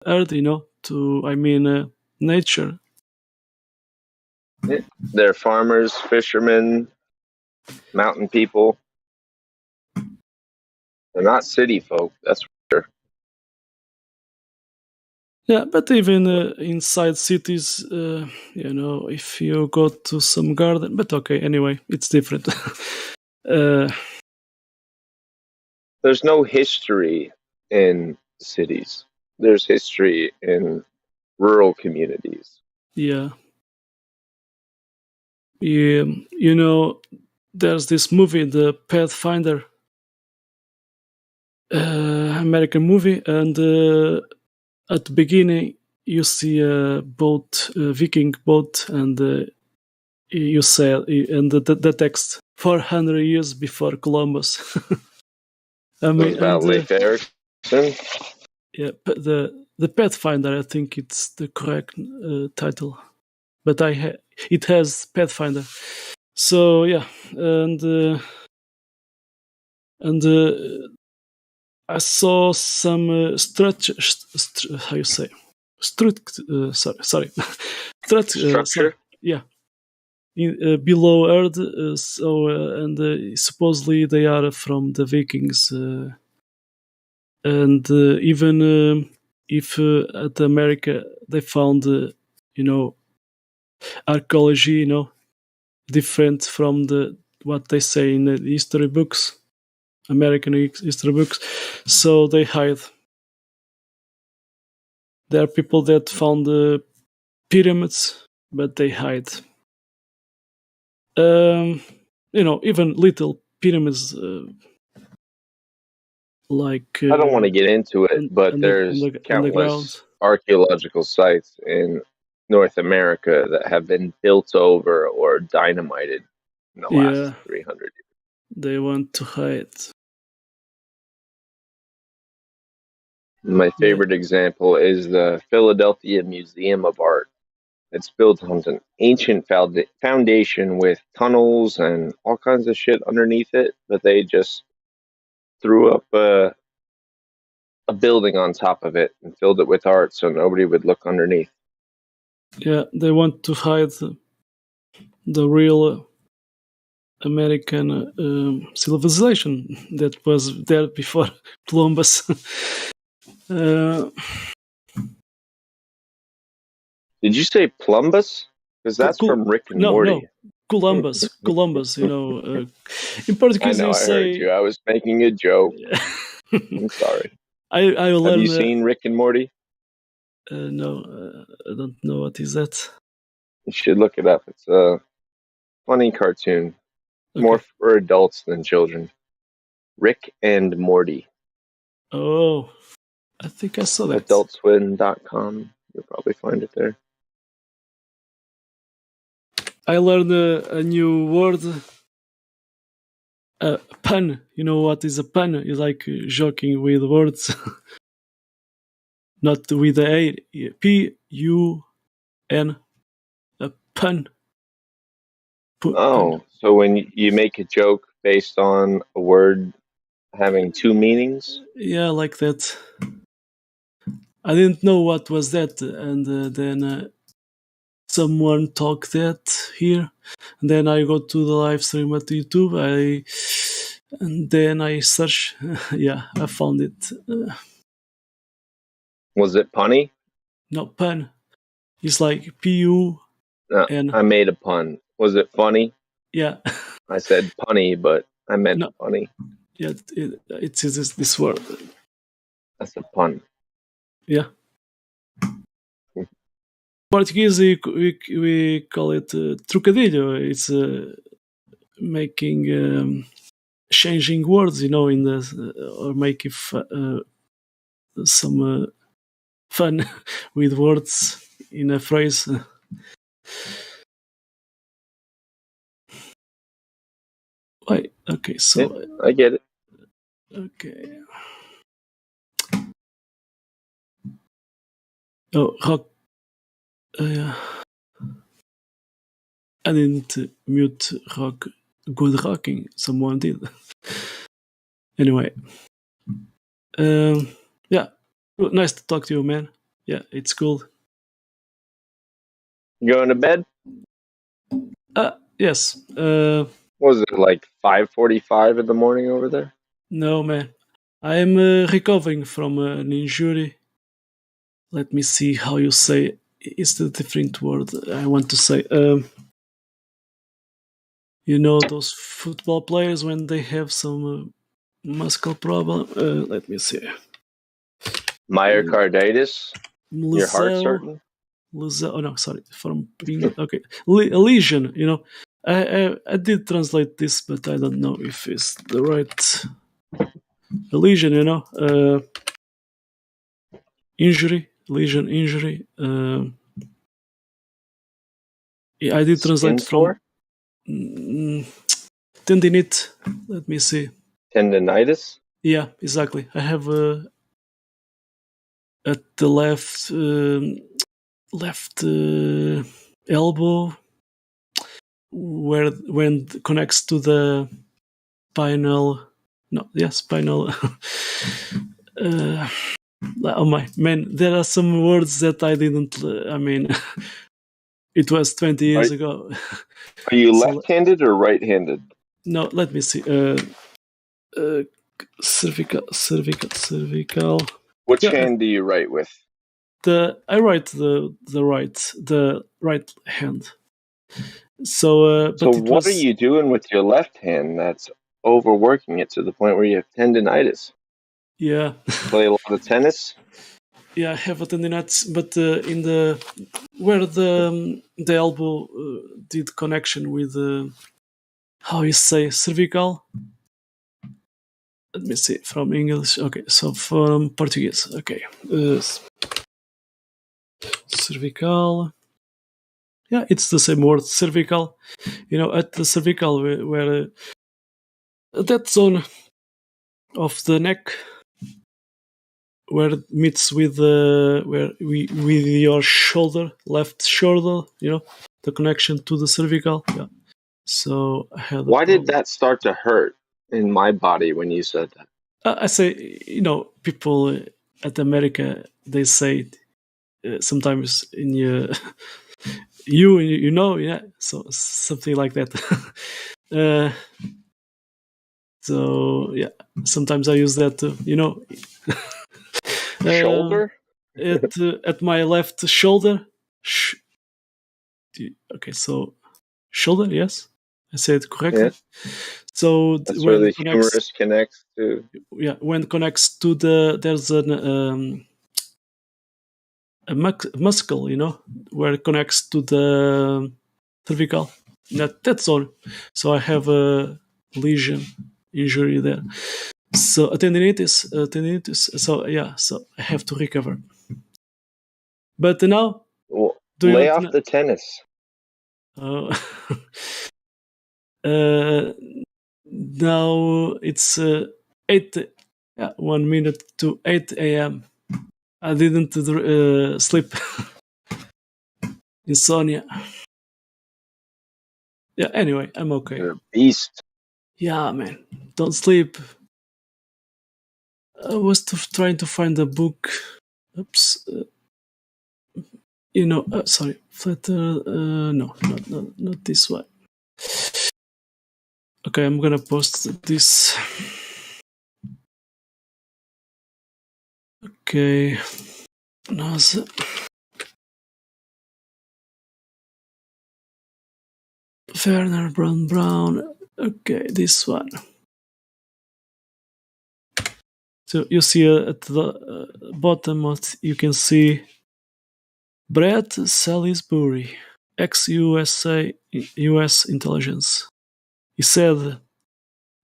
earth, nature. Yeah. They're farmers, fishermen, mountain people. They're not city folk, that's for sure. Yeah, but even inside cities, if you go to some garden, but okay, anyway, it's different. There's no history in cities. There's history in rural communities. Yeah. There's this movie, The Pathfinder, American movie, and at the beginning you see a boat, a Viking boat, and you say, and the text 400 years before Columbus. I It was mean, about and Leif Erikson. yeah, but the Pathfinder, I think it's the correct title, but it has Pathfinder. So yeah, and I saw some how you say sorry Structure. yeah, below Earth. And supposedly they are from the Vikings, and even if at America they found archaeology, different from what they say in the history books, American history books, so they hide. There are people that found the pyramids, but they hide. Even little pyramids, like I don't want to get into it, but there's underground. countless archaeological sites in North America that have been built over or dynamited in the last Yeah, 300 years. they want to hide. My favorite example is the Philadelphia Museum of Art. It's built on an ancient foundation with tunnels and all kinds of shit underneath it, but they just threw up a building on top of it and filled it with art so nobody would look underneath. Yeah, they want to hide the real American civilization that was there before Columbus. uh, Did you say plumbus? Because that's from Rick and Morty. No, Columbus. In I Portuguese know, you I heard say. you. I was making a joke. I'm sorry. I Have learned. you seen Rick and Morty? No, I don't know what is that. You should look it up. It's a funny cartoon, more Okay. for adults than children. Rick and Morty. Oh, I think I saw that. AdultSwim.com. You'll probably find it there. I learned a new word. Pun. You know what is a pun? It's like joking with words, not with the A. P-U-N. A pun. Pun. Oh, so when you make a joke based on a word having two meanings? Yeah, like that. I didn't know what was that, and then someone talked that here. And then I go to the live stream at YouTube. And then I search. Yeah, I found it. Was it punny? No, pun. It's like P-U. No, I made a pun. Was it funny? Yeah. I said punny, but I meant No. funny. Yeah, it's this word. That's a pun. Yeah. Portuguese, we call it trocadilho. It's making changing words, in the or making some fun with words in a phrase. Wait, okay, so yeah, I get it. Okay. Oh, rock. Yeah. I didn't mute rock. Good rocking. Someone did. Anyway. Yeah. Nice to talk to you, man. Yeah, it's cool. You going to bed? Yes. What was it like 5:45 in the morning over there? No, man. I'm recovering from an injury. Let me see how you say. It's the different word I want to say. You know those football players when they have some muscle problem. Let me see. Myocarditis? Your heart Lesão, certain? lesão. Oh no, sorry. From being okay, a lesion. You know, I did translate this, but I don't know if it's the right a lesion. You know, injury, lesion, injury. Yeah, I did Skin translate from sore? mm, tendinite. Let me see. Tendinitis? Yeah, exactly. I have at the left elbow where when it connects to the spinal. No, yeah, spinal. uh, oh my man, there are some words that I didn't. I mean, it was 20 Are, years ago. are you So left-handed or right-handed? no, let me see. Uh, cervical. Which Yeah, hand do you write with? the I write the right hand. So, So but it what are was you doing with your left hand that's overworking it to the point where you have tendinitis? yeah, Play a lot of tennis? yeah. I have a tendonitis, but in the where the elbow did connection with how you say cervical. Let me see from English. Okay, so from Portuguese. Okay, cervical. Yeah, it's the same word, cervical. You know, at the cervical where that zone of the neck where it meets with where we with your shoulder, left shoulder, you know, the connection to the cervical. Yeah. So I had a Why did problem. that start to hurt in my body when you said that? I say, you know, people at America they say sometimes in your you know, yeah, so something like that. uh, so yeah, sometimes I use that, you know, uh, Shoulder? at my left shoulder. Sh- okay, so shoulder, yes, I said Yeah, correctly. So that's where when the it connects, humerus connects to. yeah, when it connects to there's a muscle, you know, where it connects to the cervical. That's all. So I have a lesion injury there. So a tendinitis. So yeah, so I have to recover. But now, Well, do you lay want to off know? the tennis. Uh, uh, now it's 8, yeah, 1 minute to 8 a.m. I didn't sleep. Insomnia. Yeah, anyway, I'm okay. You're a beast. Yeah, man. Don't sleep. I was trying to find a book. Oops. You know, sorry. Flutter. No, not this one. Okay, I'm gonna post this. Okay. Nasa. Werner Brown. Okay, this one. So you see at the bottom, you can see Brett Salisbury, ex-USA US intelligence. He said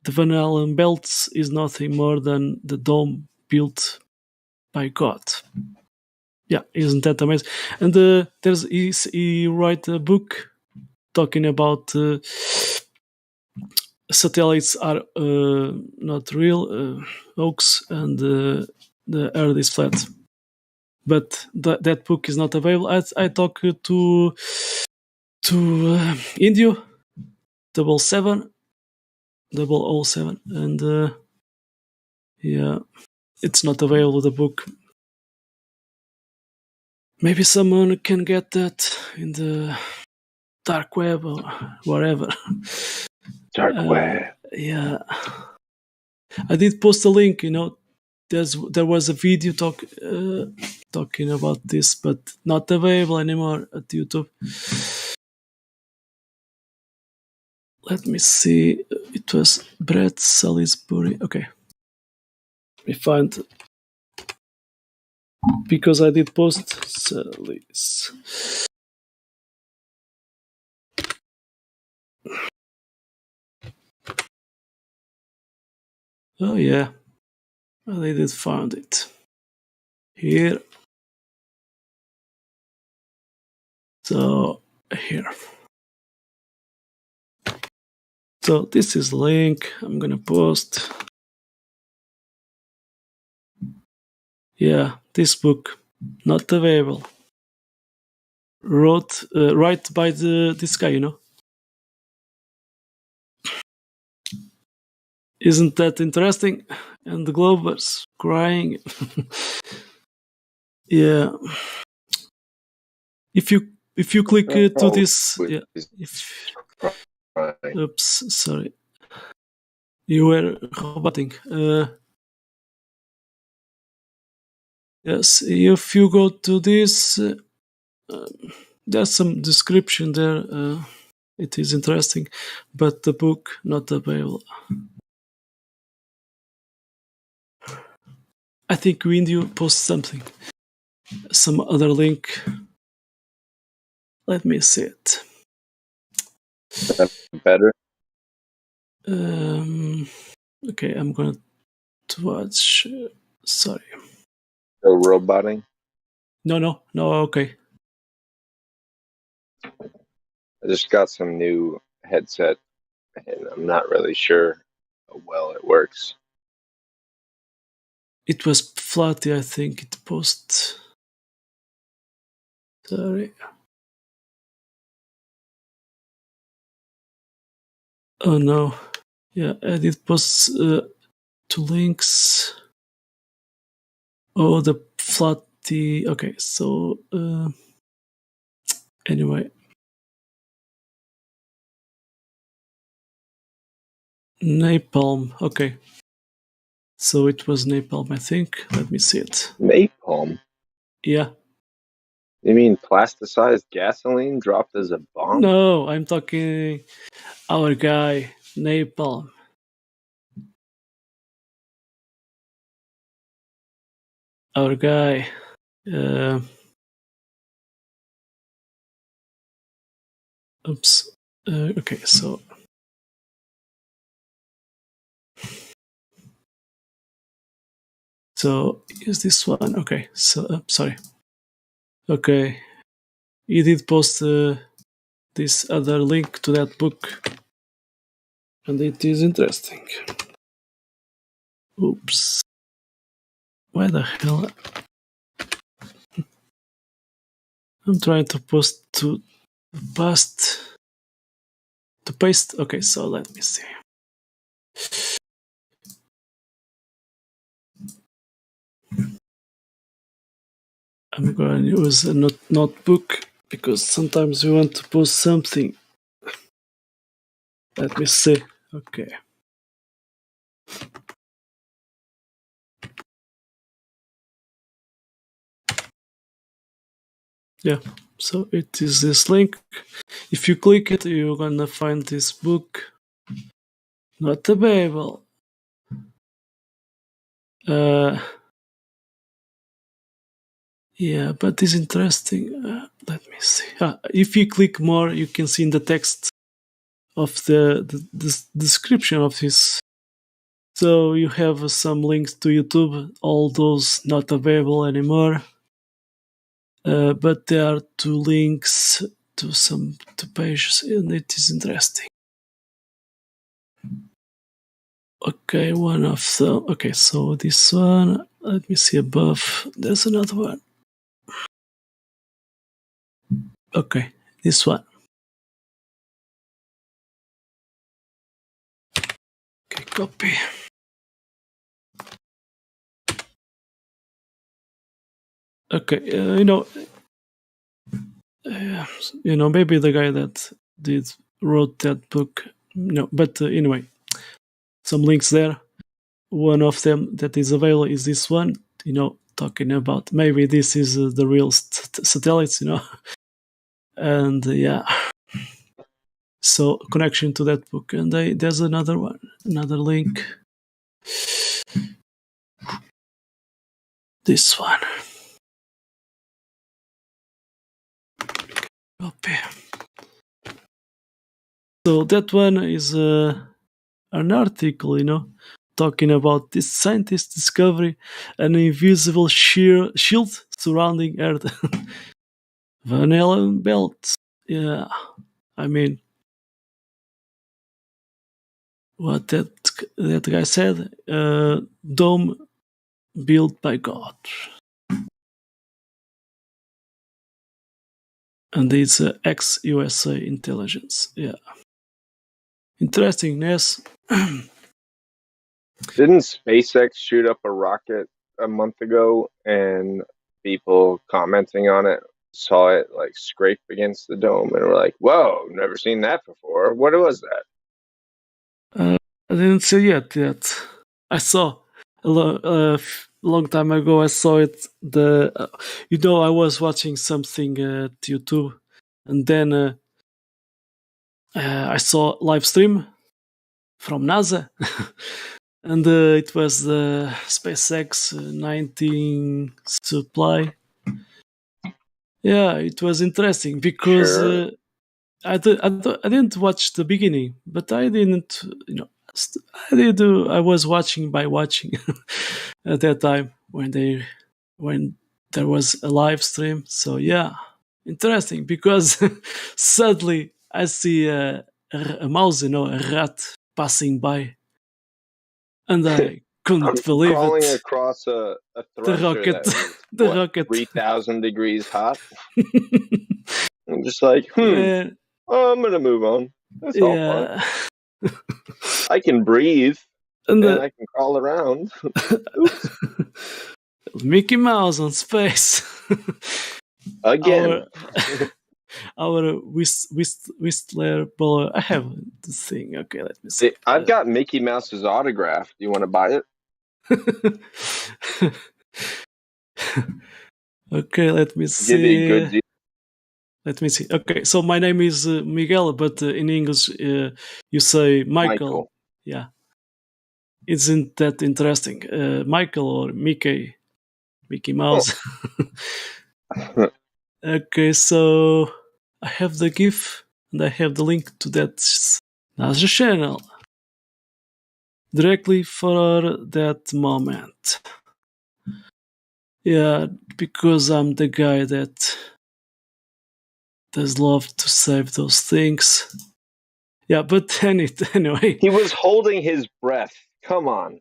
the Van Allen belt is nothing more than the dome built by God. Yeah, isn't that amazing? And he write a book talking about satellites are not real hoax and the Earth is flat. But that book is not available. I talk to Indio 77 007 and yeah, it's not available the book. Maybe someone can get that in the dark web or wherever. Dark web. Yeah, I did post a link. There was a video talking about this, but not available anymore at YouTube. Let me see. It was Brett Salisbury. Okay, we find because I did post Salis. Oh yeah, I did find it here. So here. So this is the link I'm gonna post. Yeah, this book not available. Right by this guy. Isn't that interesting? And the Globers crying. Yeah. If you click to Oh, this, yeah. he's If crying. oops, sorry, you were roboting. Yes, if you go to this, there's some description there. It is interesting, but the book not available. I think Windu post something, some other link. Let me see it. Better. Um, okay, I'm gonna watch. Sorry. Still roboting. No. Okay. I just got some new headset, and I'm not really sure how well it works. It was Flatty, I think. It post. Sorry. Oh no. Yeah, edit posts two links. Oh, the Flatty. Okay, so anyway, Napalm. Okay, so it was Napalm, I think. Let me see it. Napalm? Yeah. You mean plasticized gasoline dropped as a bomb? No, I'm talking our guy Napalm. Our guy. Uh, oops. Okay, so is this one? Okay, so sorry. Okay, he did post this other link to that book, and it is interesting. Oops. Why the hell? I'm trying to post to past to paste. Okay, so let me see. I'm going to use a notebook because sometimes we want to post something. Let me see. Okay. Yeah. So it is this link. If you click it, you're gonna find this book. Not available. Uh, yeah, but it's interesting. Let me see. If you click more, you can see in the text of the description of this. So you have some links to YouTube, all those not available anymore. But there are two links to some two pages, and it is interesting. Okay, one of them. Okay, so this one. Let me see above. There's another one. Okay, this one. Okay, copy. Okay, maybe the guy that wrote that book. No, but anyway, some links there. One of them that is available is this one. Talking about maybe this is the real satellites. And yeah. So connection to that book, and there's another one, another link. This one. Okay. So that one is an article, talking about this scientist discovery an invisible shield surrounding Earth. Van Allen belt. Yeah, I mean, what that guy said. Dome built by God, and it's ex-USA intelligence. Yeah, interesting. Yes. Didn't SpaceX shoot up a rocket a month ago, and people commenting on it saw it like scrape against the dome and were like, "Whoa, never seen that before. What was that?" I didn't see yet. I saw long time ago. I saw it. I was watching something at YouTube, and then I saw live stream from NASA, and it was the SpaceX 19 supply. Yeah, it was interesting because Sure. I didn't watch the beginning, but I didn't, I did. I was watching by watching at that time when there was a live stream. So yeah, interesting because suddenly I see a mouse, a rat passing by, and I couldn't believe Crawling it. across a The thresher rocket, that was the what rocket. 3,000 degrees hot. I'm just like, Man, I'm gonna move on. That's all fine. yeah, I can breathe and and I can crawl around. Oops. Mickey Mouse on space. Again. our our Whistler bowler. I have the thing. Okay, let me see. I've got Mickey Mouse's autograph. Do you want to buy it? Okay, let me Give you a see. good deal. Let me see. Okay, so my name is Miguel, but in English you say Michael. Michael. Yeah, isn't that interesting? Michael or Mickey Oh. Mouse. Okay, so I have the GIF and I have the link to that NASA channel directly for that moment. Yeah, because I'm the guy that does love to save those things. Yeah, but anyway. He was holding his breath. Come on.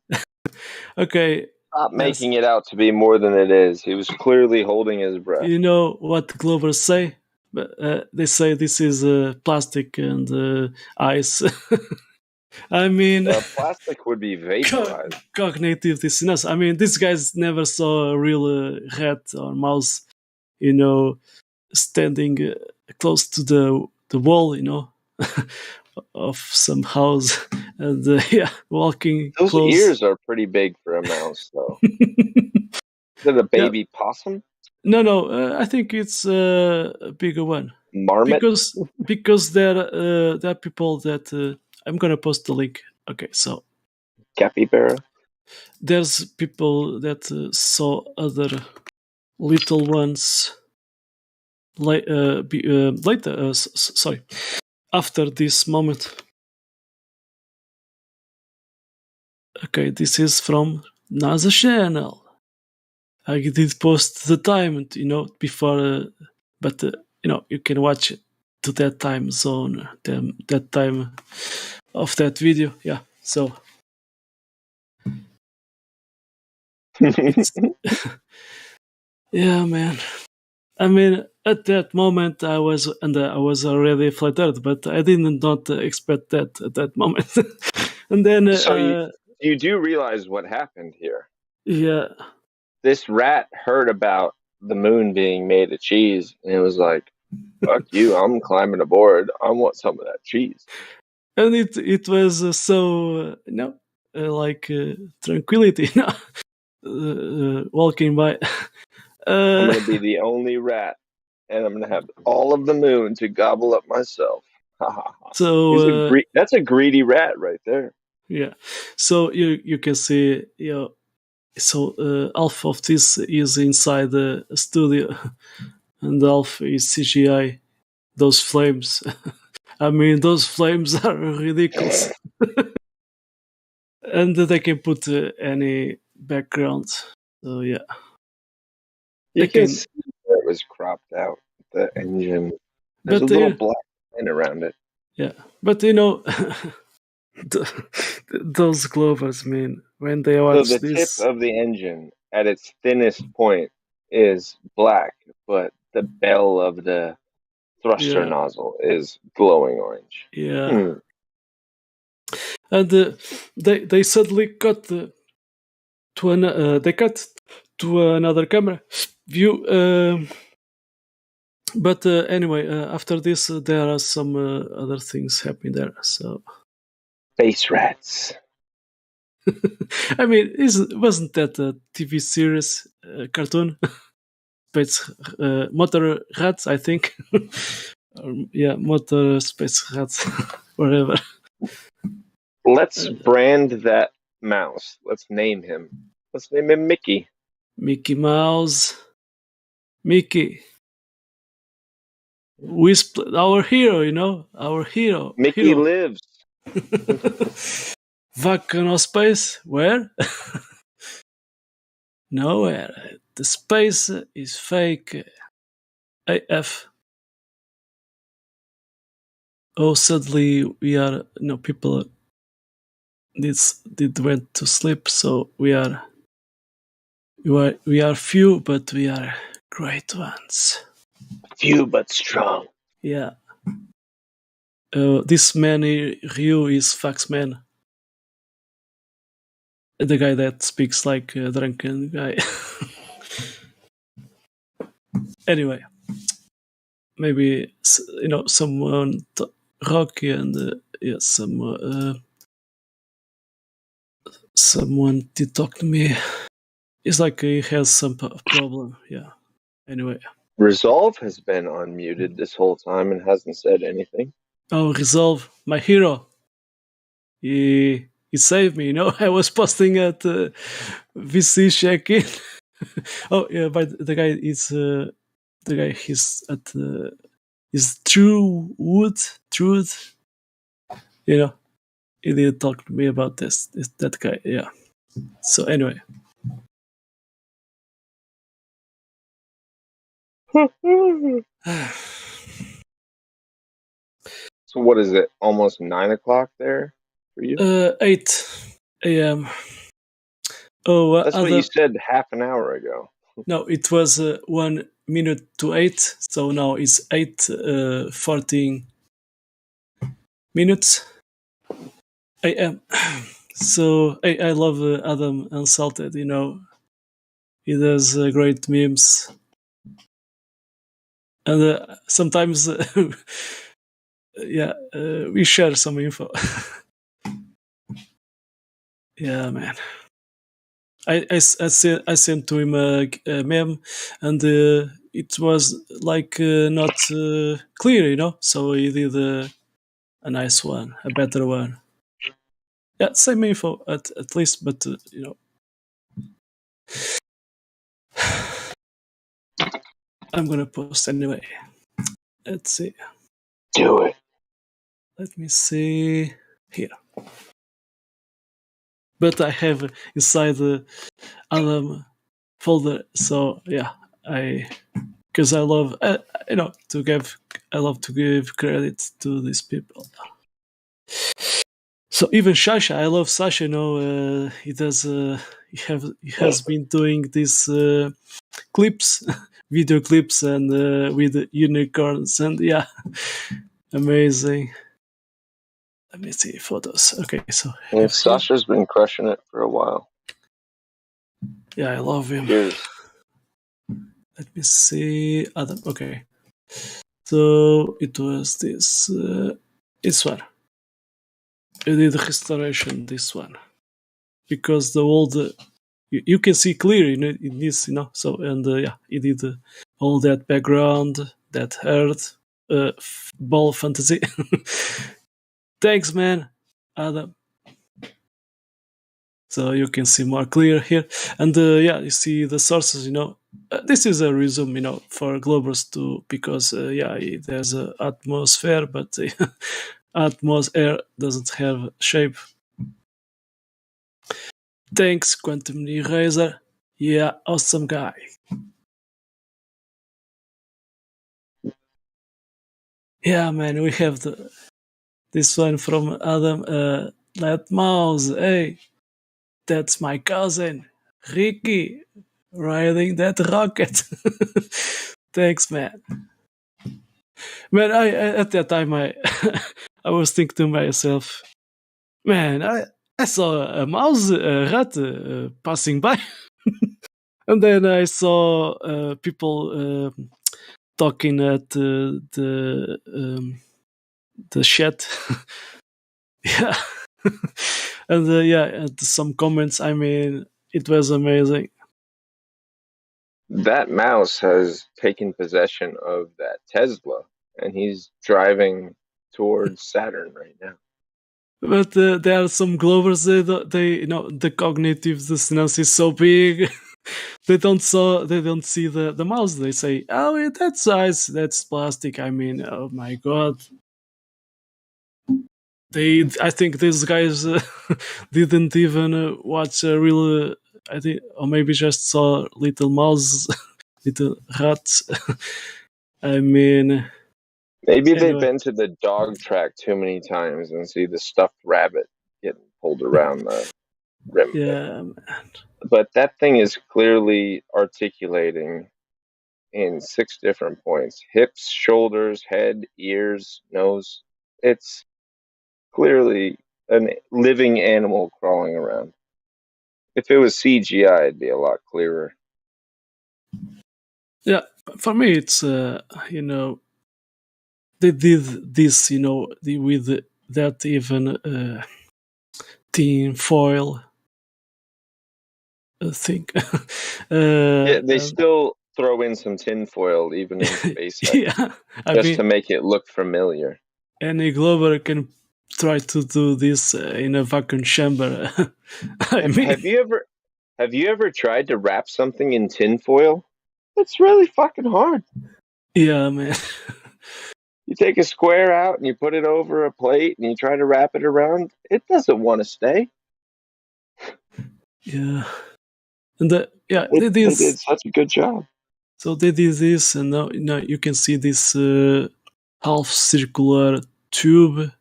Okay. Stop Yes. making it out to be more than it is. He was clearly holding his breath. You know what Glovers say? They say this is plastic and ice. I mean, Plastic would be vaporized. cognitive dissonance. I mean, these guys never saw a real rat or mouse, standing close to the wall, of some house, and yeah, walking Those close. ears are pretty big for a mouse, though. Is it a Yeah, baby possum? no, I think it's a bigger one Marmot? because there are people that I'm gonna post the link. Okay, so Capybara? there's people that saw other little ones later. Sorry, after this moment. Okay, this is from NASA channel. I did post the time, before, but you can watch it to that time zone, that time of that video. Yeah, so it's yeah, man. I mean, at that moment, I was already flattered, but I did not expect that at that moment. And then, So you do realize what happened here. yeah, This rat heard about the moon being made of cheese, and it was like, Fuck you! I'm climbing aboard. I want some of that cheese. And it was so like tranquility, walking by. I'm uh, gonna be the only rat, and I'm gonna have all of the moon to gobble up myself. Ha ha ha! so That's a greedy rat right there. yeah, so you can see, so half of this is inside the studio, and half is CGI. Those flames, I mean, those flames are ridiculous, and they can put any background. So yeah, You they can can. see where it was cropped out. The engine. There's a But little black line around it. yeah, but those Glovers, man, when they So watch the tip this, of the engine at its thinnest point is black, but the bell of the thruster yeah, nozzle is glowing orange. yeah, Hmm. and they suddenly cut they cut to another camera view. But anyway, after this, there are some other things happening there. So Space rats. I mean, wasn't that a TV series cartoon? Space Motor Rats, I think. Yeah, Motor Space Rats, whatever. Let's brand that mouse. Let's name him. Let's name him Mickey. Mickey Mouse, Mickey, Wisp, our hero, our hero, Mickey hero. lives. Volcano space, where? Nowhere. The space is fake. AF. Oh, suddenly we are, people did went to sleep, so we are few, but we are great ones. Few but strong. Yeah. This man Ryu is Faxman, the guy that speaks like a drunken guy. Anyway, maybe someone Rocky and yeah, someone did talk to me. It's like he has some problem. Yeah. Anyway. Resolve has been unmuted this whole time and hasn't said anything. Oh, Resolve, my hero. He saved me. I was posting at VC check-in. Oh yeah, but the guy is the guy. He's at is True Wood. Truth. He did talk to me about this that guy. Yeah. So anyway, So what is it? Almost 9 o'clock there for you? 8 a.m. Oh, That's what you said half an hour ago. no, it was 1 minute to 8, so now it's 8:14 minutes a.m. So I love Adam Unsalted. He does great memes, and sometimes, yeah, we share some info. Yeah, man. I sent to him a meme, and it was like not clear. So he did a nice one, a better one. Yeah, same info at least, but I'm gonna post anyway. Let's see. Do it. Let me see here. But I have inside the Adam folder, so yeah, because I love I love to give credit to these people. So even Sasha, I love Sasha. He does. He has been doing these clips, video clips, and with unicorns, and yeah, amazing. Let me see photos. Okay, so Yeah, have here. Sasha's been crushing it for a while. Yeah, I love him. Cheers. Let me see Adam. Okay, So it was this one. I did restoration this one because the old you can see clear in this, So and yeah, he did all that background, that earth, ball fantasy. Thanks, man, Adam. So you can see more clear here, and yeah, you see the sources. This is a resume, for Globers too, because yeah, there's a atmosphere, but atmosphere doesn't have shape. Thanks, Quantum Eraser. Yeah, awesome guy. Yeah, man, we have this one from Adam. Let Mouse. Hey, that's my cousin, Ricky, riding that rocket. Thanks, man. Man, at that time I was thinking to myself, man, I saw a mouse, a rat passing by, and then I saw people talking at the chat. Yeah, and yeah, and some comments. I mean, it was amazing. That mouse has taken possession of that Tesla, and he's driving towards Saturn right now. But there are some Glovers. The cognitive dissonance is so big. They don't see the mouse. They say, "Oh, yeah, that's ice. That's plastic." I mean, oh my god. I think these guys didn't even watch a real. I think, or maybe just saw little mouse, little rats. I mean, Maybe they've anyway, been to the dog track too many times and see the stuffed rabbit getting pulled around the rim there. yeah, But that thing is clearly articulating in six different points: hips, shoulders, head, ears, nose. It's clearly a living animal crawling around. If it was CGI, it'd be a lot clearer. yeah. For me, it's they did this, with that even tin foil thing. Yeah, they And still throw in some tinfoil even in SpaceX yeah, I just to mean, make it look familiar. any Glover can try to do this in a vacuum chamber. I Have, mean, have you ever have you ever tried to wrap something in tinfoil? It's really fucking hard. yeah, man. You take a square out and you put it over a plate and you try to wrap it around. It doesn't want to stay. Yeah, and yeah, It, they did. they did such a good job. So they did this, and now you can see this half circular tube.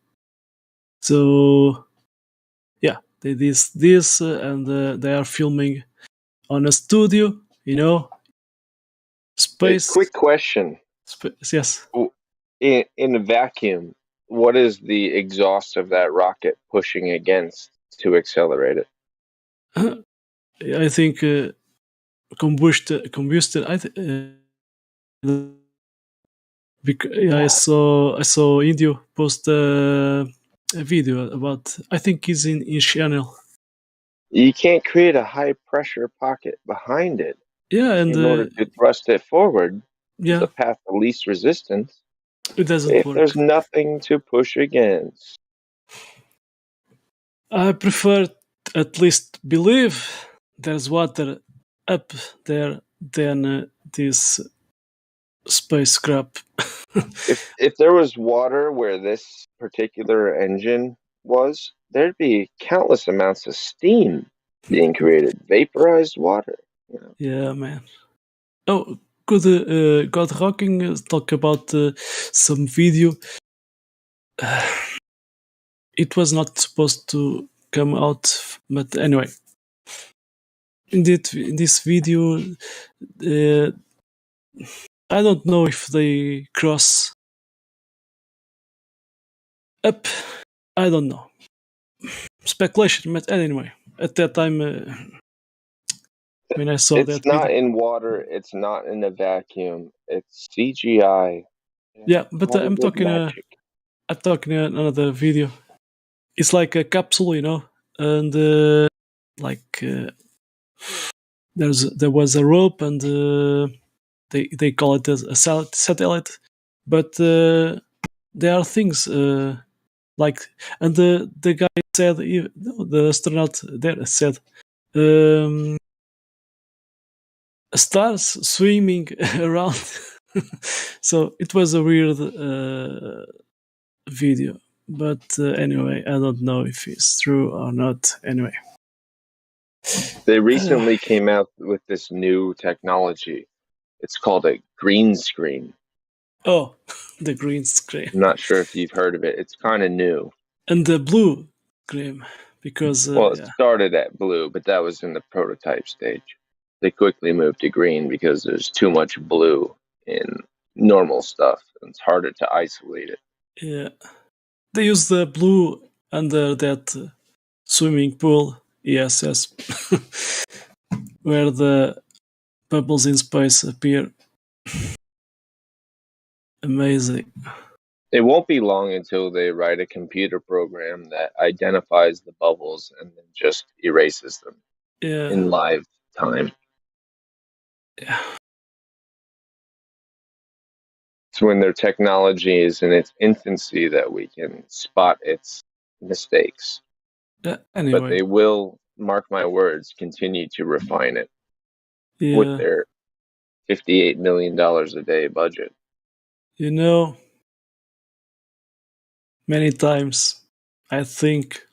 So yeah, they did this, and they are filming on a studio. A Space. quick question: Yes. in a vacuum, what is the exhaust of that rocket pushing against to accelerate it? I think combustion. Because Yeah, I saw Indio post a video about. I think he's in his channel. you can't create a high pressure pocket behind it Yeah, and in order to thrust it forward. The yeah, path of least resistance it doesn't if there's work. nothing to push against. I prefer at least believe there's water up there than this spacecraft. If there was water where this particular engine was, there'd be countless amounts of steam being created, vaporized water. You know, Yeah, man. Oh, could God Rocking talk about some video? It was not supposed to come out, but anyway, in this video, uh, I don't know if they cross up. I don't know. Speculation, but anyway, at that time when I saw it's that not video, in water. It's not in a vacuum. It's CGI. Yeah, but All was magic. I'm talking another video. It's like a capsule, and like there was a rope, and they call it a satellite, but there are things like, and the guy said, the astronaut there said, um, stars swimming around. So it was a weird video, but anyway, I don't know if it's true or not. Anyway, They uh, recently came out with this new technology. It's called a green screen. oh, the green screen I'm not sure if you've heard of it. It's kind of new. and the blue screen because Well, it yeah, started at blue, but that was in the prototype stage. They quickly moved to green because there's too much blue in normal stuff, and it's harder to isolate it. yeah, they use the blue under that swimming pool. Yes, yes, where the bubbles in space appear. Amazing. It won't be long until they write a computer program that identifies the bubbles and then just erases them Yeah, in live time. yeah, It's when their technology is in its infancy that we can spot its mistakes. yeah. But Anyway, they will, mark my words, continue to refine it with yeah, their $58 million a day budget. you know, many times I think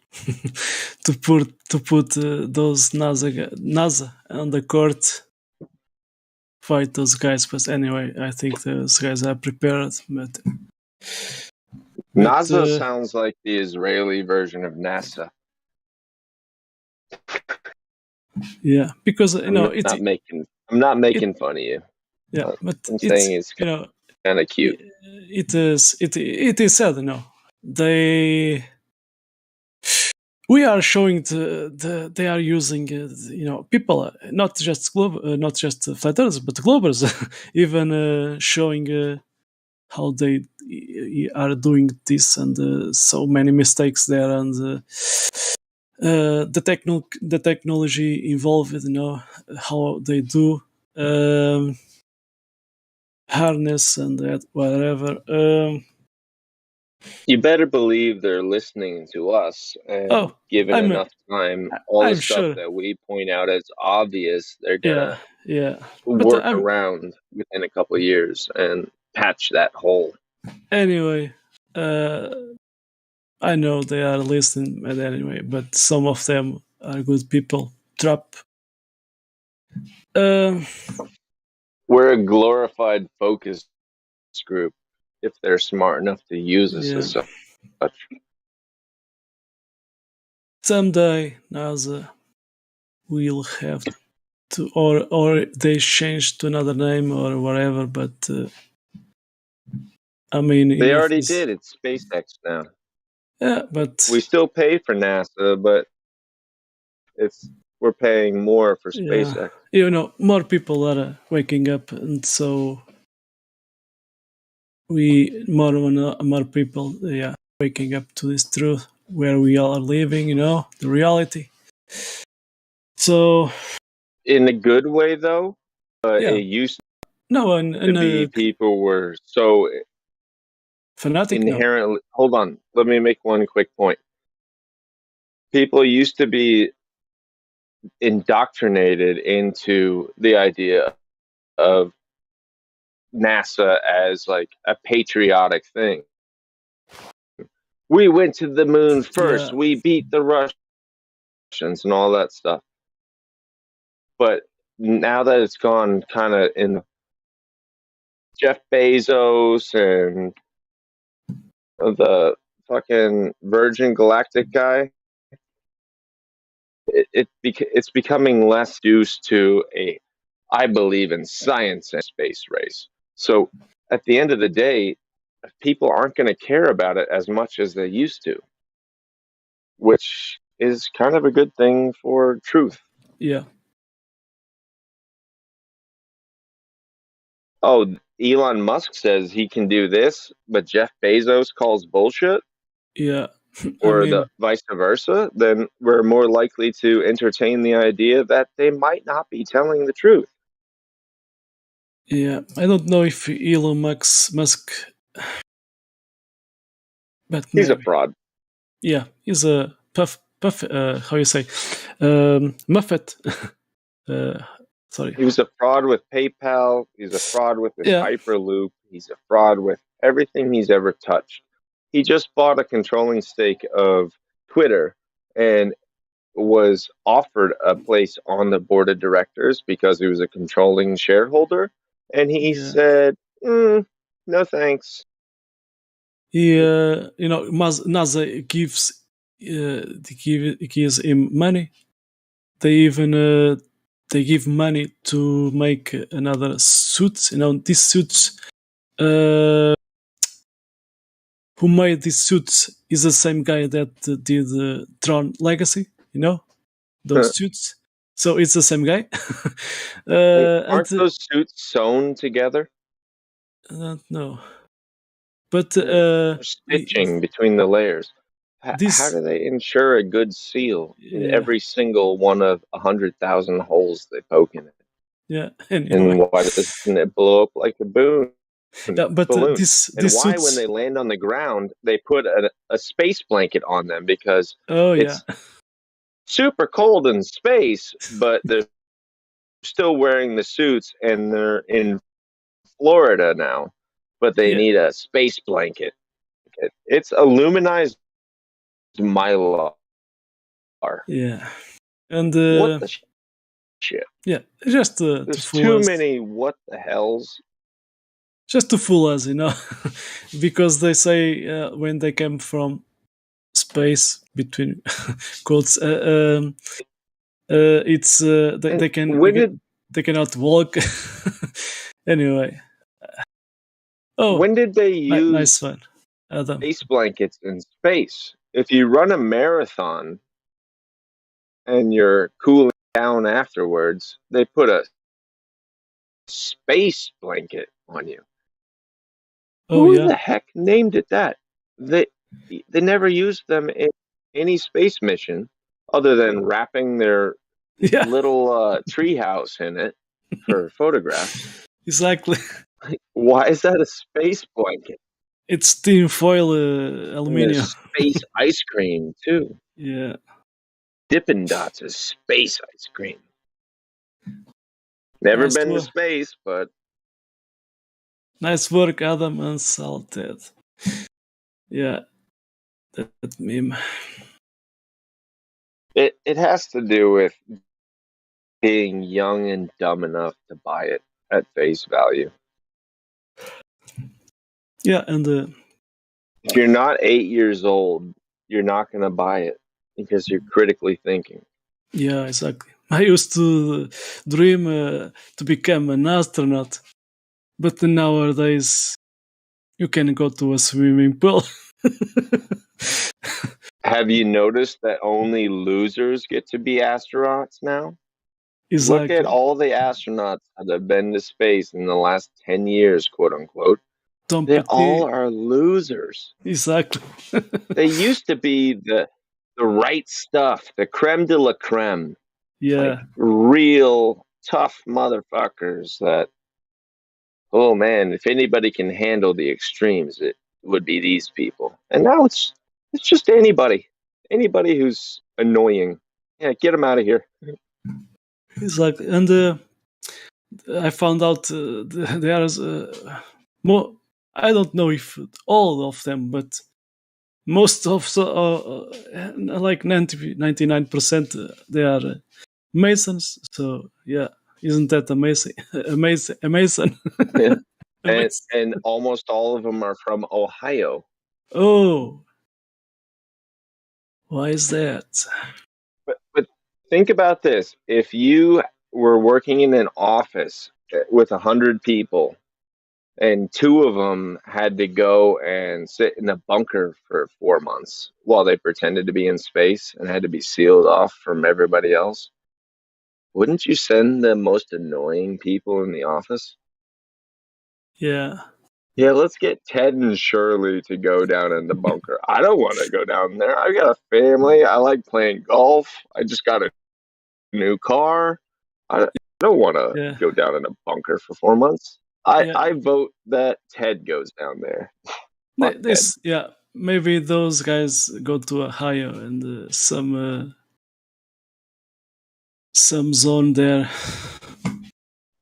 to put those NASA on the court, fight those guys. But anyway, I think those guys are prepared. But NASA sounds like the Israeli version of NASA. yeah, because I'm not it making fun of you. yeah, But but I'm saying it's kind of cute. it is sad. They we are showing they are using people, not just not just flat earthers but globers, even showing how they are doing this, and so many mistakes there, and the technology involved, how they do harness and that whatever. You better believe they're listening to us, and Oh, given I'm enough time, all the I'm stuff sure. that we point out as obvious, they're Yeah, gonna yeah. But work I'm around within a couple of years and patch that hole. anyway. Uh, I know they are listening, but anyway, but some of them are good people. Trap. Um, We're a glorified focus group if they're smart enough to use us yeah. as such. Someday NASA will have to, or they change to another name or whatever. But I mean, They in already this, did. It's SpaceX now. yeah. But We still pay for NASA, but it's we're paying more for yeah, SpaceX. more people are waking up, and so we more people, yeah, waking up to this truth where we all are living. The reality. So In a good way, though, yeah, it used no, to and be people were so fanatic, no, inherently. Hold on, let me make one quick point. People used to be indoctrinated into the idea of NASA as like a patriotic thing. We went to the moon first. yeah, We beat the Russians and all that stuff. But now that it's gone kind of in Jeff Bezos and the fucking Virgin Galactic guy, it's becoming less used to a I believe in science and space race. So at the end of the day, people aren't going to care about it as much as they used to, which is kind of a good thing for truth. yeah, Oh, Elon Musk says he can do this, but Jeff Bezos calls bullshit, Yeah, I or the mean, vice versa, then we're more likely to entertain the idea that they might not be telling the truth. yeah. I don't know if Elon Musk, but He's a maybe. fraud. Yeah, he's a puff. How you say, Muffet. uh, sorry. He was a fraud with PayPal. He's a fraud with his Yeah, Hyperloop. He's a fraud with everything he's ever touched. He just bought a controlling stake of Twitter and was offered a place on the board of directors because he was a controlling shareholder. And he yeah. said, no thanks. He, NASA gives him money. They even they give money to make another suit. These suits. Uh, who made these suits is the same guy that did Tron Legacy. Those suits. So it's the same guy. And Aren't those suits sewn together? I don't know, but They're stitching between the layers. How this, do they ensure a good seal in yeah, every single one of 100,000 holes they poke in it? yeah. Anyway, And why doesn't it blow up like a yeah, but balloon? these And why, when suits. they land on the ground, they put a space blanket on them? Because Oh yeah, it's super cold in space, but they're still wearing the suits and they're in Florida now, but they yeah, need a space blanket. It's aluminized mylar. yeah, and What the shit? yeah, just to There's fool too us, many what the hells. because they say when they came from space between quotes, it's And when did they cannot walk. Anyway, oh, they use nice one, Adam. space blankets in space? If you run a marathon and you're cooling down afterwards, they put a space blanket on you. Oh Who yeah, the heck named it that? They they never used them in any space mission other than wrapping their yeah, little treehouse in it for photographs. exactly. Why is that a space blanket? It's tin foil And aluminium. there's space ice cream too. Yeah, Dippin' Dots is space ice cream. Never nice been to work, space, but nice work, Adam and Salted. Yeah, that meme. it has to do with being young and dumb enough to buy it at face value. Yeah, and If you're not 8 years old, you're not going to buy it because you're critically thinking. yeah, exactly. I used to dream to become an astronaut, but nowadays you can go to a swimming pool. Have you noticed that only losers get to be astronauts now? Look at Exactly. all the astronauts that have been to space in the last 10 years, quote unquote. Tom They all Petty. are losers. Exactly. They used to be the right stuff, the creme de la creme, like Yeah. real tough motherfuckers that, oh man, if anybody can handle the extremes, it would be these people. And now it's just anybody who's annoying. Yeah, get them out of here. Exactly. And I found out there's more. I don't know if all of them, but most of like 99%, they are Masons. So yeah, isn't that amazing? Amazing. Yeah. Amazing. And almost all of them are from Ohio. Oh, why is that? But think about this: if you were working in an office with 100 people, and two of them had to go and sit in a bunker for 4 months while they pretended to be in space and had to be sealed off from everybody else, wouldn't you send the most annoying people in the office? Yeah. Yeah, let's get Ted and Shirley to go down in the bunker. I don't want to go down there. I got a family. I like playing golf. I just got a new car. I don't want to Yeah. go down in a bunker for 4 months. I, Yeah. I vote that Ted goes down there. Fuck Ted. This, yeah, maybe those guys go to Ohio and some zone there.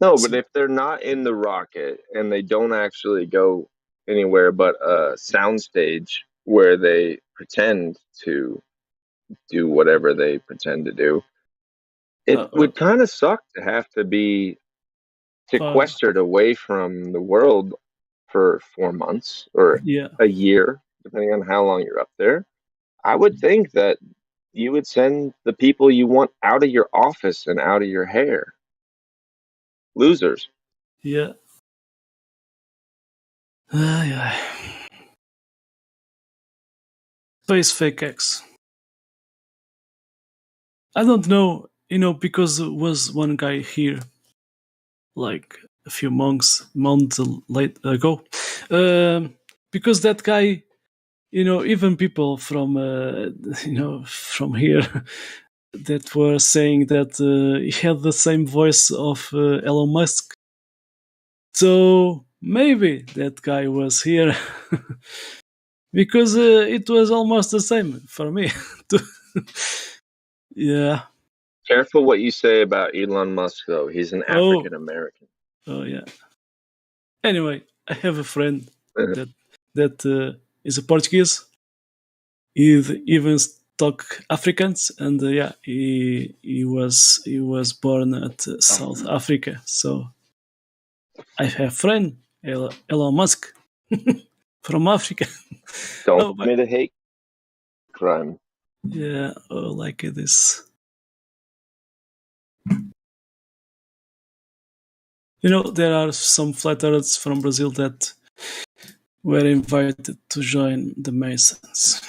No, but So, if they're not in the rocket and they don't actually go anywhere but a soundstage where they pretend to do whatever they pretend to do, it well, would kind of suck to have to be far. sequestered away from the world for 4 months or Yeah. a year, depending on how long you're up there. I would think that you would send the people you want out of your office and out of your hair. Losers. Yeah. Yeah. Space fake X. I don't know, because there was one guy here, like a few months late ago. Um, because that guy, even people from, from here that were saying that he had the same voice of Elon Musk. So maybe that guy was here because it was almost the same for me. Yeah. Careful what you say about Elon Musk, though. He's an Oh. African American. Oh yeah. Anyway, I have a friend that is a Portuguese. He even talk Africans, and yeah, he was born at South Africa. So I have friend Elon Musk from Africa. Don't No, but commit a hate crime. yeah, oh, like this. There are some flat earthers from Brazil that were invited to join the Masons.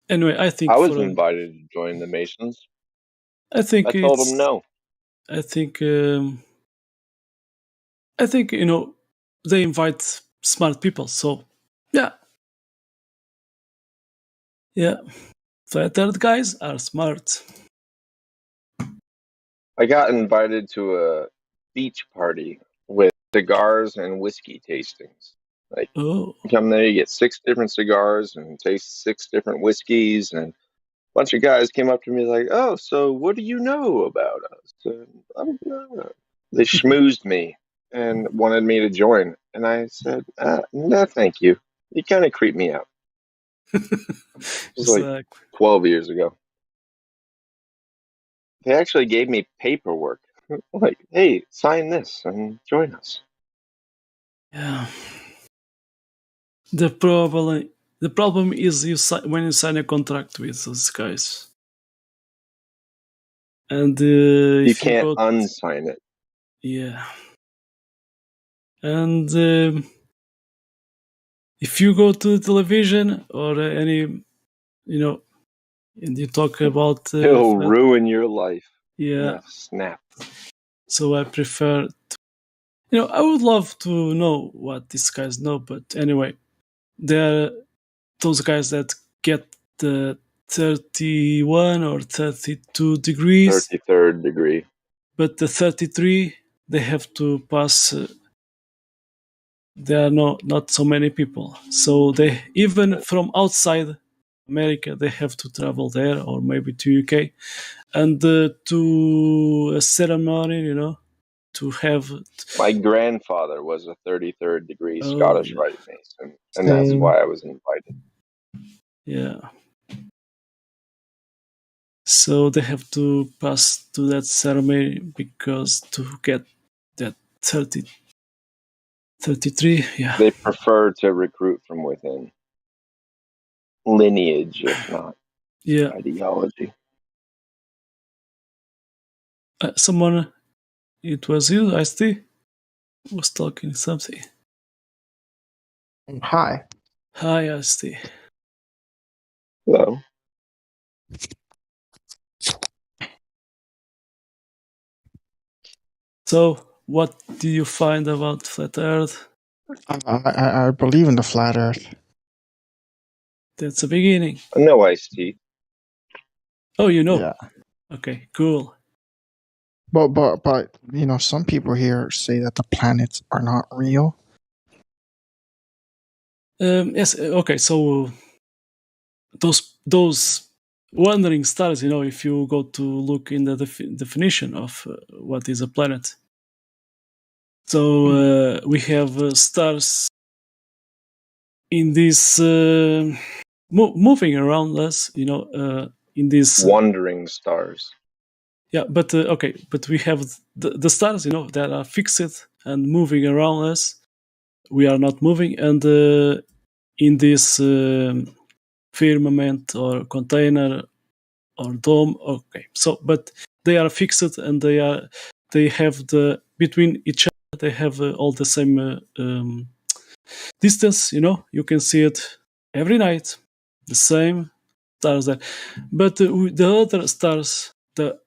Anyway, I I think was for invited to join the Masons. I I think told them it's no. I think I think they invite smart people. So yeah, yeah, flat earth guys are smart. I got invited to a beach party with cigars and whiskey tastings. Like, Oh, you come there, you get 6 different cigars and taste 6 different whiskeys. And a bunch of guys came up to me like, "Oh, so what do you know about us?" And they schmoozed me and wanted me to join. And I said, "No, thank you. You kind of creep me out." It was like exactly. 12 years ago. They actually gave me paperwork. Like, hey, sign this and join us. Yeah. The problem the problem is when you sign a contract with those guys, and You if you can't go, unsign it. yeah, and if you go to the television or any, and you talk about It'll ruin your life in yeah. a snap. So I prefer, I would love to know what these guys know, but anyway, there are those guys that get the 31 or 32 degrees, 33rd degree. but the 33 they have to pass. There are not so many people, so they even from outside America they have to travel there or maybe to UK and to a ceremony, to have. My grandfather was a 33rd degree Oh Scottish yeah, Rite Mason, and that's Same. why I was invited. yeah. So they have to pass to that ceremony because to get that 30, 33, yeah. They prefer to recruit from within lineage, if not Yeah. ideology. Someone, it was you, I see, was talking something. Hi. Hi, Asti. So, So what do you find about flat Earth? I believe in the flat Earth. That's a beginning. No iced tea. Oh, you know. Yeah, Okay, cool. but some people here say that the planets are not real. Yes. Okay. So those wandering stars. If you go to look in the definition of what is a planet, so we have stars in this moving around us. In this. Wandering stars. Yeah, but okay, but we have the stars, that are fixed and moving around us. We are not moving, and in this firmament or container or dome. Okay, so but they are fixed, and they have the between each other. They have all the same distance. You can see it every night, the same stars there. But the other stars, that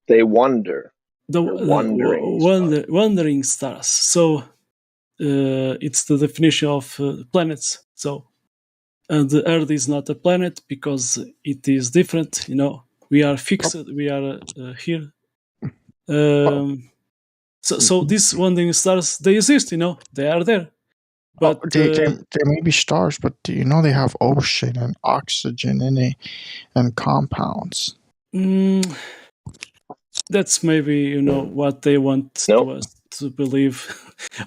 They wander. the They're wandering stars. wandering stars. So it's the definition of planets. So, and the Earth is not a planet because it is different. We are fixed. We are here. Oh, So these wandering stars, they exist. They are there. oh, But they may be stars, but do you know they have ocean and oxygen in it and compounds? mm, that's maybe what they want Nope. to us to believe.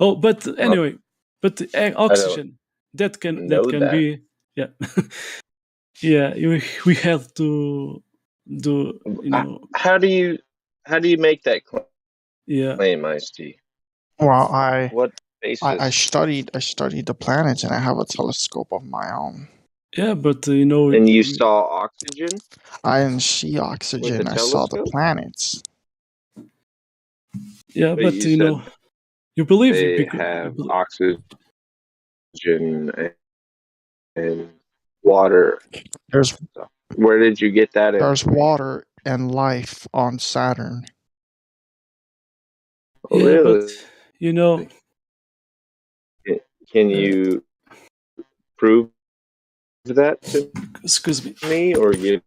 Oh, but Well, anyway, but I don't oxygen, that know can that. be, yeah. Yeah, we have to do, How do you make that yeah, claim, iced tea? Well, What I basis? studied the planets, and I have a telescope of my own. yeah, but And you saw oxygen I didn't see with a oxygen. I saw the telescope? planets. yeah, But but you said you believe they because have oxygen and water. There's So where did you get that there's information? water and life on Saturn. Oh, yeah, but really? you know, Can uh, you prove that to excuse me. me or give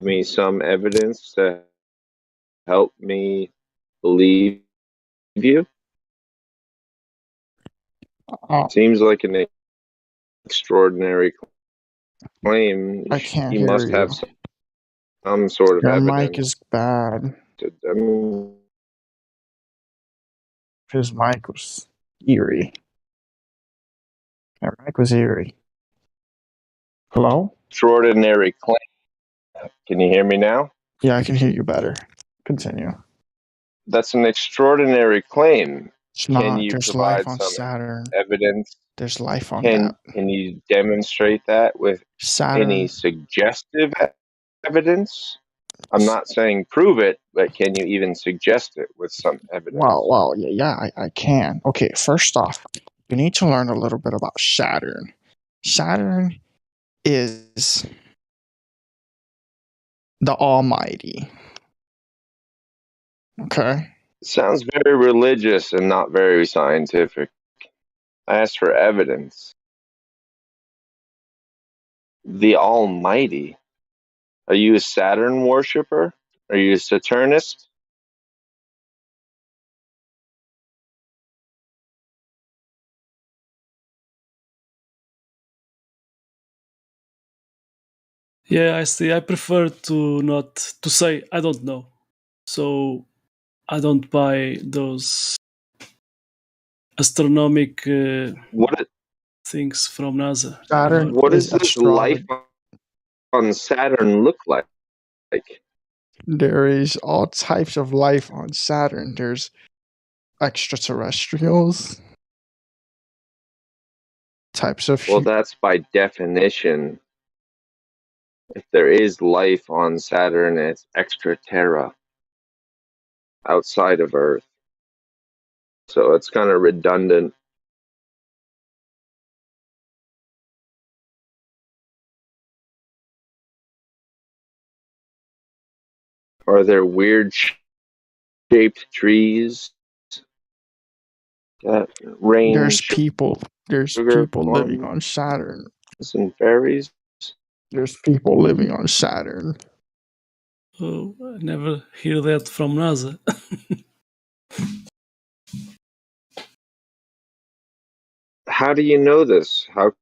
me some evidence to help me believe you? Oh, Seems like an extraordinary claim. I can't You hear must you. have some sort of Your mic evidence. is bad. I mean, His mic was eerie. Your mic was eerie. Hello? extraordinary claim. Can you hear me now? Yeah, I can hear you better. Continue. That's an extraordinary claim. It's Can not. you There's life provide on some Saturn. evidence? There's life on that. Can you demonstrate that with any Saturn. suggestive evidence? I'm not saying prove it, but can you even suggest it with some evidence? Well, yeah, I can. Okay, first off, you need to learn a little bit about Saturn. Saturn is the Almighty. Okay? Sounds very religious and not very scientific. I asked for evidence. The Almighty. Are you a Saturn worshiper? Are you a Saturnist? Yeah, I see. I prefer to not to say I don't know. So I don't buy those astronomic What things from NASA Saturn about. what is does this life astrology. on Saturn look like? There is all types of life on Saturn. There's extraterrestrials, types of Well, that's by definition. If there is life on Saturn, it's extra terra, outside of Earth. So it's kind of redundant. Are there weird shaped trees that rain There's people. There's sugar people living plums on Saturn. and berries? There's people living on Saturn. Oh, I never hear that from NASA. How do you know this? How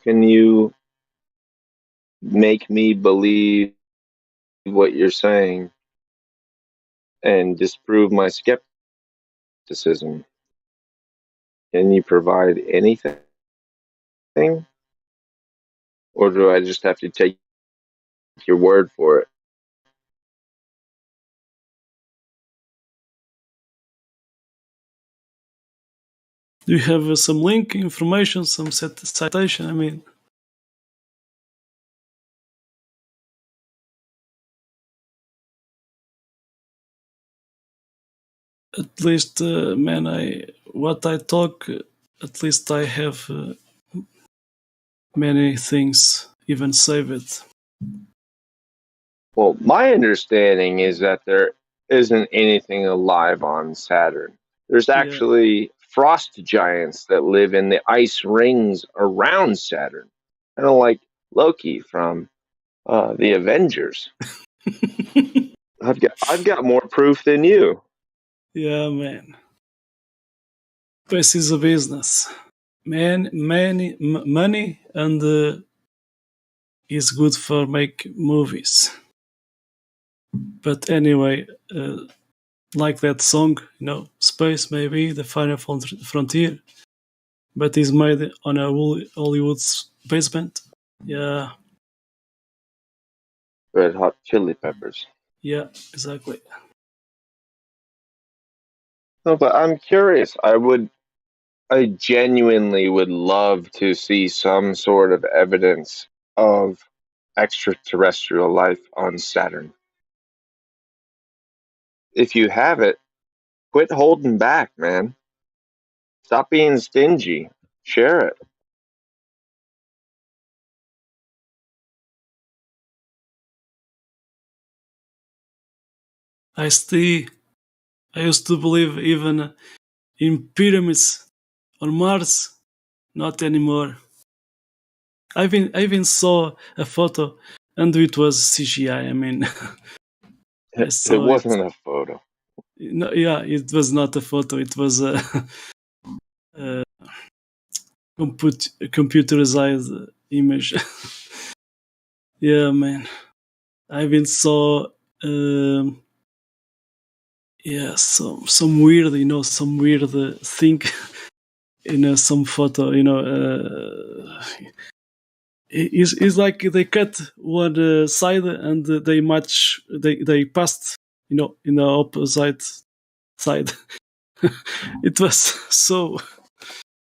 can you make me believe what you're saying and disprove my skepticism? Can you provide anything? Or do I just have to take your word for it? Do you have some link, information, some citation? I mean, at least, man, what I talk, at least I have many things even saved. Well, my understanding is that there isn't anything alive on Saturn. There's Yeah. actually frost giants that live in the ice rings around Saturn, kind of like Loki from the Avengers. I've got more proof than you. Yeah, man. This is a business. Man, money, and is good for make movies. But anyway, like that song, Space maybe the final frontier, but is made on a Hollywood's basement. Yeah, Red Hot Chili Peppers. yeah, exactly. No, but I'm curious. I genuinely would love to see some sort of evidence of extraterrestrial life on Saturn. If you have it, quit holding back, man. Stop being stingy. Share it. I used to believe even in pyramids on Mars. Not anymore. I even saw a photo, and it was CGI. I mean, I It saw it. wasn't a photo. No, yeah, it was not a photo. It was a computerized image. Yeah, man. I even saw, um, yeah, some weird, some weird thing in some photo. It's like they cut one side and they match. They passed, in the opposite side. It was so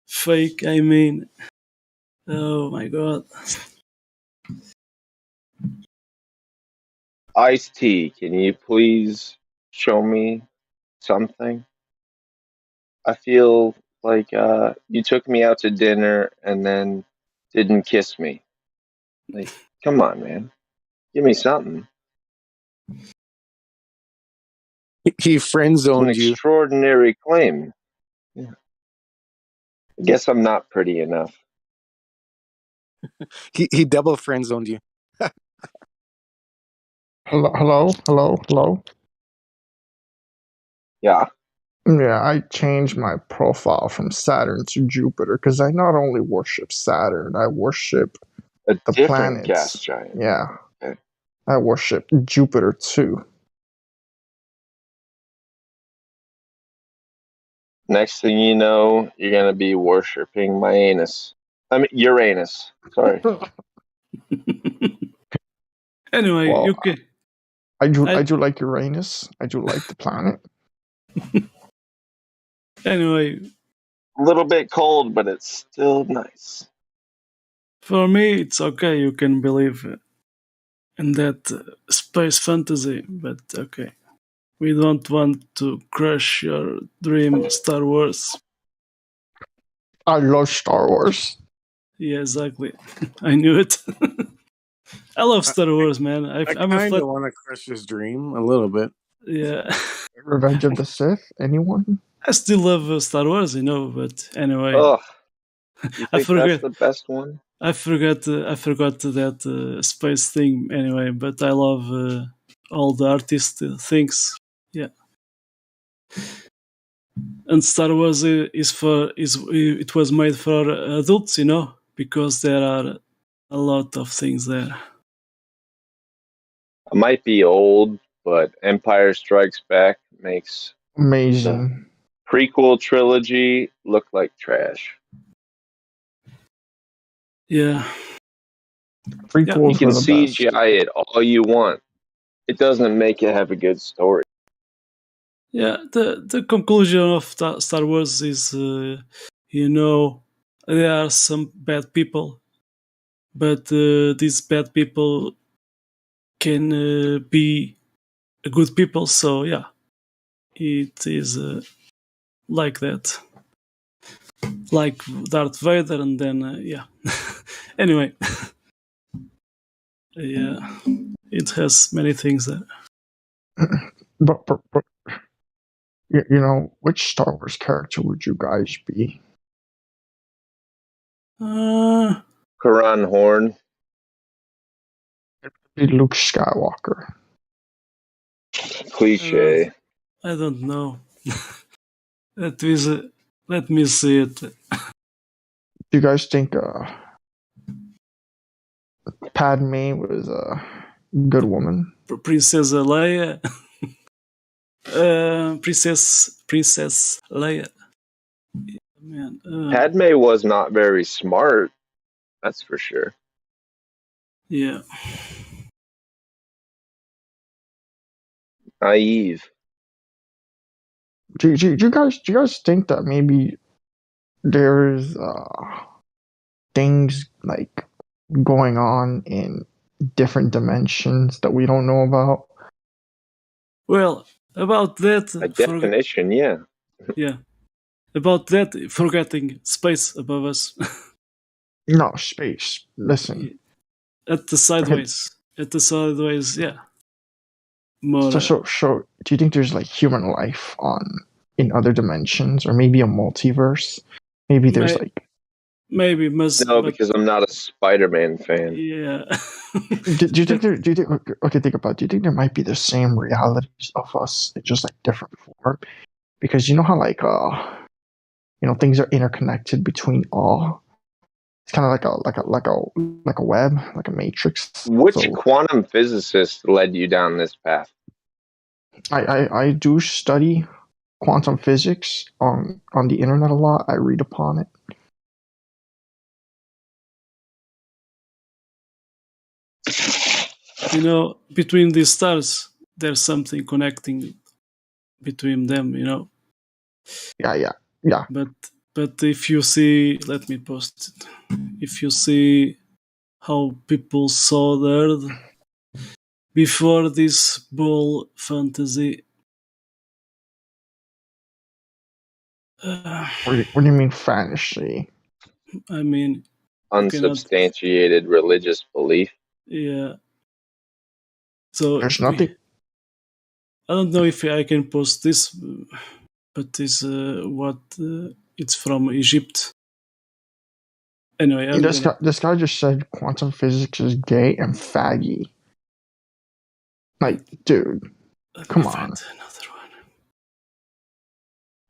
fake. I mean, oh my god. Ice T, can you please show me something? I feel like you took me out to dinner and then didn't kiss me. Like, come on, man. Give me something. He friend It's an zoned you. extraordinary claim. Yeah. I guess I'm not pretty enough. He double friend zoned you. Hello, hello, hello, hello. Yeah, Yeah, I changed my profile from Saturn to Jupiter because I not only worship Saturn, I worship a the different gas planets. giant. Yeah, Okay. I worship Jupiter too. Next thing you know, you're gonna be worshiping my anus. I mean Uranus. Sorry. Anyway, Well, okay. I I, do like Uranus. I do like the planet. anyway, A little bit cold, but it's still nice. for me, it's okay. You can believe in that space fantasy, but okay. We don't want to crush your dream, Star Wars. I love Star Wars. Yeah, exactly. I knew it. I love Star Wars, man. I I'm a kind flat. of want to crush this dream a little bit. Yeah, Revenge of the Sith? Anyone? I still love Star Wars, but anyway, Ugh, you I think that's forget. the best one? I forgot that space thing anyway, but I love all the artist things. Yeah, and Star Wars it was made for adults, because there are a lot of things there. I might be old, but Empire Strikes Back makes the Amazing. prequel trilogy look like trash. Yeah, yeah, You Prequels can were the best. CGI it all you want. It doesn't make it have a good story. yeah. The conclusion of Star Wars is, there are some bad people, but these bad people can be good people. So yeah, it is like that, like Darth Vader, and then yeah. Anyway, yeah, it has many things there. But you know, which Star Wars character would you guys be? Uh, Karan Horn, Be Luke Skywalker. cliche. I don't know. That is, let me see it. Do you guys think Padme was a good woman? Princess Leia. Princess Leia. Man, Padme was not very smart, that's for sure. yeah. Naive. Do you guys think that maybe there's things like going on in different dimensions that we don't know about? Well, about that, By definition, yeah. yeah. About that, forgetting space above us. No, space. Listen. At the sideways. At the sideways, yeah. More. So do you think there's like human life in other dimensions, or maybe a multiverse? Maybe there's like maybe must. No, because I'm not a Spider-Man fan. Yeah. do you think okay, think about it. Do you think there might be the same realities of us, it's just like different form? Because you know how like things are interconnected between all. It's kind of like a web, like a matrix. Which So quantum physicist led you down this path? I do study quantum physics on the internet a lot. I read upon it. Between these stars, there's something connecting between them. Yeah. But if you see, let me post it. If you see how people saw the Earth before this bull fantasy. What do you mean fantasy? I mean, Unsubstantiated religious belief. Yeah. So There's nothing. I don't know if I can post this, but this what it's from Egypt. Anyway, This guy just said quantum physics is gay and faggy. Like, dude, come on. Another one.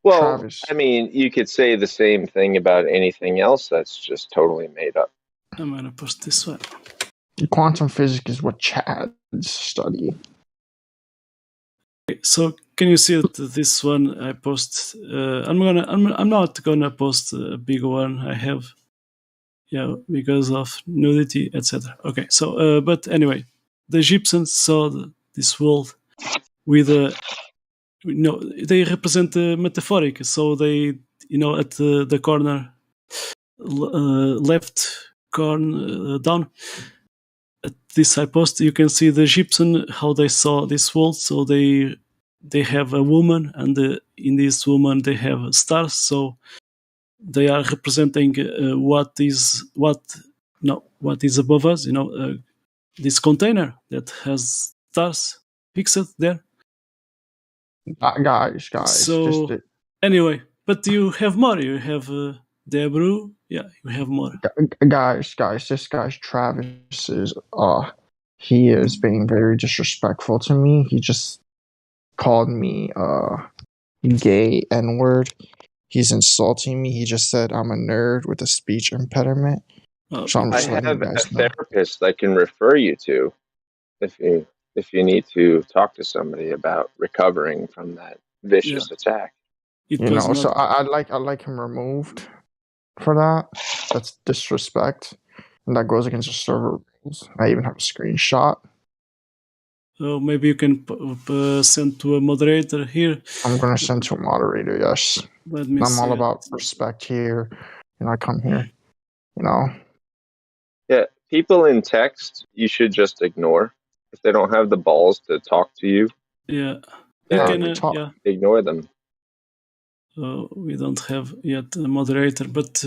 Well, Travis. I mean, you could say the same thing about anything else that's just totally made up. I'm gonna post this one. Quantum physics is what Chads study. Okay, so can you see that this one I post? I'm not gonna post a big one I have. Yeah, because of nudity, etc. Okay, so but anyway, the Egyptians saw this world with a. No, they represent metaphoric. So they, at the corner, left corner down. At this I post, you can see the Egyptian how they saw this world. So they have a woman, and in this woman they have stars. So they are representing what is above us. this container that has stars fixed there. Guys, So anyway, but you have more. You have Debru. Yeah, you have more. guys, this guy's Travis is he is being very disrespectful to me. He just called me gay N-word. He's insulting me. He just said I'm a nerd with a speech impediment. So I'm I just letting you have a guys know. therapist I can refer you to if you need to talk to somebody about recovering from that vicious attack. So I like him removed for that. That's disrespect, and that goes against the server rules. I even have a screenshot. So maybe you can send to a moderator here. I'm gonna send to a moderator. Yes, Let me I'm all about respect here, and I come here. Yeah, people in text you should just ignore if they don't have the balls to talk to you. Yeah, you can ignore them. We don't have yet a moderator, but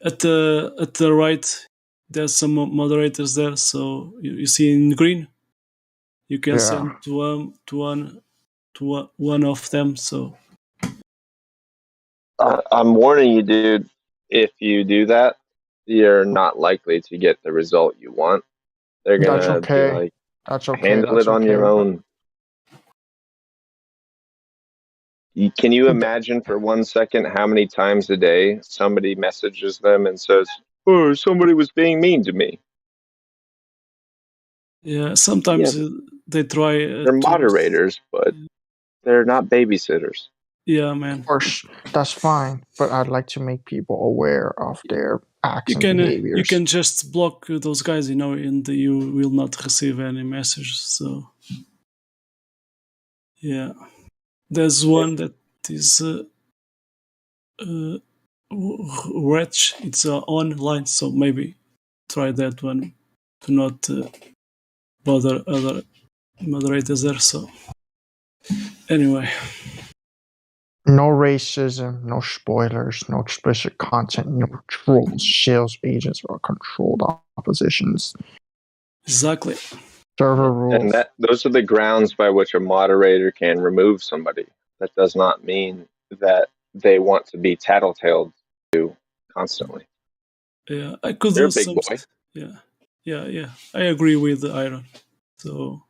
at the right, there's some moderators there. So you see in green, you can send to one of them. So I'm warning you, dude. If you do that, you're not likely to get the result you want. They're gonna be like, handle it on your own. Can you imagine for 1 second how many times a day somebody messages them and says, "Oh, somebody was being mean to me"? Yeah, sometimes they try. They're moderators, but they're not babysitters. Yeah, man. Of course, that's fine, but I'd like to make people aware of their acts and behaviors. You can just block those guys, and you will not receive any messages. So, yeah, there's one that is wretch. It's online, so maybe try that one to not bother other moderators there. So, anyway. No racism, no spoilers, no explicit content, no trolls, sales agents, or controlled oppositions. Exactly. Server rules. And those are the grounds by which a moderator can remove somebody. That does not mean that they want to be tattletaled to constantly. Yeah, I could They're do a big some. boy. Yeah. I agree with Iron. So,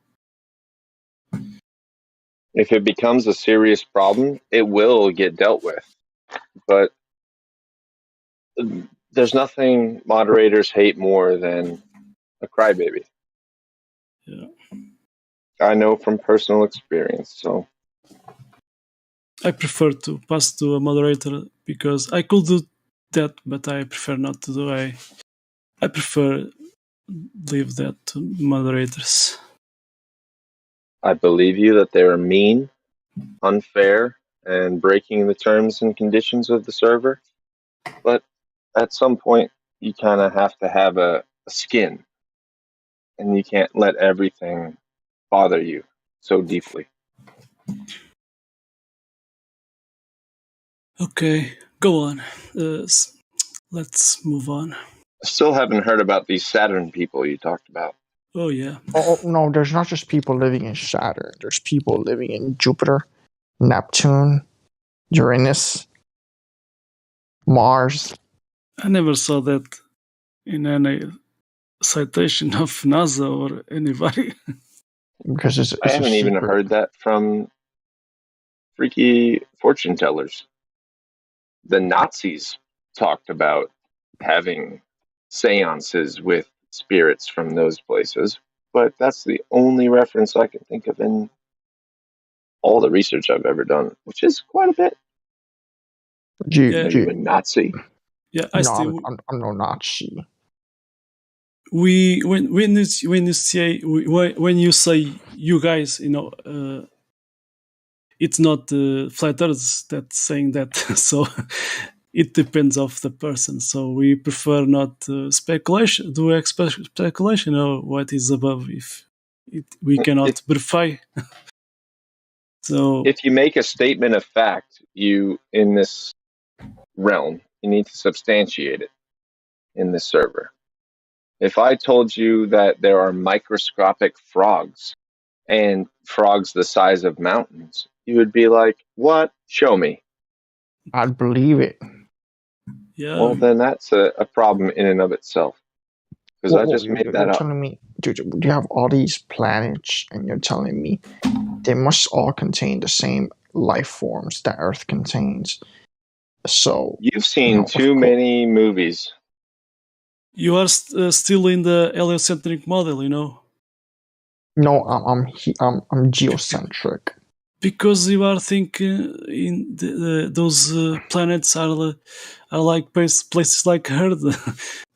if it becomes a serious problem, it will get dealt with. But there's nothing moderators hate more than a crybaby. Yeah. I know from personal experience. So I prefer to pass to a moderator because I could do that, but I prefer not to do. I prefer leave that to moderators. I believe you that they are mean, unfair, and breaking the terms and conditions of the server. But at some point, you kind of have to have a skin, and you can't let everything bother you so deeply. Okay, go on. Let's move on. I still haven't heard about these Saturn people you talked about. Oh, yeah. Oh, no, there's not just people living in Saturn. There's people living in Jupiter, Neptune, Uranus, Mars. I never saw that in any citation of NASA or anybody. Because it's I haven't even heard that from freaky fortune tellers. The Nazis talked about having seances with spirits from those places, but that's the only reference I can think of in all the research I've ever done, which is quite a bit. Are you a Nazi? Yeah, I'm no Nazi. When you say you guys, it's not flat earthers that's saying that. So it depends of the person. So we prefer not speculation. Do speculation or what is above if we cannot verify. So if you make a statement of fact, you in this realm, you need to substantiate it in this server. If I told you that there are microscopic frogs and frogs the size of mountains, you would be like, "What? Show me." I'd believe it. Yeah, Well, then that's a problem in and of itself because I just made that You're up. telling me, dude, you have all these planets, and you're telling me they must all contain the same life forms that Earth contains. So, You've you seen know, of too course, many movies. you are still in the heliocentric model, no, I'm geocentric. because you are thinking in those planets are like places like Earth.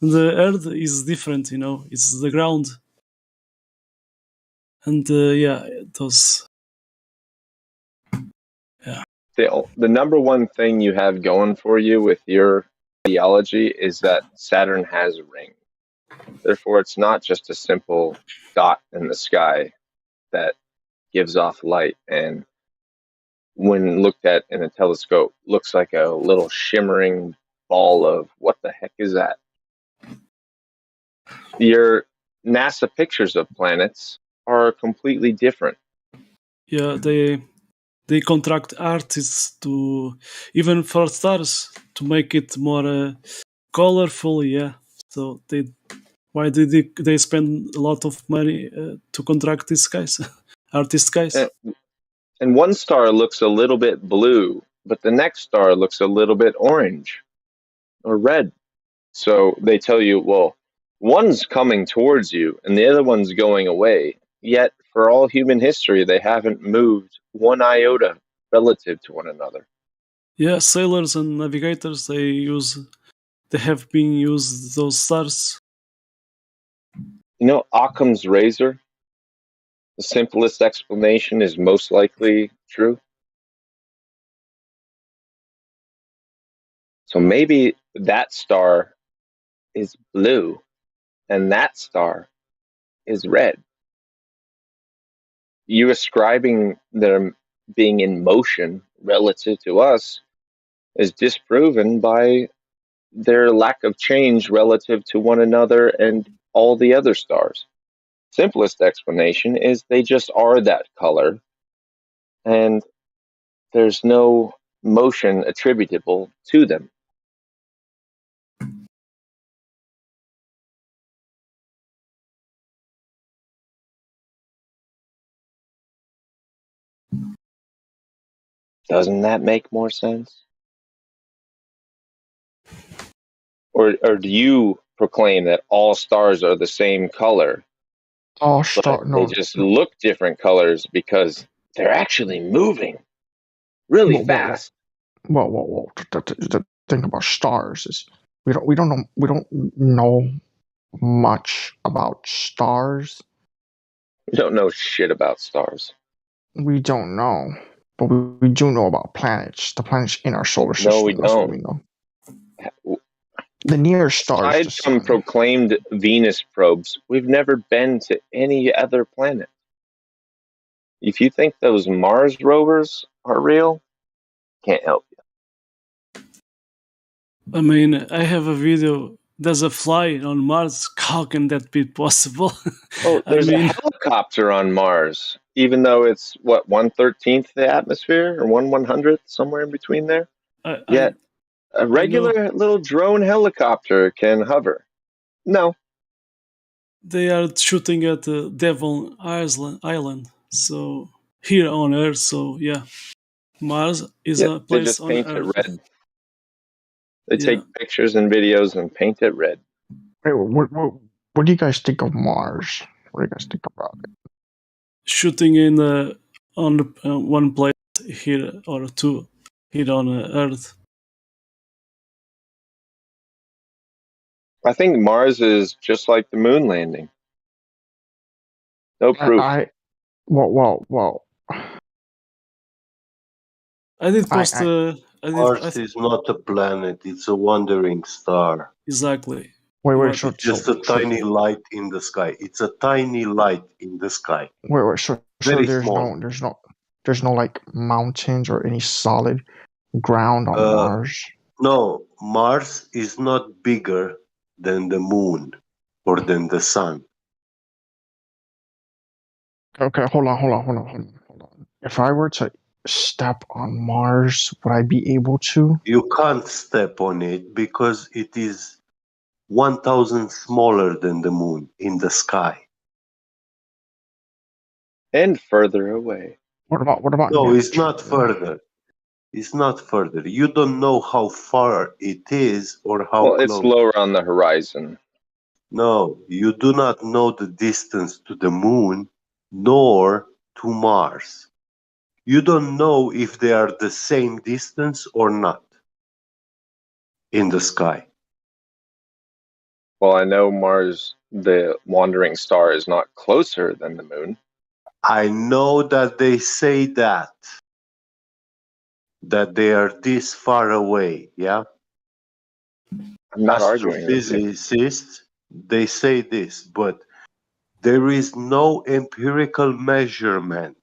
The Earth is different, it's the ground, and yeah, those, yeah, The number one thing you have going for you with your ideology is that Saturn has a ring. Therefore, it's not just a simple dot in the sky that gives off light and, when looked at in a telescope, looks like a little shimmering ball of what the heck is that? Your NASA pictures of planets are completely different. yeah. They contract artists to, even for stars, to make it more colorful. Yeah, so why did they spend a lot of money to contract these guys, artist guys? And, and one star looks a little bit blue, but the next star looks a little bit orange or red. So they tell you, well, one's coming towards you and the other one's going away. Yet, for all human history, they haven't moved one iota relative to one another. Yeah, sailors and navigators, they have been used those stars. You know, Occam's razor, the simplest explanation is most likely true. So maybe that star is blue and that star is red. You ascribing them being in motion relative to us is disproven by their lack of change relative to one another and all the other stars. Simplest explanation is they just are that color and there's no motion attributable to them. Doesn't that make more sense? Or do you proclaim that all stars are the same color, All but star, they no, just look different colors because they're actually moving really whoa, whoa, whoa, fast? whoa, whoa, whoa. The thing about stars is we don't know much about stars. We don't know shit about stars. We don't know, but we do know about planets. The planets in our solar No, we system. That's what we don't. know. The nearest star is the Aside from sun. proclaimed Venus probes, we've never been to any other planet. If you think those Mars rovers are real, can't help you. I mean, I have a video. There's a fly on Mars. How can that be possible? Oh, I there's a mean, helicopter on Mars, even though it's what, 1/13 the atmosphere or 1/100th, somewhere in between there. I Yet a I know regular little drone helicopter can hover. No, they are shooting at Devon Island. So here on Earth. So yeah, Mars is yeah, a they place just on paint it Earth. red. They Yeah, take pictures and videos and paint it red. Wait, what do you guys think of Mars? What do you guys think about it? shooting in on one place here or two here on Earth. I think Mars is just like the moon landing. No proof. I well. I did post. I I did. Mars is not a planet, it's a wandering star. Exactly. wait, You wait. are So, It's just a tiny light in the sky. It's a tiny light in the sky. wait. So Very there's small. there's no like mountains or any solid ground on Mars. No, Mars is not bigger than the moon. or than the sun. Okay, hold on. If I were to step on Mars, would I be able to? You can't step on it because it is 1,000 smaller than the moon in the sky. And further away. What about No, it's not Neptune? further. It's not further. You don't know how far it is or how Well, it's close. lower on the horizon. No, you do not know the distance to the moon nor to Mars. You don't know if they are the same distance or not in the sky. Well, I know Mars, the wandering star, is not closer than the moon. I know that they say that they are this far away, yeah? I'm not arguing with you. Astrophysicists, they say this, but there is no empirical measurement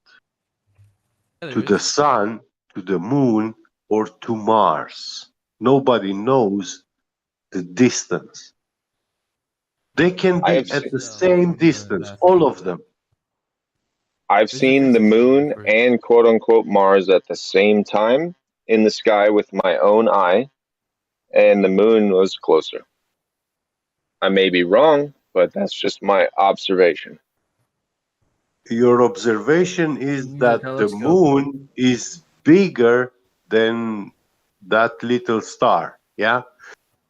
Yeah, there to the is. sun, to the moon, or to Mars. Nobody knows the distance. They can I have be This at seen, the is same distance, NASA all did of that. them. I've There's a seen the physics moon paper. and quote unquote Mars at the same time in the sky with my own eye, and the moon was closer. I may be wrong, but that's just my observation. Your observation You is can use a that the telescope. moon is bigger than that little star, yeah?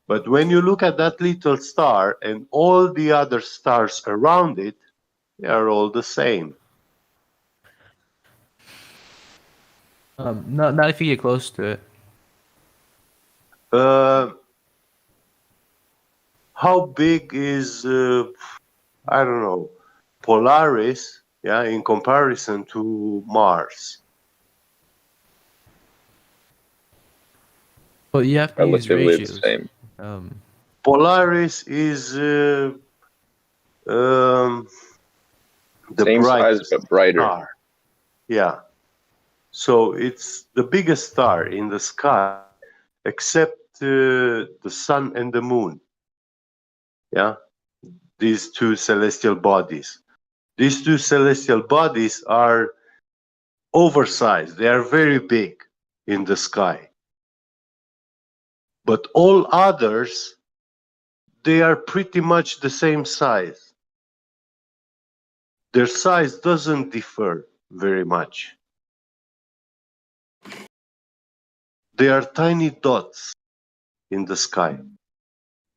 But when you look at that little star and all the other stars around it, they are all the same. Not if you get close to it. Uh, how big is, I don't know, Polaris, yeah, in comparison to Mars? But you have to use Relatively the ratios. same. Polaris is um, the Same size brightest but brighter. star. Yeah. So it's the biggest star in the sky, except the sun and the moon. Yeah. These two celestial bodies. These two celestial bodies are oversized. They are very big in the sky. But all others, they are pretty much the same size. Their size doesn't differ very much. They are tiny dots in the sky.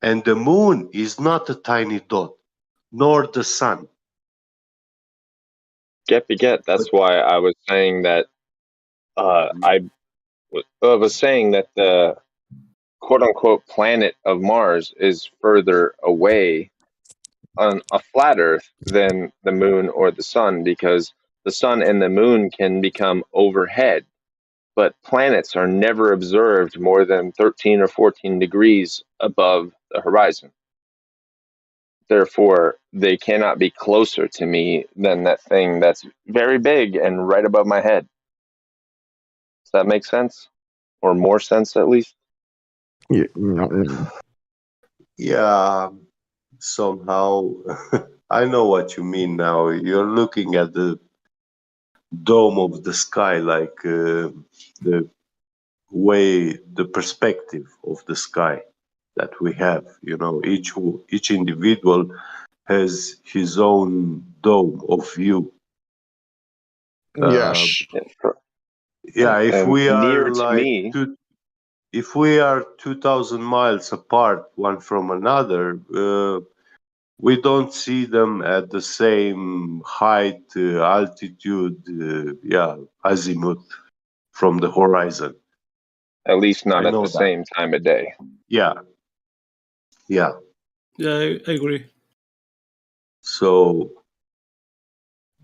And the moon is not a tiny dot, nor the sun. Get. But That's why I was saying that I was saying that the quote unquote planet of Mars is further away on a flat Earth than the moon or the sun because the sun and the moon can become overhead, but planets are never observed more than 13 or 14 degrees above the horizon. Therefore, they cannot be closer to me than that thing that's very big and right above my head. Does that make sense? Or more sense, at least? yeah, somehow I know what you mean now. You're looking at the dome of the sky, like the the perspective of the sky that we have. You know, each individual has his own dome of view. Uh, Yes. yeah, if we Near are to like me, if we are 2,000 miles apart one from another, we don't see them at the same height, altitude, azimuth from the horizon. at least I not at know the that. same time of day. Yeah, yeah. Yeah, I agree. So,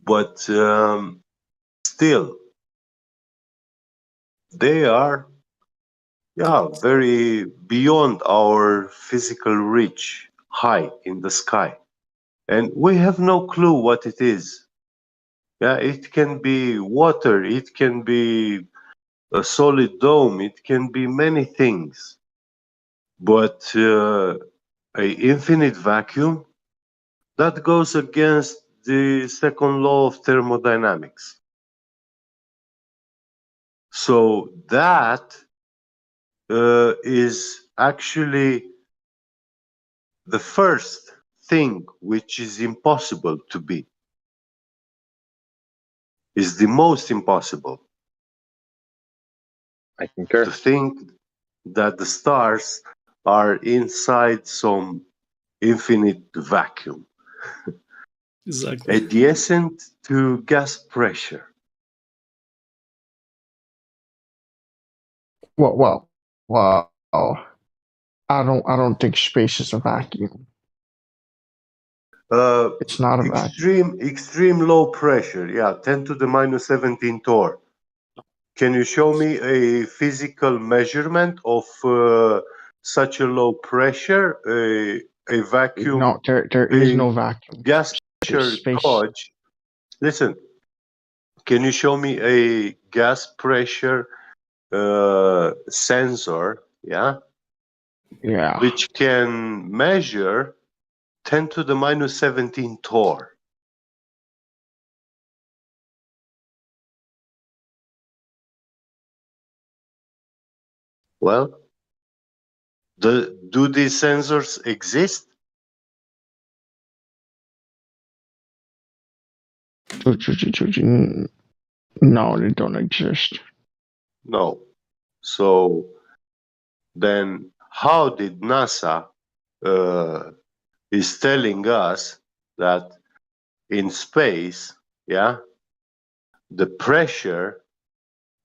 but still, they are, yeah, very beyond our physical reach, high in the sky. And we have no clue what it is. Yeah, it can be water, it can be a solid dome, it can be many things. But a infinite vacuum, that goes against the second law of thermodynamics. So that is actually the first thing which is impossible to be, is the most impossible. I concur. To think that the stars are inside some infinite vacuum, Exactly. adjacent to gas pressure. Well. I don't think space is a vacuum. It's not a vacuum. Extreme low pressure, yeah, 10 to the minus 17 torr. Can you show me a physical measurement of such a low pressure, a vacuum? No, there is no vacuum. Gas pressure Space. gauge. Listen, can you show me a gas pressure sensor, yeah, which can measure 10 to the minus 17 torr? Well, do these sensors exist? No, they don't exist. No. So then how did NASA is telling us that in space, yeah, the pressure,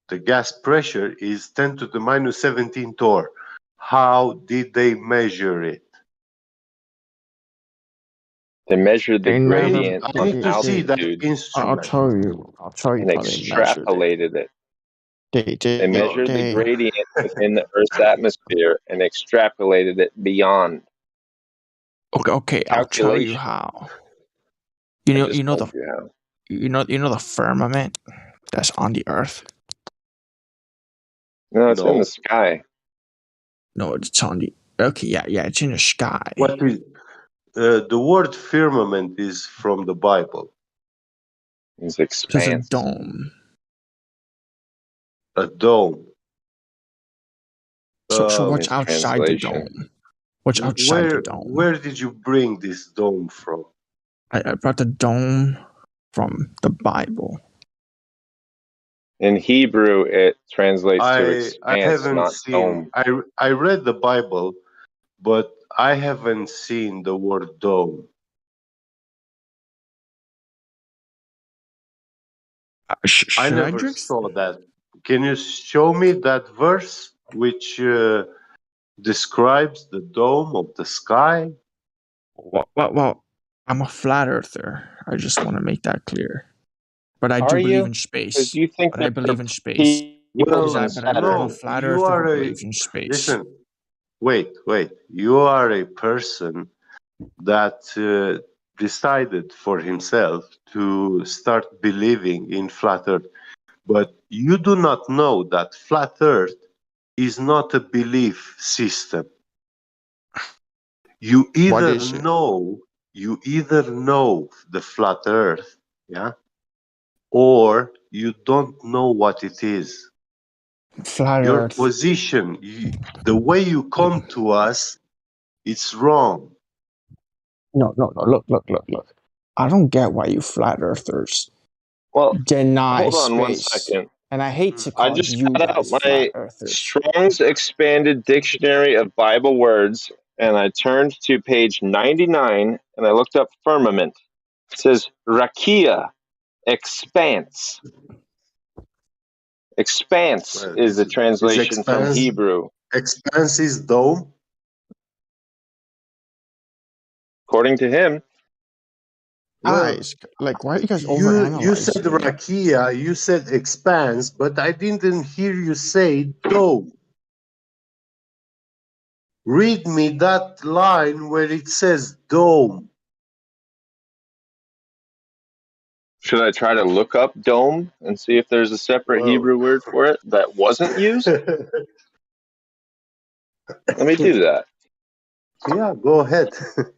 the gas pressure is 10 to the minus 17 torr? How did they measure it? They measured the They never. gradient I of need to see that altitude I'll instrument. tell you and how they measured it. extrapolated it. They They measured the gradient within the Earth's atmosphere and extrapolated it beyond. Okay, I'll tell you Calculation. how. I just told you how. You know the firmament that's on the Earth. No, it's in the sky. No, it's on the. Okay, yeah, it's in the sky. What is the word firmament is from the Bible. It's It's a expanse. dome. A dome. So what's Means outside the translation. dome? What's outside the dome? Where did you bring this dome from? I brought the dome from the Bible. In Hebrew, it translates to I expanse, haven't not seen. dome. I read the Bible, but I haven't seen the word dome. I never saw that. Can you show me that verse which describes the dome of the sky? Well, I'm a flat earther. I just want to make that clear. But I do Are believe you? in Because space. you think But I that believe the in space. people Well, on I'm a no, Saturn. flat you earther who are believes in space. listen. Wait. You are a person that decided for himself to start believing in flat Earth, but you do not know that flat Earth is not a belief system. You either know the flat Earth, yeah, or you don't know what it is. Flat Your Earth. position, the way you come to us, it's wrong. No. Look. I don't get why you flat earthers deny hold on space. 1 second. And I hate to I call just you got out guys my flat earthers. Strong's Expanded Dictionary of Bible Words, and I turned to page 99, and I looked up firmament. It says rakia, expanse. Expanse is the translation from Hebrew. Expanse is dome? According to him. Guys, like, why are you guys overanalyzing? You said rakia, you said expanse, but I didn't hear you say dome. Read me that line where it says dome. Should I try to look up dome and see if there's a separate Hebrew word for it that wasn't used? Let me do that. Yeah, go ahead.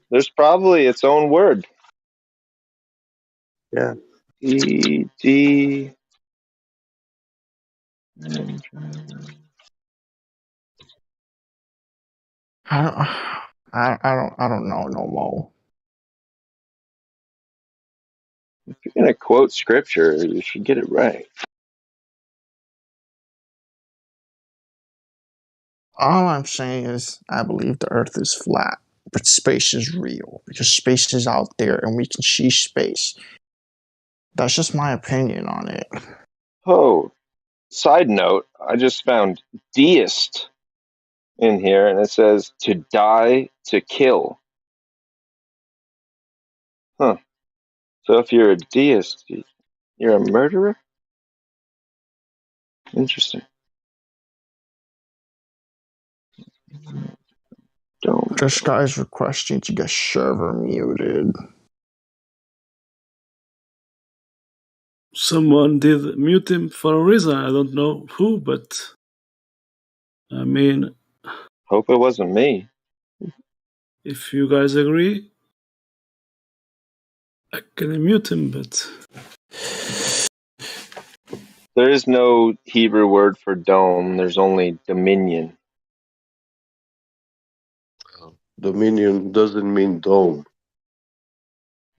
There's probably its own word. Yeah. E.D. I don't, I don't know no more. If you're going to quote scripture, you should get it right. All I'm saying is I believe the Earth is flat, but space is real because space is out there and we can see space. That's just my opinion on it. Oh, side note, I just found deist in here, and it says to die, to kill. Huh. So if you're a deist, you're a murderer? Interesting. Don't. This guy's requesting to get server muted. Someone did mute him for a reason. I don't know who, but I mean, Hope it wasn't me. if you guys agree, I can mute him, but There is no Hebrew word for dome. There's only dominion. Dominion doesn't mean dome.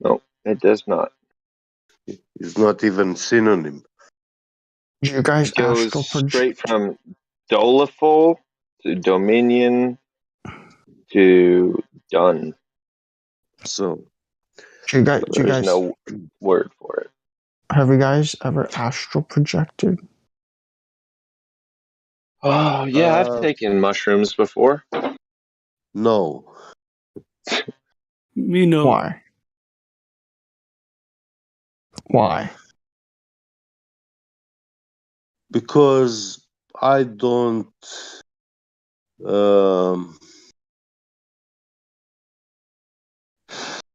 No, it does not. It's not even synonym. You guys It goes astral straight project? from doleful to dominion to done. So You guys, So you there is guys, no word for it. have you guys ever astral projected? Oh, yeah, I've uh, taken mushrooms before. no, me no. Why? Why? because I don't. Um,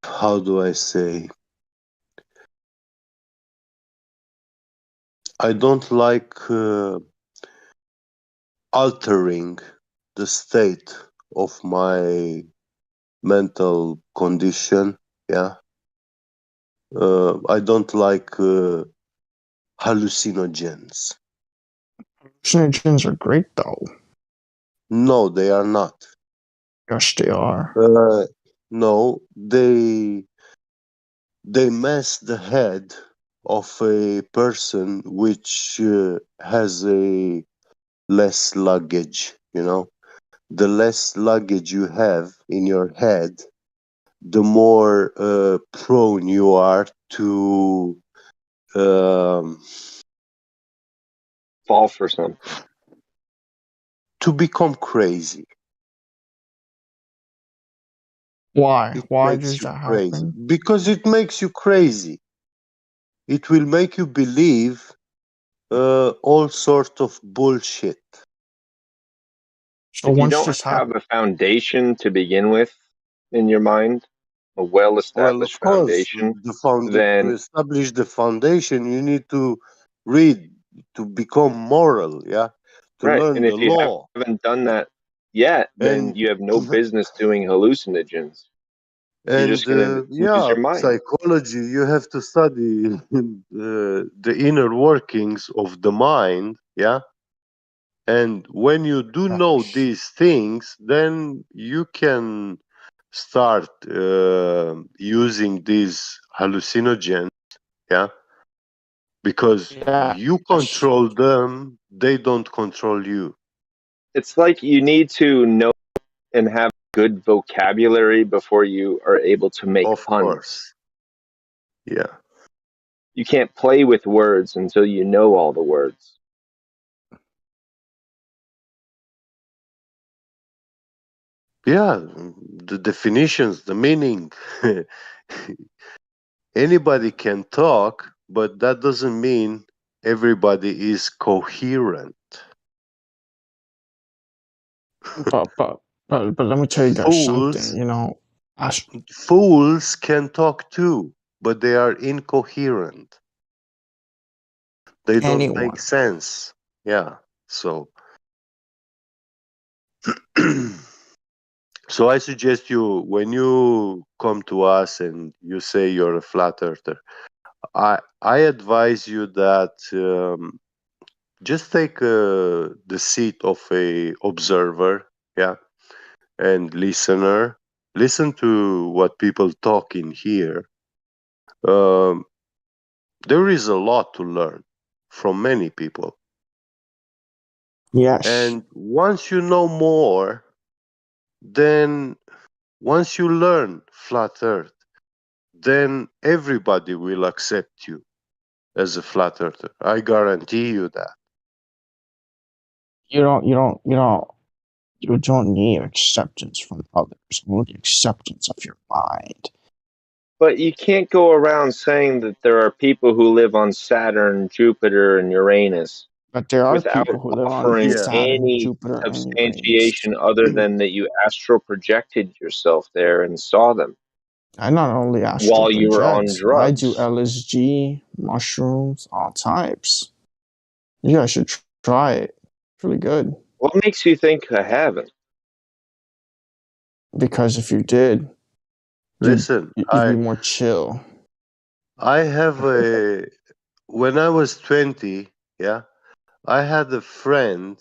how do I say? I don't like altering the state of my mental condition. Yeah, I don't like hallucinogens. Hallucinogens are great though. No, they are not. Yes, they are. No, they mess the head of a person which has a less luggage. You know, the less luggage you have in your head, the more prone you are um, Fall for something. to become crazy. Why? It Why makes does you that crazy happen? because it makes you crazy. It will make you believe all sorts of bullshit. So If you once don't this have happens, a foundation to begin with in your mind, a well Well, of established course, foundation, to then, establish the foundation, you need to read to become moral, yeah, to right. learn And the if you law, haven't done that yet, then and you have no business doing hallucinogens. You're just going to lose yeah, your mind. psychology. You have to study the inner workings of the mind, yeah. And when you do know yes. these things, then you can start using these hallucinogens, yeah, because you Yes. control them, they don't control you. It's like you need to know and have good vocabulary before you are able to make Of puns. course, yeah, You can't play with words until you know all the words. yeah. The definitions, the meaning. Anybody can talk, but that doesn't mean everybody is coherent. But let me tell you guys something. Fools, You know, ast- fools can talk too, but they are incoherent. They don't make anyone. sense. Yeah. So, so I suggest you when you come to us and you say you're a flat earther, I advise you that just take the seat of a observer, yeah, and listener. Listen to what people talk in here. Um, there is a lot to learn from many people, Yes. and once you know more, then once you learn flat Earth, then everybody will accept you as a flat earther. I guarantee you that. You don't need acceptance from others, only acceptance of your mind. But you can't go around saying that there are people who live on Saturn, Jupiter, and Uranus But there are without people who live on offering Yeah. Saturn, any Jupiter, and Uranus. substantiation other than that you astral projected yourself there and saw them I not only astral while you were on project, I do drugs. LSG, mushrooms, all types. You guys should try it. It's really good. What makes you think I haven't? Because if you did, Listen, you'd be more chill. I have a when I was 20, yeah, I had a friend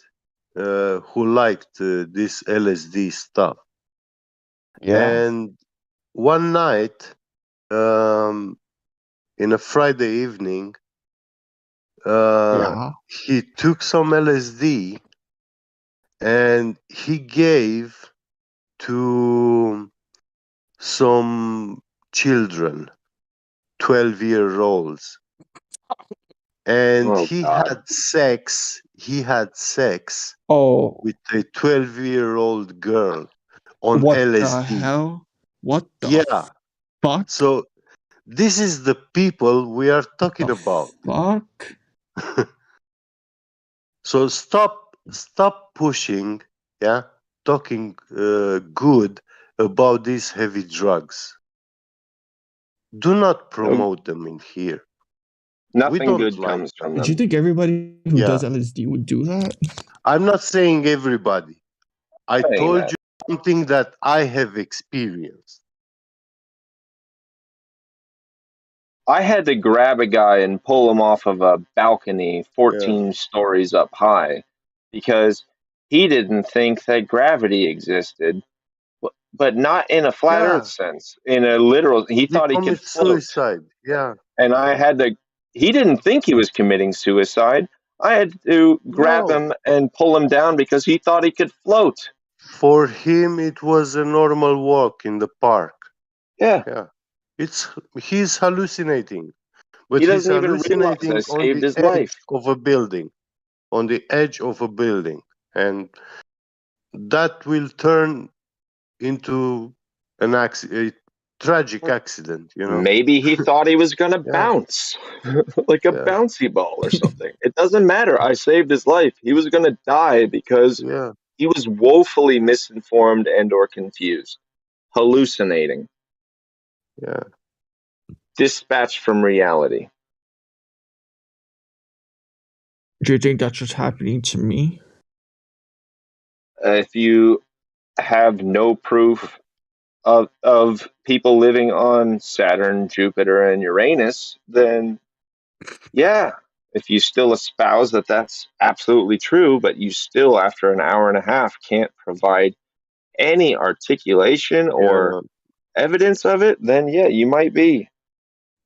who liked this LSD stuff. Yeah. And one night, um, in a Friday evening, Yeah. he took some LSD and he gave to some children, 12-year-olds, and Oh God! he had sex Oh, with a 12-year-old girl on what the LSD. hell? What the Yeah. fuck? So this is the people we are What talking the about. fuck? So stop pushing, yeah, talking good about these heavy drugs. Do not No, promote them in here. We nothing don't good like comes them. from Did you them. think everybody who Yeah. does LSD would do that? I'm not saying everybody. I Saying told that. you something that I have experienced. I had to grab a guy and pull him off of a balcony Yeah. 14 stories up high because he didn't think that gravity existed, but not in a flat earth Yeah. sense, in a literal, he He thought he could commits float. suicide. Yeah. And I had to, he didn't think he was committing suicide. I had to grab No. him and pull him down because he thought he could float. For him, it was a normal walk in the park. Yeah. Yeah. It's he's hallucinating, but He he's doesn't even realize I hallucinating on saved the his edge life. of a building, on the edge of a building, and that will turn into a tragic accident. You know? Maybe he thought he was going to Yeah. bounce like a Yeah. bouncy ball or something. It doesn't matter. I saved his life. He was going to die because Yeah. he was woefully misinformed and or confused, hallucinating, Yeah. dispatched from reality. Do you think that's what's happening to me? If you have no proof of people living on Saturn, Jupiter, and Uranus, then yeah, if you still espouse that that's absolutely true, but you still, after an hour and a half, can't provide any articulation or Yeah. evidence of it, then yeah, you might be.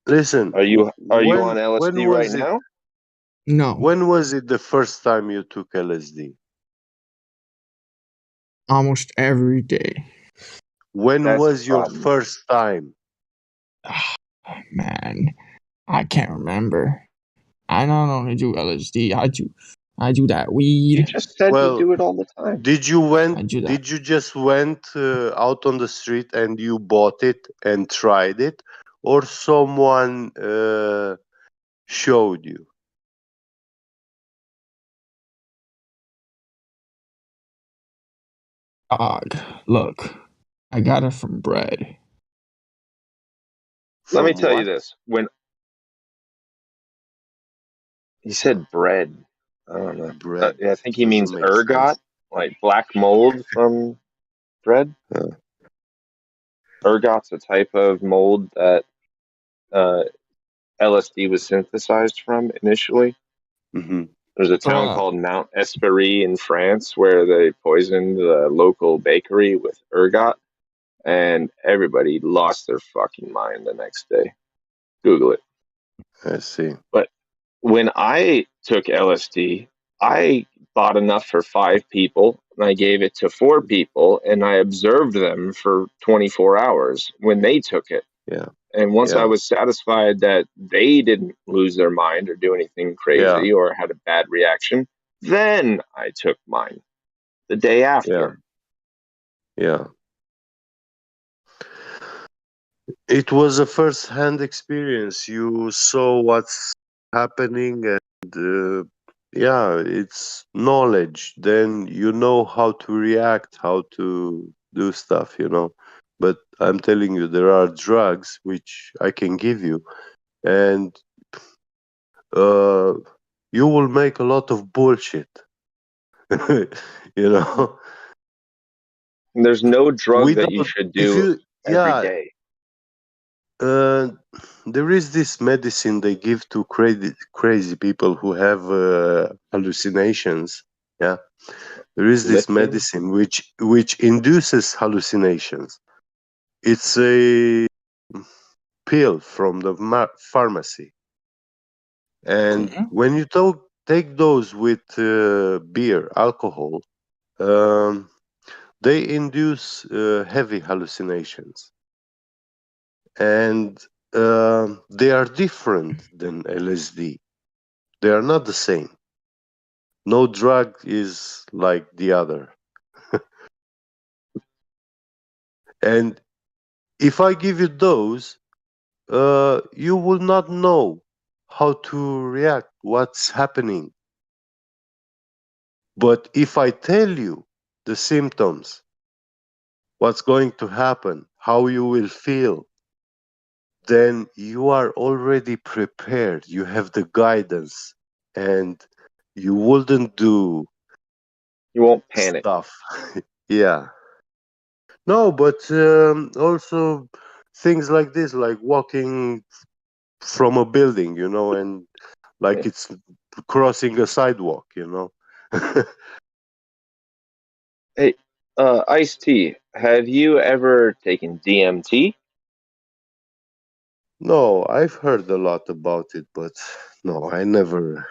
Listen, Are you on when LSD right was it? now? No. When was it the first time you took LSD? Almost every day. When That's the was your problem. first time? Man, I can't remember. I not only do LSD, I do that You weed. just said you Well, do it all the time. I do that. did you just went out on the street and you bought it and tried it, or someone showed you? Dog, look, I got it from bread. Let me From tell you what? this. When he said bread, I don't know. Bread. I think he Doesn't means make ergot, sense. like black mold from bread. Uh, Ergot's a type of mold that uh, LSD was synthesized from initially. Hmm. There's a town called Mount Espery in France where they poisoned the local bakery with ergot, and everybody lost their fucking mind the next day. Google it. I see. But when I took LSD, I bought enough for 5 people and I gave it to 4 people and I observed them for 24 hours when they took it. Yeah. And once I Yeah. was satisfied that they didn't lose their mind or do anything Yeah. crazy or had a bad reaction, then I took mine the day Yeah. after. Yeah. It was a first-hand experience. You saw what's happening, and yeah, it's knowledge. Then you know how to react, how to do stuff, you know. But I'm telling you, there are drugs which I can give you, and uh, you will make a lot of bullshit. You know, And there's no drug that you without should if do you every yeah. day. Uh, there is this medicine they give to crazy people who have hallucinations. Yeah, there is this Lifting. medicine which induces hallucinations. It's a pill from the pharmacy, and when you take those with beer, alcohol, um, they induce heavy hallucinations, and they are different than LSD. They are not the same. No drug is like the other. And if I give you those, you will not know how to react, what's happening. But if I tell you the symptoms, what's going to happen, how you will feel, then you are already prepared. You have the guidance, and you wouldn't do You won't panic. stuff. Yeah. No, but also things like this, like walking from a building, you know, and like it's crossing a sidewalk, you know. Hey, Ice T, have you ever taken DMT? No, I've heard a lot about it, but no, I never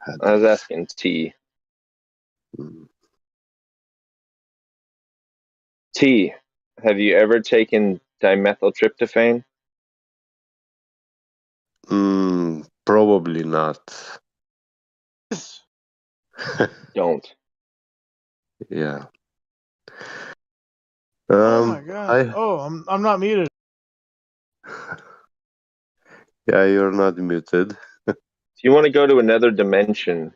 had I it. was asking T. Mm, T, have you ever taken dimethyltryptophan? probably not. Don't. Yeah. Oh my god. I Oh, I'm not muted. Yeah, you're not muted. If you want to go to another dimension,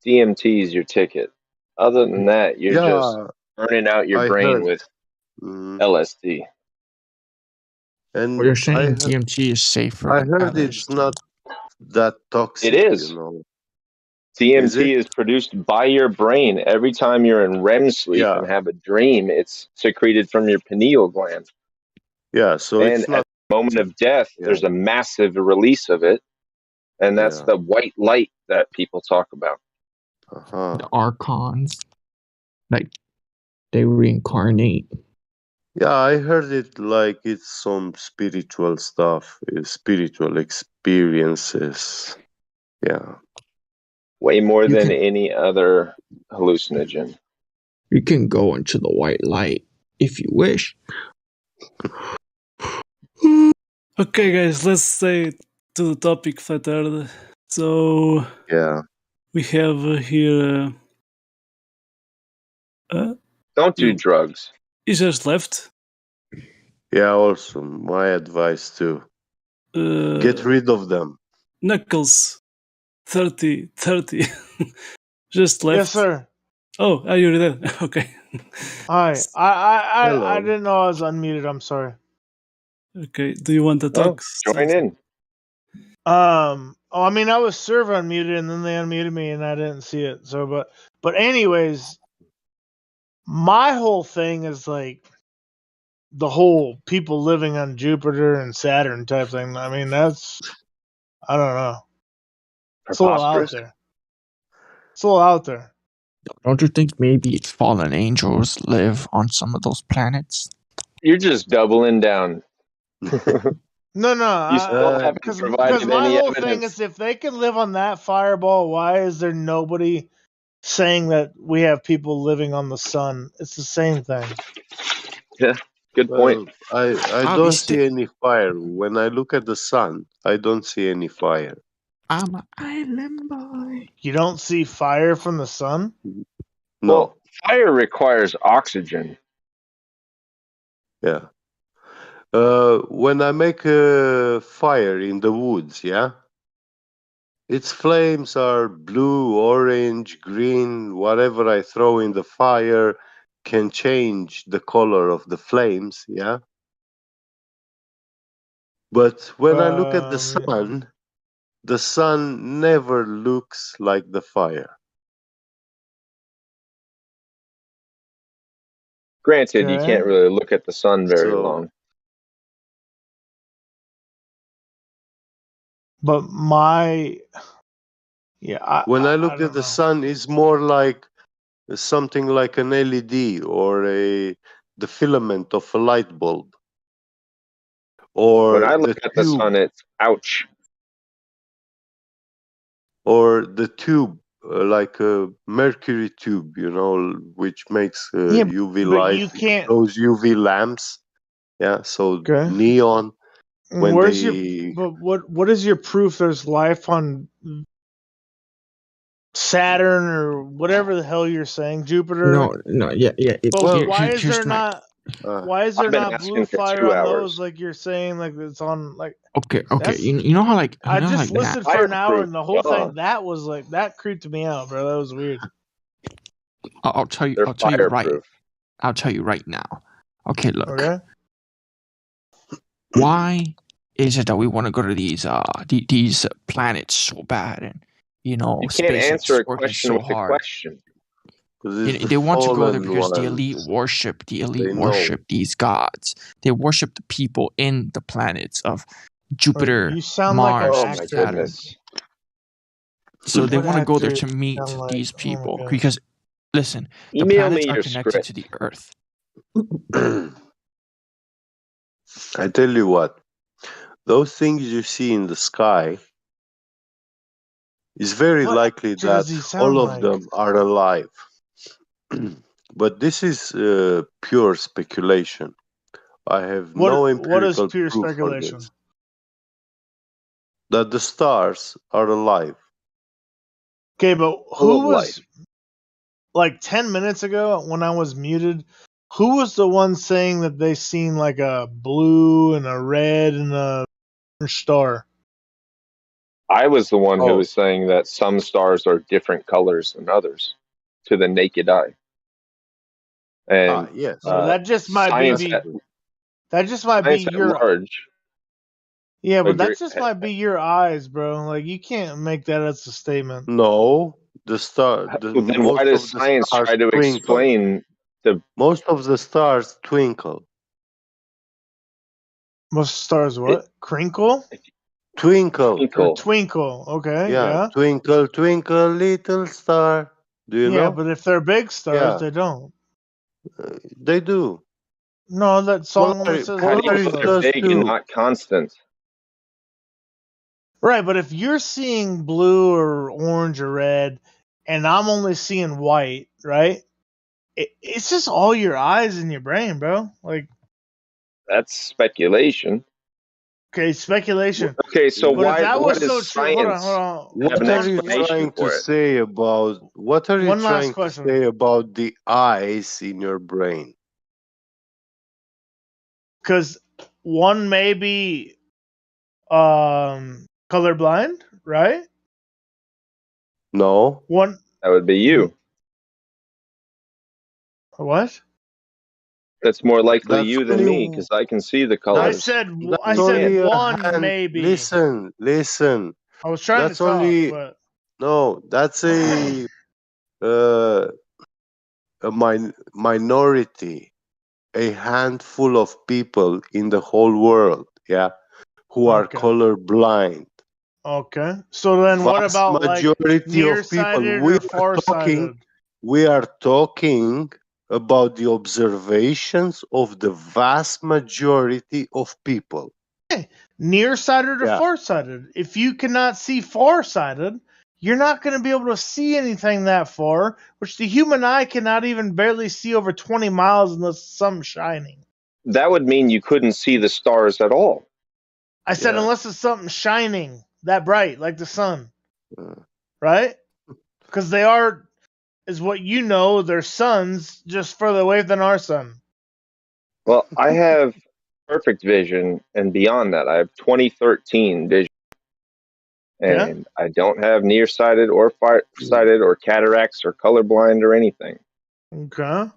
DMT is your ticket. Other than that, you're just Yeah, burning out your I brain heard. with Mm, LSD. Well, you're and saying DMT is safer I than heard it's LSD. not that It toxic, you is. know. Is DMT it? is produced by your brain every time you're in REM sleep Yeah, and have a dream. It's secreted from your pineal gland. yeah. So And it's at not the moment toxic. of death, Yeah, there's a massive release of it. And that's yeah. the white light that people talk about. Uh-huh. The archons, like they reincarnate. Yeah, I heard it like it's some spiritual stuff, spiritual experiences. Yeah. Way more You than can any other hallucinogen. you can go into the white light if you wish. Okay, guys, let's stay to the topic Flat Earth. So Yeah. we have here. Don't do You drugs. he just left. Yeah, also my advice too. Get Uh, rid of them. Knuckles, 30. Just Yes, left. sir. Oh, are you there? Okay. Hi. I Hello. didn't know I was unmuted. I'm sorry. Okay. Do you want to Oh, talk? join in. Oh, I mean, I was server unmuted and then they unmuted me and I didn't see it. So, but anyways, my whole thing is like the whole people living on Jupiter and Saturn type thing. I mean, that's I don't know. It's a little out Preposterous. there. It's a little out there. Don't you think maybe fallen angels live on some of those planets? You're just doubling down. No, You still haven't because provided my any whole thing evidence. is if they can live on that fireball, why is there nobody saying that we have people living on the sun? It's the same thing. Yeah, good point. Well, I I'll be don't see any fire. When I look at the sun, I don't see any fire. I'm an island boy. You don't see fire from the sun? No. Well, fire requires oxygen. Yeah. When I make a fire in the woods, yeah, its flames are blue, orange, green, whatever I throw in the fire can change the color of the flames, yeah. But when I look at Yeah. the sun never looks like the fire. Granted, you Okay. can't really look at the sun very So long. But my yeah, when I I look don't at the know. sun, it's more like something like an LED or the filament of a light bulb When or I look the at the tube sun, it's ouch. like a mercury tube, you know, which makes Yeah, UV but light, you can't. those UV lamps. Yeah, so Okay. neon when Where's your? they But what is your proof? There's life on Saturn or whatever the hell you're saying, Jupiter. No, yeah. It's But well, why is here's there my not? uh, Why is I've there been not blue asking for fire 2 on those? hours. Like you're saying, like it's on. Like okay. that's. You know how like I just that. listened for an hour, Fireproof. and the whole Duh. thing that was like that creeped me out, bro. That was weird. I'll tell you. They're I'll tell you right. fireproof. I'll tell you right now. Okay, look. Okay. Why is it that we want to go to these planets so bad, and You can't SpaceX answer is a working question so with a hard? question. this is the They want to go there fallen because the elite ones. They know. worship these gods. They worship the people in the planets of Wait, Jupiter, you sound like an Mars, Oh and my actor. Saturn. goodness. So they What want to go there actor to meet sound like? these Oh my people god. because, listen, the Email planets me are your connected to script. the Earth. I tell you what, those things you see in the sky, it's very What likely actor does that he sound all of like? them are alive. But this is pure speculation. I have no What is empirical pure proof for speculation? this. That the stars are alive. Okay, but Full of who was life. like 10 minutes ago when I was muted? Who was the one saying that they seen like a blue and a red and a orange star? I was the one who Oh, was saying that some stars are different colors than others to the naked eye. And yes. Well, that just might science be that just might be science at your large yeah, but that agree. just might be your eyes, bro. Like you can't make that as a statement. No, Then why most does of the science stars try to twinkle. explain the Most of the stars twinkle. Most stars it, what? Crinkle Twinkle. or twinkle? twinkle? Okay, Yeah, yeah. twinkle, twinkle, little star. Do you Yeah, know? but if they're big stars, Yeah, they don't. they do. No, that song only says How do What you little are know you they're stars. supposed big and to? not constant? Right, but if you're seeing blue or orange or red, and I'm only seeing white, right? It's just all your eyes and your brain, bro. Like, That's speculation. okay, speculation. Okay, so But if that why was does so true, hold on, science have What an are you one, explanation trying to for it? say about? What are you one last trying to question. say about the eyes in your brain? Because one may be colorblind, right? No, One That would be you. what? That's more likely that's you than me only because I can see the I that's colors. said I that's said only a one hand. maybe. Listen. I was trying to That's talk, only but no. That's uh, a minority, a handful of people in the whole world. Yeah, who are okay. color blind. Okay. So then what Vast about like majority of people. nearsighted or farsighted? We are talking about the observations of the vast majority of people. Nearsighted or Yeah. farsighted? If you cannot see farsighted, you're not going to be able to see anything that far, which the human eye cannot even barely see over 20 miles unless the sun's shining. That would mean you couldn't see the stars at all. I said Yeah. unless it's something shining that bright, like the sun, Uh, right? Because they are, is what you know, they're suns just further away than our sun. Well, I have perfect vision, and beyond that, I have 2013 vision, Okay. and I don't have nearsighted or farsighted or cataracts or colorblind or anything. Okay.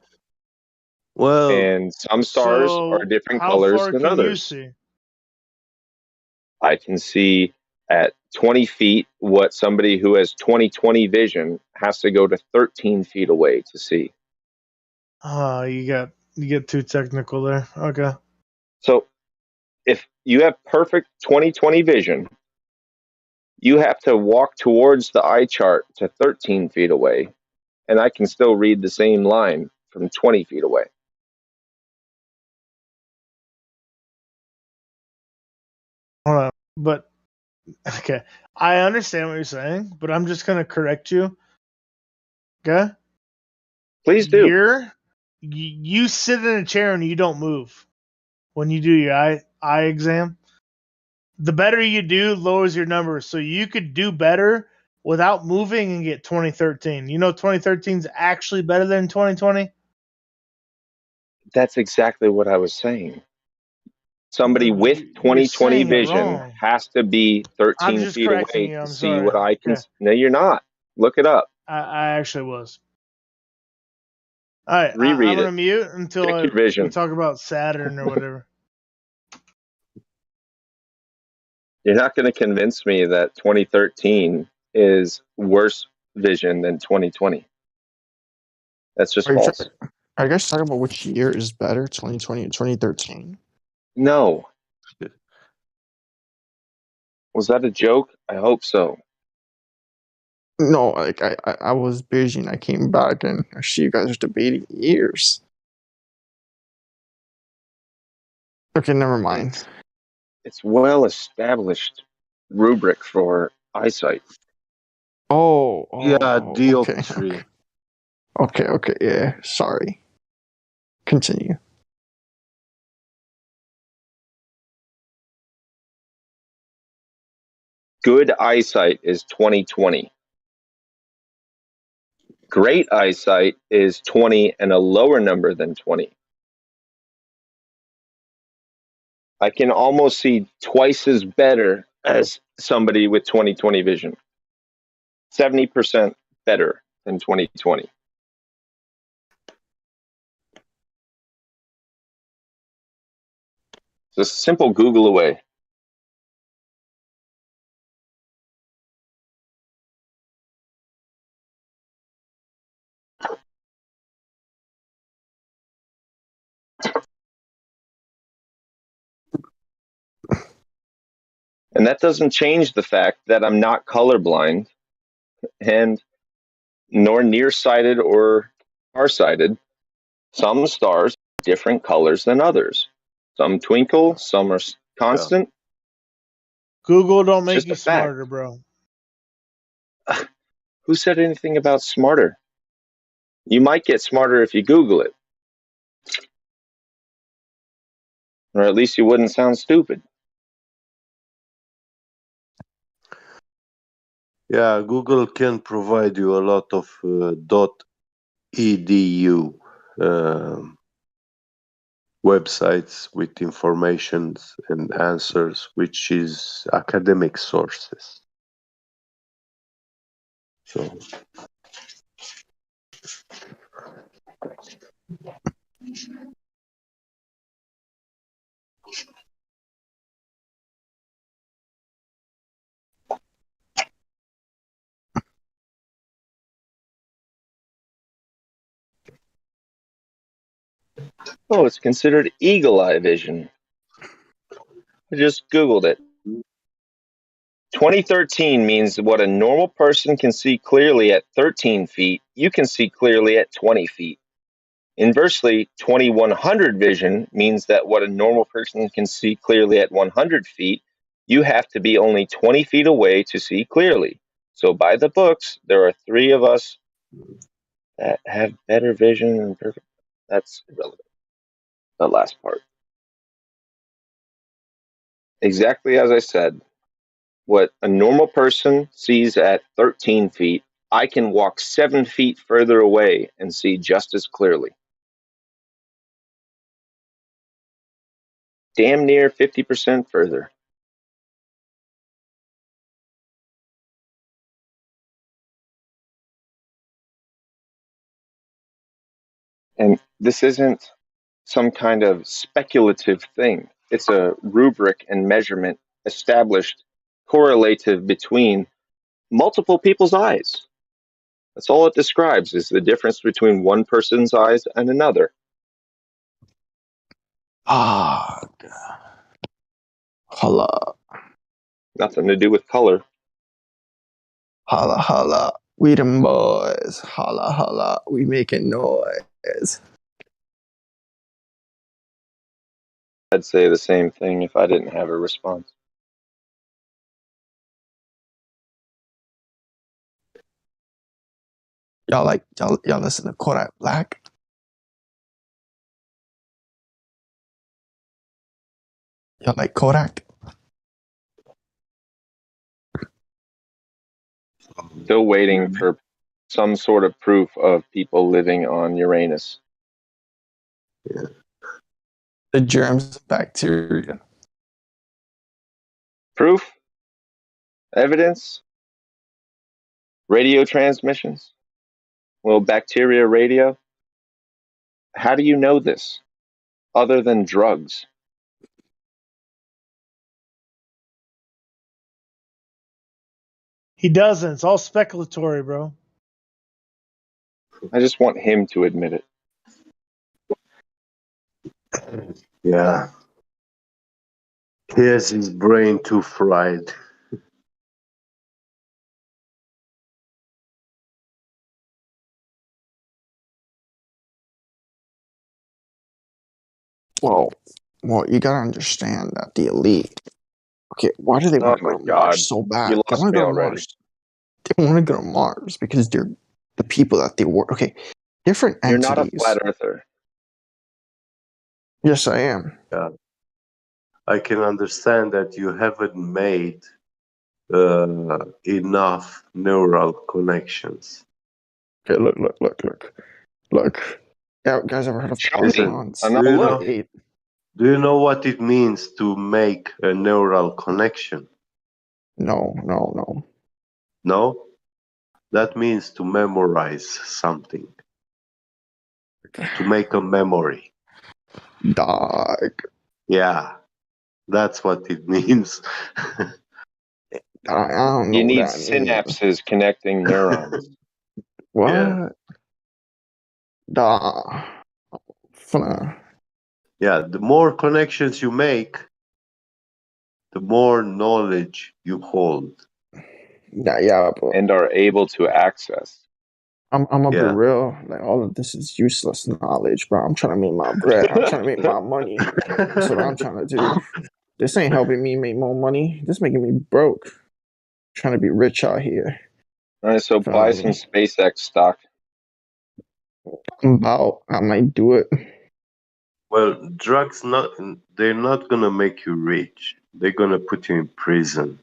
well, And some stars are So different how colors far than can you others. see? I can see at 20 feet what somebody who has 20/20 vision has to go to 13 feet away to see. You get too technical there. Okay. So if you have perfect 20/20 vision, you have to walk towards the eye chart to 13 feet away, and I can still read the same line from 20 feet away. Hold on. But okay. I understand what you're saying, but I'm just gonna correct you. Okay? Please do. You sit in a chair and you don't move when you do your eye exam. The better you do, lowers your numbers. So you could do better without moving and get 2013. You know 2013 is actually better than 2020? That's exactly what I was saying. Somebody with You're 20/20 saying it vision wrong. has to be I'm 13 just feet correcting away you. to I'm see sorry. what I can. Okay. No, you're not. Look it up. I actually was. All right. I'm Reread going to it. mute until Check your we vision. talk about Saturn or whatever. You're not going to convince me that 2013 is worse vision than 2020. That's just Are you, false. are you guys talking about which year is better, 2020 or 2013? No. Was that a joke? I hope so. No, like I was busy and I came back and I see you guys are debating years. Okay, never mind. It's well established rubric for eyesight. yeah, Okay, dioptry. okay, yeah, sorry. Continue. Good eyesight is 20/20. Great eyesight is 20 and a lower number than 20. I can almost see twice as better as somebody with 20/20 vision. 70% better than 20/20. It's a simple Google away. And that doesn't change the fact that I'm not colorblind and nor nearsighted or farsighted. Some stars are different colors than others. Some twinkle, some are Yeah. constant. Google don't It's make just you a fact. smarter, bro. Who said anything about smarter? You might get smarter if you Google it, or at least you wouldn't sound stupid. Yeah, Google can provide you a lot of .edu websites with informations and answers, which is academic sources. So Oh, it's considered eagle eye vision. I just Googled it. 2013 means what a normal person can see clearly at 13 feet, you can see clearly at 20 feet. Inversely, 2100 vision means that what a normal person can see clearly at 100 feet, you have to be only 20 feet away to see clearly. So by the books, there are 3 of us that have better vision than perfect. That's irrelevant. The last part. Exactly as I said, what a normal person sees at 13 feet, I can walk 7 feet further away and see just as clearly. Damn near 50% further. And this isn't some kind of speculative thing. It's a rubric and measurement established correlative between multiple people's eyes. That's all it describes is the difference between one person's eyes and another. Ah, holla, Nothing to do with color. holla, holla. We them boys. Holla, holla. We making noise. I'd say the same thing if I didn't have a response. Y'all listen to Kodak Black? Y'all like Kodak? Still waiting for some sort of proof of people living on Uranus. The germs of bacteria. Proof? Evidence? Radio transmissions? Well, bacteria radio? How do you know this? Other than drugs? He doesn't. It's all speculatory, bro. I just want him to admit it. Yeah. He has his brain too fried. Well, you gotta understand that the elite. Okay, why do they Oh want to my go to God. Mars so bad? You They lost want to me go to already. Mars. They want to go to Mars because they're the people that they work. Okay, different You're not a entities. flat earther. Yes, I am. Yeah. I can understand that you haven't made enough neural connections. Okay, look. Yeah, guys, ever heard of Show me. archons? Now Do you look. know? Eight. Do you know what it means to make a neural connection? No. No? That means to memorize something, to make a memory. Dog. Yeah, that's what it means. I don't know You what need that means. synapses connecting neurons. Yeah. What? Dog. Finna. Yeah, the more connections you make, the more knowledge you hold. Yeah, but And are able to access. I'm gonna be Yeah. real. Like all of this is useless knowledge, bro. I'm trying to make my bread. I'm trying to make my money. That's what I'm trying to do. This ain't helping me make more money. This making me broke. Trying to be rich out here. All right, so buy Feel some me? SpaceX stock. I might do it. Well, drugs they're not gonna make you rich. They're gonna put you in prison.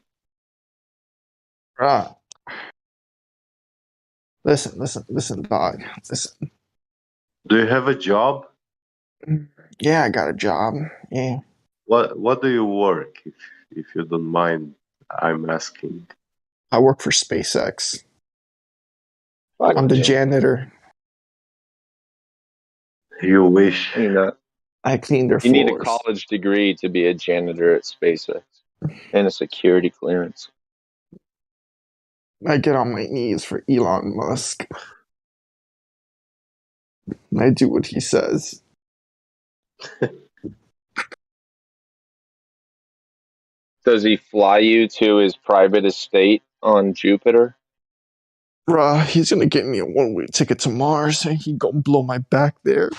Bruh. Listen, dog. Listen. Do you have a job? Yeah, I got a job. Yeah. What do you work if you don't mind I'm asking? I work for SpaceX. Fuck I'm the you. janitor. You wish. You know, I clean their you need a floors. college degree to be a janitor at SpaceX and a security clearance. I get on my knees for Elon Musk. I do what he says. Does he fly you to his private estate on Jupiter? Bruh, he's gonna get me a one-way ticket to Mars, and he gonna blow my back there.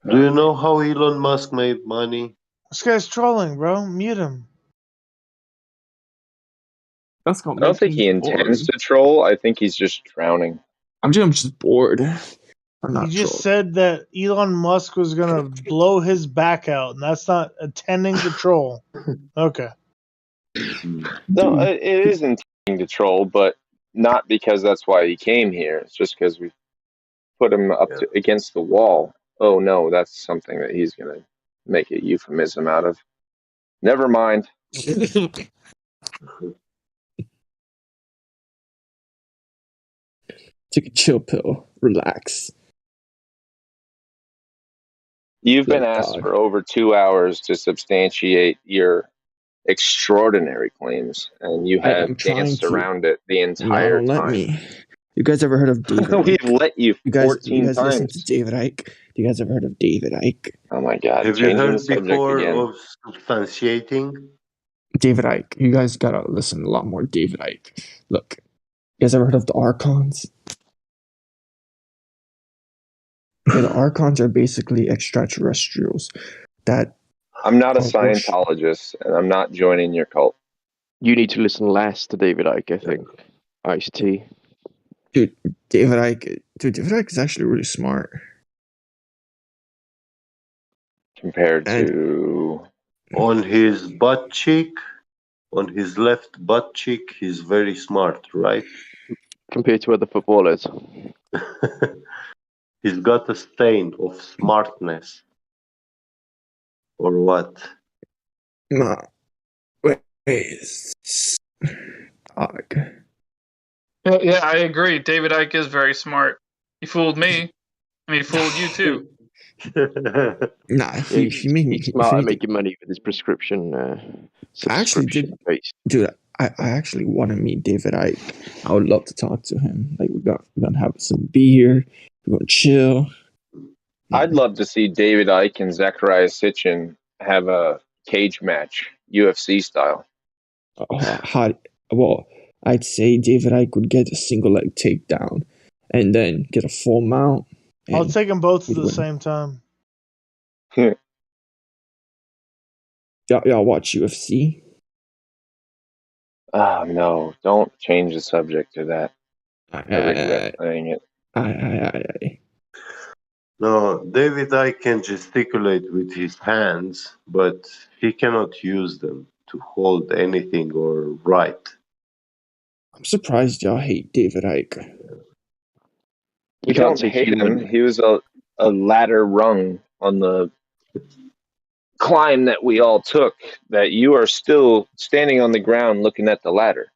Do you know how Elon Musk made money? This guy's trolling, bro. Mute him. That's gonna I don't make think things he intends boring. to troll. I think he's just drowning. I'm just bored. I'm He not just trolling. said that Elon Musk was gonna blow his back out, and that's not intending to troll. Okay. No, Dude, it is intending to troll, but not because that's why he came here. It's just because we put him up Yeah. to, against the wall. Oh no, that's something that he's gonna make a euphemism out of. Never mind. take a chill pill. Relax. You've been Let asked God. for over 2 hours to substantiate your extraordinary claims, and you I have am trying danced to. around it the Y'all entire don't let time. me. You guys ever heard of David We've Icke? let you You 14 guys listen to times. David Icke? You guys ever heard of David Icke? Oh my god, Have you changing the heard subject before again. of substantiating? David Icke. You guys gotta listen a lot more David Icke. Look, you guys ever heard of the Archons? Okay, the Archons are basically extraterrestrials that I'm not a are worship. Scientologist, and I'm not joining your cult. You need to listen less to David Icke, I think. Ice-T. Dude, David Icke is actually really smart. Compared And to On his butt cheek, on his left butt cheek, he's very smart, right? Compared to other footballers. He's got a stain of smartness. Or what? nah, wait, dog. Yeah, I agree. David Icke is very smart. He fooled me, and he fooled you too. Nah, Yeah, he made me. he's smart He at made me. making money with his prescription, I actually did, subscription-based. dude. I actually want to meet David Icke. I would love to talk to him. Like we're gonna have some beer. We're gonna chill. I'd love to see David Icke and Zachariah Sitchin have a cage match, UFC style. Well, I'd say David Icke would get a single leg takedown, and then get a full mount. I'll take them both at he'd the win. same time. Y'all watch UFC? Oh no, don't change the subject to that. I regret saying it. No, David Icke can gesticulate with his hands, but he cannot use them to hold anything or write. I'm surprised y'all hate David Icke. We don't hate him. He was a ladder rung on the climb that we all took, that you are still standing on the ground looking at the ladder.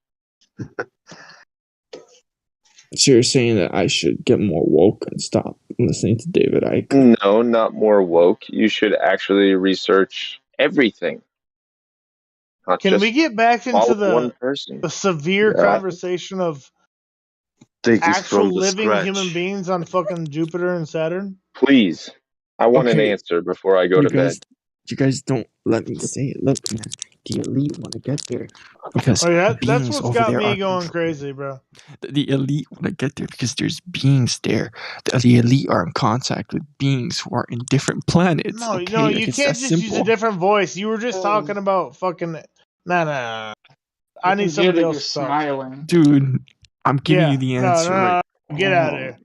So you're saying that I should get more woke and stop listening to David Icke? No, not more woke. You should actually research everything. Not Can just we get back into follow one person. the severe Yeah. conversation of Take it from actual the living scratch. human beings on fucking Jupiter and Saturn? Please. I want an Okay. answer before I go to bed. You guys don't let me say it. Look, man, the elite want to get there because That's beings what's over got there me are going crazy, bro. The elite want to get there because there's beings there. The elite are in contact with beings who are in different planets. No, okay? no, Like, you it's can't that just use a simple. different voice. You were just talking about fucking. Nah. I need can hear somebody that you're else to talk. smiling. Dude, I'm giving Yeah, you the answer. no, get out of here.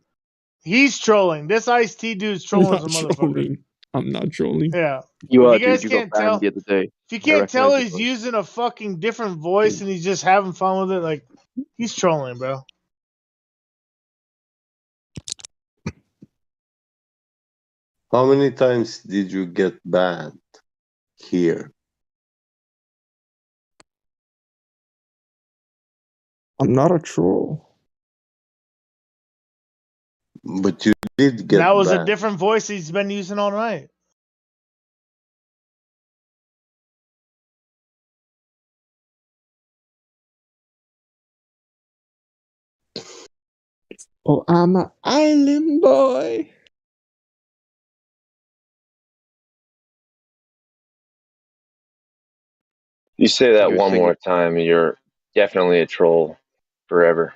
He's trolling. This Ice-T dude's trolling I'm some not motherfucker. trolling. I'm not trolling. Yeah. You If are, you guys dude. You got can't banned tell, the other day. if you I can't tell recognise he's your voice. using a fucking different voice and he's just having fun with it, like he's trolling, bro. How many times did you get banned here? I'm not a troll. But you did get That was a banned. different voice he's been using all night. Oh, I'm an island boy. You say that You were one singing. more time, you're definitely a troll forever.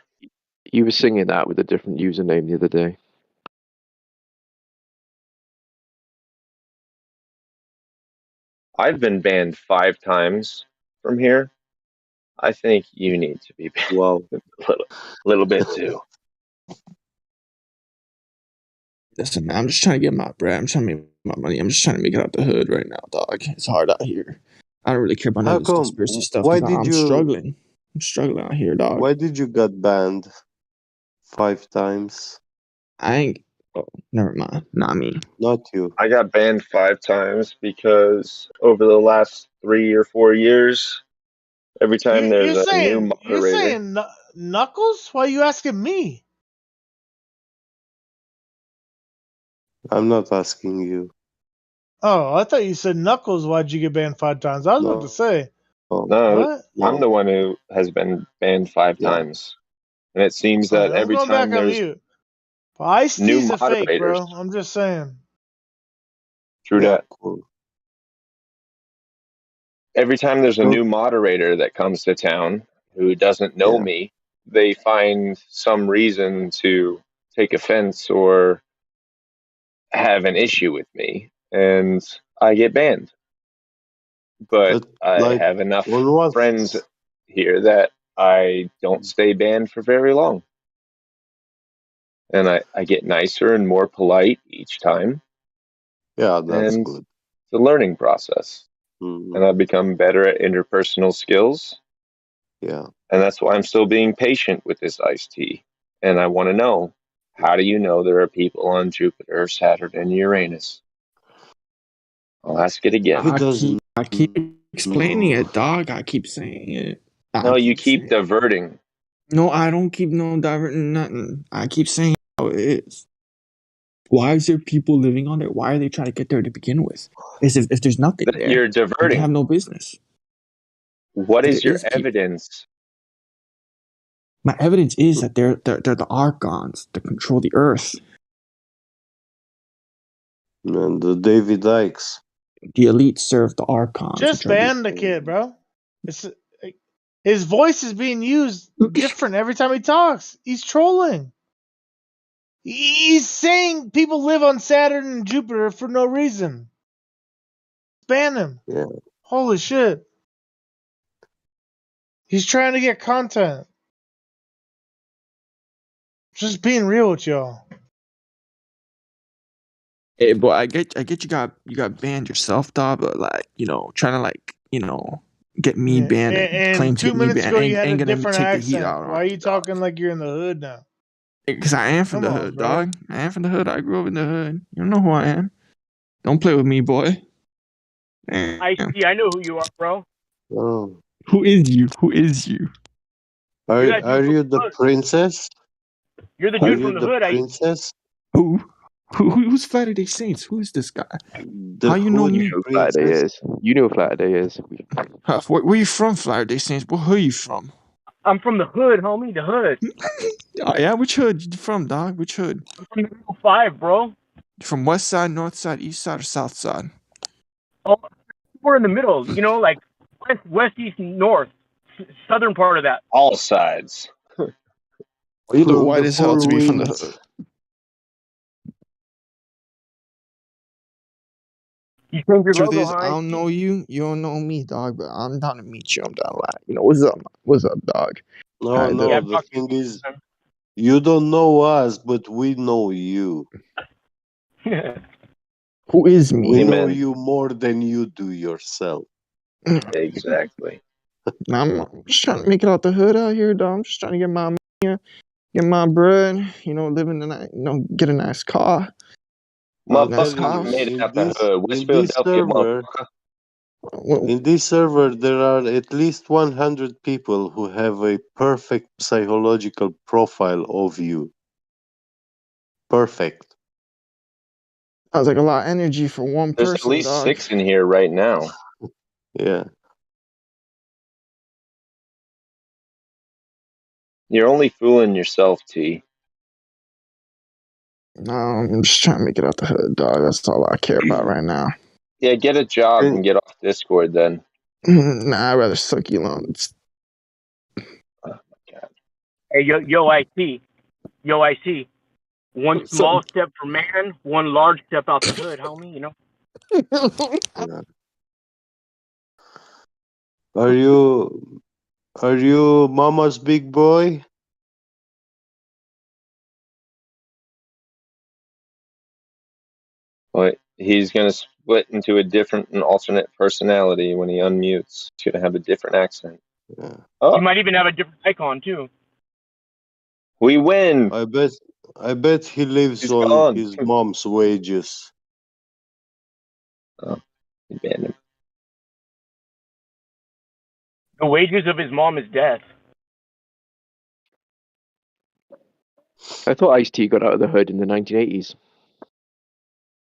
You were singing that with a different username the other day. I've been banned 5 times from here. I think you need to be banned Wow. a little bit too. Listen, man, I'm just trying to get my bread. I'm trying to make my money. I'm just trying to make it out the hood right now, dog. It's hard out here. I don't really care about none How of this come? conspiracy stuff Why because did I'm you? struggling. I'm struggling out here, dog. Why did you get banned 5 times? I ain't. Oh, never mind. Not me. Not you. I got banned 5 times because over the last 3 or 4 years, every time there's a new You're moderator. saying Knuckles? Why are you asking me? I'm not asking you. Oh, I thought you said Knuckles. Why'd you get banned 5 times? I was about to No. say No, what? I'm No. the one who has been banned 5 Yeah. times. And it seems All that right, I'm every going back time on there's mute. Ice new T's a fake, moderators, bro. I'm just saying. true Yeah. that. Cool. Every time there's a So, new moderator that comes to town who doesn't know yeah. me, they find some reason to take offense or have an issue with me, and I get banned. But But I like, have enough on what? friends here that I don't stay banned for very long. And I get nicer and more polite each time, Yeah, that's and good. it's a learning process. And Mm, I've become better at interpersonal skills, yeah. and that's why I'm still being patient with this iced tea. And I want to know, how do you know there are people on Jupiter, Saturn, and Uranus? I'll ask it again. He doesn't I keep explaining know. it, dog. I keep saying it. I No, you keep keep saying. diverting. No, I don't keep no diverting nothing. I keep saying how it is. Why is there people living on there? Why are they trying to get there to begin with? Is if there's nothing That there, you're they have diverting. no business. What But there is your is people. evidence? My evidence is that they're the archons that control the earth. And the David Ikes. The elites serve the archons, Just which are the. ban the kid, bro. It's his voice is being used different every time he talks. He's trolling. He's saying people live on Saturn and Jupiter for no reason. Ban him. Yeah. Holy shit. He's trying to get content. Just being real with y'all. Hey, boy, I get you got banned yourself, dog. But like, trying to like, get me Yeah. banned and And claim to two get me minutes banned ago, you had a ain't gonna different take the heat accent. out Why on are me, you dog. talking like you're in the hood now? Because I am from Come the on, hood, bro. dog. I am from the hood. I grew up in the hood. You don't know who I am. Don't play with me, boy. Damn. I know who you are, bro. Oh. Who is you? Who is you? You're that dude Are from you the the hood. princess? You're the Are dude Who? you from the the hood. princess? Who? Who's Flatter Day Saints? Who is this guy? The How you know hood You me? know Flat Day princess? is. You know Flat Day is. Huh, where you from, Flatter Day Saints? What hood you from? I'm from the hood, homie. The hood. Oh, yeah, which hood you from, dog? Which hood? I'm from the 5, bro. You from west side, north side, east side, or south side? Oh, we're in the middle. You know, like west, east, north, southern part of that. All sides. Well, you look From white the as hell to four be from the winds. hood. You change your Truth logo, is, I huh? don't know you. You don't know me, dog. But I'm down to meet you. I'm down to like, what's up? What's up, dog? How No, you Yeah, no, I've doing? the talked to thing is, you. you don't know us, but we know you. Who is We me? know Amen. you more than you do yourself. Exactly. I'm just trying to make it out the hood out here, dog. I'm just trying to get my bread. Living in get a nice car, a I'll nice tell Motherfuckers you, made house. it out the hood. West in this Philadelphia, server, motherfucker. Well, in this server, there are at least 100 people who have a perfect psychological profile of you. Perfect. sounds like a lot of energy for one There's at person, least dog. 6 in here right now. Yeah. You're only fooling yourself, T. No, I'm just trying to make it out the hood, dog. That's all I care about right now. Yeah, get a job Can, and get off Discord then. Nah, I'd rather suck you alone. Oh my god. Hey, I see. One So, small step for man, one large step out the hood, homie. You know. Yeah. Are you mama's big boy? Well, he's gonna split into a different and alternate personality when he unmutes. He's gonna have a different accent. Yeah. Oh, You might even have a different icon too. we win. I bet he lives He's on gone. his mom's wages. Oh, he banned him. The wages of his mom is death. I thought Ice-T got out of the hood in the 1980s.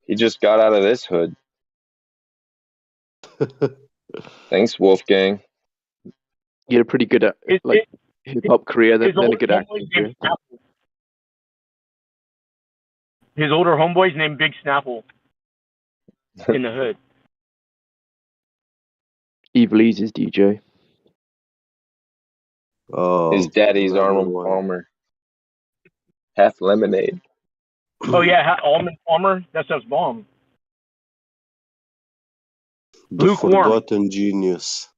He just got out of this hood. Thanks, Wolfgang. He had a pretty good His, hip hop career, his then a older good homeboy's acting named career. Snapple. His older homeboy's named Big Snapple in the hood. Evil Easy's DJ. Oh, His daddy's another Arnold one. Palmer. Half lemonade. Oh yeah, Almond Palmer. That stuff's bomb. The Lukewarm. forgotten genius.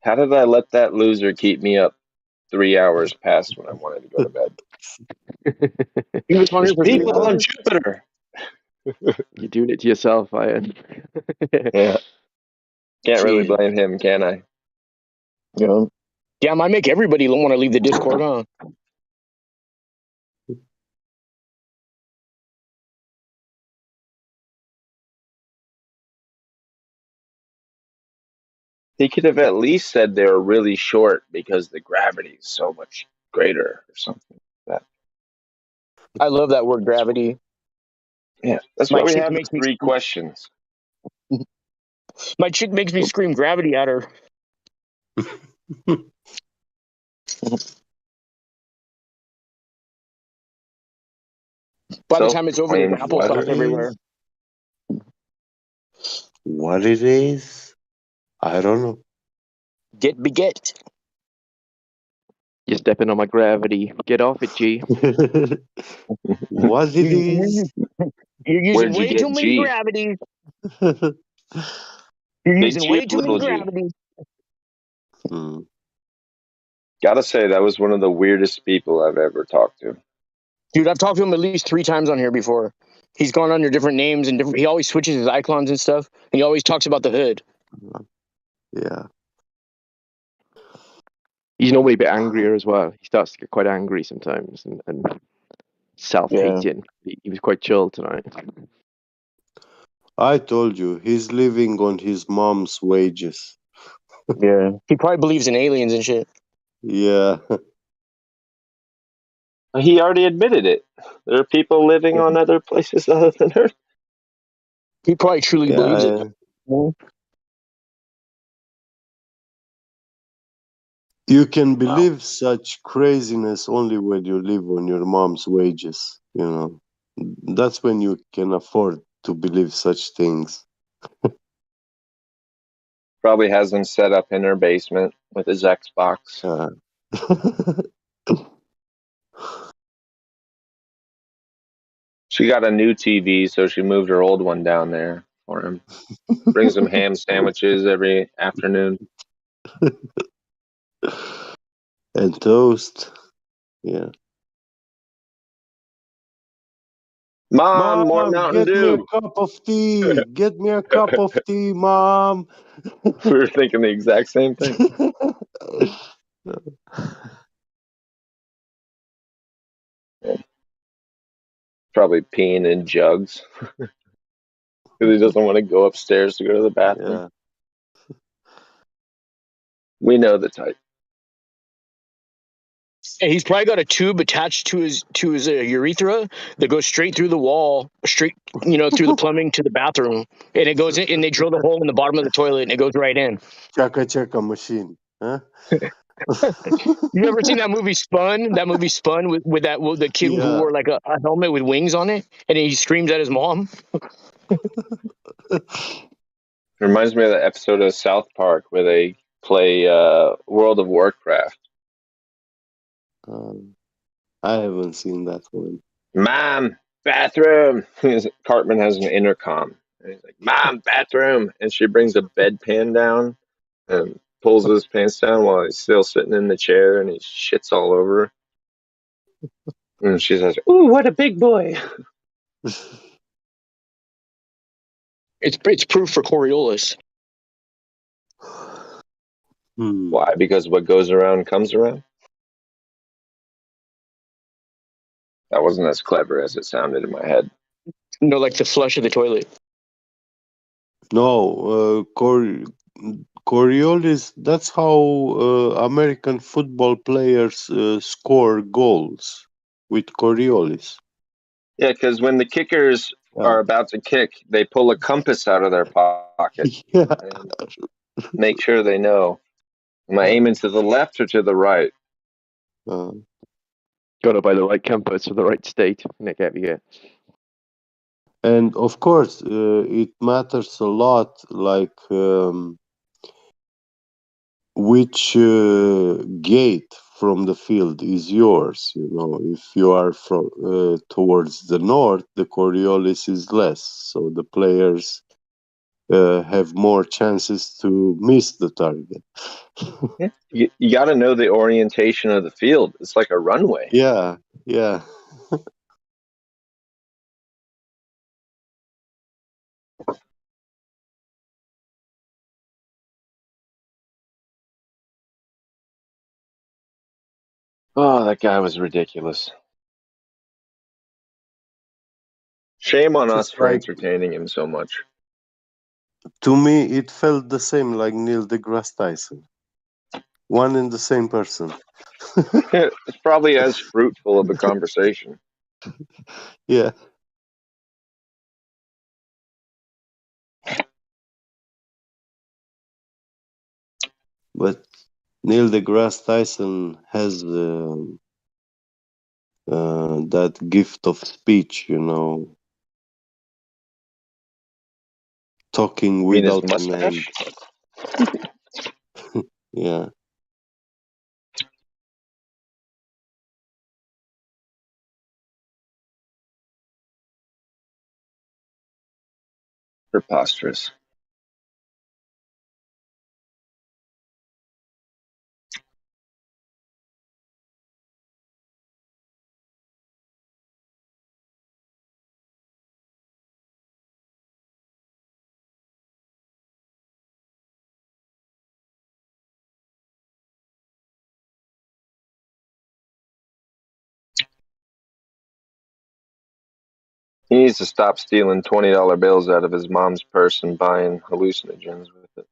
How did I let that loser keep me up 3 hours past when I wanted to go to bed? He was hungry There's for 3 people on hours. Jupiter. You're doing it to yourself, Ian. Yeah. Can't really Cheating. blame him, can I? Yeah. Yeah, might make everybody want to leave the Discord, huh? He could have at least said they were really short because the gravity is so much greater or something like that. I love that word gravity. Yeah, that's My why we chick have the makes me 3 questions. my chick makes me scream gravity at her. By the time it's over, there's Self-proclaimed What applesauce it gravity. everywhere. is? What it is? I don't know. Get. You're stepping on my gravity. Get off it, G. What it is? You're using Where'd you way too get many G? gravities. You're Big using G way or too many little G? gravities. Hmm. Gotta say, that was one of the weirdest people I've ever talked to. Dude, I've talked to him at least 3 times on here before. He's gone under different names and different. He always switches his icons and stuff, and he always talks about the hood. Yeah. He's normally a bit angrier as well. He starts to get quite angry sometimes and self-hating. He was quite chill tonight. I told you, he's living on his mom's wages. Yeah, he probably believes in aliens and shit. Yeah. He already admitted it. There are people living on other places other than Earth. He probably truly believes it. Yeah. You can believe such craziness only when you live on your mom's wages, you know. That's when you can afford to believe such things. Probably has them set up in her basement with his Xbox. Yeah. She got a new TV, so she moved her old one down there for him. Brings him ham sandwiches every afternoon. And toast. Yeah. Mom, more Mom, Mountain get me a Dew. cup of tea. Get me a cup of tea, Mom. We were thinking the exact same thing. Probably peeing in jugs because he doesn't want to go upstairs to go to the bathroom. Yeah. We know the type. And he's probably got a tube attached to his urethra that goes straight through the wall, straight through the plumbing to the bathroom, and it goes in. And they drill the hole in the bottom of the toilet, and it goes right in. Chaka machine. Huh? You ever seen that movie Spun? That movie Spun with the kid who Yeah. wore like a helmet with wings on it, and he screams at his mom. Reminds me of the episode of South Park where they play World of Warcraft. I haven't seen that one. Mom, bathroom. Cartman has an intercom. And he's like, Mom, bathroom. And she brings a bedpan down and pulls his pants down while he's still sitting in the chair and he shits all over her. And she says, "Ooh, what a big boy." It's proof for Coriolis. Why? Because what goes around comes around? That wasn't as clever as it sounded in my head. No, like the flush of the toilet. No, Coriolis, that's how American football players score goals, with Coriolis. Yeah, because when the kickers are about to kick, they pull a compass out of their pocket and make sure they know. Am I aiming to the left or to the right? Got to buy the right compass for the right state. Yeah. And of course, it matters a lot, like which gate from the field is yours. You know, if you are from towards the north, the Coriolis is less, so the players have more chances to miss the target. Yeah. You got to know the orientation of the field. It's like a runway. Yeah. Oh, that guy was ridiculous. Shame on us Just for like, entertaining him so much. to me, it felt the same like Neil deGrasse Tyson. One and the same person. It's probably as fruitful of a conversation. Yeah. But Neil deGrasse Tyson has that gift of speech, you know, talking You mean his without an end. mustache? Yeah. Preposterous. He needs to stop stealing $20 bills out of his mom's purse and buying hallucinogens with it.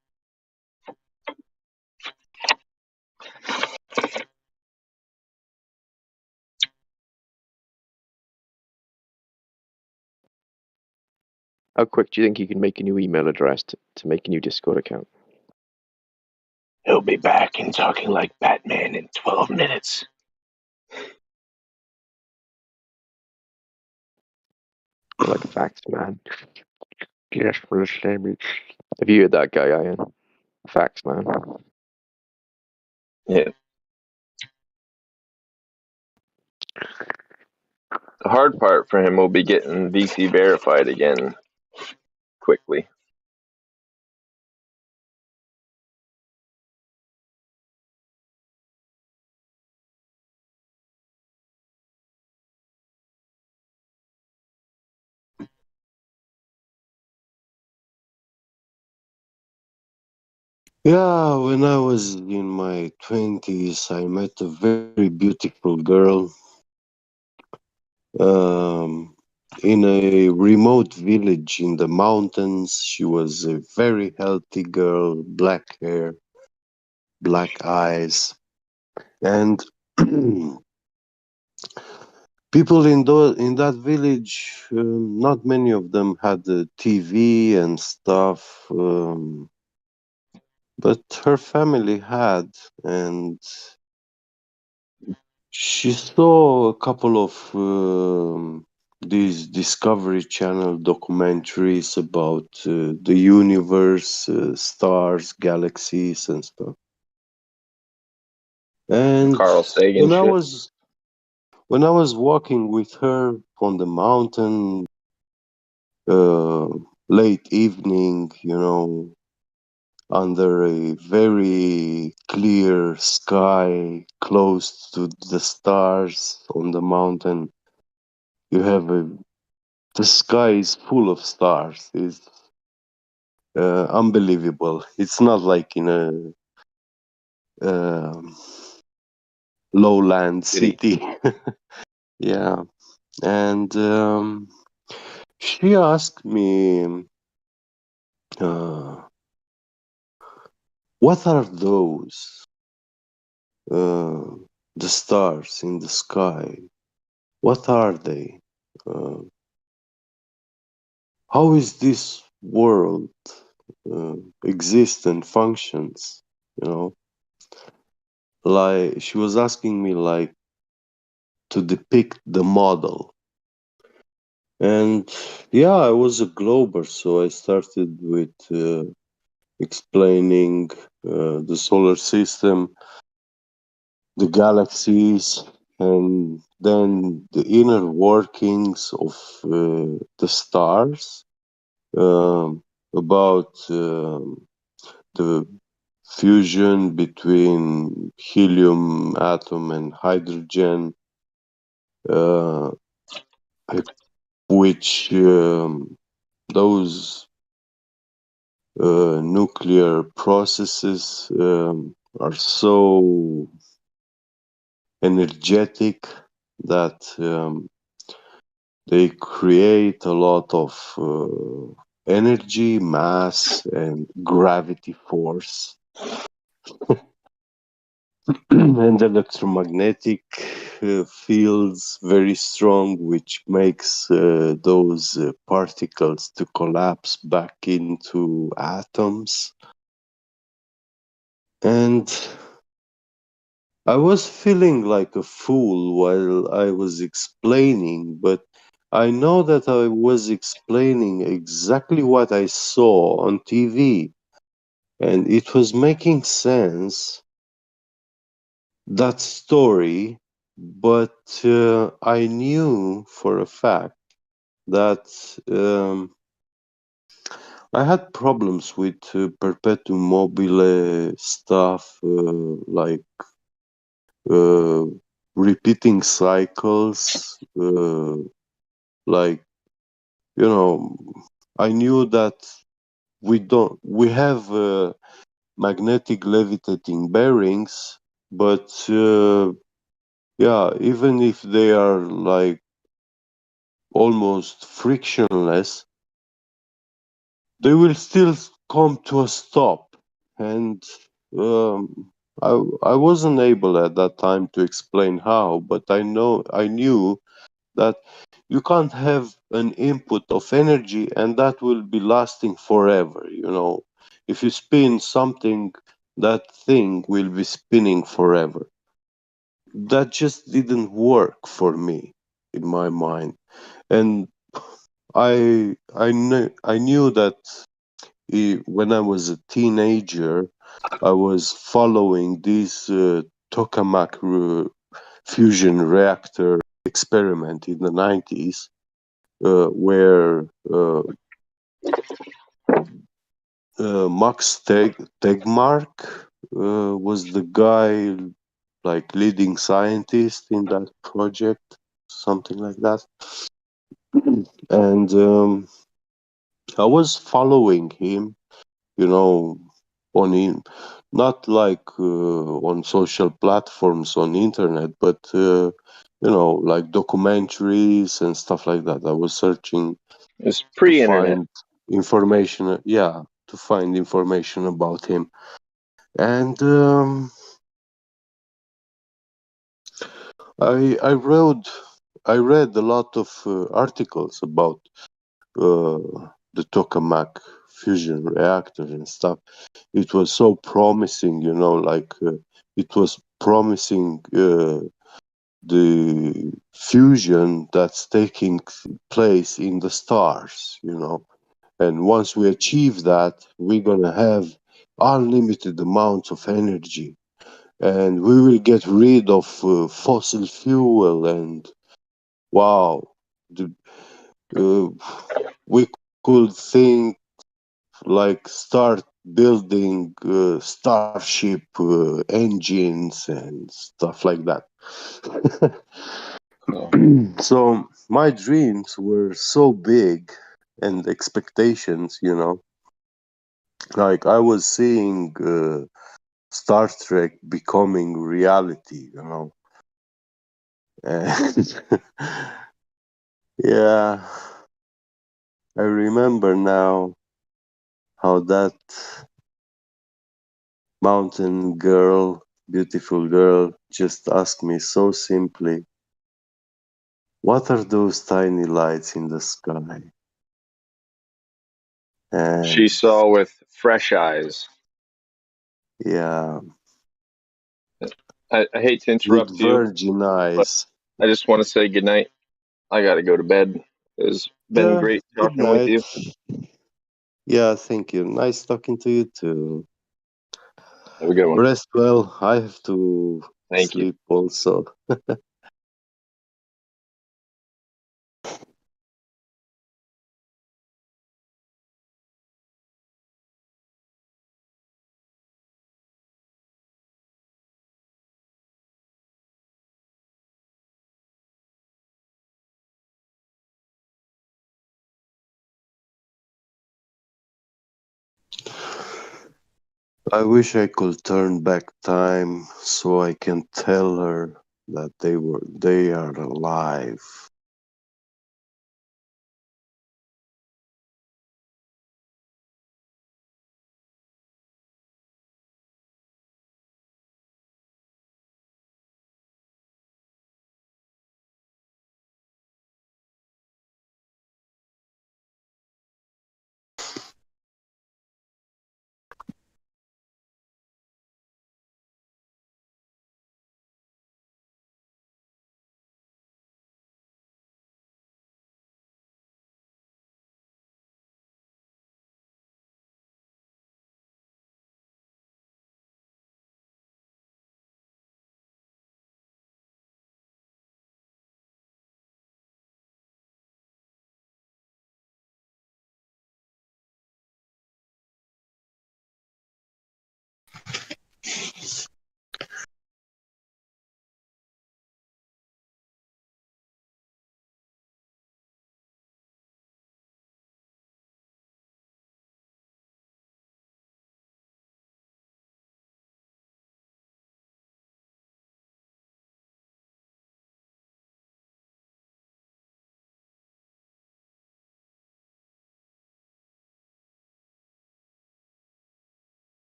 How quick do you think you can make a new email address to make a new Discord account? He'll be back and talking like Batman in 12 minutes. You're like Fax Man. Yes, for the same. Have you heard that guy, Ian? Fax Man. Yeah. The hard part for him will be getting VC verified again quickly. Yeah, when I was in my 20s, I met a very beautiful girl in a remote village in the mountains. She was a very healthy girl, black hair, black eyes. And people in that village, not many of them had a TV and stuff, but her family had, and she saw a couple of these Discovery Channel documentaries about the universe, stars, galaxies, and stuff. And Carl Sagan when I shit. was walking with her on the mountain, late evening, under a very clear sky, close to the stars on the mountain, you have the sky is full of stars. It's unbelievable. It's not like in a um lowland city. Yeah. And she asked me, uh, what are those? Uh, the stars in the sky. What are they? Uh, how is this world exist and functions? Like she was asking me, like, to depict the model. And yeah, I was a glober, so I started with explaining the solar system, the galaxies, and then the inner workings of the stars, about the fusion between helium atom and hydrogen, uh, which those nuclear processes are so energetic that they create a lot of energy, mass, and gravity force, and electromagnetic fields very strong, which makes those particles to collapse back into atoms. And I was feeling like a fool while I was explaining, but I know that I was explaining exactly what I saw on TV, and it was making sense, that story, but I knew for a fact that I had problems with perpetuum mobile stuff, like uh, repeating cycles, like, I knew that we have magnetic levitating bearings, but yeah, even if they are like almost frictionless, they will still come to a stop. And I wasn't able at that time to explain how, but I knew that you can't have an input of energy and that will be lasting forever. If you spin something, that thing will be spinning forever. That just didn't work for me in my mind. And I knew that when I was a teenager, I was following this tokamak fusion reactor experiment in the 90s, where Max Tegmark was the guy, like, leading scientist in that project, something like that. And I was following him, on not like on social platforms on internet, but like documentaries and stuff like that. I was searching It's to pre-internet. find information, to find information about him. And I read a lot of articles about the tokamak fusion reactor and stuff. It was so promising, like it was promising the fusion that's taking place in the stars, And once we achieve that, we're gonna have unlimited amounts of energy, and we will get rid of fossil fuel. And wow, the, uh, we could think like start building starship engines and stuff like that. So my dreams were so big, and expectations, like I was seeing Star Trek becoming reality, And yeah, I remember now how that mountain girl, beautiful girl, just asked me so simply, "What are those tiny lights in the sky?" She And saw with fresh eyes. yeah, I hate to with interrupt you, virgin but eyes. I just want to say goodnight. I got to go to bed. It's been Yeah, great good talking with night. you. Yeah, thank you. Nice talking to you too. Have a good one. Rest well. I have to Thank you. sleep also. I wish I could turn back time so I can tell her that they are alive.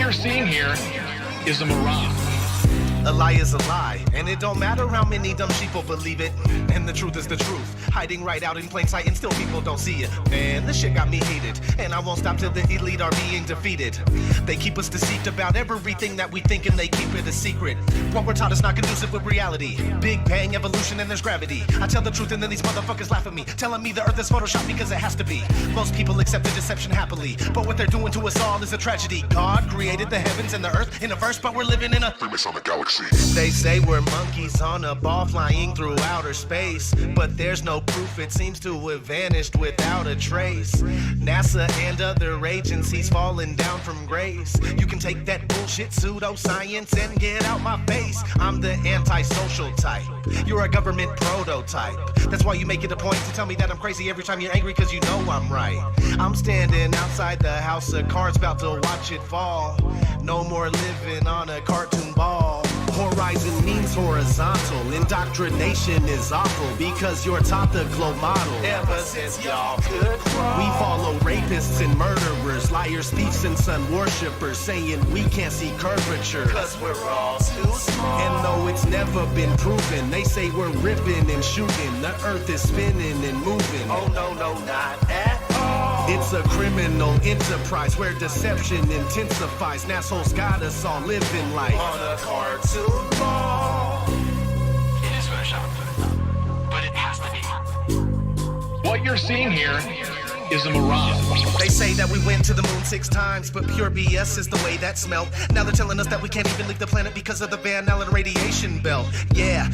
you're seeing here is a mirage. A lie is a lie, and it don't matter how many dumb sheeple believe it. And the truth is the truth, hiding right out in plain sight, and still people don't see it. Man, this shit got me heated, and I won't stop till the elite are being defeated. They keep us deceived about everything that we think, and they keep it a secret. What we're taught is not conducive with reality. Big bang, evolution, and there's gravity. I tell the truth, and then these motherfuckers laugh at me, telling me the earth is photoshopped because it has to be. Most people accept the deception happily, but what they're doing to us all is a tragedy. God created the heavens and the earth in a verse, but we're living in a famous on the galaxy. They say we're monkeys on a ball flying through outer space, but there's no proof, it seems to have vanished without a trace. NASA and other agencies falling down from grace. You can take that bullshit pseudoscience and get out my face. I'm the antisocial type, you're a government prototype. That's why you make it a point to tell me that I'm crazy every time you're angry, cause you know I'm right. I'm standing outside the house of cards about to watch it fall. No more living on a cartoon ball. Horizon means horizontal. Indoctrination is awful because you're taught the globe model. Ever since y'all could crawl, we follow rapists and murderers, liars, thieves, and sun worshippers, saying we can't see curvature cause we're all too small. And though it's never been proven, they say we're ripping and shooting. The earth is spinning and moving. Oh no, no, not at all. It's a criminal enterprise where deception intensifies. Assholes got us all living life on a cartoon ball. It is photoshopped, but it has to be. What you're seeing here is a mirage. They say that we went to the moon 6 times, but pure BS is the way that smelled. Now they're telling us that we can't even leave the planet because of the Van Allen radiation belt. Yeah,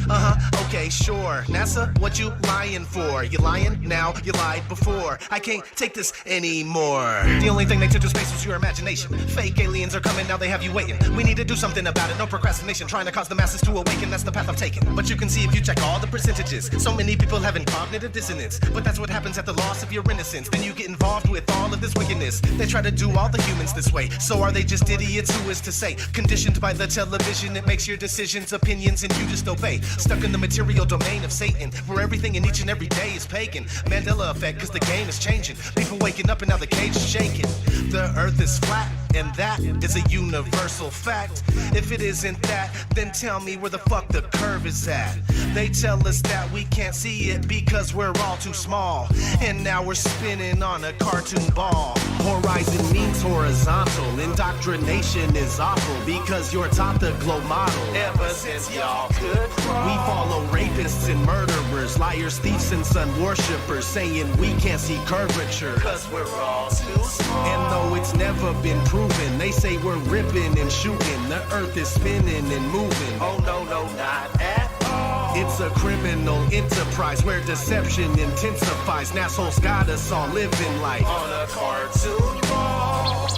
okay, sure. NASA, what you lying for? You lying now, you lied before. I can't take this anymore. The only thing they took to space was your imagination. Fake aliens are coming, now they have you waiting. We need to do something about it, no procrastination. Trying to cause the masses to awaken, that's the path I'm taking. But you can see if you check all the percentages, so many people having cognitive dissonance. But that's what happens at the loss of your innocence. Then you get involved with all of this wickedness. They try to do all the humans this way. So are they just idiots? Who is to say? Conditioned by the television, it makes your decisions, opinions, and you just obey. Stuck in the material domain of Satan, where everything in each and every day is pagan. Mandela effect, cause the game is changing. People waking up and now the cage is shaking. The earth is flat, and that is a universal fact. If it isn't that, then tell me where the fuck the curve is at. They tell us that we can't see it because we're all too small, and now we're spinning on a cartoon ball. Horizon means horizontal. Indoctrination is awful because you're taught the globe model. Ever since y'all could crawl, we follow rapists and murderers, liars, thieves, and sun worshippers, saying we can't see curvature cause we're all too small. And though it's never been proven, they say we're ripping and shooting. The earth is spinning and moving. Oh no, no, not at all. It's a criminal enterprise where deception intensifies. Assholes got us all living life on a cartoon ball.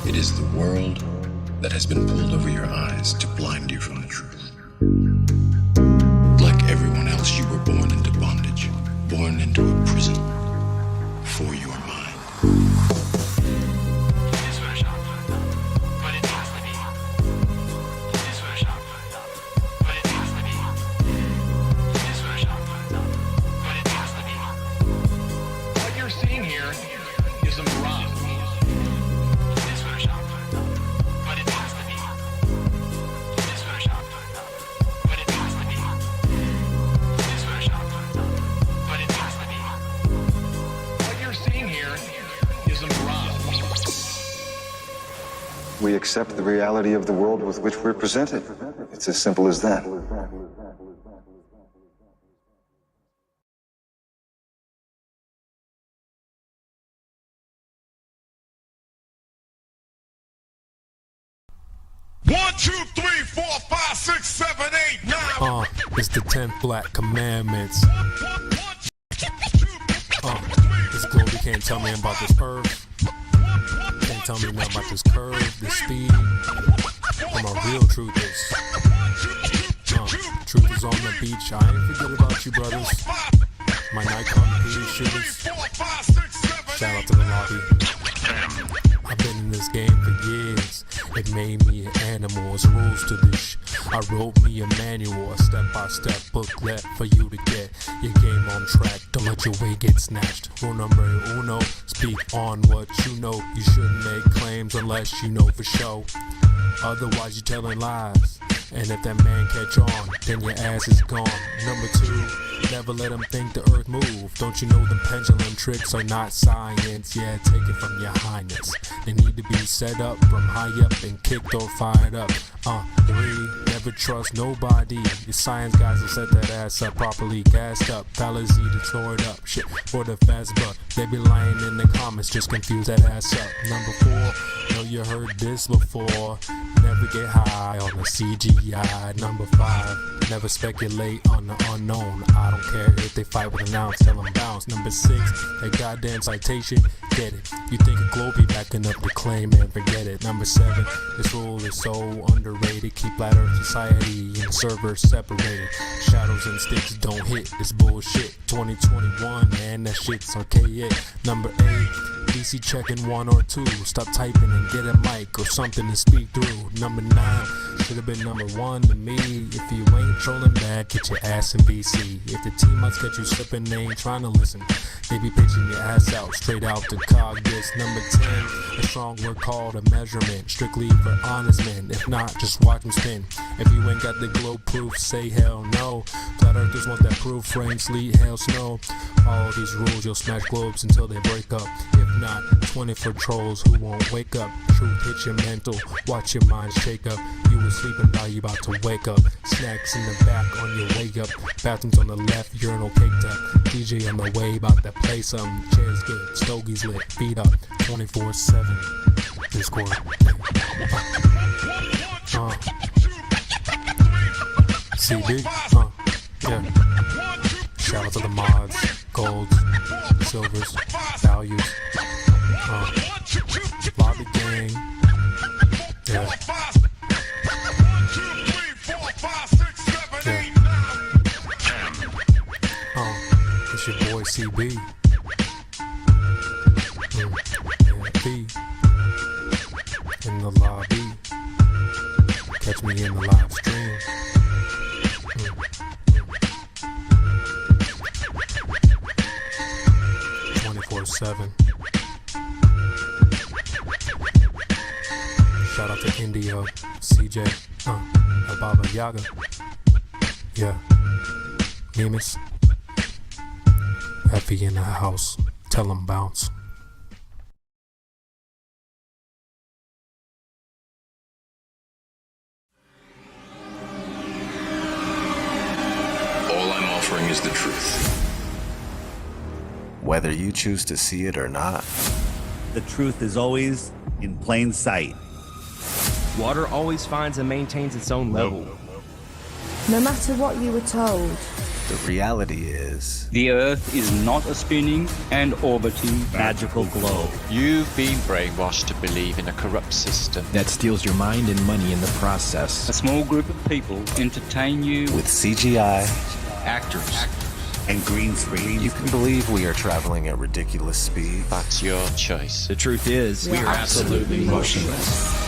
It is the world that has been pulled over your eyes to blind you from the truth. Like everyone else, you were born into bondage, born into a prison for your mind. We accept the reality of the world with which we're presented. It's as simple as that. One, two, three, 4, 5, 6, 7, 8, 9. It's the 10 black commandments. This globe, you can't tell me about this earth. Can't tell me nothing about this curve, this speed. I'm a real truthist. Truth is on the beach. I ain't forget about you, brothers. My Nikon PD shooters. Shout out to the lobby. I've been in this game for years. It made me an animal. It's rules to this. I wrote me a manual, a step-by-step booklet for you to get your game on track. Don't let your way get snatched. Rule number uno, speak on what you know. You shouldn't make claims games unless you know for sure. Otherwise you telling lies. And if that man catch on, then your ass is gone. Number 2, never let them think the earth move. Don't you know them pendulum tricks are not science? Yeah, take it from your highness. They need to be set up from high up and kicked or fired up. 3, never trust nobody. The science guys will set that ass up properly gassed up. Fellas either tore it up, shit, for the fast buck. They be lying in the comments, just confuse that ass up. Number 4, know you heard this before. Never get high on the CGI. Number 5, never speculate on the unknown. I don't care if they fight with an ounce, tell them bounce. Number 6, that goddamn citation, get it. You think a globe be backing up the claim and forget it. Number 7, this rule is so underrated. Keep flat earth society and servers separated. Shadows and sticks don't hit, it's bullshit. 2021, man, that shit's archaic. Number 8, DC checking 1 or 2. Stop typing and get a mic or something to speak through. Number 9, should've been number 1 to me. If you ain't trolling back, get your ass in BC. If the teammates got you slipping, they ain't trying to listen. They be pitching your ass out, straight out to cog this. Number 10, a strong word called a measurement. Strictly for honest men, if not, just watch them spin. If you ain't got the globe proof, say hell no. Flat earthers want that proof, rain, sleet, hail, snow. All these rules, you'll smash globes until they break up. If not, 20 for trolls who won't wake up. Truth hit your mental, watch your mind shake up. You was sleeping, now you about to wake up. Snacks in the back on your way up. Bathrooms on the left, urinal caked up. DJ on the way, about to play some. Chairs good, stogies lit, feet up. 24/7. Discord. CB, yeah. Shout out to the mods, golds, silvers, values, lobby gang, yeah. It's your boy CB. B in the lobby. Catch me in the live stream. 24/7. Shout out to Indio, CJ, Baba Yaga. Yeah. Nemus. Effie in the house. Tell 'em bounce. All I'm offering is the truth. Whether you choose to see it or not. The truth is always in plain sight. Water always finds and maintains its own level. No matter what you were told. The reality is... The Earth is not a spinning and orbiting magical globe. You've been brainwashed to believe in a corrupt system that steals your mind and money in the process. A small group of people entertain you with CGI, actors, and green screen. You can believe we are traveling at ridiculous speed. That's your choice. The truth is, we are absolutely motionless.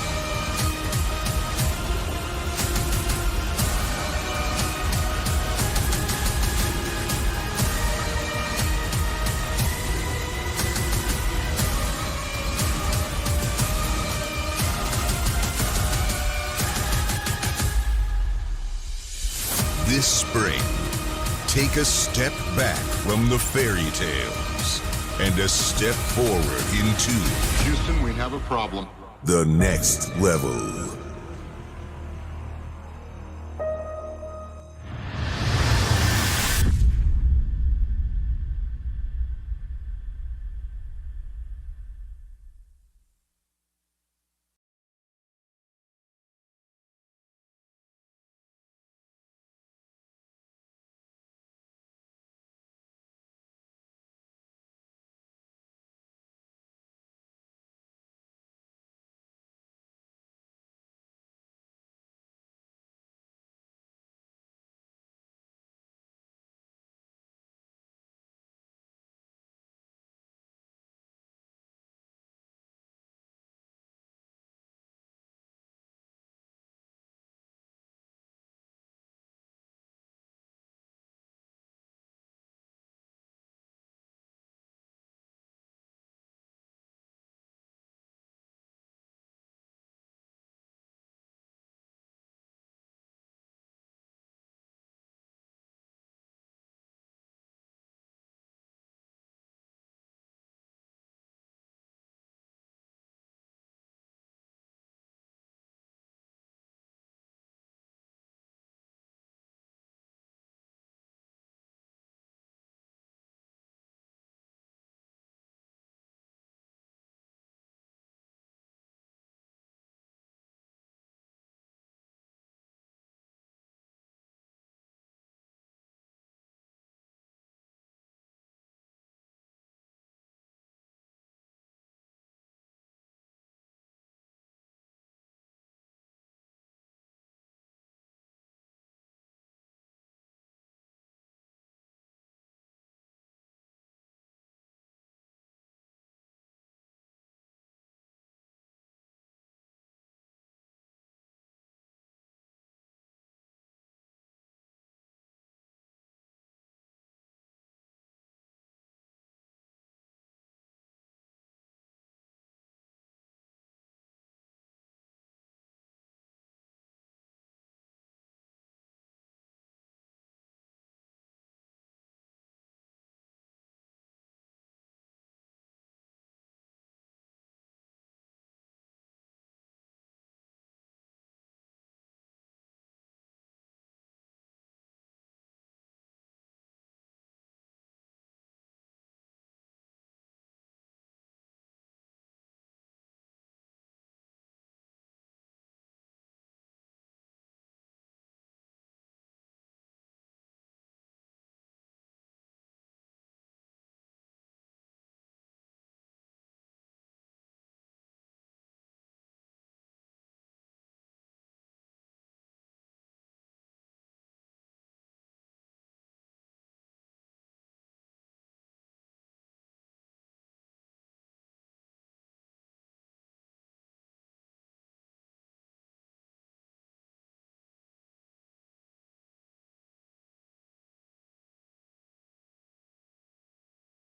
This spring, take a step back from the fairy tales and a step forward into Houston, we have a problem. The next level.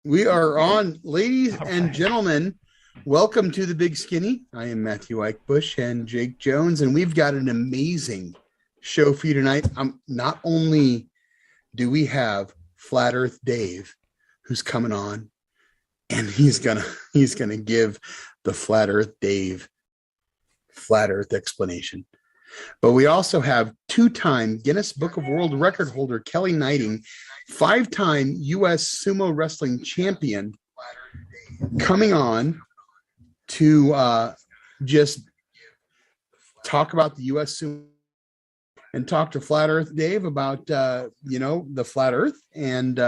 We are on, ladies and gentlemen. Welcome to the Big Skinny. I am Matthew Eichbush and Jake Jones, and we've got an amazing show for you tonight. Not only do we have Flat Earth Dave, who's coming on, and he's gonna give the Flat Earth Dave Flat Earth explanation. But we also have two-time Guinness Book of World Record holder Kelly Knighting, five-time U.S. Sumo Wrestling Champion, coming on to just talk about the U.S. Sumo and talk to Flat Earth Dave about the Flat Earth. And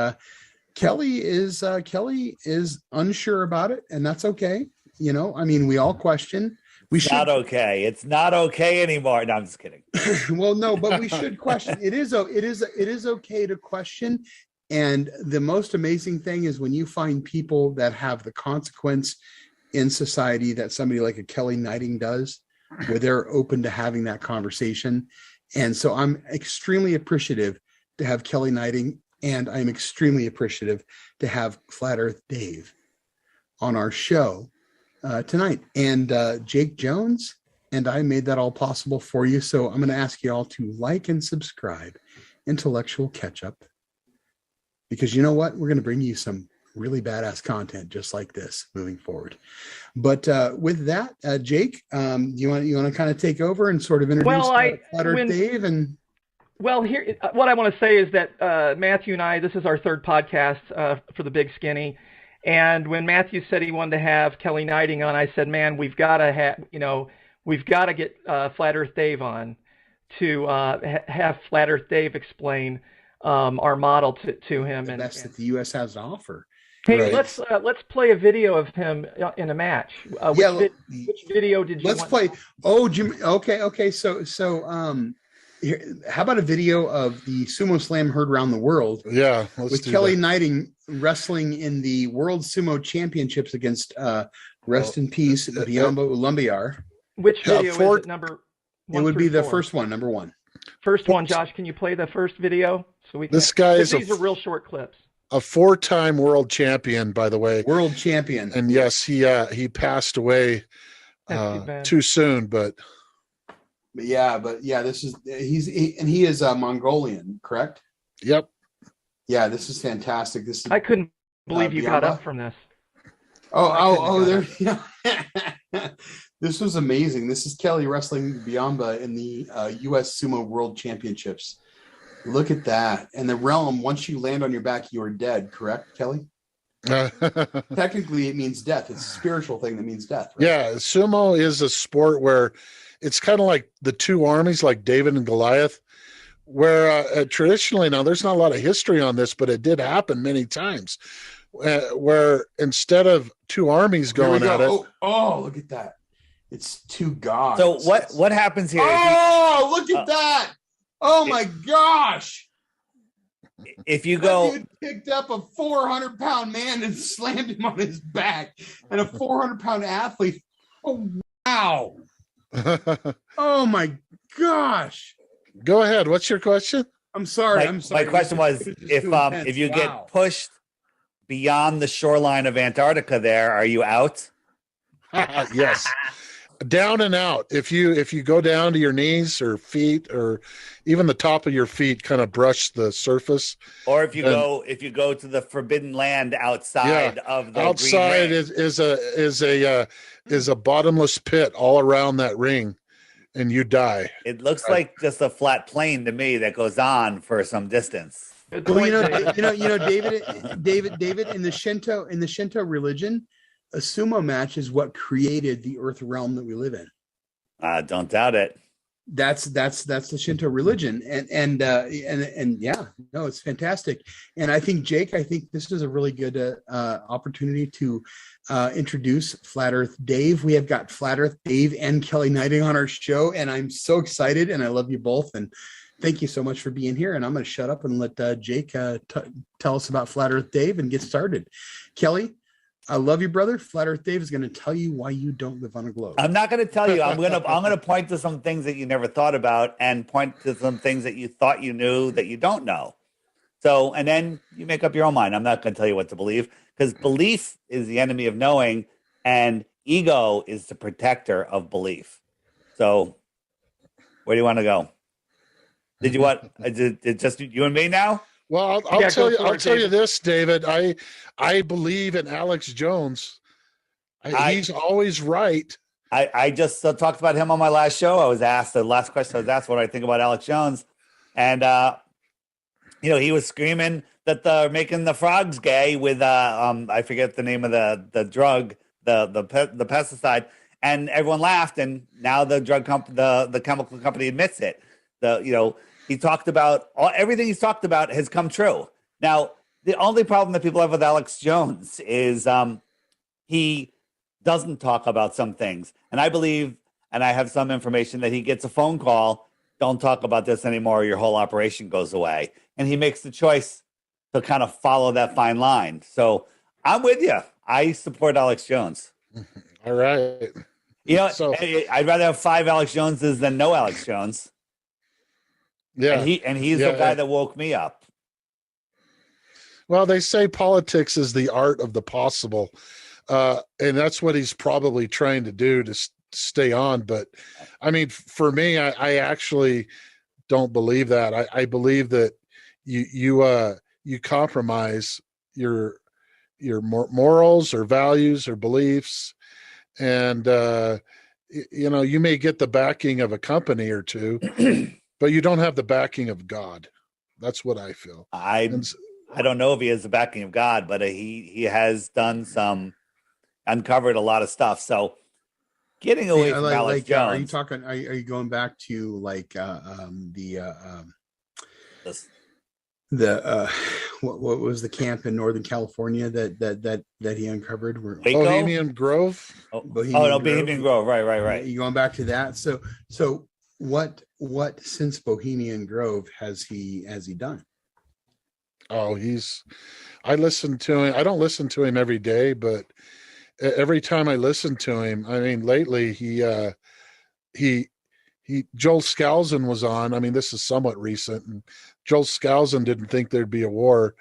Kelly is unsure about it, and that's okay. We all question. Not okay. It's not okay anymore. No, I'm just kidding. Well, no, but we should question. It is okay to question. And the most amazing thing is when you find people that have the consequence in society that somebody like a Kelly Knighting does, where they're open to having that conversation. And so I'm extremely appreciative to have Kelly Knighting, and I'm extremely appreciative to have Flat Earth Dave on our show tonight. And Jake Jones and I made that all possible for you. So I'm going to ask you all to like and subscribe Intellectual Catch Up, because you know what? We're going to bring you some really badass content just like this moving forward. But with that, Jake, you want to kind of take over and sort of introduce Flat Earth Dave? Well, here, what I want to say is that Matthew and I, this is our third podcast for the Big Skinny. And when Matthew said he wanted to have Kelly Knighting on, I said, man, we've got to get Flat Earth Dave on to have Flat Earth Dave explain our model to him. The best that the U.S. has to offer. Hey, let's play a video of him in a match. Which video did you? Let's play. Oh, Jim. Okay. So how about a video of the Sumo Slam heard around the world? Yeah, with Kelly Knighting wrestling in the World Sumo Championships against rest in peace Biombo Lumbiar. Which video is it? Number one? It would be the four? First one, number one. First one, Josh. Can you play the first video so we can? This guy is these are real short clips. A four-time world champion, by the way. World champion. And yes, he passed away too soon, but this is he is Mongolian, correct? Yep. Yeah, this is fantastic. I couldn't believe you got up from this. This was amazing. This is Kelly wrestling Biombo in the U.S. Sumo World Championships. Look at that. And the realm, once you land on your back, you are dead, correct, Kelly? Technically, it means death. It's a spiritual thing that means death. Right? Yeah, sumo is a sport where it's kind of like the two armies, like David and Goliath, where traditionally, now there's not a lot of history on this, but it did happen many times, where instead of two armies going at it. Oh, look at that. It's two gods. So what happens here? Oh, look at that. Oh, my gosh. If you go. That dude picked up a 400-pound man and slammed him on his back, and a 400-pound athlete. Oh, wow. Oh, my gosh. Go ahead. What's your question? I'm sorry. My question was, if you get pushed beyond the shoreline of Antarctica there, are you out? Yes. Down and out. If you go down to your knees or feet or even the top of your feet, kind of brush the surface. Or if you go to the forbidden land outside of the outside green ring. is a bottomless pit all around that ring, and you die. It looks like just a flat plane to me that goes on for some distance. Well, David, in the Shinto religion, a sumo match is what created the earth realm that we live in. Don't doubt it. That's the Shinto religion, and yeah, no, it's fantastic. And I think Jake, this is a really good opportunity to introduce Flat Earth Dave. We have got Flat Earth Dave and Kelly Knighting on our show, and I'm so excited, and I love you both, and thank you so much for being here. And I'm going to shut up and let Jake tell us about Flat Earth Dave and get started. Kelly, I love you, brother. Flat Earth Dave is going to tell you why you don't live on a globe. I'm not going to tell you. I'm going to point to some things that you never thought about and point to some things that you thought you knew that you don't know. So, and then you make up your own mind. I'm not going to tell you what to believe because belief is the enemy of knowing, and ego is the protector of belief. So, where do you want to go? Did you want? It just you and me now? Well, I'll tell you. I'll tell you this, David. I believe in Alex Jones. He's always right. I just talked about him on my last show. I was asked the last question. I was asked what I think about Alex Jones, and he was screaming that they're making the frogs gay with I forget the name of the drug, the pesticide, and everyone laughed. And now the the chemical company admits it. He talked about everything he's talked about has come true. Now, the only problem that people have with Alex Jones is he doesn't talk about some things. And I believe, and I have some information that he gets a phone call, don't talk about this anymore, or your whole operation goes away. And he makes the choice to kind of follow that fine line. So I'm with you. I support Alex Jones. All right. I'd rather have 5 Alex Joneses than no Alex Jones. Yeah. And he's the guy that woke me up. Well, they say politics is the art of the possible. And that's what he's probably trying to do to stay on. But I mean, for me, I actually don't believe that. I believe that you compromise your morals or values or beliefs, and you may get the backing of a company or two, but you don't have the backing of God. That's what I feel. I don't know if he has the backing of God, but he has uncovered a lot of stuff. So getting away from Alex Jones. Are you going back to what was the camp in Northern California that he uncovered? Bohemian Grove. Bohemian Grove. Right. You going back to that? So what since Bohemian Grove has he done? Oh, I listen to him. I don't listen to him every day, but every time I listen to him, I mean, lately Joel Skousen was on. I mean, this is somewhat recent, and Joel Skousen didn't think there'd be a war,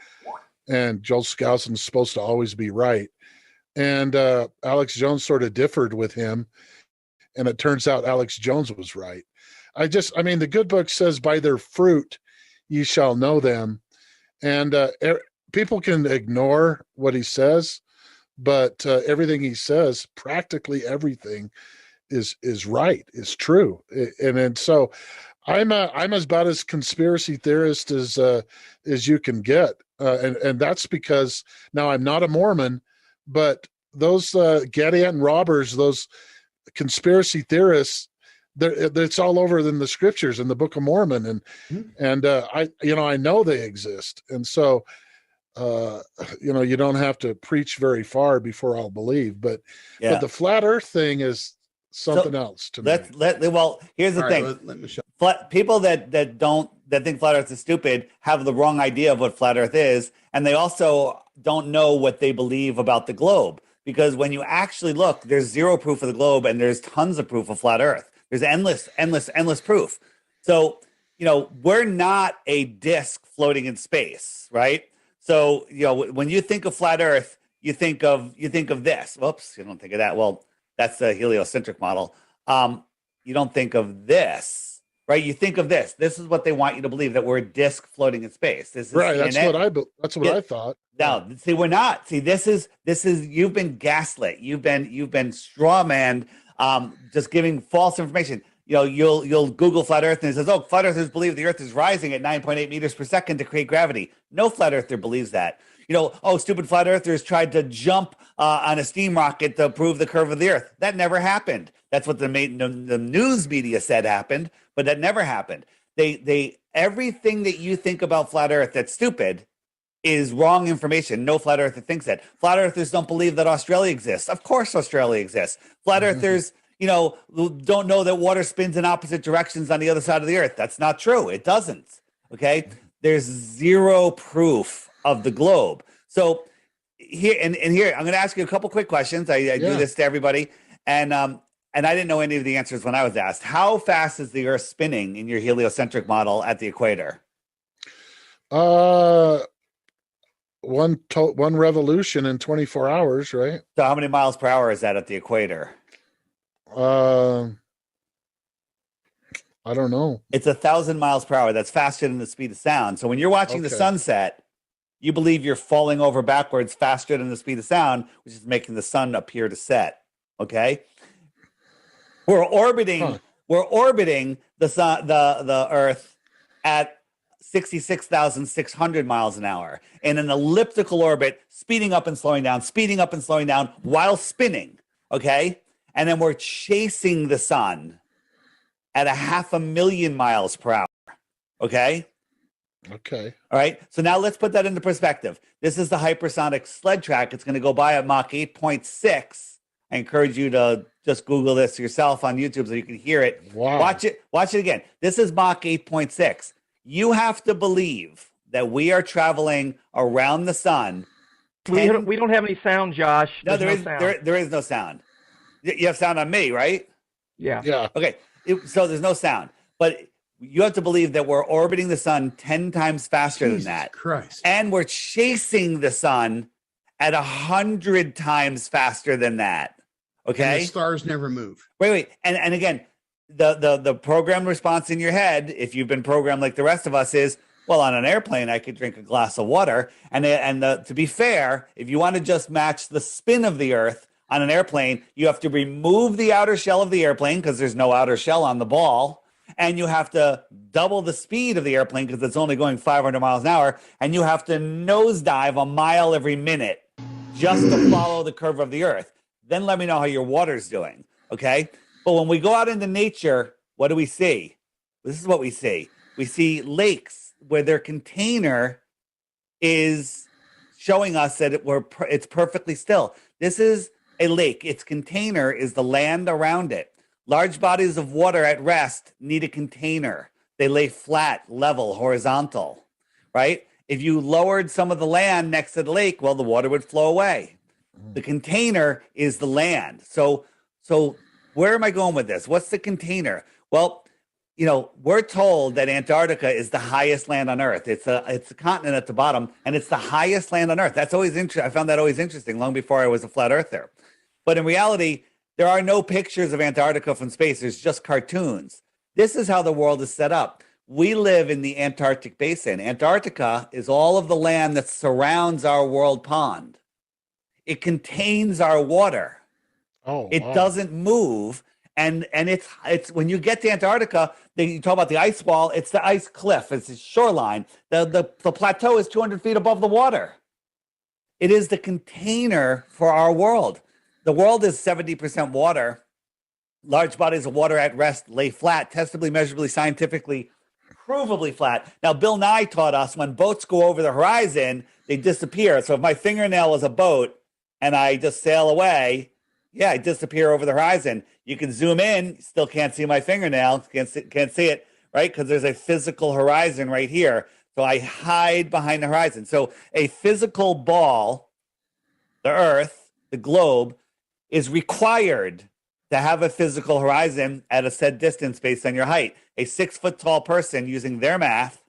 and Joel Skousen is supposed to always be right. And Alex Jones sort of differed with him, and it turns out Alex Jones was right. I mean, the good book says, by their fruit ye shall know them. And people can ignore what he says, but everything he says, practically everything, is right, is true. And so I'm about as conspiracy theorist as you can get, and that's because now I'm not a Mormon, but those Gadianton robbers, those conspiracy theorists, it's all over in the scriptures in the Book of Mormon, and I know they exist, and so you don't have to preach very far before I'll believe. But the flat Earth thing is something else to me. Well, here's the thing: people that think flat Earth is stupid have the wrong idea of what flat Earth is, and they also don't know what they believe about the globe. Because when you actually look, there's zero proof of the globe, and there's tons of proof of flat Earth. There's endless proof. So, we're not a disk floating in space, right? So, when you think of flat Earth, you think of this. Whoops, you don't think of that. Well, that's the heliocentric model. You don't think of this, right? You think of this. This is what they want you to believe, that we're a disk floating in space. This is right. That's what I thought. No, see, we're not. See, this is you've been gaslit. You've been strawmanned. Just giving false information. You'll Google flat Earth and it says, flat earthers believe the Earth is rising at 9.8 meters per second to create gravity. No flat earther believes that. Stupid flat earthers tried to jump on a steam rocket to prove the curve of the Earth. That never happened. That's what the news media said happened, but that never happened. They everything that you think about flat Earth that's stupid is wrong information. No flat earther thinks that. Flat earthers don't believe that Australia exists. Of course Australia exists. Flat earthers, don't know that water spins in opposite directions on the other side of the Earth. That's not true. It doesn't. Okay? There's zero proof of the globe. So here, and here, I'm going to ask you a couple quick questions. I do this to everybody. And I didn't know any of the answers when I was asked. How fast is the Earth spinning in your heliocentric model at the equator? one revolution in 24 hours, right? So how many miles per hour is that at the equator? I don't know. It's 1,000 miles per hour. That's faster than the speed of sound. So when you're watching the sunset, you believe you're falling over backwards faster than the speed of sound, which is making the sun appear to set. Okay, we're orbiting the sun, the Earth at 66,600 miles an hour in an elliptical orbit, speeding up and slowing down while spinning. Okay, and then we're chasing the sun at 500,000 miles per hour. Okay. Okay. All right. So now let's put that into perspective. This is the hypersonic sled track. It's going to go by at Mach 8.6. I encourage you to just Google this yourself on YouTube so you can hear it. Wow. Watch it again. This is Mach 8.6. You have to believe that we are traveling around the sun. We don't have any sound, Josh. No, There's there is no sound. You have sound on me, right? Yeah. Yeah. Okay. So there's no sound. But you have to believe that we're orbiting the sun 10 times faster than that. Christ. And we're chasing the sun at 100 times faster than that. Okay. And the stars never move. Wait. And again, the programmed response in your head, if you've been programmed like the rest of us, is, well, on an airplane, I could drink a glass of water. And to be fair, if you want to just match the spin of the Earth on an airplane, you have to remove the outer shell of the airplane because there's no outer shell on the ball. And you have to double the speed of the airplane because it's only going 500 miles an hour. And you have to nosedive a mile every minute just to follow the curve of the Earth. Then let me know how your water's doing. Okay. But when we go out into nature, what do we see? This is what we see. We see lakes where their container is showing us that it's perfectly still. This is a lake. Its container is the land around it. Large bodies of water at rest need a container. They lay flat, level, horizontal, right? If you lowered some of the land next to the lake, well, the water would flow away. The container is the land. So where am I going with this? What's the container? Well, we're told that Antarctica is the highest land on Earth. It's a continent at the bottom, and it's the highest land on Earth. That's always interesting. I found that always interesting long before I was a flat earther. But in reality, there are no pictures of Antarctica from space. There's just cartoons. This is how the world is set up. We live in the Antarctic basin. Antarctica is all of the land that surrounds our world pond. It contains our water. It doesn't move. And it's when you get to Antarctica, you talk about the ice wall, it's the ice cliff, it's the shoreline. The plateau is 200 feet above the water. It is the container for our world. The world is 70% water. Large bodies of water at rest lay flat, testably, measurably, scientifically, provably flat. Now, Bill Nye taught us when boats go over the horizon, they disappear. So if my fingernail is a boat and I just sail away, yeah, I disappear over the horizon. You can zoom in, still can't see my fingernail, can't see it, right? Because there's a physical horizon right here. So I hide behind the horizon. So a physical ball, the Earth, the globe, is required to have a physical horizon at a set distance based on your height. A 6 foot tall person using their math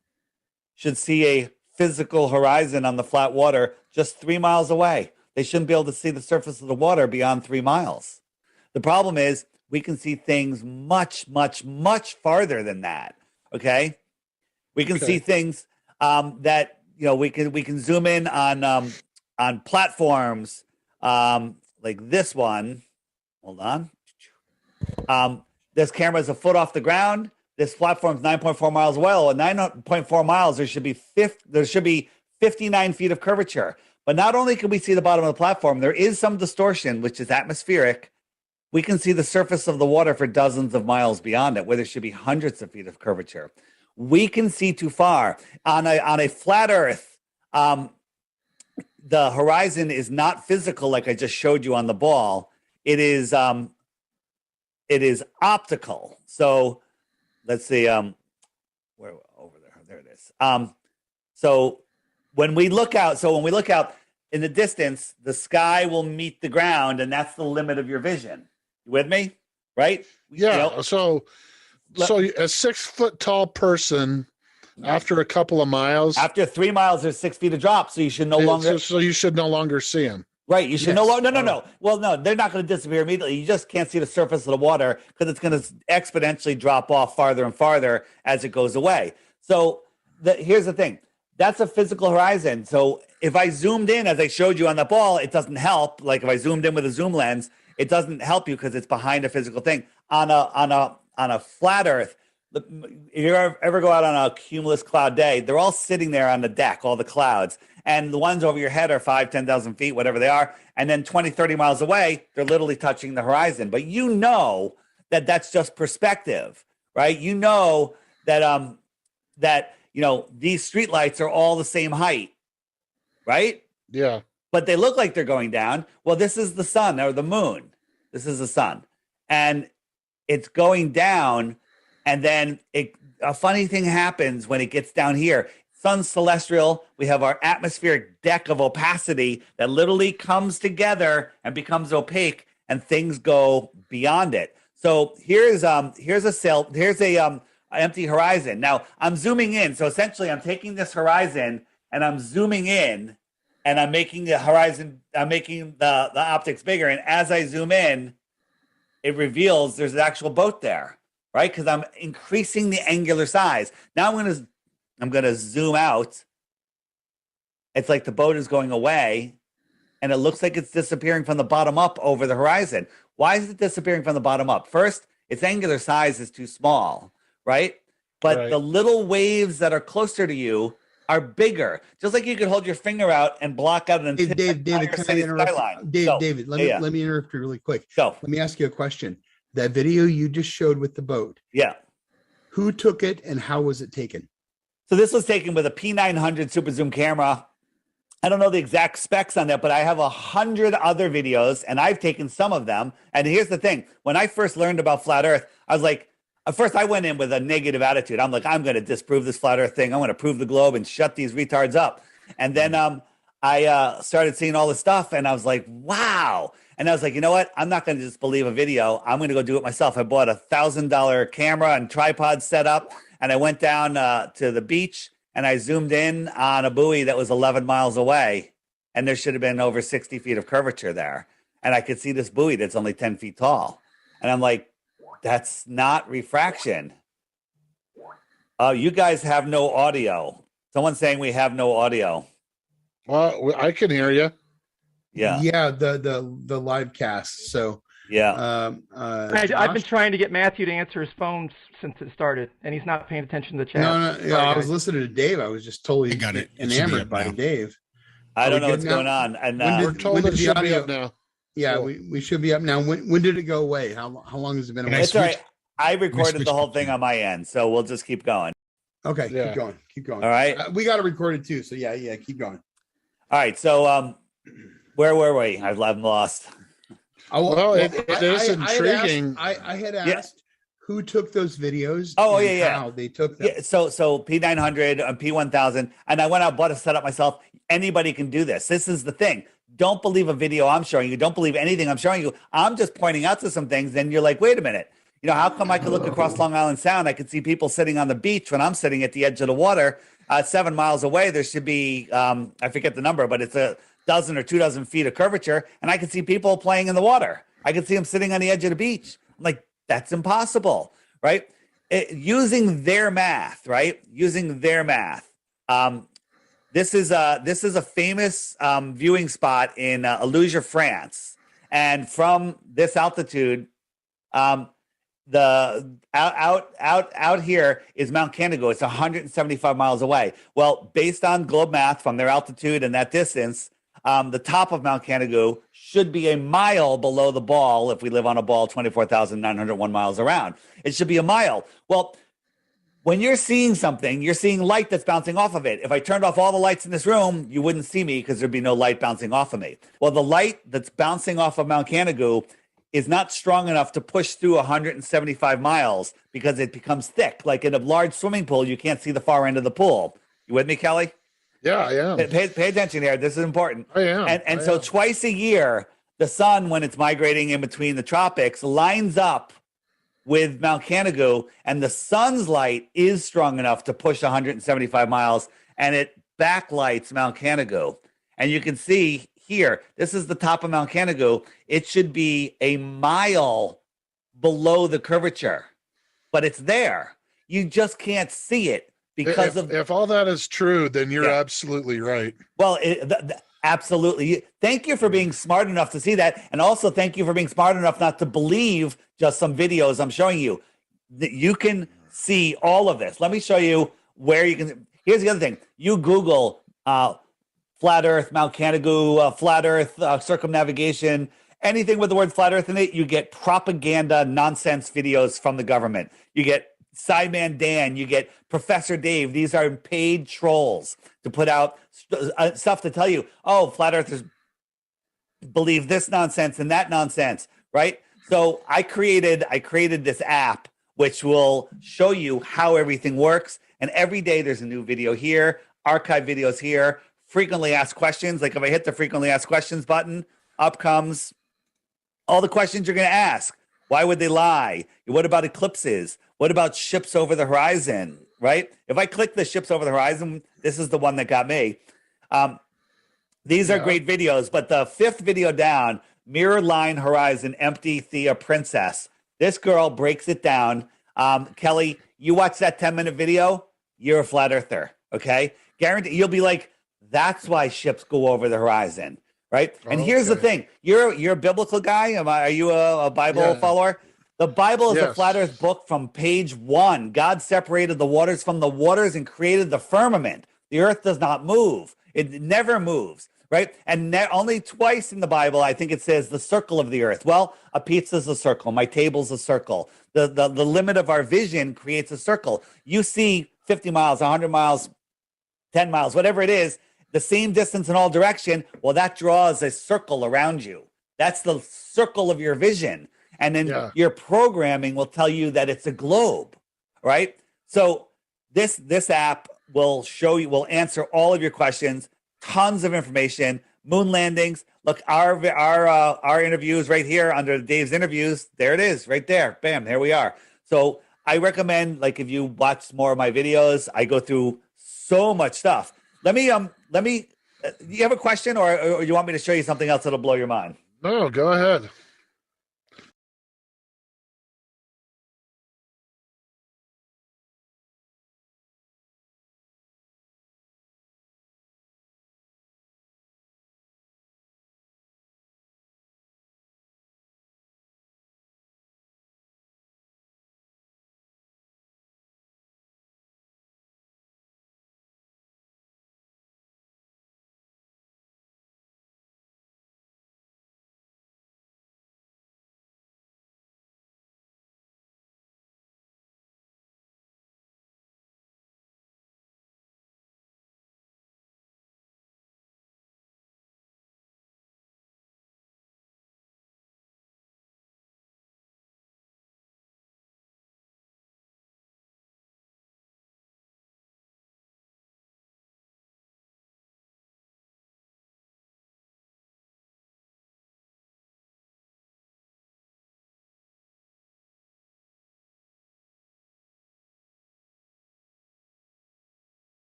should see a physical horizon on the flat water just 3 miles away. They shouldn't be able to see the surface of the water beyond 3 miles. The problem is we can see things much, much, much farther than that. Okay. We can see things that, we can zoom in on platforms like this one. Hold on. This camera is a foot off the ground. This platform is 9.4 miles away. At 9.4 miles, there should be 59 feet of curvature. But not only can we see the bottom of the platform, there is some distortion, which is atmospheric. We can see the surface of the water for dozens of miles beyond it, where there should be hundreds of feet of curvature. We can see too far. On a flat Earth, the horizon is not physical like I just showed you on the ball. It is optical. So let's see. Where over there? There it is. So when we look out in the distance, the sky will meet the ground, and that's the limit of your vision. You with me? Right? Yeah. So a 6 foot tall person After a couple of miles. After 3 miles, there's 6 feet of drop, so you should no longer. So you should no longer see them. Right, you should no longer. No. Well, no, they're not going to disappear immediately. You just can't see the surface of the water because it's going to exponentially drop off farther and farther as it goes away. So here's the thing. That's a physical horizon. So if I zoomed in, as I showed you on the ball, it doesn't help. Like if I zoomed in with a zoom lens, it doesn't help you because it's behind a physical thing. On a flat Earth, if you ever go out on a cumulus cloud day, they're all sitting there on the deck, all the clouds. And the ones over your head are 5,000, 10,000 feet, whatever they are. And then 20, 30 miles away, they're literally touching the horizon. But you know that that's just perspective, right? You know that these streetlights are all the same height, right? Yeah. But they look like they're going down. Well, this is the sun or the moon. This is the sun. And it's going down. And then a funny thing happens when it gets down here. Sun's celestial. We have our atmospheric deck of opacity that literally comes together and becomes opaque, and things go beyond it. So here's a empty horizon. Now I'm zooming in. So essentially, I'm taking this horizon and I'm zooming in, and I'm making the horizon. I'm making the optics bigger. And as I zoom in, it reveals there's an actual boat there, right? Because I'm increasing the angular size. Now I'm gonna zoom out. It's like the boat is going away, and it looks like it's disappearing from the bottom up over the horizon. Why is it disappearing from the bottom up? First, its angular size is too small, right? But the little waves that are closer to you are bigger. Just like you could hold your finger out and block out an entire skyline. David, let me interrupt you really quick. Let me ask you a question. That video you just showed with the boat. Yeah. Who took it and how was it taken? So this was taken with a P900 super zoom camera. I don't know the exact specs on that, but I have 100 other videos, and I've taken some of them. And here's the thing. When I first learned about flat Earth, I was like, at first I went in with a negative attitude. I'm like, I'm going to disprove this flat Earth thing. I'm going to prove the globe and shut these retards up. And then I started seeing all this stuff, and I was like, wow. And I was like, you know what? I'm not going to just believe a video. I'm going to go do it myself. I bought a $1,000 camera and tripod set up. And I went down to the beach, and I zoomed in on a buoy that was 11 miles away, and there should have been over 60 feet of curvature there. And I could see this buoy that's only 10 feet tall. And I'm like, that's not refraction. You guys have no audio. Someone's saying we have no audio. Well, I can hear you. Yeah. Yeah, the live cast. So yeah. I've been trying to get Matthew to answer his phone since it started, and he's not paying attention to the chat. No, I was listening to Dave. I was just totally enamored by Dave. I don't know what's going on. And we're told it should be up now. Yeah, we should be up now. When did it go away? How long has it been away? It's all right. I recorded the whole thing on my end, so we'll just keep going. Okay, keep going. All right. We got to record it too, so yeah, keep going. All right, so where were we? I've lost. Well, it is intriguing. I had asked who took those videos. Oh, and how they took them. Yeah, so P900 and P1000, and I went out and bought a setup myself. Anybody can do this. This is the thing. Don't believe a video I'm showing you. Don't believe anything I'm showing you. I'm just pointing out to some things, and you're like, wait a minute. You know, how come I could look across Long Island Sound? I could see people sitting on the beach when I'm sitting at the edge of the water. 7 miles away, there should be, I forget the number, but it's a dozen or 2 dozen feet of curvature, and I can see people playing in the water. I can see them sitting on the edge of the beach. I'm like, that's impossible, right? Using their math, right? Using their math. This is a famous viewing spot in Aluja, France, and from this altitude, the out here is Mount Candigo. It's 175 miles away. Well, based on globe math from their altitude and that distance, the top of Mount Candigo should be a mile below the ball. If we live on a ball 24,901 miles around, it should be a mile. Well, when you're seeing something, you're seeing light that's bouncing off of it. If I turned off all the lights in this room, you wouldn't see me because there'd be no light bouncing off of me. Well, the light that's bouncing off of Mount Candigo is not strong enough to push through 175 miles because it becomes thick. Like in a large swimming pool, you can't see the far end of the pool. You with me, Kelly? Yeah, I am. Pay attention here. This is important. I am. And so twice a year, the sun, when it's migrating in between the tropics, lines up with Mount Canigou, and the sun's light is strong enough to push 175 miles, and it backlights Mount Canigou. And you can see here, this is the top of Mount Canigou. It should be a mile below the curvature, but it's there. You just can't see it because if all that is true, then you're absolutely right. Well, absolutely. Thank you for being smart enough to see that, and also thank you for being smart enough not to believe just some videos I'm showing you. You can see all of this. Let me show you where you can. Here's the other thing. You Google flat Earth, Mount Canigou, flat Earth, circumnavigation, anything with the word flat Earth in it, you get propaganda nonsense videos from the government. You get Sideman Dan, you get Professor Dave. These are paid trolls to put out stuff to tell you, oh, flat earthers believe this nonsense and that nonsense, right? So I created this app which will show you how everything works. And every day there's a new video here, archive videos here, frequently asked questions. Like if I hit the frequently asked questions button, up comes all the questions you're going to ask. Why would they lie? What about eclipses? What about ships over the horizon, right? If I click the ships over the horizon, this is the one that got me. These are great videos, but the fifth video down, Mirror Line Horizon, Empty Thea Princess. This girl breaks it down. Kelly, you watch that 10-minute video, you're a flat earther, okay? Guarantee you'll be like, that's why ships go over the horizon, right? And here's the thing. You're a biblical guy. Are you a Bible follower? The Bible is a flat earth book from page 1. God separated the waters from the waters and created the firmament. The earth does not move. It never moves, right? And only twice in the Bible, I think it says the circle of the earth. Well, a pizza's a circle. My table's a circle. The limit of our vision creates a circle. You see 50 miles, 100 miles, 10 miles, whatever it is, the same distance in all direction. Well, that draws a circle around you. That's the circle of your vision. And then your programming will tell you that it's a globe, right? So this app will show you, will answer all of your questions, tons of information, moon landings. Look, our interviews right here under Dave's interviews. There it is, right there. Bam, there we are. So I recommend, like, if you watch more of my videos, I go through so much stuff. Let me. You have a question, or you want me to show you something else that'll blow your mind? No, go ahead.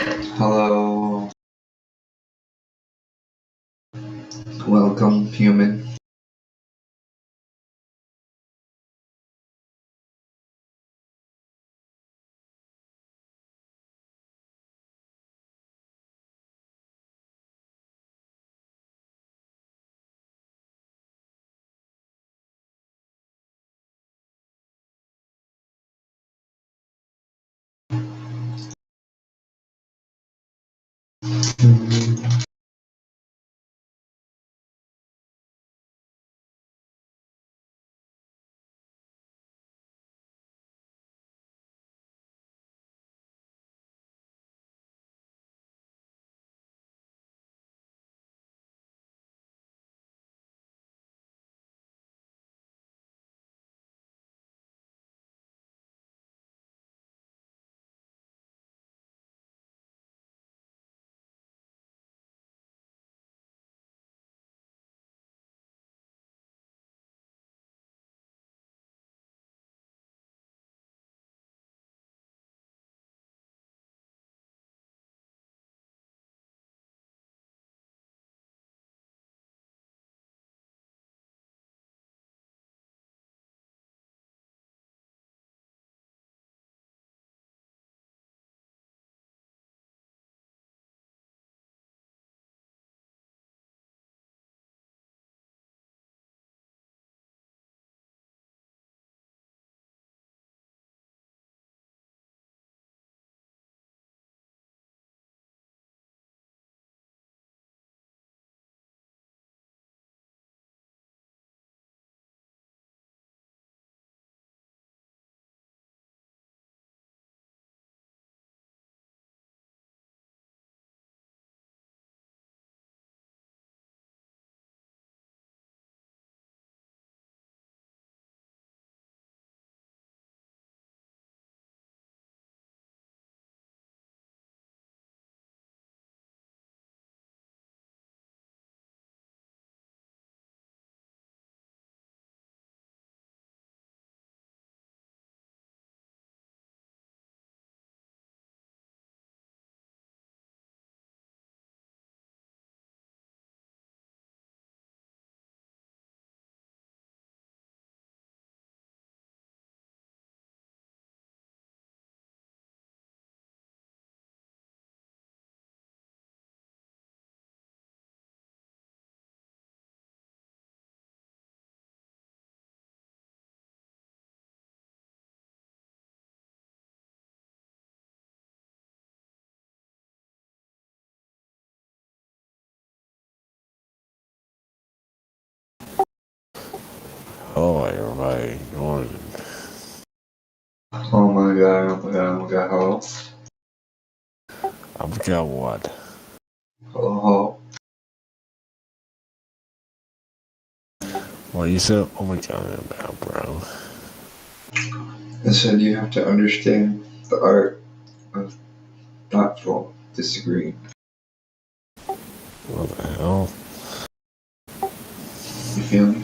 Hello. Welcome, human. Oh, everybody, good morning. Oh my god, oh my god, oh my god, hello. I forgot what. Hello. What you said? Oh my god, about, bro. I said you have to understand the art of thoughtful disagreeing. What the hell? You feel me?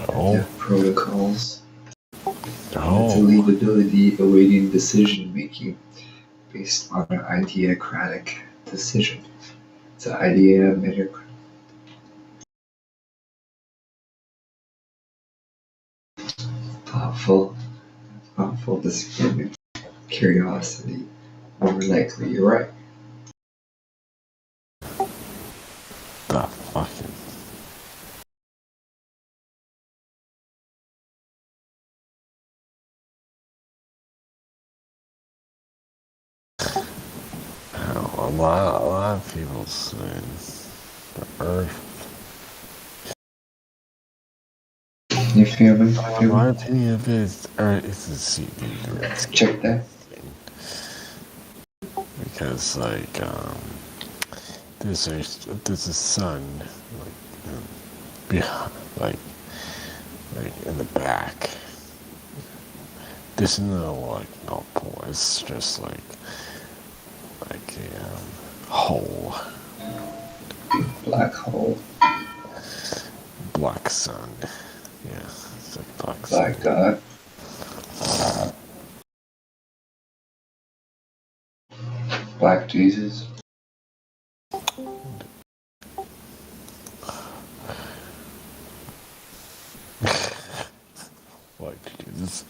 No. You have protocols. No. To leave ability awaiting decision making based on an ideocratic decision. It's an idea meritocratic. Thoughtful disagreement, curiosity. More likely, you're right. The fucking. A lot of people say the Earth. You feel me? In my opinion, if it's Earth, it's a CD. Check that. Because there's a sun behind, like in the back. There's no pole. It's just like a hole. Black hole. Black sun. Yeah, it's a black sun. God. Black Jesus. What Jesus?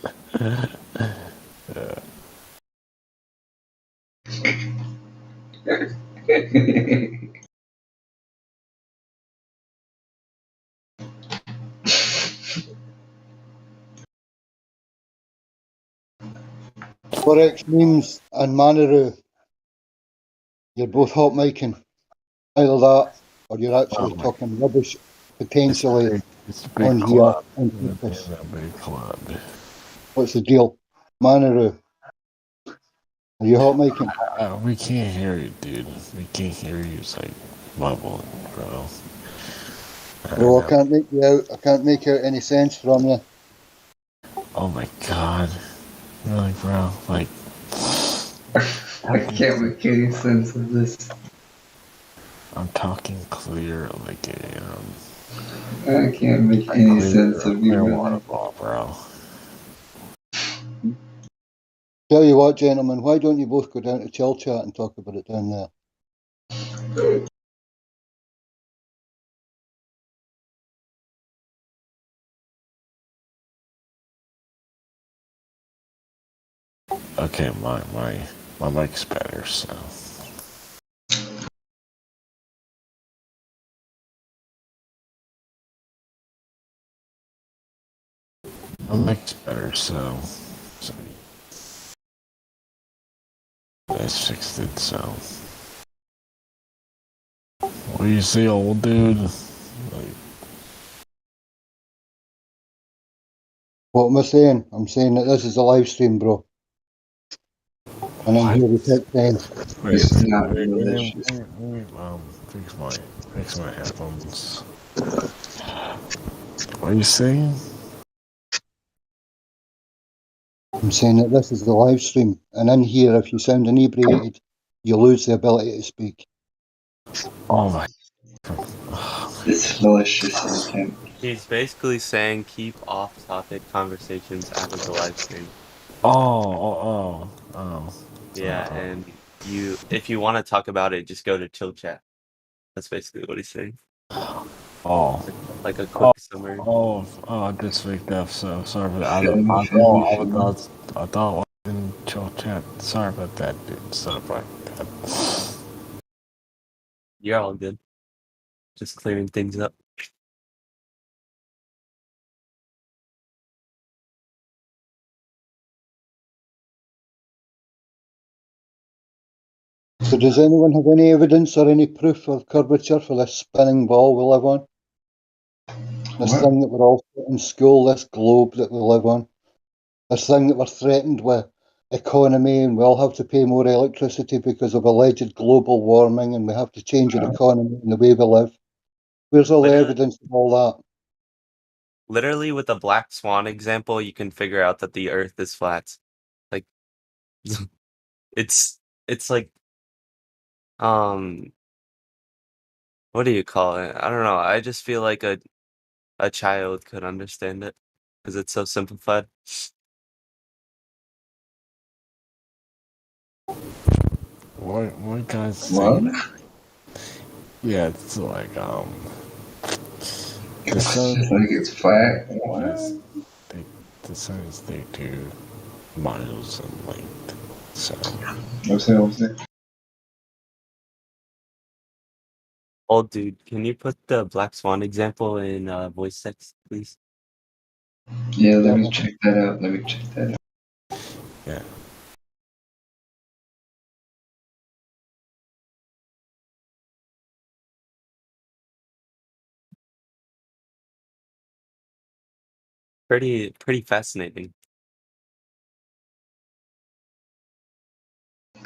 Forex memes and Manaru, you're both hot micing. Either that or you're actually talking rubbish potentially It's a big on here club. on It's purpose. a big club. What's the deal? Manaru, are you hot micing? We can't hear you, dude. We can't hear you. It's like mumbling, bro. Bro, I can't make you out. I can't make out any sense from you. Oh my god. Really, bro? Like, I can't make any sense of this. I'm talking clear, like I can't make any sense of you, clear really. water ball, bro. Tell you what, gentlemen, why don't you both go down to Chill Chat and talk about it down there? Okay, my mic's better, so. My mic's better, so I fixed it, so. What do you say, old dude? What am I saying? I'm saying that this is a live stream, bro. And I'm here with it then. This is not malicious. Fix my headphones. What are you saying? I'm saying that this is the live stream. And in here, if you sound inebriated, you lose the ability to speak. Oh my. It's malicious intent. He's basically saying keep off-topic conversations out of the live stream. Oh. Yeah, and if you want to talk about it, just go to chill chat. That's basically what he's saying. Oh. Like a quick summary. I just waked up, so sorry for that. I thought I was in chill chat. Sorry about that, dude. Sorry about that. You're all good. Just clearing things up. So does anyone have any evidence or any proof of curvature for this spinning ball we live on? This thing that we're all in school, this globe that we live on. This thing that we're threatened with economy and we all have to pay more electricity because of alleged global warming and we have to change our economy and the way we live. Where's all the evidence of all that? Literally, with the black swan example, you can figure out that the Earth is flat. Like, it's like, what do you call it? I don't know. I just feel like a child could understand it because it's so simplified. What guys say? What? Yeah, it's like the It's sun. just like it's flat. The sun is 32 miles in length. So. What's that? Oh, dude, can you put the black swan example in voice text, please? Yeah, let me check that out. Yeah. Pretty fascinating.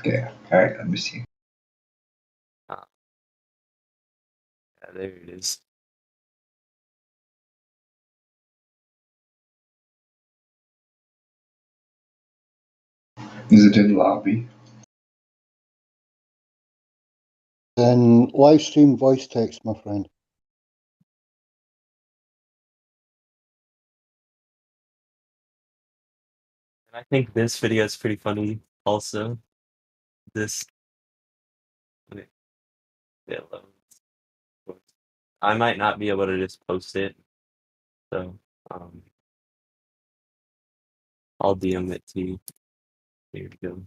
Yeah. All right. Let me see. Yeah, there it is. Is it in lobby? Then live stream voice text, my friend. And I think this video is pretty funny also. This Yeah, I might not be able to just post it, so I'll DM it to you. There you go.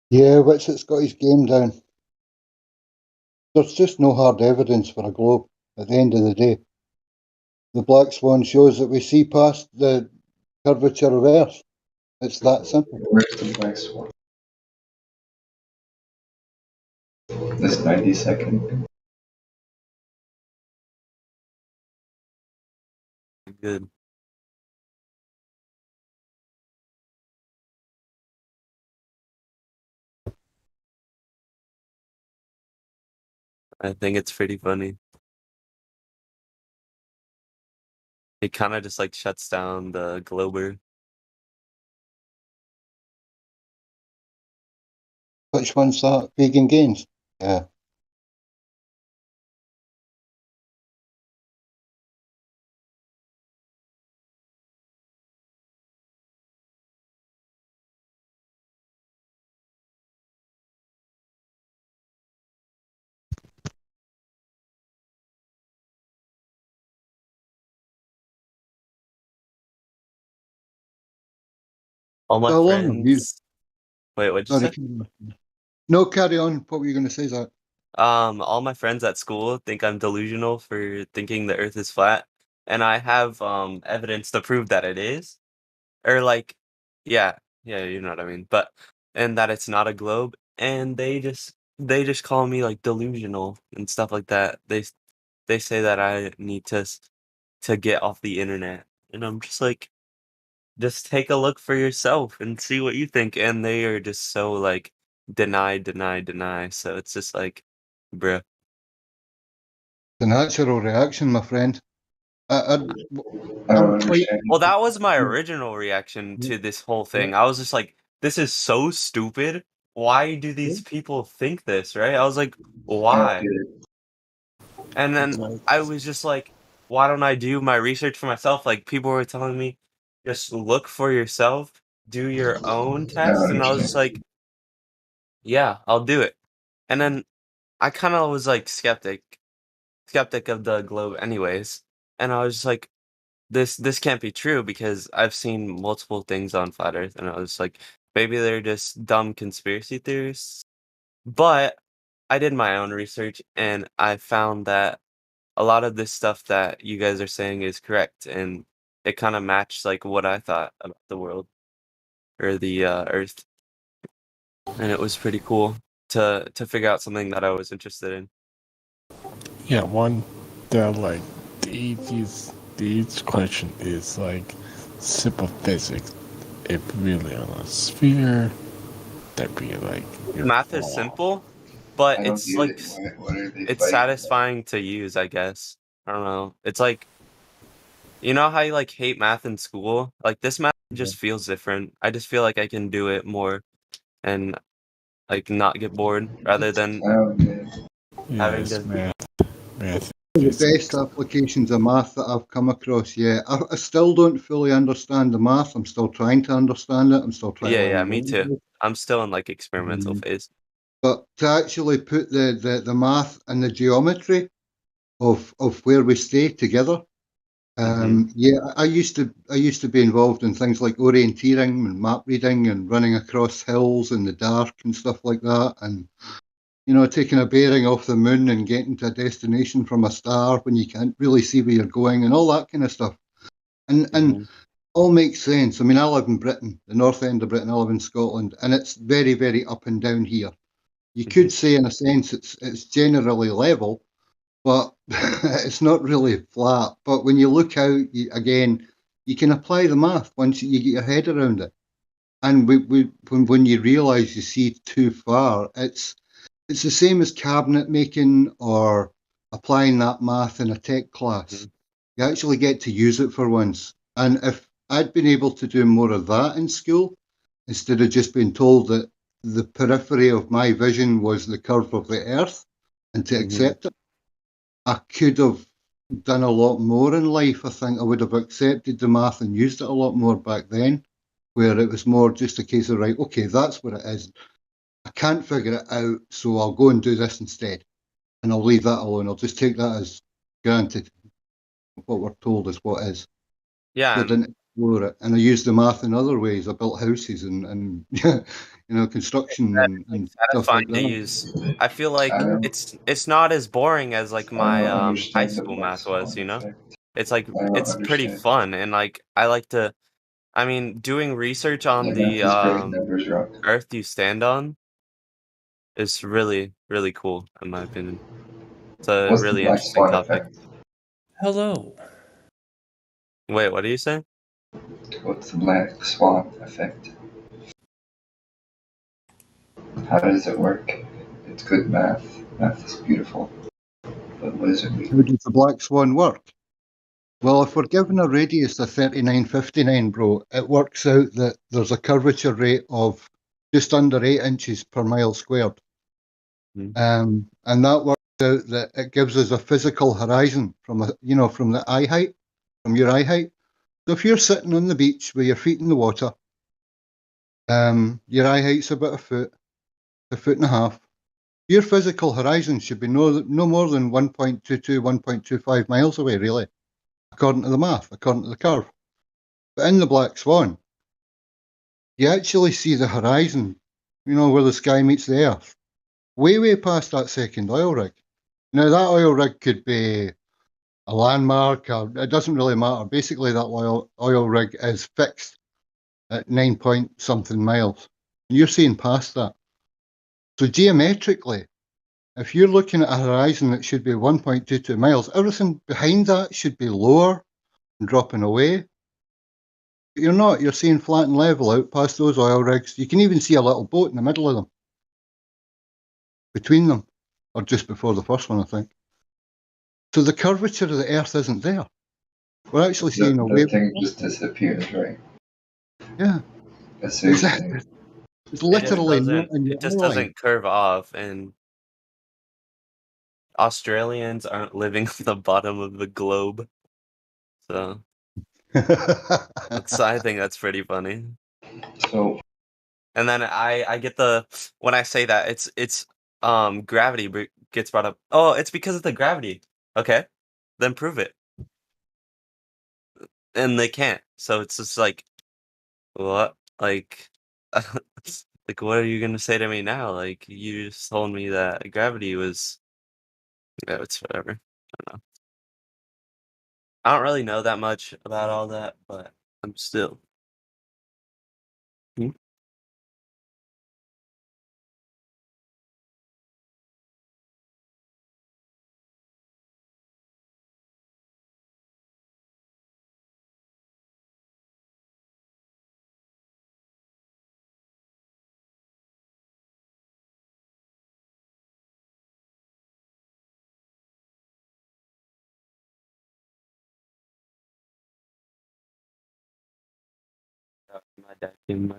Yeah, Witchett's got his game down. There's just no hard evidence for a globe at the end of the day. The black swan shows that we see past the curvature of Earth. It's that simple. Where's the black swan? This 90-second. Good. I think it's pretty funny. It kind of just like shuts down the Glober. Which one's that? Vegan Gains? Yeah. All my So long view. friends. Wait, what'd you Sorry. say? No, carry on. What were you going to say, Zach? All my friends at school think I'm delusional for thinking the Earth is flat, and I have evidence to prove that it is, or like, yeah, you know what I mean. But and that it's not a globe, and they just call me like delusional and stuff like that. They say that I need to get off the internet, and I'm just like, just take a look for yourself and see what you think. And they are just so like deny, deny, deny. So it's just like, bruh. The natural reaction, my friend. I don't understand. Well, that was my original reaction to this whole thing. I was just like, this is so stupid. Why do these people think this, right? I was like, why? And then I was just like, why don't I do my research for myself? Like, people were telling me, just look for yourself, do your own test. And I was just like, yeah, I'll do it. And then I kind of was like skeptic of the globe anyways. And I was just like, this can't be true because I've seen multiple things on flat Earth, and I was like, maybe they're just dumb conspiracy theorists. But I did my own research, and I found that a lot of this stuff that you guys are saying is correct, and it kind of matched like what I thought about the world or the Earth, and it was pretty cool to figure out something that I was interested in. Yeah, one that like the each question is like simple physics. If really on a sphere, that'd be like Math is simple, but I don't it's get like it. What are they it's fighting? satisfying to use, I guess. I don't know. It's like, you know how you like hate math in school? Like this math just feels different. I just feel like I can do it more and like not get bored rather than having yes, to. math. The best applications of math that I've come across, yeah. I still don't fully understand the math. I'm still trying to understand it. I'm still trying to Yeah, learn me too. language. I'm still in like experimental phase. But to actually put the math and the geometry of where we stay together, yeah, I used to be involved in things like orienteering and map reading and running across hills in the dark and stuff like that, and you know, taking a bearing off the moon and getting to a destination from a star when you can't really see where you're going and all that kind of stuff. And all makes sense. I mean, I live in Britain, the north end of Britain. I live in Scotland, and it's very, very up and down here. You could say, in a sense, it's generally level, but it's not really flat. But when you look out, again, you can apply the math once you get your head around it. And when you realise you see too far, it's the same as cabinet making or applying that math in a tech class. You actually get to use it for once. And if I'd been able to do more of that in school, instead of just being told that the periphery of my vision was the curve of the Earth, and to accept it. I could have done a lot more in life. I think I would have accepted the math and used it a lot more back then, where it was more just a case of, right, okay, that's what it is. I can't figure it out, so I'll go and do this instead. And I'll leave that alone. I'll just take that as granted. What we're told is what is. Yeah. So I didn't explore it. And I used the math in other ways. I built houses and construction and stuff Satisfying like to that. use. I feel like it's not as boring as like my high school math was, you know? It's like it's pretty fun, and like I like to I mean, doing research on the earth you stand on is really, really cool in my opinion. It's a What's the really black interesting swan topic. effect? Hello. Wait, what are you saying? What's the black swan effect? How does it work? It's good math. Math is beautiful. But what does it mean? How does the black swan work? Well, if we're given a radius of 3959, bro, it works out that there's a curvature rate of just under 8 inches per mile squared. And that works out that it gives us a physical horizon from from the eye height, from your eye height. So if you're sitting on the beach with your feet in the water, your eye height's about a foot and a half. Your physical horizon should be no more than 1.22, 1.25 miles away, really, according to the math, according to the curve. But in the Black Swan, you actually see the horizon, where the sky meets the earth, way, way past that second oil rig. Now, that oil rig could be a landmark, or it doesn't really matter. Basically, that oil rig is fixed at 9 point something miles. You're seeing past that. So geometrically, if you're looking at a horizon that should be 1.22 miles, everything behind that should be lower and dropping away. But you're not. You're seeing flat and level out past those oil rigs. You can even see a little boat in the middle of them, between them, or just before the first one, I think. So the curvature of the Earth isn't there. We're actually seeing a The wave. thing just disappears, right? Yeah. That's so Exactly. It's literally not in It your just eye line. doesn't curve off, and Australians aren't living on the bottom of the globe. So I think that's pretty funny. So And then I get when I say that it's gravity gets brought up. Oh, it's because of the gravity. Okay. Then prove it. And they can't. So it's just like what? Like like what are you going to say to me now? Like you just told me that gravity was it's whatever. I don't know. I don't really know that much about all that, but I'm still. Hmm? My dad in my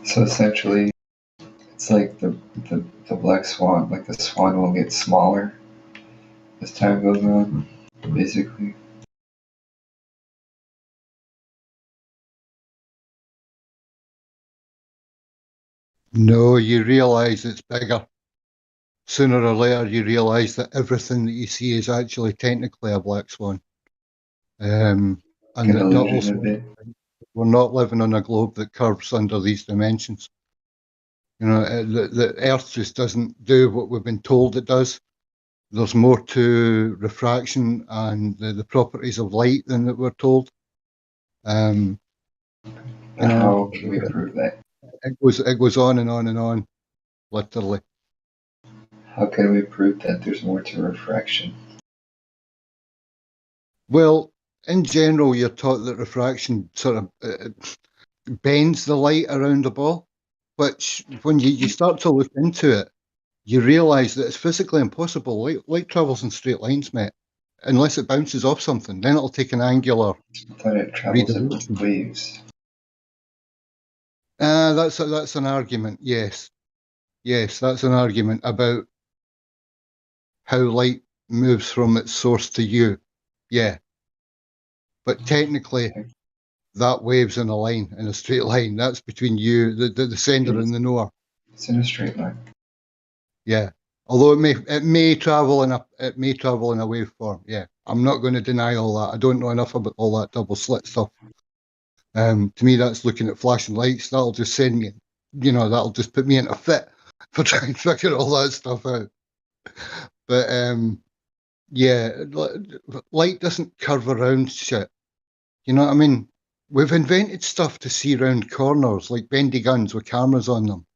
So essentially, it's like the black swan, like the swan will get smaller as time goes on, basically. No, you realise it's bigger. Sooner or later, you realise that everything that you see is actually technically a black swan. And An that illusion also, a bit. we're not living on a globe that curves under these dimensions. You know, the Earth just doesn't do what we've been told it does. There's more to refraction and the properties of light than that we're told. You How know, can we prove that? it goes on and on and on, literally. How can we prove that there's more to refraction? Well, in general, you're taught that refraction sort of bends the light around the ball, which when you start to look into it, you realise that it's physically impossible. Light travels in straight lines, mate, unless it bounces off something. Then it'll take an angular I thought it travels in redirection. waves. That's an argument. Yes, that's an argument about how light moves from its source to you. Yeah, but technically, that wave's in a line, in a straight line. That's between you, the sender, and the knower. It's in a straight line. Yeah. Although it may travel in a waveform. Yeah. I'm not going to deny all that. I don't know enough about all that double slit stuff. To me, that's looking at flashing lights. That'll just send me, that'll just put me in a fit for trying to figure all that stuff out. But yeah, light doesn't curve around shit. You know what I mean? We've invented stuff to see round corners, like bendy guns with cameras on them.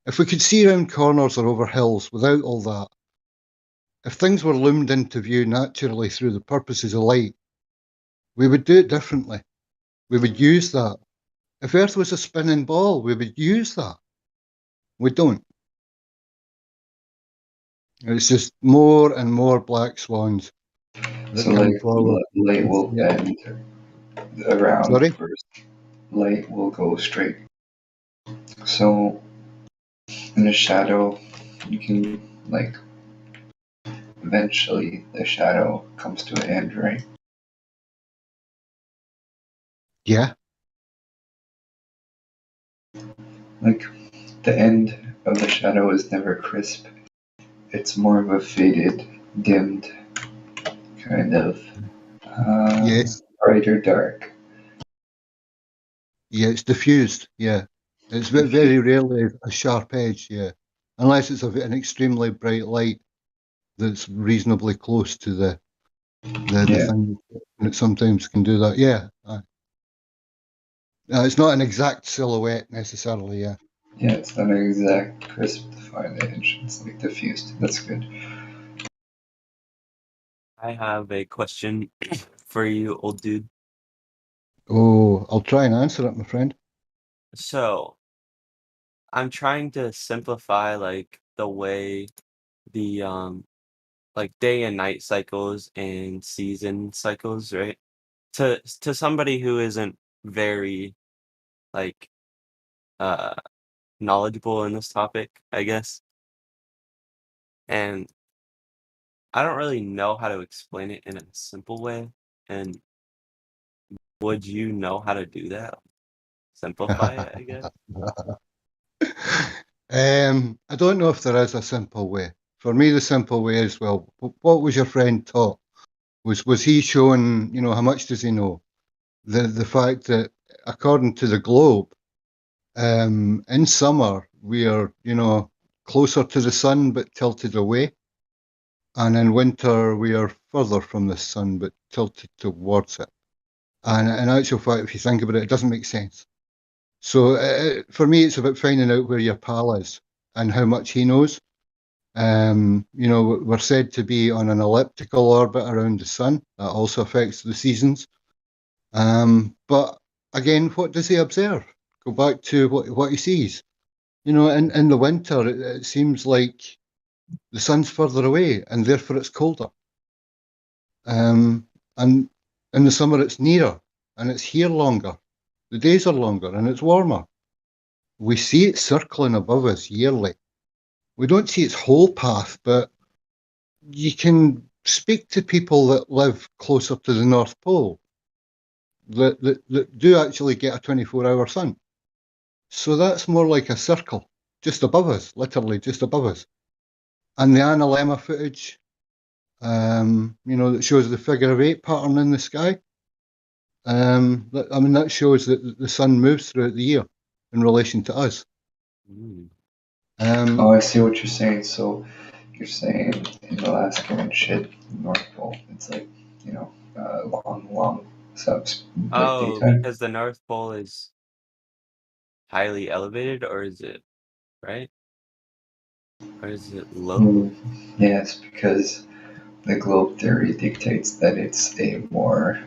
If we could see round corners or over hills without all that, if things were loomed into view naturally through the purposes of light, we would do it differently. We would use that. If Earth was a spinning ball, we would use that. We don't. It's just more and more black swans that So come like forward. light will bend around Sorry? first. Light will go straight. So in a shadow, you can like eventually the shadow comes to an end, right? Yeah. Like the end of the shadow is never crisp. It's more of a faded, dimmed kind of Yes. bright or dark. Yeah, it's diffused. Yeah. It's very rarely a sharp edge. Yeah. Unless it's an extremely bright light that's reasonably close to the thing. And it sometimes can do that. Yeah. It's not an exact silhouette necessarily. Yeah. Yeah, it's not an exact crisp defined edge. It's like diffused. That's good. I have a question for you, old dude. Oh, I'll try and answer it, my friend. So, I'm trying to simplify like the way the like day and night cycles and season cycles, right? To somebody who isn't very like uh knowledgeable in this topic, I guess. And I don't really know how to explain it in a simple way. And would you know how to do that? Simplify it, I guess. I don't know if there is a simple way. For me, the simple way is, well, what was your friend taught? Was he shown, how much does he know? The fact that according to the globe, in summer we are, closer to the sun but tilted away. And in winter we are further from the sun but tilted towards it. And in actual fact, if you think about it, it doesn't make sense. So for me, it's about finding out where your pal is and how much he knows. We're said to be on an elliptical orbit around the sun. That also affects the seasons. But again, what does he observe? Go back to what he sees. In the winter, it seems like the sun's further away and therefore it's colder. And in the summer, it's nearer and it's here longer. The days are longer and it's warmer. We see it circling above us yearly. We don't see its whole path, but you can speak to people that live closer to the North Pole that do actually get a 24-hour sun. So that's more like a circle just above us, literally just above us. And the analemma footage, that shows the figure of 8 pattern in the sky. That shows that the sun moves throughout the year in relation to us. I see what you're saying. So you're saying in Alaska and shit, North Pole, it's like, long subs, like Oh, daytime. because the North Pole is highly elevated, or is it right? Or is it low? Yes, because the globe theory dictates that it's a more,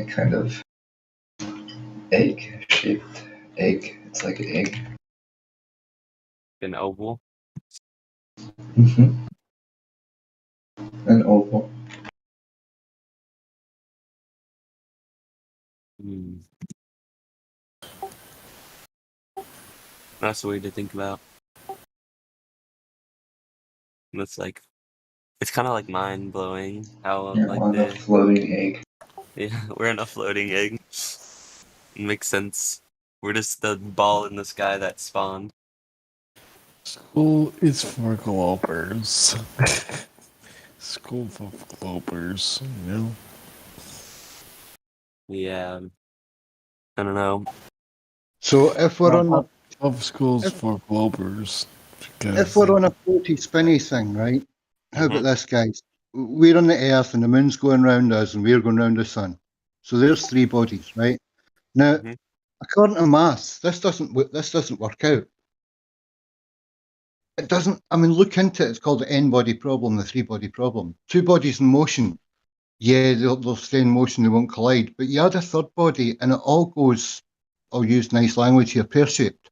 kind of egg-shaped egg. It's like an egg. An oval? Mm-hmm. An oval. That's weird to think about. It's like, it's kind of like mind blowing how You're like on a floating egg. yeah, we're in a floating egg. Makes sense. We're just the ball in the sky that spawned. School is for globers. School for globers, you know? Yeah. I don't know. So if we're on Of schools for globers. if we're on a floaty spinny thing, right? How about this, guys? We're on the Earth and the moon's going round us and we're going round the sun. So there's 3 bodies, right? Now, according to maths, this doesn't work out. It doesn't. I mean, look into it. It's called the n-body problem, the 3-body problem. 2 bodies in motion. Yeah, they'll stay in motion. They won't collide. But you add a third body, and it all goes. I'll use nice language here. Pear-shaped.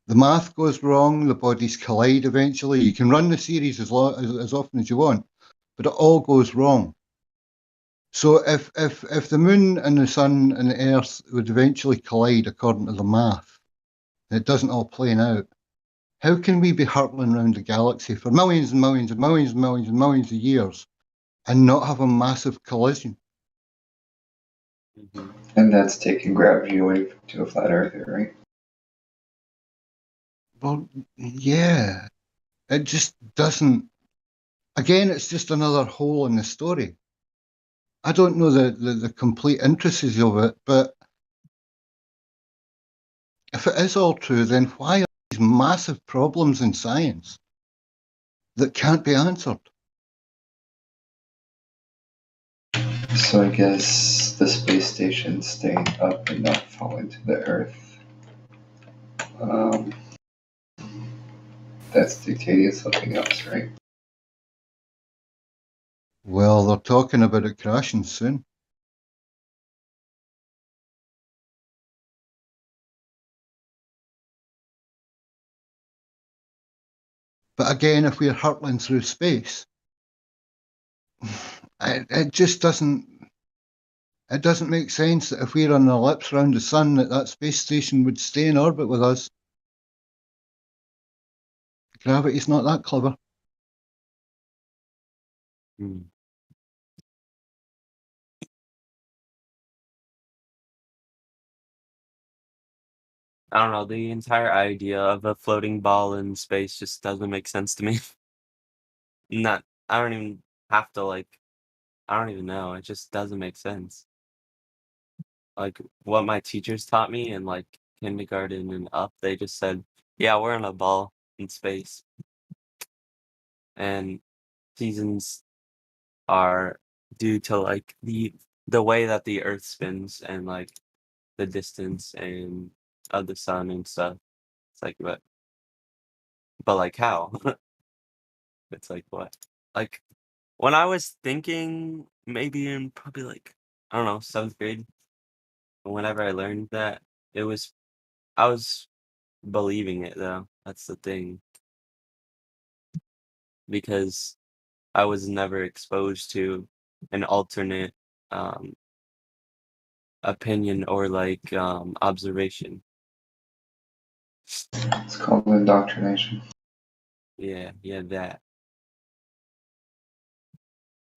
The math goes wrong. The bodies collide eventually. You can run the series as often as you want, but it all goes wrong. So if the moon and the sun and the Earth would eventually collide according to the math, and it doesn't all plane out, how can we be hurtling around the galaxy for millions and millions and millions and millions and millions of years and not have a massive collision? And that's taking gravity away to a flat earther, right? Well, yeah. It just doesn't. Again, it's just another hole in the story. I don't know the complete intricacies of it, but if it is all true, then why are these massive problems in science that can't be answered? So I guess the space station staying up and not falling to the Earth. That's dictating something else, right? Well, they're talking about it crashing soon. But again, if we're hurtling through space, it just doesn't. It doesn't make sense that if we're on an ellipse around the sun, that space station would stay in orbit with us. Gravity's not that clever. I don't know, the entire idea of a floating ball in space just doesn't make sense to me. I don't even have to I don't even know. It just doesn't make sense. Like what my teachers taught me in like kindergarten and up, they just said, yeah, we're in a ball in space. And seasons are due to like the way that the earth spins and like the distance and of the sun and stuff. It's like but like how? It's like what? Like when I was thinking maybe in probably like I don't know, 7th grade, whenever I learned that, I was believing it though. That's the thing. Because I was never exposed to an alternate opinion or like observation. It's called indoctrination. Yeah, that.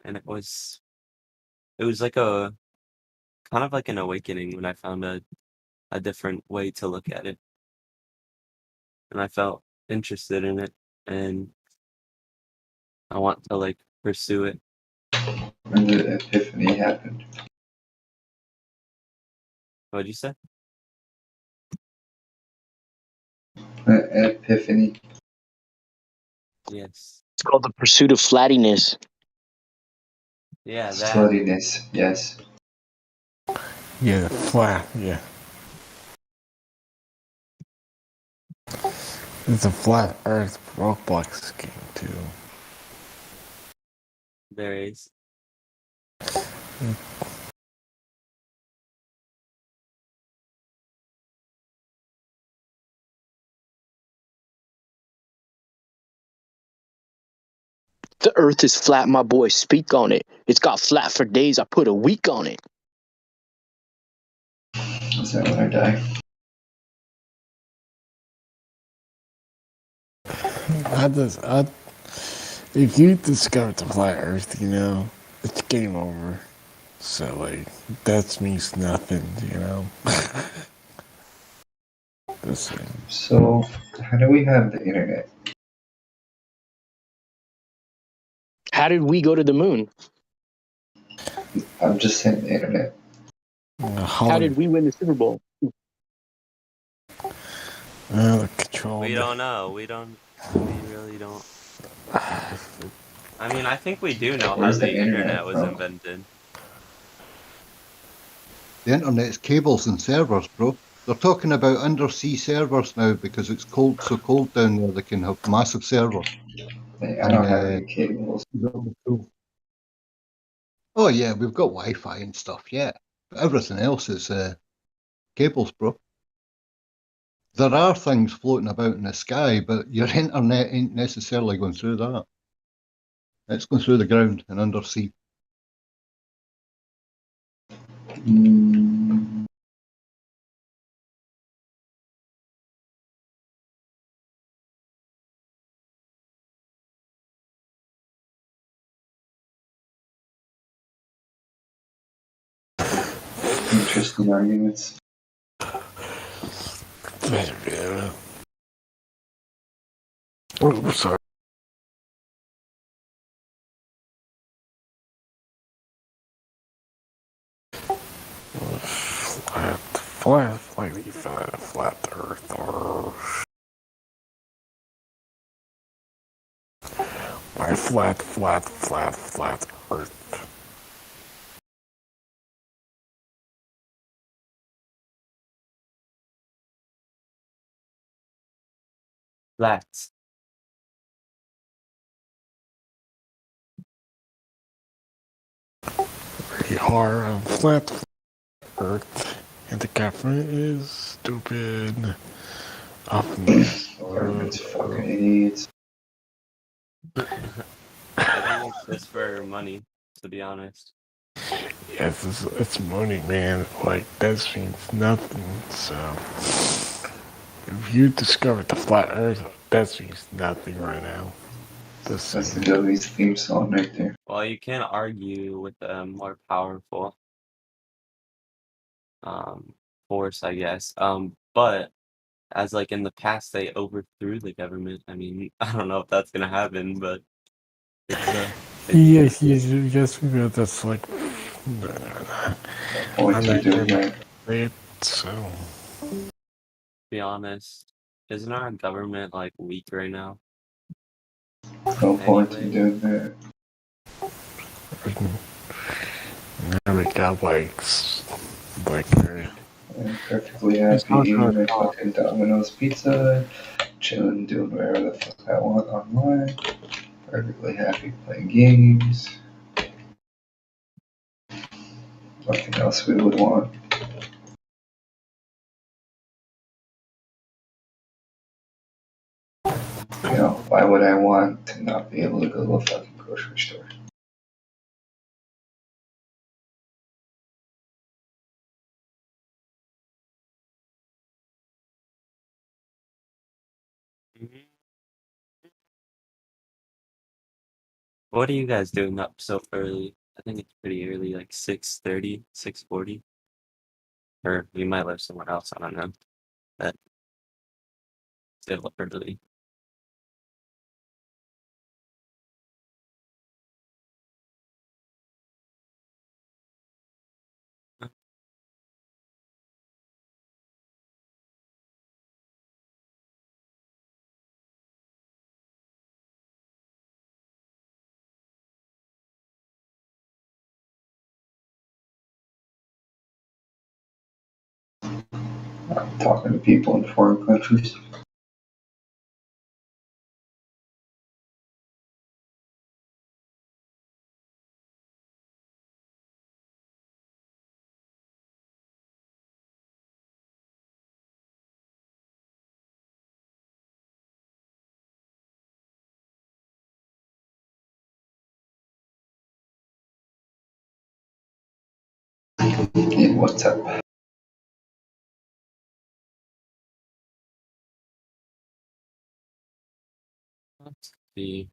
And it was like a kind of like an awakening when I found a different way to look at it. And I felt interested in it, and I want to like pursue it. When the epiphany happened. What'd you say? Epiphany. Yes. It's called the pursuit of flattiness. Yeah, that. Sluttiness, yes. Yeah, flat, yeah. It's a flat Earth Roblox game too. There is. The earth is flat, my boy, speak on it. It's got flat for days, I put a week on it. Is that when I die? If you discover the flat Earth, you know, it's game over. So, like, that means nothing, you know? So, how do we have the internet? How did we go to the moon? I'm just saying the internet. How did we win the Super Bowl? Control. We don't know. We really don't. I mean, I think we do know how Where's the the internet internet was from? invented. The internet's cables and servers, bro. They're talking about undersea servers now because it's so cold down there they can have massive servers. I don't have any cables. Oh yeah, we've got Wi-Fi and stuff, yeah. But everything else is cables, bro. There are things floating about in the sky, but your internet ain't necessarily going through that. It's going through the ground and undersea. Interesting arguments. Oh, sorry. Flat Earth, or my flat Earth. Flats. We are a flat Earth, and the government is stupid. Government's fucking idiots. I think it's just for money, to be honest. Yes, it's money, man. Like, that means nothing. So, if you discovered the flat Earth, that means nothing right now. That's the W's theme song right there. Well, you can't argue with the more powerful force, I guess. But as like in the past, they overthrew the government. I mean, I don't know if that's gonna happen, but Yes, because that's like. What you do here? So. To be honest, isn't our government like weak right now? No point in doing that. Now we got like I'm perfectly happy eating my fucking Domino's pizza, chilling, doing whatever the fuck I want online. Perfectly happy playing games. Nothing else we would want. You know, why would I want to not be able to go to a fucking grocery store? What are you guys doing up so early? I think it's pretty early, like 6:30, 6:40. Or you might live somewhere else, I don't know. But still early. Talking to people in foreign countries. In WhatsApp. Let's see.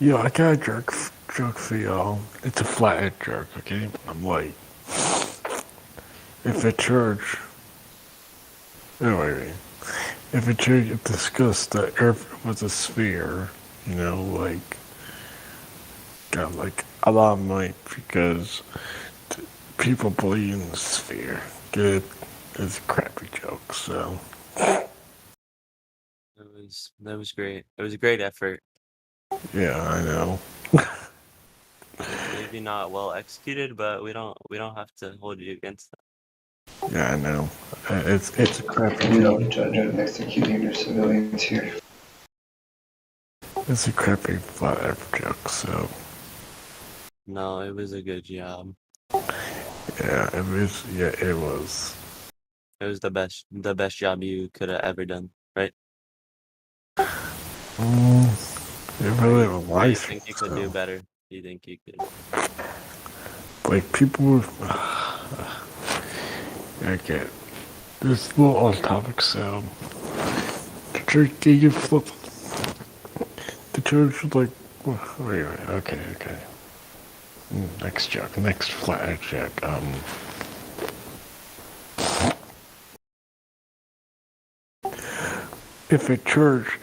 Yeah, I got a joke for y'all. It's a flathead joke, okay? I'm like, if a church, anyway, if a church discussed the Earth was a sphere, you know, like, got like a lot of money because people believe in the sphere. Good, it's a crappy joke, so. That was great. It was a great effort. Yeah, I know. Maybe not well executed, but we don't have to hold you against that. Yeah, I know. It's a crappy We joke. don't judge on executing your civilians here. It's a crappy flat earth joke, so. No, it was a good job. Yeah, it was. Yeah, it was. It was the best job you could have ever done, right? It really was Or you life. think you could do better? You think you could? Like people. Okay, this little off topic. So the church gave flip. The church was like. Wait, okay. Next joke. Next flat joke. If a church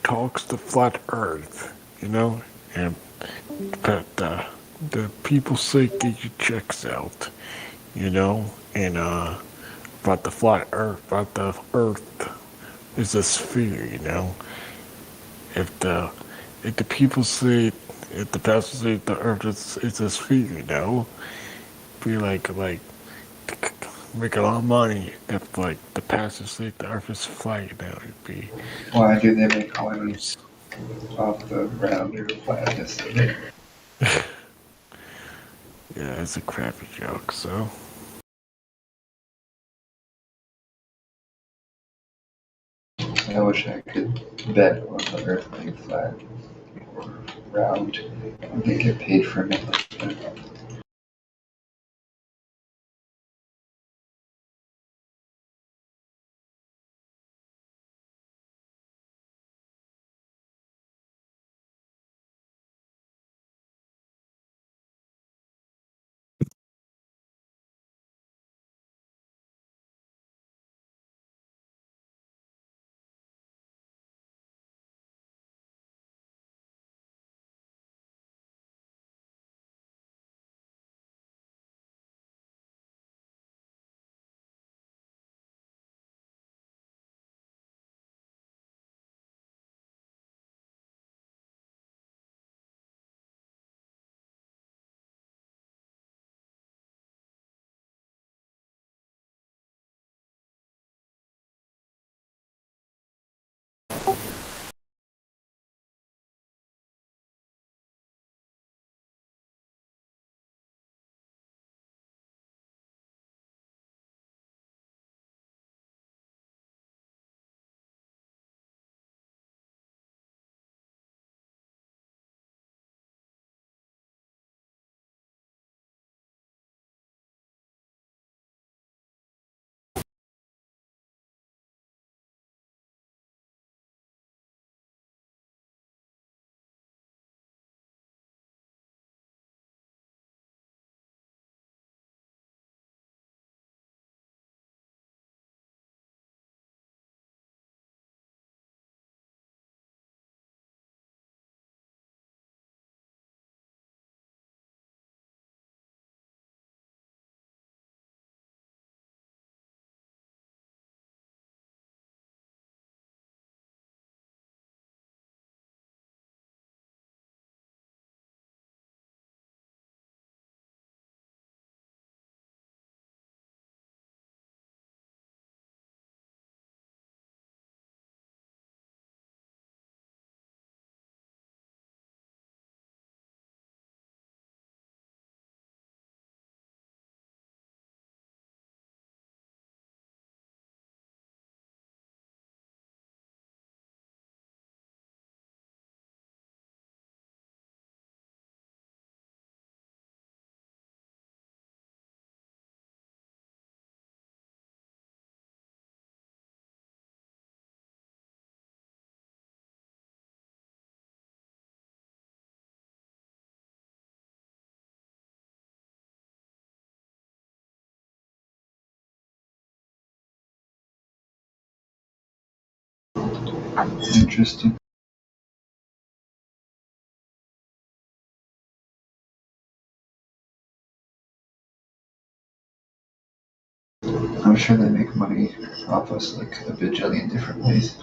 talks to flat Earth, you know, and but the people say get your checks out, you know, and about the flat Earth, about the Earth is a sphere, you know. If the people say, if the pastor say the Earth is a sphere, you know, be like make a lot of money if like the pastor say the Earth is flat, you know, it'd be. Why do they make money off the round or flatness of it? Yeah, it's a crappy joke, so. I wish I could bet on the Earth being flat or round and they get paid for it. Interesting. I'm sure they make money off us like a bajillion different ways.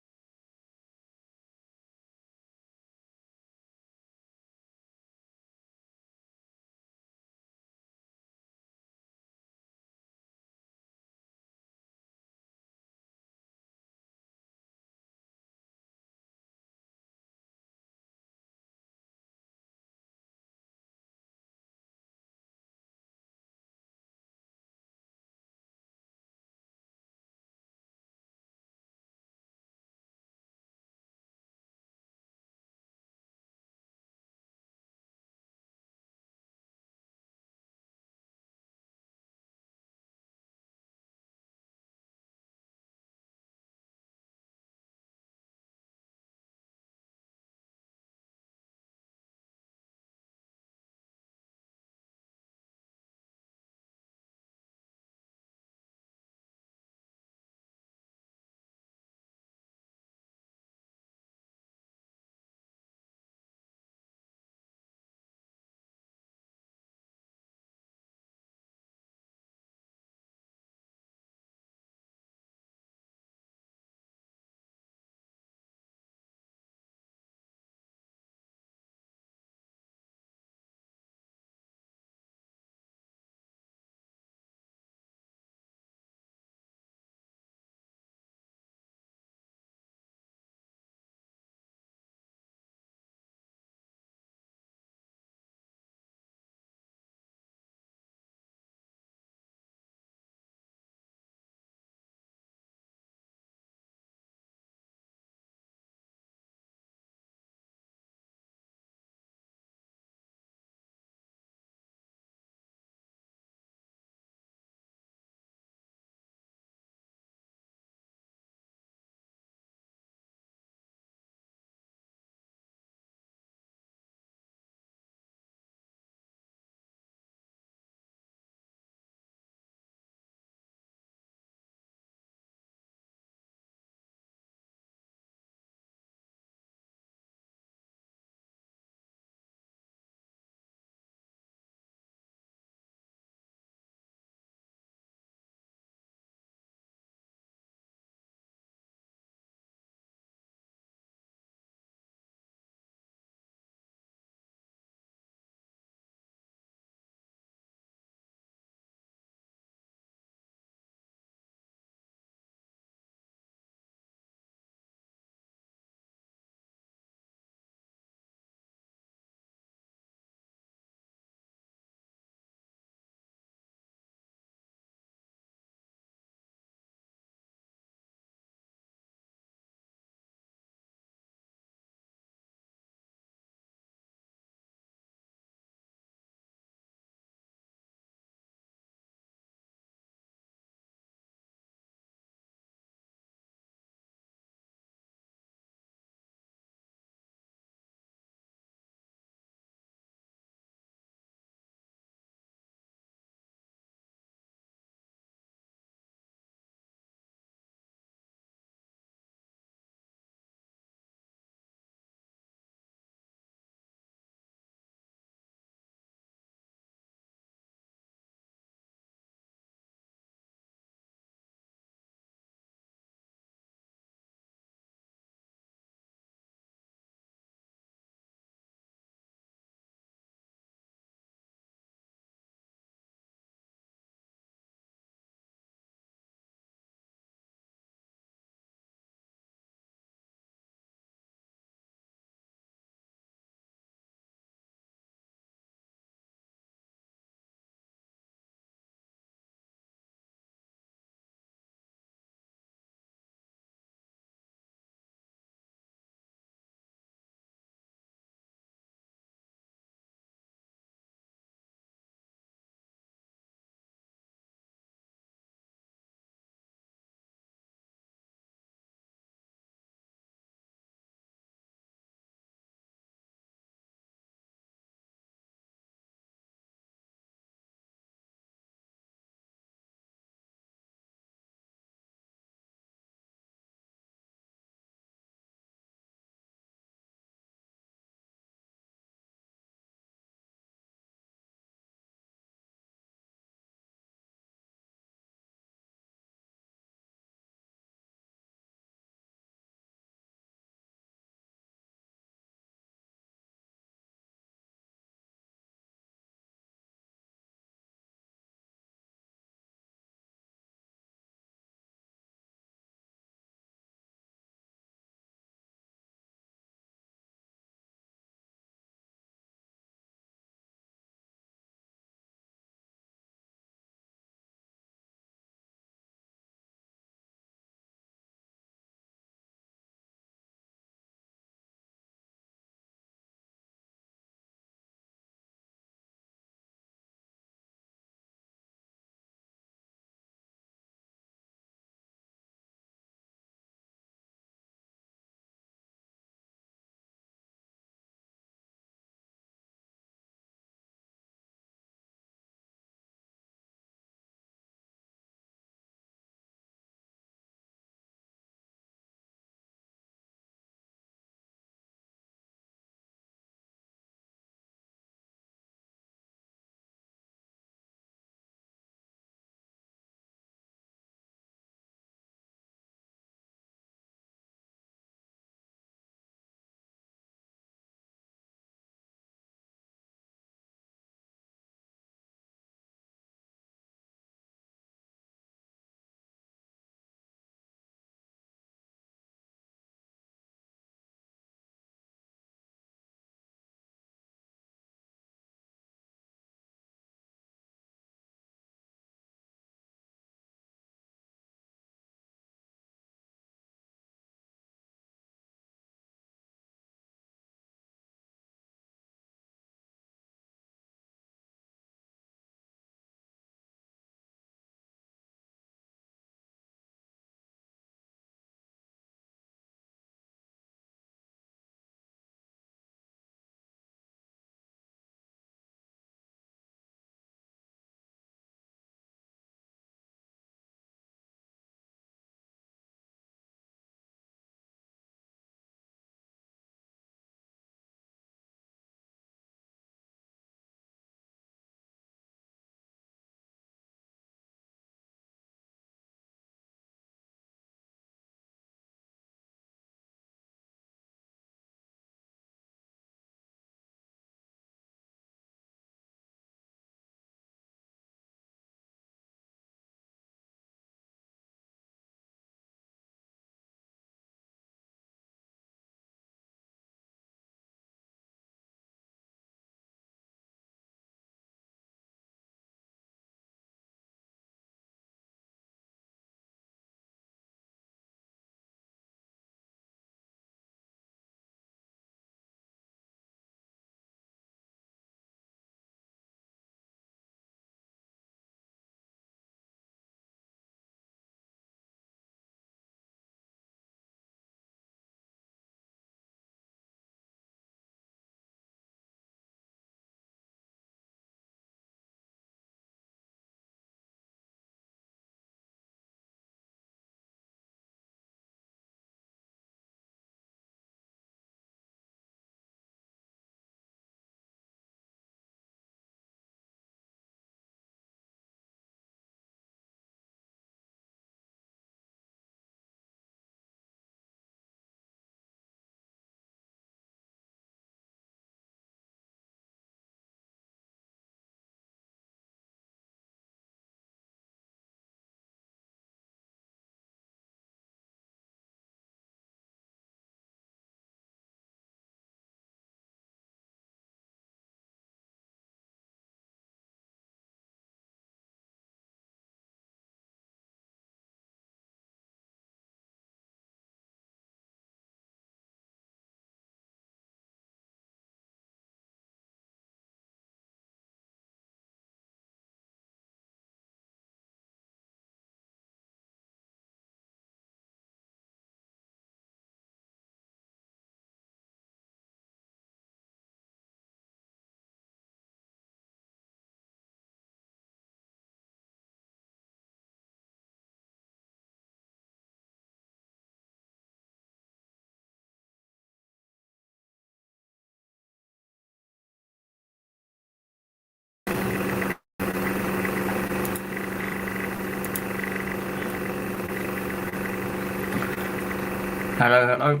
Hello, hello.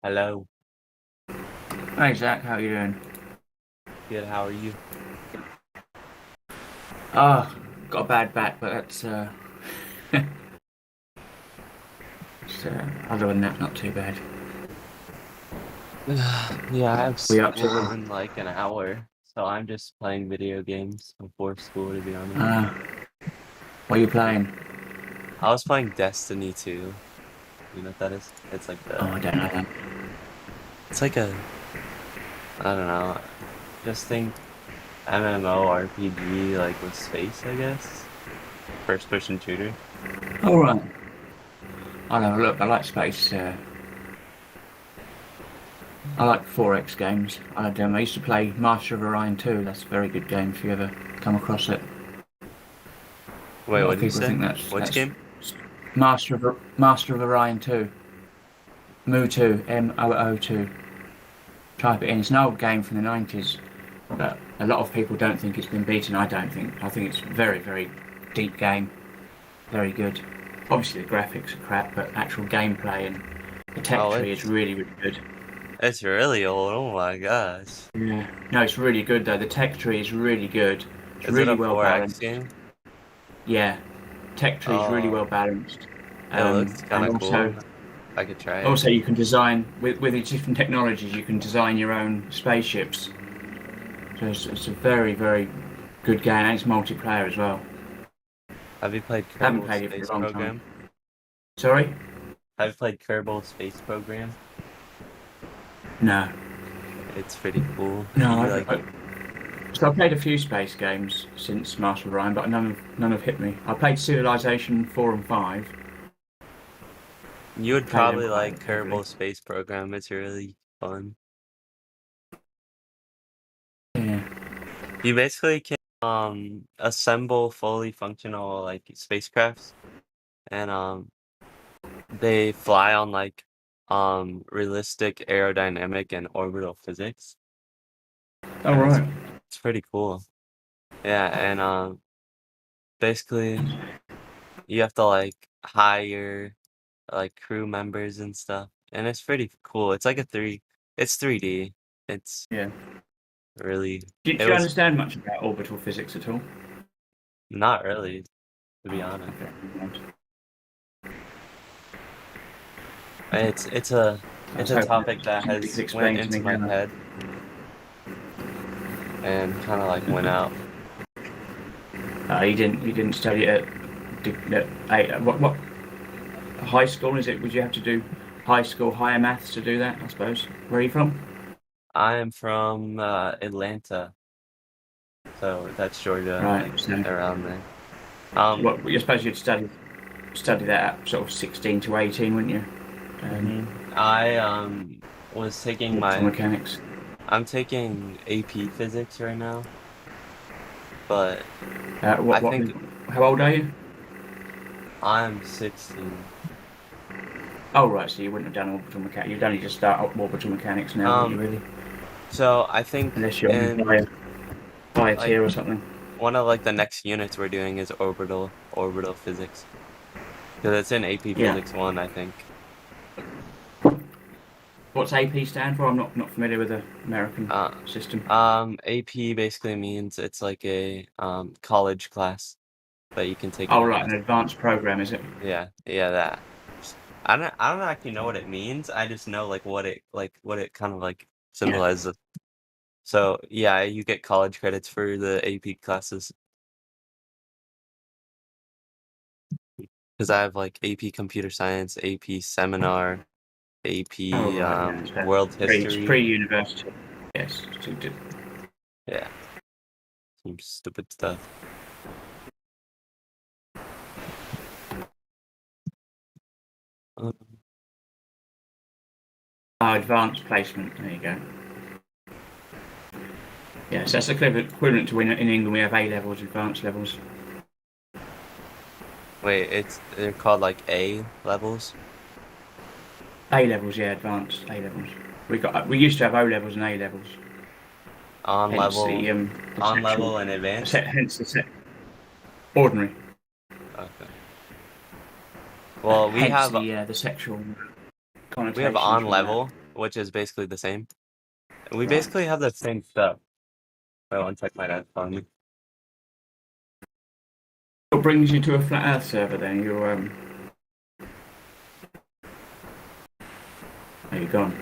Hello. Hey Zach, how you doing? Good. How are you? Oh, got a bad back, but that's other than that, not too bad. Yeah, I have We up to? school in like an hour, so I'm just playing video games before school, to be honest. What are you playing? I was playing Destiny 2. You know what that is? It's like Oh, I don't know that. It's like a, I don't know. Just think MMO RPG like with space, I guess. First person shooter. All right. I'll have a look. I like space. I like 4X games. I used to play Master of Orion 2. That's a very good game if you ever come across it. Wait, what did you People say? think that's Which game? Master of Orion 2. Mu2, MOO2. Type it in. It's an old game from the 90s, but a lot of people don't think it's been beaten. I don't think. I think it's a very, very deep game. Very good. Obviously the graphics are crap, but actual gameplay and the tech tree is really, really good. It's really old. Oh my gosh. Yeah. No, it's really good though. The tech tree is really good. It's Is really it a well 4X balanced. game? Yeah. Tech tree is really well Oh, balanced. it looks kind And of also, cool. I could try it. also you can design with these different technologies. You can design your own spaceships. So it's a very, very good game, and it's multiplayer as well. Have you played I haven't Kerbal played it for Space a long Program? time. Sorry? Have you played Kerbal Space Program? No. It's pretty cool. No, You like it? So I've played a few space games since Master of Orion, but none have hit me. I played Civilization 4 and 5. You would Played them probably quite like heavily. Kerbal Space Program. It's really fun. Yeah. You basically can assemble fully functional like spacecrafts, and they fly on like realistic aerodynamic and orbital physics. Oh, And right. it's pretty cool. Yeah, and basically you have to like hire like crew members and stuff, and it's pretty cool. It's like it's 3D. It's Yeah. really Do it you was understand much about orbital physics at all? not really, to be honest. It's a topic that somebody could has explain went to into me my how- head and kind of like went out. You didn't study it at what high school is it? Would you have to do high school higher maths to do that? I suppose. Where are you from? I am from Atlanta, so that's Georgia, Right. So, around there. what you suppose you'd study that at sort of 16 to 18, wouldn't you? I was taking Orbital mechanics. I'm taking AP physics right now, but How old are you? I'm 16. Oh, right. So you wouldn't have done orbital mechanics. You'd only just start up orbital mechanics now, wouldn't you, really? So I think Unless you're in higher like, tier or something. one of like the next units we're doing is orbital physics, because it's in AP Yeah. Physics 1, I think. What's AP stand for? I'm not familiar with the American system. AP basically means it's like a college class that you can take. Oh, right, an advanced program, is it? Yeah, that. I don't actually know what it means. I just know like what it kind of like symbolizes. So yeah, you get college credits for the AP classes. Because I have like AP Computer Science, AP Seminar, AP World History. It's pre-university. Yes. Yeah. Some stupid stuff. Advanced placement. There you go. Yes, that's equivalent to when in England we have A levels, advanced levels. Wait, they're called like A levels? A levels, yeah, advanced A levels. We used to have O levels and A levels. On Hence level, the level and advanced. Hence the ordinary. Okay. Well, we Hence have the sexual we connotations have on from level, which is basically the same. And we Right. basically have the same stuff. Wait, one sec, my dad's calling me. What brings you to a flat Earth server then? Are you gone?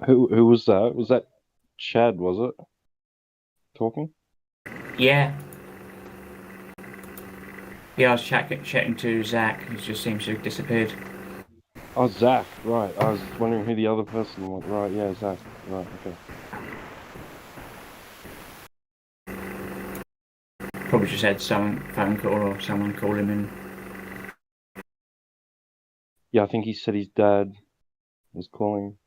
Who was that? Was that Chad, was it? Talking? Yeah. Yeah, I was chatting to Zach. He just seems to have disappeared. Oh, Zach, right. I was wondering who the other person was. Right, yeah, Zach. Right, okay. Probably just had some phone call or someone call him in. Yeah, I think he said his dad was calling.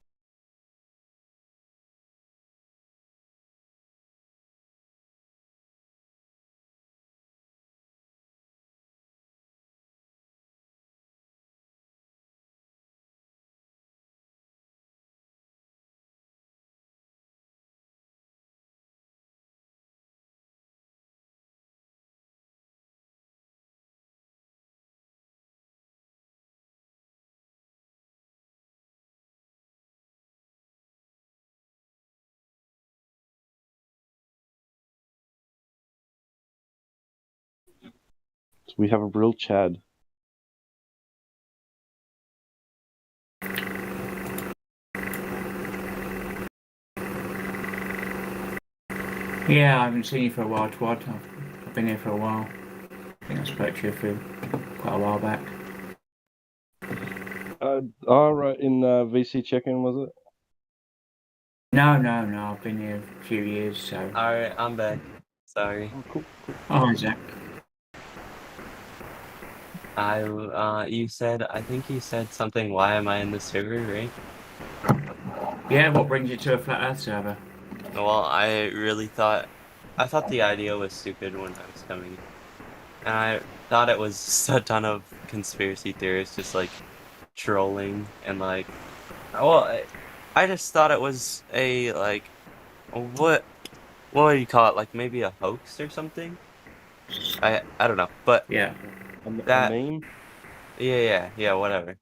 So we have a real Chad. Yeah, I haven't seen you for a while, Twad. I've been here for a while. I think I spoke to you quite a while back. Right, in VC check-in, was it? No, I've been here a few years, so... Alright, I'm back. Sorry. Oh, cool. Oh, Zach. I think you said something, why am I in the server, right? Yeah, what brings you to a flat Earth server? Well, I thought the idea was stupid when I was coming. And I thought it was a ton of conspiracy theorists just like trolling and like, well, I just thought it was a like, what do you call it? Like maybe a hoax or something? I don't know, but yeah, a meme. Yeah, whatever,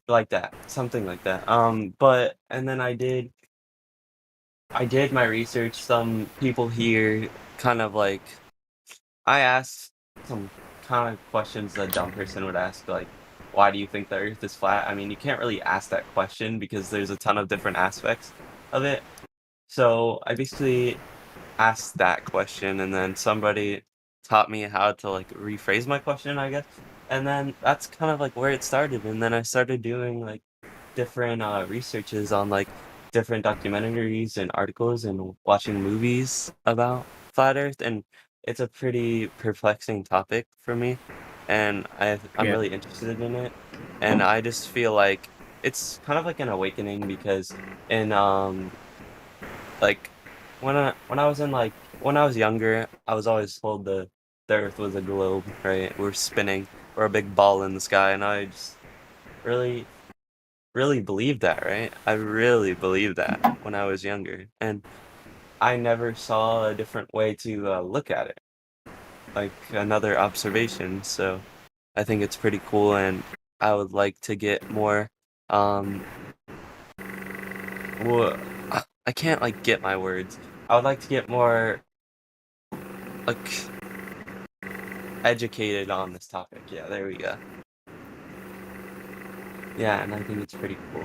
like that, something like that. But and then I did my research. Some people here kind of like, I asked some kind of questions a dumb person would ask, like, why do you think the Earth is flat? I mean, you can't really ask that question because there's a ton of different aspects of it. So I basically asked that question, and then somebody taught me how to like rephrase my question, I guess. And then that's kind of like where it started. And then I started doing like different researches on like different documentaries and articles and watching movies about flat Earth, and it's a pretty perplexing topic for me, and I'm Yeah. really interested in it, and I just feel like it's kind of like an awakening because in like when I was younger, I was always told the Earth was a globe, right? We're spinning, we're a big ball in the sky, and I just really believed that, right? I really believed that when I was younger, and I never saw a different way to look at it, like another observation. So I think it's pretty cool, and I would like to get more. Well, I can't like get my words. I would like to get more like educated on this topic. Yeah, there we go. Yeah, and I think it's pretty cool.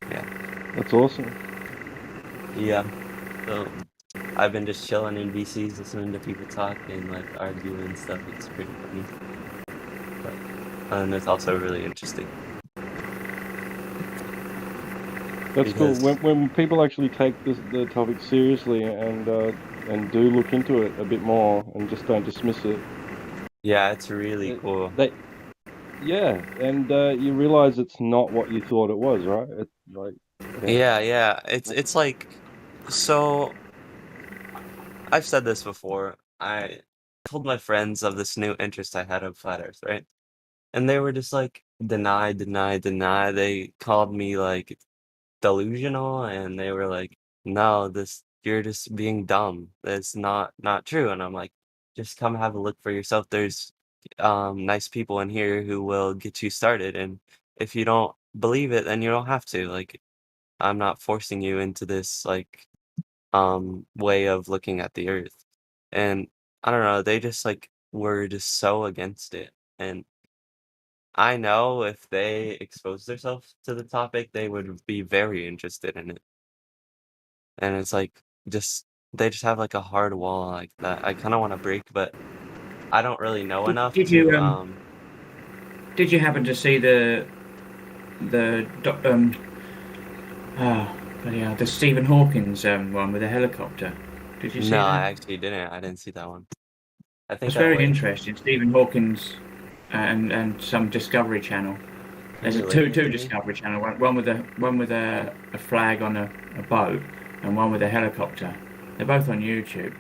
Yeah. That's awesome. Yeah. So I've been just chilling in VCs, listening to people talk and like argue and stuff. It's pretty funny. And it's also really interesting. That's cool. because When people actually take the topic seriously and do look into it a bit more and just don't dismiss it. yeah, it's really It cool. they yeah, and you realize it's not what you thought it was, right? It's like Yeah. It's like, so I've said this before. I told my friends of this new interest I had of flat Earth, right? And they were just like, deny, deny, deny. They called me like delusional, and they were like, no, this you're just being dumb. That's not true. And I'm like, just come have a look for yourself. There's nice people in here who will get you started, and if you don't believe it, then you don't have to. Like, I'm not forcing you into this like way of looking at the earth. And I don't know, they just like were just so against it. And I know if they exposed themselves to the topic, they would be very interested in it. And it's like, just they just have like a hard wall like that I kind of want to break, but I don't really know enough Did to you happen to see the the Stephen Hawking's one with the helicopter? Did you see No, I that? actually didn't. I didn't see that one. I It's think I very would. interesting. Stephen Hawking's and some Discovery Channel. Can There's you a link two it to me? Discovery Channel. One with a flag on a boat, and one with a helicopter. They're both on YouTube.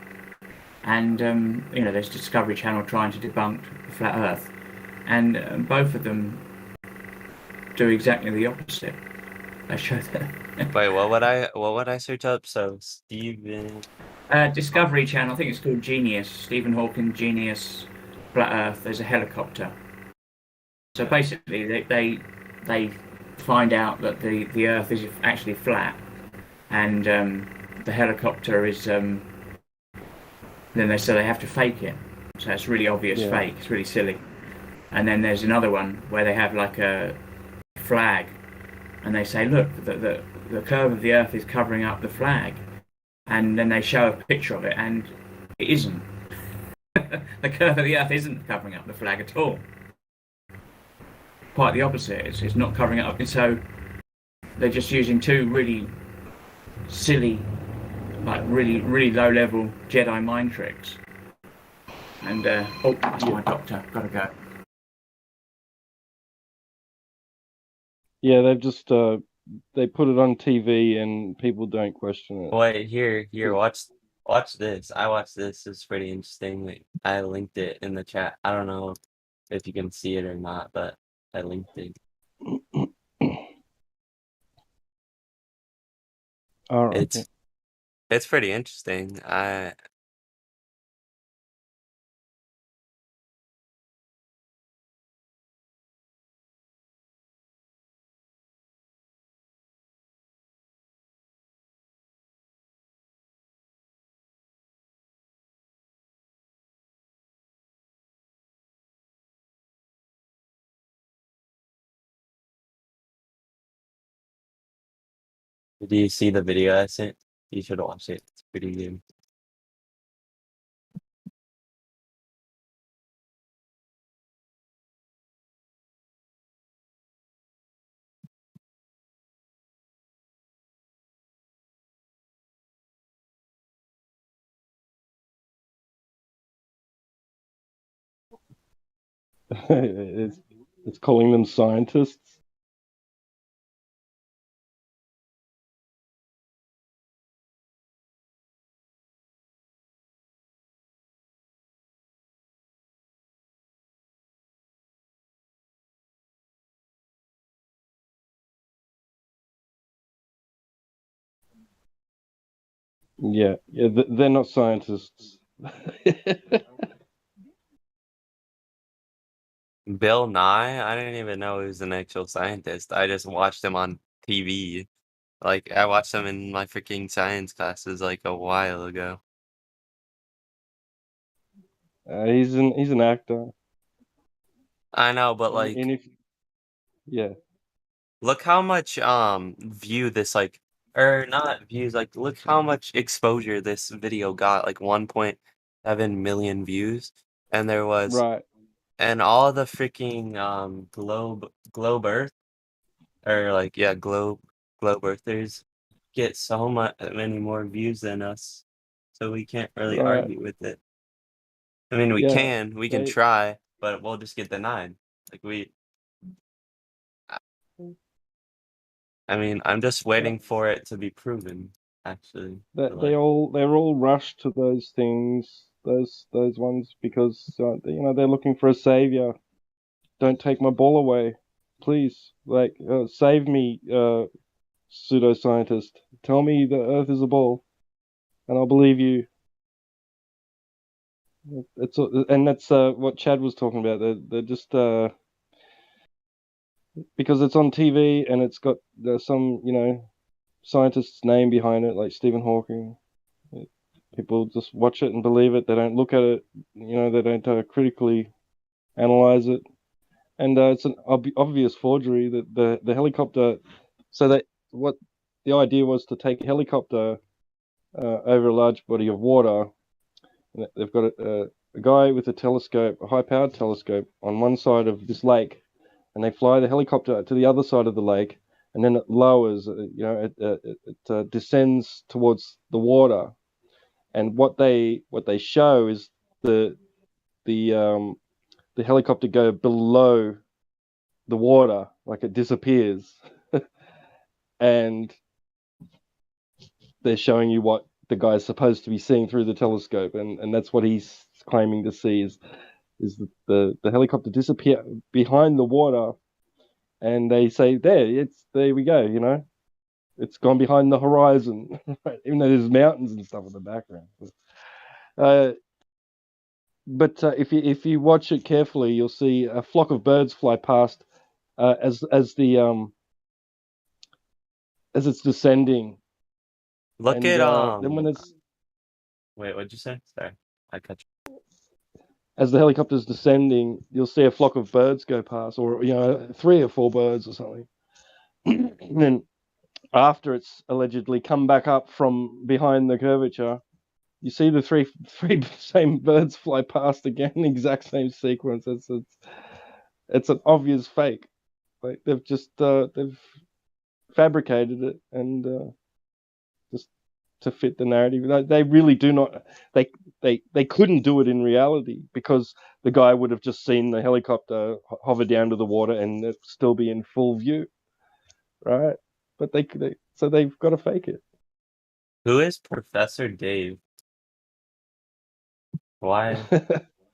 And there's Discovery Channel trying to debunk the flat Earth, and both of them do exactly the opposite. They show that. Wait, what would I search up? So Stephen Discovery Channel, I think it's called Genius. Stephen Hawking Genius Flat Earth. There's a helicopter. So basically, they find out that the Earth is actually flat, and the helicopter is. Then they say they have to fake it. So it's really obvious Yeah. fake. It's really silly. And then there's another one where they have like a flag, and they say, look, the curve of the Earth is covering up the flag, and then they show a picture of it, and it isn't. The curve of the Earth isn't covering up the flag at all. Quite the opposite. It's not covering it up. And so they're just using two really silly, like really low level Jedi mind tricks. And that's my doctor. Gotta go. Yeah, they've just they put it on TV and people don't question it. Wait, here, watch this. I watched this. It's pretty interesting. Like, I linked it in the chat. I don't know if you can see it or not, but I linked it. All right. It's pretty interesting. Do you see the video I sent? You should watch it. It's pretty good. it's calling them scientists. Yeah, they're not scientists. Bill Nye, I didn't even know he was an actual scientist. I just watched him on TV. Like, I watched him in my freaking science classes like a while ago. He's an actor. I know, but like, yeah. look how much view this like, or not views, like look how much exposure this video got, like 1.7 million views, and there was Right. and all the freaking globe Earth, or like, yeah, globe globe earthers get so many more views than us, so we can't really Right. argue with it. I mean, we Yeah, can try, but we'll just get denied. Like I mean, I'm just waiting for it to be proven. Actually, that like, they're all rushed to those things, those ones, because they're looking for a savior. Don't take my ball away, please. Like, save me, pseudoscientist. Tell me the Earth is a ball, and I'll believe you. And that's what Chad was talking about. They're just because it's on TV and it's got some scientist's name behind it, like Stephen Hawking. People just watch it and believe it. They don't look at it. They don't critically analyze it. And it's an obvious forgery that the helicopter. So what the idea was to take a helicopter over a large body of water. And they've got a guy with a telescope, a high-powered telescope, on one side of this lake, and they fly the helicopter to the other side of the lake, and then it lowers. It descends towards the water, and what they show is the helicopter go below the water, like it disappears, and they're showing you what the guy's supposed to be seeing through the telescope, and that's what he's claiming to see is the helicopter disappear behind the water, and they say there we go, it's gone behind the horizon, even though there's mountains and stuff in the background. But if you watch it carefully, you'll see a flock of birds fly past as it's descending. look And, at then when it's Wait, what'd you say? Sorry, I cut you. as the helicopter's descending, you'll see a flock of birds go past, or 3 or 4 birds or something. And then after it's allegedly come back up from behind the curvature, you see the three same birds fly past again, exact same sequence. It's an obvious fake. Like they've just they've fabricated it and just to fit the narrative. They really do not. They couldn't do it in reality because the guy would have just seen the helicopter hover down to the water and it'd still be in full view, right? But so they've got to fake it. Who is Professor Dave? Why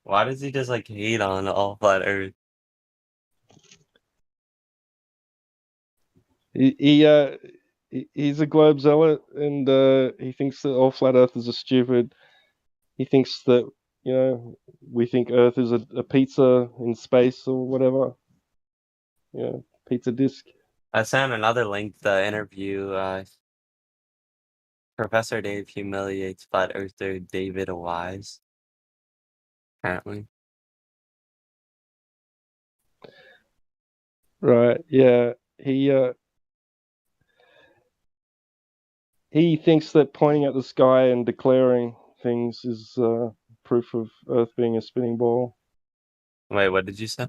does he just like hate on all flat Earth? He's a globe zealot, and he thinks that all flat earthers are stupid. He thinks that we think Earth is a pizza in space or whatever. Pizza disc. I sent another link. The interview. Professor Dave humiliates flat earther David Wise. Apparently. Right. Yeah. He thinks that pointing at the sky and declaring things is proof of Earth being a spinning ball. Wait, what did you say?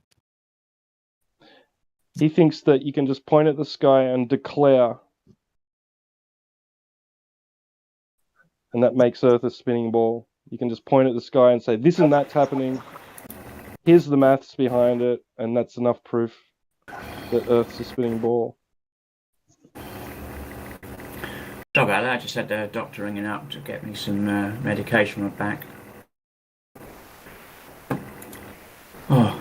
He thinks that you can just point at the sky and declare, and that makes Earth a spinning ball. You can just point at the sky and say, this and that's happening. Here's the maths behind it, and that's enough proof that Earth's a spinning ball. Sorry about that. I just had the doctor ringing up to get me some medication on my back. Oh.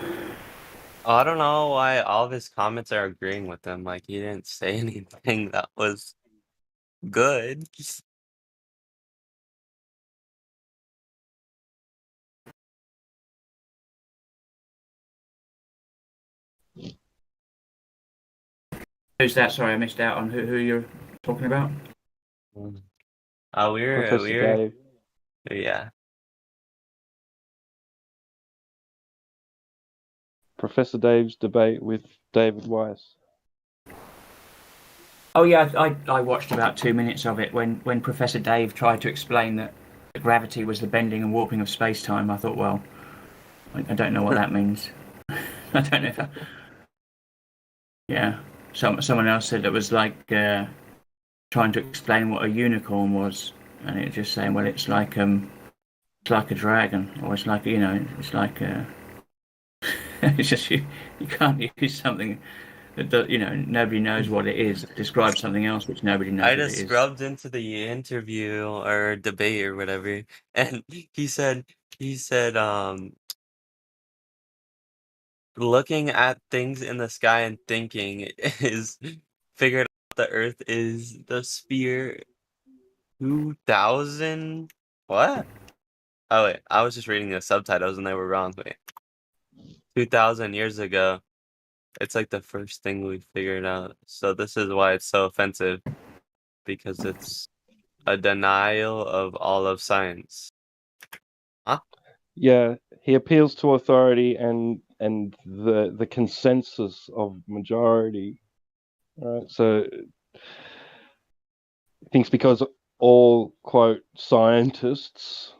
I don't know why all of his comments are agreeing with him. Like, he didn't say anything that was good. Who's that? Sorry, I missed out on who you're talking about. Professor Dave. Yeah. Professor Dave's debate with David Weiss. Oh yeah, I watched about 2 minutes of it when Professor Dave tried to explain that gravity was the bending and warping of space-time. I thought, well, I don't know what that means. I don't know if that... Yeah. Someone else said it was like trying to explain what a unicorn was, and it's just saying, well, it's like a dragon, or it's like it's like a. It's just you can't use something that nobody knows what it is. Describe something else which nobody knows I what it just is. scrubbed into the interview or debate or whatever, and he said, looking at things in the sky and thinking is figured out the Earth is the sphere 2000. What? Oh wait, I was just reading the subtitles and they were wrong. Wait, 2000 years ago. It's like the first thing we figured out. So this is why it's so offensive, because it's a denial of all of science. Huh? Yeah, he appeals to authority and the consensus of majority. Right, so he thinks because all quote scientists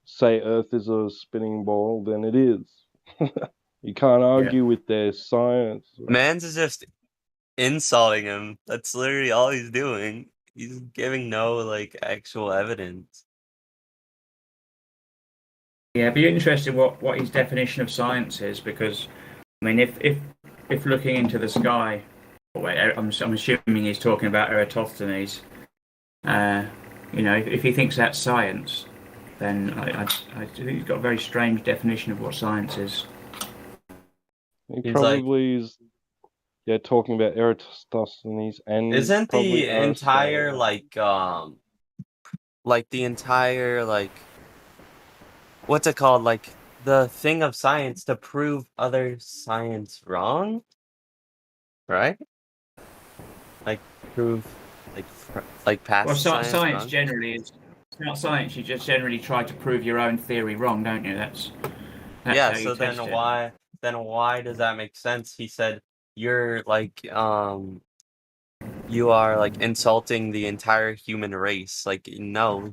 say Earth is a spinning ball, then it is. You can't argue with their science. Right? Mans is just insulting him. That's literally all he's doing. He's giving no like actual evidence. Yeah, it'd be interesting what his definition of science is, because I mean, if looking into the sky, I'm assuming he's talking about Eratosthenes. If he thinks that's science, then I think he's got a very strange definition of what science is. He probably is, talking about Eratosthenes and Isn't probably the entire the entire what's it called, like the thing of science to prove other science wrong, right? Like prove past Well, science science wrong? generally is not science. You just generally try to prove your own theory wrong, don't you? That's Yeah, how you so then test it. why does that make sense? He said you're you are insulting the entire human race. No,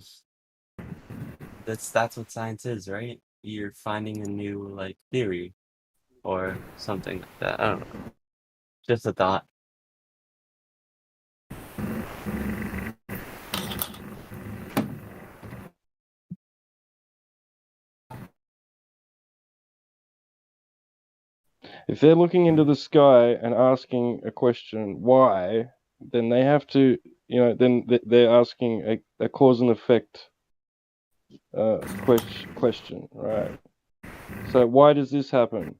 that's what science is, right? You're finding a new theory or something like that. I don't know. Just a thought. If they're looking into the sky and asking a question, why, then they have to, then they're asking a cause and effect question, right? So why does this happen?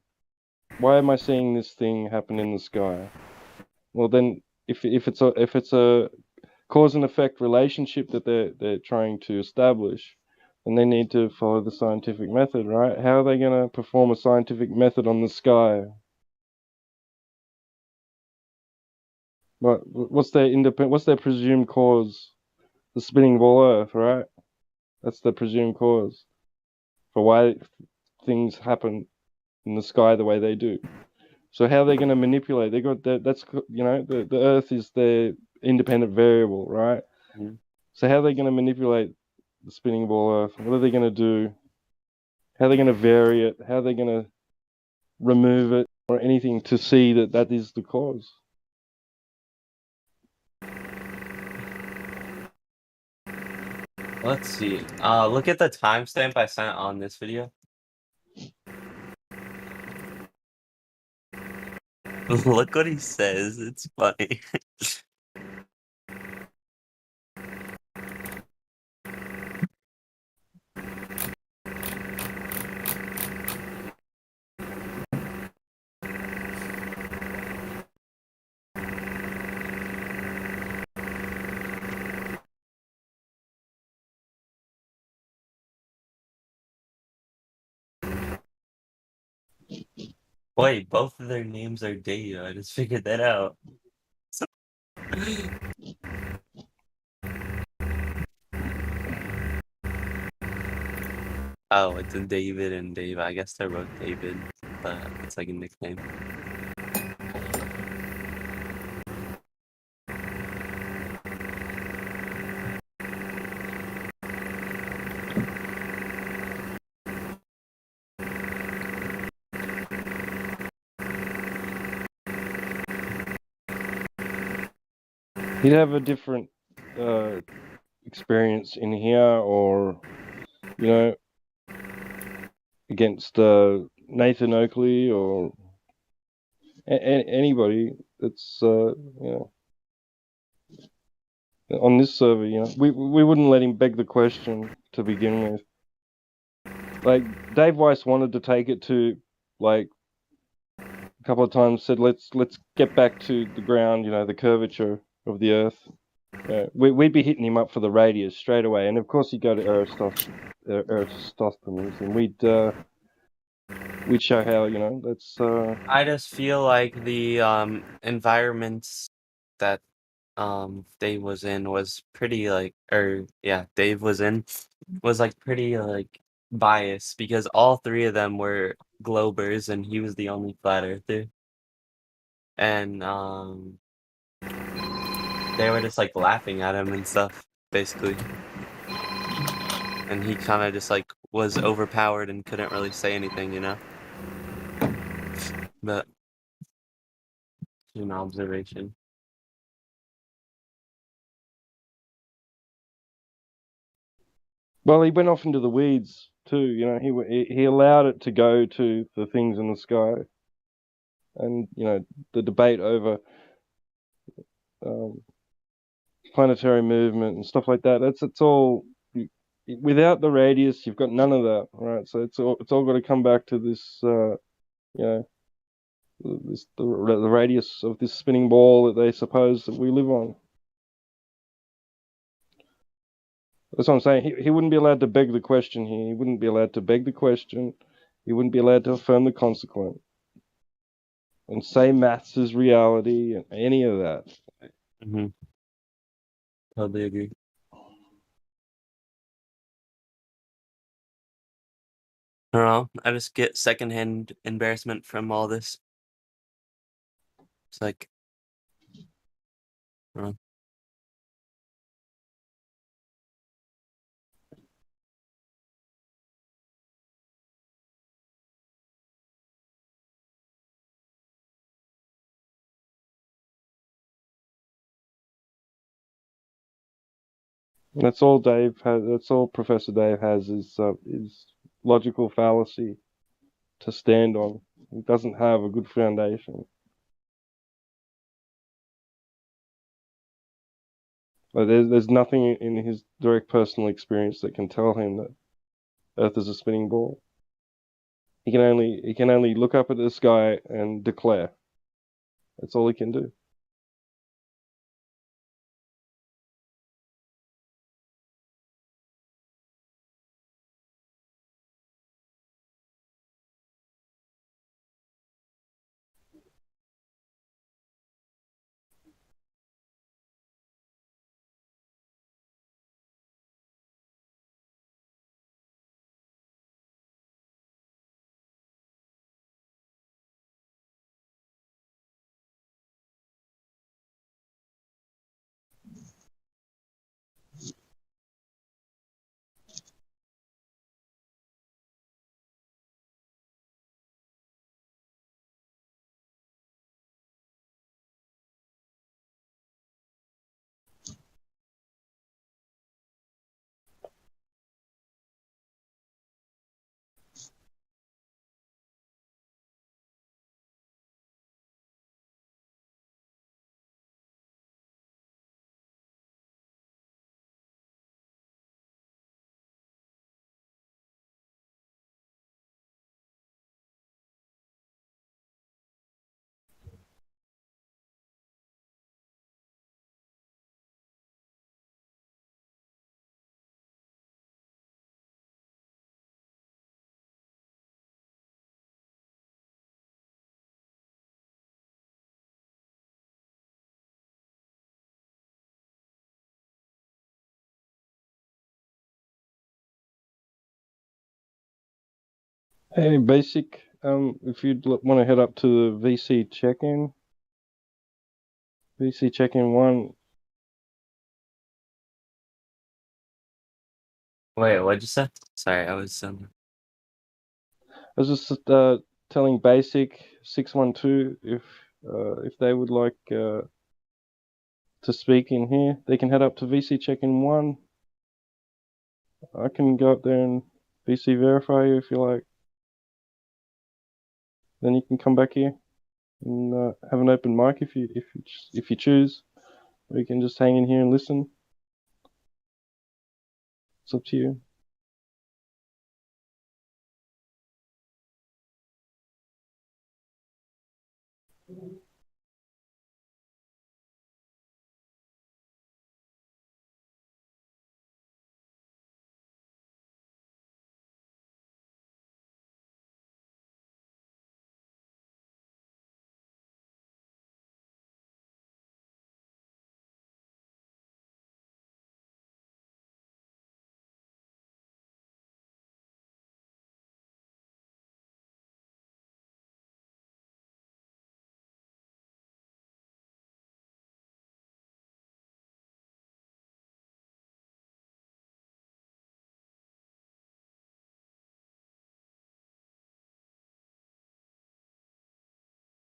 Why am I seeing this thing happen in the sky? Well, then, if it's a cause and effect relationship that they're trying to establish, then they need to follow the scientific method, right? How are they going to perform a scientific method on the sky? What's their presumed cause? The spinning ball Earth, right? That's the presumed cause for why things happen in the sky the way they do. So how are they going to manipulate? They got that's the Earth is their independent variable, right? Mm-hmm. So how are they going to manipulate the spinning ball Earth? What are they going to do? How are they going to vary it? How are they going to remove it or anything to see that is the cause? Let's see. Look at the timestamp I sent on this video. Look what he says. It's funny. Wait, both of their names are Dave. I just figured that out. Oh, it's a David and Dave. I guess they're both David, but it's like a nickname. He'd have a different experience in here, or against Nathan Oakley or anybody that's on this server. We wouldn't let him beg the question to begin with. Like Dave Weiss wanted to take it to like a couple of times, said let's get back to the ground, the curvature of the Earth. We'd be hitting him up for the radius straight away, and of course he'd go to Eratosthenes, and we'd show how that's. I just feel like the environments that Dave was in was pretty Dave was in was like pretty like biased because all three of them were globers and he was the only flat earther. And they were just like laughing at him and stuff, basically. And he kind of just like was overpowered and couldn't really say anything, But an observation. Well, he went off into the weeds too. He allowed it to go to the things in the sky, and the debate over planetary movement and stuff like that. It's all without the radius. You've got none of that, right? So it's all got to come back to this, the radius of this spinning ball that they suppose that we live on. That's what I'm saying. He wouldn't be allowed to beg the question here. He wouldn't be allowed to beg the question. He wouldn't be allowed to affirm the consequent and say maths is reality and any of that. Mm-hmm. Totally agree. I don't know. I just get secondhand embarrassment from all this. It's like, I don't know. That's all Dave has. That's all Professor Dave has is logical fallacy to stand on. He doesn't have a good foundation. Like there's nothing in his direct personal experience that can tell him that Earth is a spinning ball. He can only look up at the sky and declare. That's all he can do. Hey, basic. If you'd want to head up to the VC check-in, VC check-in 1. Wait, what'd you say? Sorry, I was I was just telling basic 612 if they would like to speak in here, they can head up to VC check-in 1. I can go up there and VC verify you if you like. Then you can come back here and have an open mic if you choose. Or you can just hang in here and listen. It's up to you.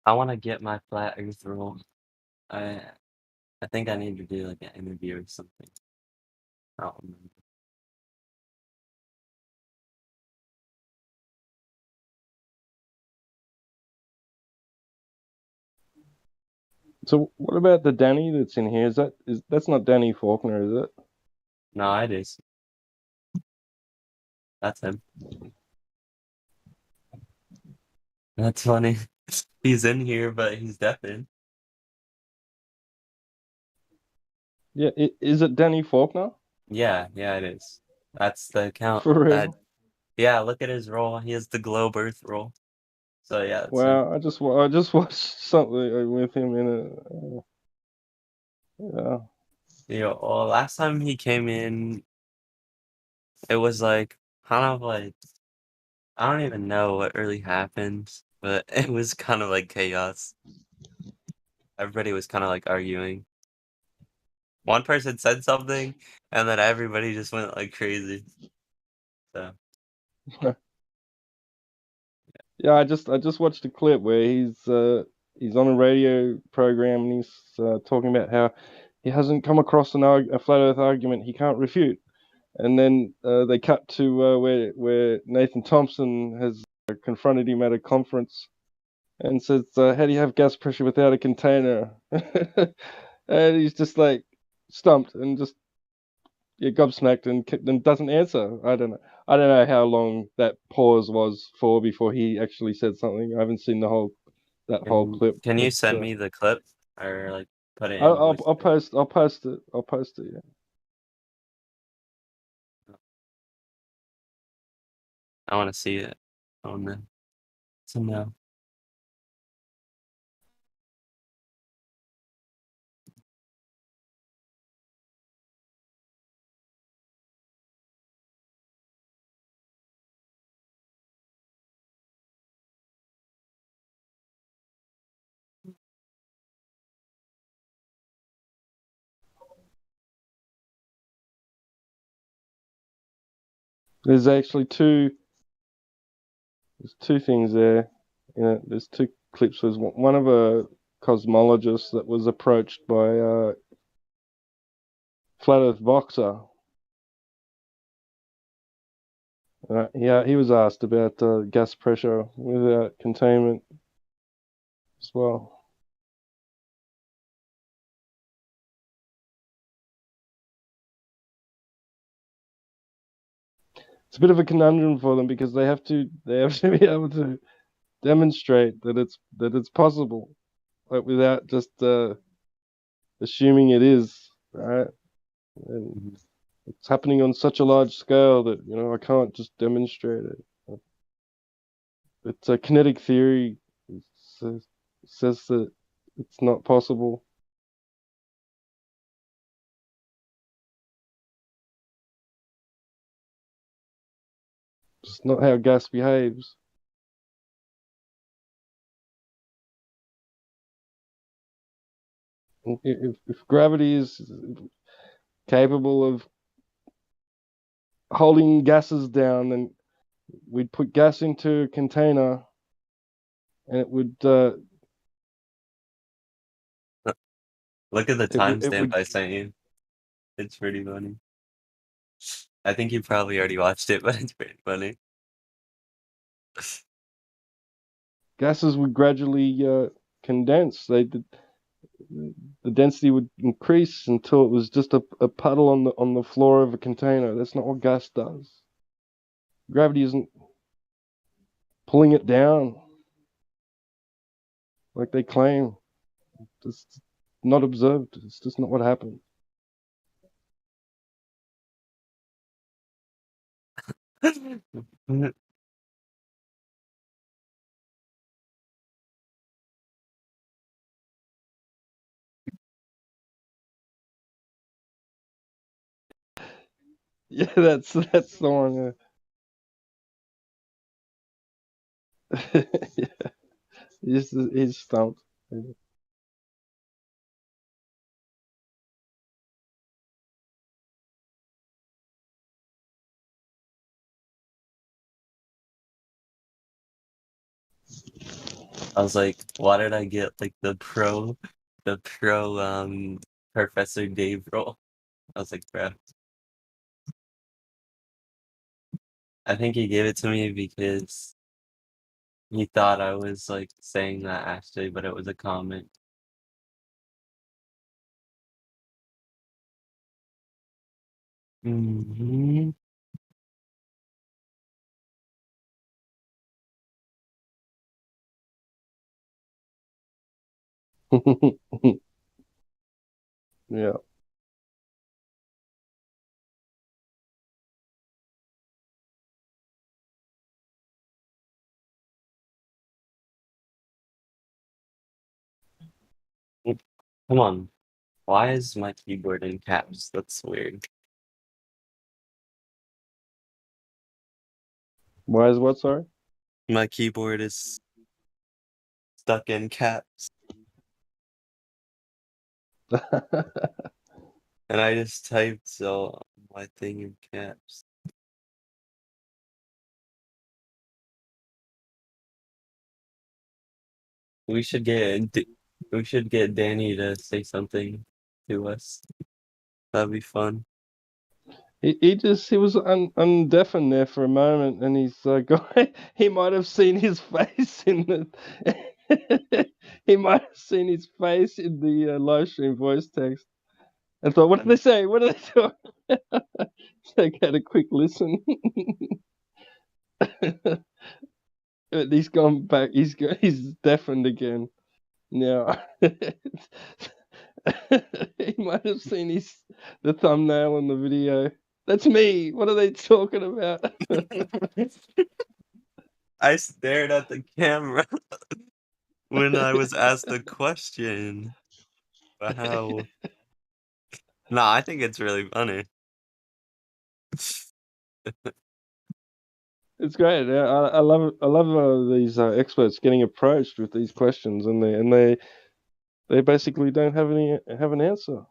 I want to get my flat Earth roll. I I think I need to do like an interview or something. I don't remember. So what about the Danny that's in here? That's not Danny Faulkner, is it? No, it is. That's him. That's funny. He's in here, but he's deafened. Yeah, is it Danny Faulkner? Yeah, it is. That's the account For real? that. Yeah, look at his roll. He has the globe Earth roll. So yeah, that's him. Wow, I just watched something with him in it. Yeah. Well, last time he came in, it was like kind of like I don't even know what really happened, but it was kind of like chaos. Everybody was kind of like arguing. One person said something, and then everybody just went like crazy. So Yeah, I just watched a clip where he's on a radio program and he's talking about how he hasn't come across a flat Earth argument he can't refute, and then they cut to where Nathan Thompson has confronted him at a conference and says, "How do you have gas pressure without a container?" And he's just like stumped and just gobsmacked and doesn't answer. I don't know how long that pause was for before he actually said something. I haven't seen that whole clip. can you But, send me the clip or like put it in I'll voice? I'll post it. I'll post it. Yeah. I want to see it on the. So no. There's actually two things there. There's two clips. There's one of a cosmologist that was approached by a flat Earth boxer. Yeah, he was asked about gas pressure without containment as well. It's a bit of a conundrum for them because they have to be able to demonstrate that it's possible, like without just assuming it is, right? And it's happening on such a large scale that I can't just demonstrate it. It's a kinetic theory. It says that it's not possible. It's not how gas behaves. If gravity is capable of holding gases down, then we'd put gas into a container and it would Look at the It timestamp would. I sent you. It's pretty funny. I think you probably already watched it, but it's pretty funny. Gases would gradually condense. The density would increase until it was just a puddle on the floor of a container. That's not what gas does. Gravity isn't pulling it down like they claim. It's not observed. It's just not what happened. Yeah, that's the one. Yeah, he's stumped. I was like, why did I get like the pro Professor Dave role? I was like, bro. I think he gave it to me because he thought I was like saying that actually, but it was a comment. Hmm. Yeah. Come on. Why is my keyboard in caps? That's weird. Why is what? Sorry. My keyboard is stuck in caps. And I just typed so my thing in caps. We should get Danny to say something to us. That'd be fun. He was undeafened there for a moment, and he's guy. He might have seen his face in the. He might have seen his face in the live stream voice text, and thought, "What did they say? What did they talk?" So get a quick listen. He's gone back. He's deafened again. Now he might have seen the thumbnail in the video. That's me. What are they talking about? I stared at the camera when I was asked the question. Wow. No, I think it's really funny. It's great. I love these experts getting approached with these questions, and they basically don't have an answer.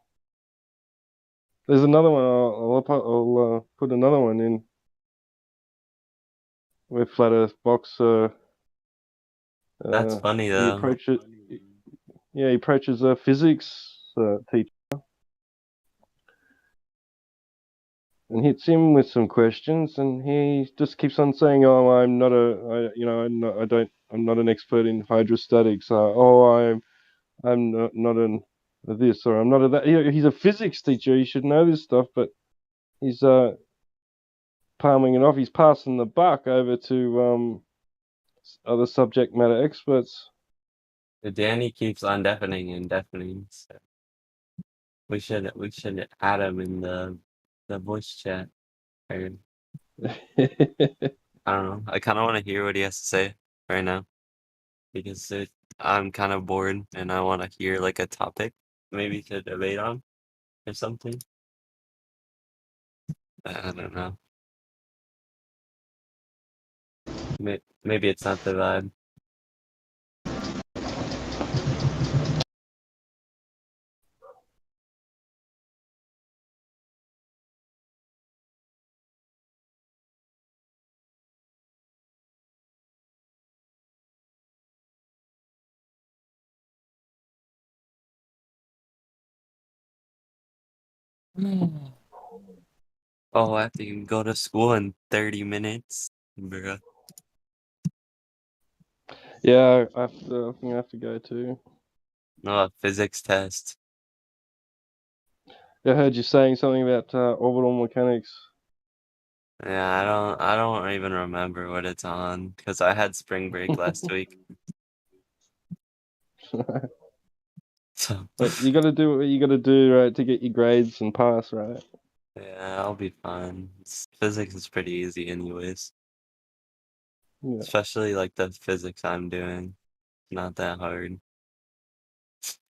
There's another one. I'll put another one in where Flat Earth Box. That's funny He though. approaches. Yeah, he approaches a physics teacher and hits him with some questions, and he just keeps on saying, "Oh, I'm not I'm not an expert in hydrostatics. I'm not an this or I'm not a that." He's a physics teacher. He should know this stuff, but he's palming it off. He's passing the buck over to other subject matter experts. Danny keeps on deafening and deafening. So we should add him in the voice chat. I don't know. I kind of want to hear what he has to say right now because I'm kind of bored and I want to hear like a topic maybe to debate on or something. I don't know. Maybe it's not the vibe. Oh, I have to go to school in 30 minutes. Bruh. Yeah, I think I have to go too. No, a physics test. I heard you saying something about orbital mechanics. Yeah, I don't even remember what it's on because I had spring break last week. So But you got to do what you got to do, right, to get your grades and pass, right? yeah, I'll be fine. Physics is pretty easy anyways. Yeah. Especially like the physics I'm doing. Not that hard.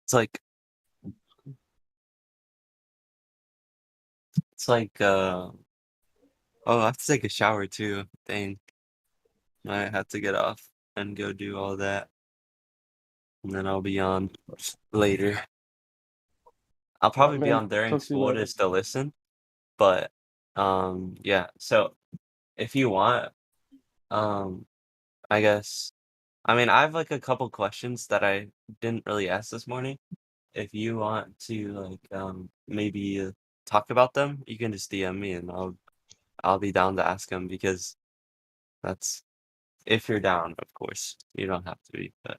It's like oh, I have to take a shower too. Dang. I have to get off and go do all that. And then I'll be on later. I'll All right, probably be man. on during Talk to you school later. just to listen. But yeah. So if you want, um I guess I mean I have like a couple questions that I didn't really ask this morning. If you want to like maybe talk about them, you can just DM me and I'll be down to ask them because that's if you're down, of course. You don't have to be, but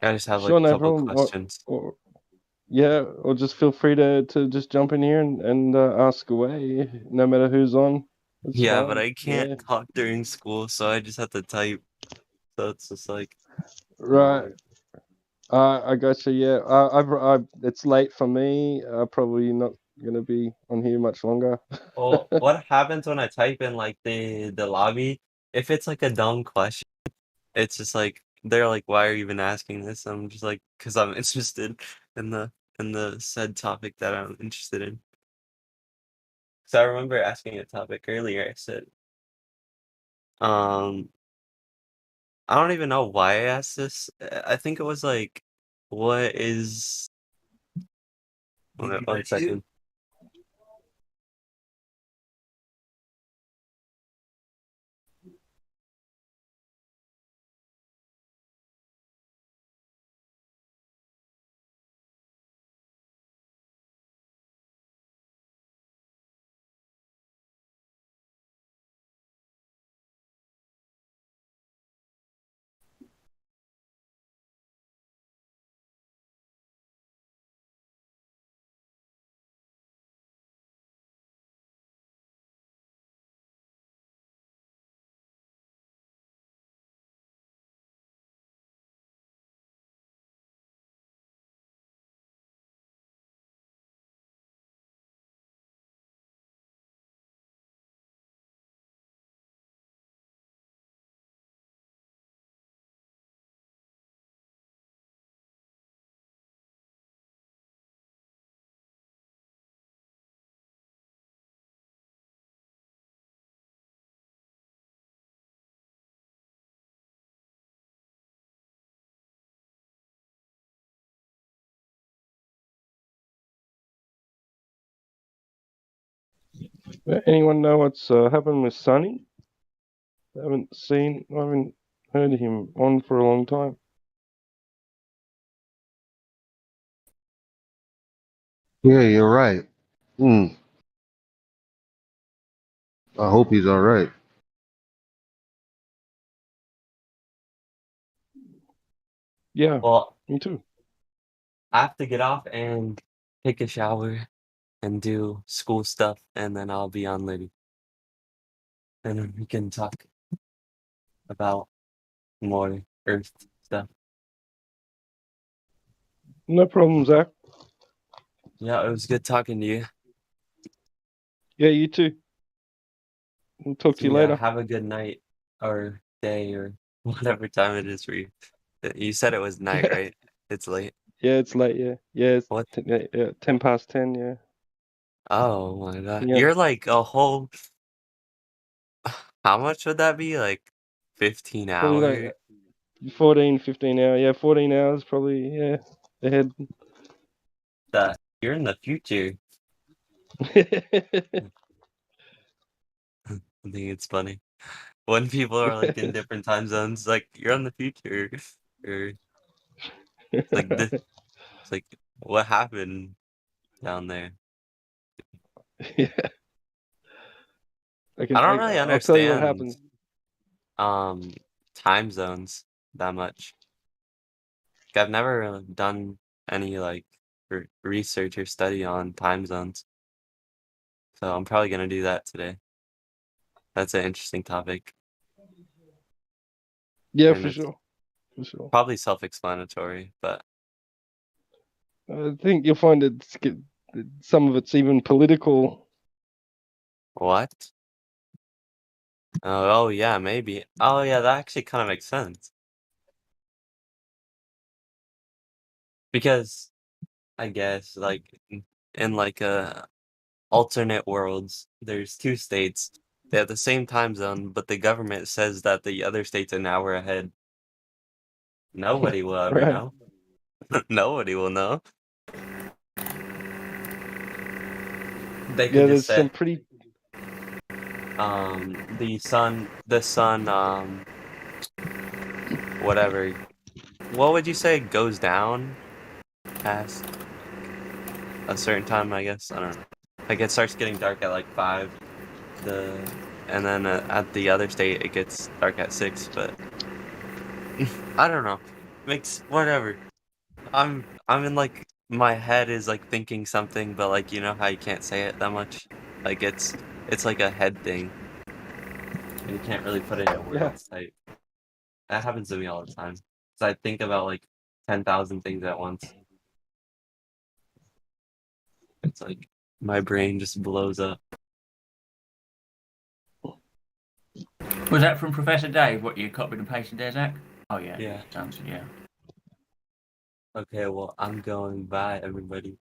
I just have like Sure, a no couple problem. questions. Yeah, or just feel free to just jump in here and ask away, no matter who's on. It's Yeah, but fine. I can't Yeah. talk during school, so I just have to type. So it's just like Right. I gotcha. Yeah. It's late for me. Probably not gonna be on here much longer. well, what happens when I type in like the lobby? If it's like a dumb question, it's just like they're like, "Why are you even asking this?" I'm just like, "Cause I'm interested in the said topic that I'm interested in." So I remember asking a topic earlier. I said, um, I don't even know why I asked this. I think it was like, what is? One second. Anyone know what's happened with Sonny? I haven't heard him on for a long time. Yeah, you're right. I hope he's all right. Yeah, Well, me too. I have to get off and take a shower and do school stuff, and then I'll be on later. And then we can talk about more Earth stuff. No problem, Zach. Yeah, it was good talking to you. Yeah, you too. We'll talk to you Yeah, later. have a good night or day or whatever time it is for you. You said it was night, Yeah. right? It's late. Yeah, it's late. Yeah, yeah, it's What? 10 past 10. Yeah. Oh my God. Yeah. You're like a whole, how much would that be? Like 15 Probably hours? like 14, 15 hours. Yeah, 14 hours probably. Yeah, ahead. You're in the future. I think it's funny when people are like in different time zones. Like you're in the future, or it's like this. It's like what happened down there. Yeah. I don't really I'll tell you what understand happens. time zones that much. Like, I've never done any like research or study on time zones, so I'm probably gonna do that today. That's an interesting topic, Yeah, and for it's sure. For sure. probably self-explanatory. But I think you'll find some of it's even political. what? Oh yeah, maybe. Oh yeah, that actually kind of makes sense. Because I guess like in like alternate worlds, there's two states. They have the same time zone, but the government says that the other state's an hour ahead. Nobody will ever Right. know. Nobody will know. They Yeah, could just there's say, some pretty. the sun, whatever. What would you say goes down past a certain time? I guess I don't know. Like it starts getting dark at like 5. And then at the other state it gets dark at 6. But I don't know. Makes whatever. I'm in like my head is like thinking something, but like you know how you can't say it that much. Like it's like a head thing, and you can't really put it into Yeah. words. Like that happens to me all the time. So I think about like 10,000 things at once. It's like my brain just blows up. Was that from Professor Dave? What you copied and pasted there, Zach? Oh yeah. Yeah. Sounds yeah. Okay, well I'm going. Bye, everybody.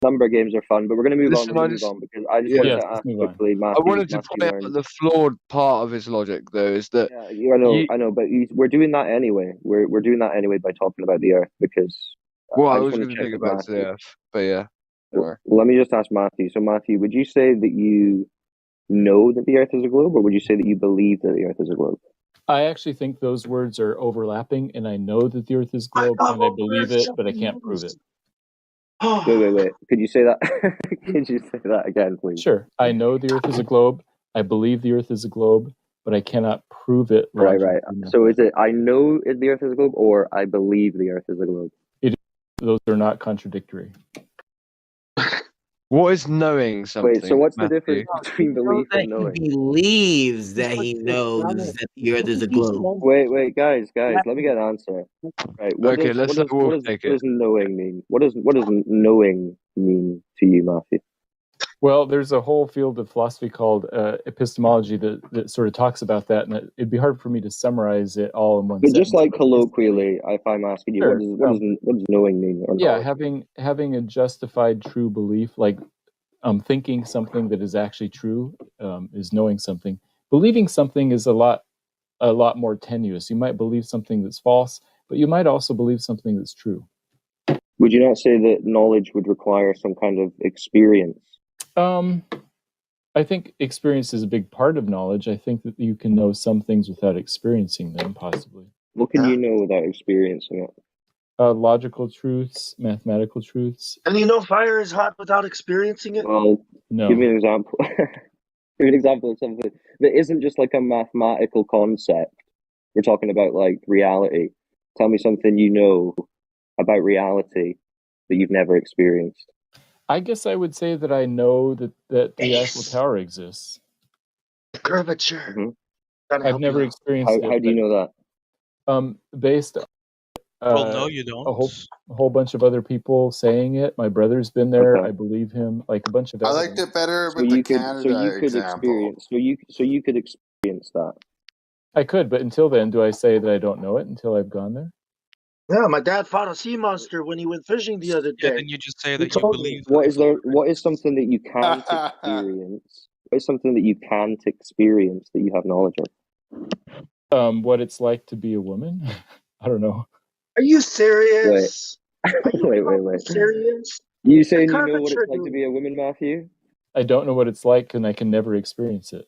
Summer games are fun, but we're going to move Listen, on. I Move just on because I just yeah. wanted to ask quickly, Matthew. I wanted to Matthew point out learned. the flawed part of his logic, though, is that Yeah, I know, but we're doing that anyway. We're doing that anyway by talking about the Earth because well, I I just was want going to to check take it with back to the Matthew. Earth, but yeah. Let me just ask Matthew. So, Matthew, would you say that you know that the Earth is a globe, or would you say that you believe that the Earth is a globe? I actually think those words are overlapping, and I know that the Earth is globe, and I believe it, but I can't prove it. Wait. Could you say that? Could you say that again, please? Sure. I know the Earth is a globe. I believe the Earth is a globe, but I cannot prove it Right. logically. So, is it I know the Earth is a globe, or I believe the Earth is a globe? Those are not contradictory. What is knowing something? Wait, so what's the Matthew? difference between belief and knowing? He believes that he knows that the Earth is a globe. Wait, guys, let me get an answer. Right, what Okay, does Wolf take it. knowing mean? What does knowing mean to you, Matthew? Well, there's a whole field of philosophy called epistemology that sort of talks about that, and it'd be hard for me to summarize it all in one But sentence. just like colloquially, if I'm asking you, Sure. what does knowing mean? Or Yeah, knowledge? having a justified true belief, like thinking something that is actually true, is knowing something. Believing something is a lot more tenuous. You might believe something that's false, but you might also believe something that's true. Would you not say that knowledge would require some kind of experience? I think experience is a big part of knowledge. I think that you can know some things without experiencing them, possibly. What can you know without experiencing it? Logical truths, mathematical truths. And you know fire is hot without experiencing it? Well, No. give me an example. Give me an example of something that isn't just like a mathematical concept. We're talking about like reality. Tell me something you know about reality that you've never experienced. I guess I would say that I know that the Eiffel Tower exists. Curvature. Mm-hmm. I've never experienced it. How do you know that? Based Well, no, you don't. a whole bunch of other people saying it. My brother's been there. I believe him. Like a bunch of. I liked it better So with the you could Canada example. experience that. I could, but until then, do I say that I don't know it until I've gone there? Yeah, my dad fought a sea monster when he went fishing the other day. Yeah, then you just say that you believe. What is something that you can't experience? What is something that you can't experience that you have knowledge of? What it's like to be a woman? I don't know. Are you serious? Wait. Serious? You saying you know what it's like to be a woman, Matthew? I don't know what it's like, and I can never experience it.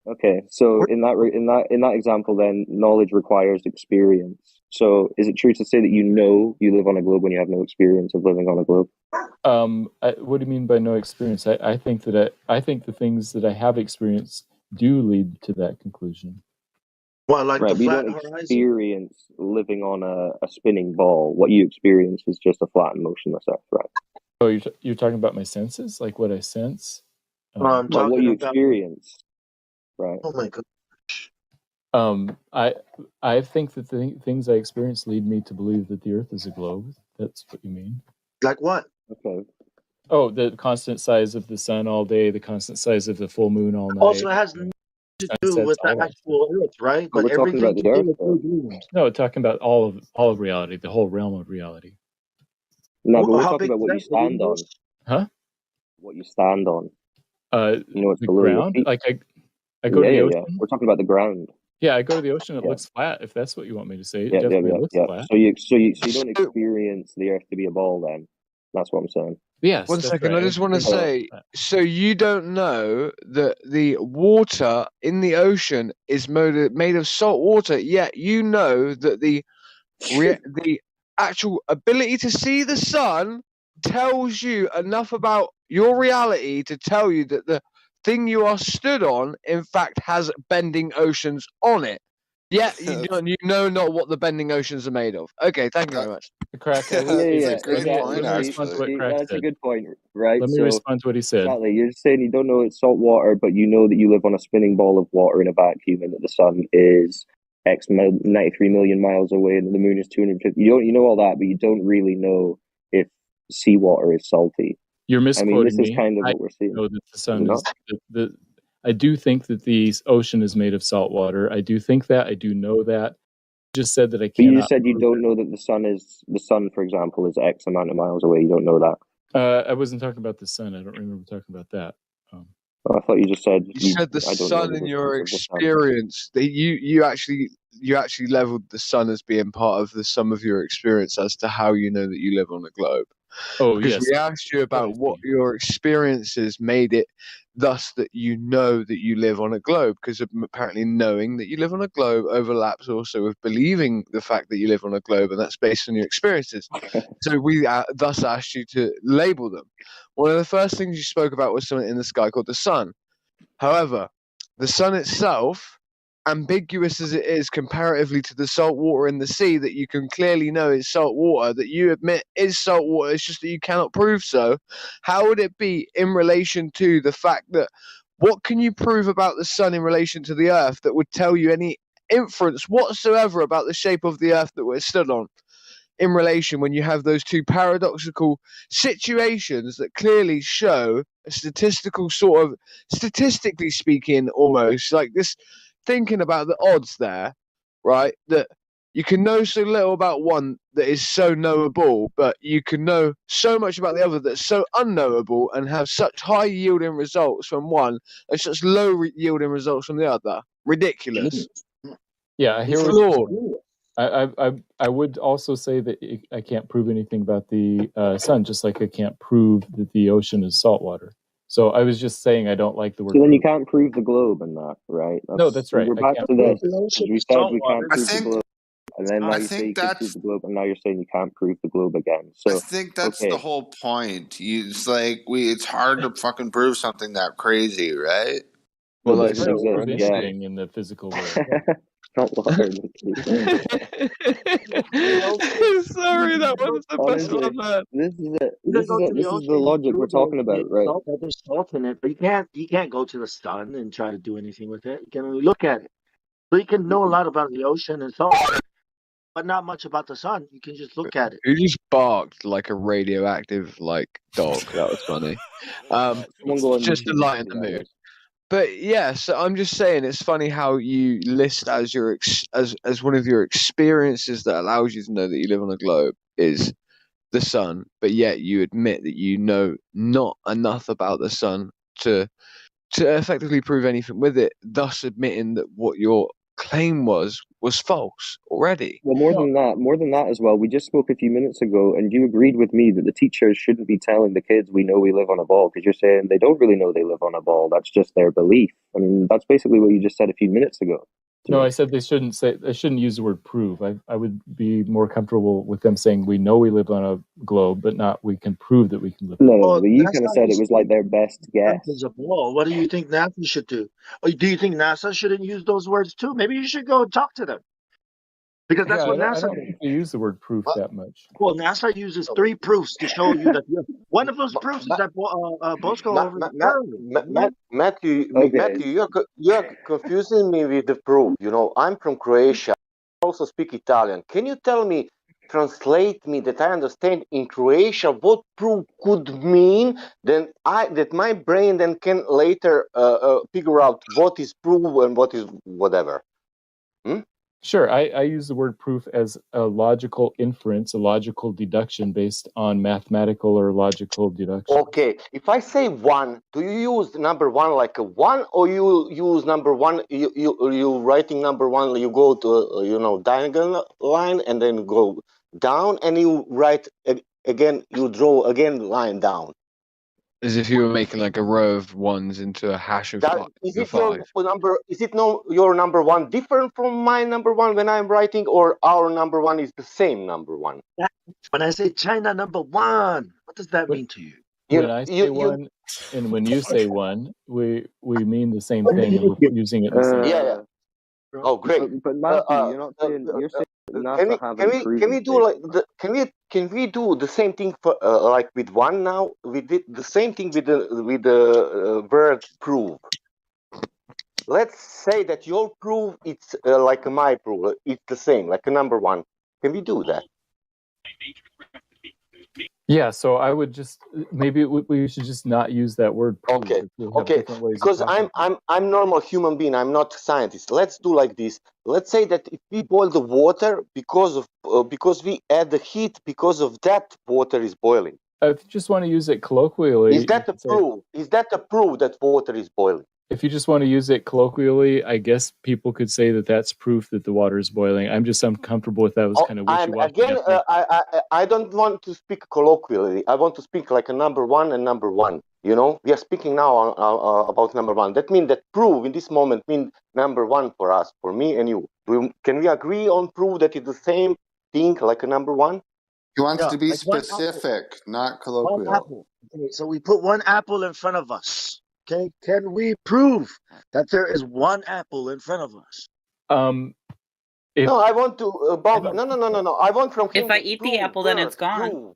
Okay, so in that example, then knowledge requires experience. So, is it true to say that you know you live on a globe when you have no experience of living on a globe? What do you mean by no experience? I think that I think the things that I have experienced do lead to that conclusion. Well, like right, the but you flat don't horizon? experience living on a spinning ball. What you experience is just a flat and motionless Earth, right? Oh, you're talking about my senses, like what I sense. I'm what talking you about experience, right? Oh my god. I think that the things I experience lead me to believe that the Earth is a globe. That's what you mean. Like what? Okay. Oh, the constant size of the sun all day, the constant size of the full moon all night. Also, it has nothing to do with the actual Earth, right? But we're talking about the Earth. No, we're talking about all of reality, the whole realm of reality. No, but we're talking about what you stand on. Huh? What you stand on. You know what's the below your ground. feet? Like I go to the ocean. We're talking about the ground. Yeah, I go to the ocean. It looks flat. If that's what you want me to say, it Yeah. definitely looks flat. So you don't experience the Earth to be a ball, then? That's what I'm saying. Yes. One second, right. I just want to say, so you don't know that the water in the ocean is made of salt water, yet you know that the actual ability to see the sun tells you enough about your reality to tell you that the thing you are stood on, in fact, has bending oceans on it. Yet you know not what the bending oceans are made of. Okay, thank you very much. Crack. That's a good point, right? Let me respond to what he said. Exactly. You're saying you don't know it's salt water, but you know that you live on a spinning ball of water in a vacuum, and that the sun is 93 million miles away, and the moon is 250. You know all that, but you don't really know if seawater is salty. You're misquoting me. This is kind of what we're seeing. Know that the sun is I do think that the ocean is made of salt water. I do think that. I do know that. I just said that I can't. But you just said you don't know that the sun, for example, is X amount of miles away. You don't know that. I wasn't talking about the sun. I don't remember talking about that. I thought you just said you said the sun in your experience. That you actually leveled the sun as being part of the sum of your experience as to how you know that you live on a globe. Oh, because yes. we asked you about what your experiences made it thus that you know that you live on a globe, because apparently knowing that you live on a globe overlaps also with believing the fact that you live on a globe, and that's based on your experiences. So we thus asked you to label them. One of the first things you spoke about was something in the sky called the sun. However, the sun itself, ambiguous as it is comparatively to the salt water in the sea that you can clearly know is salt water, that you admit is salt water, it's just that you cannot prove so. How would it be in relation to the fact that what can you prove about the sun in relation to the earth that would tell you any inference whatsoever about the shape of the earth that we're stood on? In relation, when you have those two paradoxical situations that clearly show a statistical sort of, statistically speaking, almost like this, thinking about the odds there, right? That you can know so little about one that is so knowable, but you can know so much about the other that's so unknowable and have such high yielding results from one and such low yielding results from the other. Ridiculous. Yeah, I hear It's what you're flawed. saying. I would also say that I can't prove anything about the sun, just like I can't prove that the ocean is saltwater. So I was just saying I don't like the word. So then you can't prove the globe in that, right? No, that's right. We're I back can't to prove this. it. We said we can't I prove the think globe, and then now I you say you think can prove that's the globe, and now you're saying you can't prove the globe again. I So think that's the okay, whole point. It's like it's hard to fucking prove something that crazy, right? Well, but like if it so Prove exists, yeah. anything in the physical world. Not water. Sorry, that one's the best Honestly, one, man. this is it. You This can is go it. to the This is ocean the and logic we're prove that talking about, right? there's salt in it, but you can't go to the sun and try to do anything with it. You can only look at it. So you can know a lot about the ocean and salt, but not much about the sun. You can just look at it. You just barked like a radioactive dog. That was funny. Someone go on Just to YouTube and lighten see the that, mood. guys. But yeah, so I'm just saying it's funny how you list as your as one of your experiences that allows you to know that you live on a globe is the sun, but yet you admit that you know not enough about the sun to effectively prove anything with it, thus admitting that what your claim was false already. Well, more than that as well. We just spoke a few minutes ago, and you agreed with me that the teachers shouldn't be telling the kids we know we live on a ball, because you're saying they don't really know they live on a ball. That's just their belief. I mean, that's basically what you just said a few minutes ago. No, I said they shouldn't use the word prove. I would be more comfortable with them saying we know we live on a globe, but not we can prove that we can live. No, but you kind of said it was like their best guess. As a ball. What do you think NASA should do? Or do you think NASA shouldn't use those words too? Maybe you should go and talk to them. Because that's Yeah, what I NASA don't does. think they use the word proof that much. Well, NASA uses 3 proofs to show you that one of those proofs is that Bosco over the curve. Matthew, Okay. you're confusing me with the proof. You know, I'm from Croatia. I also speak Italian. Can you tell me, translate me that I understand in Croatia what proof could mean? Then that my brain then can later figure out what is proof and what is whatever. Sure, I use the word proof as a logical inference, a logical deduction based on mathematical or logical deduction. Okay, if I say 1, do you use number 1 like a 1, or you use number 1? You writing number 1. You go to diagonal line and then go down, and you write again. You draw again line down. As if you were making like a row of ones into a hash of Is it five. your number? Is it your number 1 different from my number 1 when I'm writing, or our number 1 is the same number 1? When I say China number 1, what does that mean to you? When I say 1 and when you say 1, we mean the same thing, and we're using it in the same. Yeah. Oh, great. But Matthew, you're saying NASA haven't proven. Can we do the same thing for like with 1 now? We did the same thing with the word prove. Let's say that your proof it's like my proof. It's the same, like a number 1. Can we do that? Yeah, so I would just we should just not use that word. Prove. Okay. Because I'm normal human being. I'm not a scientist. Let's do like this. Let's say that if we boil the water because we add the heat, because of that water is boiling. If you just want to use it colloquially, Is that a proof? Is that a proof that water is boiling? if you just want to use it colloquially, I guess people could say that that's proof that the water is boiling. I'm just uncomfortable with that. It was kind of I'm wishy-washy. again. I don't want to speak colloquially. I want to speak like a number one and number one. You know, we are speaking now about number one. That means that proof in this moment means number one for us, for me and you. Can we agree on proof that it's the same thing like a number one? He wants Yeah, to be like one apple. specific, not One colloquial. apple. Okay, so we put one apple in front of us. Okay, can we prove that there is one apple in front of us? No, I want to no. I want from him. If I eat the apple, then it's gone.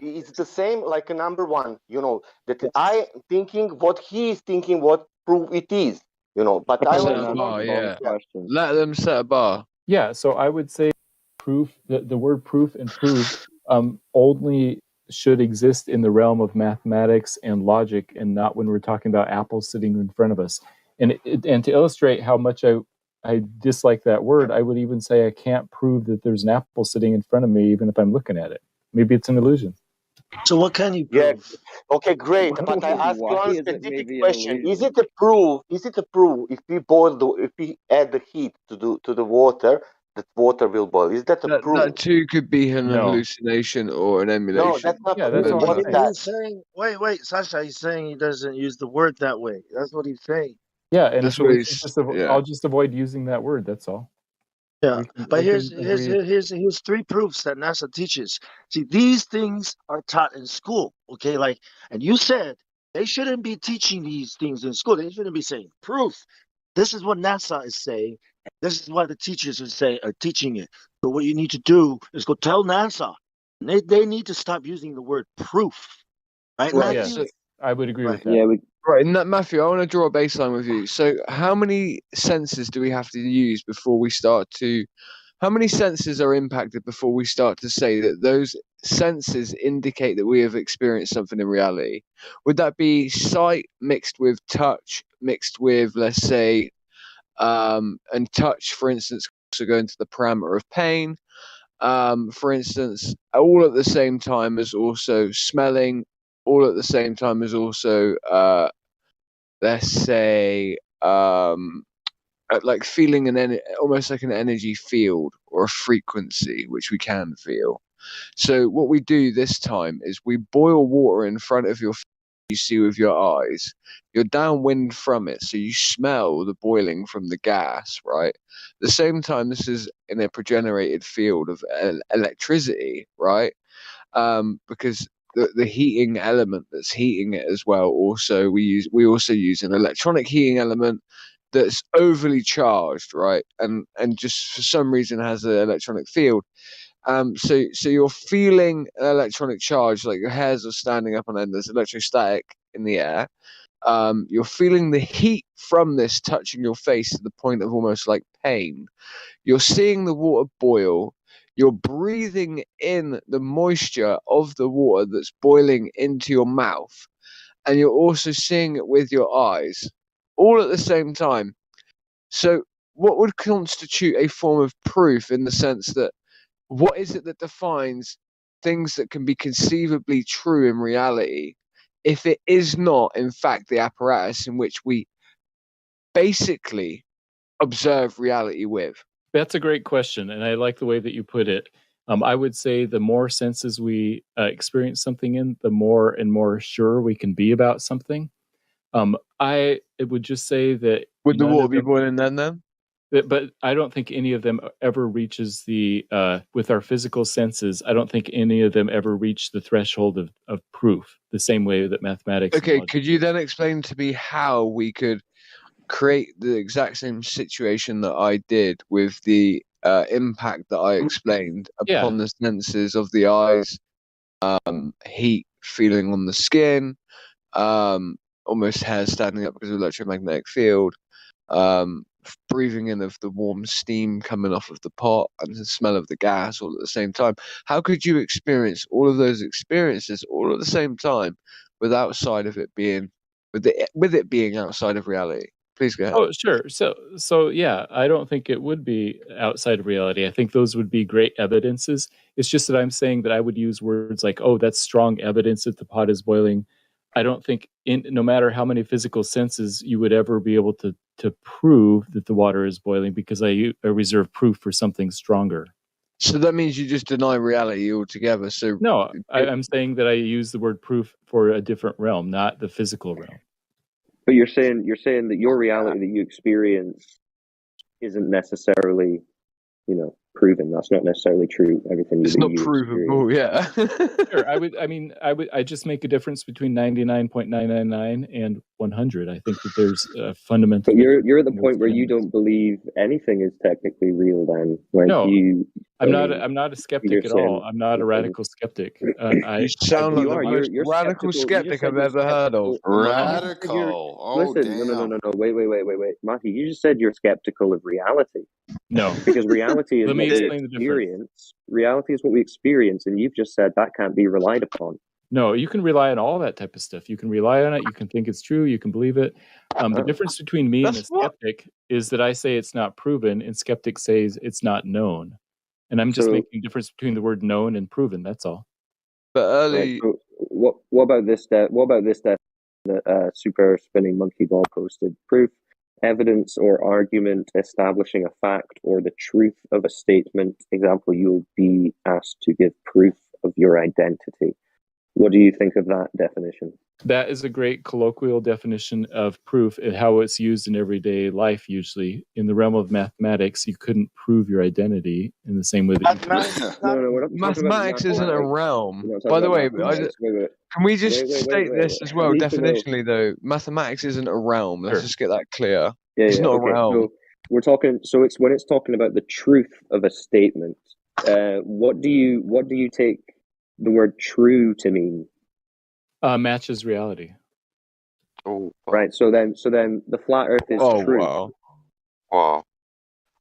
It's the same like a number one. You know that I thinking what he is thinking, what proof it is. You know, but I Set also a bar, want yeah. to Let them set a bar. Yeah, so I would say proof, the word proof and proof only should exist in the realm of mathematics and logic, and not when we're talking about apples sitting in front of us. And to illustrate how much I dislike that word, I would even say I can't prove that there's an apple sitting in front of me, even if I'm looking at it. Maybe it's an illusion. So what can you prove? Yeah. Okay, great. But I ask you one specific question: Is it a proof? Is it a proof if we add the heat to the water, that water will boil? Is that a proof? That too could be an No. hallucination or an emulation. No, that's not. Yeah, that's all What I'm is saying. He's saying, wait, Sasha. He's saying he doesn't use the word that way. That's what he's saying. Yeah, and That's so what we he's- should just yeah. I'll just avoid using that word. That's all. Yeah, We but can here's three proofs that NASA teaches. See, these things are taught in school. Okay, like, and you said they shouldn't be teaching these things in school. They shouldn't be saying proof. This is what NASA is saying. This is why the teachers are teaching it. So what you need to do is go tell NASA. They need to stop using the word proof. Right, Right, Matthew? so- I would agree with that. Yeah, Right, Matthew, I want to draw a baseline with you. So, how many senses do we have to use before we start to? How many senses are impacted before we start to say that those senses indicate that we have experienced something in reality? Would that be sight mixed with touch, mixed with, let's say, and touch, for instance, also go into the parameter of pain? For instance, all at the same time as also smelling, all at the same time as also, let's say, like feeling almost like an energy field or a frequency, which we can feel. So what we do this time is we boil water in front of your you see with your eyes. You're downwind from it, so you smell the boiling from the gas, right? At the same time, this is in a progenerated field of electricity, right? Because the heating element that's heating it as well. Also, we also use an electronic heating element that's overly charged, right? And just for some reason has an electronic field. So you're feeling an electronic charge, like your hairs are standing up on end. There's electrostatic in the air. You're feeling the heat from this touching your face to the point of almost like pain. You're seeing the water boil. You're breathing in the moisture of the water that's boiling into your mouth. And you're also seeing it with your eyes, all at the same time. So, what would constitute a form of proof in the sense that what is it that defines things that can be conceivably true in reality if it is not, in fact, the apparatus in which we basically observe reality with? That's a great question, and I like the way that you put it. I would say the more senses we experience something in, the more and more sure we can be about something. I would just say that would the none water of be them- boiling then? But I don't think any of them ever reaches the with our physical senses. I don't think any of them ever reach the threshold of proof. The same way that mathematics. and Okay, logic. could you then explain to me how we could create the exact same situation that I did with the impact that I explained Yeah. upon the senses of the eyes, heat feeling on the skin, almost hair standing up because of electromagnetic field, breathing in of the warm steam coming off of the pot and the smell of the gas all at the same time? How could you experience all of those experiences all at the same time with it being outside of reality? Please go ahead. Oh, sure. So yeah, I don't think it would be outside of reality. I think those would be great evidences. It's just that I'm saying that I would use words like, "Oh, that's strong evidence that the pot is boiling." I don't think, no matter how many physical senses, you would ever be able to prove that the water is boiling, because I reserve proof for something stronger. So that means you just deny reality altogether. So No, I'm saying that I use the word proof for a different realm, not the physical realm. But you're saying that your reality that you experience isn't necessarily, proven. That's not necessarily true. Everything it's not provable. Yeah. Sure. I just make a difference between 99.999 and 100. I think that there's a fundamental. But you're at the point where you don't believe anything is technically real. Then, like no, you. I'm not a skeptic at all. I'm not a radical skeptic. You sound like the most radical skeptic I've ever heard of. Radical. Oh, listen, damn. no. Wait. Matthew, you just said you're skeptical of reality. No. Because reality is Let me explain the difference. Reality is what we experience, and you've just said that can't be relied upon. No, you can rely on all that type of stuff. You can rely on it. You can think it's true. You can believe it. The difference between me and a skeptic is that I say it's not proven, and skeptic says it's not known. And I'm just making a difference between the word known and proven. That's all. But early. Right, so what about this? What about this? That super spinning monkey ball posted proof. Evidence or argument establishing a fact or the truth of a statement. Example, you'll be asked to give proof of your identity. What do you think of that definition? That is a great colloquial definition of proof and how it's used in everyday life. Usually, in the realm of mathematics, you couldn't prove your identity in the same way that mathematics isn't a realm. By the way, can we just state this as well? Definitionally, though, mathematics isn't a realm. Let's just get that clear. It's not a realm. So we're talking. So it's when it's talking about the truth of a statement. What do you take the word true to mean? Matches reality. Oh, right. So then the flat Earth is true. Wow.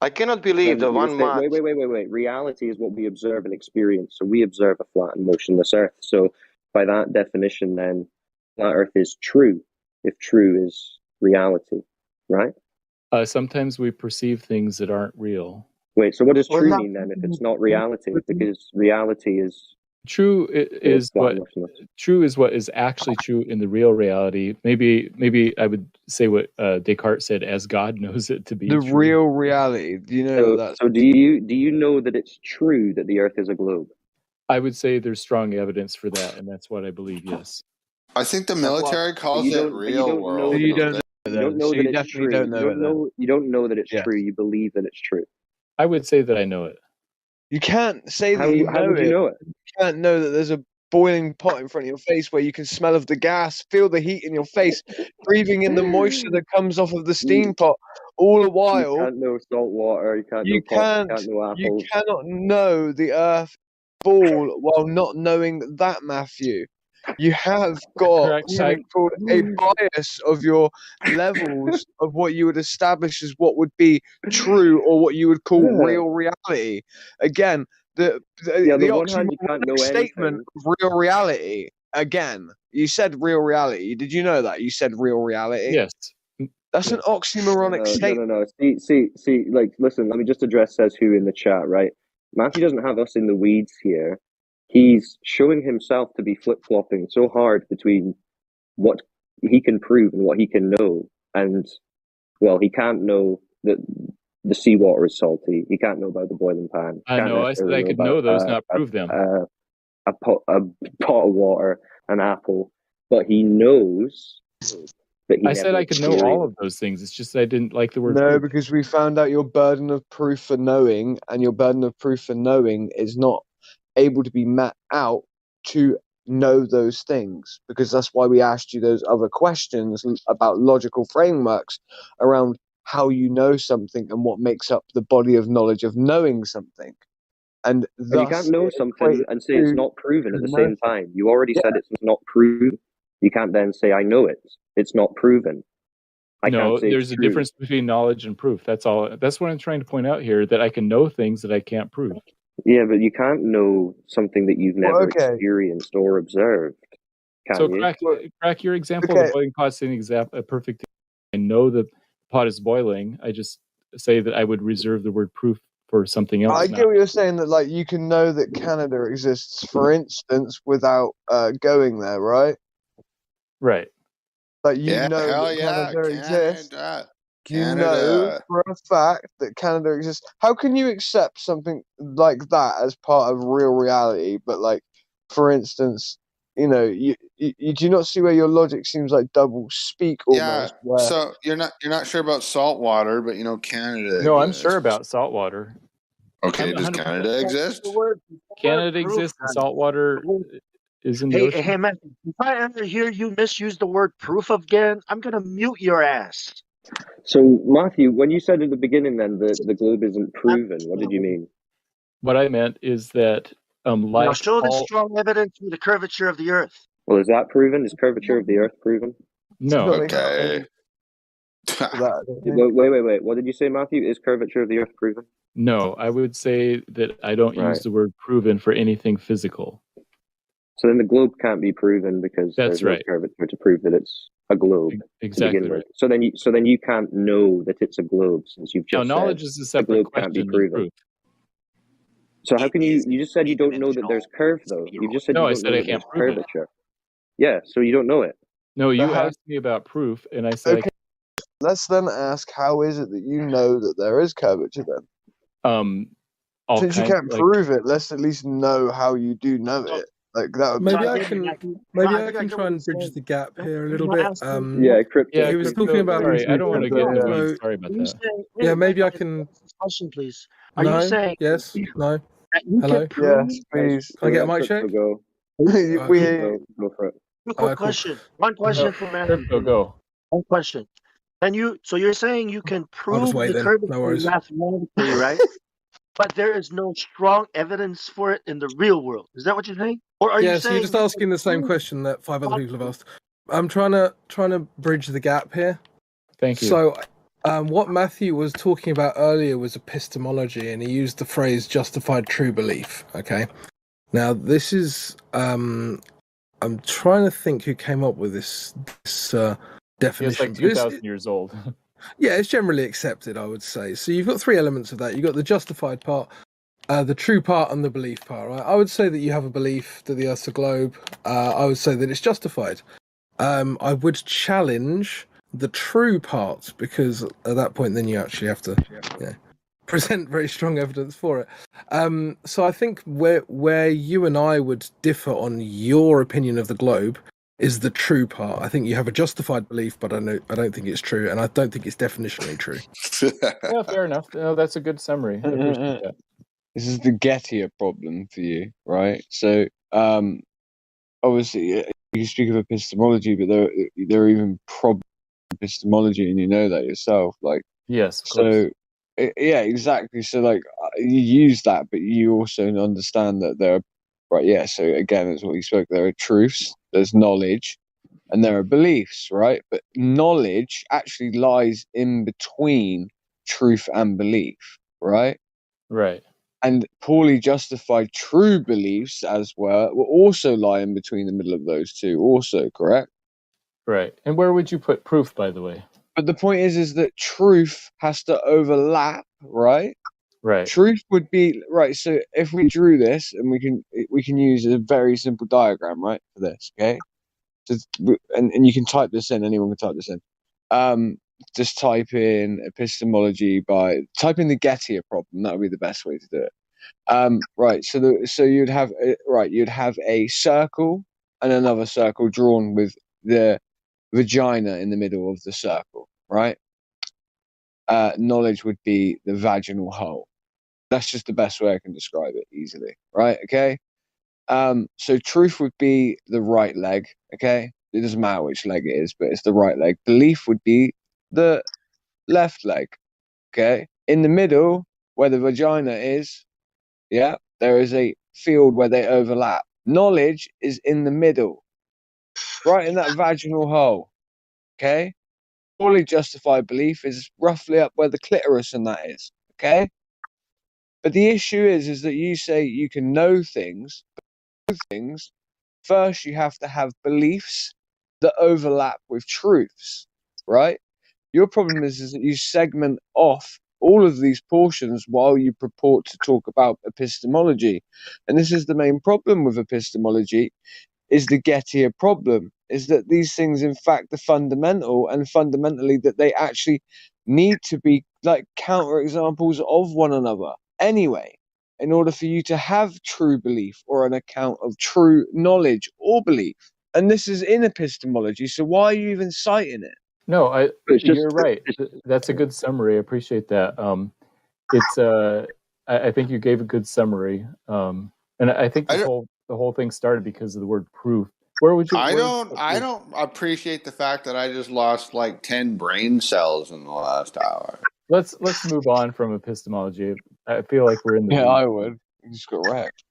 I cannot believe the one match. Wait. Reality is what we observe and experience. So we observe a flat and motionless Earth. So by that definition, then flat Earth is true. If true is reality, right? Sometimes we perceive things that aren't real. Wait. So what does true mean then? If it's not reality, because reality is. True is what is actually true in the real reality. Maybe I would say what Descartes said, as God knows it to be the true. real reality. Do you know that? So do you know that it's true that the Earth is a globe? I would say there's strong evidence for that, and that's what I believe. Yes. I think the military calls it real world. You don't know that it's true. You don't know that it's true. You believe that it's true. I would say that I know it. You can't say that you know it. How would you know it? You can't know that there's a boiling pot in front of your face where you can smell of the gas, feel the heat in your face, breathing in the moisture that comes off of the steam pot, all the while. You can't know salt water. You can't know pot. You can't know apples. You cannot know the Earth ball while not knowing that, Matthew. You have got something called a bias of your levels of what you would establish as what would be true or what you would call real reality. Again, the oxymoronic statement of real reality. Again, you said real reality. Did you know that? You said real reality? Yes. That's an oxymoronic statement. No. See, like, listen, let me just address Says Who in the chat, right? Matthew doesn't have us in the weeds here. He's showing himself to be flip-flopping so hard between what he can prove and what he can know. And, well, he can't know that the seawater is salty. He can't know about the boiling pan. I know. I said I could know those, not prove them. A pot of water, an apple. But he knows that he I said I could know all of those things. It's just that I didn't like the word proof. proof. Because we found out your burden of proof for knowing, and your burden of proof for knowing is not able to be met out to know those things, because that's why we asked you those other questions about logical frameworks around how you know something and what makes up the body of knowledge of knowing something. And you can't know something and say it's not proven at the same time. You already said it's not proven. You can't then say I know it. It's not proven. No, there's a difference between knowledge and proof. That's all. That's what I'm trying to point out here, that I can know things that I can't prove. Yeah, but you can't know something that you've never experienced or observed. Can you? Crack your example of the boiling pot's an example, a perfect. I know the pot is boiling. I just say that I would reserve the word proof for something else. I get what you're saying, that like you can know that Canada exists, for instance, without going there, right? Right. Like you Yeah, know hell that yeah, Canada exists. Canada. You know Canada. for a fact that Canada exists. How can you accept something like that as part of real reality? But like, for instance, you know, you do not see where your logic seems like double speak Yeah. almost. Where So you're not sure about salt water, but you know Canada No, I'm exists. sure about saltwater. Okay, I'm does 100%. Canada exist? Canada exists, and saltwater is in the Hey, ocean. hey, man, if I ever hear you misuse the word proof again, I'm going to mute your ass. So, Matthew, when you said at the beginning then that the globe isn't proven, what did you mean? What I meant is that, Now, like show this all, strong evidence for the curvature of the Earth. Well, is that proven? Is curvature of the Earth proven? no, Okay. Wait. What did you say, Matthew? Is curvature of the Earth proven? no, I would say that I don't Right. use the word proven for anything physical. So then the globe can't be proven because That's there's no right. curvature to prove that it's a globe Exactly to begin right. with. So then you can't know that it's a globe since you've Now, just knowledge said is a the separate globe can't be question than proven. proof. So how can you just said you don't know that there's curve though? You just said No, you I don't said know I that can't there's prove it. curvature. Yeah, so you don't know it. No, But you how- asked me about proof, and I said okay, let's then ask, how is it that you know that there is curvature then? all Since you kinds can't prove it, let's at least know how you do know it. Like that would be Maybe I better. can try and bridge the gap here a little bit. Crypto. He was talking about. Sorry, I don't want to get in the So, weeds. Sorry about that. yeah, maybe I can. Question, please. Are you no. saying Yes. No. that you Hello. can prove? Yes, please. Can I get a mic check? Go. Go for it. Quick Alright, cool. question. One question for Matthew. Crypto, go. One question. So you're saying you can I'll just prove wait the then. curvature No worries. mathematically, right? But there is no strong evidence for it in the real world. Is that what you're saying? Or are you Yeah. So you're saying just asking the same question that 5 other people have asked. I'm trying to bridge the gap here. Thank you. So, what Matthew was talking about earlier was epistemology, and he used the phrase "justified true belief." Okay. Now, this is I'm trying to think who came up with this definition. It's like 2,000 years old. Yeah, it's generally accepted, I would say. So you've got three elements of that. You've got the justified part, the true part, and the belief part, right? I would say that you have a belief that the Earth's a globe. I would say that it's justified. I would challenge the true part, because at that point, then you actually have to present very strong evidence for it. So I think where you and I would differ on your opinion of the globe is the true part. I think you have a justified belief, but I don't think it's true, and I don't think it's definitionally true. Yeah, fair enough. No, that's a good summary. I appreciate that. This is the Gettier problem for you, right? So, obviously, you speak of epistemology, but there are even problems with epistemology, and you know that yourself. Like, yes, of so, yeah, exactly. So, like, you use that, but you also understand that there are, right? Yeah. So again, that's what you spoke. There are truths, there's knowledge, and there are beliefs, right? But knowledge actually lies in between truth and belief, right? Right. And poorly justified true beliefs, as will also lie in between the middle of those two, also, correct? Right. And where would you put proof, by the way? But the point is that truth has to overlap, right? Right. Truth would be right. So if we drew this, and we can use a very simple diagram, right, for this, okay? Just, and you can type this in. Anyone can type this in. Just type in epistemology type in the Gettier problem. That would be the best way to do it. Right. So you'd have a circle and another circle drawn with the vagina in the middle of the circle. Right. Knowledge would be the vaginal hole. That's just the best way I can describe it easily. Right. Okay. So truth would be the right leg. Okay. It doesn't matter which leg it is, but it's the right leg. Belief would be the left leg. Okay. In the middle, where the vagina is, yeah, there is a field where they overlap. Knowledge is in the middle, right in that vaginal hole. Okay. Fully justified belief is roughly up where the clitoris and that is. Okay. But the issue is that you say you can know things, first you have to have beliefs that overlap with truths, right? Your problem is that you segment off all of these portions while you purport to talk about epistemology. And this is the main problem with epistemology, is the Gettier problem, is that these things in fact are fundamental, and fundamentally that they actually need to be like counterexamples of one another anyway, in order for you to have true belief or an account of true knowledge or belief. And this is in epistemology, so why are you even citing it? No, you're right. That's a good summary. I appreciate that. I think you gave a good summary, and I think the whole thing started because of the word proof. Where would you? I don't appreciate the fact that I just lost like 10 brain cells in the last hour. Let's move on from epistemology. I feel like we're in the. Yeah, I would. You just got wrecked.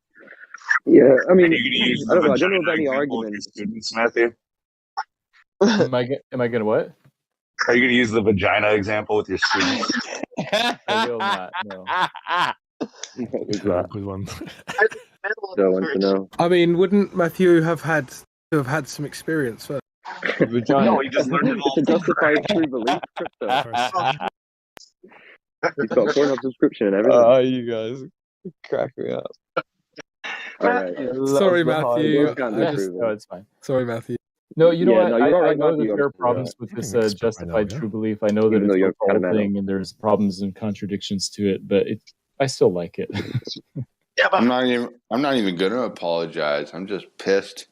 Yeah, I mean, I don't know about any arguments. Students, Matthew. Am I gonna what? Are you going to use the vagina example with your students? I will not. No. Good one. Don't want to know. I mean, wouldn't Matthew have had some experience first? No, he just learned it all. It's a justified true belief. He's got a Pornhub subscription and everything. Oh, you guys crack me up. All right. Sorry, Matthew. No, it's fine. Sorry, Matthew. No, you know what? No, you're all right, I know Matthew. that there are problems with this justified true belief. I know that Even though it's you're a whole kind of thing, and there's problems and contradictions to it, but I still like it. I'm not even going to apologize. I'm just pissed.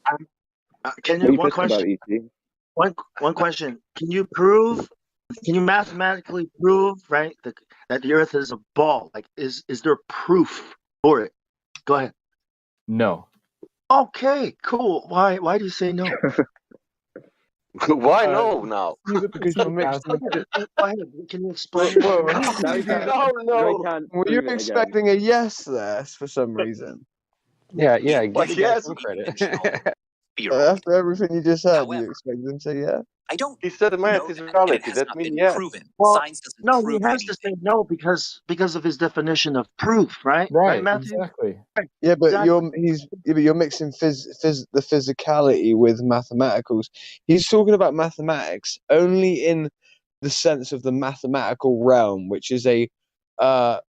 Can you one question? One question. Can you mathematically prove, right, that the Earth is a ball? Like, is there proof for it? Go ahead. No. Okay, cool. Why do you say no? Why no now? Because you're mixed. Go ahead. Can you explain? No. Were you expecting a yes there for some reason? Yeah. Like, yes. Some credit. After everything you just said, you expect them to say yeah? He said math is reality. That means yes. Well, science doesn't no, he has to say no because of his definition of proof, right? Right, Matthew? exactly. Yeah, but Exactly. you're mixing the physicality with mathematicals. He's talking about mathematics only in the sense of the mathematical realm, which is a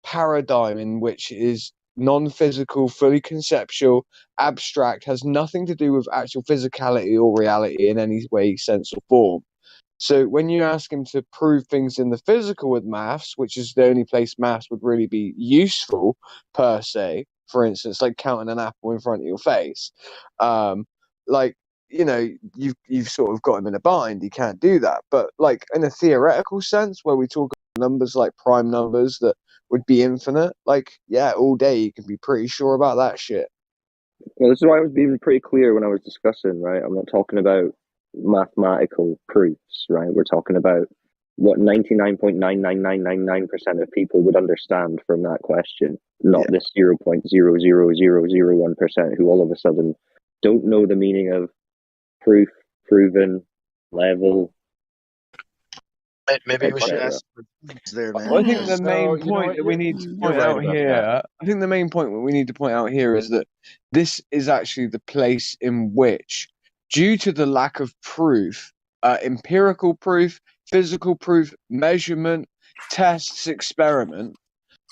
paradigm in which is non-physical, fully conceptual, abstract, has nothing to do with actual physicality or reality in any way, sense, or form. So when you ask him to prove things in the physical with maths, which is the only place maths would really be useful per se, for instance, like counting an apple in front of your face, like, you know, you've sort of got him in a bind. He can't do that. But like in a theoretical sense, where we talk about numbers like prime numbers that would be infinite, like, yeah, all day you can be pretty sure about that shit. Well, this is why I was being pretty clear when I was discussing, right? I'm not talking about mathematical proofs, right? We're talking about what 99.99999% of people would understand from that question, not this 0.00001% who all of a sudden don't know the meaning of proof, proven, level. Maybe we should ask there, man. Well, I think the main point that we need to point out here, I think the main point that we need to point out here is that this is actually the place in which, due to the lack of proof, empirical proof, physical proof, measurement, tests, experiment,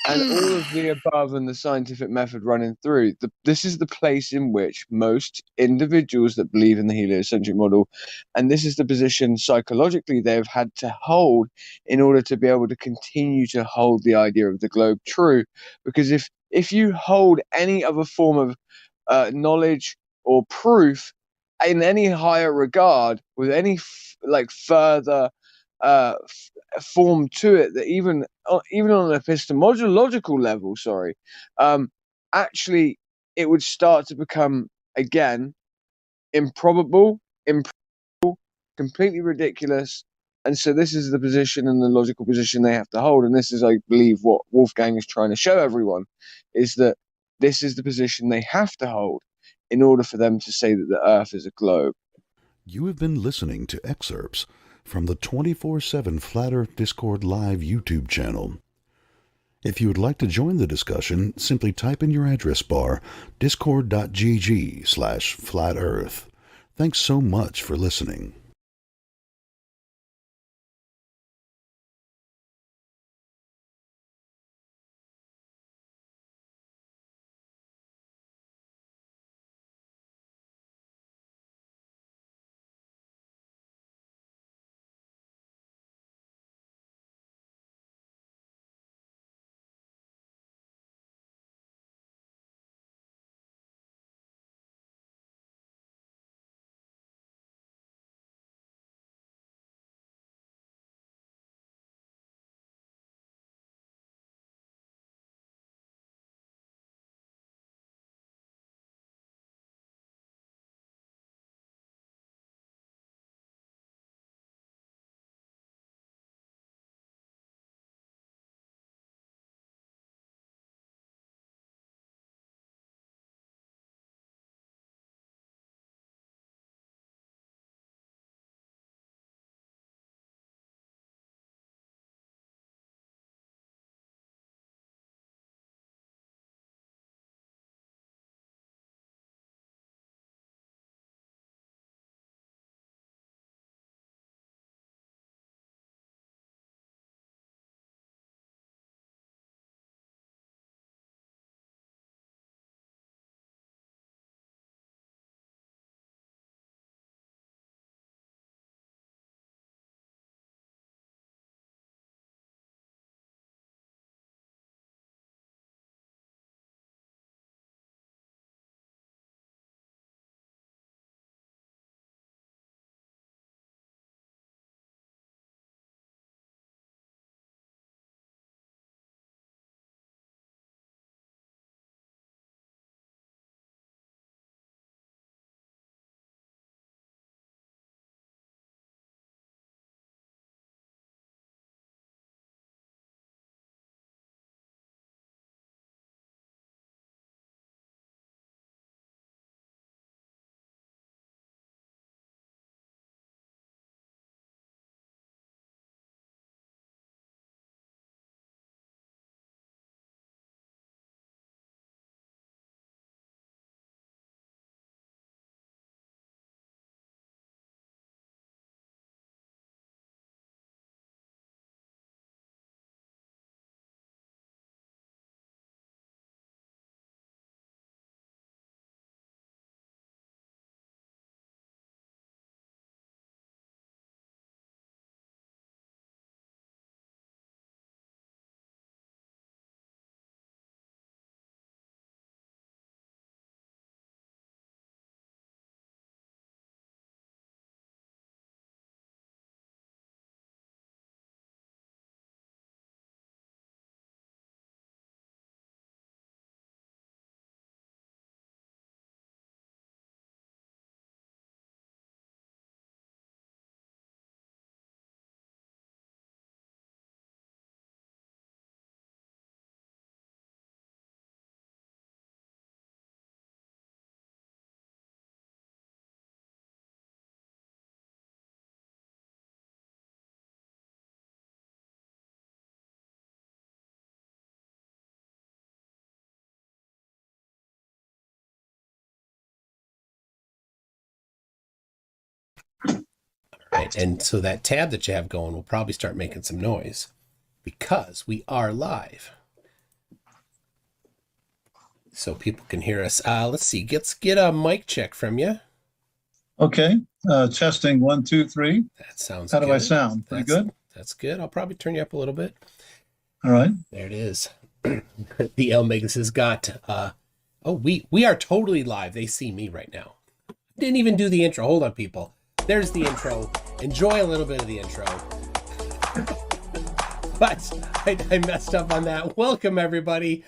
and all of the above and the scientific method running through, this is the place in which most individuals that believe in the heliocentric model, and this is the position psychologically they've had to hold in order to be able to continue to hold the idea of the globe true. Because if you hold any other form of knowledge or proof in any higher regard with any further form to it, that even on an epistemological level, actually it would start to become again improbable, completely ridiculous. And so this is the position and the logical position they have to hold, and this is, I believe, what Wolfgang is trying to show everyone, is that this is the position they have to hold in order for them to say that the Earth is a globe. You have been listening to excerpts from the 24/7 Flat Earth Discord Live YouTube channel. If you would like to join the discussion, simply type in your address bar discord.gg/flatearth. Thanks so much for listening. And so that tab that you have going will probably start making some noise because we are live. So people can hear us. Let's see. Let's get a mic check from you. Okay. Testing 1, 2, 3. That sounds How good. do I sound? Pretty good? That's good. I'll probably turn you up a little bit. All right. There it is. The L Megas has got we are totally live. They see me right now. Didn't even do the intro. Hold on, people. There's the intro. Enjoy a little bit of the intro. But I messed up on that. Welcome, everybody.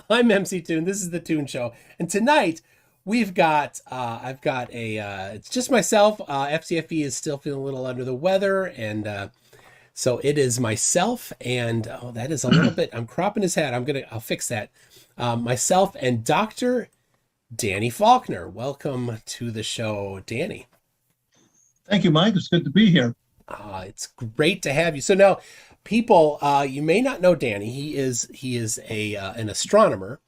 I'm MC Toon. This is the Toon Show. And tonight, we've got, I've got it's just myself. FCFE is still feeling a little under the weather. And so it is myself and, that is a little bit, I'm cropping his head. I'll fix that. Myself and Dr. Danny Faulkner. Welcome to the show, Danny. Thank you, Mike. It's good to be here. It's great to have you. So now, people, you may not know Danny. He is an astronomer,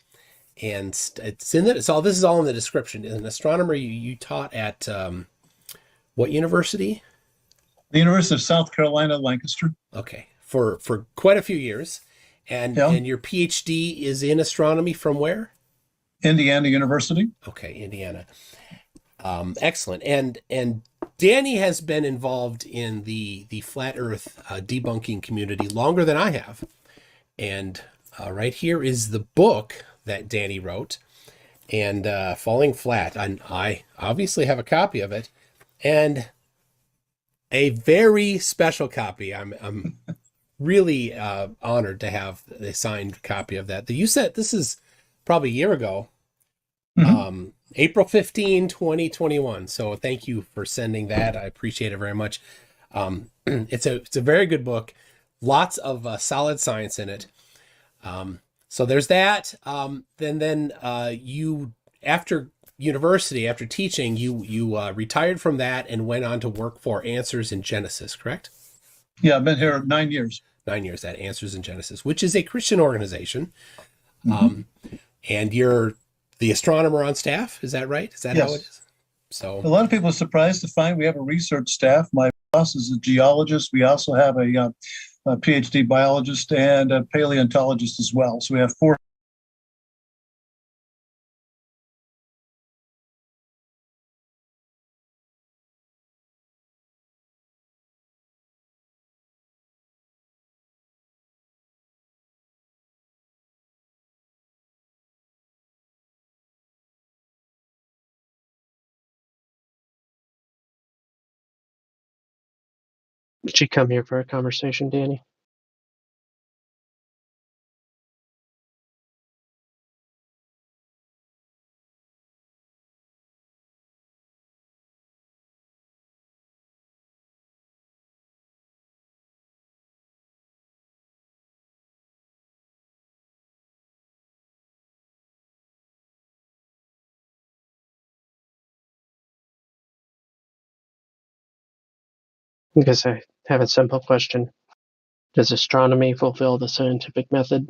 and it's in this is all in the description. An astronomer you taught at what university? The University of South Carolina, Lancaster. Okay, for quite a few years, and your PhD is in astronomy from where? Indiana University. Okay, Indiana. Excellent. And Danny has been involved in the flat Earth debunking community longer than I have. And right here is the book that Danny wrote, and Falling Flat. And I obviously have a copy of it, and a very special copy. I'm really honored to have a signed copy of that. You said this is probably a year ago. Mm-hmm. April 15, 2021. So thank you for sending that. I appreciate it very much. It's a very good book. Lots of solid science in it. So there's that. Then you, after university, after teaching, you retired from that and went on to work for Answers in Genesis, correct? Yeah, I've been here 9 years. 9 years at Answers in Genesis, which is a Christian organization. Mm-hmm. And you're the astronomer on staff, is that right? Is that how it is? So a lot of people are surprised to find we have a research staff. My boss is a geologist. We also have a PhD biologist and a paleontologist as well. So we have 4. Did you come here for a conversation, Danny? I guess I have a simple question. Does astronomy fulfill the scientific method?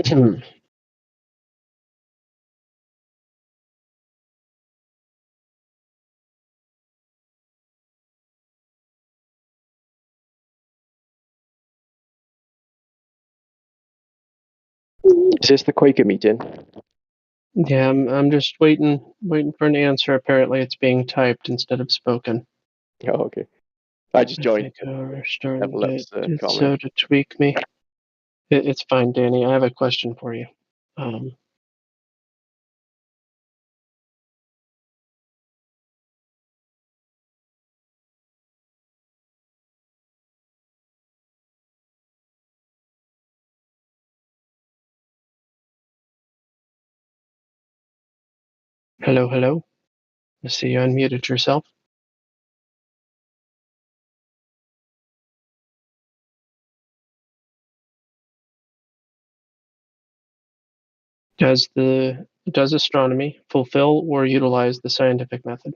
Is this the Quaker meeting? Yeah, I'm just waiting for an answer. Apparently, it's being typed instead of spoken. Oh, okay. I just joined. I think we're starting to did so to tweak me. It's fine, Danny. I have a question for you. Hello, hello. I see you unmuted yourself. Does astronomy fulfill or utilize the scientific method?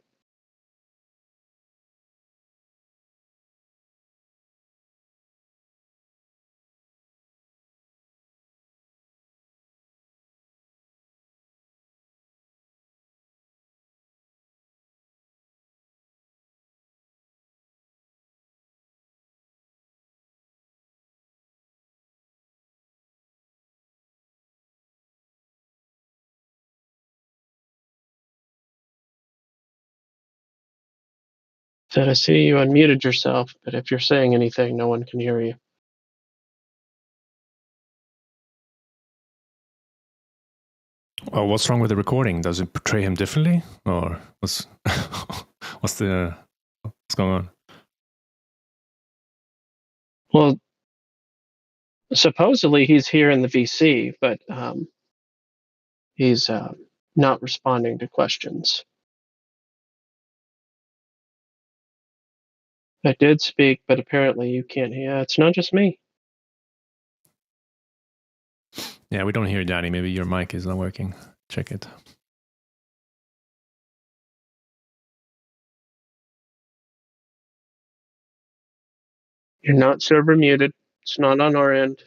So I see you unmuted yourself, but if you're saying anything, no one can hear you. Well, what's wrong with the recording? Does it portray him differently, or what's what's going on? Well, supposedly he's here in the VC, but he's not responding to questions. I did speak, but apparently you can't hear. It's not just me. Yeah, we don't hear you, Daddy. Maybe your mic is not working. Check it. You're not server muted. It's not on our end.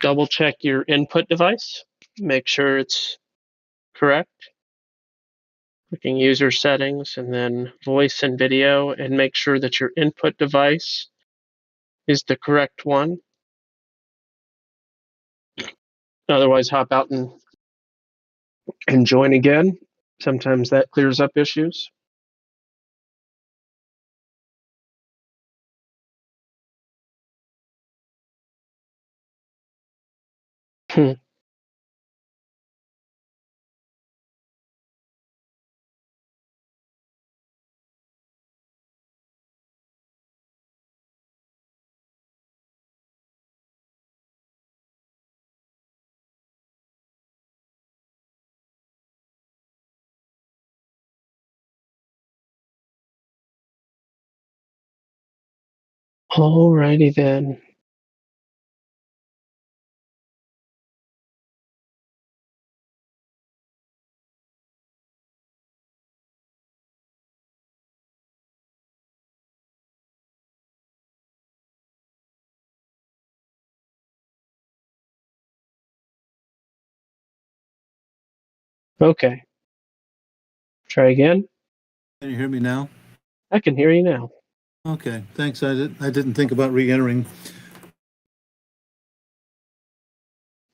Double check your input device. Make sure it's correct. Clicking user settings and then voice and video, and make sure that your input device is the correct one. Otherwise, hop out and join again. Sometimes that clears up issues. Alrighty then. Okay. Try again. Can you hear me now? I can hear you now. Okay, thanks. I didn't think about re-entering.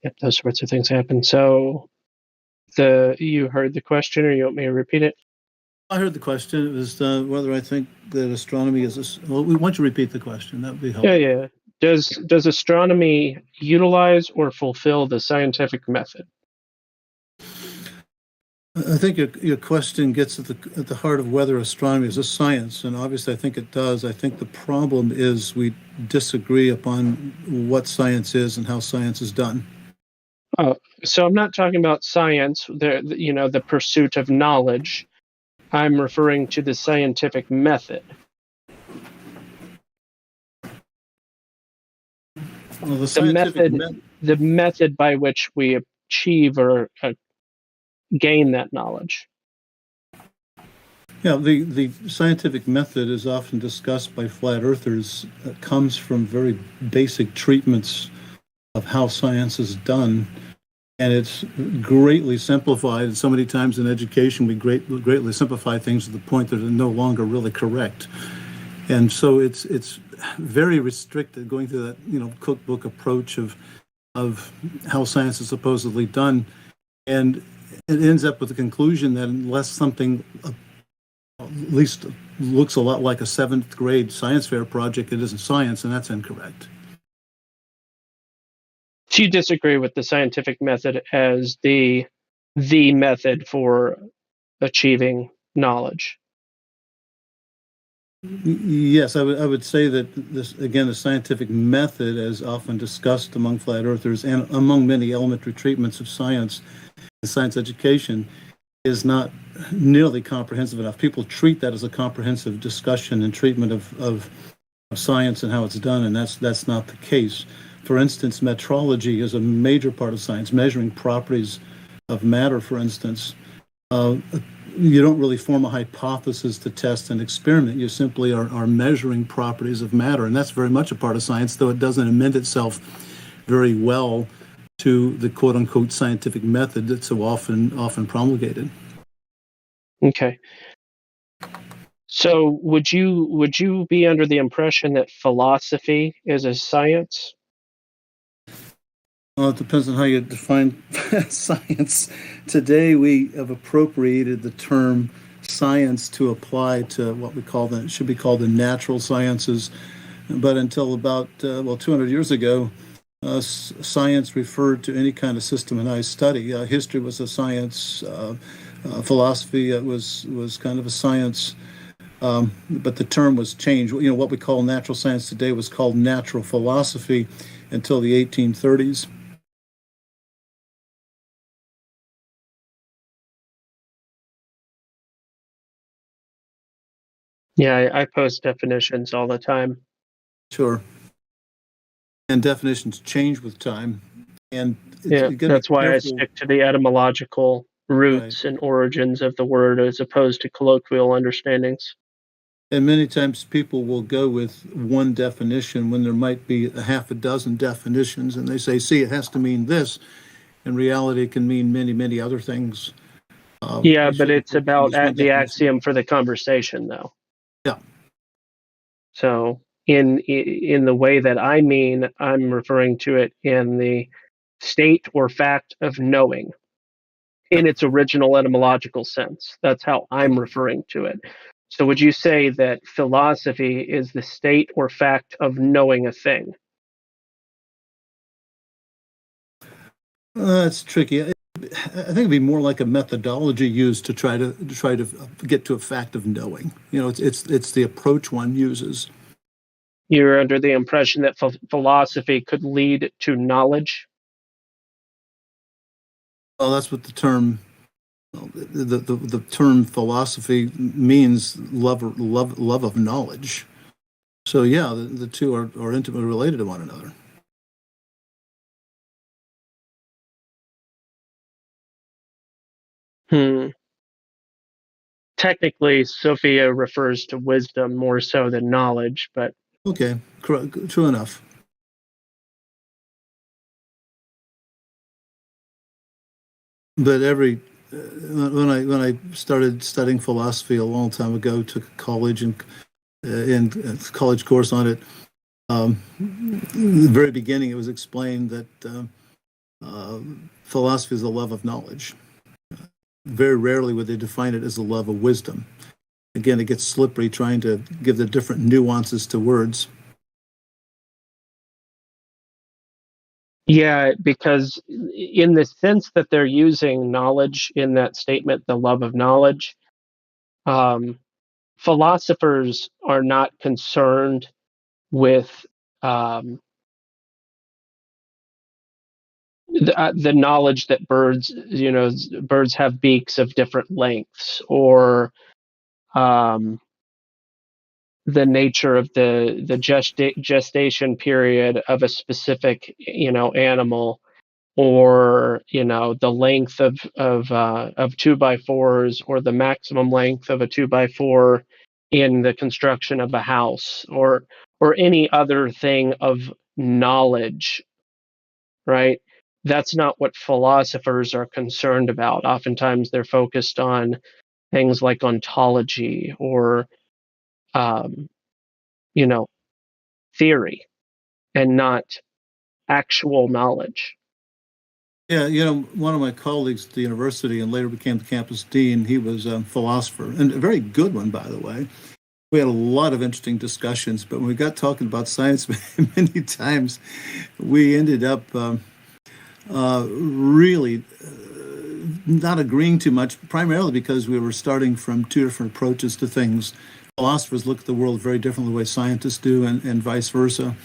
Yep, those sorts of things happen. So you heard the question, or you want me to repeat it? I heard the question. It was whether I think that astronomy is well, we want you to repeat the question. That would be helpful. Yeah. Does astronomy utilize or fulfill the scientific method? I think your question gets at the heart of whether astronomy is a science, and obviously I think it does. I think the problem is we disagree upon what science is and how science is done. Oh, so I'm not talking about science, the pursuit of knowledge. I'm referring to the scientific method. Well, the method by which we achieve or gain that knowledge. Yeah, the scientific method is often discussed by flat earthers. It comes from very basic treatments of how science is done, and it's greatly simplified. And so many times in education, we greatly simplify things to the point that they're no longer really correct. And so it's very restricted, going through that cookbook approach of how science is supposedly done, and it ends up with the conclusion that unless something at least looks a lot like a 7th grade science fair project, it isn't science, and that's incorrect. Do you disagree with the scientific method as the method for achieving knowledge? Yes, I would say that this, again, the scientific method, as often discussed among flat earthers and among many elementary treatments of science, science education, is not nearly comprehensive enough. People treat that as a comprehensive discussion and treatment of science and how it's done, and that's not the case. For instance, metrology is a major part of science, measuring properties of matter, for instance. You don't really form a hypothesis to test an experiment. You simply are measuring properties of matter, and that's very much a part of science, though it doesn't amend itself very well to the quote-unquote scientific method that's so often promulgated. Okay. So would you be under the impression that philosophy is a science? Well, it depends on how you define science. Today, we have appropriated the term science to apply to what we call should be called the natural sciences. But until about 200 years ago, science referred to any kind of systematized study. History was a science. Philosophy was kind of a science. But the term was changed. You know, what we call natural science today was called natural philosophy until the 1830s. Yeah, I post definitions all the time. Sure. And definitions change with time. And yeah, that's why I stick to the etymological roots and origins of the word as opposed to colloquial understandings. And many times people will go with one definition when there might be a half a dozen definitions, and they say, see, it has to mean this. In reality, it can mean many, many other things. Yeah, but it's about the axiom for the conversation, though. Yeah. So in the way that I mean, I'm referring to it in the state or fact of knowing in its original etymological sense. That's how I'm referring to it. So would you say that philosophy is the state or fact of knowing a thing? That's tricky. I think it'd be more like a methodology used to try to get to a fact of knowing. You know, it's the approach one uses. You're under the impression that philosophy could lead to knowledge? Well, that's what the term the term philosophy means, love of knowledge. So yeah, the two are intimately related to one another. Technically, Sophia refers to wisdom more so than knowledge, but okay, true enough. But when I started studying philosophy a long time ago, took college and college course on it. The very beginning, it was explained that philosophy is the love of knowledge. Very rarely would they define it as a love of wisdom. Again, it gets slippery trying to give the different nuances to words. Yeah, because in the sense that they're using knowledge in that statement, the love of knowledge, philosophers are not concerned with the knowledge that birds have beaks of different lengths, or the nature of the gestation period of a specific animal, or the length of 2x4s, or the maximum length of a 2x4 in the construction of a house, or any other thing of knowledge, right? That's not what philosophers are concerned about. Oftentimes they're focused on things like ontology, or theory, and not actual knowledge. Yeah, one of my colleagues at the university and later became the campus dean, he was a philosopher, and a very good one, by the way. We had a lot of interesting discussions, but when we got talking about science many times, we ended up really not agreeing too much, primarily because we were starting from two different approaches to things. philosophers look at the world very differently the way scientists do, and vice versa.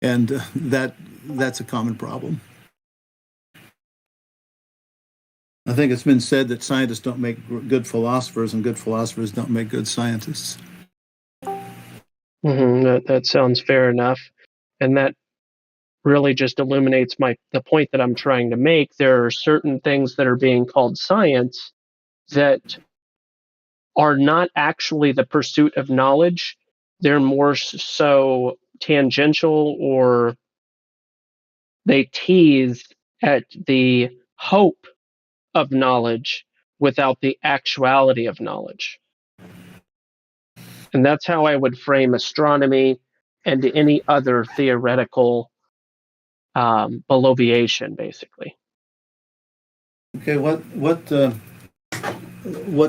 And that's a common problem. I think it's been said that scientists don't make good philosophers, and good philosophers don't make good scientists. That sounds fair enough, and that really just illuminates the point that I'm trying to make. There are certain things that are being called science that are not actually the pursuit of knowledge. They're more so tangential, or they tease at the hope of knowledge without the actuality of knowledge. And that's how I would frame astronomy and any other theoretical bloviation, basically. Okay, what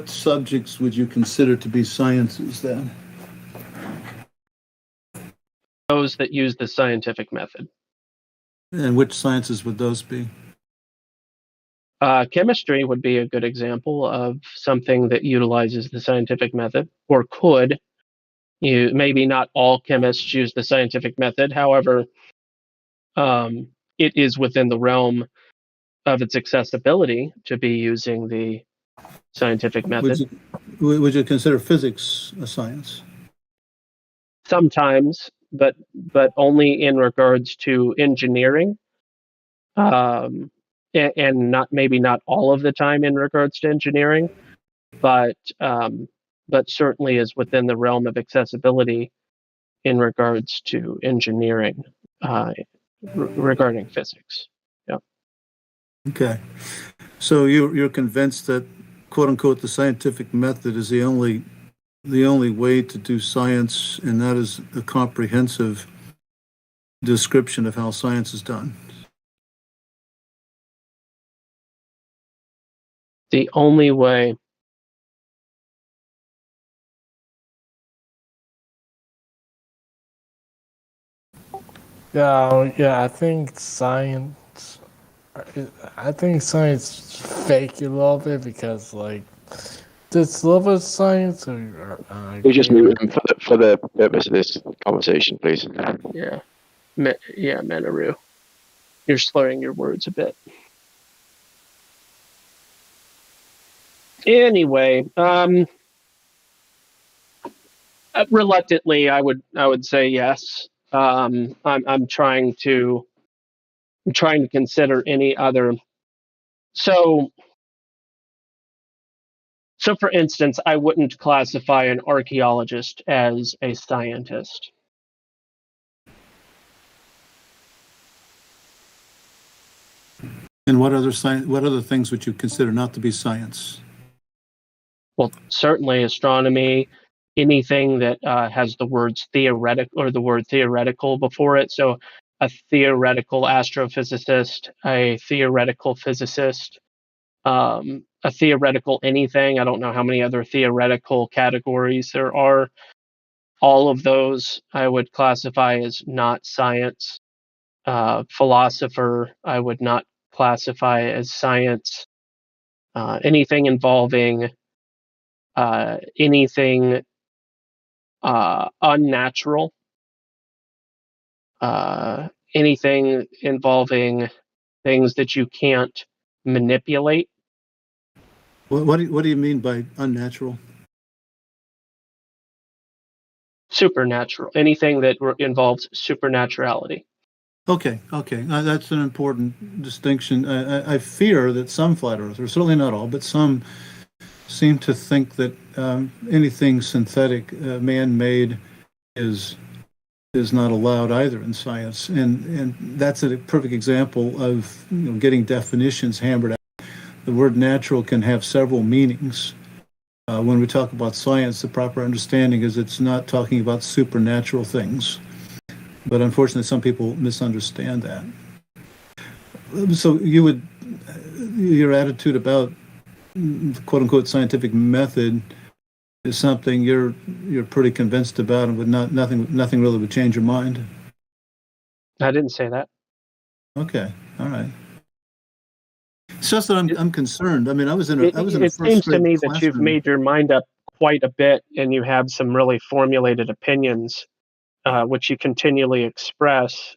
subjects would you consider to be sciences then? Those that use the scientific method. And which sciences would those be? Chemistry would be a good example of something that utilizes the scientific method, or could. Maybe not all chemists use the scientific method. However, it is within the realm of its accessibility to be using the scientific method. Would you consider physics a science? Sometimes, but only in regards to engineering, and not all of the time in regards to engineering, but certainly is within the realm of accessibility in regards to engineering, regarding physics. Yeah. Okay, so you're convinced that, quote unquote, the scientific method is the only way to do science, and that is a comprehensive description of how science is done. The only way. Yeah, I think science fake a little bit, because like this level of science. We just mute him for the purpose of this conversation, please. Yeah, Manaru, you're slurring your words a bit. Anyway, reluctantly, I would say yes. I'm trying to consider any other. So for instance, I wouldn't classify an archaeologist as a scientist. And what other things would you consider not to be science? Well, certainly astronomy, anything that has the words theoretical or the word theoretical before it. So a theoretical astrophysicist, a theoretical physicist, a theoretical anything. I don't know how many other theoretical categories there are. All of those I would classify as not science. Philosopher, I would not classify as science. Anything involving anything unnatural, anything involving things that you can't manipulate. What do you mean by unnatural? Supernatural. Anything that involves supernaturality. Okay, that's an important distinction. I fear that some flat earthers, certainly not all, but some, seem to think that anything synthetic, man-made, is not allowed either in science, and that's a perfect example of getting definitions hammered out. The word natural can have several meanings. When we talk about science, the proper understanding is it's not talking about supernatural things. But unfortunately, some people misunderstand that. So your attitude about quote unquote scientific method is something you're pretty convinced about, and would nothing really would change your mind. I didn't say that. Okay, all right. It's just that I'm concerned. I mean, I was in a It seems to me that you've made your mind up quite a bit, and you have some really formulated opinions, which you continually express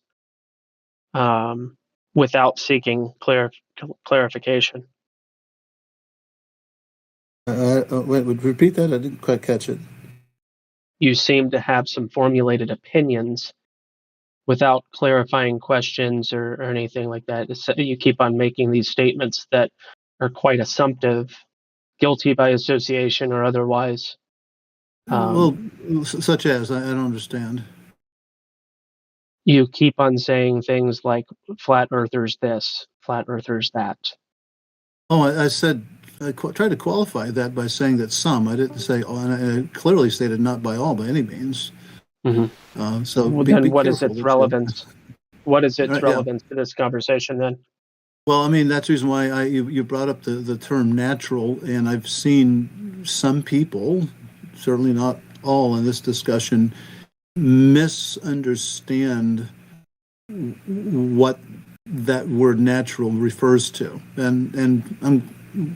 without seeking clarification. Wait, would you repeat that? I didn't quite catch it. You seem to have some formulated opinions without clarifying questions or anything like that. You keep on making these statements that are quite assumptive, guilty by association or otherwise. Well, such as, I don't understand. You keep on saying things like flat earthers this, flat earthers that. Oh, I said, I tried to qualify that by saying that some. I didn't say, and I clearly stated not by all, by any means. Mm-hmm. So well, then what is its relevance? What is its relevance to this conversation then? Well, I mean, that's the reason why you brought up the term natural, and I've seen some people, certainly not all in this discussion, misunderstand what that word natural refers to. And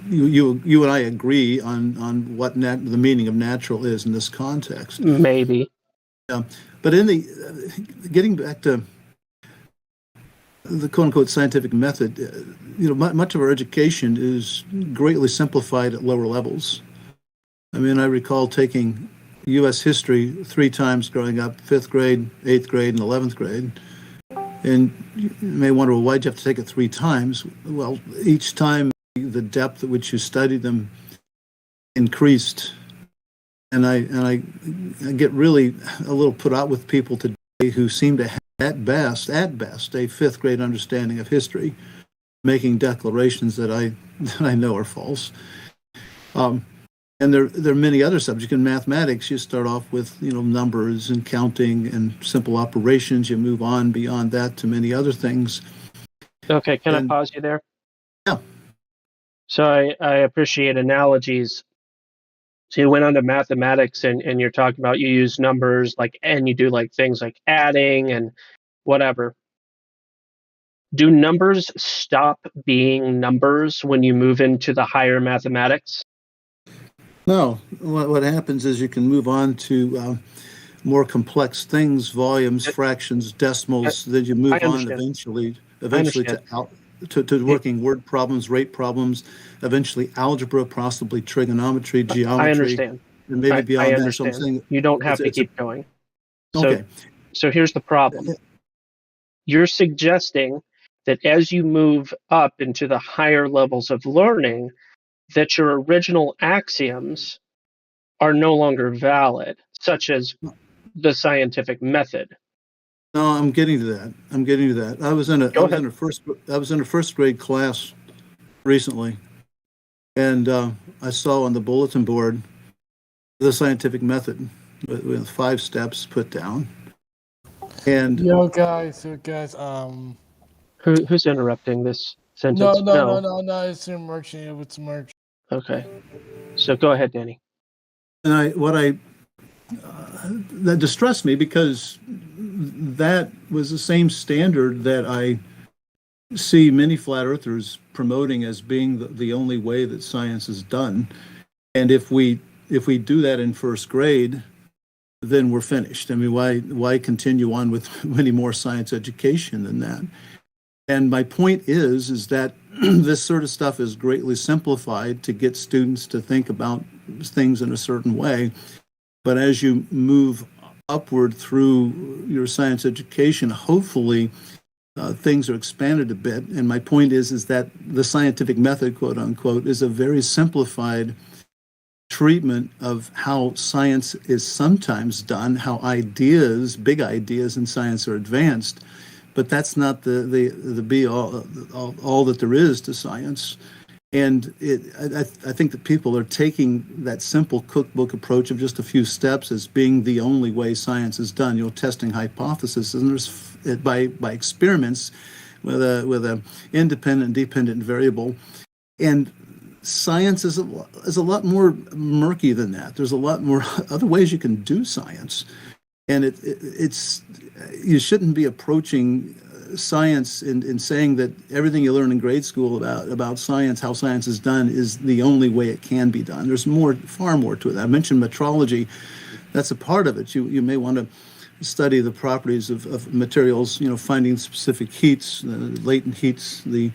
you and I agree on what the meaning of natural is in this context. Maybe. Yeah, but in the getting back to the quote-unquote scientific method, much of our education is greatly simplified at lower levels. I mean, I recall taking U.S. history 3 times growing up, 5th grade, 8th grade, and 11th grade. And you may wonder, well, why'd you have to take it 3 times? Well, each time the depth at which you studied them increased. And I get really a little put out with people today who seem to have, at best, a 5th grade understanding of history, making declarations that I know are false. And there are many other subjects. In mathematics, you start off with numbers and counting and simple operations. You move on beyond that to many other things. Okay, can I pause you there? Yeah. So I appreciate analogies. So you went on to mathematics and you're talking about you use numbers and you do things like adding and whatever. Do numbers stop being numbers when you move into the higher mathematics? No. What happens is you can move on to more complex things, volumes, fractions, decimals. Then you move on eventually to working word problems, rate problems, eventually algebra, possibly trigonometry, geometry. I understand. And maybe beyond I that. understand. So I'm saying you don't have to keep going. Okay. So here's the problem. You're suggesting that as you move up into the higher levels of learning, that your original axioms are no longer valid, such as the scientific method. No, I'm getting to that. I was in a first grade class recently, and I saw on the bulletin board the scientific method with 5 steps put down. And guys, who's interrupting this sentence? No, it's emerging. It's emerging. Okay, so go ahead, Danny. And that distressed me because that was the same standard that I see many flat earthers promoting as being the only way that science is done. And if we do that in first grade, then we're finished. I mean, why continue on with any more science education than that? And my point is that this sort of stuff is greatly simplified to get students to think about things in a certain way. But as you move upward through your science education, hopefully things are expanded a bit. And my point is that the scientific method, quote unquote, is a very simplified treatment of how science is sometimes done, how big ideas in science are advanced. But that's not the be all that there is to science. And I think that people are taking that simple cookbook approach of just a few steps as being the only way science is done. Testing hypotheses, and there's by experiments with a independent, dependent variable, and science is a lot more murky than that. There's a lot more other ways you can do science, and it's you shouldn't be approaching science in saying that everything you learn in grade school about science, how science is done, is the only way it can be done. There's far more to it. I mentioned metrology. That's a part of it. You may want to study the properties of materials, finding specific heats, latent heats, the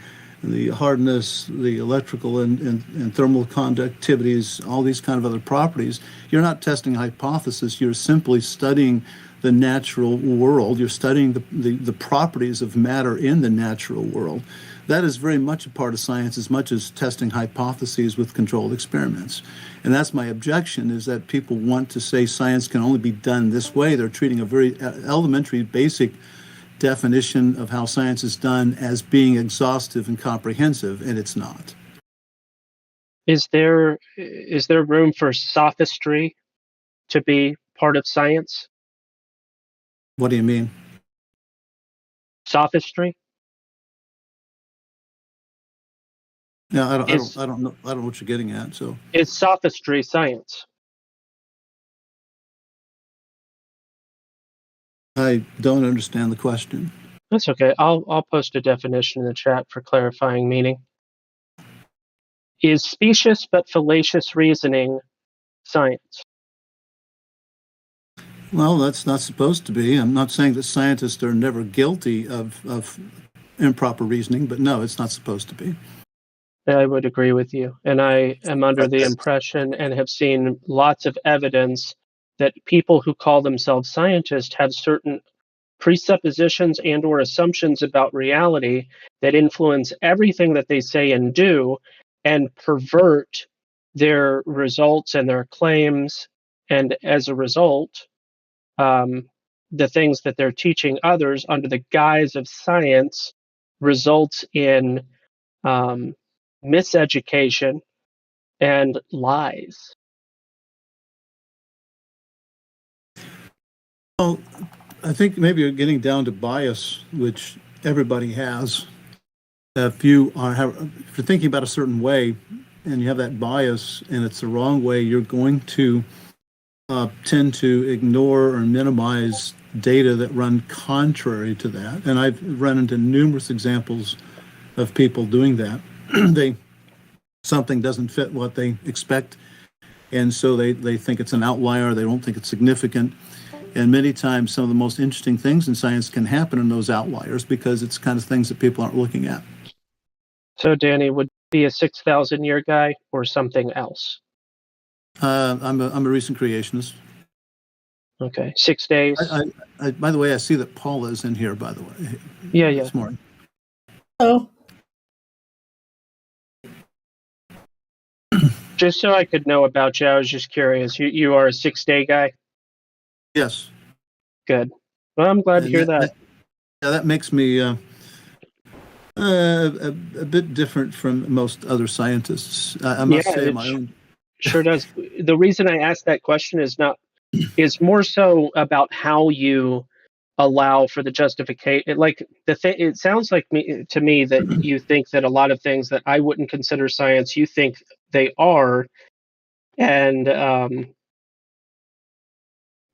hardness, the electrical and thermal conductivities, all these kind of other properties. You're not testing a hypothesis. You're simply studying the natural world. You're studying the properties of matter in the natural world. That is very much a part of science, as much as testing hypotheses with controlled experiments. And that's my objection, is that people want to say science can only be done this way. They're treating a very elementary, basic definition of how science is done as being exhaustive and comprehensive, and it's not. Is there room for sophistry to be part of science? What do you mean? Sophistry? Yeah, I don't know what you're getting at. So is sophistry science? I don't understand the question. That's okay. I'll post a definition in the chat for clarifying meaning. Is specious but fallacious reasoning science? Well, that's not supposed to be. I'm not saying that scientists are never guilty of improper reasoning, but no, it's not supposed to be. I would agree with you. And I am under the impression and have seen lots of evidence that people who call themselves scientists have certain presuppositions and or assumptions about reality that influence everything that they say and do and pervert their results and their claims. And as a result, the things that they're teaching others under the guise of science results in miseducation and lies. Well, I think maybe you're getting down to bias, which everybody has. If you're thinking about a certain way and you have that bias and it's the wrong way, you're going to tend to ignore or minimize data that run contrary to that. And I've run into numerous examples of people doing that. Something doesn't fit what they expect, and so they think it's an outlier. They don't think it's significant. And many times some of the most interesting things in science can happen in those outliers because it's kind of things that people aren't looking at. So Danny would be a 6,000 year guy or something else? I'm a recent creationist. Okay, 6 days. I by the way, I see that Paula is in here, by the way. Yeah. This morning. Oh. Just so I could know about you, I was just curious. You are a 6-day guy? Yes. Good. Well, I'm glad to hear that. That makes me a bit different from most other scientists. I must say my own. Sure does. The reason I asked that question is more so about how you allow for the justification. Like it sounds like to me that you think that a lot of things that I wouldn't consider science, you think they are, and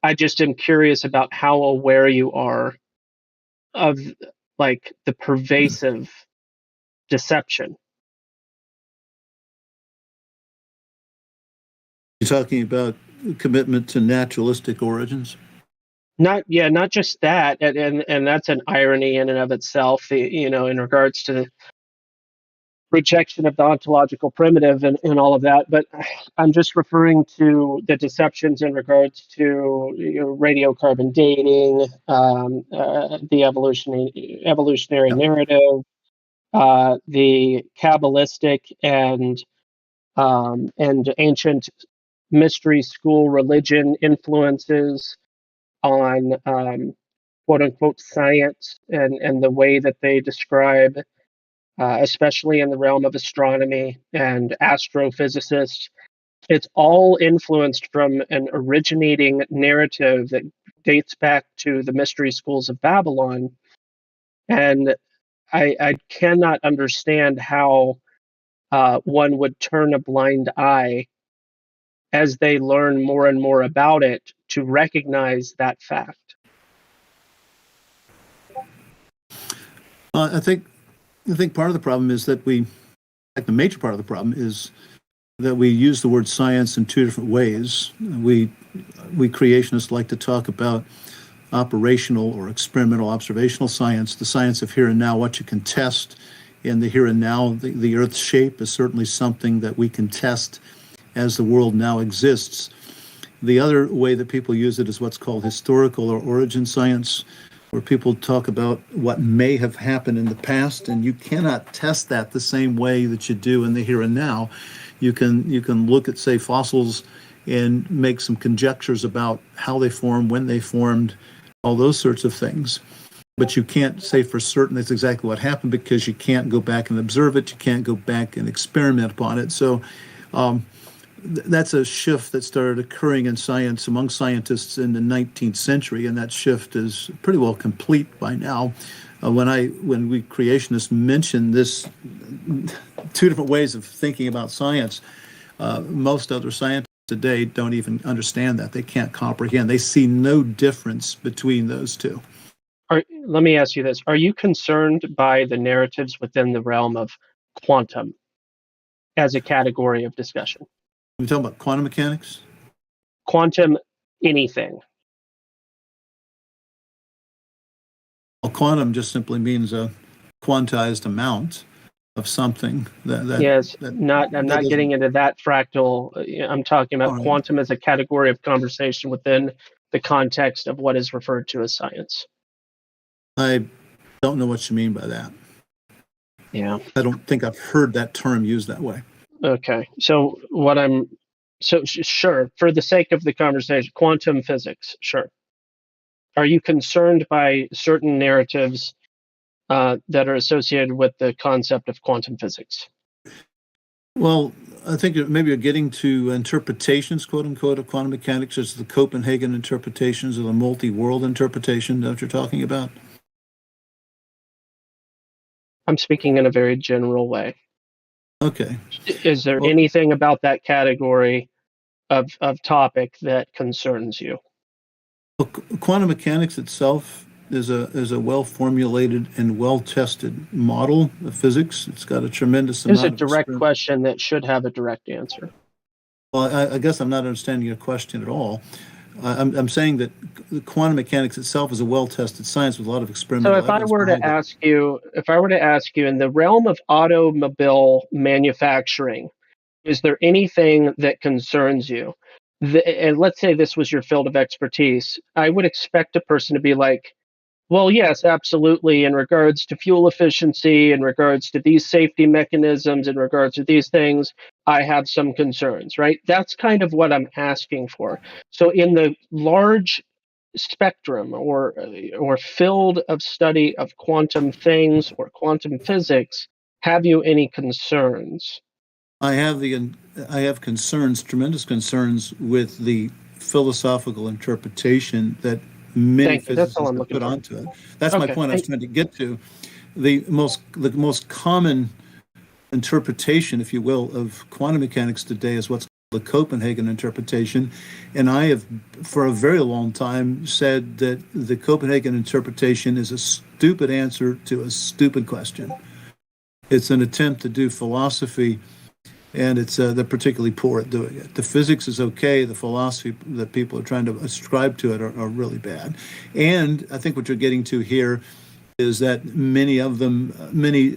I just am curious about how aware you are of like the pervasive deception. You're talking about commitment to naturalistic origins? Not just that, and that's an irony in and of itself. In regards to the rejection of the ontological primitive and all of that. But I'm just referring to the deceptions in regards to radiocarbon dating, the evolutionary narrative, the Kabbalistic and ancient mystery school religion influences on quote unquote science and the way that they describe, especially in the realm of astronomy and astrophysicists. It's all influenced from an originating narrative that dates back to the mystery schools of Babylon. And I cannot understand how one would turn a blind eye as they learn more and more about it to recognize that fact. I think part of the problem is that the major part of the problem is that we use the word science in two different ways. We creationists like to talk about operational or experimental observational science, the science of here and now, what you can test in the here and now. The Earth's shape is certainly something that we can test as the world now exists. The other way that people use it is what's called historical or origin science, where people talk about what may have happened in the past, and you cannot test that the same way that you do in the here and now. You can look at, say, fossils and make some conjectures about how they formed, when they formed, all those sorts of things. But you can't say for certain that's exactly what happened, because you can't go back and observe it. You can't go back and experiment upon it. So that's a shift that started occurring in science among scientists in the 19th century, and that shift is pretty well complete by now. When we creationists mention this two different ways of thinking about science, most other scientists today don't even understand that. They can't comprehend. They see no difference between those two. Let me ask you this. Are you concerned by the narratives within the realm of quantum as a category of discussion? You're talking about quantum mechanics? Quantum anything. Well, quantum just simply means a quantized amount of something. I'm not getting into that fractal. I'm talking about quantum as a category of conversation within the context of what is referred to as science. I don't know what you mean by that. Yeah. I don't think I've heard that term used that way. Okay. So sure, for the sake of the conversation, quantum physics, sure. Are you concerned by certain narratives that are associated with the concept of quantum physics? Well, I think maybe you're getting to interpretations, quote unquote, of quantum mechanics, as the Copenhagen interpretations or the multi-world interpretation that you're talking about. I'm speaking in a very general way. Okay. Is there anything about that category of topic that concerns you? Well, quantum mechanics itself is a well-formulated and well-tested model of physics. It's got a tremendous amount of... It's a direct question that should have a direct answer. Well, I guess I'm not understanding your question at all. I'm saying that the quantum mechanics itself is a well-tested science with a lot of experimental evidence. So if I were to ask you in the realm of automobile manufacturing, is there anything that concerns you? And let's say this was your field of expertise. I would expect a person to be like, well, yes, absolutely. In regards to fuel efficiency, in regards to these safety mechanisms, in regards to these things, I have some concerns, right? That's kind of what I'm asking for. So in the large spectrum or field of study of quantum things or quantum physics, have you any concerns? I have concerns, tremendous concerns, with the philosophical interpretation that many physicists have put onto it. That's my point I was trying to get to. The most common interpretation, if you will, of quantum mechanics today is what's called the Copenhagen interpretation. And I have, for a very long time, said that the Copenhagen interpretation is a stupid answer to a stupid question. It's an attempt to do philosophy, and they're particularly poor at doing it. The physics is okay. The philosophy that people are trying to ascribe to it are really bad. And I think what you're getting to here is that many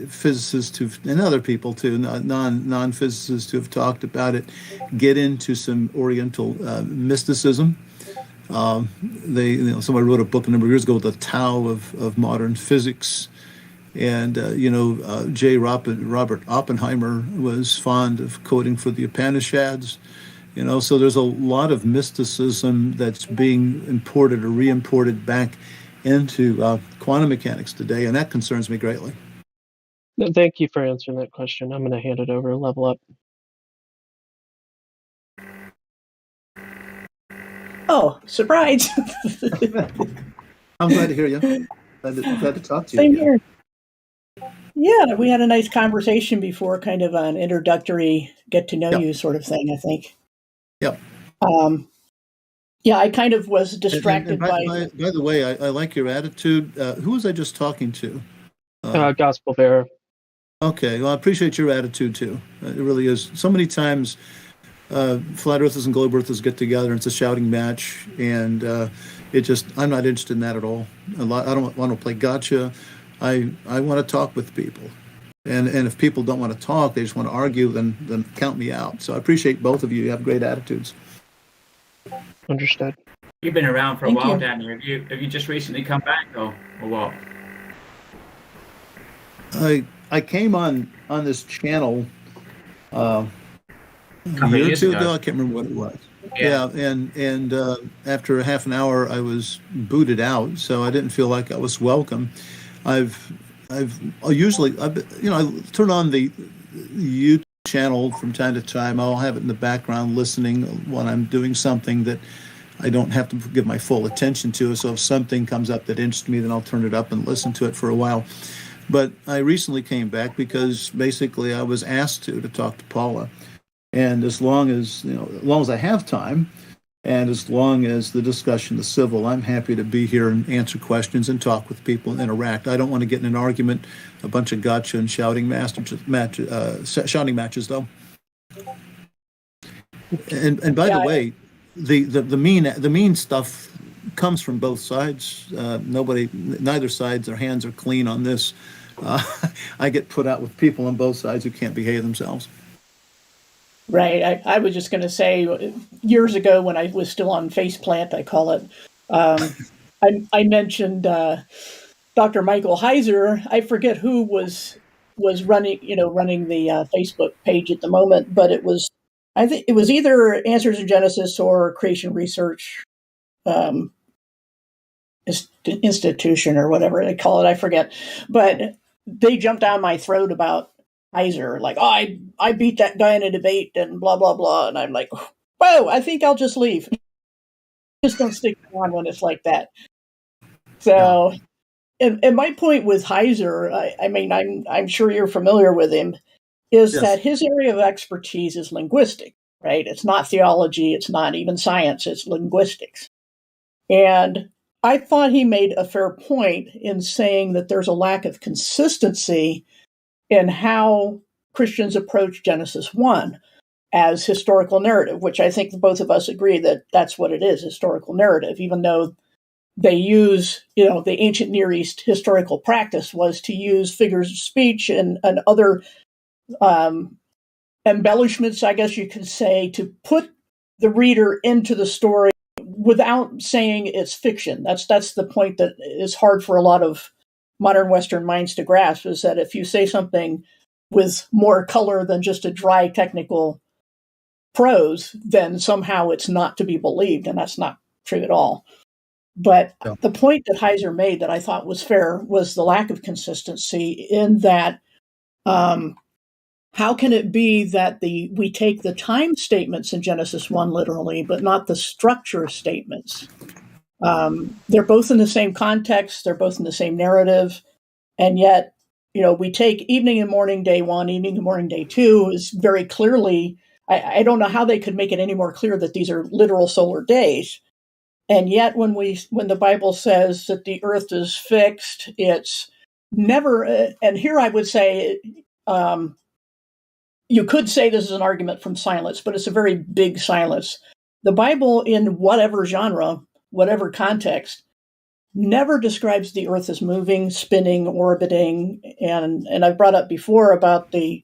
physicists and other people too, non-physicists who have talked about it, get into some Oriental mysticism. Somebody wrote a book a number of years ago, The Tao of Modern Physics. And, Robert Oppenheimer was fond of quoting for the Upanishads. So there's a lot of mysticism that's being imported or re-imported back into quantum mechanics today, and that concerns me greatly. Thank you for answering that question. I'm going to hand it over to Level Up. Oh, surprise. I'm glad to hear you. Glad to talk to you. Same here. Yeah, we had a nice conversation before, kind of an introductory get to know you sort of thing, I think. Yep. Yeah, I kind of was distracted by the way, I like your attitude. Who was I just talking to? Gospel bearer. Okay, well, I appreciate your attitude too. It really is. So many times, flat earthers and globe earthers get together and it's a shouting match, and I'm not interested in that at all. I don't want to play gotcha. I want to talk with people, and if people don't want to talk, they just want to argue, then count me out. So I appreciate both of you. You have great attitudes. Understood. You've been around for a Thank while, you. Danny. Have you just recently come back, or what? I came on this channel a Couple year or years two ago. ago. I can't remember what it was. Yeah. And after a half an hour, I was booted out, so I didn't feel like I was welcome. I turn on the YouTube channel from time to time. I'll have it in the background listening when I'm doing something that I don't have to give my full attention to. So if something comes up that interests me, then I'll turn it up and listen to it for a while. But I recently came back because basically I was asked to talk to Paula. And as long as I have time, and as long as the discussion is civil, I'm happy to be here and answer questions and talk with people and interact. I don't want to get in an argument, a bunch of gotcha and shouting matches, though. And by the way, the mean stuff comes from both sides. Neither sides, their hands are clean on this. I get put out with people on both sides who can't behave themselves. Right. I was just going to say, years ago when I was still on Faceplant, I call it, I mentioned Dr. Michael Heiser. I forget who was running the Facebook page at the moment, but I think it was either Answers in Genesis or Creation Research Institution or whatever they call it. I forget. But they jumped down my throat about Heiser, like, oh, I beat that guy in a debate and blah, blah, blah. And I'm like, whoa, I think I'll just leave. Just don't stick around when it's like that. So, and my point with Heiser, I mean, I'm sure you're familiar with him, is that his area of expertise is linguistic, right? It's not theology. It's not even science. It's linguistics. And I thought he made a fair point in saying that there's a lack of consistency in how Christians approach Genesis 1 as historical narrative, which I think both of us agree that that's what it is, historical narrative, even though they use, the ancient Near East historical practice was to use figures of speech and other embellishments, I guess you could say, to put the reader into the story without saying it's fiction. That's the point that is hard for a lot of modern Western minds to grasp, is that if you say something with more color than just a dry technical prose, then somehow it's not to be believed, and that's not true at all. But the point that Heiser made that I thought was fair was the lack of consistency in that how can it be that we take the time statements in Genesis 1 literally, but not the structure statements? They're both in the same context. They're both in the same narrative. And yet, we take evening and morning day 1, evening and morning day 2 is very clearly, I don't know how they could make it any more clear that these are literal solar days. And yet when the Bible says that the earth is fixed, it's never, and here I would say, you could say this is an argument from silence, but it's a very big silence. The Bible, in whatever genre, whatever context, never describes the earth as moving, spinning, orbiting. And I've brought up before about the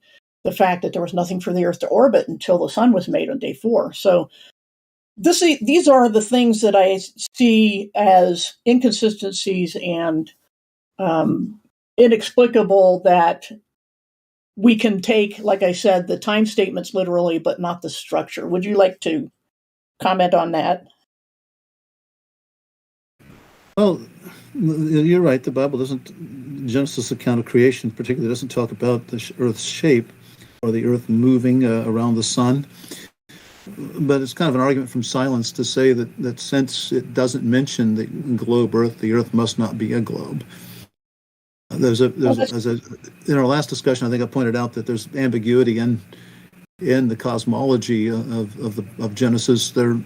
fact that there was nothing for the earth to orbit until the sun was made on day 4. So these are the things that I see as inconsistencies and inexplicable, that we can take, like I said, the time statements literally, but not the structure. Would you like to comment on that? Well, you're right. The Bible Genesis account of creation particularly doesn't talk about the earth's shape or the earth moving around the sun. But it's kind of an argument from silence to say that since it doesn't mention the globe earth, the earth must not be a globe. In our last discussion, I think I pointed out that there's ambiguity in the cosmology of Genesis. The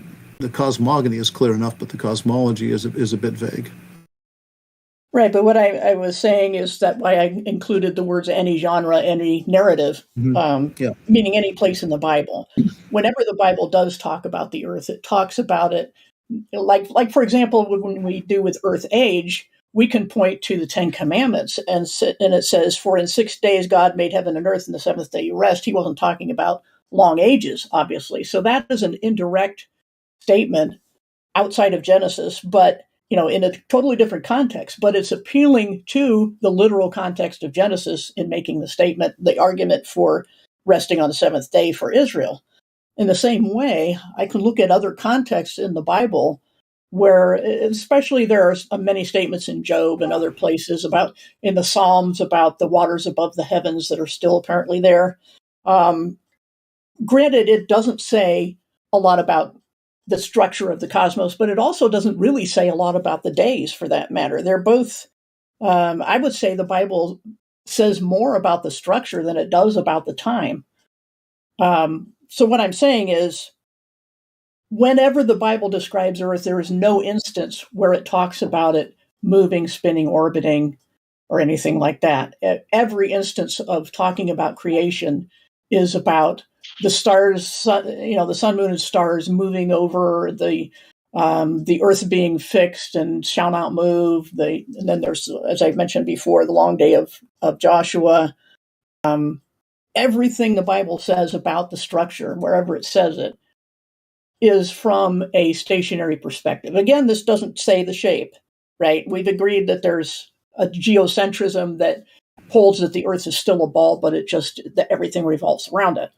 cosmogony is clear enough, but the cosmology is a bit vague. Right, but what I was saying is that why I included the words any genre, any narrative, Yeah. meaning any place in the Bible. Whenever the Bible does talk about the earth, it talks about it like for example, when we do with Earth Age, we can point to the Ten Commandments and it says, "For in 6 days God made heaven and earth, and the seventh day you rest." He wasn't talking about long ages, obviously. So that is an indirect statement outside of Genesis, but in a totally different context. But it's appealing to the literal context of Genesis in making the statement, the argument for resting on the seventh day for Israel. In the same way, I can look at other contexts in the Bible where, especially there are many statements in Job and other places about in the Psalms about the waters above the heavens that are still apparently there. Granted, it doesn't say a lot about the structure of the cosmos, but it also doesn't really say a lot about the days for that matter. They're both, I would say the Bible says more about the structure than it does about the time. So what I'm saying is, whenever the Bible describes Earth, there is no instance where it talks about it moving, spinning, orbiting, or anything like that. Every instance of talking about creation is about the stars, the sun, moon, and stars moving over the Earth being fixed and shall not move. And then there's, as I mentioned before, the long day of Joshua. Everything the Bible says about the structure, wherever it says it, is from a stationary perspective. Again, this doesn't say the shape, right? We've agreed that there's a geocentrism that holds that the Earth is still a ball, but that everything revolves around it.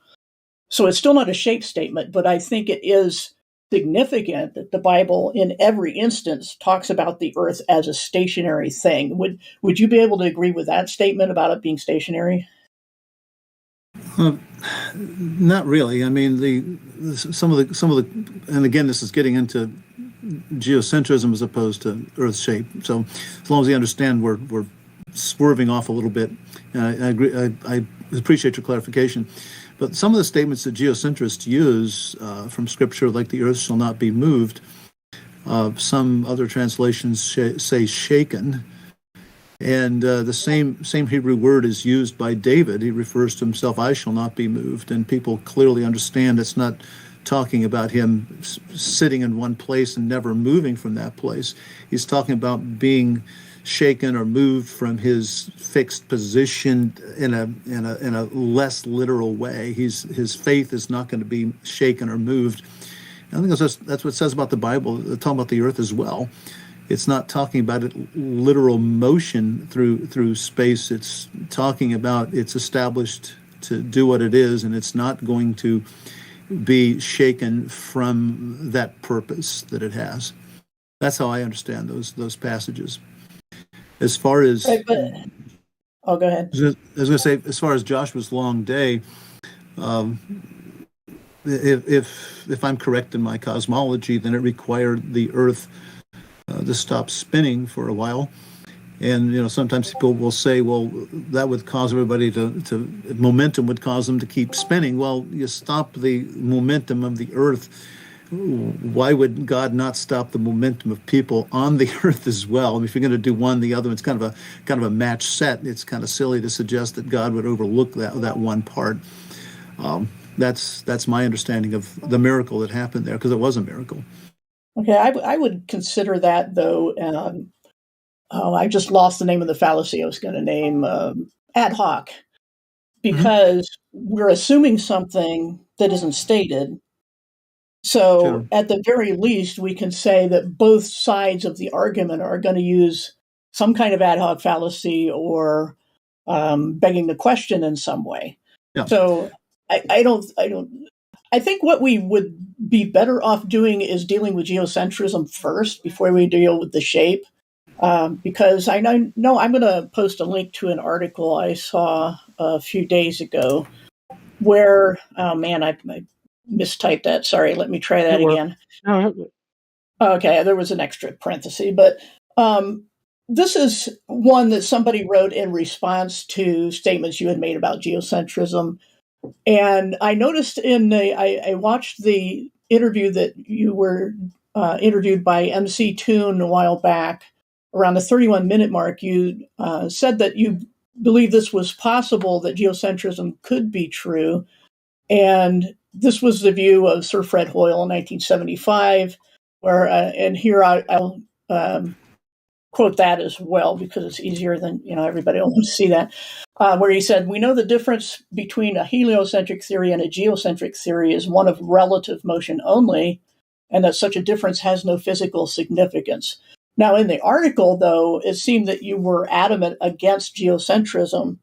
So it's still not a shape statement, but I think it is significant that the Bible, in every instance, talks about the Earth as a stationary thing. Would you be able to agree with that statement about it being stationary? Not really. I mean, some of the, and again, this is getting into geocentrism as opposed to Earth shape. So, as long as you understand, we're swerving off a little bit. And I agree. I appreciate your clarification. But some of the statements that geocentrists use from Scripture, like the Earth shall not be moved, some other translations say shaken. And the same Hebrew word is used by David. He refers to himself, "I shall not be moved." And people clearly understand it's not talking about him sitting in one place and never moving from that place. He's talking about being shaken or moved from his fixed position in a less literal way. His faith is not going to be shaken or moved. I think that's what it says about the Bible. It's talking about the earth as well. It's not talking about it literal motion through space. It's talking about it's established to do what it is, and it's not going to be shaken from that purpose that it has. That's how I understand those passages. As far as right, but, oh, go ahead. I was going to say, as far as Joshua's long day, if I'm correct in my cosmology, then it required the Earth to stop spinning for a while. And sometimes people will say, well, that would cause everybody to momentum would cause them to keep spinning. Well, you stop the momentum of the Earth. Why would God not stop the momentum of people on the Earth as well? I mean, if you're going to do one, the other, it's kind of a match set. It's kind of silly to suggest that God would overlook that one part. That's my understanding of the miracle that happened there, because it was a miracle. Okay, I would consider that, though. I just lost the name of the fallacy I was going to name, ad hoc, because we're assuming something that isn't stated. So Sure. at the very least, we can say that both sides of the argument are going to use some kind of ad hoc fallacy or begging the question in some way. Yeah. So I think what we would be better off doing is dealing with geocentrism first before we deal with the shape. Because I know I'm going to post a link to an article I saw a few days ago where, oh man, I mistyped that. Sorry, let me try that again. Okay, there was an extra parenthesis, but this is one that somebody wrote in response to statements you had made about geocentrism. And I noticed I watched the interview that you were interviewed by MC Toon a while back, around the 31-minute mark, you said that you believe this was possible, that geocentrism could be true. And this was the view of Sir Fred Hoyle in 1975, where, and here I'll quote that as well, because it's easier than, everybody will see that, where he said, "We know the difference between a heliocentric theory and a geocentric theory is one of relative motion only, and that such a difference has no physical significance." Now, in the article, though, it seemed that you were adamant against geocentrism.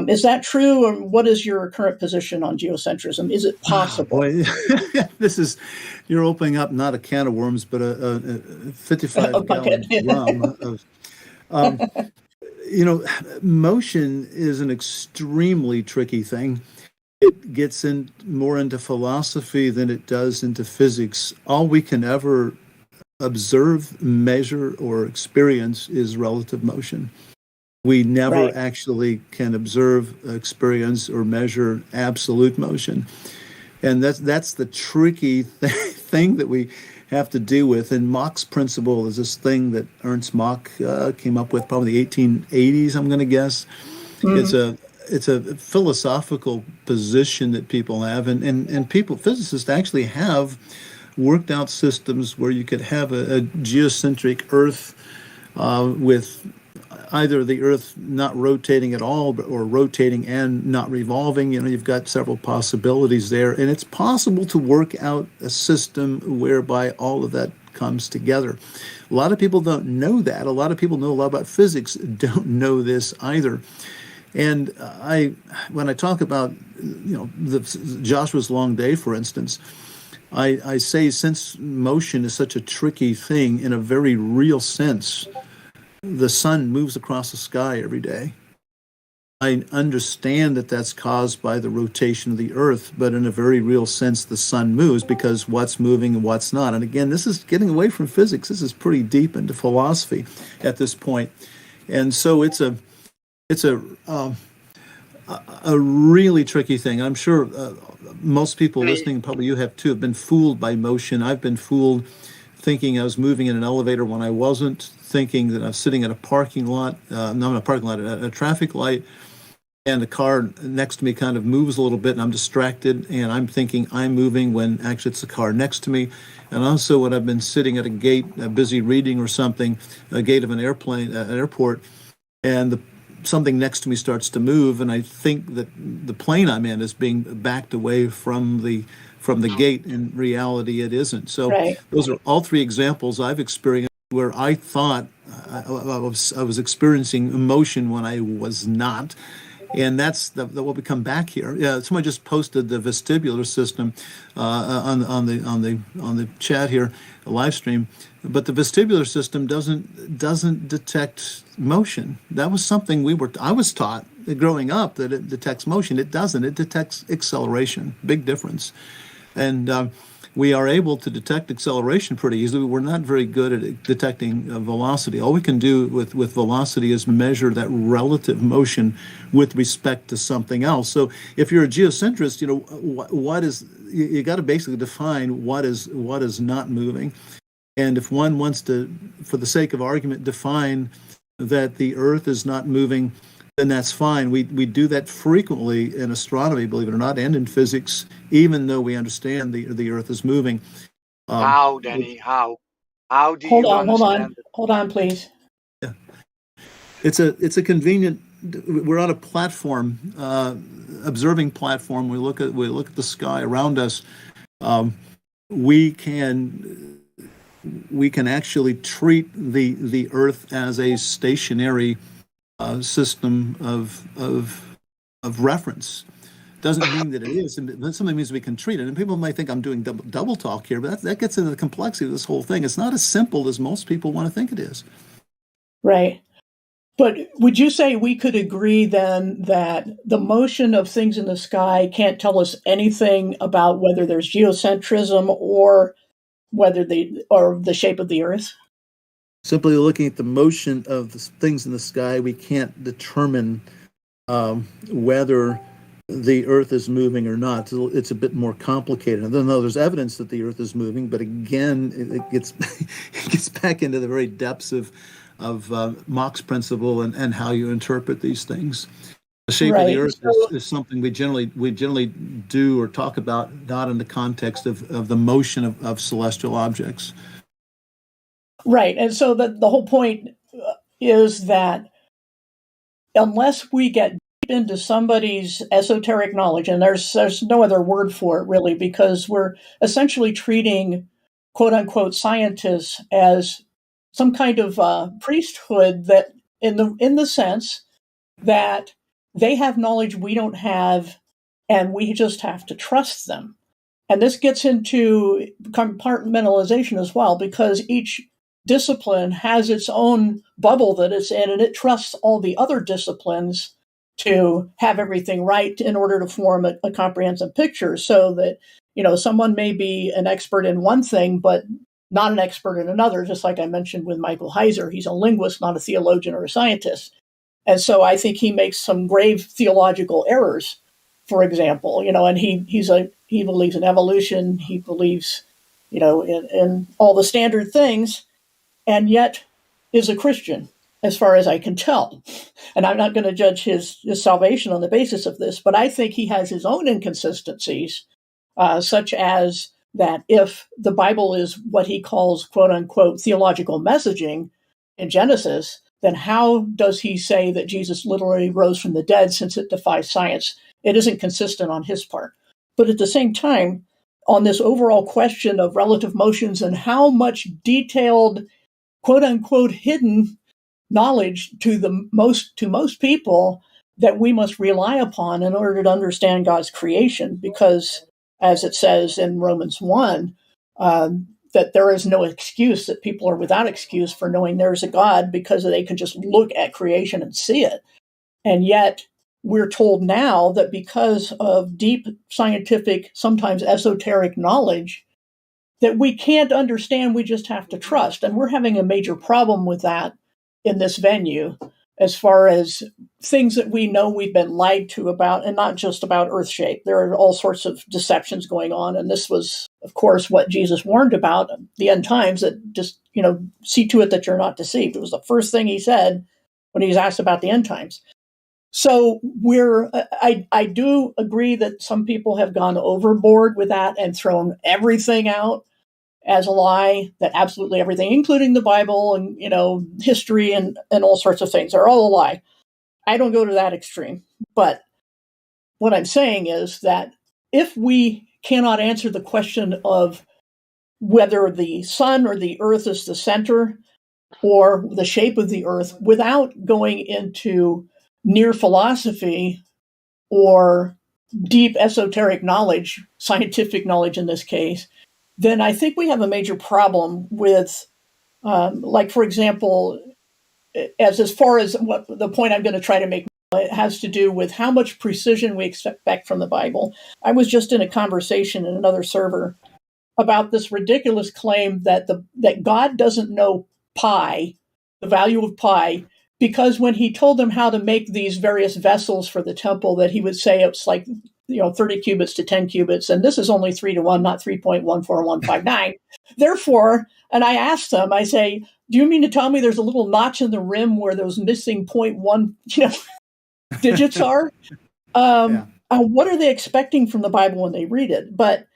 Is that true, or what is your current position on geocentrism? Is it possible? Boy, you're opening up not a can of worms, but a 55-gallon drum of, motion is an extremely tricky thing. It gets more into philosophy than it does into physics. All we can ever observe, measure, or experience is relative motion. We never actually can observe, experience, or measure absolute motion. And that's the tricky thing that we have to deal with. And Mach's principle is this thing that Ernst Mach came up with probably the 1880s, I'm going to guess. Mm-hmm. It's a philosophical position that people have. And physicists actually have worked out systems where you could have a geocentric Earth with either the Earth not rotating at all, or rotating and not revolving. You've got several possibilities there, and it's possible to work out a system whereby all of that comes together. A lot of people don't know that. A lot of people know a lot about physics, don't know this either. And when I talk about, Joshua's long day, for instance, I say, since motion is such a tricky thing in a very real sense, the sun moves across the sky every day. I understand that that's caused by the rotation of the Earth, but in a very real sense, the sun moves because what's moving and what's not. And again, this is getting away from physics. This is pretty deep into philosophy at this point. And so it's a really tricky thing. I'm sure most people listening, probably you have too, have been fooled by motion. I've been fooled thinking I was moving in an elevator when I wasn't, thinking that I was sitting at a parking lot, not in a parking lot, at a traffic light, and the car next to me kind of moves a little bit, and I'm distracted, and I'm thinking I'm moving when actually it's the car next to me. And also when I've been sitting at a gate, busy reading or something, a gate of an airport, and something next to me starts to move, and I think that the plane I'm in is being backed away from the gate. In reality, it isn't. So those are all three examples I've experienced where I thought I was experiencing emotion when I was not. And that's what we come back here. Yeah, somebody just posted the vestibular system on the chat here, a live stream. But the vestibular system doesn't detect motion. That was something I was taught growing up, that it detects motion. It doesn't. It detects acceleration. Big difference. And we are able to detect acceleration pretty easily. We're not very good at detecting velocity. All we can do with velocity is measure that relative motion with respect to something else. So if you're a geocentrist, what is, you got to basically define what is not moving. And if one wants to, for the sake of argument, define that the Earth is not moving, then that's fine. We do that frequently in astronomy, believe it or not, and in physics, even though we understand the Earth is moving. How, Danny? How? How do you understand it? Hold on, please. Yeah. It's a convenient. We're on a platform, observing platform. We look at the sky around us. We can actually treat the Earth as a stationary system of reference. Doesn't mean that it is, and that something means we can treat it. And people might think I'm doing double talk here, but that gets into the complexity of this whole thing. It's not as simple as most people want to think it is. Right. But would you say we could agree then that the motion of things in the sky can't tell us anything about whether there's geocentrism or the shape of the Earth? Simply looking at the motion of the things in the sky, we can't determine whether the Earth is moving or not. It's a bit more complicated. Though there's evidence that the Earth is moving, but again, it gets back into the very depths of Mach's principle and how you interpret these things. The shape of the Earth is something we generally do or talk about, not in the context of the motion of celestial objects. Right, and so the whole point is that unless we get deep into somebody's esoteric knowledge, and there's no other word for it really, because we're essentially treating quote unquote scientists as some kind of priesthood that in the sense that they have knowledge we don't have, and we just have to trust them. And this gets into compartmentalization as well, because each discipline has its own bubble that it's in, and it trusts all the other disciplines to have everything right in order to form a comprehensive picture. So that, someone may be an expert in one thing, but not an expert in another, just like I mentioned with Michael Heiser. He's a linguist, not a theologian or a scientist. And so I think he makes some grave theological errors, for example, and he believes in evolution. He believes, in all the standard things, and yet is a Christian, as far as I can tell. And I'm not going to judge his salvation on the basis of this, but I think he has his own inconsistencies, such as that if the Bible is what he calls, quote unquote, theological messaging in Genesis, then how does he say that Jesus literally rose from the dead, since it defies science? It isn't consistent on his part. But at the same time, on this overall question of relative motions and how much detailed, quote unquote, hidden knowledge to most people that we must rely upon in order to understand God's creation, because as it says in Romans 1, that there is no excuse, that people are without excuse for knowing there's a God, because they can just look at creation and see it. And yet we're told now that because of deep scientific, sometimes esoteric knowledge, that we can't understand, we just have to trust. And we're having a major problem with that in this venue, as far as things that we know we've been lied to about, and not just about earth shape. There are all sorts of deceptions going on. And this was, of course, what Jesus warned about, the end times, that just, see to it that you're not deceived. It was the first thing he said when he was asked about the end times. So I do agree that some people have gone overboard with that and thrown everything out as a lie, that absolutely everything, including the Bible and, history and all sorts of things, are all a lie. I don't go to that extreme. But what I'm saying is that if we cannot answer the question of whether the sun or the earth is the center or the shape of the earth without going into near philosophy or deep esoteric knowledge, scientific knowledge in this case, then I think we have a major problem with, like, for example, as far as what the point I'm going to try to make, it has to do with how much precision we expect from the Bible. I was just in a conversation in another server about this ridiculous claim that that God doesn't know pi, the value of pi, because when he told them how to make these various vessels for the temple, that he would say it's like 30 cubits to 10 cubits, and this is only 3:1, not 3.14159. Therefore, and I asked them, I say, do you mean to tell me there's a little notch in the rim where those missing 0.1 digits are? What are they expecting from the Bible when they read it? But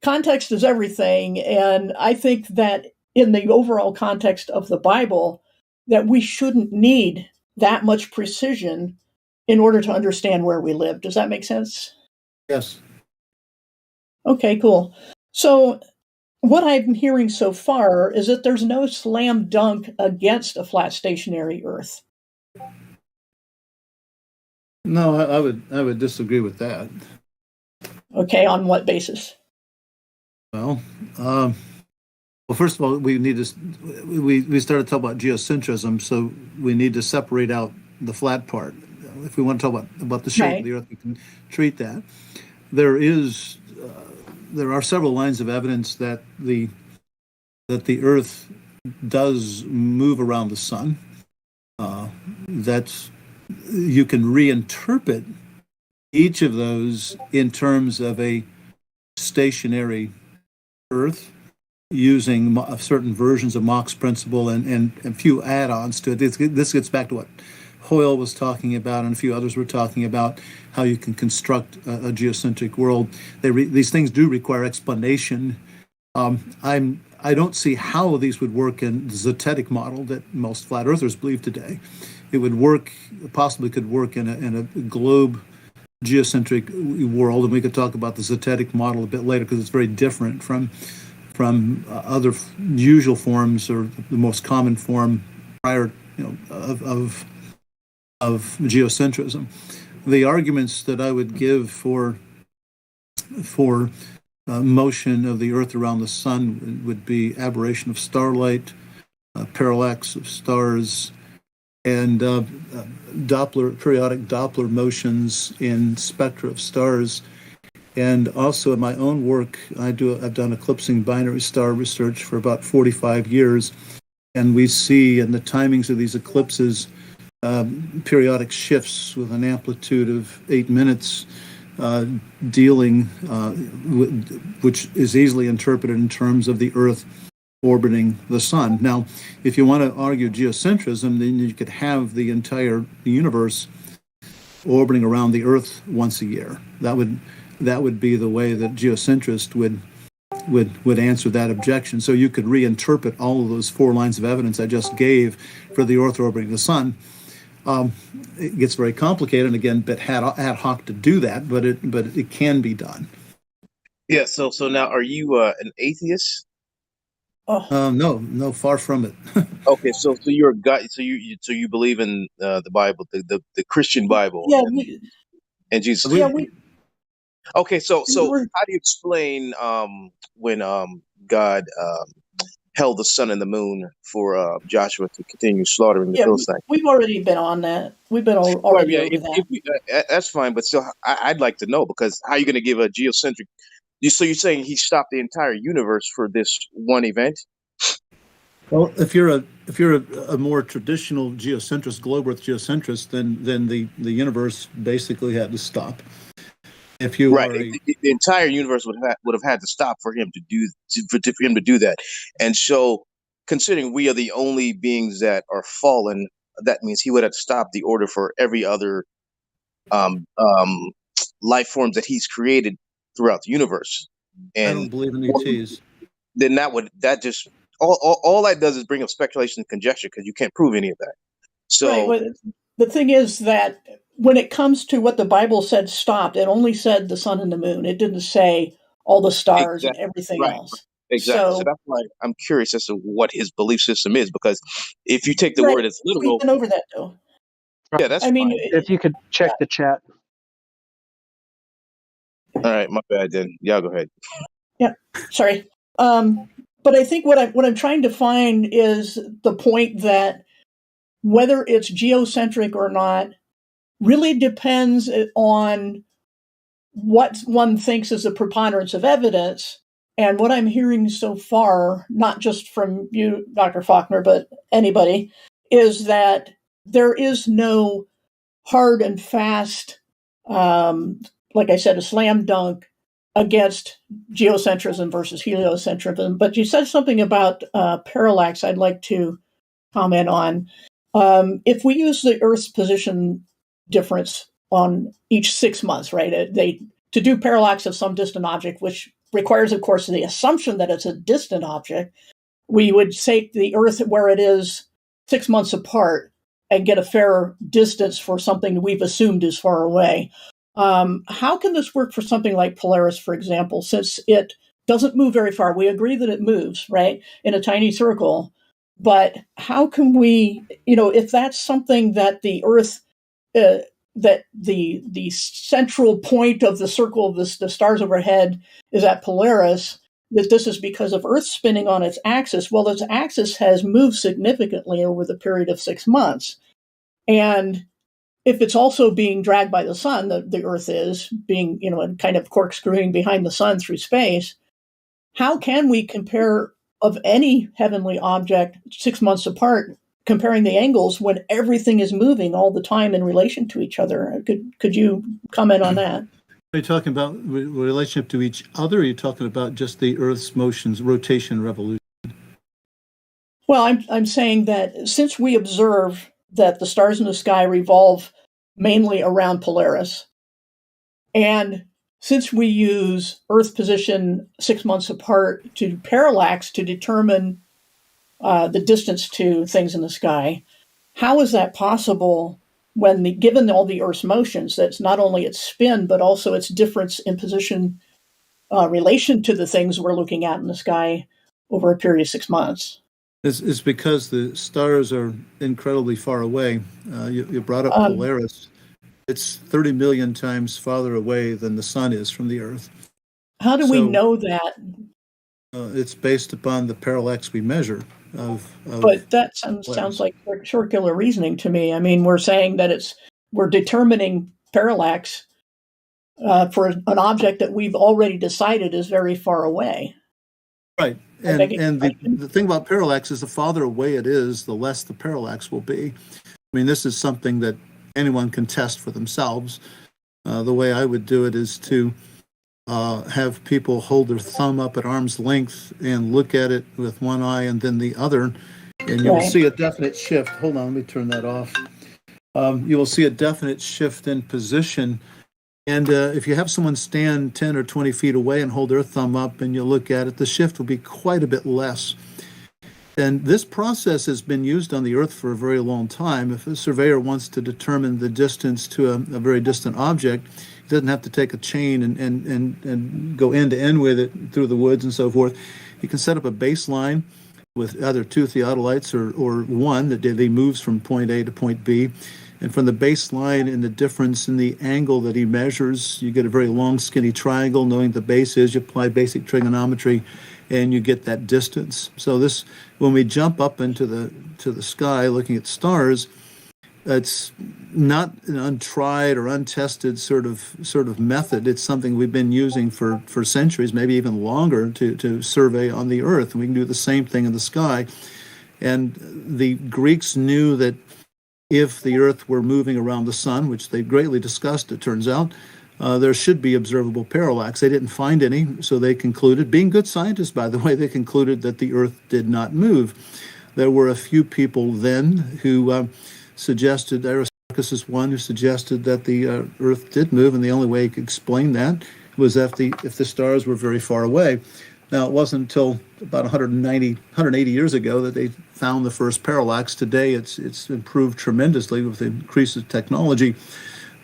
context is everything, and I think that in the overall context of the Bible, that we shouldn't need that much precision in order to understand where we live. Does that make sense? Yes. Okay, cool. So what I'm hearing so far is that there's no slam dunk against a flat stationary Earth. No, I would disagree with that. Okay, on what basis? Well, first of all, we started talking about geocentrism, so we need to separate out the flat part. If we want to talk about the shape of the Earth, we can treat that. There are several lines of evidence that the Earth does move around the sun. That you can reinterpret each of those in terms of a stationary Earth using certain versions of Mach's principle and a few add-ons to it. This gets back to what Hoyle was talking about, and a few others were talking about, how you can construct a geocentric world. These things do require explanation. I don't see how these would work in the zetetic model that most flat earthers believe today. It would work, possibly could work in a globe geocentric world, and we could talk about the zetetic model a bit later because it's very different from other usual forms, or the most common form prior, of geocentrism. The arguments that I would give for motion of the Earth around the sun would be aberration of starlight, parallax of stars, and periodic Doppler motions in spectra of stars. And also in my own work, I've done eclipsing binary star research for about 45 years, and we see in the timings of these eclipses periodic shifts with an amplitude of 8 minutes, dealing which is easily interpreted in terms of the Earth orbiting the sun. Now, if you want to argue geocentrism, then you could have the entire universe orbiting around the Earth once a year. That would be the way that geocentrists would answer that objection. So you could reinterpret all of those 4 lines of evidence I just gave for the Earth orbiting the sun. It gets very complicated, and again, bit ad hoc to do that, but it can be done. Yeah. So now, are you an atheist? No, far from it. Okay, so you're a guy. So you believe in the Bible, the Christian Bible, Yeah, and Jesus. yeah, Okay, so how do you explain when God held the sun and the moon for Joshua to continue slaughtering the Philistines? we've already been on that. We've been already over that. That's fine, but still, I'd like to know, because how are you going to give a geocentric? So you're saying he stopped the entire universe for this one event? Well, if you're a more traditional geocentrist, globe Earth geocentrist, then the universe basically had to stop. If you right, the entire universe would have had to stop for him to do that. And so, considering we are the only beings that are fallen, that means he would have to stop the order for every other life forms that he's created throughout the universe. And I don't believe in ETs. Then that just all that does is bring up speculation and conjecture, because you can't prove any of that. So right, well, the thing is that when it comes to what the Bible said stopped, it only said the sun and the moon. It didn't say all the stars and everything else. Exactly. So that's why I'm curious as to what his belief system is, because if you take the word as literal, we've been over that though. Yeah, that's. I mean, if you could check the chat. All right, my bad. Then y'all go ahead. Yeah, sorry. But I think what I'm trying to find is the point that whether it's geocentric or not really depends on what one thinks is the preponderance of evidence. And what I'm hearing so far, not just from you, Dr. Faulkner, but anybody, is that there is no hard and fast, like I said, a slam dunk against geocentrism versus heliocentrism. But you said something about parallax I'd like to comment on. If we use the Earth's position difference on each 6 months, right, to do parallax of some distant object, which requires, of course, the assumption that it's a distant object, we would take the Earth where it is 6 months apart and get a fair distance for something we've assumed is far away. How can this work for something like Polaris, for example, since it doesn't move very far? We agree that it moves, right, in a tiny circle. But how can we, if that's something that the Earth, that the central point of the circle of the stars overhead is at Polaris, that this is because of Earth spinning on its axis. Well, its axis has moved significantly over the period of 6 months. And if it's also being dragged by the sun, the Earth is being, and kind of corkscrewing behind the sun through space, how can we compare of any heavenly object 6 months apart, comparing the angles when everything is moving all the time in relation to each other? Could you comment on that? Are you talking about relationship to each other, or are you talking about just the Earth's motions, rotation, revolution? Well, I'm saying that since we observe that the stars in the sky revolve mainly around Polaris, and since we use Earth position 6 months apart to parallax to determine the distance to things in the sky, how is that possible when, given all the Earth's motions, that's not only its spin, but also its difference in position relation to the things we're looking at in the sky over a period of 6 months? It's because the stars are incredibly far away. You brought up Polaris. It's 30 million times farther away than the sun is from the Earth. How do we know that? It's based upon the parallax we measure. But that sounds like circular reasoning to me. I mean, we're saying that we're determining parallax for an object that we've already decided is very far away. Right. And the thing about parallax is the farther away it is, the less the parallax will be. I mean, this is something that anyone can test for themselves. The way I would do it is to have people hold their thumb up at arm's length and look at it with one eye and then the other, and you'll see a definite shift. Hold on, let me turn that off. You will see a definite shift in position. And if you have someone stand 10 or 20 feet away and hold their thumb up and you look at it, the shift will be quite a bit less. And this process has been used on the Earth for a very long time. If a surveyor wants to determine the distance to a very distant object, he doesn't have to take a chain and go end to end with it through the woods and so forth. He can set up a baseline with either two theodolites or one that he moves from point A to point B. And from the baseline and the difference in the angle that he measures, you get a very long, skinny triangle. Knowing the base is, you apply basic trigonometry, and you get that distance. So this, when we jump up into the sky looking at stars, it's not an untried or untested sort of method. It's something we've been using for centuries, maybe even longer, to survey on the Earth. And we can do the same thing in the sky. And the Greeks knew that if the Earth were moving around the sun, which they greatly discussed, it turns out, there should be observable parallax. They didn't find any, so they concluded, being good scientists, by the way, they concluded that the Earth did not move. There were a few people then who suggested, Aristarchus is one who suggested that the Earth did move, and the only way he could explain that was if the stars were very far away. Now, it wasn't until about 180 years ago that they found the first parallax. Today, it's improved tremendously with the increase of technology.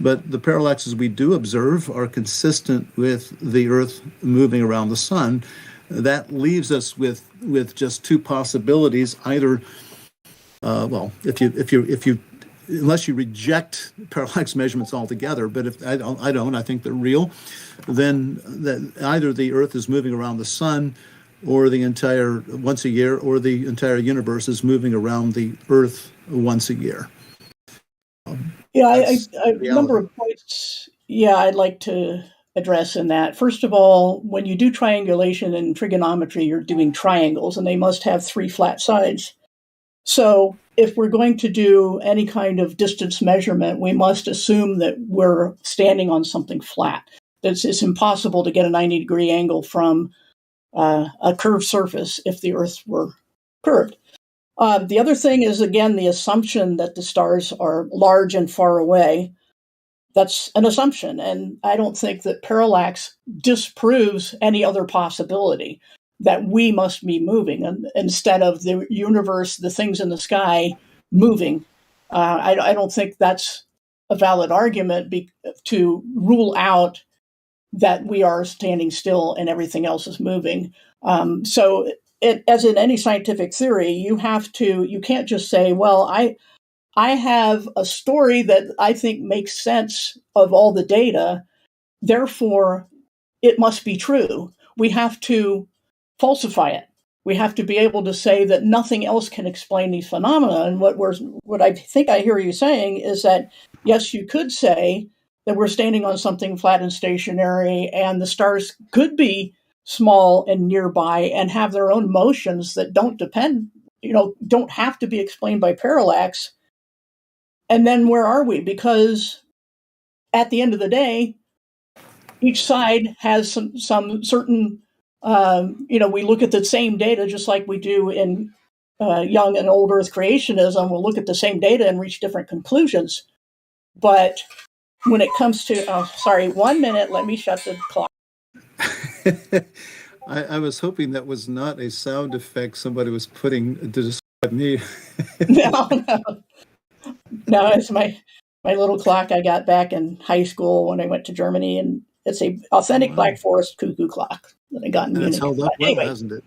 But the parallaxes we do observe are consistent with the Earth moving around the sun. That leaves us with just two possibilities. Either, if you unless you reject parallax measurements altogether, but if I think they're real, then that either the Earth is moving around the sun, or once a year, or the entire universe is moving around the Earth once a year. A number of points. I'd like to address in that. First of all, when you do triangulation in trigonometry, you're doing triangles, and they must have three flat sides. So if we're going to do any kind of distance measurement, we must assume that we're standing on something flat. It's impossible to get a 90-degree angle from a curved surface if the Earth were curved. The other thing is, again, the assumption that the stars are large and far away. That's an assumption, and I don't think that parallax disproves any other possibility that we must be moving, and instead of the universe, the things in the sky moving. I don't think that's a valid argument to rule out that we are standing still and everything else is moving. So as in any scientific theory, you can't just say, well, I have a story that I think makes sense of all the data, therefore it must be true. We have to falsify it. We have to be able to say that nothing else can explain these phenomena. And what I think I hear you saying is that, yes, you could say that we're standing on something flat and stationary, and the stars could be small and nearby and have their own motions that don't have to be explained by parallax. And then where are we? Because at the end of the day, each side has some certain, we look at the same data just like we do in young and old Earth creationism. We'll look at the same data and reach different conclusions. But when it comes to, 1 minute, let me shut the clock. I was hoping that was not a sound effect somebody was putting to describe me. No, it's my little clock I got back in high school when I went to Germany, and it's a authentic Black Forest cuckoo clock that I got in And Munich. it's held up well, Anyway, hasn't it?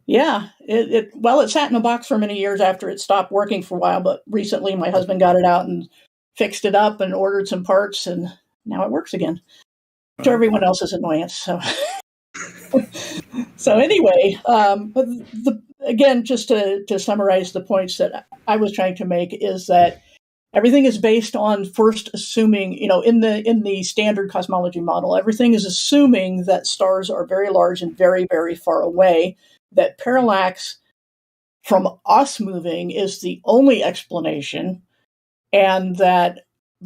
yeah, it sat in a box for many years after it stopped working for a while, but recently my husband got it out and fixed it up and ordered some parts, and now it works again to everyone else's annoyance. So anyway, but again, just to summarize the points that I was trying to make is that everything is based on first assuming, in the standard cosmology model, everything is assuming that stars are very large and very, very far away, that parallax from us moving is the only explanation, and that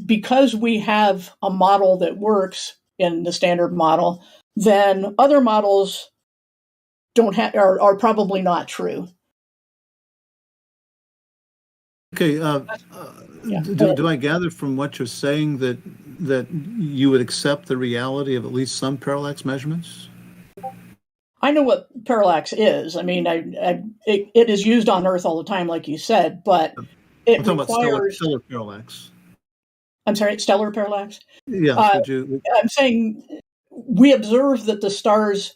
because we have a model that works in the standard model, then other models are probably not true. Okay. Do I gather from what you're saying that you would accept the reality of at least some parallax measurements? I know what parallax is. I mean, it is used on Earth all the time, like you said, but it I'm talking requires about stellar parallax. I'm sorry, stellar parallax. Yes. I'm saying we observe that the stars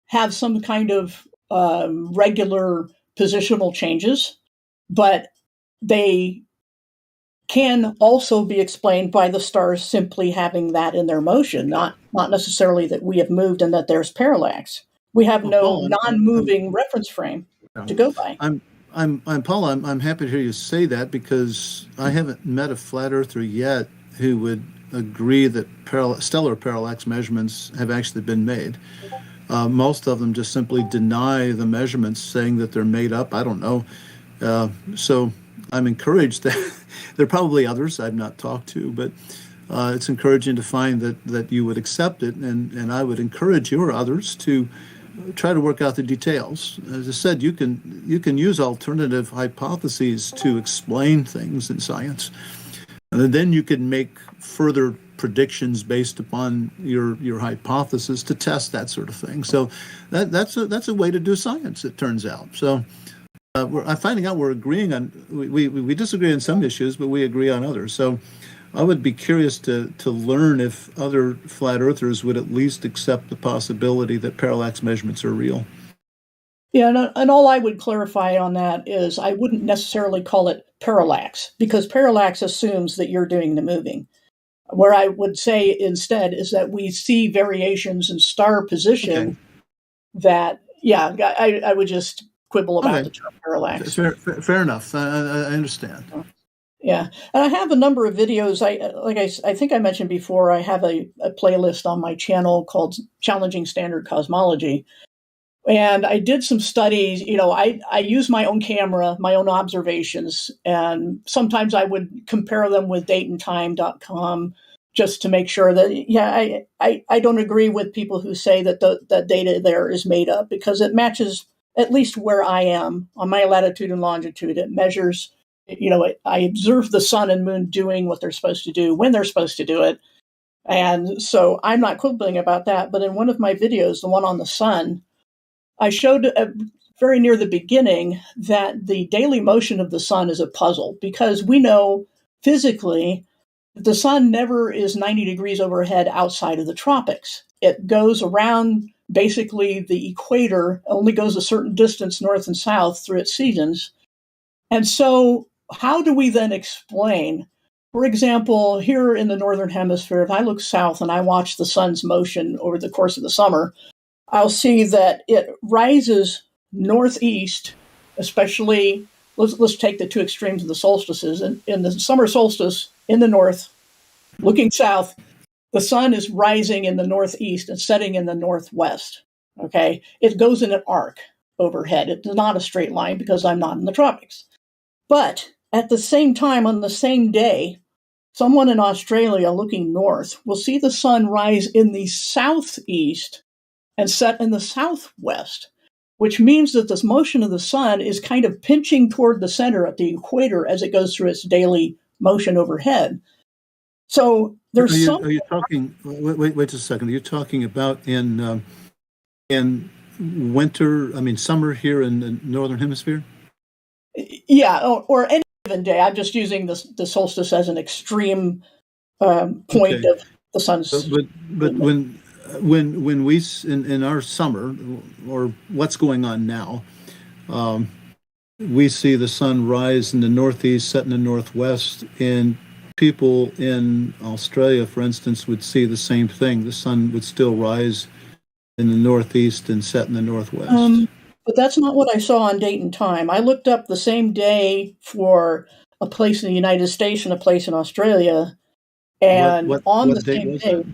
have some kind of regular positional changes, but they can also be explained by the stars simply having that in their motion, not necessarily that we have moved and that there's parallax. We have no non-moving reference frame to go by. Paul, I'm happy to hear you say that, because I haven't met a flat earther yet who would agree that stellar parallax measurements have actually been made. Most of them just simply deny the measurements, saying that they're made up. I don't know. So I'm encouraged that there are probably others I've not talked to, but it's encouraging to find that you would accept it, and I would encourage your others to try to work out the details. As I said, you can use alternative hypotheses to explain things in science, and then you can make further predictions based upon your hypothesis to test that sort of thing. So that's a way to do science, it turns out. So I'm finding out we're agreeing on we disagree on some issues, but we agree on others. So I would be curious to learn if other flat earthers would at least accept the possibility that parallax measurements are real. Yeah, and all I would clarify on that is I wouldn't necessarily call it parallax, because parallax assumes that you're doing the moving. Where I would say instead is that we see variations in star position that, I would just quibble about the term parallax. Fair enough. I understand. Yeah, and I have a number of videos. I think I mentioned before, I have a playlist on my channel called Challenging Standard Cosmology. And I did some studies. I use my own camera, my own observations, and sometimes I would compare them with dateandtime.com just to make sure that, I don't agree with people who say that that data there is made up, because it matches at least where I am on my latitude and longitude. It measures, I observe the sun and moon doing what they're supposed to do when they're supposed to do it. And so I'm not quibbling about that. But in one of my videos, the one on the sun, I showed very near the beginning that the daily motion of the sun is a puzzle, because we know physically the sun never is 90 degrees overhead outside of the tropics. It goes around basically the equator, only goes a certain distance north and south through its seasons. And so how do we then explain, for example, here in the Northern Hemisphere, if I look south and I watch the sun's motion over the course of the summer, I'll see that it rises northeast, especially, let's take the two extremes of the solstices. In the summer solstice in the north, looking south, the sun is rising in the northeast and setting in the northwest. Okay, it goes in an arc overhead. It's not a straight line because I'm not in the tropics. But at the same time, on the same day, someone in Australia looking north will see the sun rise in the southeast and set in the southwest, which means that this motion of the sun is kind of pinching toward the center at the equator as it goes through its daily motion overhead. So there's Are you talking? Wait just a second. Are you talking about in winter? I mean, summer here in the northern hemisphere? Yeah, or any given day. I'm just using the solstice as an extreme point of the sun's. But when we in our summer, or what's going on now, we see the sun rise in the northeast, set in the northwest, and people in Australia, for instance, would see the same thing. The sun would still rise in the northeast and set in the northwest. But that's not what I saw on date and time. I looked up the same day for a place in the United States and a place in Australia, and on the same day.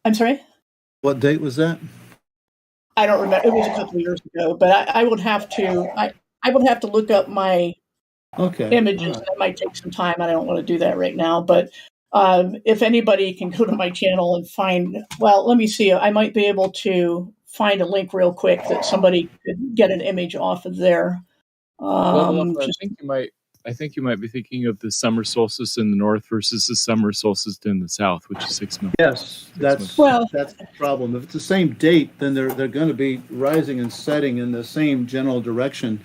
I'm sorry? What date was that? I don't remember. It was a couple of years ago, but I would have to. I would have to look up my images. That might take some time. I don't want to do that right now. But if anybody can go to my channel and find, well, let me see. I might be able to find a link real quick that somebody could get an image off of there. I think you might be thinking of the summer solstice in the north versus the summer solstice in the south, which is 6 months. Yes, that's the problem. If it's the same date, then they're going to be rising and setting in the same general direction.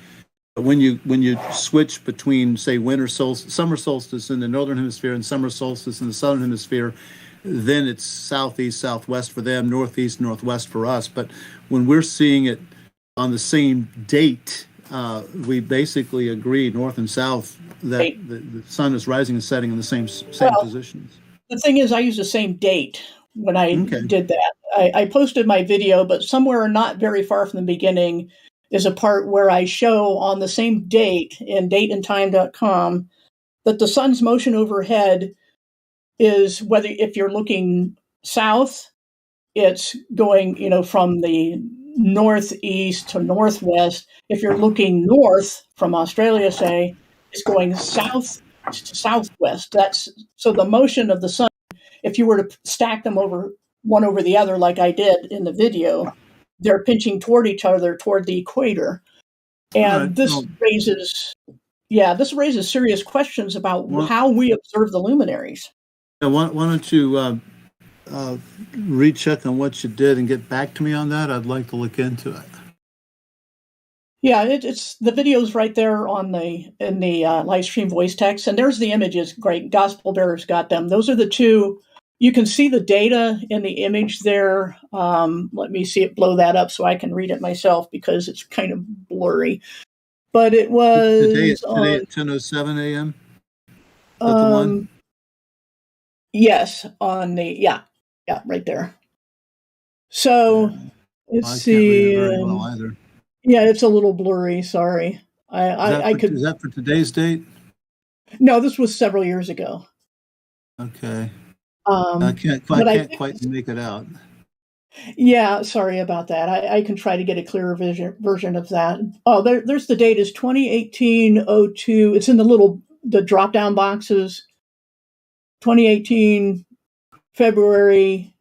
But when you switch between, say, summer solstice in the northern hemisphere and summer solstice in the southern hemisphere, then it's southeast, southwest for them, northeast, northwest for us. But when we're seeing it on the same date, we basically agree, north and south, that the sun is rising and setting in the same positions. The thing is, I used the same date when I did that. I posted my video, but somewhere not very far from the beginning is a part where I show on the same date in dateandtime.com that the sun's motion overhead is, whether if you're looking south, it's going, from the northeast to northwest. If you're looking north from Australia, say, it's going south to southwest. So the motion of the sun, if you were to stack them one over the other, like I did in the video, they're pinching toward each other, toward the equator. And this raises serious questions about how we observe the luminaries. Why don't you recheck on what you did and get back to me on that? I'd like to look into it. Yeah, it's the video's right there in the Livestream voice text, and there's the images. Great, Gospel Bearers got them. Those are the two. You can see the data in the image there. Let me see it, blow that up so I can read it myself because it's kind of blurry. But it was today at 10:07 a.m. The one? Yes, on the right there. So let's see. Can't read it very well either. Yeah, it's a little blurry. Sorry. Is that for today's date? No, this was several years ago. Okay. I can't quite make it out. Yeah, sorry about that. I can try to get a clearer version of that. Oh, there's the date is 2018-02. It's in the drop down boxes. 2018 February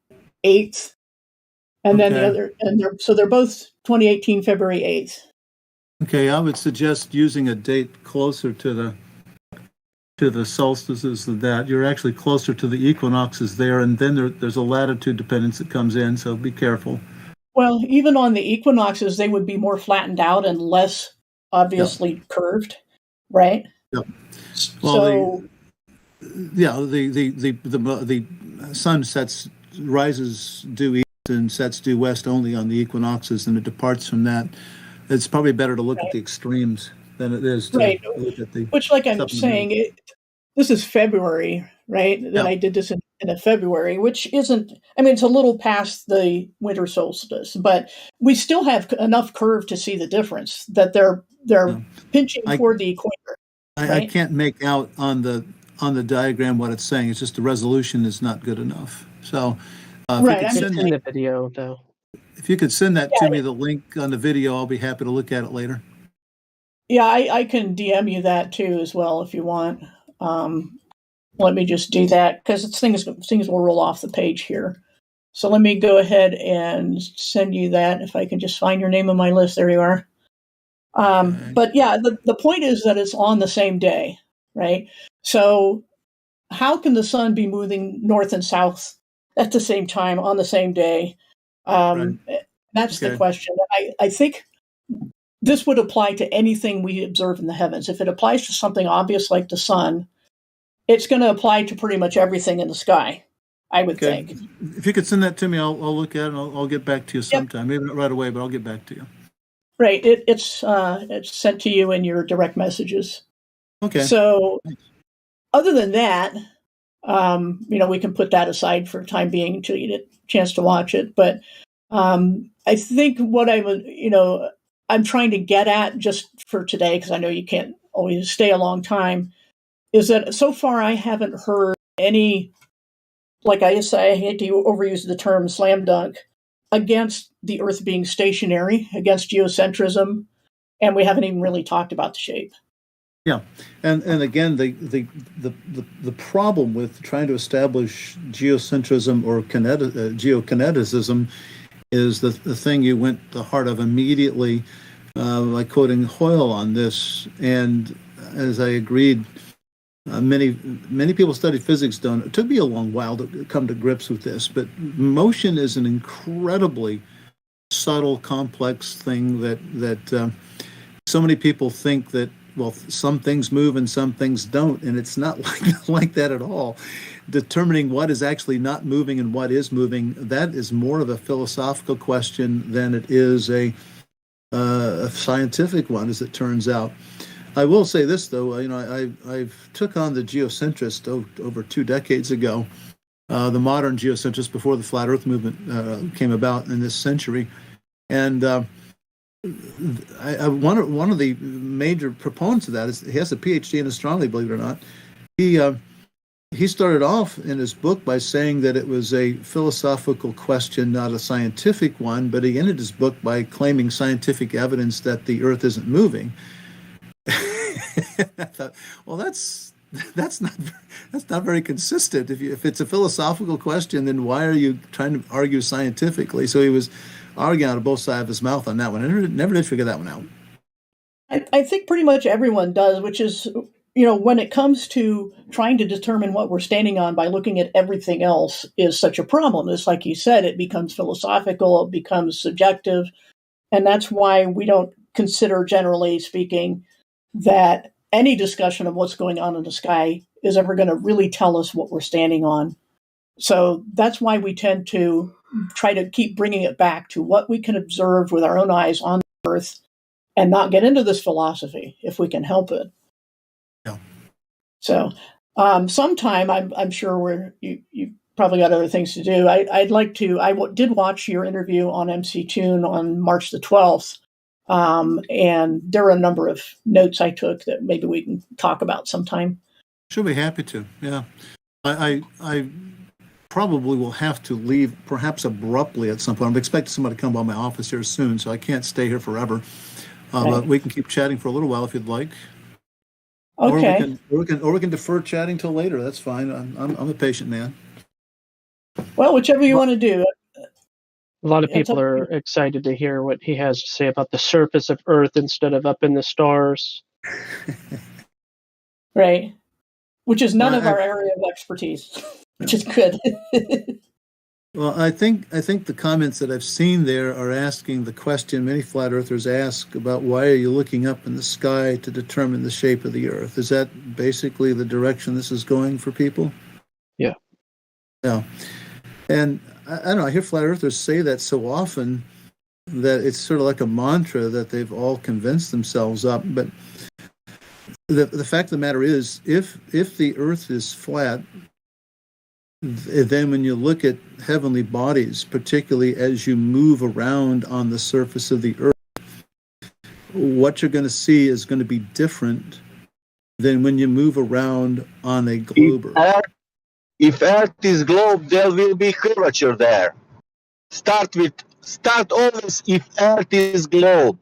8th, and then the other, they're both 2018 February 8th. Okay, I would suggest using a date closer to the solstices than that. You're actually closer to the equinoxes there, and then there's a latitude dependence that comes in, so be careful. Well, even on the equinoxes, they would be more flattened out and less obviously curved, right? Yep. Well, the sun rises due east and sets due west only on the equinoxes, and it departs from that. It's probably better to look at the extremes than it is to look at the. Which, like I'm saying, this is February, right? That I did this in February, which isn't. I mean, it's a little past the winter solstice, but we still have enough curve to see the difference that they're pinching toward the equator. I can't make out on the diagram what it's saying. It's just the resolution is not good enough. So, I'm just in the video though. If you could send that to me, the link on the video, I'll be happy to look at it later. Yeah, I can DM you that too as well if you want. let me just do that because things will roll off the page here. So let me go ahead and send you that. If I can just find your name on my list. There you are. But yeah, the point is that it's on the same day, right? So how can the sun be moving north and south at the same time on the same day? That's the question. I think this would apply to anything we observe in the heavens. If it applies to something obvious like the sun, it's going to apply to pretty much everything in the sky, I would think. If you could send that to me, I'll look at it and I'll get back to you sometime. Maybe not right away, but I'll get back to you. Right. It's sent to you in your direct messages. Okay. So other than that, we can put that aside for the time being until you get a chance to watch it. But I think what I'm trying to get at just for today, because I know you can't always stay a long time, is that so far I haven't heard any, like I say, I hate to overuse the term slam dunk, against the Earth being stationary, against geocentrism, and we haven't even really talked about the shape. Yeah, and again, the problem with trying to establish geocentrism or geokineticism is the thing you went the heart of immediately, by quoting Hoyle on this. And as I agreed, many people study physics don't. It took me a long while to come to grips with this, but motion is an incredibly subtle, complex thing that so many people think that, well, some things move and some things don't, and it's not like that at all. Determining what is actually not moving and what is moving, that is more of a philosophical question than it is a scientific one, as it turns out. I will say this, though, I took on the geocentrist over 2 decades ago, the modern geocentrist before the flat Earth movement came about in this century, and one of the major proponents of that is he has a PhD in astronomy, believe it or not. He started off in his book by saying that it was a philosophical question, not a scientific one, but he ended his book by claiming scientific evidence that the Earth isn't moving. I thought, well, that's not very consistent. If it's a philosophical question, then why are you trying to argue scientifically? So he was arguing out of both sides of his mouth on that one. I never did figure that one out. I think pretty much everyone does, which is, when it comes to trying to determine what we're standing on by looking at everything else is such a problem. It's like you said, it becomes philosophical, it becomes subjective. And that's why we don't consider, generally speaking, that any discussion of what's going on in the sky is ever going to really tell us what we're standing on. So that's why we tend to try to keep bringing it back to what we can observe with our own eyes on the Earth and not get into this philosophy if we can help it. Yeah. So sometime, I'm sure you probably got other things to do. I did watch your interview on MC Tune on March the 12th. And there are a number of notes I took that maybe we can talk about sometime. Sure, be happy to. Yeah, I probably will have to leave, perhaps abruptly at some point. I'm expecting somebody to come by my office here soon, so I can't stay here forever. But we can keep chatting for a little while if you'd like. Okay. Or we can defer chatting till later. That's fine. I'm a patient man. Well, whichever you want to do. A lot of people are excited to hear what he has to say about the surface of Earth instead of up in the stars. Right. Which is none of our area of expertise, which is good. Well, I think the comments that I've seen there are asking the question many flat earthers ask about why are you looking up in the sky to determine the shape of the Earth? Is that basically the direction this is going for people? Yeah. Yeah. And I don't know, I hear flat earthers say that so often that it's sort of like a mantra that they've all convinced themselves up. But the fact of the matter is, if the Earth is flat, then when you look at heavenly bodies, particularly as you move around on the surface of the Earth, what you're going to see is going to be different than when you move around on a globe. If Earth is globe, there will be curvature there. Start always if Earth is globe,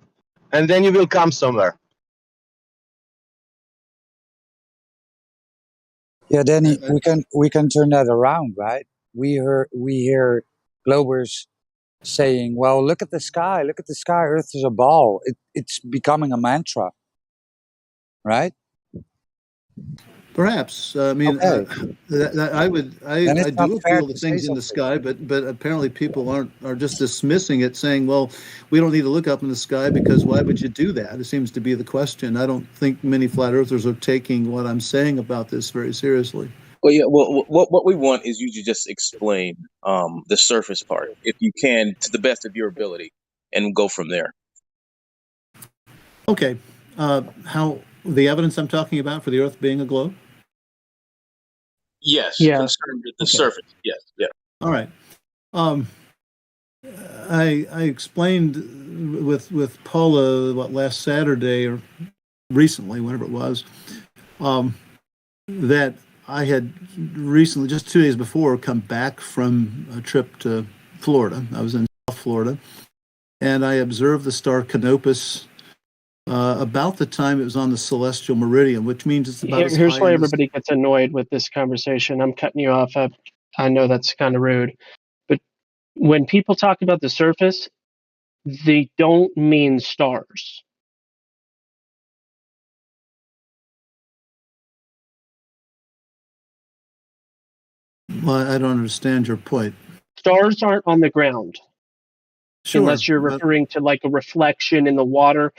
and then you will come somewhere. Yeah, Danny, we can turn that around, right? We hear globers saying, "Well, look at the sky, look at the sky. Earth is a ball." It's becoming a mantra, right? Perhaps. I mean, Okay. I do feel the things in the sky, but apparently people are just dismissing it, saying, "Well, we don't need to look up in the sky because why would you do that?" It seems to be the question. I don't think many flat earthers are taking what I'm saying about this very seriously. Well, yeah. Well, what we want is you to just explain the surface part, if you can, to the best of your ability, and go from there. Okay. How the evidence I'm talking about for the Earth being a globe? Yes. Yeah. Concerned with the surface. Yes. Yeah. All right. I explained with Paula last Saturday or recently, whenever it was, that I had recently, just 2 days before, come back from a trip to Florida. I was in South Florida, and I observed the star Canopus about the time it was on the celestial meridian, which means it's about as Here's high why in everybody gets annoyed with this conversation. I'm cutting you off. I know that's kind of rude, but when people talk about the surface, they don't mean stars. Well, I don't understand your point. Stars aren't on the ground. Sure, unless you're referring to like a reflection in the water,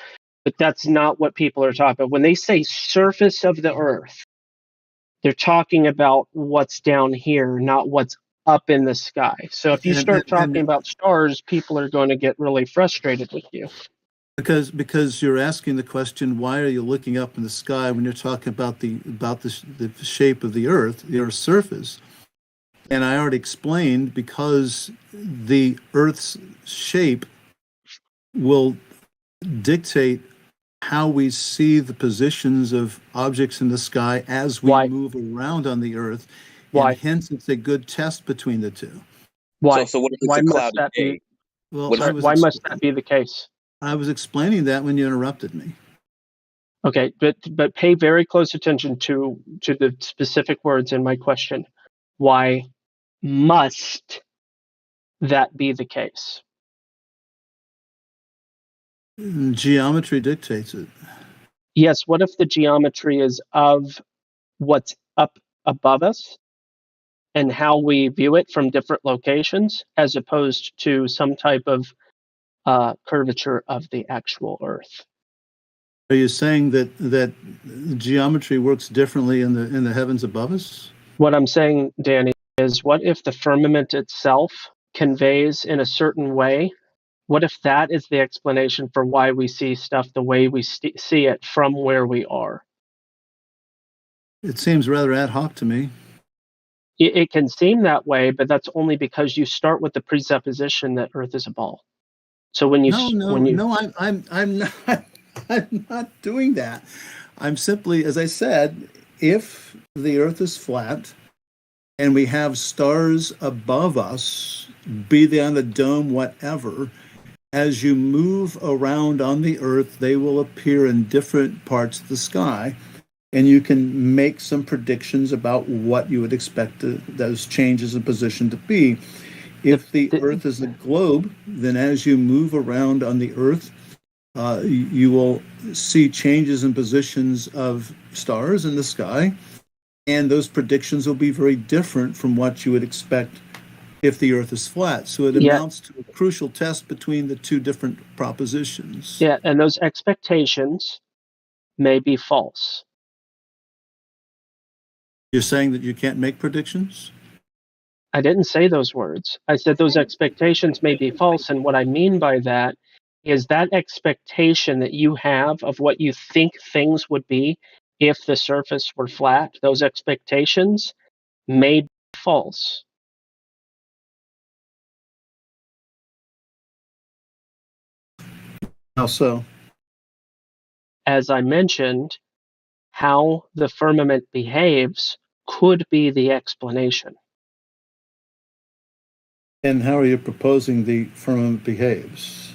but that's not what people are talking about. When they say surface of the earth, they're talking about what's down here, not what's up in the sky. So if you start talking about stars, people are going to get really frustrated with you. Because you're asking the question, why are you looking up in the sky when you're talking about the shape of the Earth, the Earth's surface? And I already explained, because the Earth's shape will dictate how we see the positions of objects in the sky as we move around on the Earth. Why? And hence, it's a good test between the two. Why? So what if it's why a must cloudy that day? be? Well, Sorry, why must that be the case? I was explaining that when you interrupted me. Okay, but pay very close attention to the specific words in my question. Why must that be the case? Geometry dictates it. Yes, what if the geometry is of what's up above us and how we view it from different locations, as opposed to some type of curvature of the actual Earth? Are you saying that geometry works differently in the heavens above us? What I'm saying, Danny, is what if the firmament itself conveys in a certain way? What if that is the explanation for why we see stuff the way we see it from where we are? It seems rather ad hoc to me. It can seem that way, but that's only because you start with the presupposition that Earth is a ball. So when you I'm not I'm not doing that. I'm simply, as I said, if the Earth is flat and we have stars above us, be they on the dome, whatever, as you move around on the Earth, they will appear in different parts of the sky, and you can make some predictions about what you would expect those changes in position to be. If the Earth is a globe, then as you move around on the Earth, you will see changes in positions of stars in the sky, and those predictions will be very different from what you would expect if the Earth is flat. So it amounts to a crucial test between the two different propositions. Yeah, and those expectations may be false. You're saying that you can't make predictions? I didn't say those words. I said those expectations may be false, and what I mean by that is that expectation that you have of what you think things would be if the surface were flat, those expectations may be false. How so? As I mentioned, how the firmament behaves could be the explanation. And how are you proposing the firmament behaves?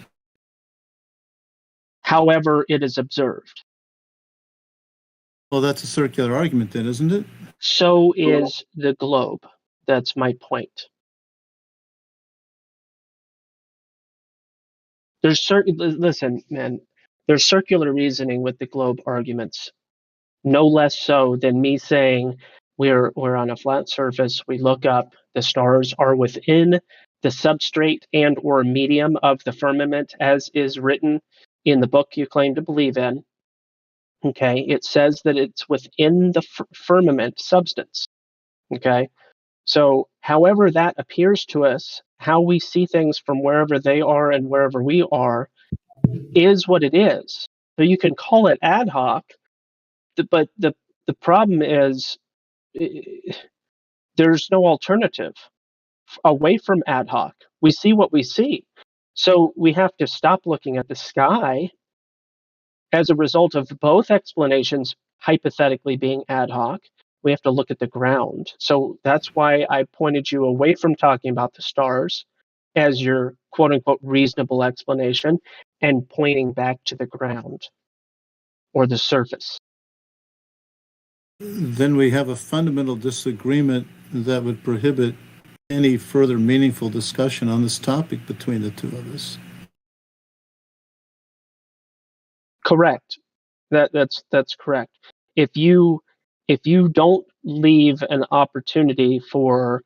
However it is observed. Well, that's a circular argument then, isn't it? So is the globe. That's my point. Listen, man, there's circular reasoning with the globe arguments. No less so than me saying we're on a flat surface, we look up, the stars are within the substrate and or medium of the firmament, as is written in the book you claim to believe in. Okay, it says that it's within the firmament substance. Okay, so however that appears to us, how we see things from wherever they are and wherever we are, is what it is. So you can call it ad hoc, but the problem is there's no alternative away from ad hoc. We see what we see. So we have to stop looking at the sky as a result of both explanations hypothetically being ad hoc. We have to look at the ground. So that's why I pointed you away from talking about the stars as your quote unquote reasonable explanation and pointing back to the ground or the surface. Then we have a fundamental disagreement that would prohibit any further meaningful discussion on this topic between the two of us. Correct. That's correct. If you don't leave an opportunity for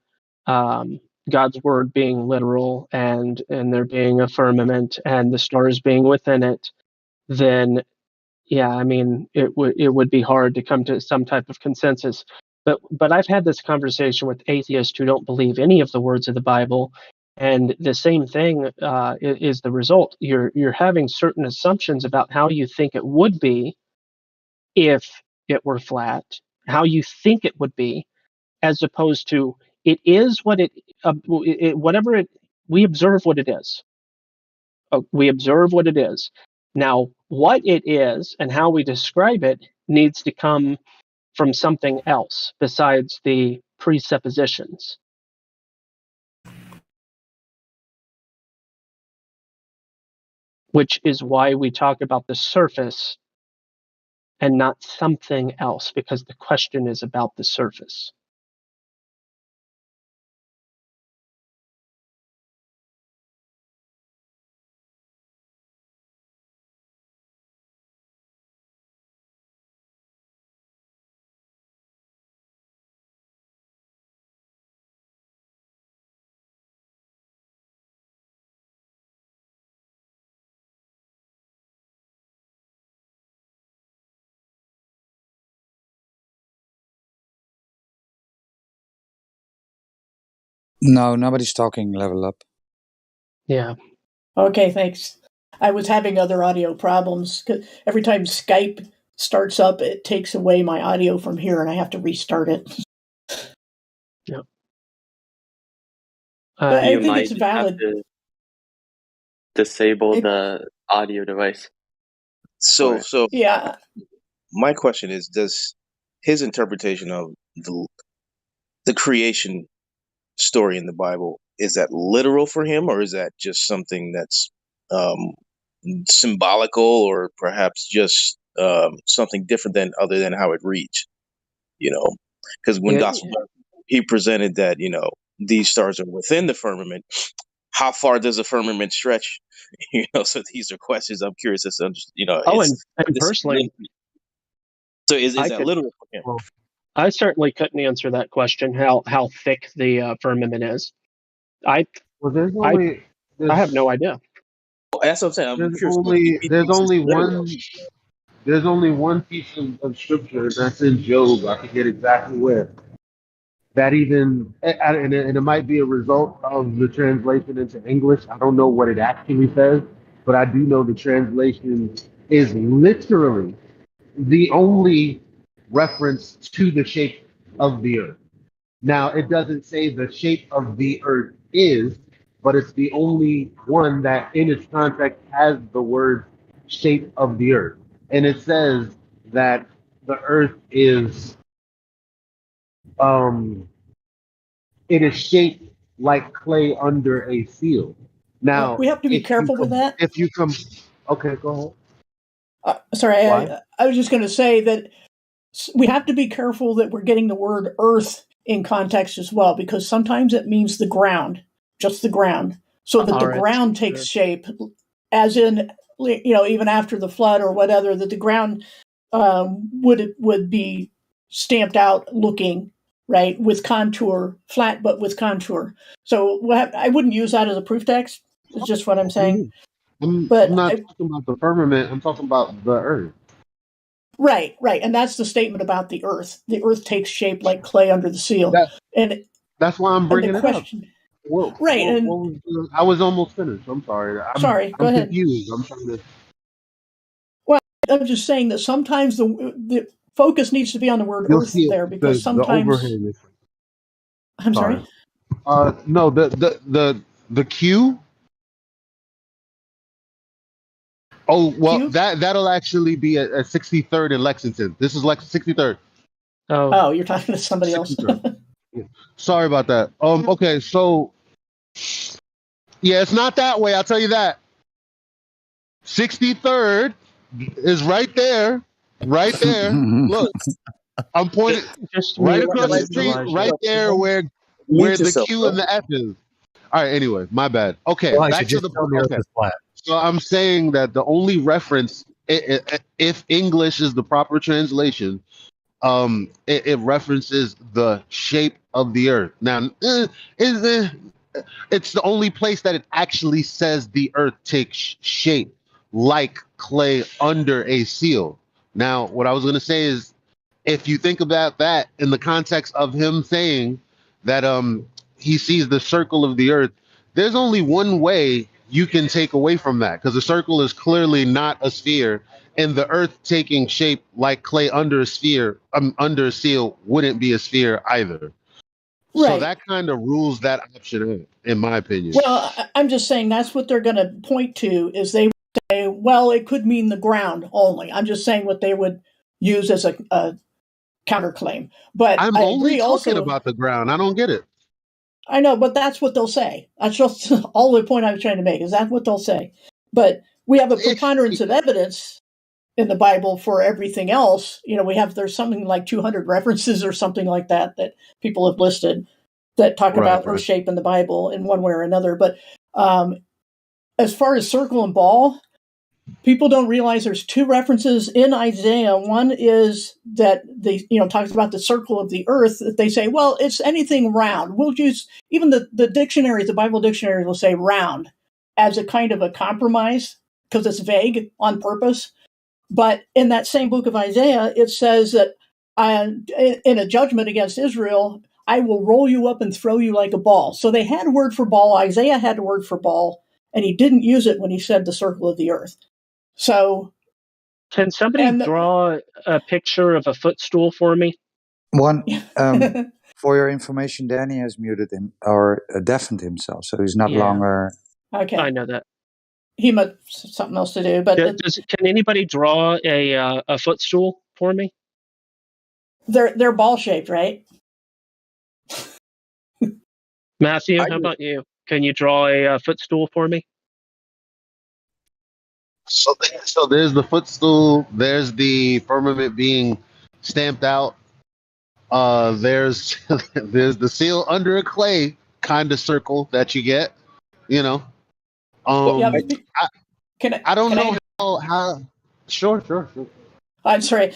God's word being literal and there being a firmament and the stars being within it, then yeah, I mean it would be hard to come to some type of consensus. But I've had this conversation with atheists who don't believe any of the words of the Bible, and the same thing is the result. You're having certain assumptions about how you think it would be if it were flat, how you think it would be, as opposed to it is what whatever it. We observe what it is. We observe what it is. Now, what it is and how we describe it needs to come from something else besides the presuppositions. Which is why we talk about the surface and not something else, because the question is about the surface. No, nobody's talking level up. Yeah. Okay, thanks. I was having other audio problems. Every time Skype starts up, it takes away my audio from here, and I have to restart it. Yep. But I think it's valid. Have to disable the audio device. So yeah. My question is, does his interpretation of the creation story in the Bible, is that literal for him, or is that just something that's symbolical, or perhaps just something different than other than how it reads? Because when Gospel he presented that these stars are within the firmament. How far does the firmament stretch? So these are questions I'm curious as to understand. And personally, so is that literal for him? Well, I certainly couldn't answer that question. How thick the firmament is? I have no idea. That's what I'm saying. I'm curious. There's only one piece of scripture that's in Job. I forget exactly where. That even, and it might be a result of the translation into English. I don't know what it actually says, but I do know the translation is literally the only reference to the shape of the earth. Now, it doesn't say the shape of the earth is, but it's the only one that in its context has the word shape of the earth. And it says that the earth is it is shaped like clay under a seal. Now we have to be careful with that. If you come, okay, go ahead. Sorry, I was just going to say that we have to be careful that we're getting the word earth in context as well, because sometimes it means the ground, just the ground, so that the ground takes shape, as in, even after the flood or whatever, that the ground would be stamped out looking, right, with contour, flat but with contour. So I wouldn't use that as a proof text. It's just what I'm saying. I'm not talking about the firmament. I'm talking about the earth. Right, and that's the statement about the earth. The earth takes shape like clay under the seal, and that's why I'm bringing it up. I was almost finished. I'm sorry. Go ahead. Confused. I'm trying to. Well, I'm just saying that sometimes the focus needs to be on the word earth there, because sometimes the overhang is. I'm sorry. No, the Q. Oh well, that'll actually be at 63rd in Lexington. This is 63rd. Oh, you're talking to somebody else. Yeah. Sorry about that. Okay, so yeah, it's not that way. I'll tell you that. 63rd is right there. Right there. Look, I'm pointing right across the street, right there where the Q and the F is. All right. Anyway, my bad. Okay, back to the okay. So I'm saying that the only reference, if English is the proper translation, it references the shape of the earth. Now, it's the only place that it actually says the earth takes shape like clay under a seal. Now, what I was going to say is, if you think about that in the context of him saying that he sees the circle of the earth, there's only one way you can take away from that, because the circle is clearly not a sphere, and the earth taking shape like clay under a sphere, under a seal, wouldn't be a sphere either. Right. So that kind of rules that option out, in my opinion. Well, I'm just saying that's what they're going to point to, is they say, well, it could mean the ground only. I'm just saying what they would use as a counterclaim. But I'm I only agree talking also about the ground. I don't get it. I know, but that's what they'll say. That's just all the point I was trying to make, is that's what they'll say. But we have a preponderance of evidence in the Bible for everything else. There's something like 200 references or something like that people have listed that talk about earth shape in the Bible in one way or another. But as far as circle and ball, people don't realize there's two references in Isaiah. One is that they, talks about the circle of the earth, that they say, well, it's anything round. We'll use, even the dictionaries, the Bible dictionaries will say round as a kind of a compromise, because it's vague on purpose. But in that same book of Isaiah, it says that in a judgment against Israel, I will roll you up and throw you like a ball. So they had a word for ball. Isaiah had a word for ball, and he didn't use it when he said the circle of the earth. So, can somebody draw a picture of a footstool for me? One, for your information, Danny has muted him or deafened himself, so he's not longer. Okay, I know that. He must have something else to do. But can anybody draw a footstool for me? They're ball shaped, right? Matthew, how about you? Can you draw a footstool for me? So there's the footstool. There's the firmament being stamped out. There's the seal under a clay kind of circle that you get. I don't know how. Sure. I'm sorry.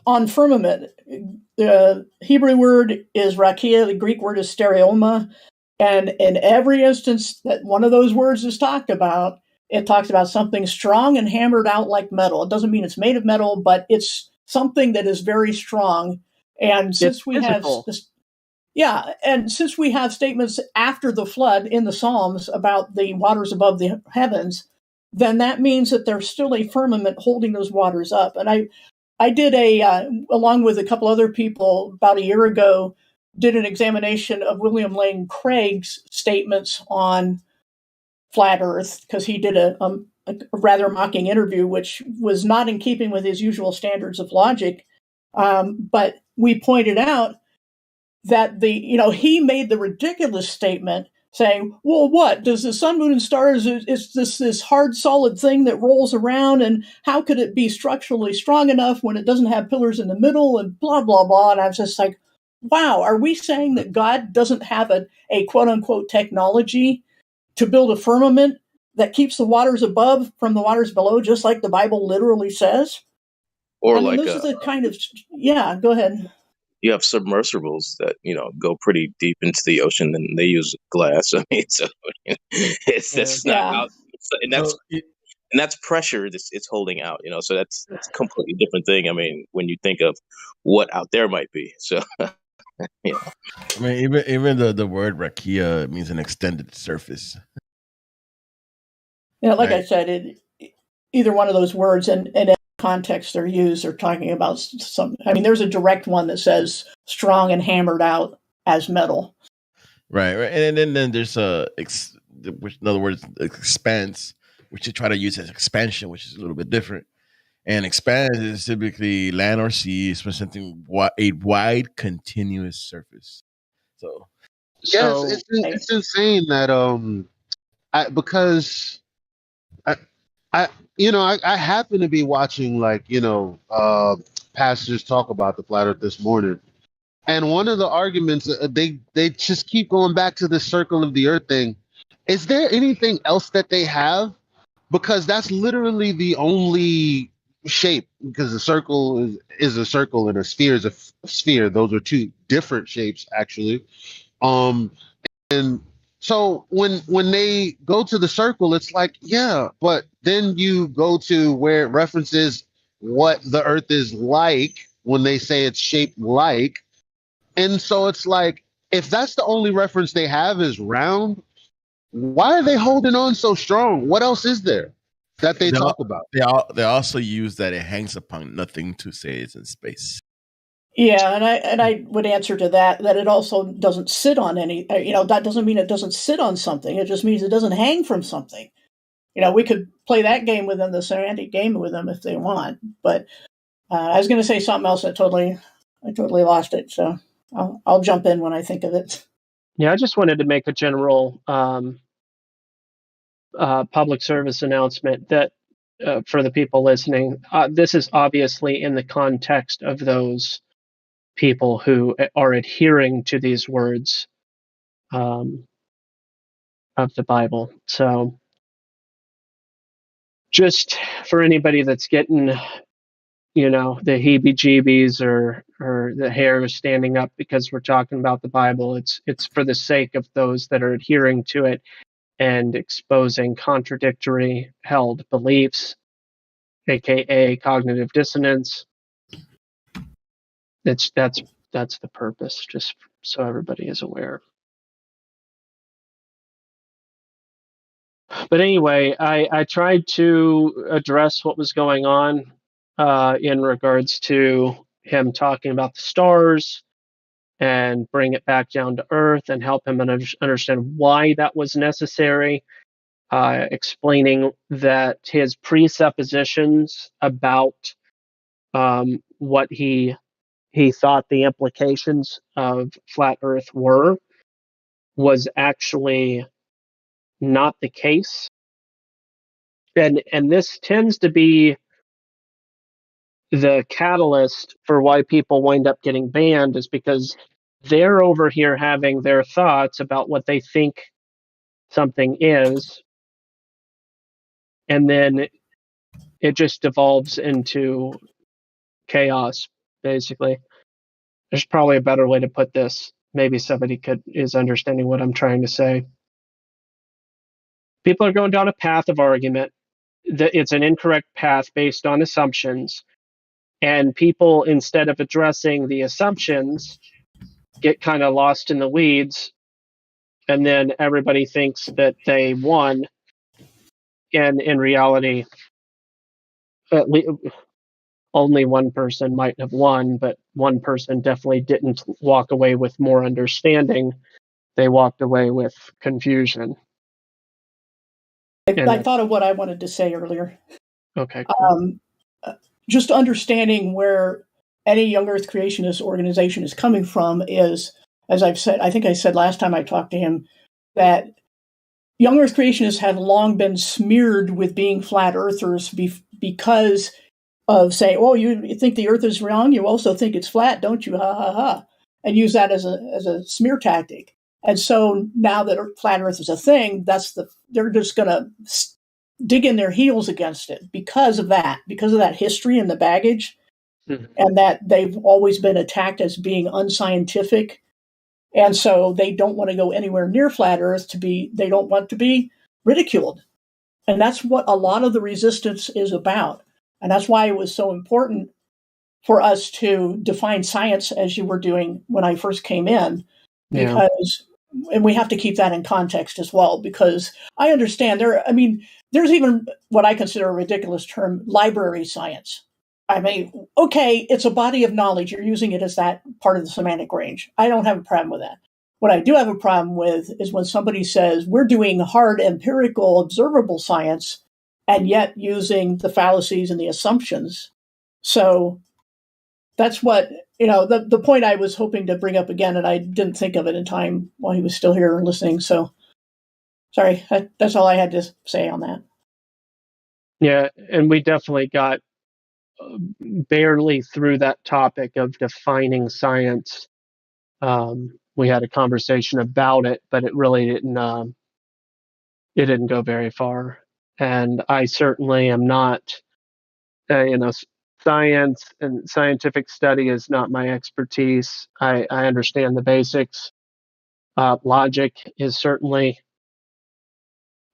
On firmament, the Hebrew word is rakia. The Greek word is stereoma. And in every instance that one of those words is talked about, it talks about something strong and hammered out like metal. It doesn't mean it's made of metal, but it's something that is very strong. And since we have statements after the flood in the Psalms about the waters above the heavens, then that means that there's still a firmament holding those waters up. And I did along with a couple other people about a year ago, did an examination of William Lane Craig's statements on flat Earth, because he did a rather mocking interview, which was not in keeping with his usual standards of logic. But we pointed out that he made the ridiculous statement saying, well, what? Does the sun, moon, and stars, is this hard, solid thing that rolls around, and how could it be structurally strong enough when it doesn't have pillars in the middle, and blah, blah, blah. And I was just like, wow, are we saying that God doesn't have a quote-unquote technology to build a firmament that keeps the waters above from the waters below, just like the Bible literally says? Or I mean, like those are the kind of, yeah, go ahead. you have submersibles that go pretty deep into the ocean, and they use glass. I mean, so that's not out, and that's pressure it's holding out. So that's a completely different thing. I mean, when you think of what out there might be, so yeah. I mean, even the word rakia means an extended surface. Yeah, like I said, either one of those words, and in any context they're used, they're talking about some. I mean, there's a direct one that says strong and hammered out as metal. Right. And then there's which in other words, expanse, which you try to use as expansion, which is a little bit different. And expand is typically land or sea, presenting a wide, continuous surface. So, yes, it's insane that because I happen to be watching pastors talk about the flat Earth this morning, and one of the arguments they just keep going back to the circle of the Earth thing. Is there anything else that they have? Because that's literally the only shape. Because a circle is a circle and a sphere is a sphere. Those are two different shapes, actually. And so when they go to the circle, it's like, yeah, but then you go to where it references what the Earth is like when they say it's shaped like. And so it's like, if that's the only reference they have is round, why are they holding on so strong? What else is there that they talk about? They also use that it hangs upon nothing to say it's in space. Yeah, and I would answer to that it also doesn't sit on any. That doesn't mean it doesn't sit on something. It just means it doesn't hang from something. We could play that game with them, the semantic game with them, if they want. But I was going to say something else. I totally lost it. So I'll jump in when I think of it. Yeah, I just wanted to make a general public service announcement that for the people listening, this is obviously in the context of those people who are adhering to these words of the Bible. So just for anybody that's getting, the heebie-jeebies or the hair is standing up because we're talking about the Bible, it's for the sake of those that are adhering to it and exposing contradictory held beliefs, aka cognitive dissonance. That's the purpose, just so everybody is aware. But anyway, I tried to address what was going on in regards to him talking about the stars and bring it back down to earth and help him understand why that was necessary, explaining that his presuppositions about what he thought the implications of flat earth was actually not the case. And this tends to be the catalyst for why people wind up getting banned, is because they're over here having their thoughts about what they think something is, and then it just devolves into chaos, basically. There's probably a better way to put this. Maybe somebody is understanding what I'm trying to say. People are going down a path of argument. It's an incorrect path based on assumptions. And people, instead of addressing the assumptions, get kind of lost in the weeds. And then everybody thinks that they won. And in reality, only one person might have won, but one person definitely didn't walk away with more understanding. They walked away with confusion. I thought of what I wanted to say earlier. Okay. Cool. Just understanding where any young Earth creationist organization is coming from is, as I've said, I think I said last time I talked to him, that young Earth creationists have long been smeared with being flat earthers because of saying, "Oh, you think the Earth is round? You also think it's flat, don't you? Ha ha ha!" And use that as a smear tactic. And so now that flat Earth is a thing, they're just going to dig in their heels against it because of that history and the baggage, and that they've always been attacked as being unscientific. And so they don't want to go anywhere near flat Earth they don't want to be ridiculed. And that's what a lot of the resistance is about. And that's why it was so important for us to define science as you were doing when I first came in, because, and we have to keep that in context as well, because I understand there's even what I consider a ridiculous term, library science. I mean, okay, it's a body of knowledge. You're using it as that part of the semantic range. I don't have a problem with that. What I do have a problem with is when somebody says we're doing hard empirical observable science and yet using the fallacies and the assumptions. So that's what, the point I was hoping to bring up again, and I didn't think of it in time while he was still here listening. So sorry, that's all I had to say on that. Yeah, and we definitely got barely through that topic of defining science. We had a conversation about it, but it really didn't. It didn't go very far. And I certainly am not. Science and scientific study is not my expertise. I understand the basics. Logic is certainly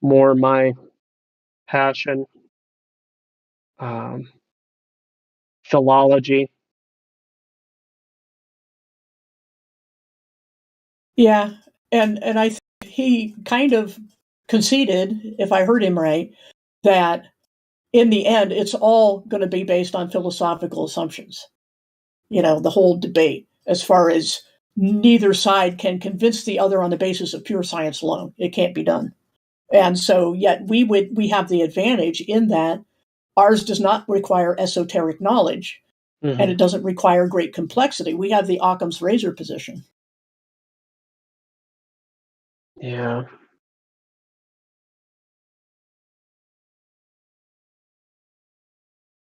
more my passion. Philology. Yeah, and I think he kind of conceded, if I heard him right, that in the end it's all going to be based on philosophical assumptions. The whole debate, as far as neither side can convince the other on the basis of pure science alone. It can't be done. And so yet we have the advantage in that ours does not require esoteric knowledge, and it doesn't require great complexity. We have the Occam's razor position. Yeah.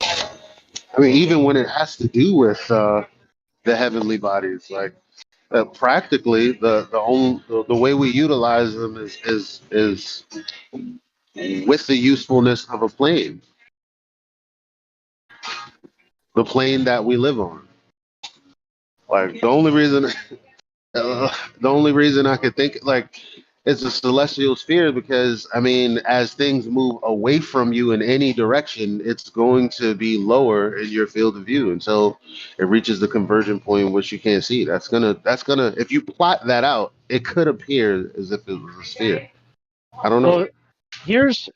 I mean, even when it has to do with the heavenly bodies, like practically the way we utilize them is with the usefulness of a plane, the plane that we live on. Like the only reason I could think like it's a celestial sphere because I mean, as things move away from you in any direction, it's going to be lower in your field of view until it reaches the convergent point in which you can't see. That's gonna if you plot that out, it could appear as if it was a sphere. I don't know. Well, here's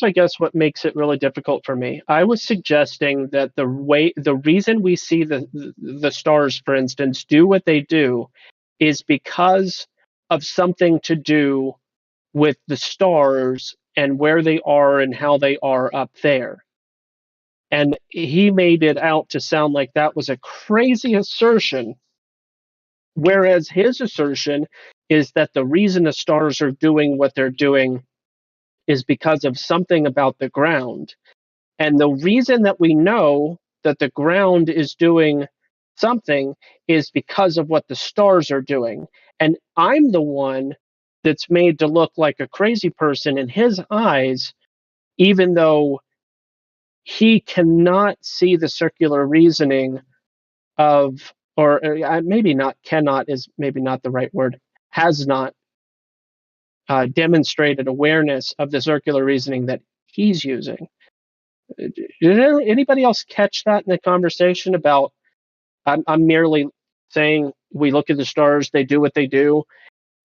I guess what makes it really difficult for me. I was suggesting that the reason we see the stars, for instance, do what they do is because of something to do with the stars and where they are and how they are up there. And he made it out to sound like that was a crazy assertion, whereas his assertion is that the reason the stars are doing what they're doing is because of something about the ground. And the reason that we know that the ground is doing something is because of what the stars are doing. And I'm the one that's made to look like a crazy person in his eyes, even though he cannot see the circular reasoning of, or maybe not, cannot is maybe not the right word, has not demonstrated awareness of the circular reasoning that he's using. Did anybody else catch that in the conversation about I'm merely saying we look at the stars, they do what they do,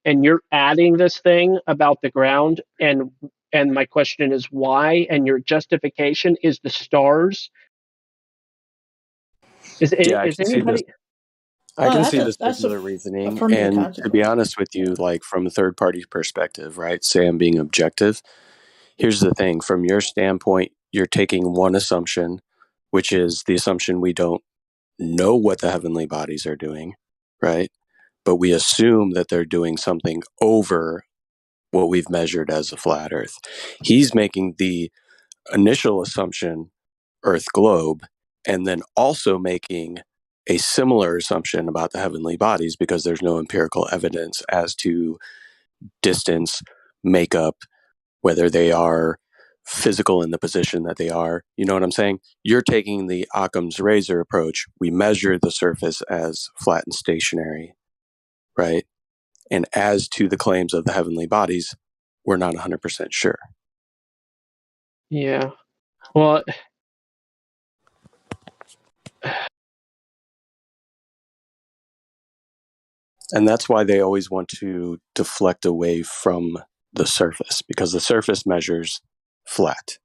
and you're adding this thing about the ground, and my question is why, and your justification is the stars. Is anybody? I can see the circular reasoning, and to be honest with you, like from a third party perspective, right? Say I'm being objective. Here's the thing: from your standpoint, you're taking one assumption, which is the assumption we don't know what the heavenly bodies are doing, right? But we assume that they're doing something over what we've measured as a flat Earth. He's making the initial assumption, Earth globe, and then also making a similar assumption about the heavenly bodies because there's no empirical evidence as to distance, makeup, whether they are physical in the position that they are. You know what I'm saying? You're taking the Occam's razor approach. We measure the surface as flat and stationary, right? And as to the claims of the heavenly bodies, we're not 100% sure. Yeah. Well, and that's why they always want to deflect away from the surface, because the surface measures flat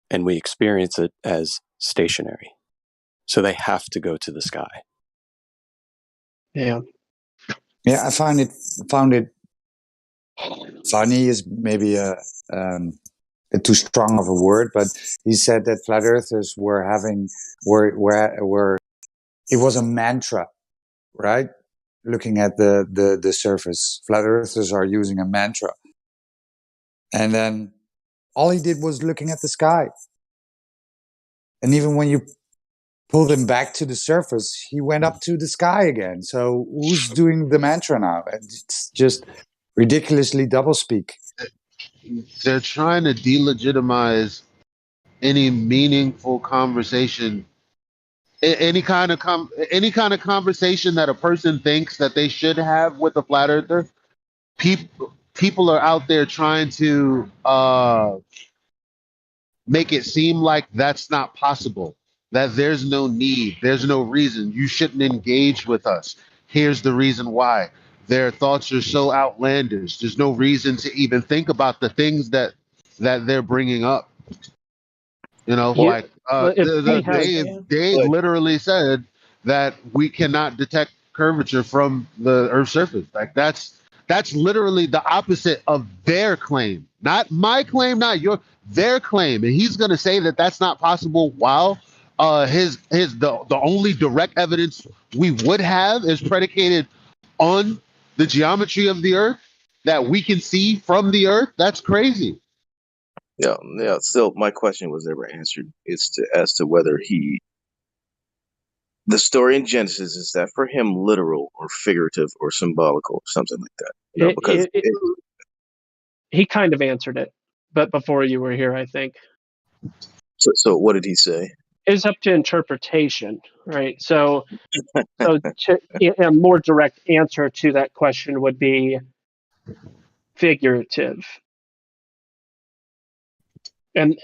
and we experience it as stationary. So they have to go to the sky. Yeah. Yeah, I found it funny is maybe a too strong of a word, but he said that flat earthers were it was a mantra, right? Looking at the surface, flat earthers are using a mantra, and then all he did was looking at the sky. And even when you pulled him back to the surface, he went up to the sky again. So who's doing the mantra now? It's just ridiculously doublespeak. They're trying to delegitimize any meaningful conversation, any kind of conversation that a person thinks that they should have with a flat earther. People are out there trying to make it seem like that's not possible, that there's no need, there's no reason, you shouldn't engage with us. Here's the reason why. Their thoughts are so outlandish. There's no reason to even think about the things that they're bringing up. You know, like Dave literally said that we cannot detect curvature from the Earth's surface. Like that's literally the opposite of their claim, not my claim, not their claim. And he's going to say that that's not possible. While the only direct evidence we would have is predicated on the geometry of the Earth that we can see from the Earth. That's crazy. Yeah. Still, my question was never answered. As to whether the story in Genesis is that for him literal or figurative or symbolical, something like that. You know, because he kind of answered it, but before you were here, I think. So what did he say? It's up to interpretation, right? So a more direct answer to that question would be figurative. And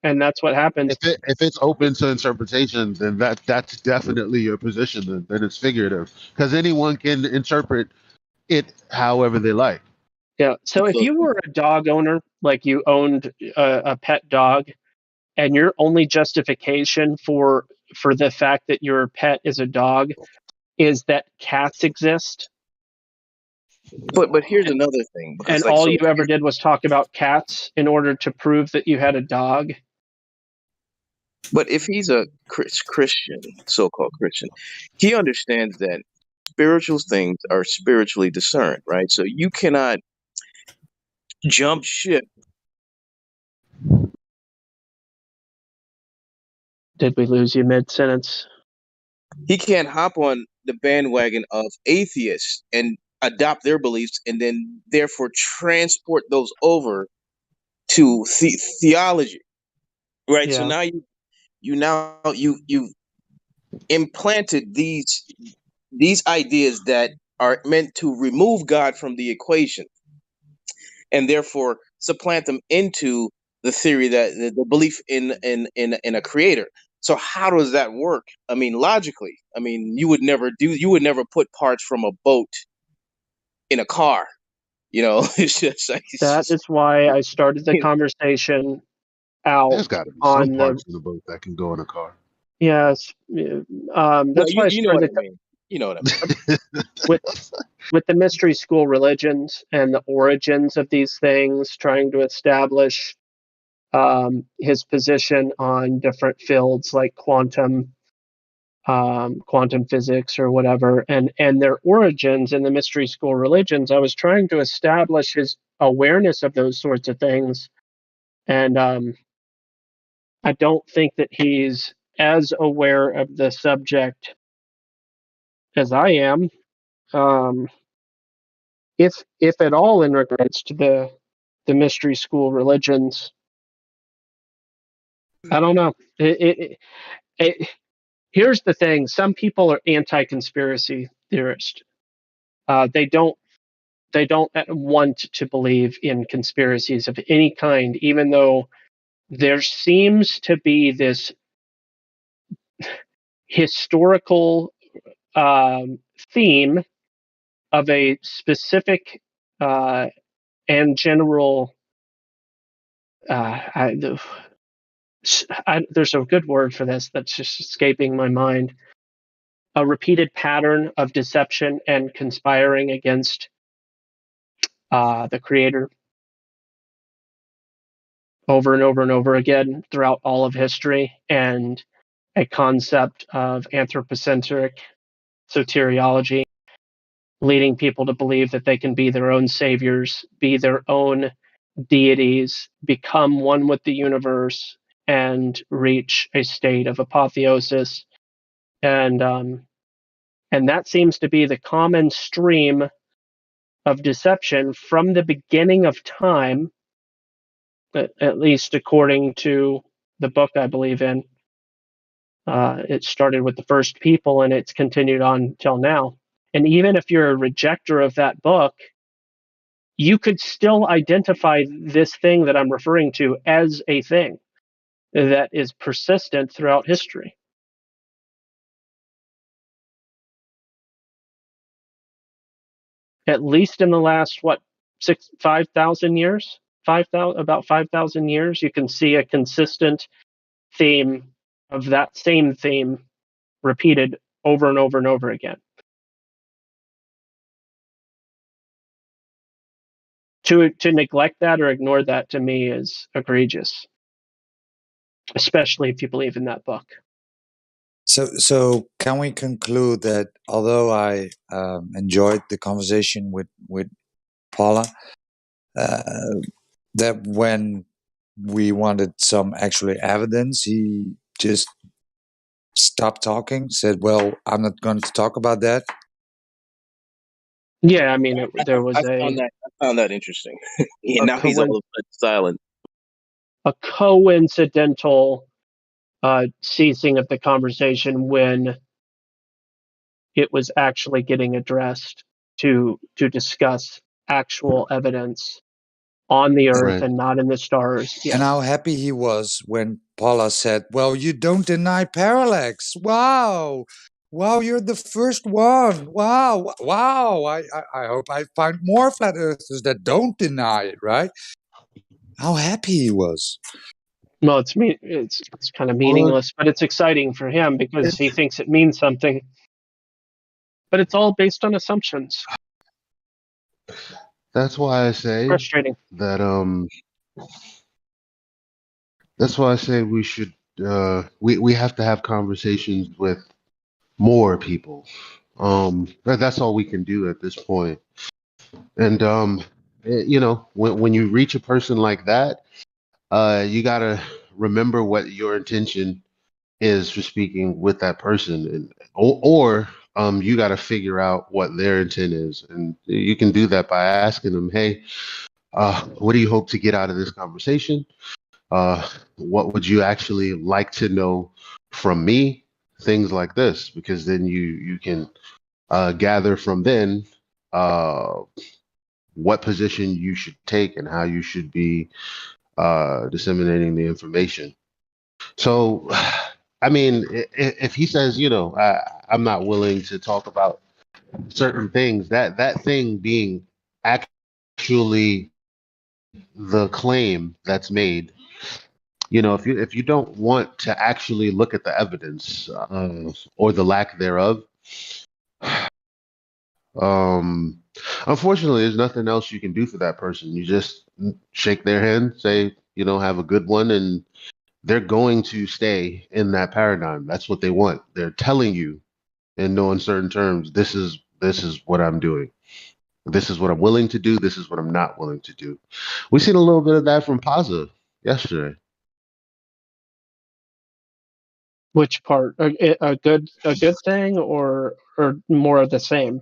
that's what happens. If it's open to interpretation, then that's definitely your position. Then it's figurative, because anyone can interpret it however they like. Yeah. So if you were a dog owner, like you owned a pet dog, and your only justification for the fact that your pet is a dog is that cats exist. But here's another thing. And all you ever did was talk about cats in order to prove that you had a dog. But if he's a Christian, so-called Christian, he understands that spiritual things are spiritually discerned, right? So you cannot jump ship. Did we lose you mid-sentence? He can't hop on the bandwagon of atheists and adopt their beliefs and then therefore transport those over to theology, right? Yeah. So now you implanted these ideas that are meant to remove God from the equation and therefore supplant them into the theory that the belief in a creator. So how does that work? I mean, logically, I mean, you would never put parts from a boat in a car. You know, that is why I started the conversation out. There's got to be some parts in the boat that can go in a car. Yes, that's why I started. You know what I mean. with the mystery school religions and the origins of these things, trying to establish his position on different fields like quantum quantum physics or whatever, and their origins in the mystery school religions. I was trying to establish his awareness of those sorts of things, and I don't think that he's as aware of the subject as I am, if at all, in regards to the mystery school religions. I don't know. Here's the thing: some people are anti-conspiracy theorists. They don't want to believe in conspiracies of any kind, even though there seems to be this historical theme of a specific and general. There's a good word for this that's just escaping my mind. A repeated pattern of deception and conspiring against the creator over and over and over again throughout all of history, and a concept of anthropocentric soteriology, leading people to believe that they can be their own saviors, be their own deities, become one with the universe, and reach a state of apotheosis. And that seems to be the common stream of deception from the beginning of time, at least according to the book I believe in. It started with the first people, and it's continued on till now. And even if you're a rejecter of that book, you could still identify this thing that I'm referring to as a thing that is persistent throughout history. At least in the last, 5,000 years? 5,000, about 5,000 years, you can see a consistent theme of that same theme repeated over and over and over again. To neglect that or ignore that, to me, is egregious, especially if you believe in that book. So can we conclude that although I enjoyed the conversation with Paula, that when we wanted some actual evidence, he just stopped talking, said, well, I'm not going to talk about that? Yeah, I mean, there was I found that interesting. Yeah, now he's all of a sudden silent. A coincidental ceasing of the conversation when it was actually getting addressed to discuss actual evidence on the earth and not in the stars. Yes. And how happy he was when Paula said, well, you don't deny parallax. Wow. Wow, you're the first one. Wow. Wow. I hope I find more flat earthers that don't deny it, right? How happy he was. Well, it's kind of meaningless, but it's exciting for him because he thinks it means something. But it's all based on assumptions. That's why I say frustrating that that's why I say we should we have to have conversations with more people. That's all we can do at this point. And you know, when you reach a person like that, you gotta remember what your intention is for speaking with that person, and or you got to figure out what their intent is, and you can do that by asking them, hey, what do you hope to get out of this conversation? What would you actually like to know from me? Things like this, because then you can gather from then what position you should take and how you should be disseminating the information. So, I mean, if he says, you know, I'm not willing to talk about certain things, that thing being actually the claim that's made, you know, if you don't want to actually look at the evidence or the lack thereof, unfortunately, there's nothing else you can do for that person. You just shake their hand, say, you know, have a good one, and they're going to stay in that paradigm. That's what they want. They're telling you in no uncertain terms, this is what I'm doing. This is what I'm willing to do. This is what I'm not willing to do. We've seen a little bit of that from Paza yesterday. Which part? A good thing, or more of the same?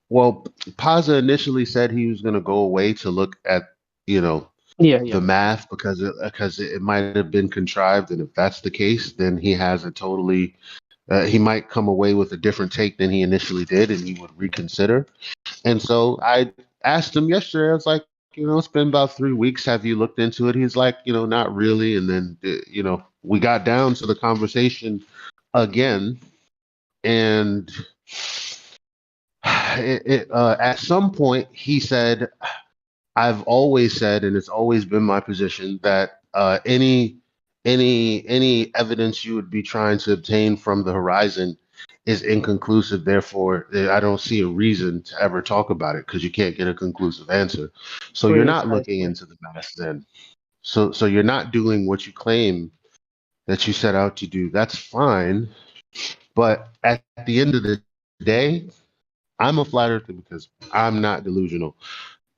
Well, Paza initially said he was going to go away to look at, Yeah. the math because it might have been contrived, and if that's the case, then he has a totally he might come away with a different take than he initially did, and he would reconsider. And so I asked him yesterday. I was like, it's been about 3 weeks. Have you looked into it? He's like, not really. And then we got down to the conversation again, and at some point he said, I've always said, and it's always been my position, that any evidence you would be trying to obtain from the horizon is inconclusive. Therefore, I don't see a reason to ever talk about it because you can't get a conclusive answer. So you're not looking into the math then. So you're not doing what you claim that you set out to do. That's fine. But at the end of the day, I'm a flat earther because I'm not delusional.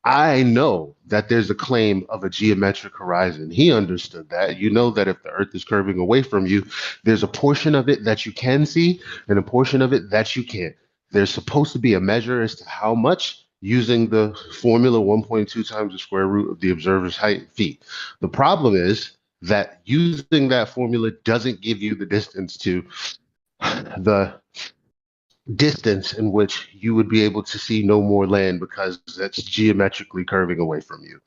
I know that there's a claim of a geometric horizon. He understood that. You know that if the Earth is curving away from you, there's a portion of it that you can see and a portion of it that you can't. There's supposed to be a measure as to how much using the formula 1.2 times the square root of the observer's height feet. The problem is that using that formula doesn't give you the distance to the distance in which you would be able to see no more land because that's geometrically curving away from you.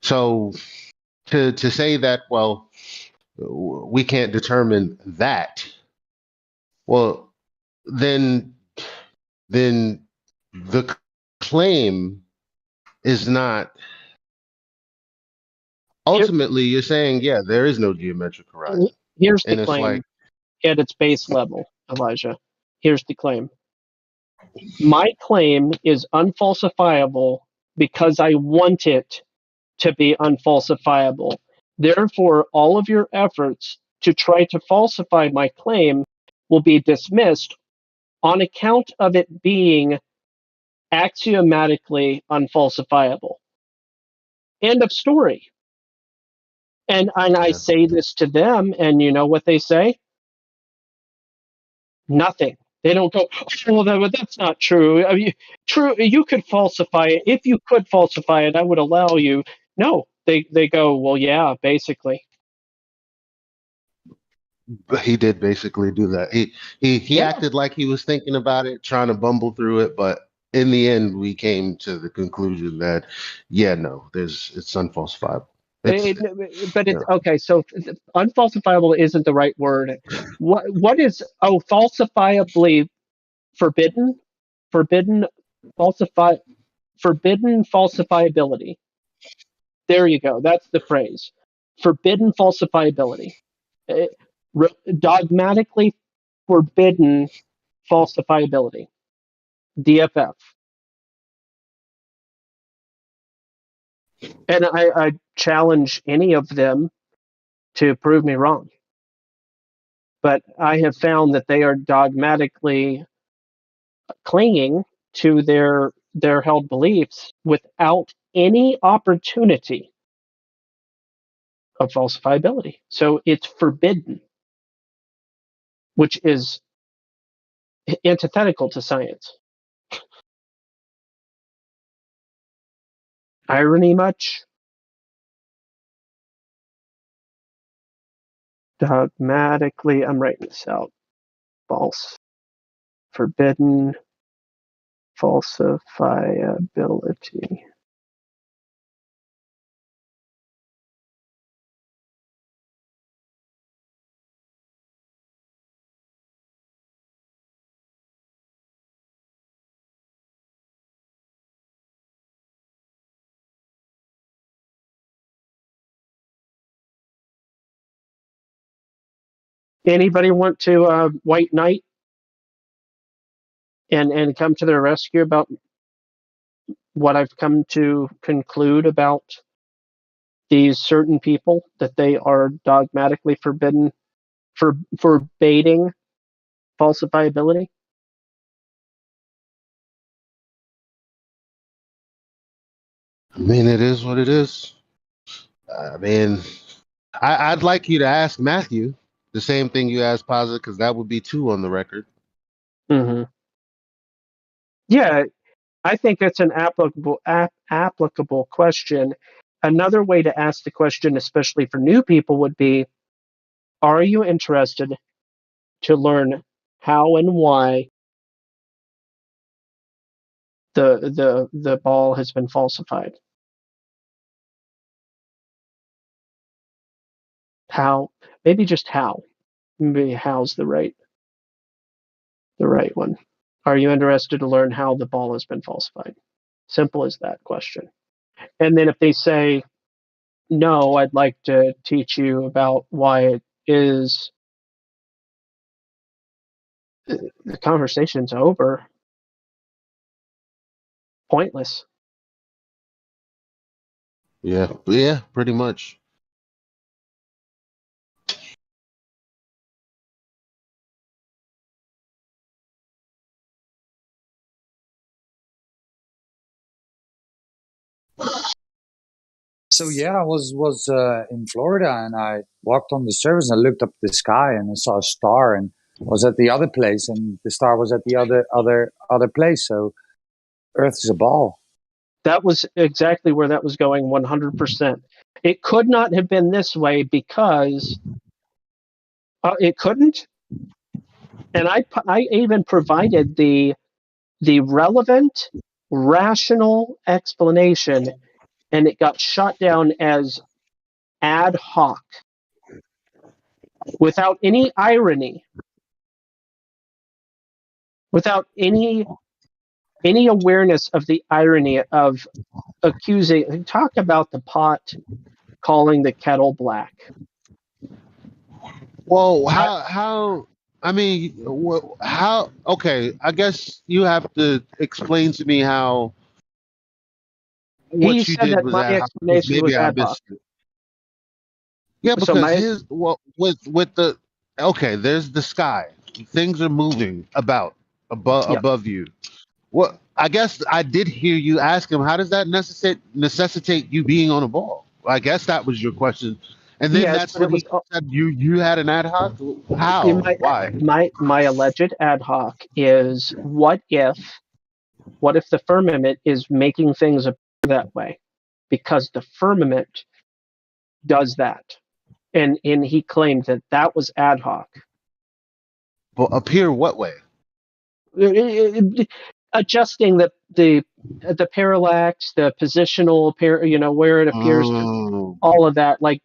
So to say that, well, we can't determine that, well, then the claim is not ultimately you're saying, yeah, there is no geometric horizon. Here's the And it's claim like at its base level, Elijah. Here's the claim. My claim is unfalsifiable because I want it to be unfalsifiable. Therefore, all of your efforts to try to falsify my claim will be dismissed on account of it being axiomatically unfalsifiable. End of story. And I say this to them, and you know what they say? Nothing. They don't go, oh, that's not true. I mean, true, you could falsify it. If you could falsify it, I would allow you. No, they go, well, yeah, basically. he did basically do that. He acted like he was thinking about it, trying to bumble through it, but in the end, we came to the conclusion that, yeah, no, it's unfalsifiable. Okay. So unfalsifiable isn't the right word. What is falsifiably forbidden? Forbidden falsifiability. There you go. That's the phrase. Forbidden falsifiability. Dogmatically forbidden falsifiability. DFF. And I challenge any of them to prove me wrong. But I have found that they are dogmatically clinging to their held beliefs without any opportunity of falsifiability. So it's forbidden, which is antithetical to science. Irony much? Dogmatically, I'm writing this out. False. Forbidden falsifiability. Anybody want to white knight and come to their rescue about what I've come to conclude about these certain people that they are dogmatically forbidden for forbidding falsifiability? I mean, it is what it is. I mean, I'd like you to ask Matthew the same thing you asked Paza, because that would be 2 on the record. Mm-hmm. Yeah, I think that's an applicable question. Another way to ask the question, especially for new people, would be, are you interested to learn how and why the ball has been falsified? How? Maybe just how. Maybe how's the right one. Are you interested to learn how the ball has been falsified? Simple as that question. And then if they say, no, I'd like to teach you about why it is, the conversation's over. Pointless. Yeah, pretty much. So yeah, I was in Florida and I walked on the surface and I looked up the sky and I saw a star and was at the other place and the star was at the other place. So Earth is a ball. That was exactly where that was going, 100%. It could not have been this way because it couldn't. And I even provided the relevant, rational explanation, and it got shot down as ad hoc, without any irony, without any awareness of the irony of accusing. Talk about the pot calling the kettle black. Well, how? I mean, how? Okay, I guess you have to explain to me how what He you said did that was my ad hoc. explanation Maybe was I ad hoc. missed it. Yeah, So because his with the okay, there's the sky. Things are moving about above you. Well, I guess I did hear you ask him, how does that necessitate you being on a ball? I guess that was your question. And then yes, that's but when it was he said you had an ad hoc? How? Why? my alleged ad hoc is, what if the firmament is making things appear that way because the firmament does that, and he claimed that was ad hoc. Well, appear what way? Adjusting the parallax, the positional where it appears, all of that. Like,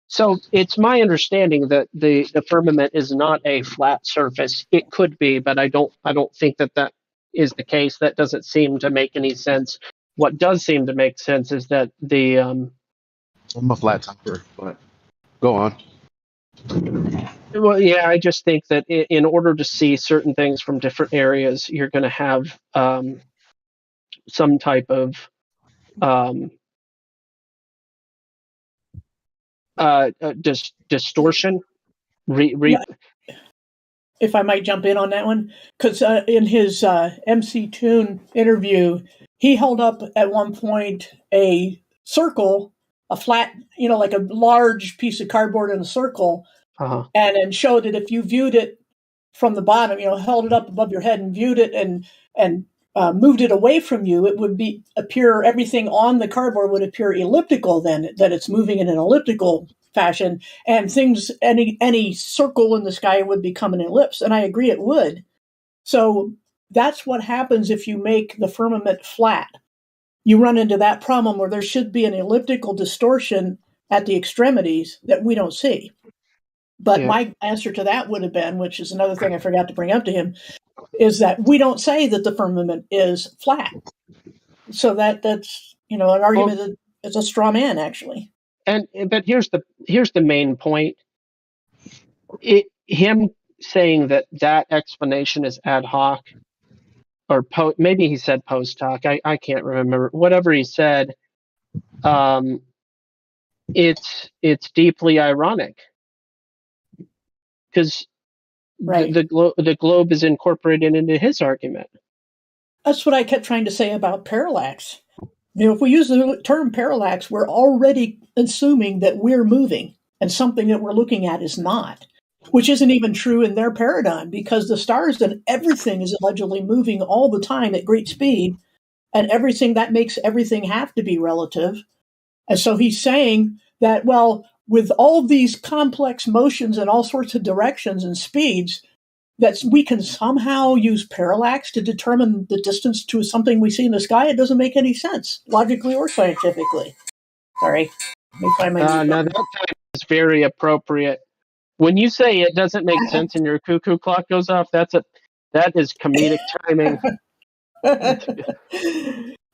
so it's my understanding that the firmament is not a flat surface. It could be, but I don't think that is the case. That doesn't seem to make any sense. What does seem to make sense is that I'm a flat topper, but go on. well, yeah, I just think that in order to see certain things from different areas, you're going to have some type of distortion. Yeah, if I might jump in on that one, because in his MC Toon interview, he held up at one point a circle, a flat, like a large piece of cardboard in a circle, and then showed that if you viewed it from the bottom, held it up above your head and viewed it and moved it away from you, it would appear, everything on the cardboard would appear elliptical, then that it's moving in an elliptical fashion, and things, any circle in the sky would become an ellipse. And I agree, it would. So that's what happens if you make the firmament flat. You run into that problem where there should be an elliptical distortion at the extremities that we don't see. But my answer to that would have been, which is another thing I forgot to bring up to him, is that we don't say that the firmament is flat. So that's an argument that it's a straw man, actually. But here's the main point. Him saying that explanation is ad hoc, or maybe he said post hoc. I can't remember. Whatever he said, it's deeply ironic because Right. the globe is incorporated into his argument. That's what I kept trying to say about parallax. If we use the term parallax, we're already assuming that we're moving and something that we're looking at is not, which isn't even true in their paradigm because the stars and everything is allegedly moving all the time at great speed, and everything that makes everything have to be relative. And so he's saying that, well, with all these complex motions in all sorts of directions and speeds, that we can somehow use parallax to determine the distance to something we see in the sky. It doesn't make any sense, logically or scientifically. Sorry. Let me find my Now that time is very appropriate. When you say it doesn't make sense and your cuckoo clock goes off, that is comedic timing.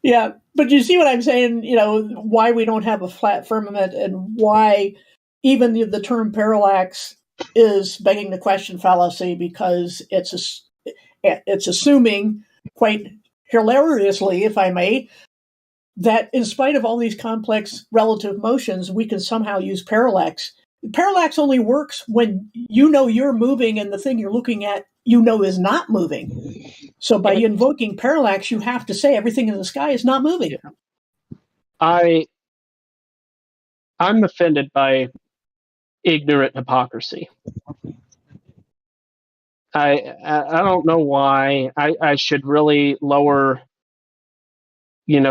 Yeah, but you see what I'm saying? Why we don't have a flat firmament and why even the term parallax is begging the question fallacy because it's assuming quite hilariously, if I may, that in spite of all these complex relative motions, we can somehow use parallax. Parallax only works when you're moving and the thing you're looking at is not moving. So by invoking parallax, you have to say everything in the sky is not moving. Yeah. I'm offended by ignorant hypocrisy. I don't know why I should really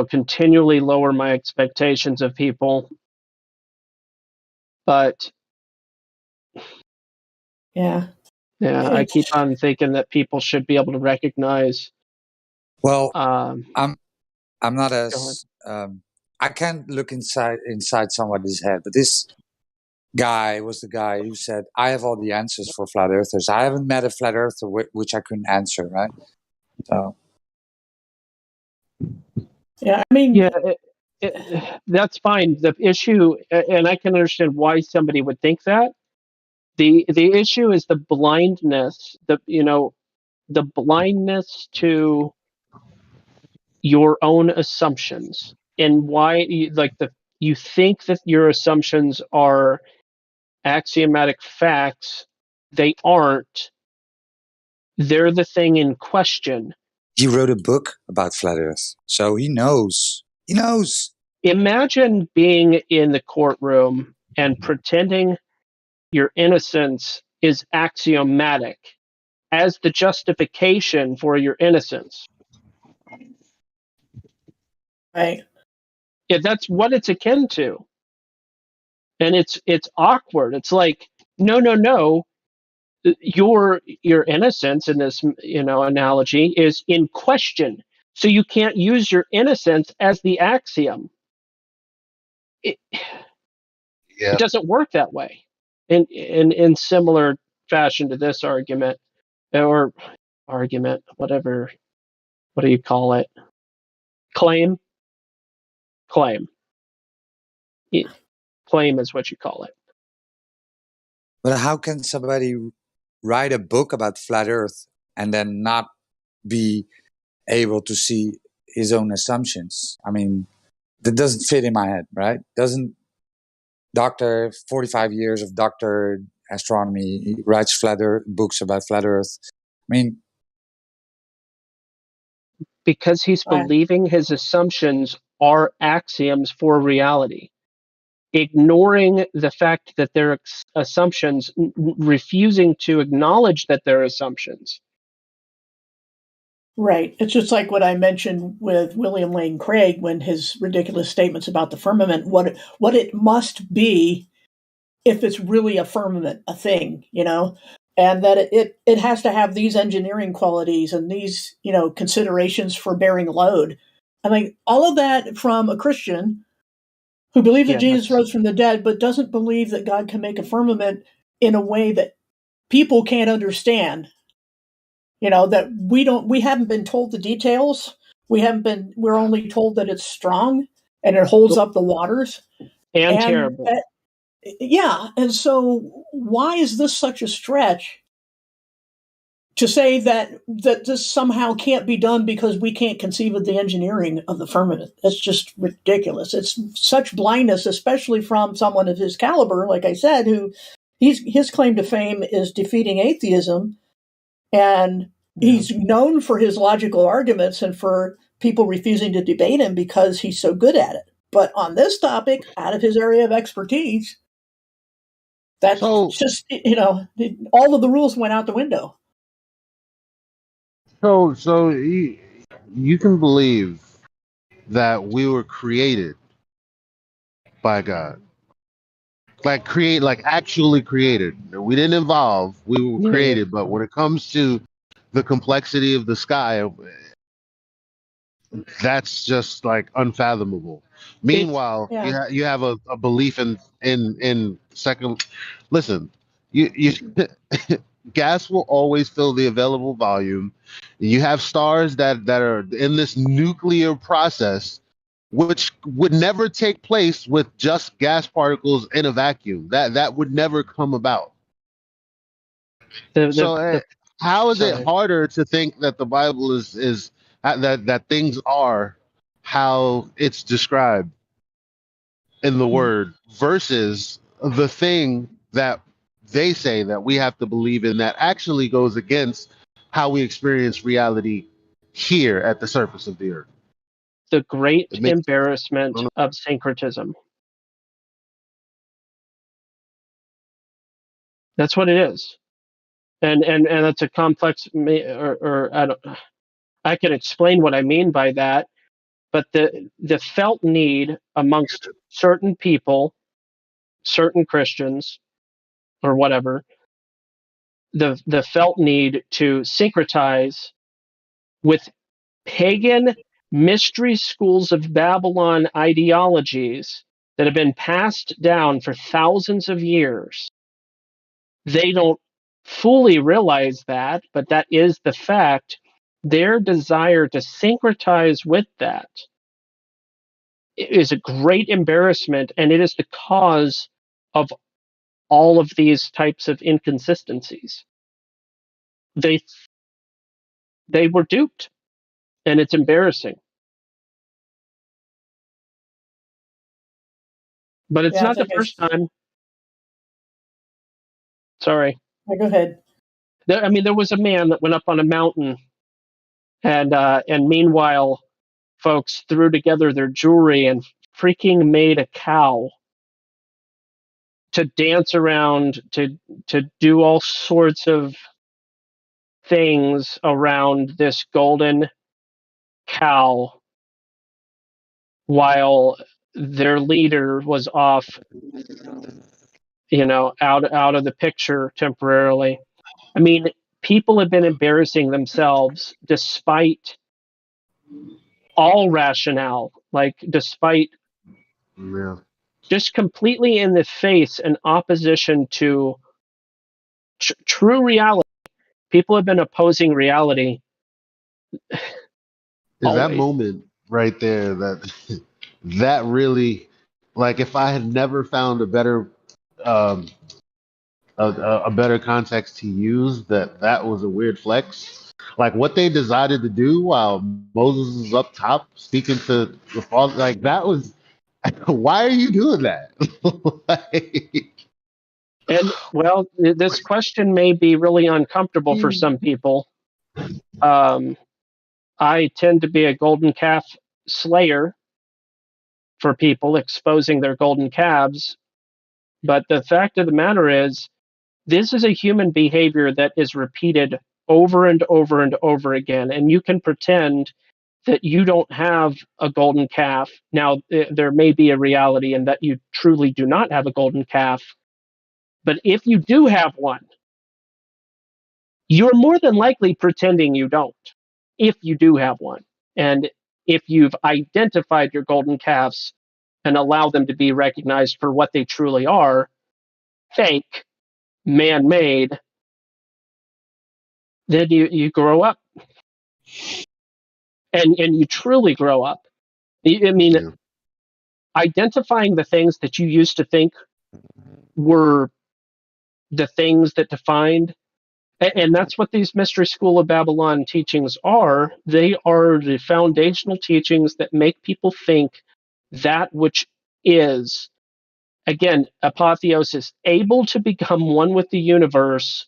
continually lower my expectations of people. But yeah, I keep on thinking that people should be able to recognize. Well, I'm not as I can't look inside somebody's head, but this guy was the guy who said, "I have all the answers for flat earthers." I haven't met a flat earther which I couldn't answer, right? So, yeah, I mean, yeah, that's fine. The issue, and I can understand why somebody would think that. The issue is the blindness, the blindness to your own assumptions and why you think that your assumptions are axiomatic facts. They aren't. They're the thing in question. he wrote a book about flat earth, so he knows. He knows. Imagine being in the courtroom and pretending your innocence is axiomatic as the justification for your innocence. Right. Yeah, that's what it's akin to. And it's awkward. It's like, no. Your innocence in this analogy is in question. So you can't use your innocence as the axiom. It doesn't work that way. In similar fashion to this argument, whatever, what do you call it? Claim. Claim is what you call it. But how can somebody write a book about flat earth and then not be able to see his own assumptions? I mean, that doesn't fit in my head, right? Doesn't 45 years of doctor astronomy, he writes books about flat earth. I mean, because he's believing his assumptions are axioms for reality, ignoring the fact that they're assumptions, refusing to acknowledge that they're assumptions. Right. It's just like what I mentioned with William Lane Craig when his ridiculous statements about the firmament, what it must be if it's really a firmament, a thing, and that it has to have these engineering qualities and these, considerations for bearing load. I mean, all of that from a Christian who believes that Jesus rose from the dead, but doesn't believe that God can make a firmament in a way that people can't understand. That we haven't been told the details. We're only told that it's strong and it holds up the waters. And terrible. Yeah. And so why is this such a stretch to say that this somehow can't be done because we can't conceive of the engineering of the firmament. That's just ridiculous. It's such blindness, especially from someone of his caliber, like I said, who his claim to fame is defeating atheism, and he's known for his logical arguments and for people refusing to debate him because he's so good at it. But on this topic, out of his area of expertise, that's just, all of the rules went out the window. So you can believe that we were created by God, like actually created. We didn't evolve; we were created. But when it comes to the complexity of the sky, that's just like unfathomable. Meanwhile, you have a belief in second. Listen, you gas will always fill the available volume. You have stars that are in this nuclear process, which would never take place with just gas particles in a vacuum. That would never come about. How is it harder to think that the Bible is that things are how it's described in the Word versus the thing that they say that we have to believe in that actually goes against how we experience reality here at the surface of the earth? The great embarrassment of syncretism. That's what it is. And it's a complex, I can explain what I mean by that, but the felt need amongst certain people, certain Christians, or whatever, the felt need to syncretize with pagan mystery schools of Babylon ideologies that have been passed down for thousands of years. They don't fully realize that, but that is the fact. Their desire to syncretize with that is a great embarrassment, and it is the cause of all of these types of inconsistencies. They were duped, and it's embarrassing. But it's not the first time. Sorry. Go ahead. There was a man that went up on a mountain, and meanwhile, folks threw together their jewelry and freaking made a cow to dance around, to do all sorts of things around this golden cow, while their leader was off, out of the picture temporarily. I mean, people have been embarrassing themselves despite all rationale, like despite just completely in the face and opposition to true reality. People have been opposing reality. That moment right there, that really, like, if I had never found a better a better context to use, that was a weird flex. Like what they decided to do while Moses is up top speaking to the Father, like that was. Why are you doing that? And well, this question may be really uncomfortable for some people. I tend to be a golden calf slayer for people exposing their golden calves. But the fact of the matter is, this is a human behavior that is repeated over and over and over again. And you can pretend that you don't have a golden calf. Now, there may be a reality in that you truly do not have a golden calf. But if you do have one, you're more than likely pretending you don't, if you do have one. And if you've identified your golden calves and allow them to be recognized for what they truly are, fake, man-made, then you grow up. And you truly grow up. Identifying the things that you used to think were the things that defined And that's what these Mystery School of Babylon teachings are. They are the foundational teachings that make people think that which is, again, apotheosis, able to become one with the universe,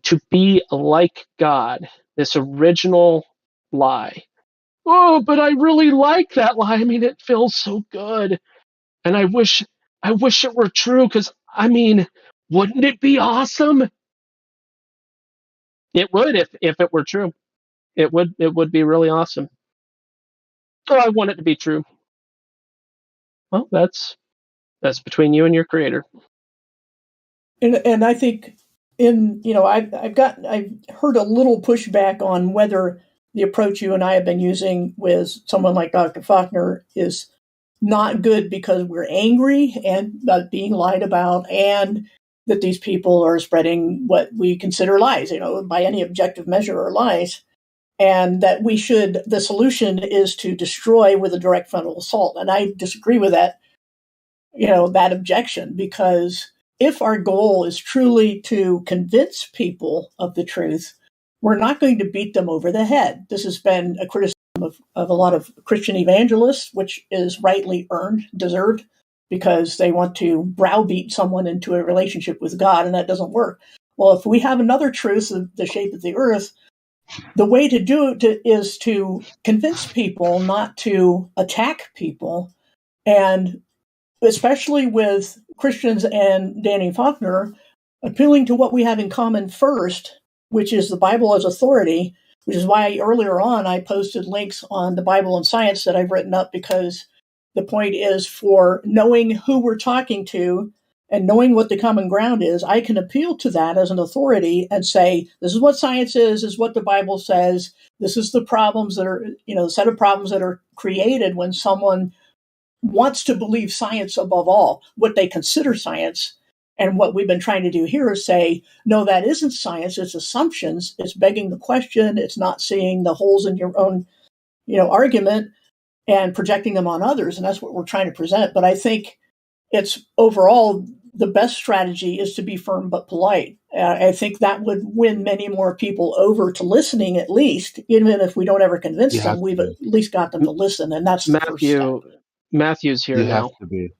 to be like God, this original lie. Oh, but I really like that lie. I mean, it feels so good. And I wish it were true, because, I mean, wouldn't it be awesome? It would, if it were true. It would be really awesome. Oh, I want it to be true. Well, that's between you and your creator. And I think I've heard a little pushback on whether the approach you and I have been using with someone like Dr. Faulkner is not good because we're angry and being lied about, and that these people are spreading what we consider lies, by any objective measure are lies, and that the solution is to destroy with a direct frontal assault. And I disagree with that, that objection, because if our goal is truly to convince people of the truth, we're not going to beat them over the head. This has been a criticism of a lot of Christian evangelists, which is rightly deserved, because they want to browbeat someone into a relationship with God, and that doesn't work. Well, if we have another truth of the shape of the earth, the way to do it is to convince people, not to attack people. And especially with Christians and Danny Faulkner, appealing to what we have in common first, which is the Bible as authority, which is why earlier on I posted links on the Bible and science that I've written up, because the point is, for knowing who we're talking to and knowing what the common ground is, I can appeal to that as an authority and say, this is what science is what the Bible says, this is the problems that are, the set of problems that are created when someone wants to believe science above all, what they consider science. And what we've been trying to do here is say, no, that isn't science, it's assumptions, it's begging the question, it's not seeing the holes in your own, argument and projecting them on others. And that's what we're trying to present. But I think it's overall the best strategy is to be firm but polite. I think that would win many more people over to listening, at least, even if we don't ever convince them, we've at least got them to listen. And that's the first step. Matthew's here now. Have to be.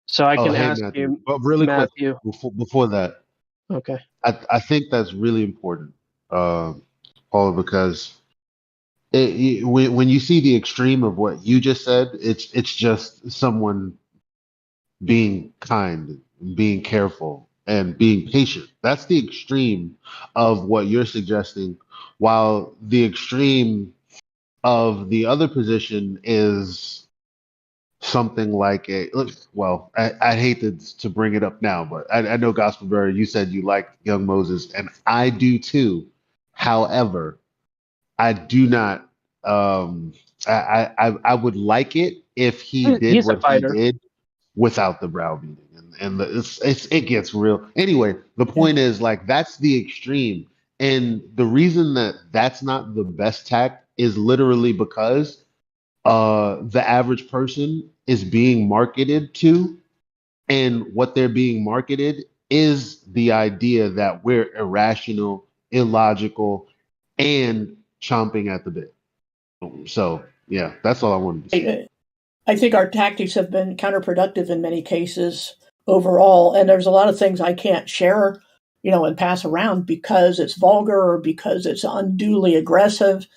So I can hey, ask Matthew. you, But really Matthew. quick, before that, Okay. I think that's really important, Paula, because when you see the extreme of what you just said, it's just someone being kind, being careful, and being patient. That's the extreme of what you're suggesting, while the extreme of the other position is something like I hate to bring it up now, but I know Gospel Bearer, you said you like young Moses, and I do too. However, I do not. I would like it if he did what he did without the browbeating, it gets real. Anyway, the point is, like, that's the extreme, and the reason that that's not the best tact is literally because the average person is being marketed to, and what they're being marketed is the idea that we're irrational, illogical, and chomping at the bit. So yeah, that's all I wanted to say. I think our tactics have been counterproductive in many cases overall, and there's a lot of things I can't share, and pass around because it's vulgar or because it's unduly aggressive.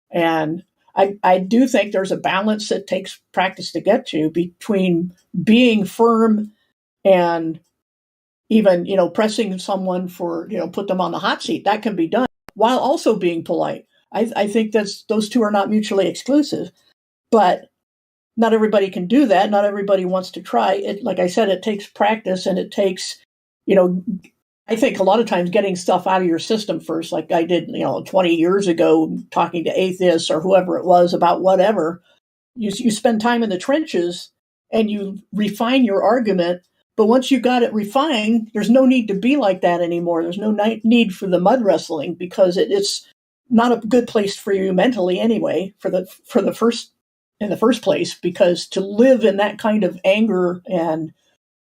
And I do think there's a balance that takes practice to get to between being firm and even, pressing someone for, put them on the hot seat. That can be done while also being polite. I think those two are not mutually exclusive, but not everybody can do that. Not everybody wants to try it. Like I said, it takes practice, and it takes, I think a lot of times getting stuff out of your system first, like I did, 20 years ago, talking to atheists or whoever it was about whatever. You spend time in the trenches and you refine your argument. But once you got it refined, there's no need to be like that anymore. There's no need for the mud wrestling, because it's not a good place for you mentally anyway, in the first place, because to live in that kind of anger and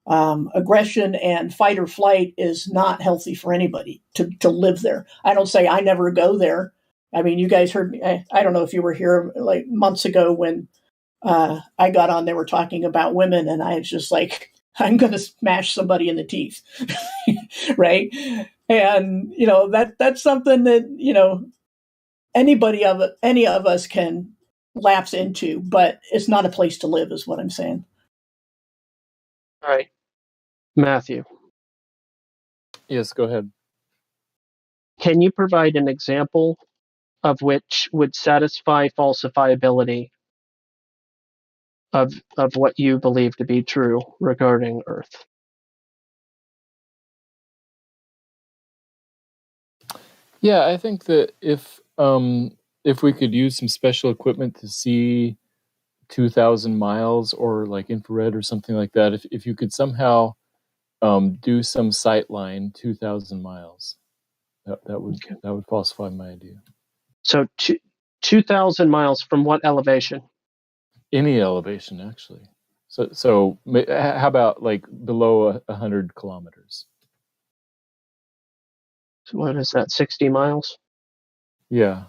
aggression and fight or flight is not healthy for anybody to live there. I don't say I never go there. I mean, you guys heard me. I don't know if you were here like months ago when I got on. They were talking about women, and I was just like, I'm going to smash somebody in the teeth, right? And that's something that any of us can lapse into, but it's not a place to live, is what I'm saying. All right, Matthew. Yes, go ahead. Can you provide an example of which would satisfy falsifiability of what you believe to be true regarding Earth? Yeah, I think that if we could use some special equipment to see 2,000 miles or like infrared or something like that, if you could somehow do some sight line 2,000 miles, that would falsify my idea. So 2,000 miles from what elevation? Any elevation, actually. So how about like below 100 kilometers? So what is that, 60 miles? Yeah.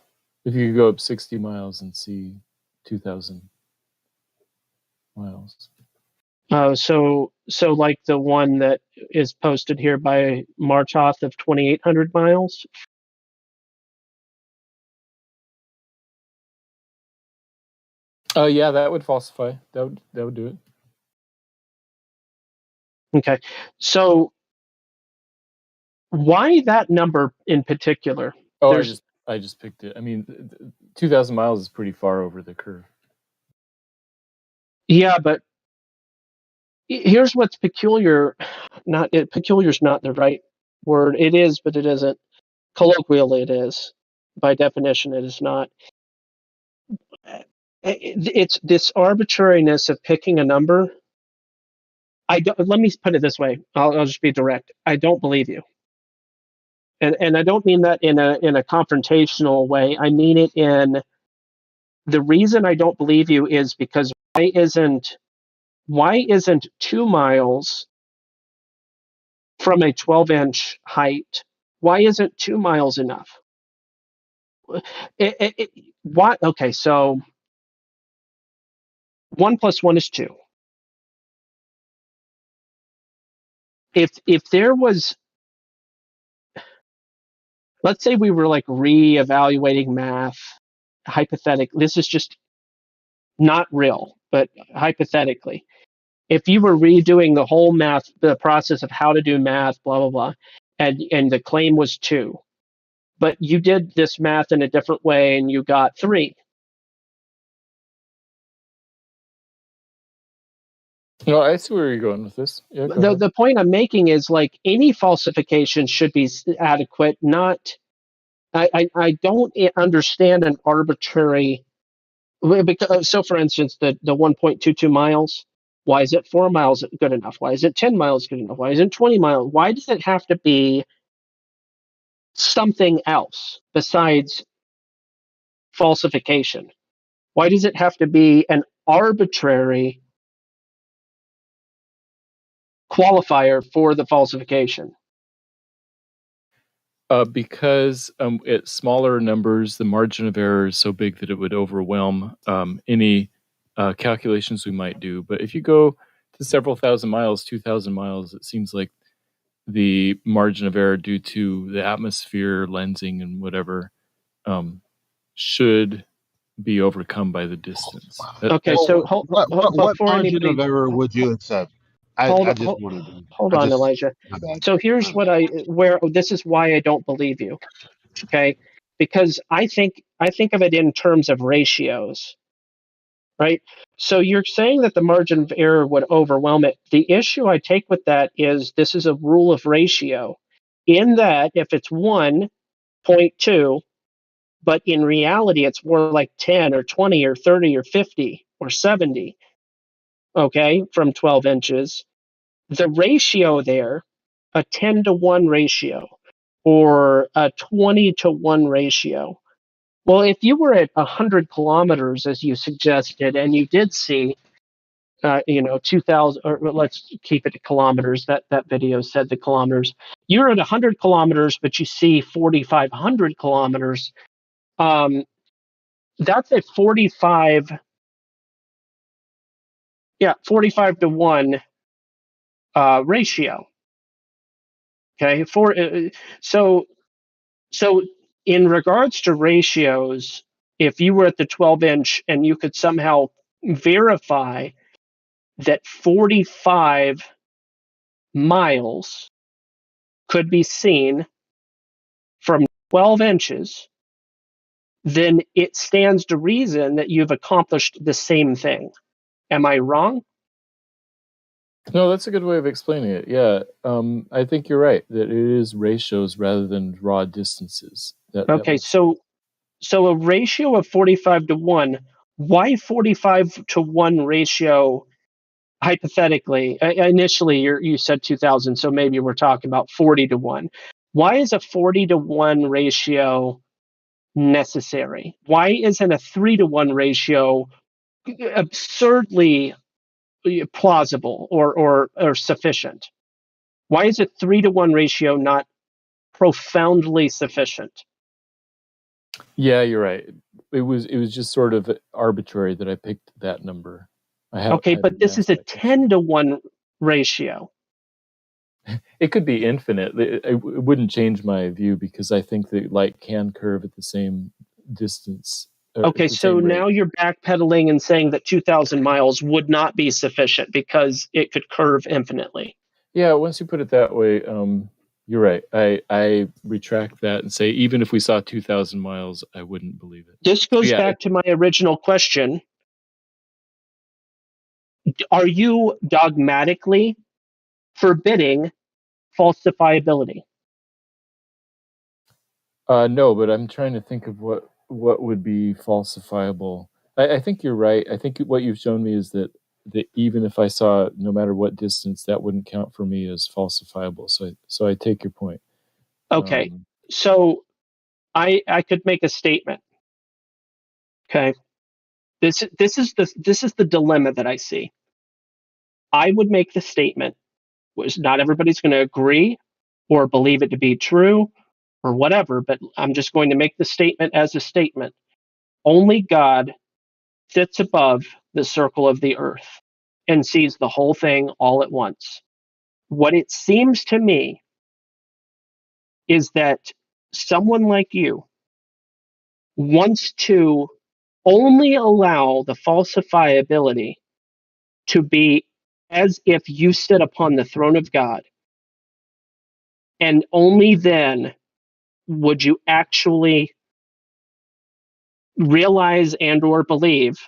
If you could go up 60 miles and see 2,000 miles. So like the one that is posted here by Marchoth of 2,800 miles? Yeah, that would falsify. That would do it. Okay. So why that number in particular? Oh, I just picked it. I mean, 2,000 miles is pretty far over the curve. Yeah, but here's what's peculiar. Peculiar is not the right word. It is, but it isn't. Colloquially, it is. By definition, it is not. It's this arbitrariness of picking a number. Let me put it this way. I'll just be direct. I don't believe you, and I don't mean that in a confrontational way. I mean it in the reason I don't believe you is because why isn't 2 miles from a 12-inch height? Why isn't 2 miles enough? What? Okay, so 1 + 1 is 2. If there was, let's say we were like reevaluating math, hypothetically, this is just not real, but hypothetically, if you were redoing the whole math, the process of how to do math, blah, blah, blah, and the claim was 2, but you did this math in a different way and you got 3. No, I see where you're going with this. Yeah, the point I'm making is like any falsification should be adequate. Not, I don't understand an arbitrary. Because, so, for instance, the 1.22 miles. Why is it 4 miles good enough? Why is it 10 miles good enough? Why isn't it 20 miles? Why does it have to be something else besides falsification? Why does it have to be an arbitrary qualifier for the falsification? Because at smaller numbers, the margin of error is so big that it would overwhelm any calculations we might do. But if you go to several thousand miles, 2,000 miles, it seems like the margin of error due to the atmosphere, lensing, and whatever should be overcome by the distance. Okay, so what margin of error would you accept? I just wanted to hold on, Elijah. So here's this is why I don't believe you. Okay, because I think of it in terms of ratios, right? So you're saying that the margin of error would overwhelm it. The issue I take with that is this is a rule of ratio, in that if it's 1.2, but in reality it's more like 10 or 20 or 30 or 50 or 70, okay, from 12 inches, the ratio there, a 10-to-1 ratio or a 20-to-1 ratio. Well, if you were at 100 kilometers, as you suggested, and you did see 2,000, or let's keep it to kilometers. That video said the kilometers. You're at 100 kilometers, but you see 4,500 kilometers. That's a 45 to 1 ratio. Okay, so in regards to ratios, if you were at the 12-inch and you could somehow verify that 45 miles could be seen from 12 inches, then it stands to reason that you've accomplished the same thing. Am I wrong? No, that's a good way of explaining it. Yeah, I think you're right that it is ratios rather than raw distances. Okay, so a ratio of 45 to 1. Why 45 to 1 ratio? Hypothetically, initially you said 2,000, so maybe we're talking about 40 to 1. Why is a 40 to 1 ratio necessary? Why isn't a 3 to 1 ratio absurdly plausible or sufficient? Why is a 3 to 1 ratio not profoundly sufficient? Yeah, you're right. It was just sort of arbitrary that I picked that number. Okay, but this is a 10 to 1 ratio. It could be infinite. It wouldn't change my view because I think that light can curve at the same distance. Okay, so now you're backpedaling and saying that 2,000 miles would not be sufficient because it could curve infinitely. Yeah, once you put it that way, you're right. I retract that and say even if we saw 2,000 miles, I wouldn't believe it. This goes back to my original question. Are you dogmatically forbidding falsifiability? No, but I'm trying to think of what would be falsifiable. I think you're right. I think what you've shown me is that even if I saw no matter what distance, that wouldn't count for me as falsifiable. So I take your point. Okay, so I could make a statement. Okay, this is the dilemma that I see. I would make the statement, which not everybody's going to agree or believe it to be true or whatever, but I'm just going to make the statement as a statement. Only God sits above the circle of the earth and sees the whole thing all at once. What it seems to me is that someone like you wants to only allow the falsifiability to be as if you sit upon the throne of God, and only then would you actually realize and or believe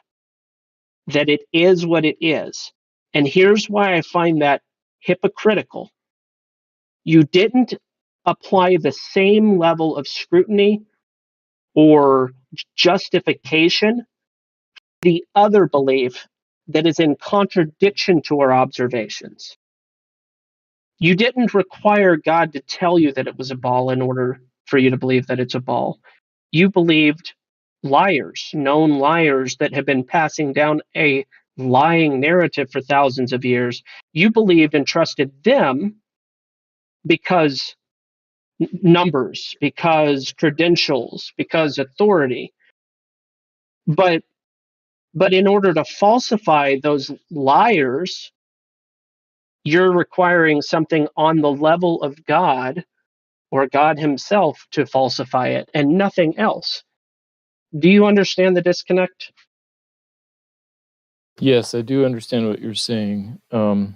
that it is what it is. And here's why I find that hypocritical. You didn't apply the same level of scrutiny or justification the other belief that is in contradiction to our observations. You didn't require God to tell you that it was a ball in order for you to believe that it's a ball. You believed liars, known liars that have been passing down a lying narrative for thousands of years. You believed and trusted them because numbers, because credentials, because authority. But in order to falsify those liars, you're requiring something on the level of God or God himself to falsify it and nothing else. Do you understand the disconnect? Yes, I do understand what you're saying. And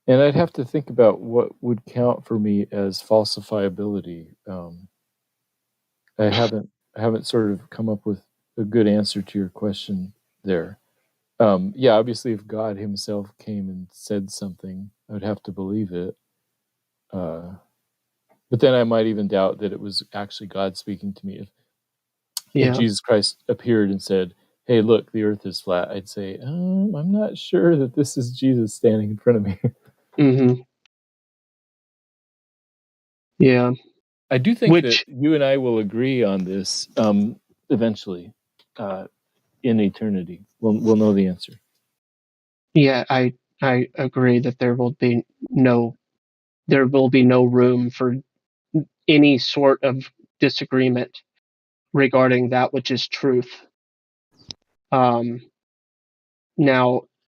I'd have to think about what would count for me as falsifiability. I haven't sort of come up with a good answer to your question there. Yeah, obviously, if God himself came and said something, I would have to believe it. But then I might even doubt that it was actually God speaking to me. If Jesus Christ appeared and said, "Hey, look, the earth is flat," I'd say, I'm not sure that this is Jesus standing in front of me. Mm-hmm. Yeah. I do think that you and I will agree on this eventually in eternity. We'll know the answer. Yeah, I agree that there will be no room for any sort of disagreement regarding that which is truth. Now,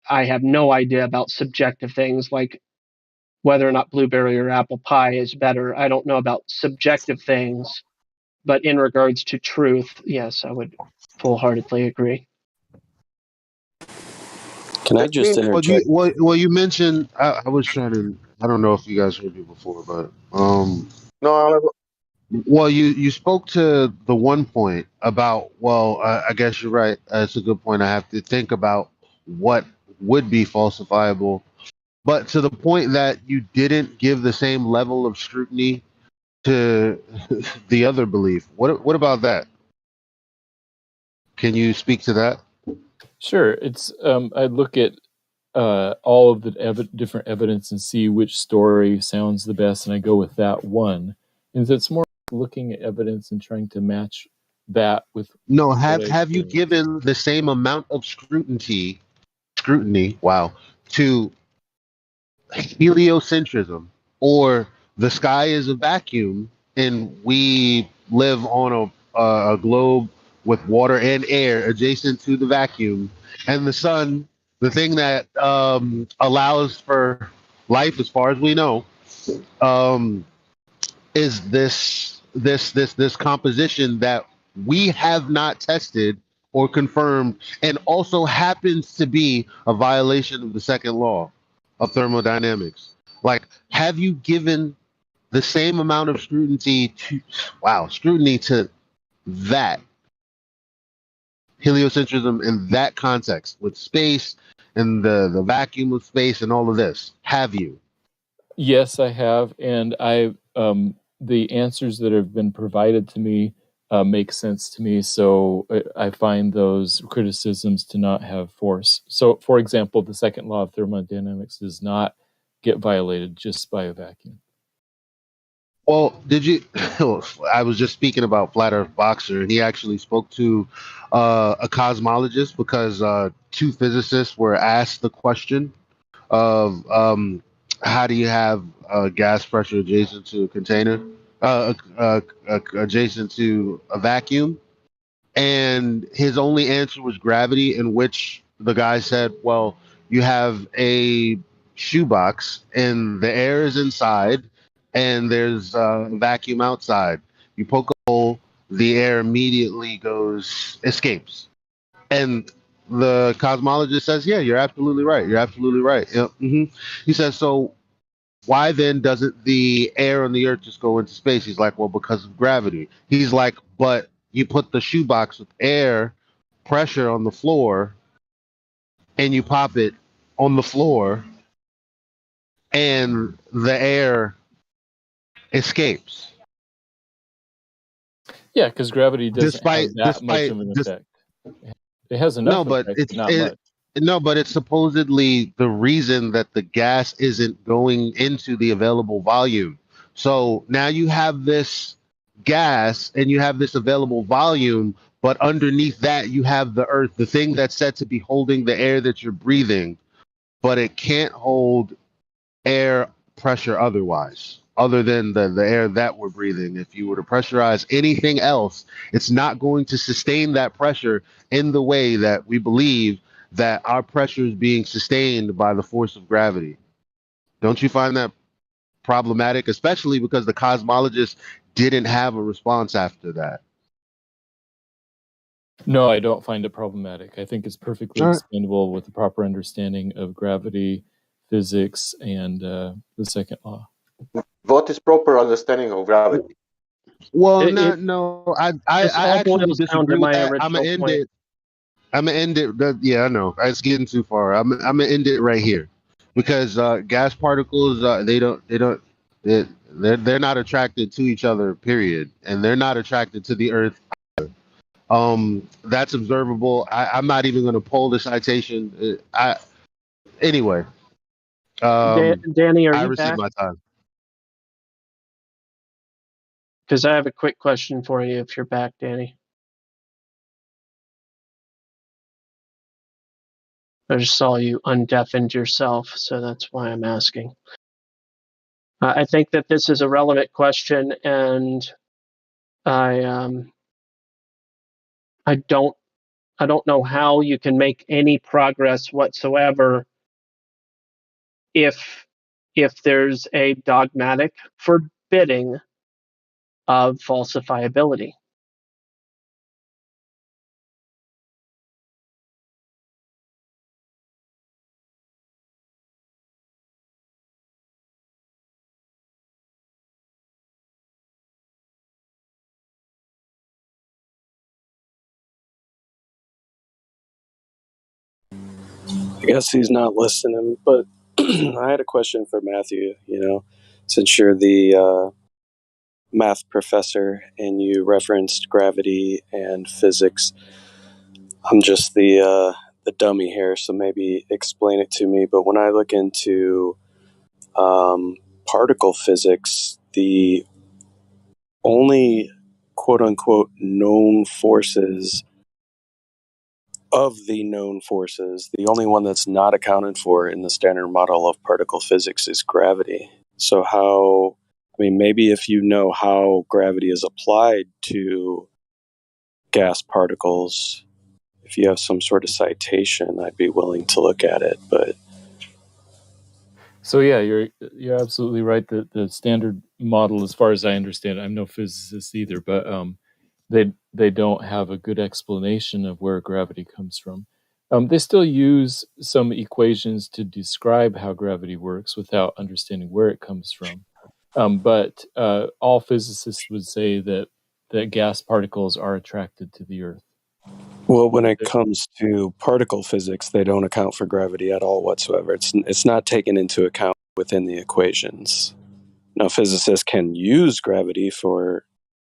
I have no idea about subjective things like whether or not blueberry or apple pie is better. I don't know about subjective things, but in regards to truth, yes, I would full-heartedly agree. Can I That just means interject? Well, you mentioned. I was trying to. I don't know if you guys heard me before, but no. well, you spoke to the one point about. Well, I guess you're right. That's a good point. I have to think about what would be falsifiable, but to the point that you didn't give the same level of scrutiny to the other belief. What about that? Can you speak to that? Sure. It's I look at all of the different evidence and see which story sounds the best, and I go with that one. And it's more looking at evidence and trying to match that with No, what I have you experience. given the same amount of scrutiny, wow, to heliocentrism or the sky is a vacuum and we live on a globe with water and air adjacent to the vacuum, and the sun, the thing that allows for life as far as we know, um, is this composition that we have not tested or confirmed, and also happens to be a violation of the second law of thermodynamics. Like, have you given the same amount of scrutiny to that heliocentrism in that context with space and the vacuum of space and all of this? Have you? Yes, I have, and the answers that have been provided to me make sense to me. So I find those criticisms to not have force. So, for example, the second law of thermodynamics does not get violated just by a vacuum. Well, did you? I was just speaking about Flat Earth Boxer, and he actually spoke to a cosmologist because two physicists were asked the question of how do you have gas pressure adjacent to a container, adjacent to a vacuum, and his only answer was gravity, in which the guy said, well, you have a shoebox and the air is inside and there's a vacuum outside. You poke a hole, the air immediately escapes. And the cosmologist says, yeah, you're absolutely right, you're absolutely right. Yep. He says, so why then doesn't the air on the earth just go into space? He's like, well, because of gravity. He's like, but you put the shoebox with air pressure on the floor and you pop it on the floor and the air escapes. Yeah, because gravity doesn't have that much of an Despite effect. It has no, enough but effect, but not much. no, but it's supposedly the reason that the gas isn't going into the available volume. So now you have this gas and you have this available volume, but underneath that you have the earth, the thing that's said to be holding the air that you're breathing, but it can't hold air pressure other than the air that we're breathing. If you were to pressurize anything else, it's not going to sustain that pressure in the way that we believe that our pressure is being sustained by the force of gravity. Don't you find that problematic, especially because the cosmologists didn't have a response after that? No, I don't find it problematic. I think it's perfectly Sure. explainable with the proper understanding of gravity, physics, and the second law. What is proper understanding of gravity? Well, I this all actually boils down to disagree with my that. I'm gonna original end point. it. Yeah, I know. It's getting too far. I'm gonna end it right here, because gas particles, they're not attracted to each other. Period, and they're not attracted to the Earth. That's observable. I'm not even going to pull the citation. Anyway. Danny, are I you received back? my time. Because I have a quick question for you if you're back, Danny. I just saw you undeafened yourself, so that's why I'm asking. I think that this is a relevant question, and I don't know how you can make any progress whatsoever if there's a dogmatic forbidding of falsifiability. I guess he's not listening, but I had a question for Matthew. Since you're the math professor and you referenced gravity and physics, I'm just the dummy here, so maybe explain it to me. But when I look into particle physics, the only quote unquote known forces of the known forces, the only one that's not accounted for in the standard model of particle physics is gravity. So maybe if you know how gravity is applied to gas particles, if you have some sort of citation, I'd be willing to look at it. But so yeah, you're absolutely right. The standard model, as far as I understand it, I'm no physicist either, but they don't have a good explanation of where gravity comes from. They still use some equations to describe how gravity works without understanding where it comes from. But all physicists would say that gas particles are attracted to the Earth. well, when it comes to particle physics, they don't account for gravity at all whatsoever. It's not taken into account within the equations. Now, physicists can use gravity for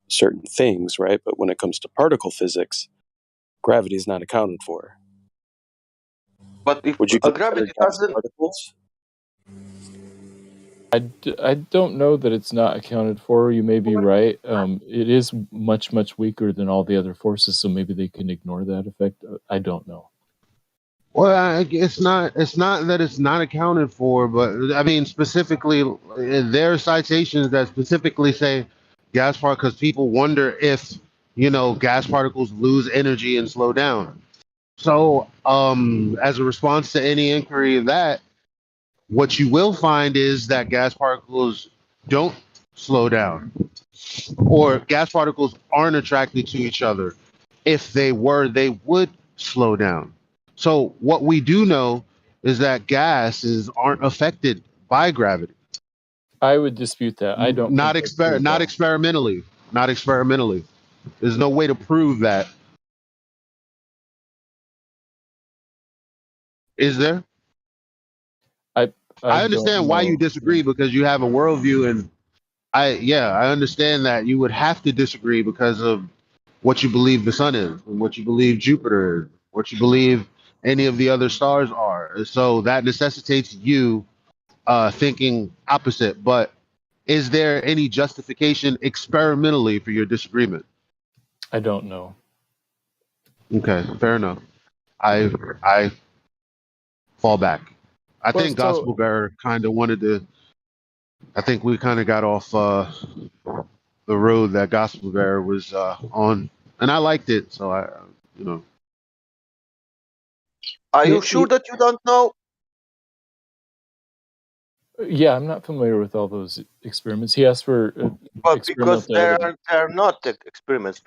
certain things, right? But when it comes to particle physics, gravity is not accounted for. But if Would you gravity doesn't, particles? I don't know that it's not accounted for. You may be right. It is much, much weaker than all the other forces, so maybe they can ignore that effect. I don't know. Well, it's not that it's not accounted for, but I mean specifically, there are citations that specifically say gas particles, because people wonder if gas particles lose energy and slow down. So, as a response to any inquiry of that, what you will find is that gas particles don't slow down, or gas particles aren't attracted to each other. If they were, they would slow down. So what we do know is that gases aren't affected by gravity. I would dispute that. I don't. Not experimentally. Not experimentally. There's no way to prove that. Is there? I understand why you disagree, because you have a worldview, and I understand that you would have to disagree because of what you believe the sun is, and what you believe Jupiter is, what you believe any of the other stars are. So that necessitates you thinking opposite. But is there any justification experimentally for your disagreement? I don't know. Okay, fair enough. I fall back. I think Gospel Bearer kind of wanted to. I think we kind of got off the road that Gospel Bearer was on, and I liked it. So Are you sure that you don't know? Yeah, I'm not familiar with all those experiments. He asked for but because there are not experiments.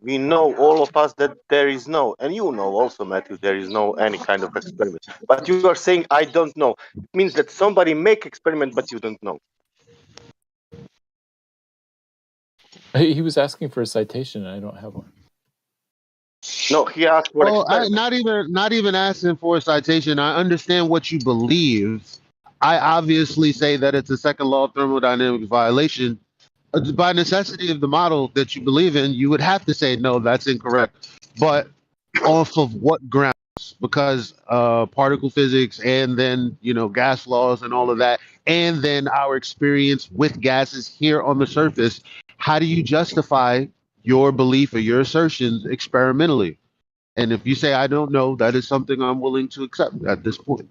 We know, all of us, that there is no, and you know also, Matthew, there is no any kind of experiment. But you are saying I don't know. It means that somebody make experiment, but you don't know. He was asking for a citation, and I don't have one. No, he asked for experiment. Not even asking for a citation. I understand what you believe. I obviously say that it's a second law of thermodynamics violation. By necessity of the model that you believe in, you would have to say, no, that's incorrect. But off of what grounds? Because particle physics, and then, gas laws and all of that, and then our experience with gases here on the surface. How do you justify your belief or your assertions experimentally? And if you say I don't know, that is something I'm willing to accept at this point.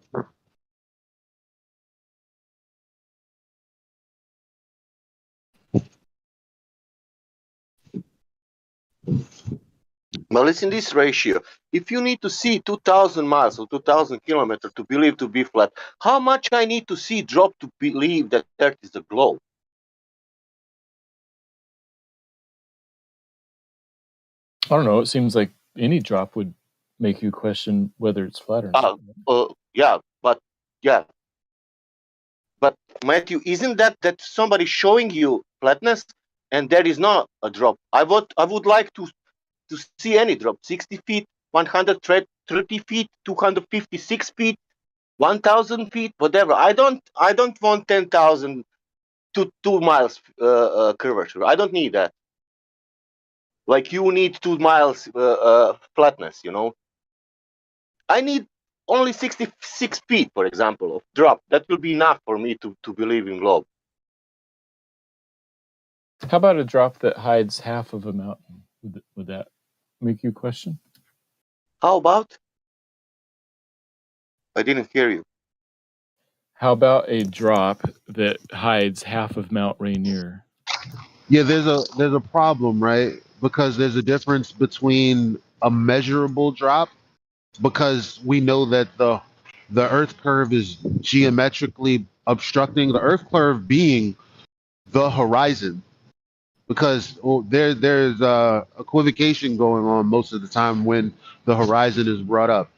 Well, it's in this ratio. If you need to see 2,000 miles or 2,000 kilometers to believe to be flat, how much I need to see drop to believe that Earth is a globe? I don't know. It seems like any drop would make you question whether it's flat or not. Yeah, but Matthew, isn't that somebody showing you flatness, and there is not a drop? I would like to see any drop: 60 feet, 130 feet, 256 feet, 1,000 feet, whatever. I don't want 10,000 to 2 miles curvature. I don't need that. Like you need 2 miles flatness, you know. I need only 66 feet, for example, of drop. That will be enough for me to believe in globe. How about a drop that hides half of a mountain? Would that make you question? How about? I didn't hear you. How about a drop that hides half of Mount Rainier? Yeah, there's a problem, right? Because there's a difference between a measurable drop, because we know that the Earth curve is geometrically obstructing the Earth curve being the horizon, because there's equivocation going on most of the time when the horizon is brought up.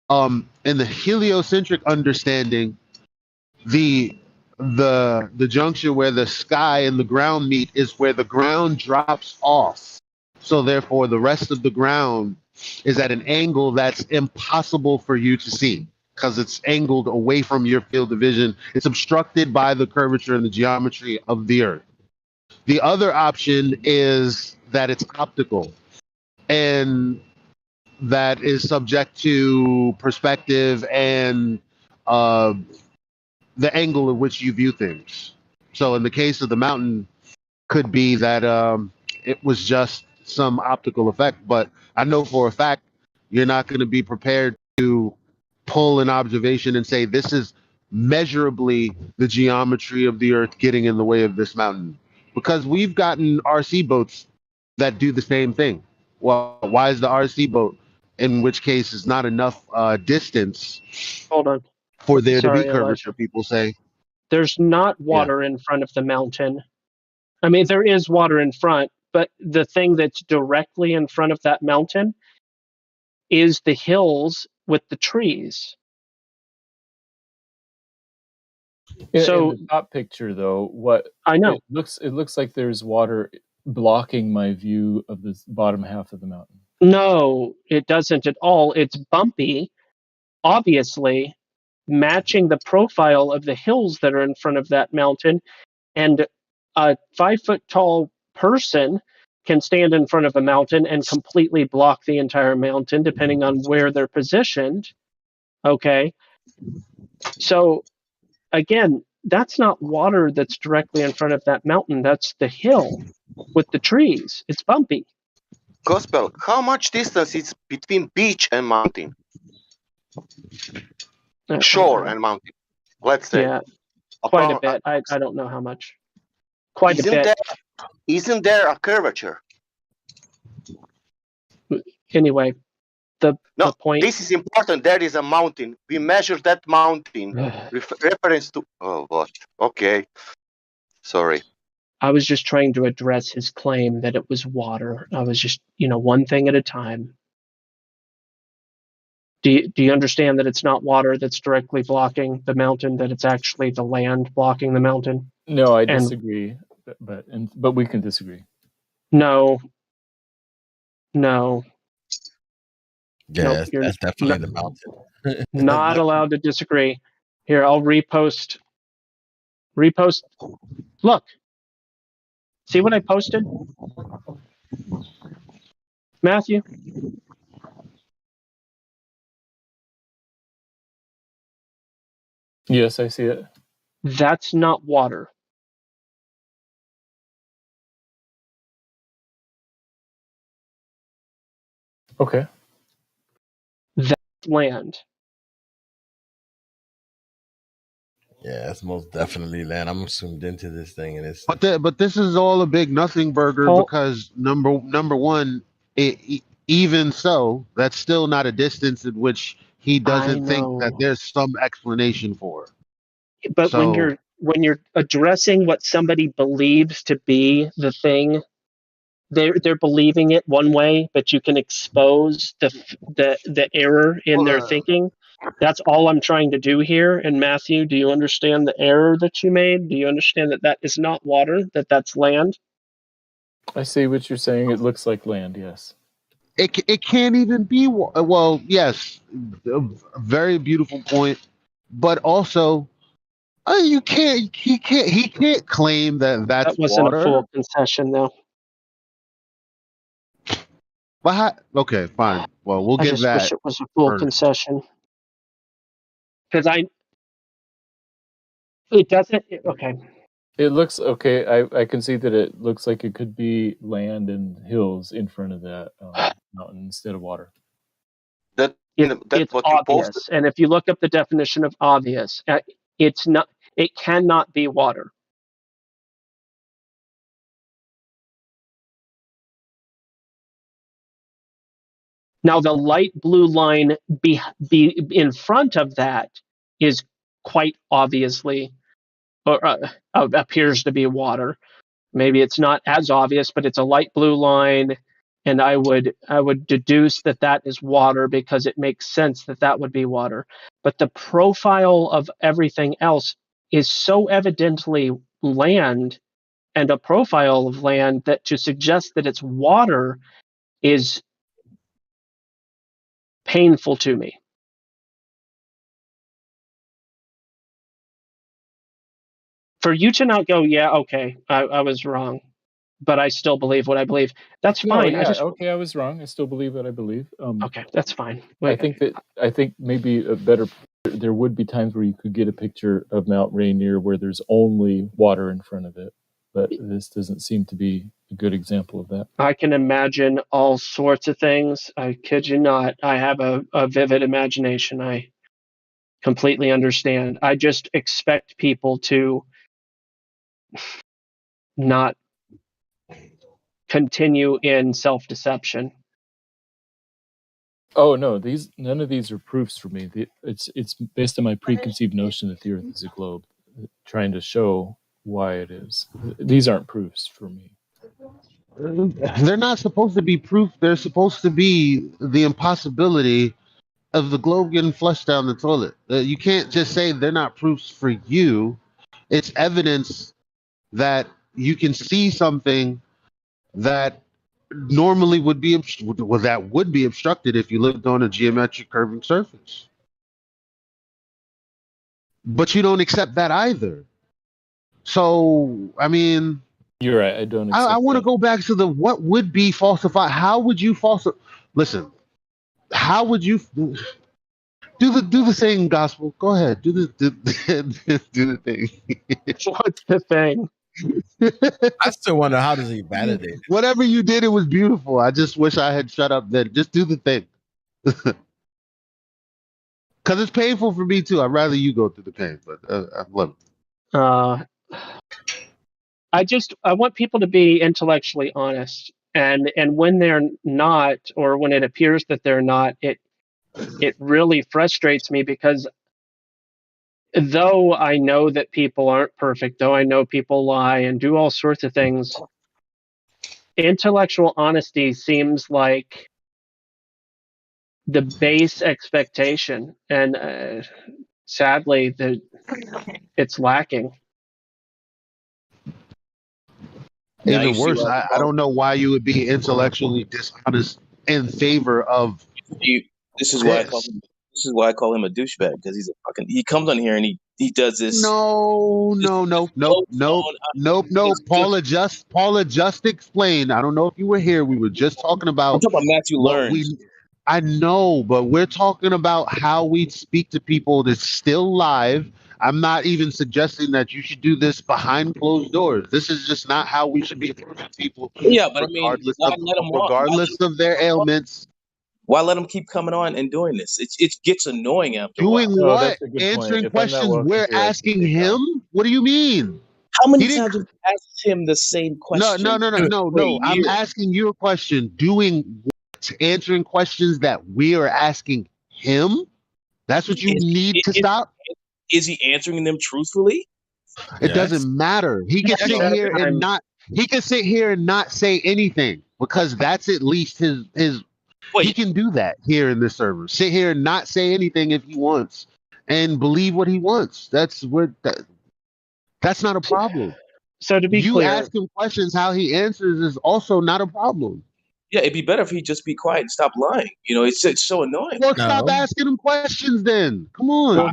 In the heliocentric understanding, the junction where the sky and the ground meet is where the ground drops off. So therefore, the rest of the ground is at an angle that's impossible for you to see because it's angled away from your field of vision. It's obstructed by the curvature and the geometry of the Earth. The other option is that it's optical, and that is subject to perspective and the angle at which you view things. So in the case of the mountain, could be that it was just some optical effect, but I know for a fact you're not going to be prepared to pull an observation and say this is measurably the geometry of the Earth getting in the way of this mountain, because we've gotten RC boats that do the same thing. Well, why is the RC boat, in which case is not enough distance Hold on. for there to be Sorry, curvature, Elijah. people say. There's not water in front of the mountain. I mean, there is water in front, but the thing that's directly in front of that mountain is the hills with the trees. In the top picture, though, what I know, it looks like there's water blocking my view of the bottom half of the mountain. no, it doesn't at all. It's bumpy, obviously, matching the profile of the hills that are in front of that mountain, and a 5-foot tall person can stand in front of a mountain and completely block the entire mountain depending on where they're positioned. Okay. So again, that's not water that's directly in front of that mountain. That's the hill with the trees. It's bumpy. Gospel, how much distance is between beach and mountain? Shore and mountain, let's say. Yeah, quite a bit. I don't know how much. Quite a bit. Isn't there a curvature? Anyway, the point. This is important. There is a mountain. We measure that mountain. Reference to. Oh, what? Okay. Sorry. I was just trying to address his claim that it was water. I was just, one thing at a time. Do you understand that it's not water that's directly blocking the mountain, that it's actually the land blocking the mountain? No, I disagree, but we can disagree. No. Yeah, Nope, that's definitely the mountain. Not allowed to disagree. Here, I'll repost. Look. See what I posted? Matthew? Yes, I see it. That's not water. Okay. land. Yeah, that's most definitely land. I'm zoomed into this thing, and it's But this is all a big nothing burger because number one, even so, that's still not a distance in which he doesn't think that there's some explanation for. But when So you're addressing what somebody believes to be the thing, they're believing it one way, but you can expose the error in their thinking. That's all I'm trying to do here. And Matthew, do you understand the error that you made? Do you understand that is not water, that's land? I see what you're saying. It looks like land, yes. it can't even be well, yes, a very beautiful point, but also he can't claim that that's That wasn't water. a full concession, though. But okay, fine. Well, we'll I give just that. wish it was a full Ernest. concession. Because it doesn't. Okay. It looks okay. I can see that it looks like it could be land and hills in front of that mountain instead of water. It's obvious, and if you look up the definition of obvious, it's not. It cannot be water. Now, the light blue line be in front of that is quite obviously, or appears to be water. Maybe it's not as obvious, but it's a light blue line, and I would deduce that is water because it makes sense that would be water. But the profile of everything else is so evidently land, and a profile of land, that to suggest that it's water is painful to me. For you to not go, yeah, okay, I was wrong, but I still believe what I believe. That's fine. Yeah, I was wrong. I still believe what I believe. Okay, that's fine. I think maybe a better. There would be times where you could get a picture of Mount Rainier where there's only water in front of it, but this doesn't seem to be a good example of that. I can imagine all sorts of things. I kid you not. I have a vivid imagination. I completely understand. I just expect people to not continue in self-deception. Oh no, none of these are proofs for me. It's based on my preconceived notion that the Earth is a globe, trying to show why it is. These aren't proofs for me. They're not supposed to be proof. They're supposed to be the impossibility of the globe getting flushed down the toilet. You can't just say they're not proofs for you. It's evidence that you can see something that normally would be obstructed if you lived on a geometric curving surface. But you don't accept that either. So, I mean, you're right. I don't. I want to go back to what would be falsified. How would you falsify? Listen, how would you do the thing? Gospel, go ahead. Do the thing. What's the thing? I still wonder, how does he validate it? Whatever you did, it was beautiful. I just wish I had shut up then. Just do the thing. Because it's painful for me too. I'd rather you go through the pain, but I love it. I want people to be intellectually honest, and when they're not, or when it appears that they're not, it really frustrates me, because though I know that people aren't perfect, though I know people lie and do all sorts of things, intellectual honesty seems like the base expectation, and sadly, it's lacking. Even worse, I don't know why you would be intellectually dishonest in favor of. This is why I call him a douchebag, because he comes on here and he does this. No. Paula just explained. I don't know if you were here. We were just talking about. I'm talking about Matthew Learns. I know, but we're talking about how we speak to people that's still live. I'm not even suggesting that you should do this behind closed doors. This is just not how we should be approaching people. Yeah, but regardless of their ailments. Why let him keep coming on and doing this? It gets annoying after a while. Doing what? Answering questions we're asking him? What do you mean? How many He didn't times have you asked him the same question? No. I'm asking you a question. Doing what? Answering questions that we are asking him? That's what you need to stop? Is he answering them truthfully? It doesn't matter. He can sit here and not say anything, because that's at least his he can do that here in this server. Sit here and not say anything if he wants and believe what he wants. That's not a problem. So to be you clear, ask him questions, how he answers is also not a problem. Yeah, it'd be better if he just be quiet and stop lying. It's so annoying. Well, stop asking him questions then. Come on. Well,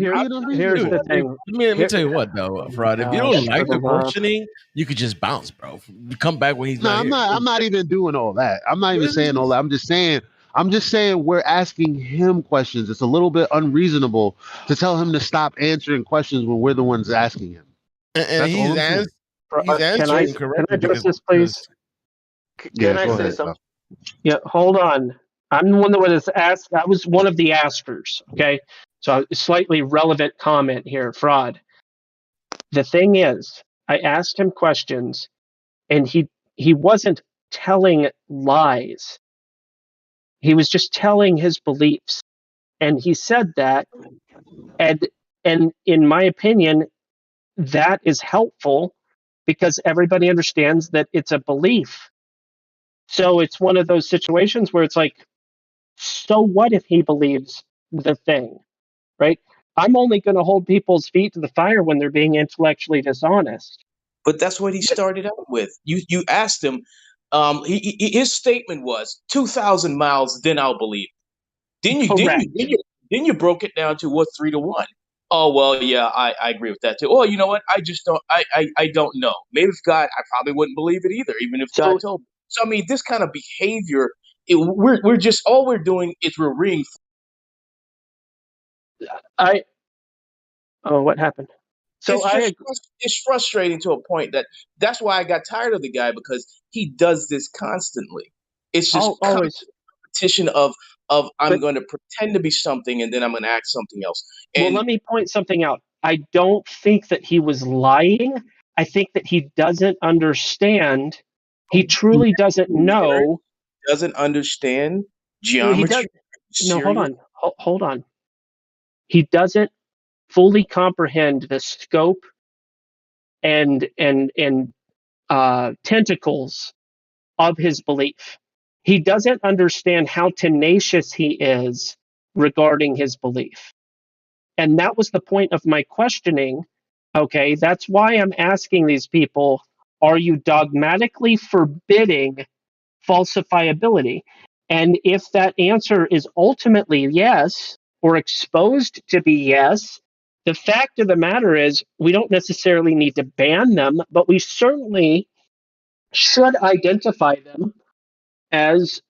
here's the thing. Let me tell you what, though, Fraud. If you don't like the questioning, you could just bounce, bro. Come back when he's not here. I'm not even doing all that. I'm not even saying all that. I'm just saying we're asking him questions. It's a little bit unreasonable to tell him to stop answering questions when we're the ones asking him. And he's answering correctly. Can I address this, please? Can I say something? Yeah, hold on. I'm the one that was asked. I was one of the askers. Okay, so a slightly relevant comment here, Fraud. The thing is, I asked him questions, and he wasn't telling lies. He was just telling his beliefs, and he said that, and in my opinion, that is helpful because everybody understands that it's a belief. So it's one of those situations where it's like, so what if he believes the thing, right? I'm only going to hold people's feet to the fire when they're being intellectually dishonest. But that's what he started out with. You asked him. His statement was 2,000 miles, then I'll believe. Then you broke it down to 3 to 1. Oh well, yeah, I agree with that too. Oh, you know what? I just don't. I don't know. Maybe if God, I probably wouldn't believe it either, even if God told me. So I mean, this kind of behavior, we're just all we're doing is we're reading. What happened? So it's frustrating to a point that's why I got tired of the guy, because he does this constantly. It's just always repetition of I'm going to pretend to be something and then I'm going to act something else. Well, let me point something out. I don't think that he was lying. I think that he doesn't understand. He truly doesn't know. Doesn't understand geometry. No, hold on. He doesn't fully comprehend the scope and tentacles of his belief. He doesn't understand how tenacious he is regarding his belief. And that was the point of my questioning. Okay, that's why I'm asking these people, are you dogmatically forbidding falsifiability? And if that answer is ultimately yes, or exposed to be yes, the fact of the matter is we don't necessarily need to ban them, but we certainly should identify them as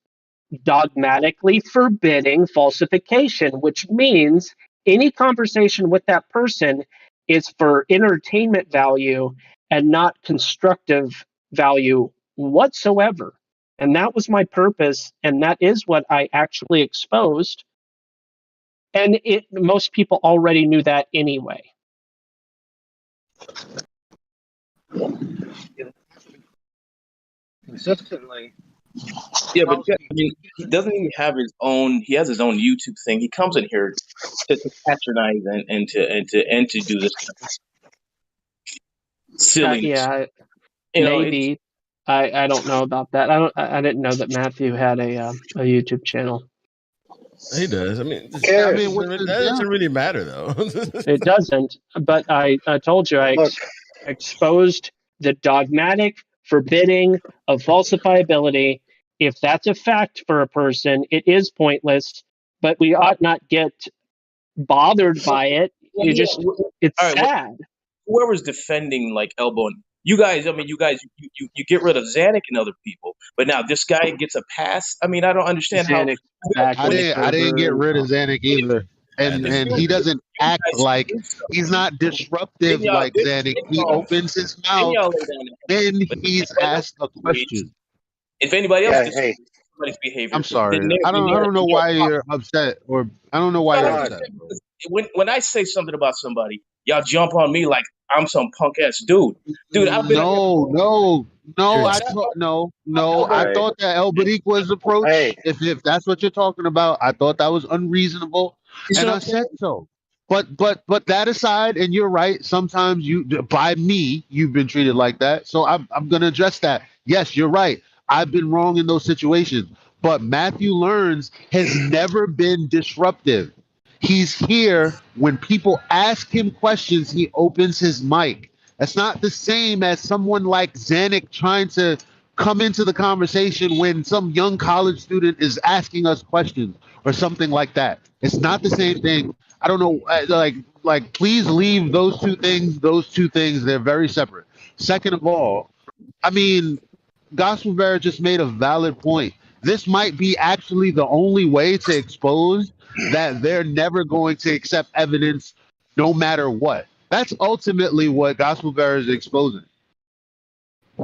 dogmatically forbidding falsification, which means any conversation with that person is for entertainment value and not constructive value whatsoever. And that was my purpose, and that is what I actually exposed. And most people already knew that anyway. Consistently. Yeah, but I mean, he doesn't even have his own. He has his own YouTube thing. He comes in here to patronize and to do this kind of silliness. Yeah, maybe. I don't know about that. I didn't know that Matthew had a YouTube channel. He does. I mean, that doesn't really matter, though. It doesn't. But I told you I exposed the dogmatic forbidding of falsifiability. If that's a fact for a person, it is pointless. But we ought not get bothered by it. It's sad. Whoever's defending elbowing you guys, you get rid of Zanuck and other people, but now this guy gets a pass. I mean, I don't understand Zanuck I didn't get rid of Zanuck either. And he doesn't act like he's not disruptive like Zanuck. He opens his mouth, then he's asked a question. If anybody else somebody's behavior. I'm sorry. I don't know why you're upset, or I don't know why you're upset. When I say something about somebody, y'all jump on me like I'm some punk ass dude. Dude, I've been No. I thought that El Boricua's approach, if that's what you're talking about, I thought that was unreasonable, and I said so. But that aside, and you're right. Sometimes by me, you've been treated like that. So I'm gonna address that. Yes, you're right. I've been wrong in those situations. But Matthew Learns has never been disruptive. He's here when people ask him questions, he opens his mic. That's not the same as someone like Zanuck trying to come into the conversation when some young college student is asking us questions or something like that. It's not the same thing. I don't know, like please leave those two things. They're very separate. Second of all, I mean, Gospel Bearer just made a valid point. This might be actually the only way to expose that they're never going to accept evidence no matter what. That's ultimately what Gospel Bearer is exposing.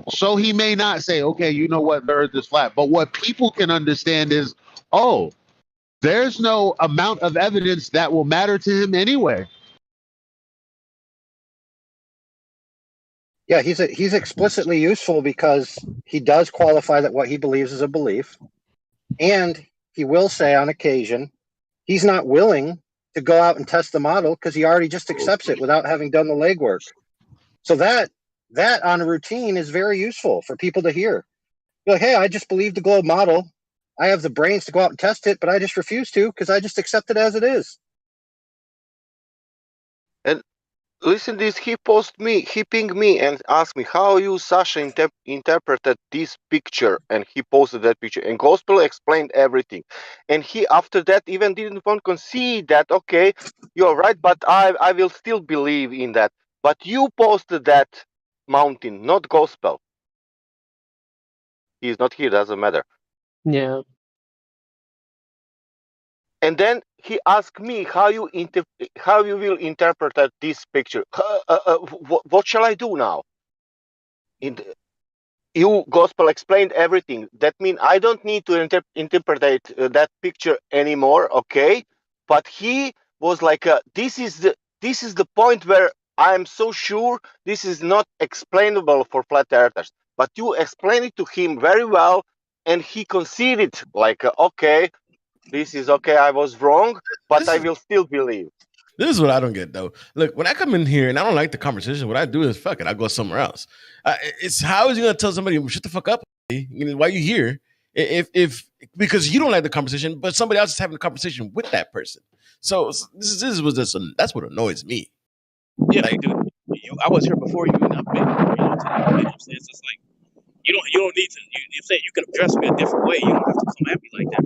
So he may not say, okay, you know what, the earth is flat. But what people can understand is, oh, there's no amount of evidence that will matter to him anyway. Yeah, he's explicitly useful because he does qualify that what he believes is a belief, and he will say on occasion he's not willing to go out and test the model because he already just accepts it without having done the legwork. So that on a routine is very useful for people to hear. You're like, hey, I just believe the globe model. I have the brains to go out and test it, but I just refuse to because I just accept it as it is. And listen, this he pinged me and asked me how you, Sasha, interpreted this picture, and he posted that picture. And Gospel explained everything. And he, after that, even didn't want to concede that, okay, you're right, but I will still believe in that. But you posted that mountain, not Gospel. He's not here, doesn't matter. Yeah. And then he asked me how you will interpret this picture. What shall I do now? You, Gospel, explained everything. That means I don't need to interpret that picture anymore, okay? But he was like, this is the point where I'm so sure this is not explainable for flat earthers. But you explained it to him very well, and he conceded, like, okay, this is okay, I was wrong, but I will still believe. This is what I don't get, though. Look, when I come in here and I don't like the conversation, what I do is, fuck it, I go somewhere else. It's how is you going to tell somebody, shut the fuck up, why you here? If because you don't like the conversation, but somebody else is having a conversation with that person. So this was just that's what annoys me. Yeah, like, dude, I was here before you, and I've been, it's just like you don't need to. You say you can address me a different way. You don't have to come at me like that.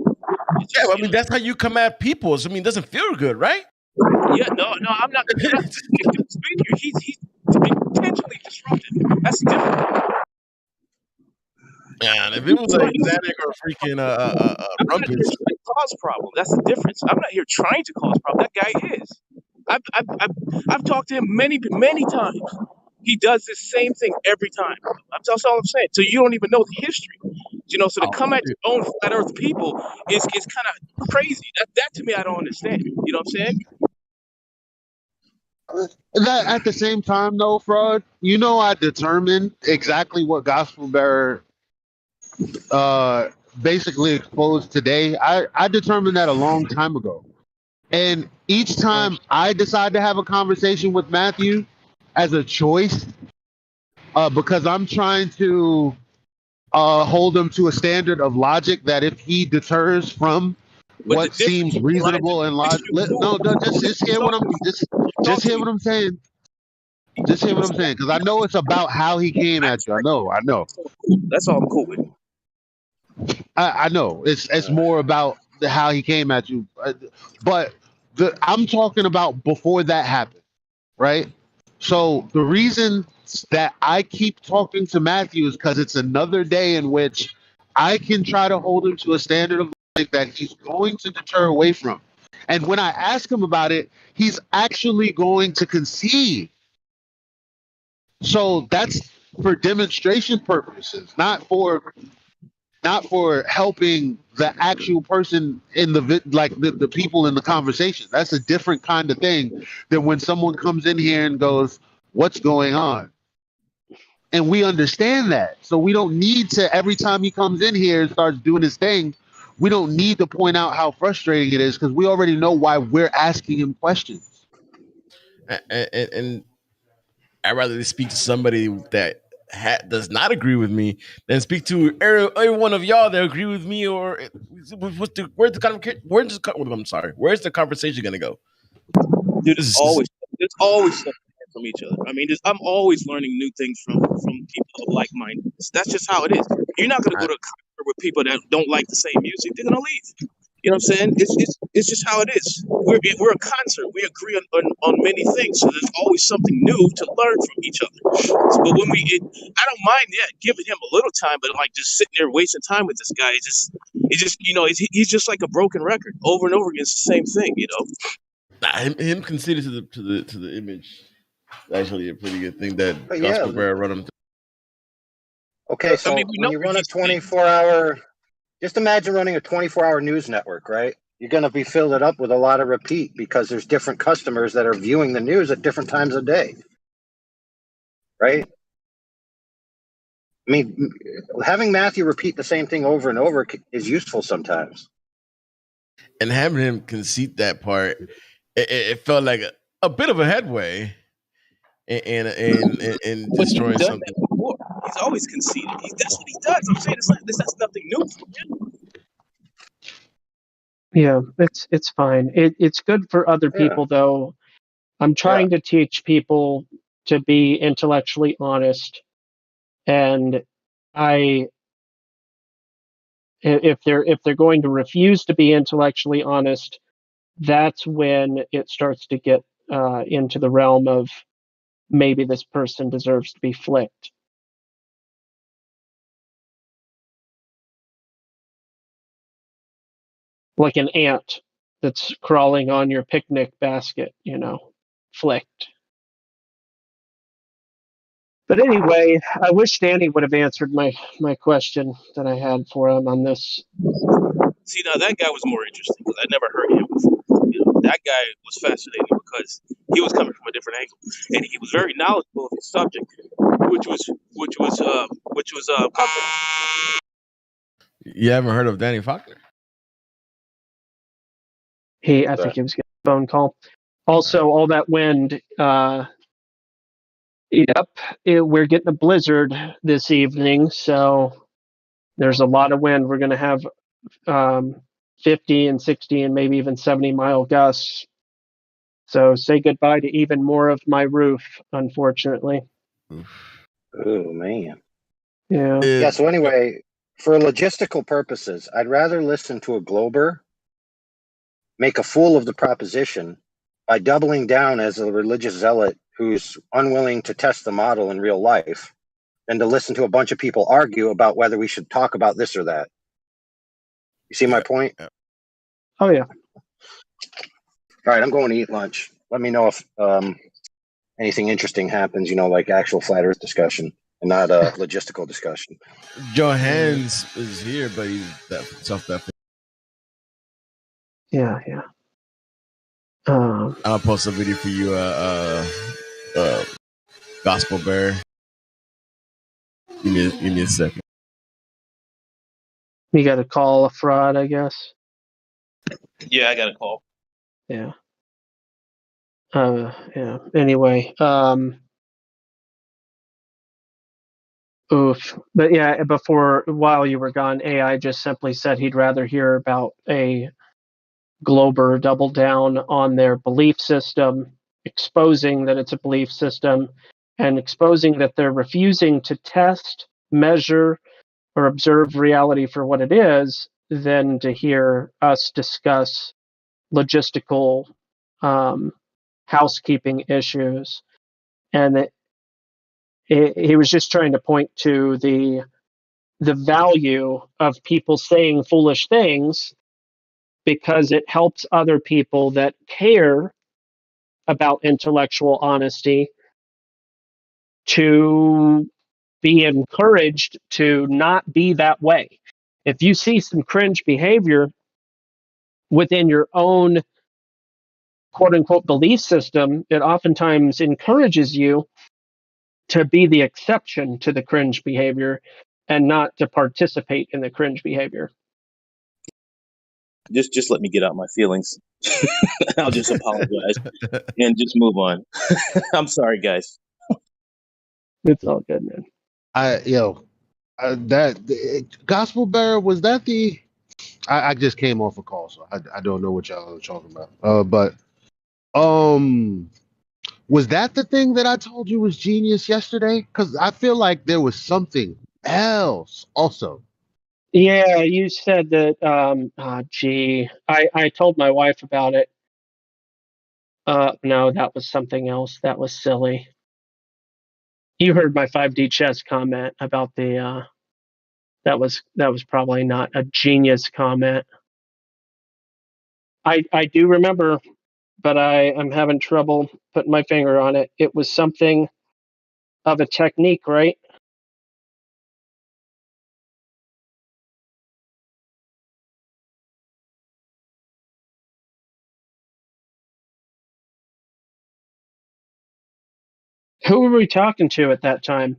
Yeah, I mean that's how you come at people. So, I mean, it doesn't feel good, right? Yeah, no, I'm not. He's intentionally disruptive. That's different. Yeah, if it was like Zanuck or freaking Rumpus, cause problem. That's the difference. I'm not here trying to cause problem. That guy is. I've talked to him many times. He does the same thing every time. That's all I'm saying. So you don't even know the history. So to come at your own flat Earth people is kind of crazy. That to me, I don't understand. You know what I'm saying? That at the same time, though, Fraud, I determined exactly what Gospel Bearer basically exposed today. I determined that a long time ago. And each time I decide to have a conversation with Matthew as a choice, because I'm trying to hold him to a standard of logic that if he deters from what seems reasonable and logical, just hear what I'm saying. Just hear what I'm saying, because I know it's about how he came at you. I know. That's all I'm cool with. I know it's more about how he came at you, but I'm talking about before that happened, right? So the reason that I keep talking to Matthew is because it's another day in which I can try to hold him to a standard of life that he's going to deter away from. And when I ask him about it, he's actually going to concede. So that's for demonstration purposes, not for not for helping the actual person in the people in the conversation. That's a different kind of thing than when someone comes in here and goes, "What's going on?" And we understand that. So we don't need to, every time he comes in here and starts doing his thing, we don't need to point out how frustrating it is because we already know why we're asking him questions. And I'd rather speak to somebody that does not agree with me than speak to every one of y'all that agree with me. Or where's the conversation gonna go? Dude, there's always something from each other. I mean, I'm always learning new things from people of like mindedness. That's just how it is. You're not gonna go to a concert with people that don't like the same music. They're gonna leave. You know what I'm saying? It's just how it is. We're a concert. We agree on many things. So there's always something new to learn from each other. But when I don't mind, giving him a little time, but like just sitting there wasting time with this guy, he's just like a broken record over and over again. It's the same thing, you know. Him conceded to the image. Actually, a pretty good thing that But Gospel Bear run him. Okay, so when you run a 24-hour, just imagine running a 24-hour news network, right? You're going to be filled it up with a lot of repeat because there's different customers that are viewing the news at different times of day, right? I mean, having Matthew repeat the same thing over and over is useful sometimes. And having him concede that part, it felt like a bit of a headway in destroying something. He's always conceded. That's what he does. I'm saying that's nothing new for him. Yeah, it's fine. It's good for other people, though. I'm trying to teach people to be intellectually honest, and if they're going to refuse to be intellectually honest, that's when it starts to get into the realm of maybe this person deserves to be flicked. Like an ant that's crawling on your picnic basket, flicked. But anyway, I wish Danny would have answered my question that I had for him on this. See, now that guy was more interesting because I never heard him before. That guy was fascinating because he was coming from a different angle, and he was very knowledgeable of his subject, which was comforting. You haven't heard of Danny Faulkner? I think he was getting a phone call. Also, all that wind. We're getting a blizzard this evening, so there's a lot of wind. We're going to have 50 and 60 and maybe even 70-mile gusts. So say goodbye to even more of my roof, unfortunately. Oh, man. Yeah. Yeah, so anyway, for logistical purposes, I'd rather listen to a glober make a fool of the proposition by doubling down as a religious zealot who's unwilling to test the model in real life than to listen to a bunch of people argue about whether we should talk about this or that. You see my point? Oh, yeah. All right, I'm going to eat lunch. Let me know if anything interesting happens, like actual flat earth discussion and not a logistical discussion. Johans is here, but he's self-definitely. Yeah. I'll post a video for you, Gospel Bear. Give me a second. You got to call a fraud, I guess. Yeah, I got a call. Yeah. Yeah. Anyway, oof. But yeah, while you were gone, AI just simply said he'd rather hear about a Glober double down on their belief system, exposing that it's a belief system, and exposing that they're refusing to test, measure, or observe reality for what it is, than to hear us discuss logistical housekeeping issues. And he was just trying to point to the value of people saying foolish things because it helps other people that care about intellectual honesty to be encouraged to not be that way. If you see some cringe behavior within your own quote unquote belief system, it oftentimes encourages you to be the exception to the cringe behavior and not to participate in the cringe behavior. Just let me get out my feelings. I'll just apologize and just move on. I'm sorry, guys. It's all good, man. Gospel Bearer, was that the? I just came off a call, so I don't know what y'all are talking about. But was that the thing that I told you was genius yesterday? Because I feel like there was something else also. Yeah, you said that. I told my wife about it. No, that was something else. That was silly. You heard my 5D chess comment about the. That was probably not a genius comment. I do remember, but I'm having trouble putting my finger on it. It was something of a technique, right? Who were we talking to at that time?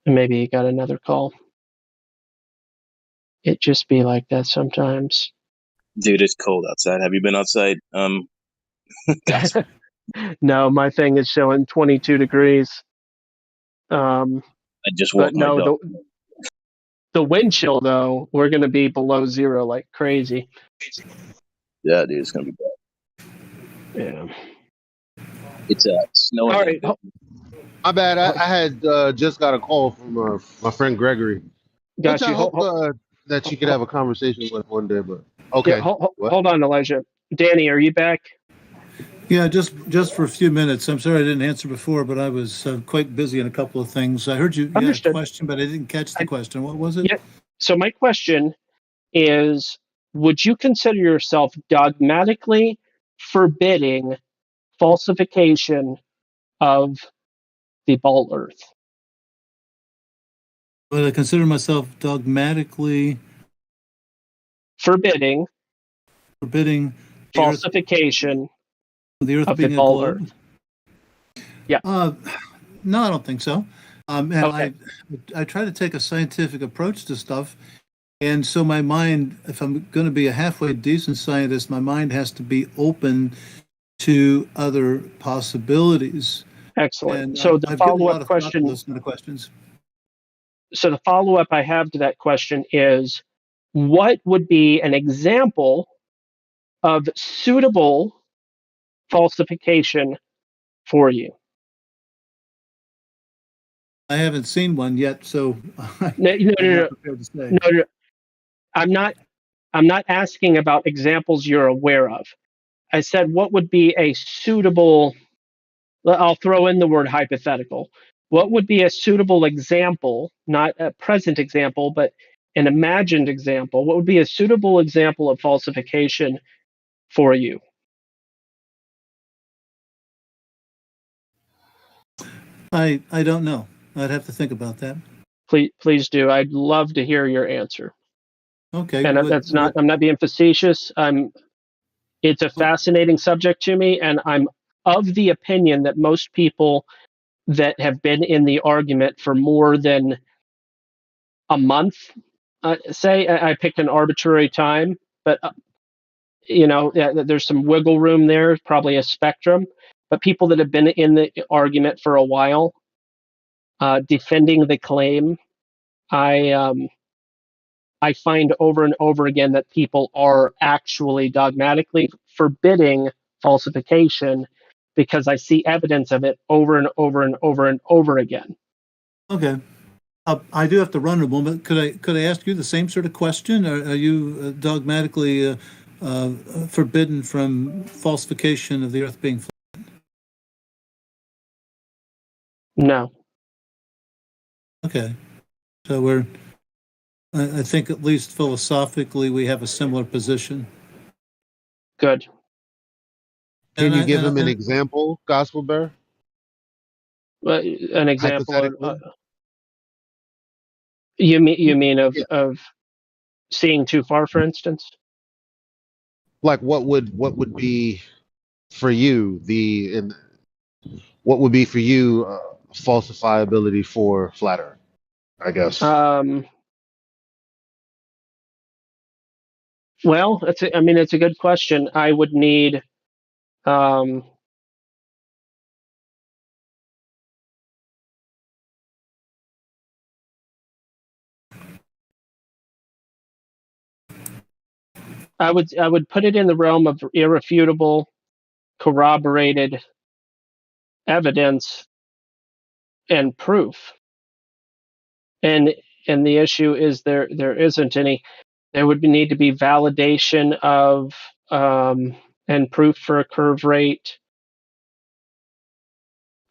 Maybe he got another call. It just be like that sometimes. Dude, it's cold outside. Have you been outside? No, my thing is showing 22 degrees. I just But walked my no, dog. the wind chill though, we're gonna be below zero like crazy. Yeah, dude, it's gonna be bad. Yeah. It's snowing. All right. My bad. I had just got a call from my friend Gregory. Got which you. I hope that you could have a conversation with one day. But okay. Yeah, hold on, Elijah. Danny, are you back? Yeah, just for a few minutes. I'm sorry I didn't answer before, but I was quite busy in a couple of things. I heard you had a question, but I didn't catch the question. What was it? Yeah. So my question is, would you consider yourself dogmatically forbidding falsification of the ball Earth? But I consider myself dogmatically forbidding falsification of the Earth of being the a ball globe. Earth. Yeah. No, I don't think so. And Okay. I try to take a scientific approach to stuff. And so my mind, if I'm going to be a halfway decent scientist, my mind has to be open to other possibilities. Excellent. And So the I've given a follow-up lot of thought to question. those kind of questions. So the follow-up I have to that question is, what would be an example of suitable falsification for you? I haven't seen one yet, so No. I'm not prepared to say. No. I'm not asking about examples you're aware of. I said, what would be a suitable, I'll throw in the word hypothetical. What would be a suitable example, not a present example, but an imagined example? What would be a suitable example of falsification for you? I don't know. I'd have to think about that. Please do. I'd love to hear your answer. Okay. And I'm not being facetious. It's a fascinating subject to me, and I'm of the opinion that most people that have been in the argument for more than a month, say, I picked an arbitrary time, but there's some wiggle room there, probably a spectrum. But people that have been in the argument for a while, defending the claim, I find over and over again that people are actually dogmatically forbidding falsification because I see evidence of it over and over and over and over again. Okay. I do have to run in a moment. Could I ask you the same sort of question? Are you dogmatically forbidden from falsification of the Earth being flat? No. Okay. So I think at least philosophically we have a similar position. Good. Can you give him an example, Gospel Bear? An example of Hypothetically? you mean of seeing too far, for instance? Like what would be for you what would be for you falsifiability for flat Earth? I guess. Well, it's a good question. I would need I would put it in the realm of irrefutable, corroborated evidence and proof. And the issue is there isn't any. There would need to be validation of and proof for a curve rate,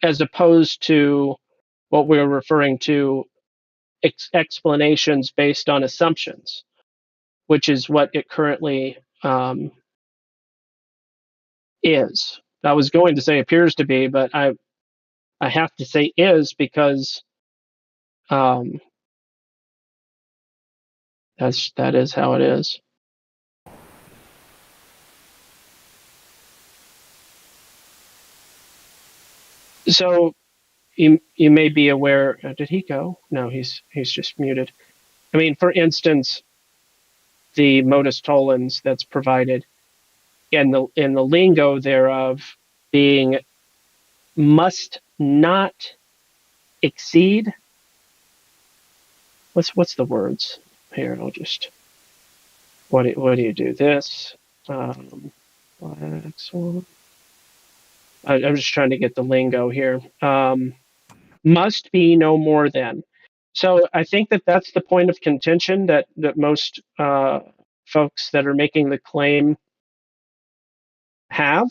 as opposed to what we're referring to explanations based on assumptions, which is what it currently is. I was going to say appears to be, but I have to say is because that is how it is. So you may be aware. Did he go? No, he's just muted. I mean, for instance, the modus tollens that's provided in the lingo thereof being must not exceed. What's the words here? I'll just what do you do this? Black Swan. I'm just trying to get the lingo here. Must be no more than. So I think that's the point of contention that most folks that are making the claim have.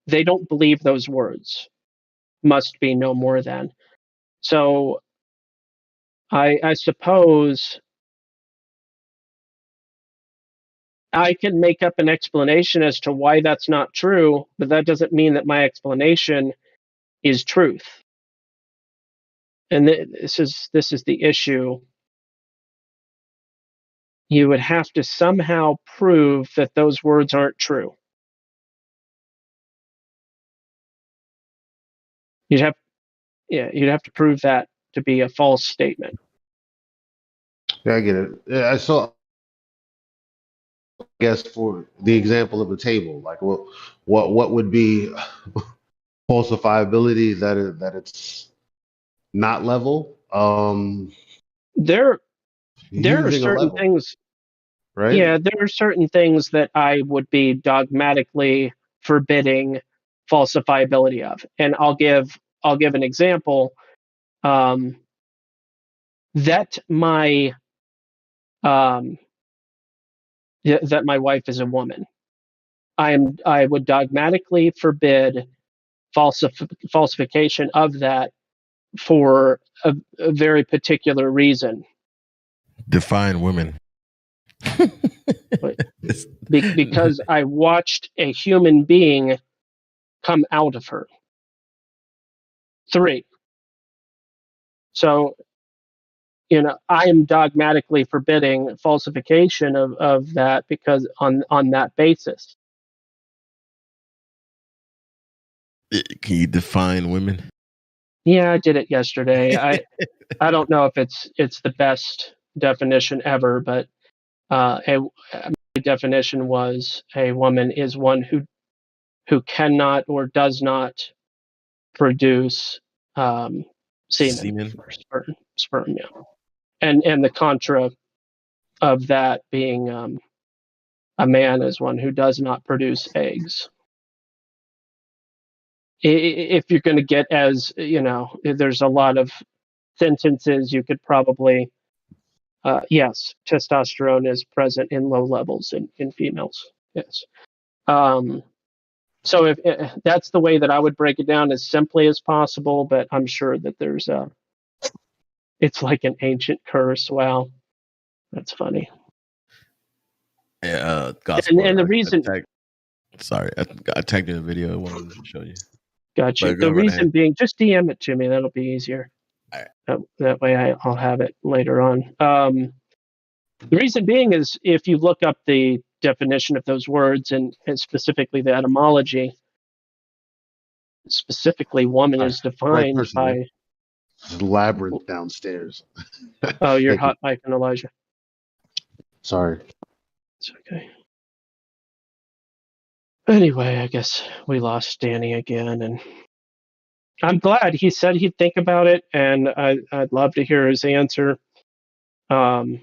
They don't believe those words. Must be no more than. So I suppose I can make up an explanation as to why that's not true, but that doesn't mean that my explanation is truth. And this is the issue. You would have to somehow prove that those words aren't true. You'd have to prove that to be a false statement. Yeah, I get it. Yeah, so I guess for the example of the table, like what would be falsifiability that it's not level? There are Using a certain level, things. right? Yeah, there are certain things that I would be dogmatically forbidding falsifiability of, and I'll give an example. That my that my wife is a woman. I would dogmatically forbid falsification of that for a very particular reason. Define women. Because I watched a human being come out of her. 3. So, I am dogmatically forbidding falsification of that because on that basis. Can you define women? Yeah, I did it yesterday. I don't know if it's the best definition ever, but my definition was a woman is one who cannot or does not produce semen. Or sperm, yeah. And the contra of that being a man is one who does not produce eggs. If you're going to get as, there's a lot of sentences you could probably, yes, testosterone is present in low levels in females. Yes. So if that's the way that I would break it down as simply as possible, but I'm sure that there's it's like an ancient curse. Wow. That's funny. Yeah, gospel. And the reason. Sorry, I tagged you in a video I wanted to show you. Gotcha. The reason being, just DM it to me. That'll be easier. That way I'll have it later on. The reason being is if you look up the definition of those words and specifically the etymology, specifically woman is defined by... There's a labyrinth downstairs. Oh, you're hot micing, Elijah. Sorry. It's okay. Anyway, I guess we lost Danny again, and I'm glad. He said he'd think about it, and I'd love to hear his answer. And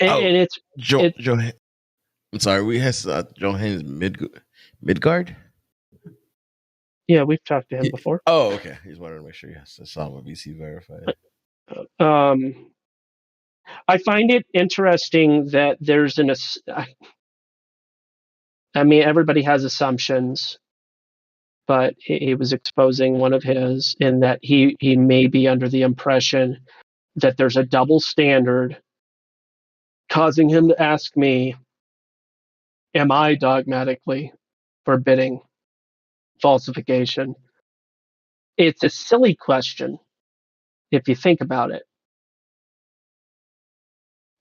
it's I'm sorry, we had Johannes Midgard. Yeah, we've talked to him before. Oh, okay. He's wanted to make sure yes, I saw him with VC verified. I find it interesting that there's I mean, everybody has assumptions, but he was exposing one of his in that he may be under the impression that there's a double standard causing him to ask me, am I dogmatically forbidding falsification? It's a silly question if you think about it,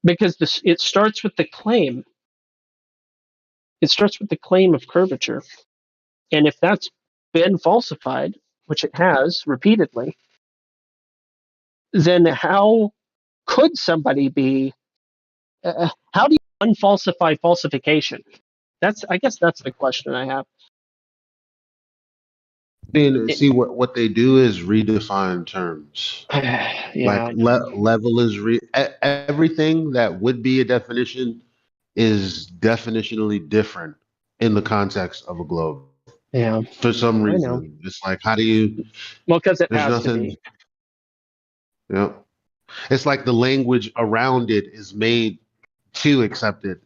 because it starts with the claim. It starts with the claim of curvature. And if that's been falsified, which it has repeatedly, then how could somebody be, how do you unfalsify falsification? I guess that's the question I have. See what they do is redefine terms. Yeah. Like level is everything that would be a definition is definitionally different in the context of a globe. Yeah. For some reason, it's like, how do you? Well, because it there's has nothing. to be. Yeah, it's like the language around it is made to accept it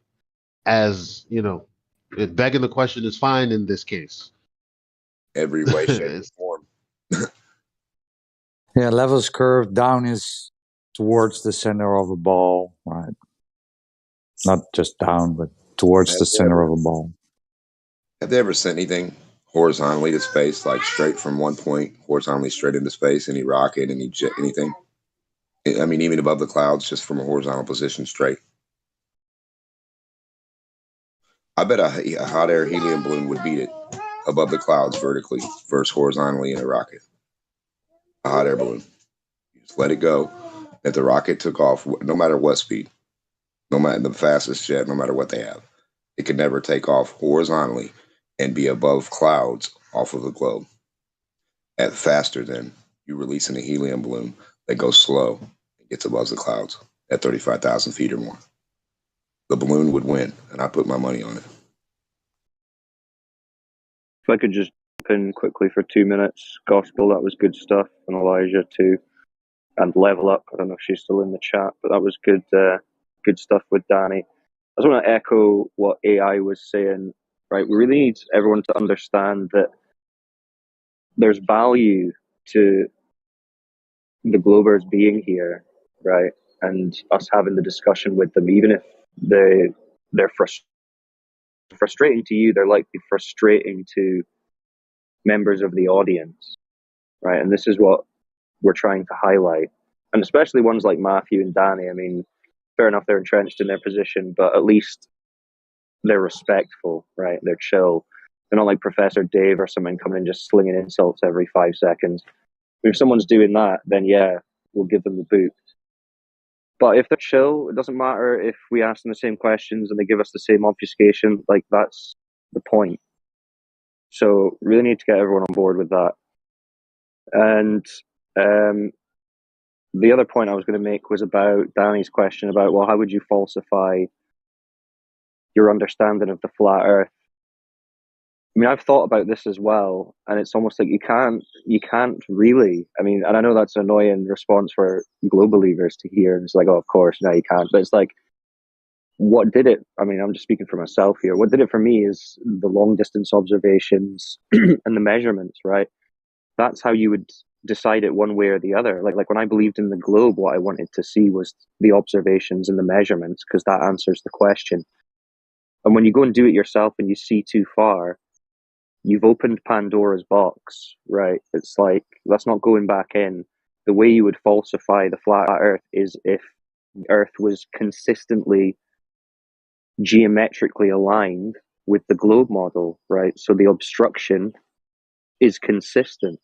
as begging the question is fine in this case. Every way, shape, and form. Yeah, levels curve down is towards the center of a ball, right? Not just down, but towards the center of a ball. Have they ever sent anything horizontally to space, like straight from one point horizontally straight into space? Any rocket, any jet, anything? I mean, even above the clouds, just from a horizontal position straight. I bet a hot air helium balloon would beat it above the clouds vertically versus horizontally in a rocket. A hot air balloon. You just let it go. If the rocket took off, no matter what speed, no matter the fastest jet, no matter what they have, it could never take off horizontally and be above clouds off of the globe at faster than you releasing a helium balloon that goes slow and gets above the clouds at 35,000 feet or more. The balloon would win, and I put my money on it. If I could just jump in quickly for 2 minutes. Gospel, that was good stuff. And Elijah too. And Level Up, I don't know if she's still in the chat, but that was good good stuff with Danny. I just want to echo what AI was saying, right? We really need everyone to understand that there's value to the Globers being here, right? And us having the discussion with them, even if they're frustrating to you, they're likely frustrating to members of the audience, right? And this is what we're trying to highlight. And especially ones like Matthew and Danny. I mean, fair enough, they're entrenched in their position, but at least they're respectful, right? They're chill. They're not like Professor Dave or someone coming in just slinging insults every 5 seconds. If someone's doing that, then yeah, we'll give them the boot. But if they're chill, it doesn't matter if we ask them the same questions and they give us the same obfuscation. Like, that's the point. So really need to get everyone on board with that. And the other point I was going to make was about Danny's question about, well, how would you falsify your understanding of the flat Earth? I mean, I've thought about this as well, and it's almost like you can't really. I mean, and I know that's an annoying response for globe believers to hear. It's like, oh, of course, no, you can't. But it's like, what did it? I mean, I'm just speaking for myself here. What did it for me is the long distance observations and the measurements, right? That's how you would decide it one way or the other. Like when I believed in the globe, what I wanted to see was the observations and the measurements, because that answers the question. And when you go and do it yourself and you see too far, you've opened Pandora's box, right? It's like, that's not going back in. The way you would falsify the flat Earth is if Earth was consistently geometrically aligned with the globe model, right? So the obstruction is consistent.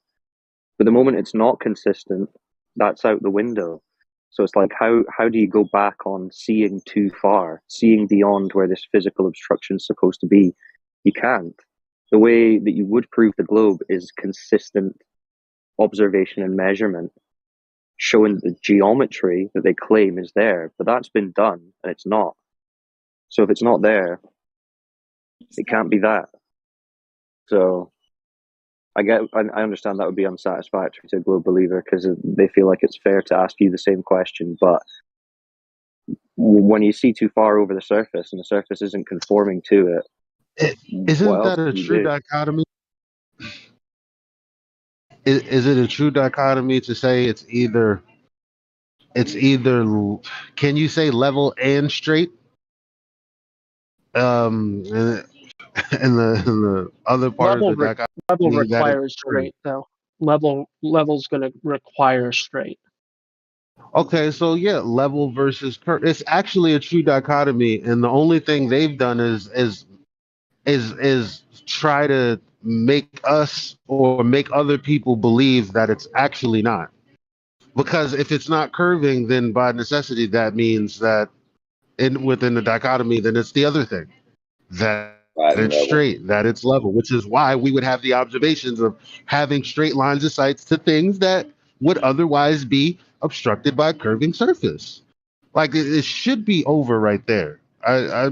But the moment it's not consistent, that's out the window. So it's like, how do you go back on seeing too far, seeing beyond where this physical obstruction is supposed to be? You can't. The way that you would prove the globe is consistent observation and measurement, showing the geometry that they claim is there, but that's been done and it's not. So if it's not there, it can't be that. So I understand that would be unsatisfactory to a globe believer because they feel like it's fair to ask you the same question, but when you see too far over the surface and the surface isn't conforming to it, Isn't that a true dichotomy? Is it a true dichotomy to say it's either can you say level and straight? And the other part of the dichotomy Level that it's requires straight though. Level's going to require straight. okay, so yeah, level versus curve. It's actually a true dichotomy, and the only thing they've done is try to make us or make other people believe that it's actually not. Because if it's not curving, then by necessity that means that within the dichotomy, then it's the other thing. That it's straight, that it's level, which is why we would have the observations of having straight lines of sight to things that would otherwise be obstructed by a curving surface. Like it should be over right there. I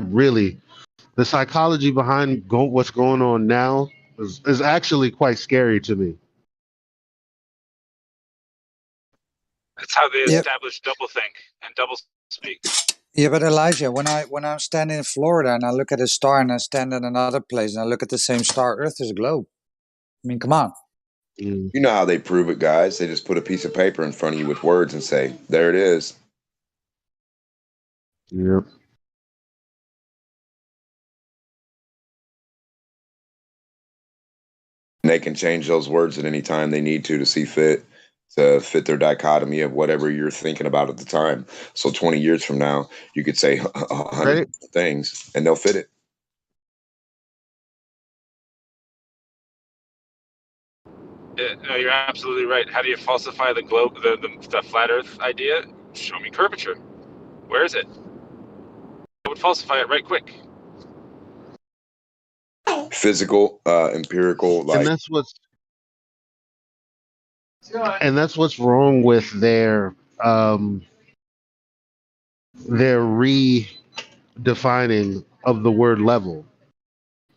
really, the psychology behind what's going on now is actually quite scary to me. That's how they Yep. established doublethink and double speak. Yeah, but Elijah, when I'm standing in Florida and I look at a star and I stand in another place and I look at the same star, Earth is a globe. I mean, come on. You know how they prove it, guys? They just put a piece of paper in front of you with words and say, "There it is." Yep. And they can change those words at any time they need to see fit, to fit their dichotomy of whatever you're thinking about at the time. So 20 years from now, you could say 100 things and they'll fit it. No, you're absolutely right. How do you falsify the globe, the flat Earth idea? Show me curvature. Where is it? I would falsify it right quick. Physical, empirical, like. And that's what's wrong with their redefining of the word level,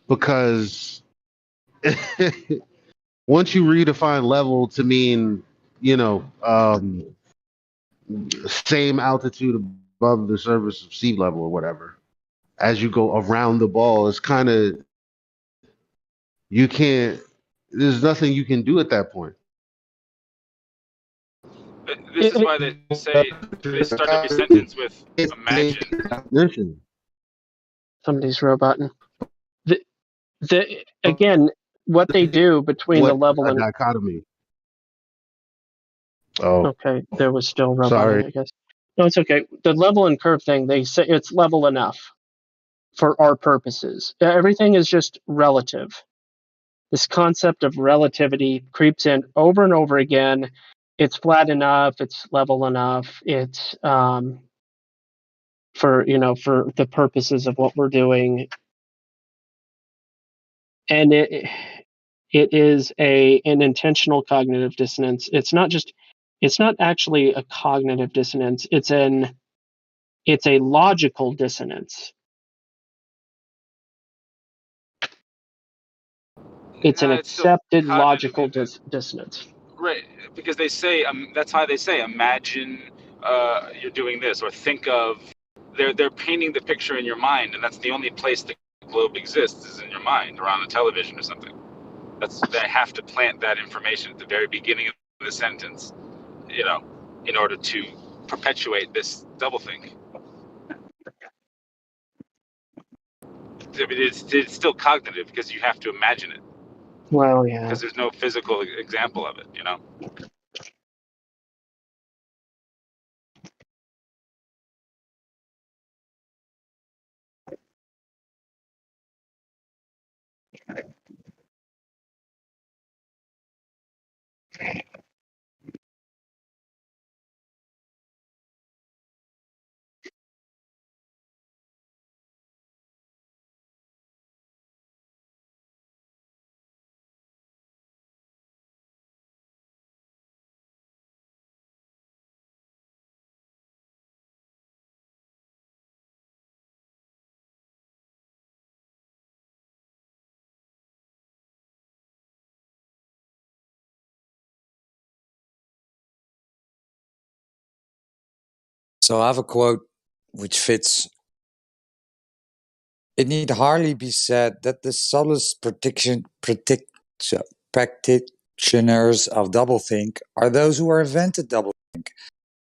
because once you redefine level to mean, same altitude above the surface of sea level or whatever, as you go around the ball, it's kind of, there's nothing you can do at that point. This is why they say they start every sentence with imagine. Somebody's roboting. Again, what they do between the level and dichotomy. Oh, okay, there was still roboting, sorry. I guess. No, it's okay. The level and curve thing, they say it's level enough for our purposes. Everything is just relative. This concept of relativity creeps in over and over again. It's flat enough. It's level enough. It's for the purposes of what we're doing, and it is an intentional cognitive dissonance. It's not actually a cognitive dissonance. It's a logical dissonance. It's an accepted logical dissonance. Right, because they say that's how they say imagine you're doing this, or think of. They're painting the picture in your mind, and that's the only place the globe exists is in your mind, or on a television or something. They have to plant that information at the very beginning of the sentence, in order to perpetuate this doublethink. I mean, it's still cognitive because you have to imagine it Well, yeah. because there's no physical example of it, you know. So I have a quote which fits. It need hardly be said that the subtlest practitioners of doublethink are those who are invented doublethink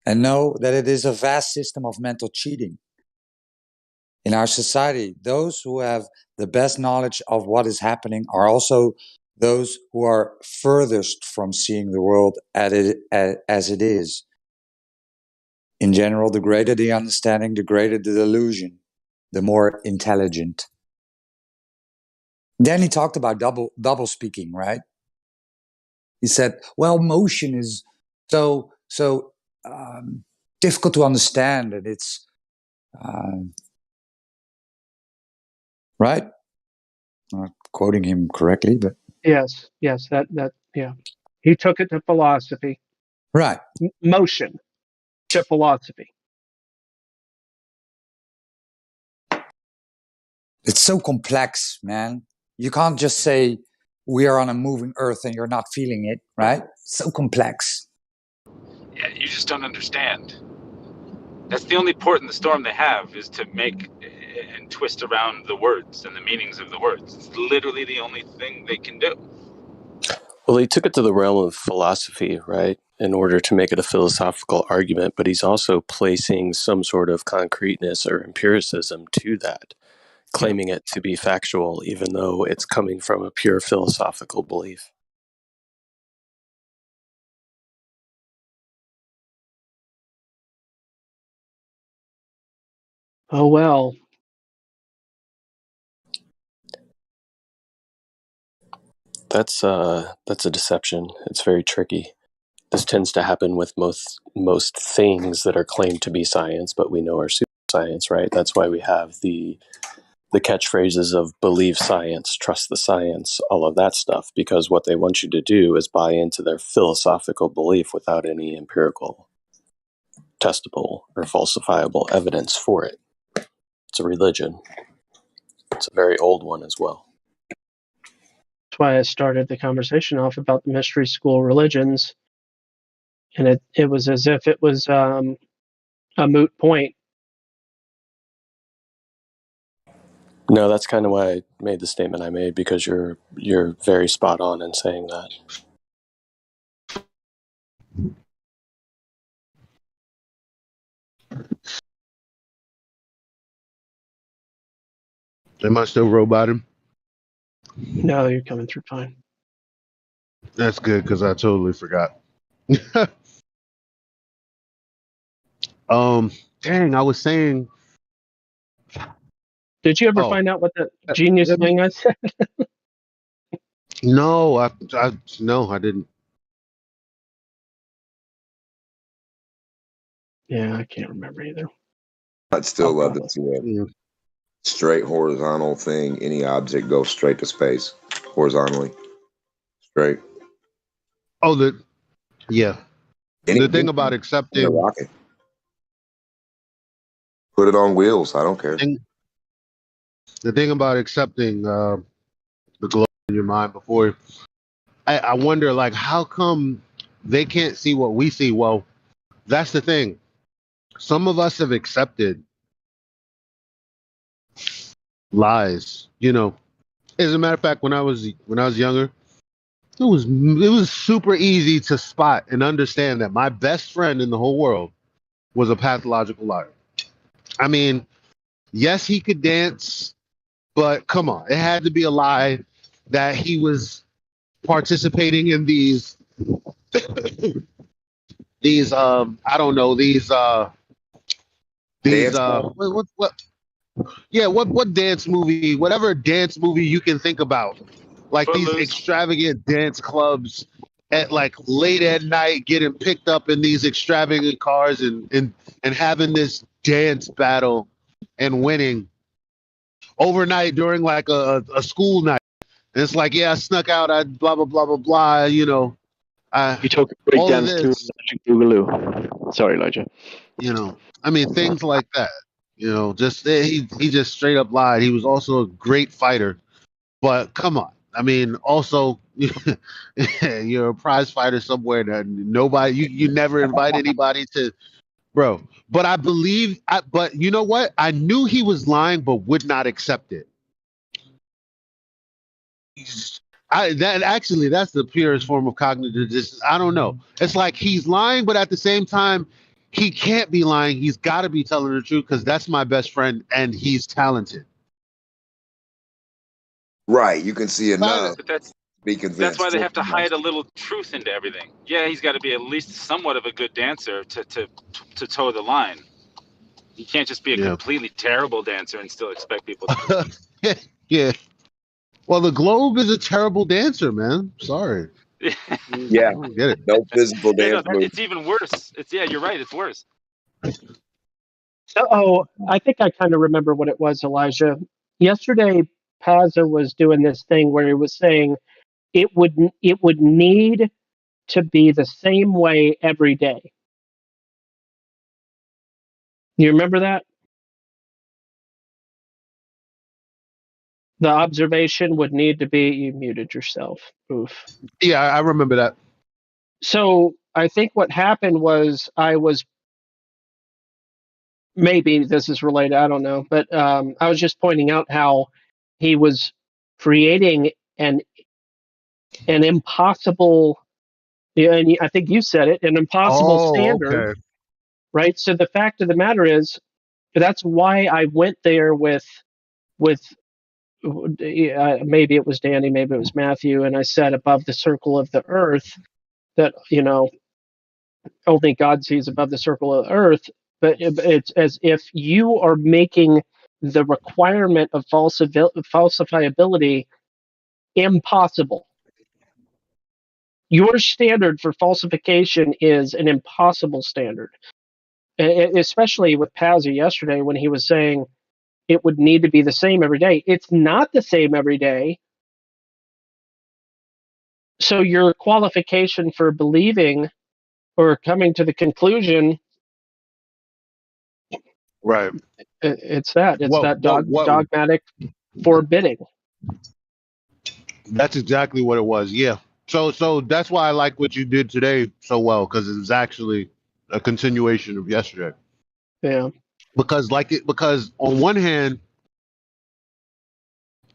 and know that it is a vast system of mental cheating. In our society, those who have the best knowledge of what is happening are also those who are furthest from seeing the world as it is. In general, the greater the understanding, the greater the delusion, the more intelligent. Then he talked about double speaking, right? He said, well, motion is so difficult to understand, and it's right. Not quoting him correctly, but Yes, that yeah. He took it to philosophy. right. Motion to philosophy. It's so complex, man. You can't just say we are on a moving earth and you're not feeling it, right? It's so complex. Yeah, you just don't understand. That's the only port in the storm they have, is to make and twist around the words and the meanings of the words. It's literally the only thing they can do. Well, he took it to the realm of philosophy, right, in order to make it a philosophical argument, but he's also placing some sort of concreteness or empiricism to that, claiming it to be factual, even though it's coming from a pure philosophical belief. Oh, well. That's a deception. It's very tricky. This tends to happen with most things that are claimed to be science, but we know are pseudoscience, right? That's why we have the catchphrases of believe science, trust the science, all of that stuff, because what they want you to do is buy into their philosophical belief without any empirical, testable, or falsifiable evidence for it. It's a religion. It's a very old one as well. That's why I started the conversation off about the mystery school religions. And it was as if it was a moot point. No, that's kind of why I made the statement I made, because you're very spot on in saying that. Am I still roboting? No, you're coming through fine. That's good, because I totally forgot. Dang, I was saying. Did you ever find out what the genius thing I said? No, I didn't. Yeah, I can't remember either. I'd still love to see a straight horizontal thing. Any object goes straight to space, horizontally, straight. Oh, yeah. The thing about accepting a rocket, put it on wheels. I don't care. The thing about accepting the globe in your mind before, I wonder, like, how come they can't see what we see? Well, that's the thing. Some of us have accepted lies. You know, as a matter of fact, when I was younger, it was super easy to spot and understand that my best friend in the whole world was a pathological liar. I mean, yes, he could dance. But come on, it had to be a lie that he was participating in these I don't know, these Dance what yeah, what dance movie, whatever dance movie you can think about. Like these Footloose. extravagant dance clubs at like late at night getting picked up in these extravagant cars and having this dance battle and winning overnight during like a school night. And it's like, yeah, I snuck out, I blah blah blah blah blah, you know. You took a break All of dance to this, Magic Boogaloo. Sorry, Elijah. you know, I mean things like that. You know, just he just straight up lied. He was also a great fighter. But come on. I mean, also you're a prize fighter somewhere that nobody you never invite anybody to, bro. But I believe but you know what? I knew he was lying but would not accept it. That's the purest form of cognitive dissonance. I don't know. It's like he's lying, but at the same time, he can't be lying. He's got to be telling the truth because that's my best friend and he's talented. Right. You can see enough. But that's Be convinced. That's why they have to hide a little truth into everything. Yeah, he's got to be at least somewhat of a good dancer to toe the line. He can't just be a completely terrible dancer and still expect people to. Yeah. Well, the Globe is a terrible dancer, man. Sorry. Yeah. I don't get it. No physical dance moves. It's even worse. You're right. It's worse. So, I think I kind of remember what it was, Elijah. Yesterday, Pazza was doing this thing where he was saying it would need to be the same way every day. You remember that? The observation would need to be, you muted yourself. Oof. Yeah, I remember that. So I think what happened was maybe this is related, I don't know, but I was just pointing out how he was creating an impossible, and I think you said it, an impossible standard, okay. right? So the fact of the matter is, that's why I went there with maybe it was Danny, maybe it was Matthew, and I said above the circle of the earth that, only God sees above the circle of the earth, but it's as if you are making the requirement of falsifiability impossible. Your standard for falsification is an impossible standard, especially with Pazzi yesterday when he was saying it would need to be the same every day. It's not the same every day. So your qualification for believing or coming to the conclusion, right? It's that dogmatic forbidding. That's exactly what it was. Yeah. So that's why I like what you did today so well, because it was actually a continuation of yesterday. Yeah. Because on one hand,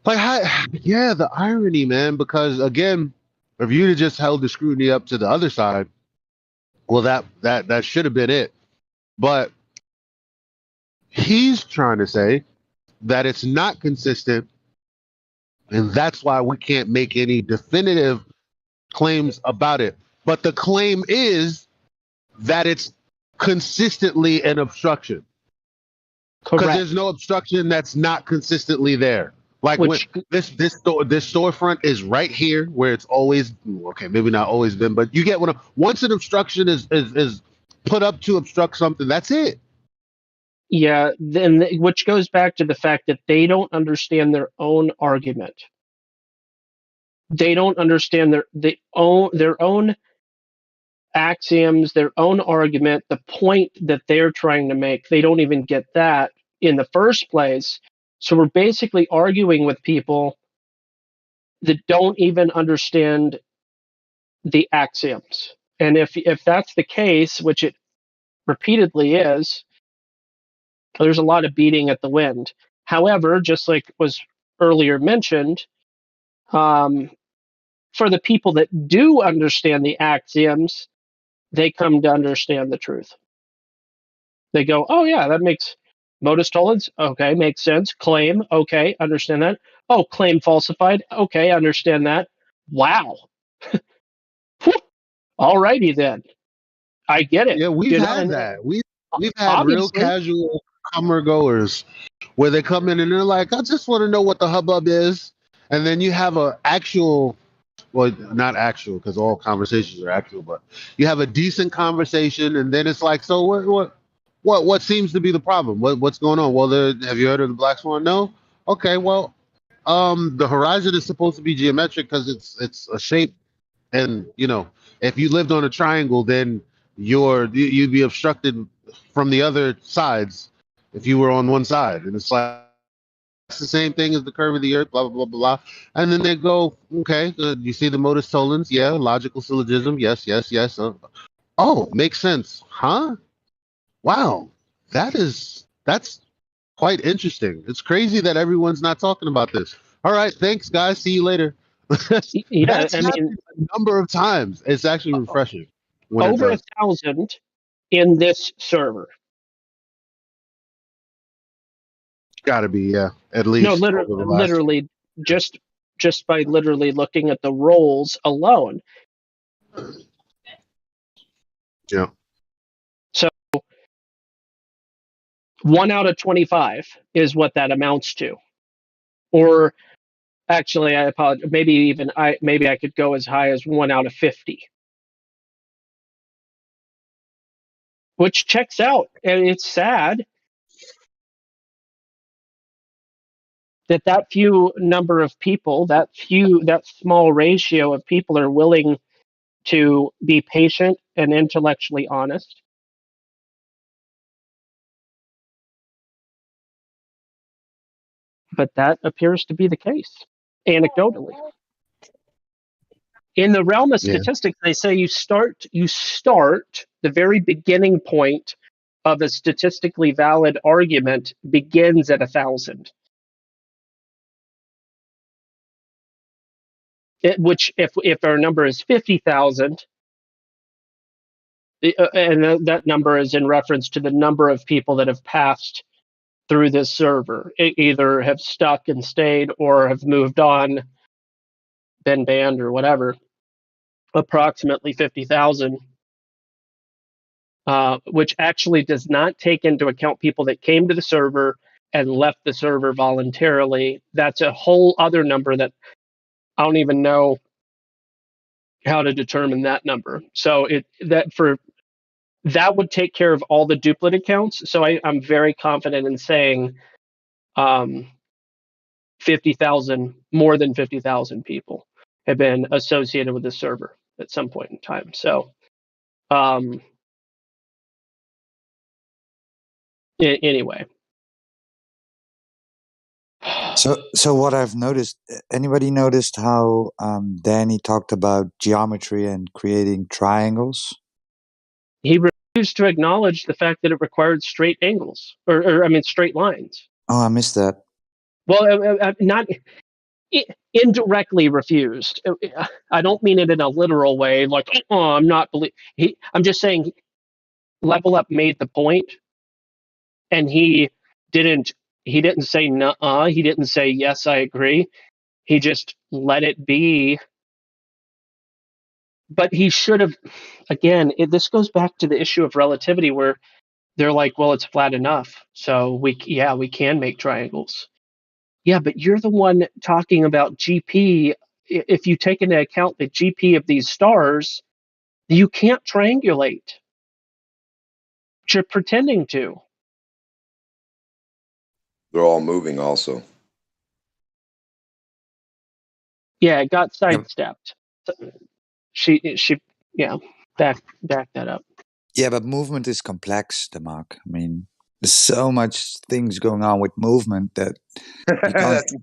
the irony, man. Because again, if you'd have just held the scrutiny up to the other side, well, that should have been it. But he's trying to say that it's not consistent, and that's why we can't make any definitive claims about it. But the claim is that it's consistently an obstruction. Because there's no obstruction that's not consistently there. Like when this storefront is right here where it's always, okay, maybe not always been, but you get once an obstruction is put up to obstruct something, that's it. Yeah, then which goes back to the fact that they don't understand their own argument. They don't understand their own axioms, their own argument, the point that they're trying to make. They don't even get that in the first place. So we're basically arguing with people that don't even understand the axioms. And if that's the case, which it repeatedly is, there's a lot of beating at the wind. However, just like was earlier mentioned, for the people that do understand the axioms, they come to understand the truth. They go, oh yeah, that makes Modus tollens, okay, makes sense. Claim, okay, understand that. Oh, claim falsified, okay, understand that. Wow. Alrighty then. I get it. Yeah, we've You know, had and that. We've had real obviously, casual comer goers where they come in and they're like, I just want to know what the hubbub is. And then you have a actual, well, not actual because all conversations are actual, but you have a decent conversation, and then it's like, so what seems to be the problem? What's going on? Well, have you heard of the black swan? No. Okay, well, the horizon is supposed to be geometric because it's a shape, and if you lived on a triangle, then you'd be obstructed from the other sides if you were on one side, and it's like it's the same thing as the curve of the earth, blah blah blah blah. And then they go, okay, you see the modus tollens, yeah, logical syllogism, yes, yes, yes. Oh, makes sense, huh? Wow, that's quite interesting. It's crazy that everyone's not talking about this. All right, thanks, guys. See you later. yeah, That's I mean, happened a number of times. It's actually refreshing when it over does. 1,000 in this server. Got to be, yeah, at No, least over the last. literally, just by literally looking at the roles alone. Yeah. So 1 out of 25 is what that amounts to. Or actually, I apologize. Maybe I could go as high as 1 out of 50, which checks out, and it's sad that few number of people, that small ratio of people are willing to be patient and intellectually honest. But that appears to be the case, anecdotally. In the realm of statistics, they say you start the very beginning point of a statistically valid argument begins at 1,000. Which, if our number is 50,000, and that number is in reference to the number of people that have passed through this server, either have stuck and stayed or have moved on, been banned or whatever, approximately 50,000, which actually does not take into account people that came to the server and left the server voluntarily. That's a whole other number that I don't even know how to determine that number. So that would take care of all the duplicate accounts. So I'm very confident in saying 50,000, more than 50,000 people have been associated with the server at some point in time. So anyway. So what I've noticed, anybody noticed how Danny talked about geometry and creating triangles? He refused to acknowledge the fact that it required straight angles, or straight lines. Oh, I missed that. Well, not indirectly refused. I don't mean it in a literal way, like, I'm not I'm just saying Level Up made the point, and he didn't say nuh-uh, he didn't say yes, I agree. He just let it be. But he should have, again, this goes back to the issue of relativity, where they're like, well, it's flat enough, so we can make triangles. Yeah, but you're the one talking about GP. If you take into account the GP of these stars, you can't triangulate. But you're pretending to. They're all moving also. Yeah, it got sidestepped. She back that up. Yeah, but movement is complex, Demark. I mean, there's so much things going on with movement that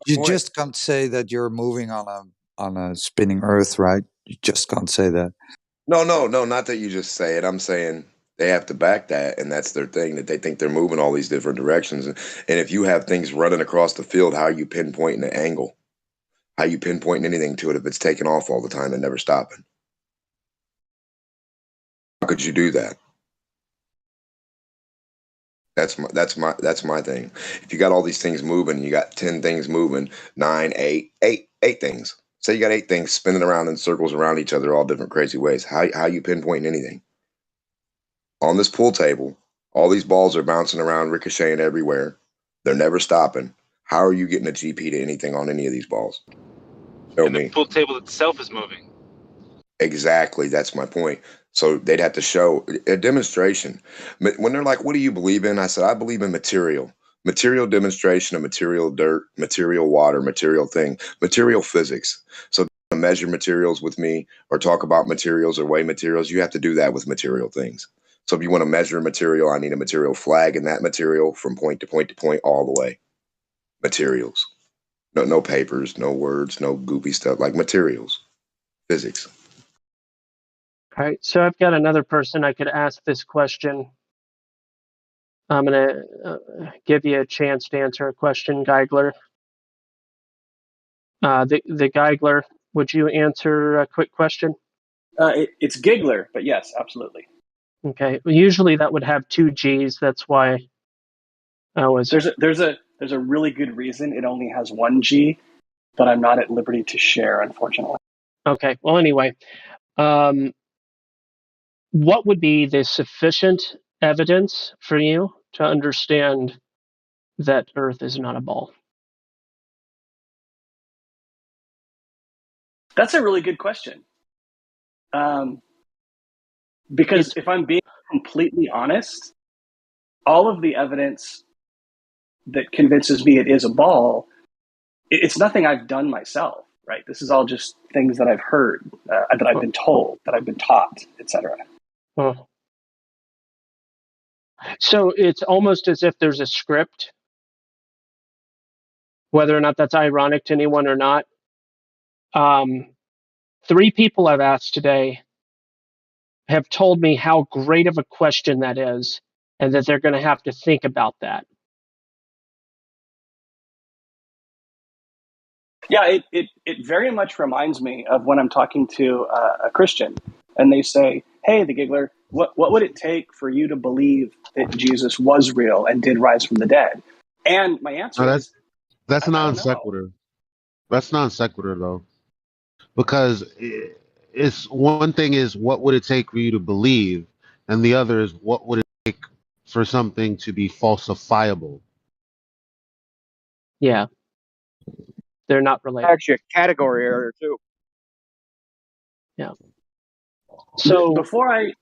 you just can't say that you're moving on a spinning Earth, right? You just can't say that. No, not that you just say it. I'm saying they have to back that, and that's their thing, that they think they're moving all these different directions. And if you have things running across the field, how are you pinpointing the angle? How are you pinpointing anything to it if it's taking off all the time and never stopping? How could you do that? That's my thing. If you got all these things moving, you got 10 things moving, 9, 8 things. Say you got 8 things spinning around in circles around each other, all different crazy ways. How you pinpointing anything? On this pool table, all these balls are bouncing around, ricocheting everywhere. They're never stopping. How are you getting a GP to anything on any of these balls? Show And the me. pool table itself is moving. Exactly. That's my point. So they'd have to show a demonstration. When they're like, what do you believe in? I said, I believe in material. Material demonstration of material dirt, material water, material thing, material physics. So to measure materials with me or talk about materials or weigh materials, you have to do that with material things. So if you want to measure a material, I need a material flag in that material from point to point to point all the way. Materials. No papers, no words, no goopy stuff, like materials, physics. All right, so I've got another person I could ask this question. I'm going to give you a chance to answer a question, Geigler. The Geigler, would you answer a quick question? It's Giggler, but yes, absolutely. Okay. Well, usually that would have 2 G's. That's why I was. There's a really good reason it only has 1 G, but I'm not at liberty to share, unfortunately. Okay. Well, anyway, what would be the sufficient evidence for you to understand that Earth is not a ball? That's a really good question. Because if I'm being completely honest, all of the evidence that convinces me it is a ball, it's nothing I've done myself, right? This is all just things that I've heard, that I've been told, that I've been taught, etc. Huh. So it's almost as if there's a script, whether or not that's ironic to anyone or not. 3 people I've asked today have told me how great of a question that is, and that they're going to have to think about that. Yeah, it very much reminds me of when I'm talking to a Christian, and they say, "Hey, the Giggler, what would it take for you to believe that Jesus was real and did rise from the dead?" And my answer is, that's I non don't know. sequitur. That's non sequitur though, because it's one thing is what would it take for you to believe, and the other is what would it take for something to be falsifiable. Yeah, they're not related. Actually, a category error too. Yeah. So before I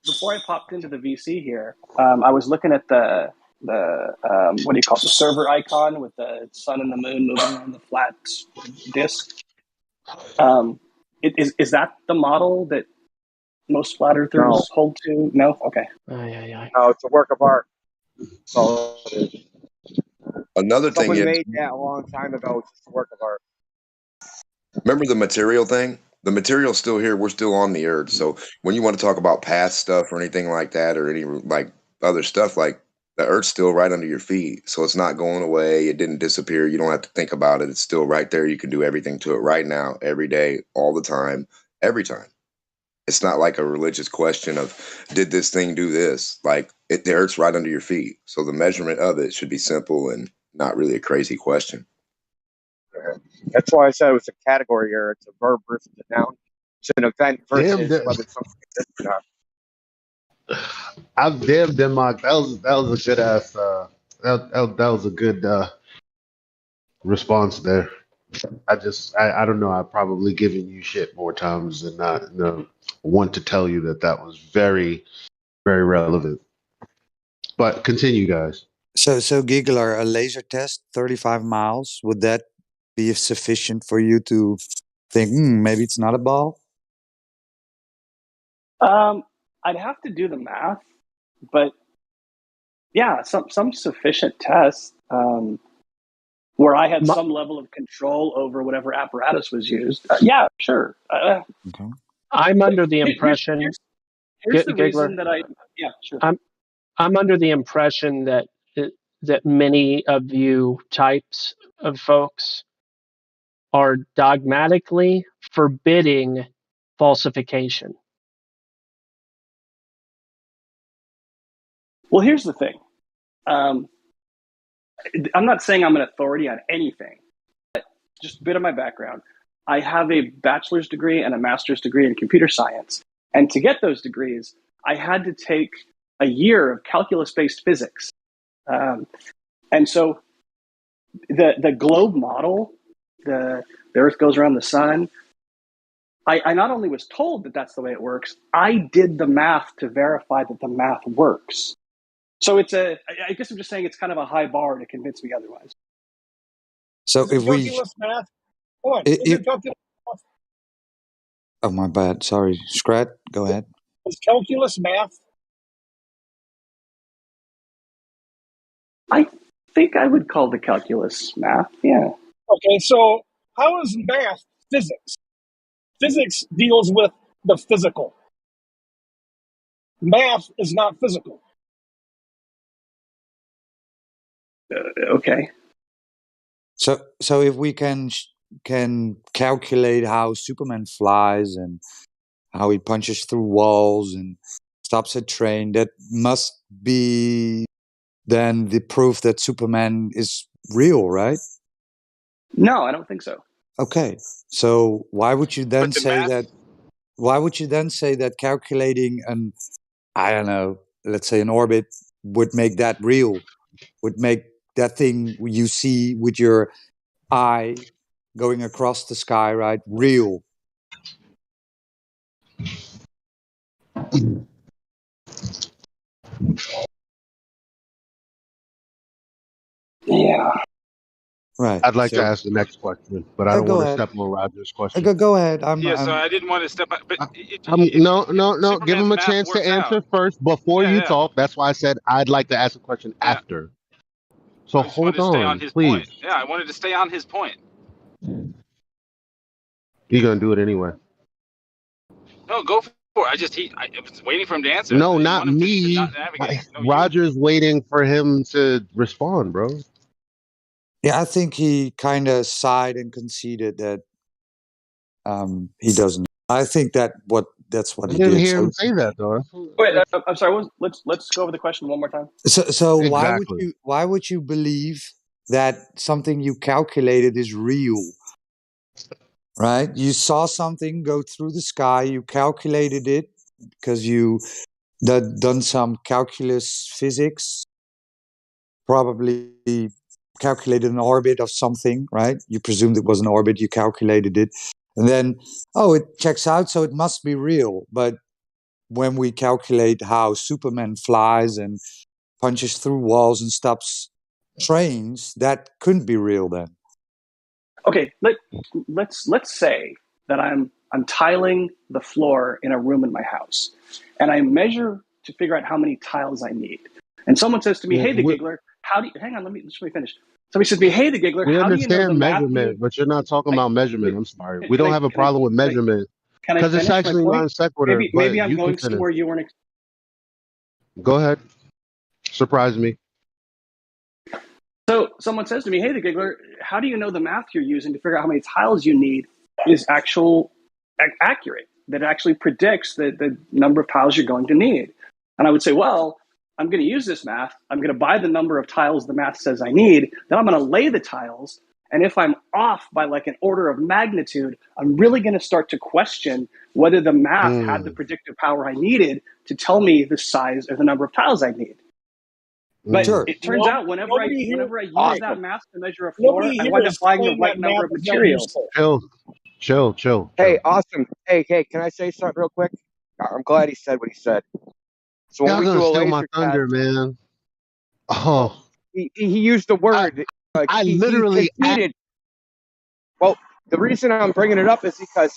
popped into the VC here, I was looking at the what do you call it, the server icon with the sun and the moon moving on the flat disk. Is that the model that most flat earthers hold to? No? Okay. No, it's a work of art. So Another thing someone is, made that a long time ago. It's just a work of art. remember the material thing? The material's still here. We're still on the earth. So when you want to talk about past stuff or anything like that, or any like other stuff, like the earth's still right under your feet. So it's not going away. It didn't disappear. You don't have to think about it. It's still right there. You can do everything to it right now, every day, all the time, every time. It's not like a religious question of, did this thing do this? Like the earth's right under your feet. So the measurement of it should be simple and not really a crazy question. That's why I said it was a category error. It's a verb versus a noun. It's an event versus whether something exists or not. I'm damn Denmark. That was a good ass. That was a good response there. I don't know. I've probably given you shit more times than not. No, want to tell you that was very, very relevant. But continue, guys. So Giggler, a laser test, 35 miles, would that be sufficient for you to think, maybe it's not a ball? I'd have to do the math, but yeah, some sufficient test where I had some level of control over whatever apparatus was used. Yeah, sure. I'm under the impression. Here's the reason that sure. I'm under the impression that many of you types of folks are dogmatically forbidding falsification. Well, here's the thing. I'm not saying I'm an authority on anything, but just a bit of my background. I have a bachelor's degree and a master's degree in computer science. And to get those degrees, I had to take a year of calculus-based physics. And so the globe model, the Earth goes around the sun, I not only was told that that's the way it works, I did the math to verify that the math works. So I guess I'm just saying it's kind of a high bar to convince me otherwise. So if we, calculus math, hold on, is it calculus math? oh my bad, sorry, Scrat, go ahead. Is calculus math? I think I would call the calculus math, yeah. Okay, so how is math physics? Physics deals with the physical. Math is not physical. Okay. So if we can calculate how Superman flies and how he punches through walls and stops a train, that must be then the proof that Superman is real, right? No, I don't think so. Okay, so why would you then say that? Why would you then say that calculating an, I don't know, let's say an orbit would make that real? Would make that thing you see with your eye going across the sky, right, real? Yeah. Right. I'd like to ask the next question, but I don't go want to ahead. step on Roger's question. Go ahead. So I didn't want to step up, but No. Give him a math chance to works answer out. first before you Yeah. talk. That's why I said I'd like to ask a question after. So I just wanted hold to stay on on, his please. point. Yeah, I wanted to stay on his point. You're gonna do it anyway. No, go for it. I was waiting for him to answer. No, I didn't not want him to me. not navigate. No, Roger's waiting for him to respond, bro. Yeah, I think he kind of sighed and conceded that he doesn't. I think that's what I he didn't did. hear him say that though. Wait, I'm sorry. Let's go over the question one more time. So Exactly. why would you believe that something you calculated is real? Right? You saw something go through the sky, you calculated it because you done some calculus physics, probably calculated an orbit of something, right? You presumed it was an orbit, you calculated it, and then, oh, it checks out, so it must be real. But when we calculate how Superman flies and punches through walls and stops trains, that couldn't be real then. Okay, let's say that I'm tiling the floor in a room in my house, and I measure to figure out how many tiles I need. And someone says to me, "Hey, the Giggler, how do you?" Hang on, let me finish. Somebody says to me, "Hey, the Giggler, We how do you know the understand math?" measurement, but you're not talking about measurement. I'm sorry. We Can don't I- have a can I- problem with measurement Can I because it's finish my actually point? non sequitur. Maybe I'm You can going finish. somewhere you weren't. Go ahead. Surprise me. So someone says to me, "Hey, the Giggler, how do you know the math you're using to figure out how many tiles you need is accurate? That it actually predicts the number of tiles you're going to need?" And I would say, well, I'm going to use this math. I'm going to buy the number of tiles the math says I need. Then I'm going to lay the tiles. And if I'm off by like an order of magnitude, I'm really going to start to question whether the math had the predictive power I needed to tell me the size or the number of tiles I need. But it turns out whenever I use that math to measure a floor, I wind up buying the right number of materials. Chill. Hey, awesome. Hey, can I say something real quick? I'm glad he said what he said. So when Y'all we gonna do a steal my laser thunder, test, man. Oh, he used the word. I he literally conceded. Well, the reason I'm bringing it up is because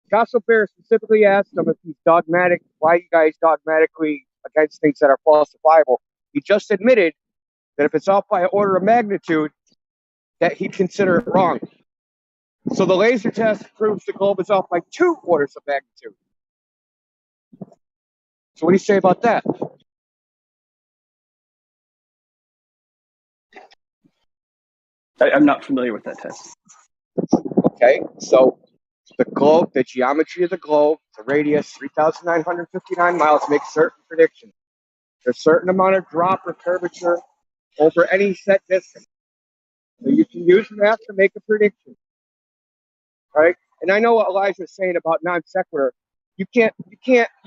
Gossip Bear specifically asked him if he's dogmatic. Why you guys dogmatically against things that are falsifiable? He just admitted that if it's off by an order of magnitude, that he'd consider it wrong. So the laser test proves the globe is off by 2 orders of magnitude. So what do you say about that? I'm not familiar with that test. Okay, so the globe, the geometry of the globe, the radius, 3,959 miles, makes certain predictions. a certain amount of drop or curvature over any set distance. So you can use math to make a prediction, right? And I know what Elijah's saying about non sequitur. You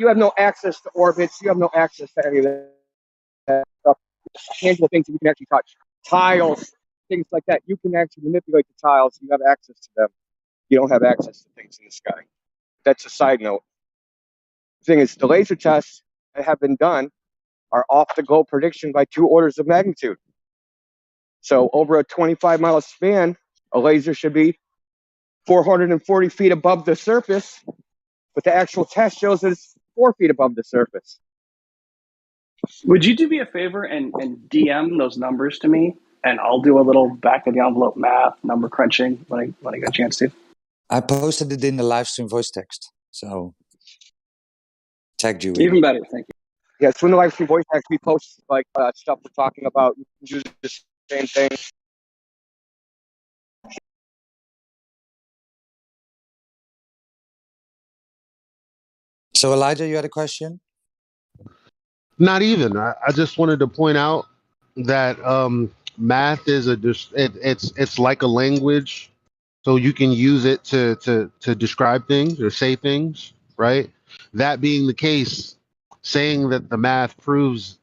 have no access to orbits. You have no access to any of that stuff. Tangible things that you can actually touch. Tiles, things like that. You can actually manipulate the tiles. You have access to them. You don't have access to things in the sky. That's a side note. The thing is, the laser tests that have been done are off-the-go prediction by 2 orders of magnitude. So over a 25-mile span, a laser should be 440 feet above the surface, but the actual test shows that it's 4 feet above the surface. Would you do me a favor and DM those numbers to me, and I'll do a little back-of-the-envelope math, number crunching when I get a chance to? I posted it in the live stream voice text, so tagged you. Even better, thank you. Yeah, so when the live stream voice actually posts like stuff we're talking about, you can do the same thing. So Elijah, you had a question? Not even. I just wanted to point out that math is it's like a language, so you can use it to describe things or say things, right? That being the case, saying that the math proves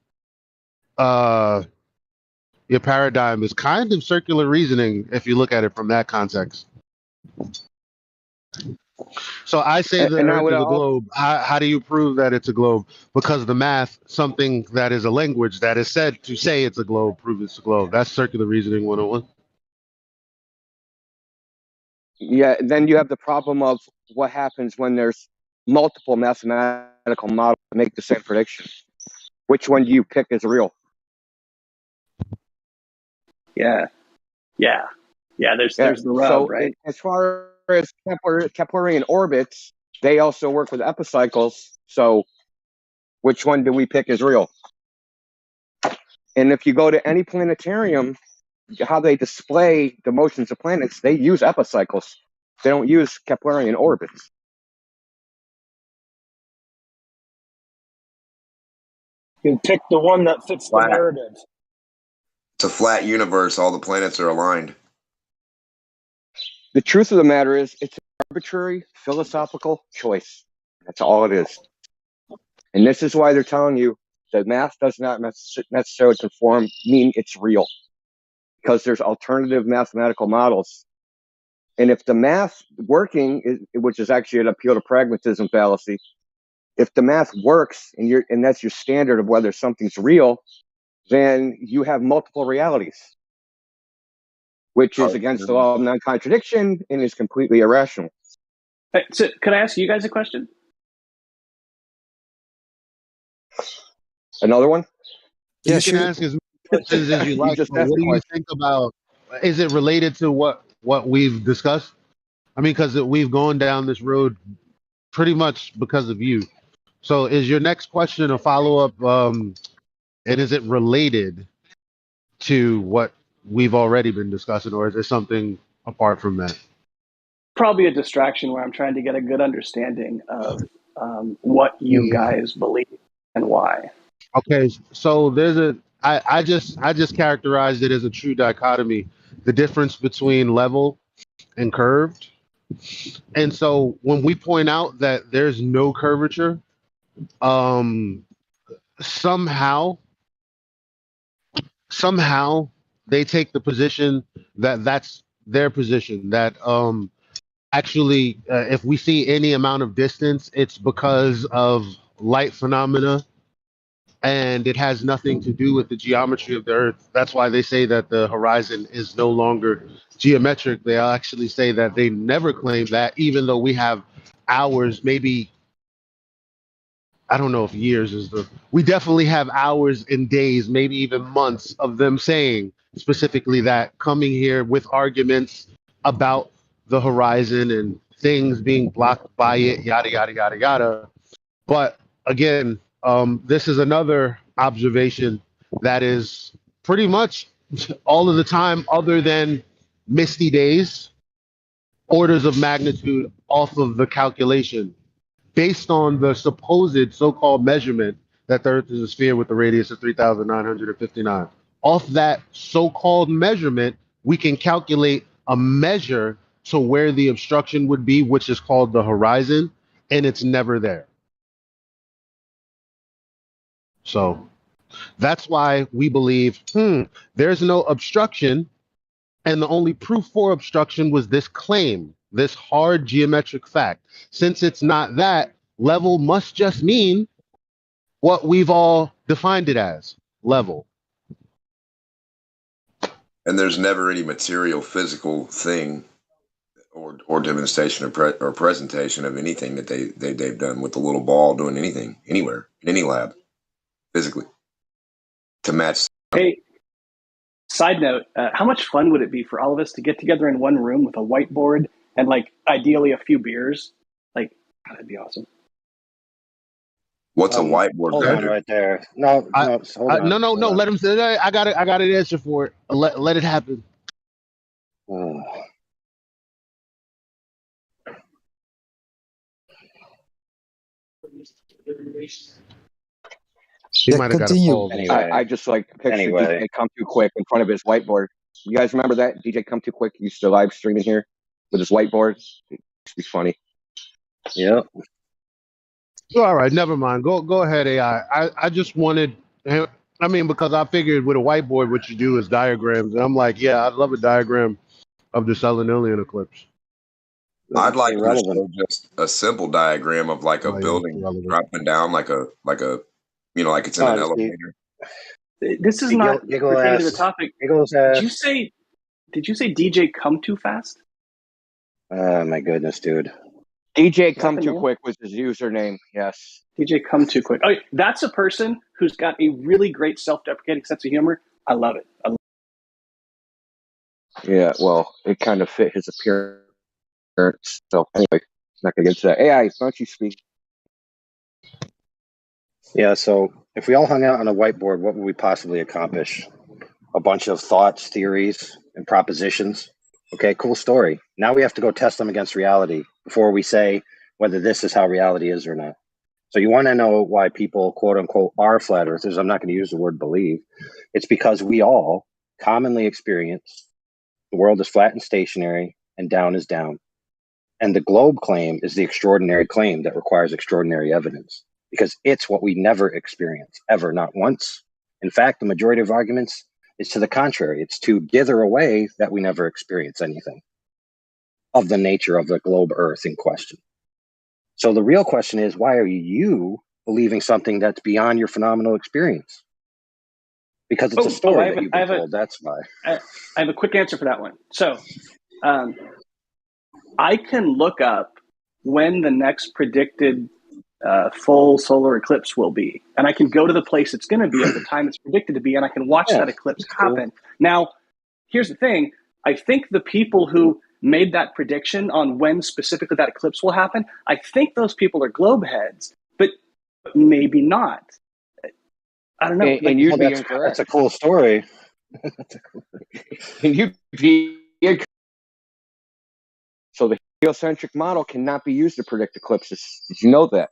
your paradigm is kind of circular reasoning if you look at it from that context. So I say the And I Earth would is a also, globe. How do you prove that it's a globe? Because the math, something that is a language that is said to say it's a globe, prove it's a globe. That's circular reasoning 101. yeah, then you have the problem of what happens when there's multiple mathematical models to make the same prediction. Which one do you pick as real? Yeah. There's the rub, so right? As far as Keplerian orbits, they also work with epicycles. So which one do we pick as real? And if you go to any planetarium, how they display the motions of planets, they use epicycles. They don't use Keplerian orbits. You pick the one that fits the narrative. It's a flat universe. All the planets are aligned. The truth of the matter is, it's an arbitrary philosophical choice. That's all it is. And this is why they're telling you that math does not necessarily mean it's real, because there's alternative mathematical models. And if the math working, which is actually an appeal to pragmatism fallacy, if the math works and that's your standard of whether something's real, then you have multiple realities, which is against the law of non-contradiction and is completely irrational. Hey, so can I ask you guys a question? Another one? You can ask as many questions as you like. But what do you think about? Is it related to what we've discussed? I mean, because we've gone down this road pretty much because of you. So, is your next question a follow up? And is it related to what we've already been discussing, or is there something apart from that? Probably a distraction where I'm trying to get a good understanding of what you guys believe and why. Okay, so I just characterized it as a true dichotomy, the difference between level and curved. And so when we point out that there's no curvature, somehow they take the position that that's their position, that actually if we see any amount of distance, it's because of light phenomena and it has nothing to do with the geometry of the Earth. That's why they say that the horizon is no longer geometric. They actually say that they never claim that, even though we have hours, maybe, I don't know if years is we definitely have hours and days, maybe even months of them saying specifically that, coming here with arguments about the horizon and things being blocked by it, yada, yada, yada, yada. But again, this is another observation that is pretty much all of the time, other than misty days, orders of magnitude off of the calculation based on the supposed so-called measurement that the Earth is a sphere with a radius of 3,959. Off that so-called measurement, we can calculate a measure to where the obstruction would be, which is called the horizon, and it's never there. So that's why we believe, there's no obstruction, and the only proof for obstruction was this claim, this hard geometric fact. Since it's not that, level must just mean what we've all defined it as, level. And there's never any material, physical thing or demonstration or presentation of anything that they've done with the little ball doing anything, anywhere, in any lab, physically, to match. Hey, side note, how much fun would it be for all of us to get together in one room with a whiteboard and, like, ideally a few beers? Like, that'd be awesome. What's a whiteboard? Hold on right there. No, hold on. No. Let him say that. I got an answer for it. Let it happen. He might have got a call. Anyway, I just like picture DJ Come Too Quick in front of his whiteboard. You guys remember that? DJ Come Too Quick used to live stream in here with his whiteboard. It's funny. Yep. All right, never mind. Go ahead, AI. I just wanted, because I figured with a whiteboard, what you do is diagrams. And I'm like, yeah, I'd love a diagram of the Selenolean eclipse. I'd like to show just a simple diagram of like a building dropping down like a like it's in an elevator. This is not pertaining to the topic. Did you say DJ Come Too Fast? Oh my goodness, dude. DJ Come Too Quick was his username. Yes. DJ Come Too Quick. Oh, that's a person who's got a really great self-deprecating sense of humor. I love it. Yeah, well, it kind of fit his appearance. So anyway, not gonna get into that. AI, why don't you speak? Yeah, so if we all hung out on a whiteboard, what would we possibly accomplish? A bunch of thoughts, theories, and propositions. Okay, cool story. Now we have to go test them against reality before we say whether this is how reality is or not. So you want to know why people, quote unquote, are flat earthers. I'm not going to use the word believe. It's because we all commonly experience the world is flat and stationary and down is down. And the globe claim is the extraordinary claim that requires extraordinary evidence because it's what we never experience, ever, not once. In fact, the majority of arguments is to the contrary. It's to dither away that we never experience anything of the nature of the globe Earth in question. So the real question is, why are you believing something that's beyond your phenomenal experience? Because it's a story that you've been told. That's why. I have a quick answer for that one. So I can look up when the next predicted full solar eclipse will be. And I can go to the place it's going to be at the time it's predicted to be, and I can watch that eclipse happen. Now, here's the thing. I think the people who made that prediction on when specifically that eclipse will happen, I think those people are globe heads, but maybe not. I don't know. And you'd be incorrect. That's a cool story. And you'd be incorrect. So the heliocentric model cannot be used to predict eclipses. Did you know that?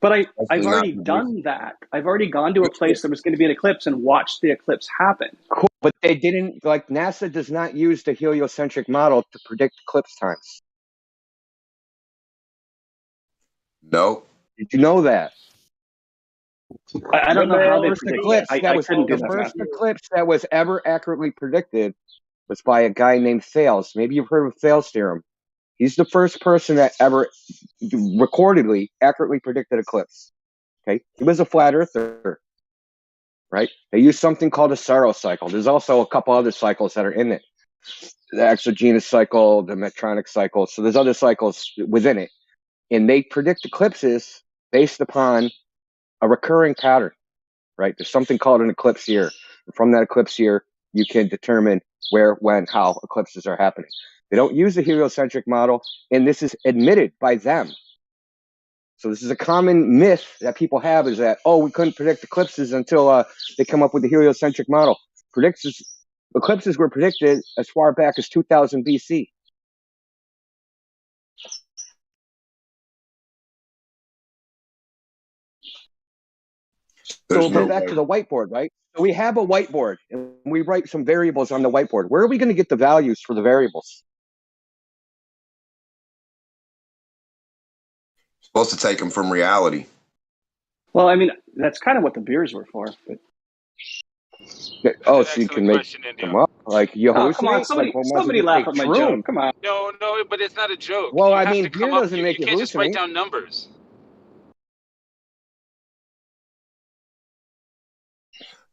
But I've already done that. I've already gone to a place that was going to be an eclipse and watched the eclipse happen. Cool. But they didn't, like NASA does not use the heliocentric model to predict eclipse times. No. Did you know that? I don't know how they predict eclipse. That was the first eclipse that was ever accurately predicted was by a guy named Thales. Maybe you've heard of Thales' theorem. He's the first person that ever recordedly accurately predicted eclipse. Okay, he was a flat earther, right? They use something called a Saros cycle. There's also a couple other cycles that are in it. The exogenous cycle, the metronic cycle. So there's other cycles within it. And they predict eclipses based upon a recurring pattern, right? There's something called an eclipse year. And from that eclipse year, you can determine where, when, how eclipses are happening. They don't use the heliocentric model, and this is admitted by them. So this is a common myth that people have is that, we couldn't predict eclipses until they come up with the heliocentric model. Eclipses were predicted as far back as 2000 BC. There's So go no back way. to the whiteboard, right? So we have a whiteboard and we write some variables on the whiteboard. Where are we going to get the values for the variables? Supposed to take them from reality. Well, I mean, that's kind of what the beers were for. But... Oh, so you can make them up? Like you Oh, come on! hallucinate? Somebody, Like, well, why don't somebody you just laugh say at my true? joke. Come on. No, but it's not a joke. Well, You I have mean, to come beer up. doesn't You make you can't just write hallucinate. down numbers.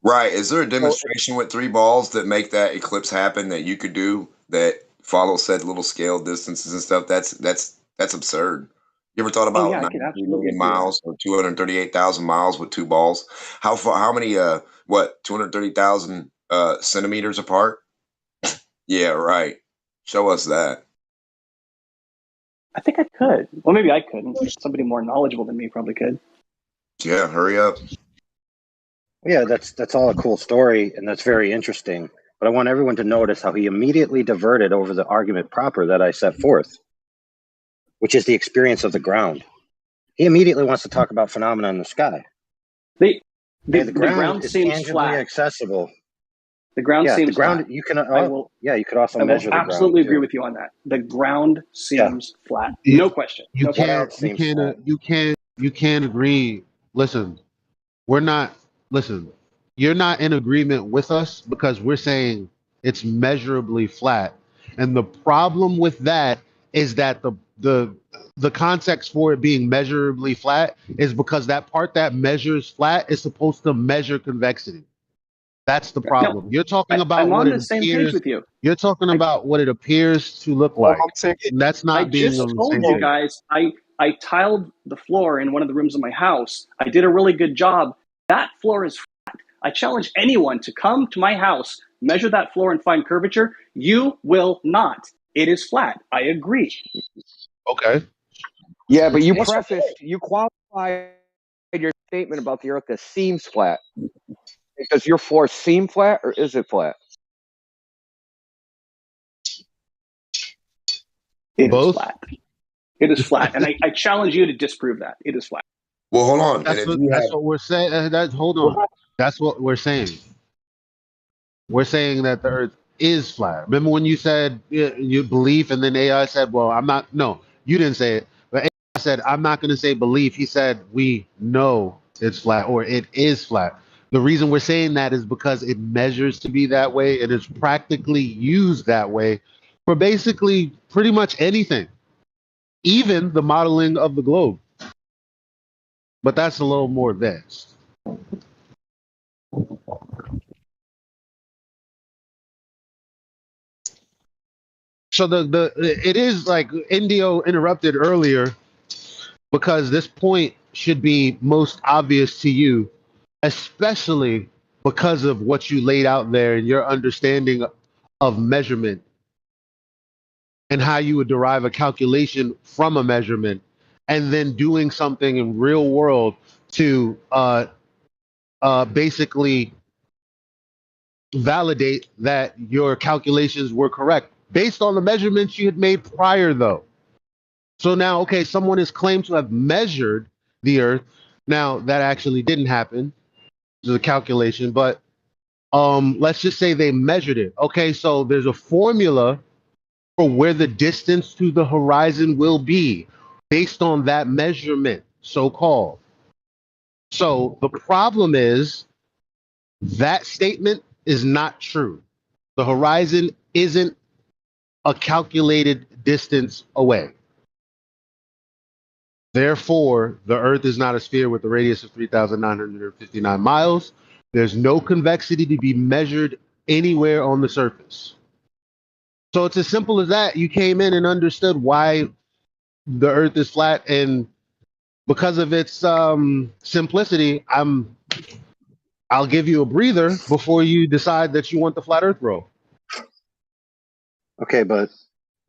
Right. Is there a demonstration with 3 balls that make that eclipse happen that you could do that follow said little scale distances and stuff? That's absurd. You ever thought Oh about yeah, I could 93 absolutely million do that. miles or 238,000 miles with 2 balls? How many 230,000 centimeters apart? Yeah, right. Show us that. I think I could. Well, maybe I couldn't. Somebody more knowledgeable than me probably could. Yeah, hurry up. Yeah, that's all a cool story, and that's very interesting. But I want everyone to notice how he immediately diverted over the argument proper that I set forth, which is the experience of the ground. He immediately wants to talk about phenomena in the sky. The The ground ground is seems tangibly flat. accessible. The ground Yeah, seems the ground. flat. You can. I will. Yeah, you could also I will measure the ground absolutely agree too. with you on that. The ground seems flat. You, No question. you No can't. question. You can't agree. Listen, we're not. Listen, you're not in agreement with us because we're saying it's measurably flat, and the problem with that is that the context for it being measurably flat is because that part that measures flat is supposed to measure convexity. That's the problem. You're talking about I'm what on it the same page appears. with you. You're talking about what it appears to look like. That's I not being just on the told same you page. guys I tiled the floor in one of the rooms of my house. I did a really good job. That floor is flat. I challenge anyone to come to my house, measure that floor and find curvature. You will not. It is flat. I agree. Okay. Yeah, but you qualified your statement about the Earth as seems flat. Does your floor seem flat, or is it flat? It is flat. It is flat. And I challenge you to disprove that. It is flat. Well, hold on. That's what we're saying. Hold on. That's what we're saying. We're saying that the Earth is flat. Remember when you said you belief, and then AI said, "Well, I'm not." No, you didn't say it. But AI said, "I'm not going to say belief." He said, "We know it's flat, or it is flat." The reason we're saying that is because it measures to be that way. It is practically used that way for basically pretty much anything, even the modeling of the globe. But that's a little more advanced. So it is like Indio interrupted earlier because this point should be most obvious to you, especially because of what you laid out there and your understanding of measurement and how you would derive a calculation from a measurement and then doing something in real world to basically validate that your calculations were correct based on the measurements you had made prior, though. So now, okay, someone is claimed to have measured the Earth. Now, that actually didn't happen. There's a calculation, but let's just say they measured it. Okay, so there's a formula for where the distance to the horizon will be based on that measurement, so-called. So the problem is that statement is not true. The horizon isn't a calculated distance away. Therefore, the Earth is not a sphere with a radius of 3,959 miles. There's no convexity to be measured anywhere on the surface. So it's as simple as that. You came in and understood why the Earth is flat, and because of its simplicity, I'll give you a breather before you decide that you want the flat Earth roll. Okay, but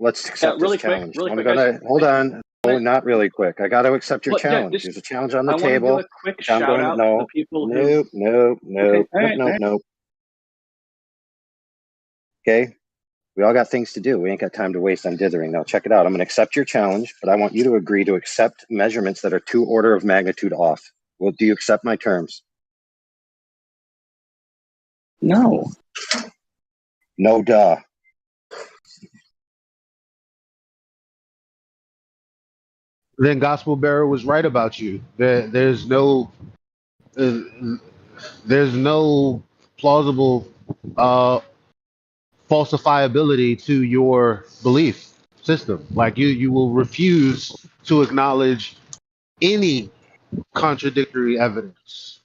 let's accept really this quick, challenge. really I'm quick, gonna guys. hold on. Oh, not really quick. I got to accept your Well, yeah, challenge. There's a challenge on the I want to table. give a quick which I'm shout going out to to the no, people who. nope, nope, nope, Okay, nope, nope. Okay, we all got things to do. We ain't got time to waste on dithering. Now check it out. I'm going to accept your challenge, but I want you to agree to accept measurements that are 2 orders of magnitude off. Well, do you accept my terms? No. No duh. Then Gospel Bearer was right about you. There's no plausible falsifiability to your belief system. Like you will refuse to acknowledge any contradictory evidence.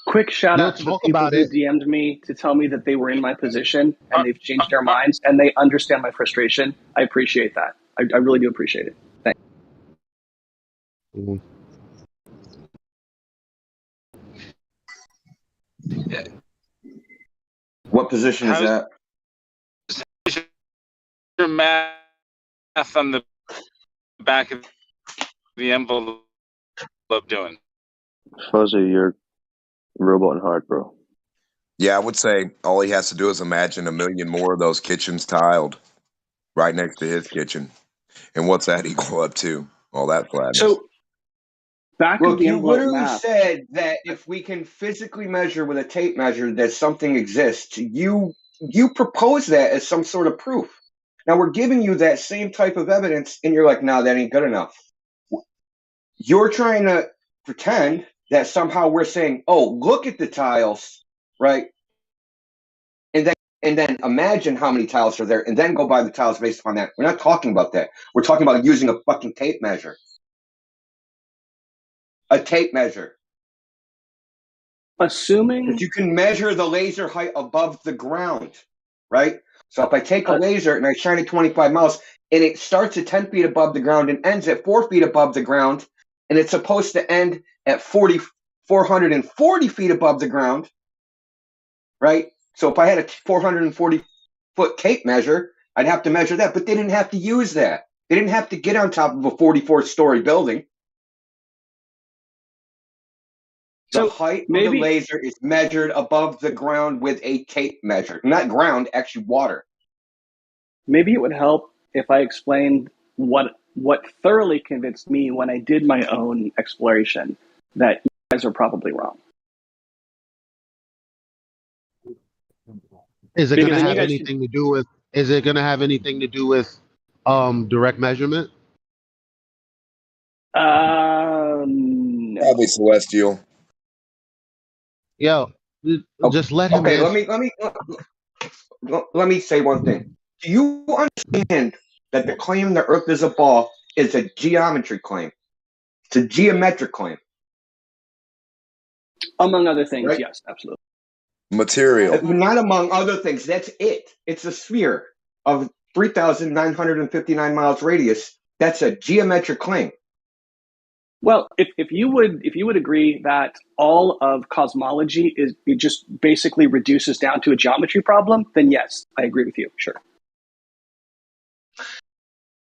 Quick shout You'll out to the talk people about who it. DM'd me to tell me that they were in my position and they've changed their minds and they understand my frustration. I appreciate that. I really do appreciate it. Thanks. Mm-hmm. What position is that? Your math on the back of the envelope doing? Fuzzy, you're robot and hard, bro. Yeah, I would say all he has to do is imagine a million more of those kitchens tiled right next to his kitchen. And what's that equal up to? All that flatness. So, back of Look, the you envelope literally math. said that if we can physically measure with a tape measure that something exists, you propose that as some sort of proof. Now we're giving you that same type of evidence, and you're like, "No, that ain't good enough." You're trying to pretend that somehow we're saying, "Oh, look at the tiles," right? And then imagine how many tiles are there, and then go by the tiles based upon that. We're not talking about that. We're talking about using a fucking tape measure. A tape measure. Assuming you can measure the laser height above the ground, right? So if I take a laser and I shine it 25 miles, and it starts at 10 feet above the ground and ends at 4 feet above the ground, and it's supposed to end at 440 feet above the ground, right? So if I had a 440-foot tape measure, I'd have to measure that, but they didn't have to use that. They didn't have to get on top of a 44-story building. The height of the laser is measured above the ground with a tape measure. Not ground, actually water. Maybe it would help if I explained what thoroughly convinced me when I did my own exploration that you guys are probably wrong. Is it going to Because then you have guys anything to do with? Is it going to have anything to do with direct measurement? No. Probably celestial. Yo, just let him. Okay, answer. let me say one thing. Do you understand that the claim the Earth is a ball is a geometry claim? It's a geometric claim. Among other things, right? yes, absolutely. Material. Not among other things. That's it. It's a sphere of 3,959 miles radius. That's a geometric claim. Well, if you would agree that all of cosmology it just basically reduces down to a geometry problem, then yes, I agree with you. Sure.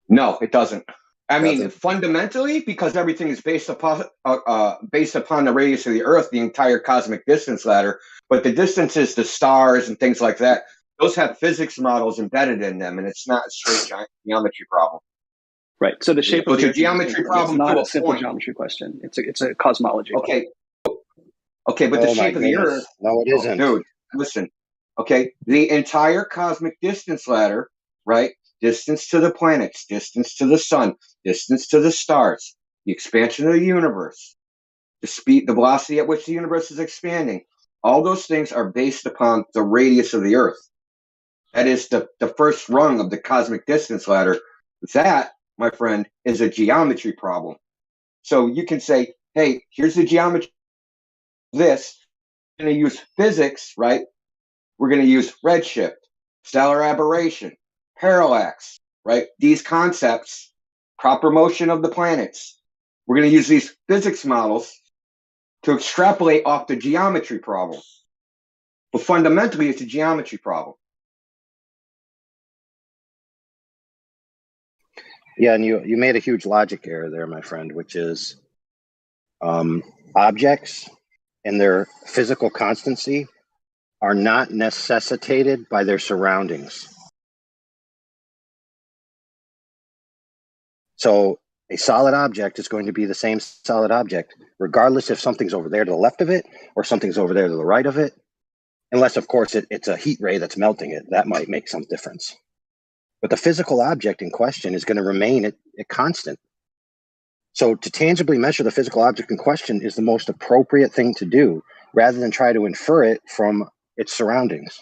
No, it doesn't. I mean, fundamentally, because everything is based upon the radius of the Earth, the entire cosmic distance ladder. But the distances to stars and things like that, those have physics models embedded in them, and it's not a straight geometry problem. Right. So the shape of the Earth, geometry problem. It's not to a simple geometry question. It's a cosmology. Okay. Okay, but the shape of the Earth. No, it isn't. Dude, listen. Okay, the entire cosmic distance ladder, right? Distance to the planets, distance to the sun, distance to the stars, the expansion of the universe, the speed, the velocity at which the universe is expanding. All those things are based upon the radius of the Earth. That is the first rung of the cosmic distance ladder. That, my friend, is a geometry problem. So you can say, hey, here's the geometry of this. We're going to use physics, right? We're going to use redshift, stellar aberration, parallax, right? These concepts, proper motion of the planets. We're going to use these physics models to extrapolate off the geometry problem. But fundamentally, it's a geometry problem. Yeah, and you made a huge logic error there, my friend, which is objects and their physical constancy are not necessitated by their surroundings. So a solid object is going to be the same solid object, regardless if something's over there to the left of it or something's over there to the right of it. Unless, of course, it's a heat ray that's melting it. That might make some difference. But the physical object in question is going to remain a constant. So to tangibly measure the physical object in question is the most appropriate thing to do, rather than try to infer it from its surroundings.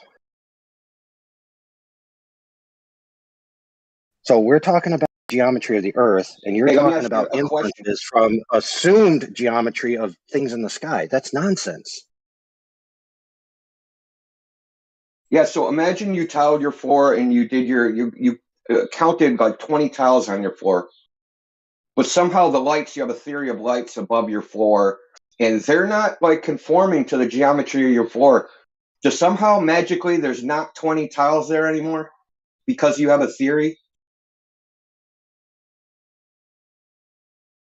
So we're talking about geometry of the Earth, and you're talking about inferences from assumed geometry of things in the sky. That's nonsense. Yeah, so imagine you tiled your floor and you did you counted like 20 tiles on your floor, but somehow the lights, you have a theory of lights above your floor, and they're not like conforming to the geometry of your floor. Just somehow magically there's not 20 tiles there anymore because you have a theory.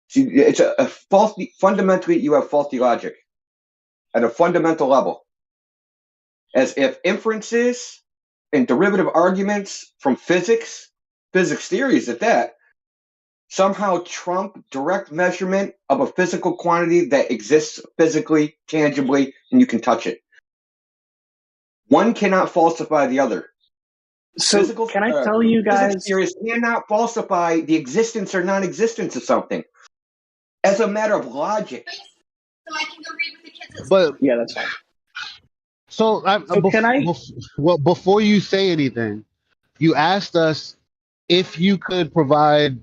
See, it's a faulty, fundamentally you have faulty logic at a fundamental level. As if inferences and derivative arguments from physics theories at that, somehow trump direct measurement of a physical quantity that exists physically, tangibly, and you can touch it. One cannot falsify the other. So can I tell you guys? Physics theorists cannot falsify the existence or non-existence of something as a matter of logic. So I can go read with the kids. But yeah, that's fine. So, well, before you say anything, you asked us if you could provide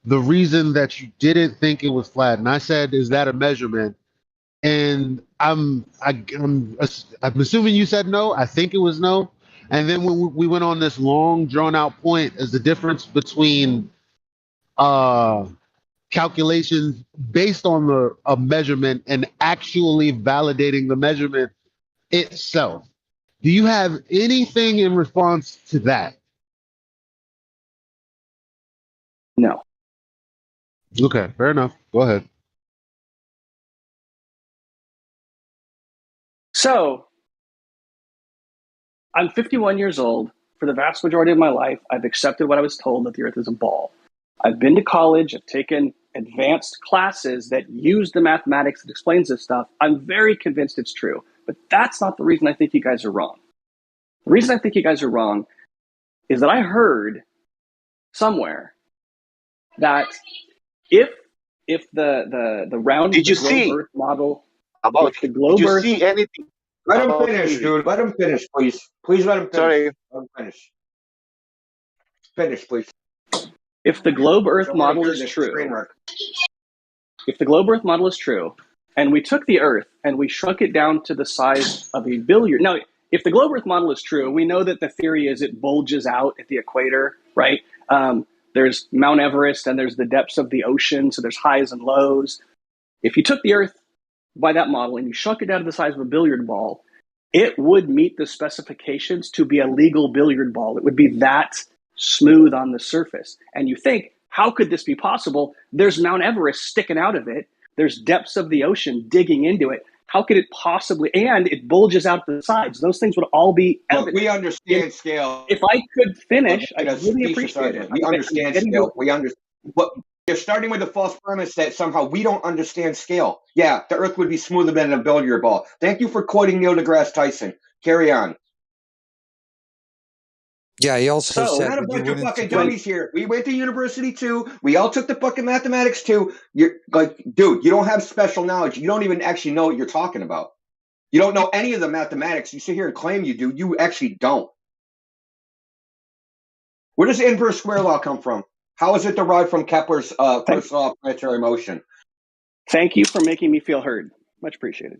the reason that you didn't think it was flat, and I said, "Is that a measurement?" And I'm assuming you said no. I think it was no. And then when we went on this long, drawn out point as the difference between calculations based on a measurement and actually validating the measurement itself. Do you have anything in response to that? No. Okay, fair enough. Go ahead. So, I'm 51 years old. For the vast majority of my life, I've accepted what I was told, that the Earth is a ball. I've been to college. I've taken advanced classes that use the mathematics that explains this stuff. I'm very convinced it's true. But that's not the reason I think you guys are wrong. The reason I think you guys are wrong is that I heard somewhere that if the round Did you globe see Earth model, about? if the globe Did you Earth, see anything? Let him about finish, physics? dude. Let him finish, please. Please let him finish. Sorry. Let him finish. Finish, please. if the globe Earth model is true, if the globe Earth model is true, and we took the Earth and we shrunk it down to the size of a billiard. Now, if the globe Earth model is true, we know that the theory is it bulges out at the equator, right? There's Mount Everest and there's the depths of the ocean, so there's highs and lows. If you took the Earth by that model and you shrunk it down to the size of a billiard ball, it would meet the specifications to be a legal billiard ball. It would be that smooth on the surface. And you think, how could this be possible? There's Mount Everest sticking out of it. There's depths of the ocean digging into it. How could it possibly, and it bulges out the sides. Those things would all be evident. We understand scale. If I could finish, I'd really appreciate it. We understand scale. We understand. But you're starting with the false premise that somehow we don't understand scale. Yeah, the Earth would be smoother than a billiard ball. Thank you for quoting Neil deGrasse Tyson. Carry on. Yeah, he also So, said not a that you bunch of wouldn't. fucking dummies here. We went to university too. We all took the fucking mathematics too. You're like, dude, you don't have special knowledge. You don't even actually know what you're talking about. You don't know any of the mathematics. You sit here and claim you do. You actually don't. Where does inverse square law come from? How is it derived from Kepler's first law of planetary motion? Thank you for making me feel heard. Much appreciated.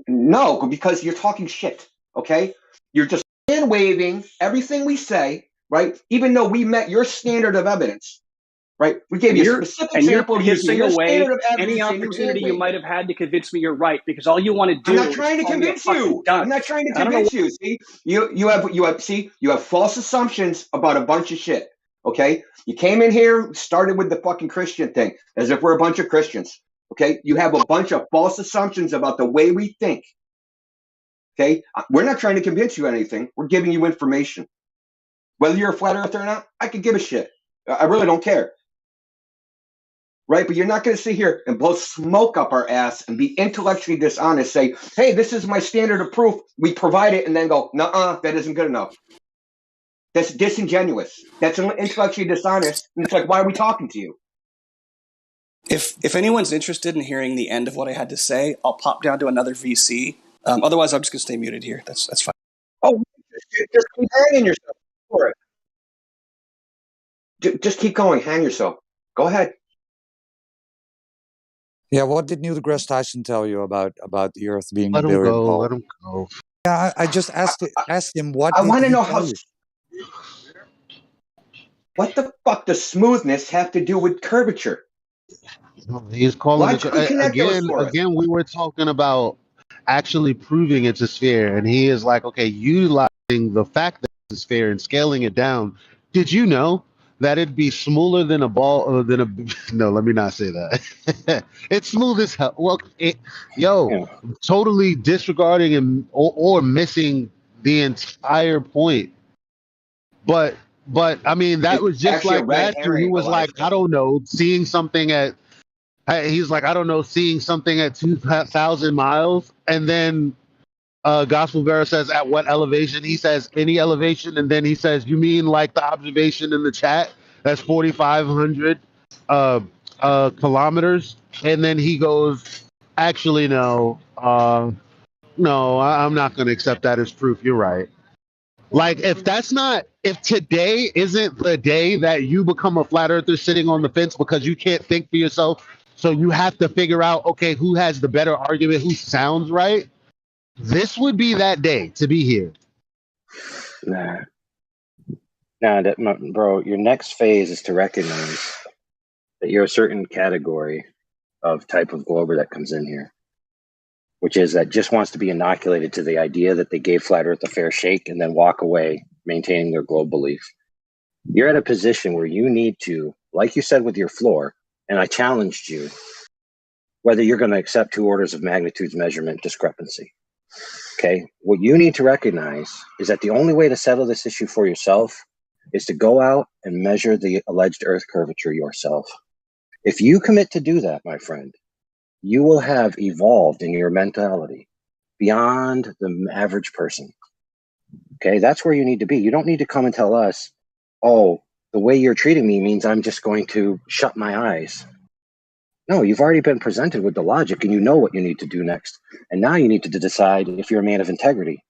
No, because you're talking shit, okay? You're just hand waving everything we say, right? Even though we met your standard of evidence, right? We gave you a specific example of using your standard of evidence. Any opportunity you might have had to convince me you're right, because all you want to do I'm not trying to convince you. I'm not trying to convince you. See, you have false assumptions about a bunch of shit. Okay, you came in here, started with the fucking Christian thing, as if we're a bunch of Christians. Okay, you have a bunch of false assumptions about the way we think. Okay, we're not trying to convince you anything. We're giving you information. Whether you're a flat earther or not, I could give a shit. I really don't care. right? But you're not going to sit here and blow smoke up our ass and be intellectually dishonest, say, hey, this is my standard of proof. We provide it, and then go, nuh-uh, that isn't good enough. That's disingenuous. That's intellectually dishonest. And it's like, why are we talking to you? If anyone's interested in hearing the end of what I had to say, I'll pop down to another VC. Otherwise, I'm just going to stay muted here. That's fine. Oh, just keep hanging yourself for it. Just keep going. Hang yourself. Go ahead. Yeah, what did Neil deGrasse Tyson tell you about the Earth being Let a him billion go. balls? Let him go. Yeah, I just asked him what I did want to he know tell how. you? What the fuck does smoothness have to do with curvature? He's calling Logically connect those again. for us. Again, we were talking about actually proving it's a sphere, and he is like, okay, utilizing the fact that it's a sphere and scaling it down. Did you know that it'd be smoother than a ball? Than a no, let me not say that. It's smooth as hell. Well, totally disregarding and or missing the entire point. But I mean, that It's was just actually a like red Matthew, who herring, was like, Elijah. I don't know, seeing something at. He's like, I don't know, seeing something at 2,000 miles, and then Gospel Vera says, at what elevation? He says, any elevation, and then he says, you mean like the observation in the chat? That's 4,500 kilometers, and then he goes, actually, no, no, I'm not going to accept that as proof. You're right. Like, if today isn't the day that you become a flat earther sitting on the fence because you can't think for yourself, so you have to figure out, okay, who has the better argument, who sounds right, this would be that day to be here. Nah, bro, your next phase is to recognize that you're a certain category of type of glober that comes in here, which is that just wants to be inoculated to the idea that they gave Flat Earth a fair shake and then walk away maintaining their globe belief. You're at a position where you need to, like you said with your floor, and I challenged you, whether you're going to accept 2 orders of magnitudes measurement discrepancy. Okay? What you need to recognize is that the only way to settle this issue for yourself is to go out and measure the alleged Earth curvature yourself. If you commit to do that, my friend, you will have evolved in your mentality beyond the average person. Okay, that's where you need to be. You don't need to come and tell us, oh, the way you're treating me means I'm just going to shut my eyes. No, you've already been presented with the logic and you know what you need to do next. And now you need to decide if you're a man of integrity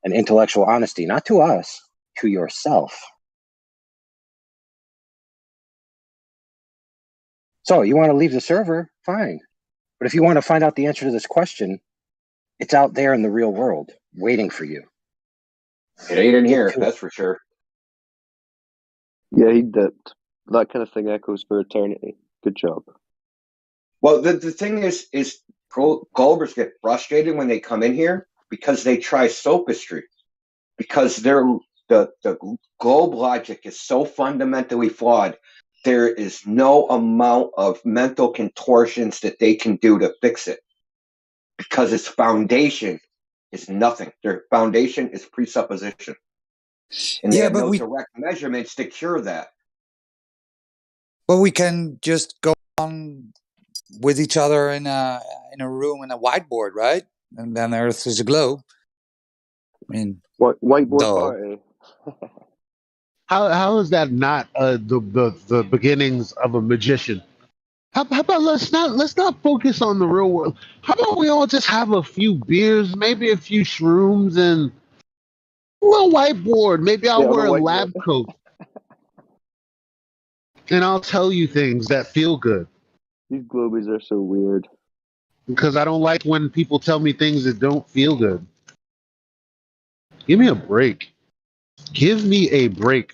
and intellectual honesty, not to us, to yourself. So you want to leave the server? Fine. But if you want to find out the answer to this question, it's out there in the real world, waiting for you. It ain't in here, that's for sure. Yeah, he dipped. That kind of thing echoes for eternity. Good job. Well, the thing is Globers get frustrated when they come in here because they try sophistry. Because the globe logic is so fundamentally flawed. There is no amount of mental contortions that they can do to fix it. Because its foundation is nothing. Their foundation is presupposition. And they have no direct measurements to cure that. But we can just go on with each other in a room in a whiteboard, right? And then Earth is a globe. I mean, whiteboard party. How is that not the beginnings of a magician? How about let's not focus on the real world. How about we all just have a few beers, maybe a few shrooms, and a little whiteboard. Maybe I'll wear a lab coat, and I'll tell you things that feel good. These globies are so weird. Because I don't like when people tell me things that don't feel good. Give me a break. Give me a break.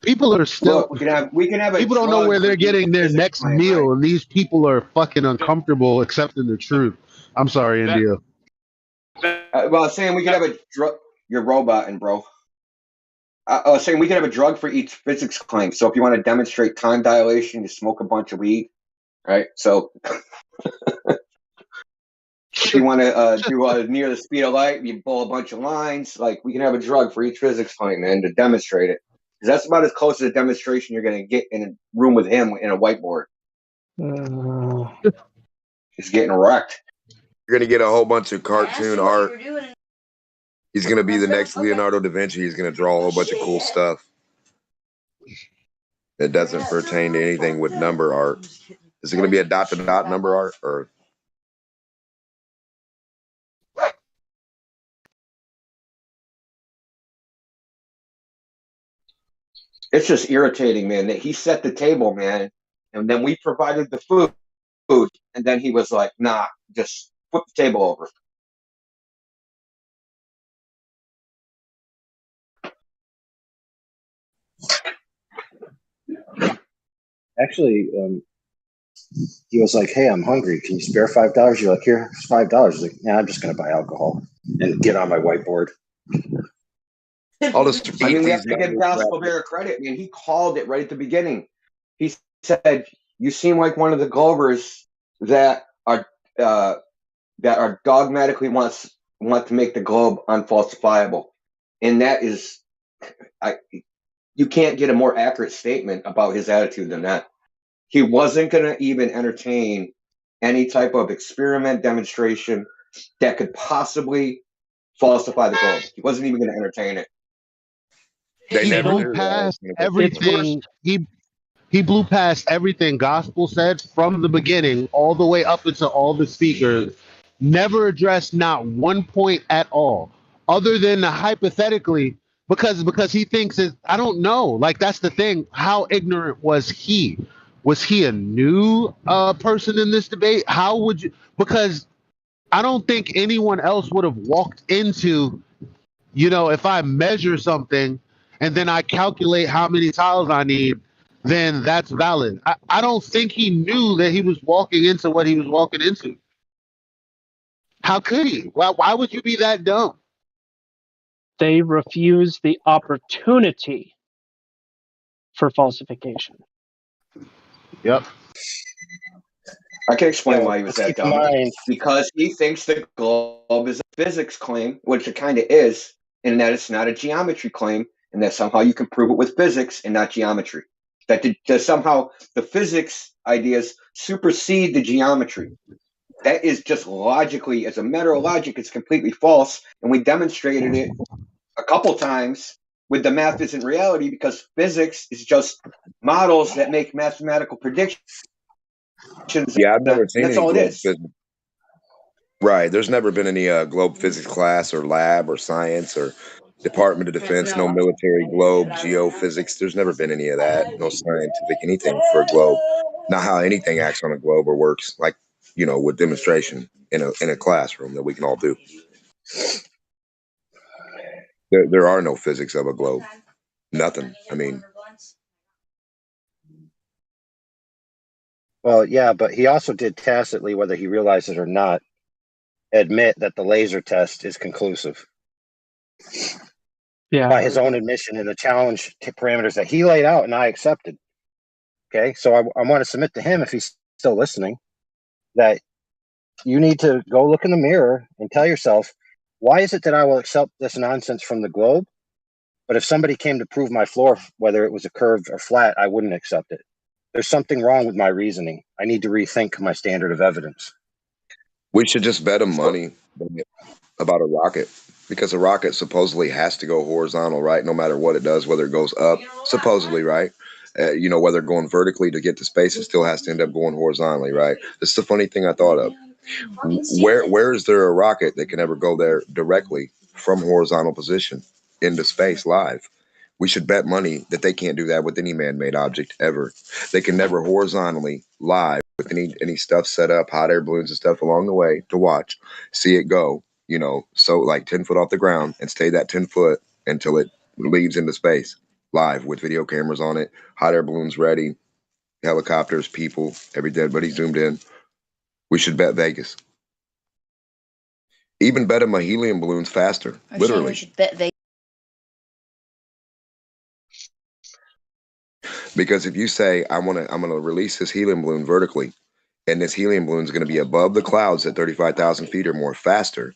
People are still. Look, we can have people don't know where they're getting their next meal, and these people are fucking uncomfortable accepting the truth. I'm sorry, India. Well, saying we could have a drug. You're roboting, bro. Saying we could have a drug for each physics claim. So if you want to demonstrate time dilation, you smoke a bunch of weed, right? So if you want to do near the speed of light, you pull a bunch of lines. Like we can have a drug for each physics claim, man, to demonstrate it. because that's about as close to a demonstration you're going to get in a room with him in a whiteboard. He's getting wrecked. You're going to get a whole bunch of cartoon art. He's going to be the next Leonardo da Vinci. He's going to draw a whole bunch of cool stuff that doesn't pertain to anything with number art. Is it going to be a dot-to-dot number art, or? It's just irritating, man, that he set the table, man, and then we provided the food, and then he was like, nah, just flip the table over. Actually, he was like, "Hey, I'm hungry. Can you spare $5?" You're like, "Here's $5." He's like, "Yeah, I'm just going to buy alcohol and get on my whiteboard." I'll just I mean, we have to give Gospel Bear credit, man. He called it right at the beginning. He said, "You seem like one of the Glovers that are dogmatically want to make the globe unfalsifiable," and that is, you can't get a more accurate statement about his attitude than that. He wasn't going to even entertain any type of experiment demonstration that could possibly falsify the globe. He wasn't even going to entertain it. They He never blew do. past everything. He blew past everything gospel said from the beginning all the way up into all the speakers. Never addressed not one point at all, other than hypothetically, because he thinks it. I don't know. Like, that's the thing. How ignorant was he? Was he a new person in this debate? How would you? Because I don't think anyone else would have walked into, if I measure something and then I calculate how many tiles I need, then that's valid. I don't think he knew that he was walking into what he was walking into. How could he? Why would you be that dumb? They refuse the opportunity for falsification. Yep. I can explain why he was that keep in dumb. mind- Because he thinks the globe is a physics claim, which it kind of is, and that it's not a geometry claim, and that somehow you can prove it with physics and not geometry. That somehow the physics ideas supersede the geometry. That is just logically, as a matter of logic, it's completely false, and we demonstrated it a couple times with the math isn't reality, because physics is just models that make mathematical predictions. Yeah, I've never seen That's any all it globe is. physics. Right. There's never been any globe physics class or lab or science or Department of Defense, no military globe, geophysics. There's never been any of that. No scientific anything for a globe. Not how anything acts on a globe or works, like, with demonstration in a classroom that we can all do. There are no physics of a globe. Nothing. I mean, Well, yeah, but he also did tacitly, whether he realized it or not, admit that the laser test is conclusive. Yeah. By his own admission in the challenge parameters that he laid out and I accepted. Okay, so I want to submit to him, if he's still listening, that you need to go look in the mirror and tell yourself, why is it that I will accept this nonsense from the globe, but if somebody came to prove my floor, whether it was a curved or flat, I wouldn't accept it? There's something wrong with my reasoning. I need to rethink my standard of evidence. we should just bet him money about a rocket, because a rocket supposedly has to go horizontal, right? No matter what it does, whether it goes up, supposedly, right? Whether going vertically to get to space, it still has to end up going horizontally, right? This is the funny thing I thought of. Where is there a rocket that can ever go there directly from horizontal position into space live? We should bet money that they can't do that with any man-made object ever. They can never horizontally live with any stuff set up, hot air balloons and stuff along the way to watch, see it go, so like 10 foot off the ground and stay that 10 foot until it leaves into space live with video cameras on it, hot air balloons ready, helicopters, people, everybody zoomed in. We should bet Vegas. Even bet him a helium balloon's faster, literally. We should bet Vegas. Because if you say I'm gonna release this helium balloon vertically, and this helium balloon is going to be above the clouds at 35,000 feet or more faster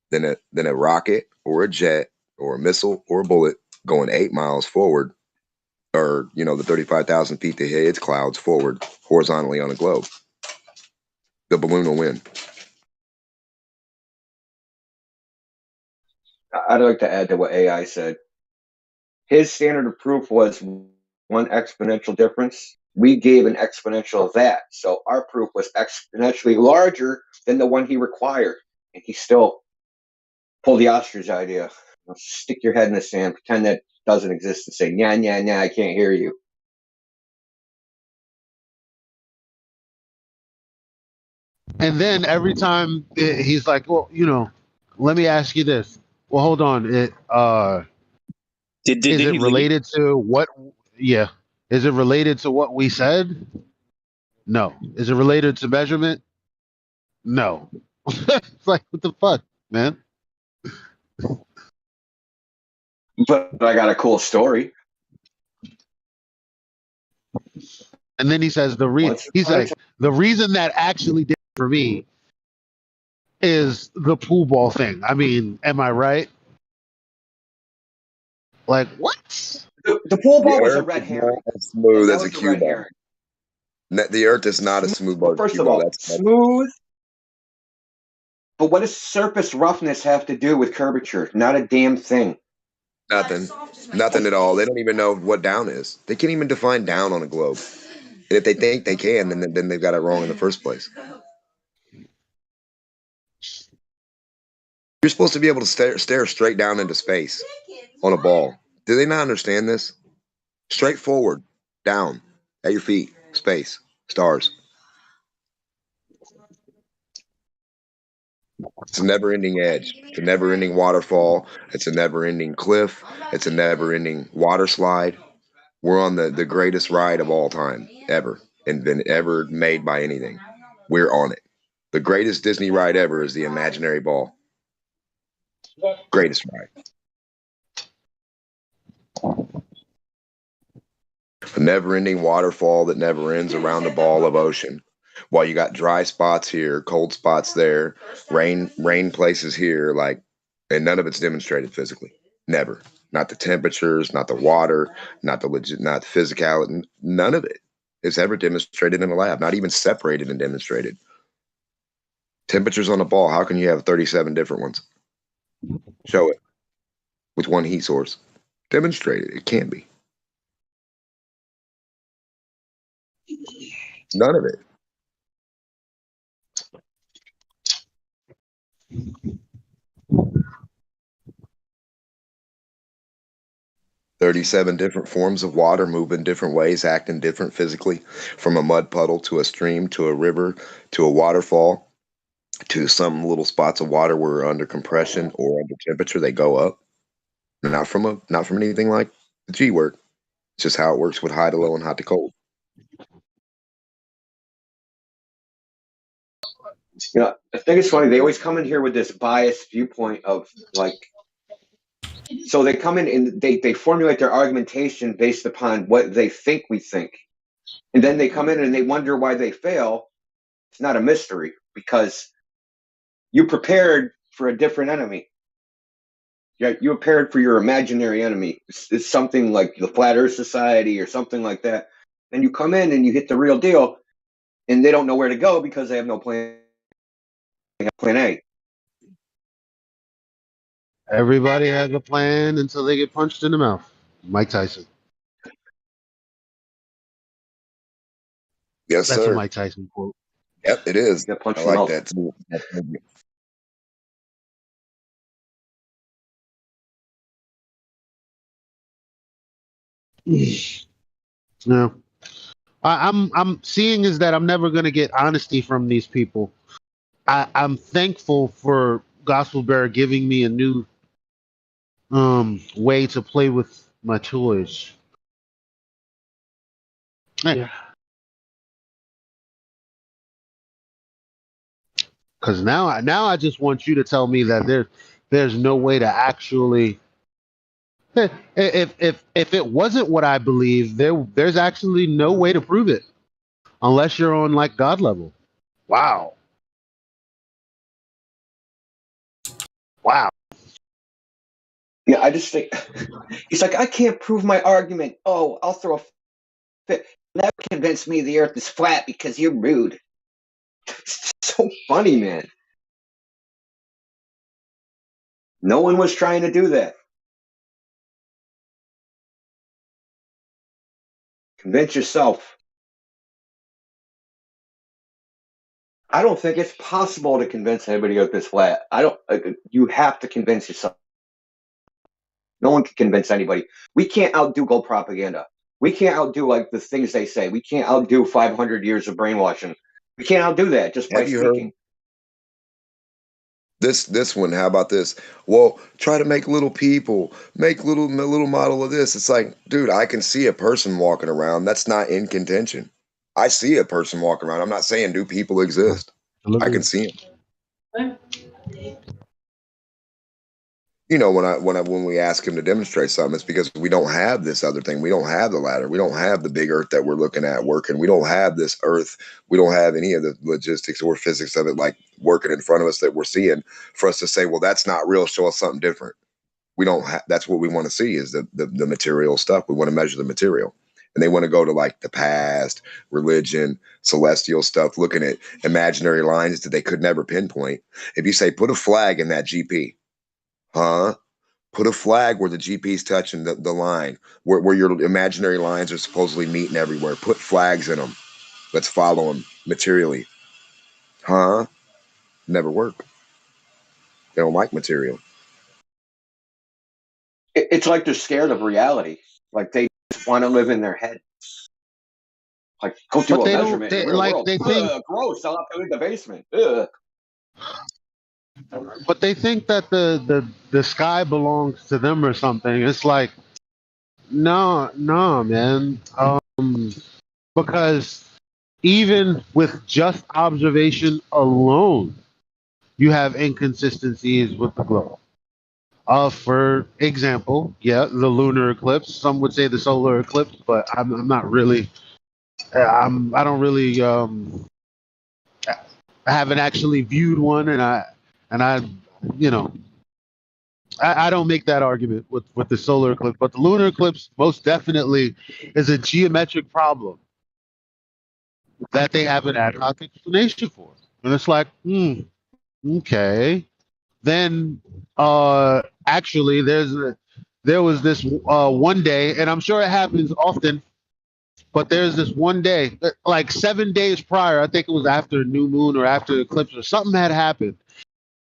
than a rocket or a jet or a missile or a bullet going 8 miles forward or the 35,000 feet that hit its clouds forward horizontally on a globe. The balloon will win. I'd like to add to what AI said. His standard of proof was one exponential difference. We gave an exponential of that. So our proof was exponentially larger than the one he required. And he still pulled the ostrich idea. Stick your head in the sand, pretend that doesn't exist, and say, yeah, I can't hear you. And then every time he's like, well, let me ask you this. Well, hold on. Is Did it he leave? related to what? Yeah. Is it related to what we said? No. Is it related to measurement? No. It's like, what the fuck, man? But I got a cool story. And then he says the reason that actually did it for me is the pool ball thing. I mean, am I right? Like, what? The pool ball The was a Earth red is herring. not as smooth That as a was the cue red ball. herring. The Earth is not a smooth ball. First Cue of ball. all, That's smooth. But what does surface roughness have to do with curvature? Not a damn thing. nothing at all. They don't even know what down is. They can't even define down on a globe. And if they think they can, then they've got it wrong in the first place. You're supposed to be able to stare straight down into space on a ball. Do they not understand this? Straight forward, down, at your feet, space, stars. It's a never-ending edge. It's a never-ending waterfall. It's a never-ending cliff. It's a never-ending water slide. We're on the greatest ride of all time, ever, and been ever made by anything. We're on it. The greatest Disney ride ever is the Imaginary Ball. Greatest ride. A never-ending waterfall that never ends around a ball of ocean. While you got dry spots here, cold spots there, rain places here, and none of it's demonstrated physically. Never. Not the temperatures, not the water, not the physicality. None of it is ever demonstrated in a lab. Not even separated and demonstrated. Temperatures on a ball. How can you have 37 different ones? Show it with one heat source. Demonstrate it. It can't be. None of it. "37 different forms of water move in different ways, acting different physically, from a mud puddle to a stream to a river to a waterfall to some little spots of water where under compression or under temperature they go up. Not from anything like the G word. It's just how it works with high to low and hot to cold. I think it's funny. They always come in here with this biased viewpoint of so they come in and they formulate their argumentation based upon what they think we think. And then they come in and they wonder why they fail. It's not a mystery because you prepared for a different enemy. Yeah, you prepared for your imaginary enemy. It's something like the Flat Earth Society or something like that. And you come in and you hit the real deal, and they don't know where to go because they have no plan. They have plan A. Everybody has a plan until they get punched in the mouth. Mike Tyson. Yes, That's a sir. Mike Tyson quote. Yep, it is. Get punched I in the like mouth. that too. No. I'm seeing is that I'm never gonna get honesty from these people. I'm thankful for Gospel Bear giving me a new way to play with my toys. Yeah. Because now I just want you to tell me that there's no way to actually if it wasn't what I believe, there's actually no way to prove it unless you're on like God level. Wow. Wow. Yeah, I just think he's like, I can't prove my argument. Oh, I'll throw a fit. Never convince me the Earth is flat because you're rude. It's so funny, man. No one was trying to do that. Convince yourself. I don't think it's possible to convince anybody the Earth is flat. You have to convince yourself. No one can convince anybody. We can't outdo gold propaganda. We can't outdo like the things they say. We can't outdo 500 years of brainwashing. We can't outdo that just by Have you speaking. heard this one? How about this? Well, try to make little people, make a little model of this. It's like, dude, I can see a person walking around. That's not in contention. I see a person walking around. I'm not saying do people exist. I can see them. You know, when we ask him to demonstrate something, it's because we don't have this other thing. We don't have the ladder. We don't have the big Earth that we're looking at working. We don't have this Earth. We don't have any of the logistics or physics of it like working in front of us that we're seeing for us to say, well, that's not real. Show us something different. We don't have. That's what we want to see is the material stuff. We want to measure the material, and they want to go to like the past, religion, celestial stuff, looking at imaginary lines that they could never pinpoint. If you say put a flag in that GP. Huh? Put a flag where the GP's touching the line, where your imaginary lines are supposedly meeting everywhere. Put flags in them. Let's follow them materially. Huh? Never work. They don't like material. It's like they're scared of reality. Like they just want to live in their head. Like go do a measurement in the real world. They think, gross. I'll have to live in the basement. Ugh. but they think that the sky belongs to them or something. It's like, no, man. Because even with just observation alone, you have inconsistencies with the globe. For example, yeah, the lunar eclipse. Some would say the solar eclipse, but I'm not really. I don't really. I haven't actually viewed one, and I, you know, I don't make that argument with the solar eclipse, but the lunar eclipse most definitely is a geometric problem that they have an ad hoc explanation for, and it's like, okay. Then, actually, there was this one day, and I'm sure it happens often, but there's this one day, like 7 days prior, I think it was after new moon or after the eclipse or something had happened.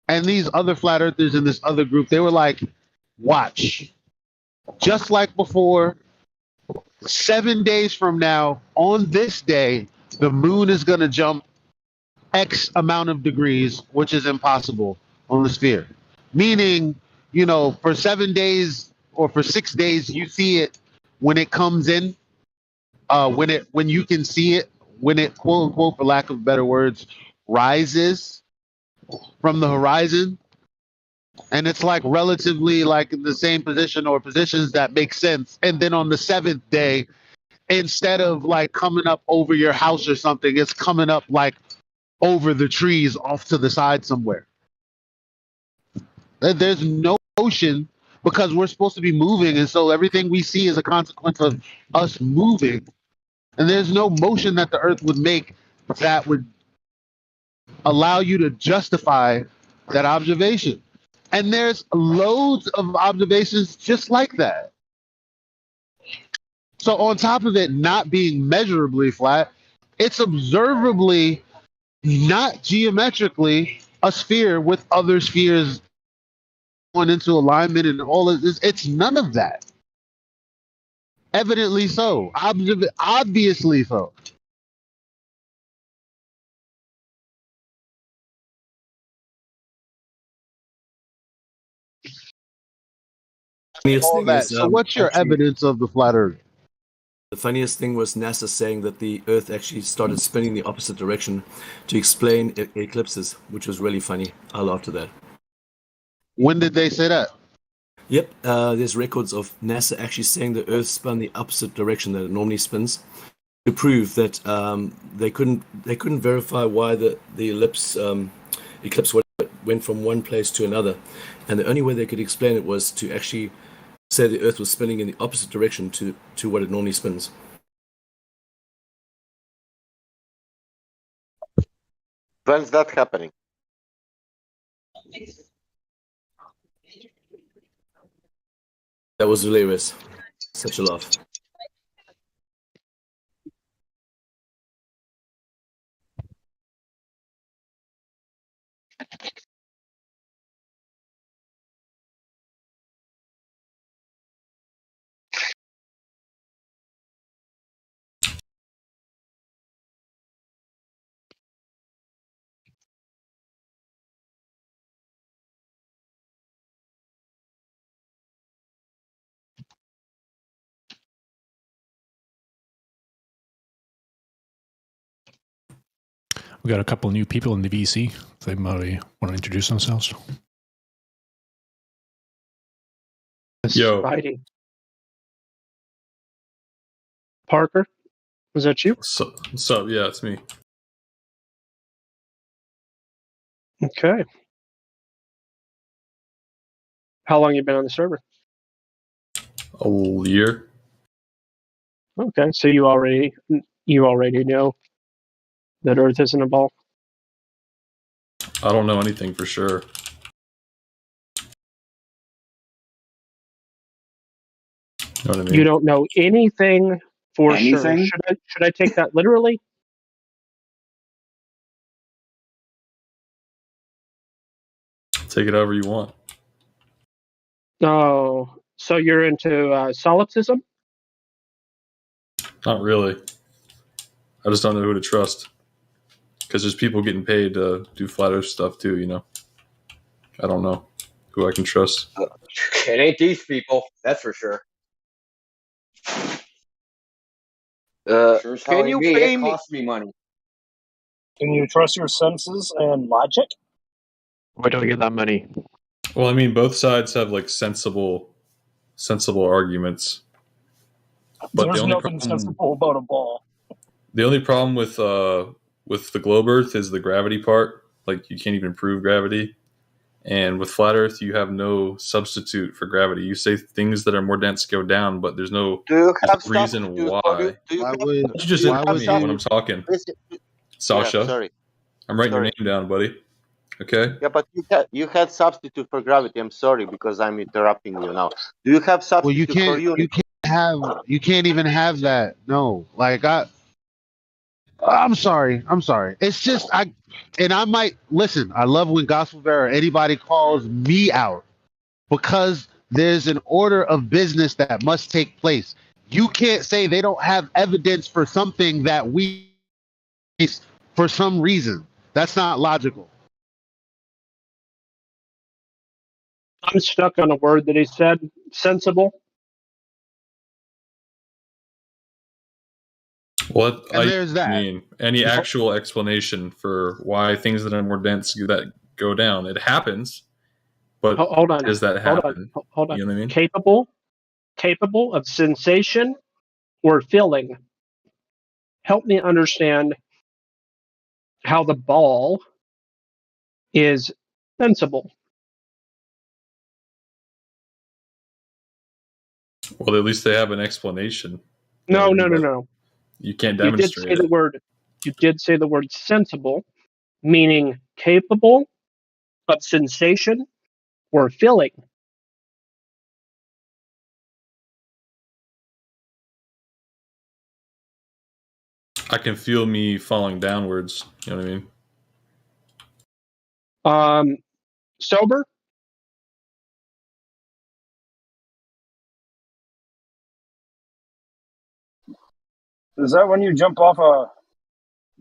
And these other flat earthers in this other group, they were like, watch, just like before, 7 days from now, on this day, the moon is going to jump X amount of degrees, which is impossible on the sphere. Meaning, for 7 days or for 6 days, you see it when it comes in, when you can see it, when it, quote unquote, for lack of better words, rises from the horizon. And it's like relatively like in the same position or positions that make sense. And then on the 7th day, instead of like coming up over your house or something, it's coming up like over the trees off to the side somewhere. There's no motion because we're supposed to be moving. And so everything we see is a consequence of us moving. And there's no motion that the earth would make that would allow you to justify that observation. And there's loads of observations just like that. So on top of it not being measurably flat, it's observably not geometrically a sphere with other spheres going into alignment and all of this. It's none of that. Evidently so. Obviously so. All that. So what's your evidence of the flat earth? The funniest thing was NASA saying that the Earth actually started spinning the opposite direction to explain eclipses, which was really funny. I laughed at that. When did they say that? Yep, there's records of NASA actually saying the Earth spun the opposite direction that it normally spins to prove that they couldn't verify why the eclipse went from one place to another. And the only way they could explain it was to actually say the Earth was spinning in the opposite direction to what it normally spins. When's that happening? That was hilarious. Such a laugh. We got a couple new people in the VC. If they might want to introduce themselves. Yo. Fighting. Parker, was that you? What's up? Yeah, it's me. Okay. How long you been on the server? A year. Okay, so you already know that Earth isn't a ball. I don't know anything for sure. You know what I mean? You don't know anything for sure. Should I take that literally? Take it however you want. Oh, so you're into solipsism? Not really. I just don't know who to trust. Because there's people getting paid to do flat Earth stuff too, you know. I don't know who I can trust. It ain't these people, that's for sure. Can you pay it me? costs me money. Can you trust your senses and logic? Where do I get that money? Well, I mean, both sides have like sensible arguments. But There's nothing sensible about a ball. The only problem with the globe Earth is the gravity part. Like, you can't even prove gravity. And with flat Earth, you have no substitute for gravity. You say things that are more dense go down, but there's no reason why. Why don't you just interrupt me when I'm talking? Sasha, sorry. I'm writing your name down, buddy. Okay? Yeah, but you had substitute for gravity. I'm sorry because I'm interrupting you now. Do you have substitute for universe? You can't even have that. No, like I'm sorry. It's just I might listen. I love when Gospel Bear or anybody calls me out because there's an order of business that must take place. You can't say they don't have evidence for something that we for some reason. That's not logical. I'm stuck on a word that he said. Sensible. What there's that. mean? Any actual explanation for why things that are more dense that go down? It happens, but hold on. Does that happen? Hold on. You know what I mean? Capable of sensation or feeling. Help me understand how the ball is sensible. Well, at least they have an explanation. No. You can't demonstrate it. You did say the word sensible, meaning capable of sensation or feeling. I can feel me falling downwards. You know what I mean? Sober? Is that when you jump off a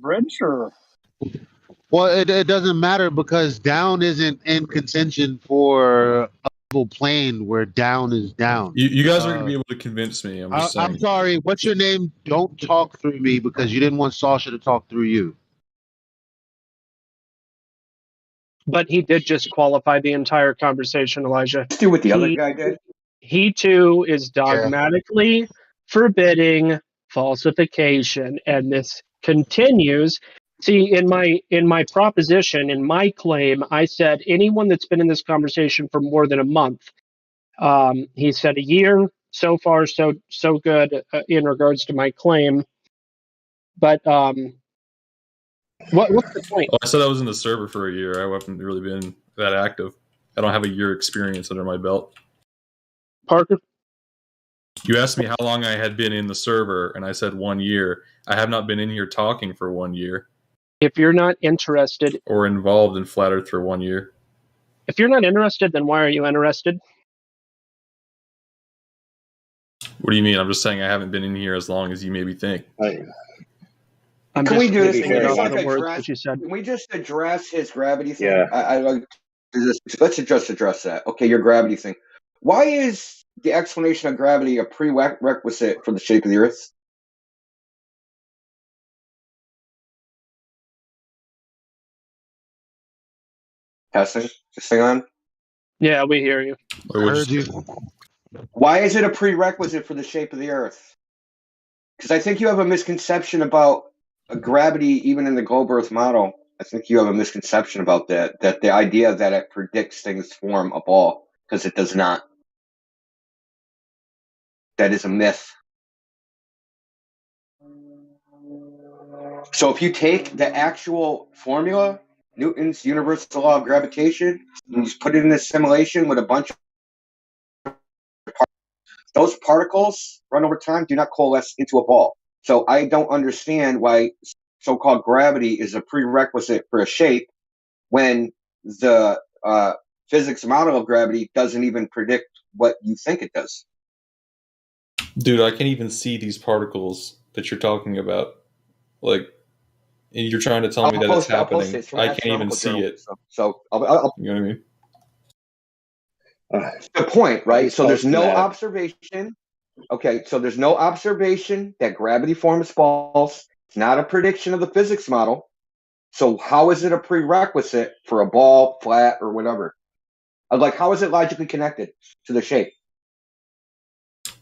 bridge, or? Well, it doesn't matter because down isn't in contention for a level plane where down is down. You guys are going to be able to convince me. I'm sorry. What's your name? Don't talk through me because you didn't want Sasha to talk through you. But he did just qualify the entire conversation, Elijah. Let's do what the other guy did. He too is dogmatically forbidding falsification, and this continues See, in my proposition, in my claim, I said anyone that's been in this conversation for more than a month. He said a year. So far, so good in regards to my claim. But what's the point? Well, I said I was in the server for a year. I haven't really been that active. I don't have a year experience under my belt. Parker? You asked me how long I had been in the server, and I said 1 year. I have not been in here talking for 1 year. If you're not interested, or involved in Flat Earth for 1 year. If you're not interested, then why are you interested? What do you mean? I'm just saying I haven't been in here as long as you maybe think. Can we do this? Can we just off like the words address? that you said. Can we just address his gravity thing? Yeah. I like. Let's just address that. Okay, your gravity thing. Why is the explanation of gravity a prerequisite for the shape of the Earth? Testing. This thing on? Yeah, we hear you. I heard you. Why is it a prerequisite for the shape of the Earth? Because I think you have a misconception about gravity, even in the globe Earth model. I think you have a misconception about that. That the idea that it predicts things form a ball, because it does not. That is a myth. So if you take the actual formula, Newton's universal law of gravitation, and you just put it in a simulation with a bunch of those particles run over time do not coalesce into a ball. So I don't understand why so-called gravity is a prerequisite for a shape when the physics model of gravity doesn't even predict what you think it does. Dude, I can't even see these particles that you're talking about. Like, and you're trying to tell me that it's happening. I can't even see it. So I'll, you know what I mean? That's the point, right? So there's no observation. Okay, so there's no observation that gravity forms balls. It's not a prediction of the physics model. So how is it a prerequisite for a ball, flat, or whatever? Like, how is it logically connected to the shape?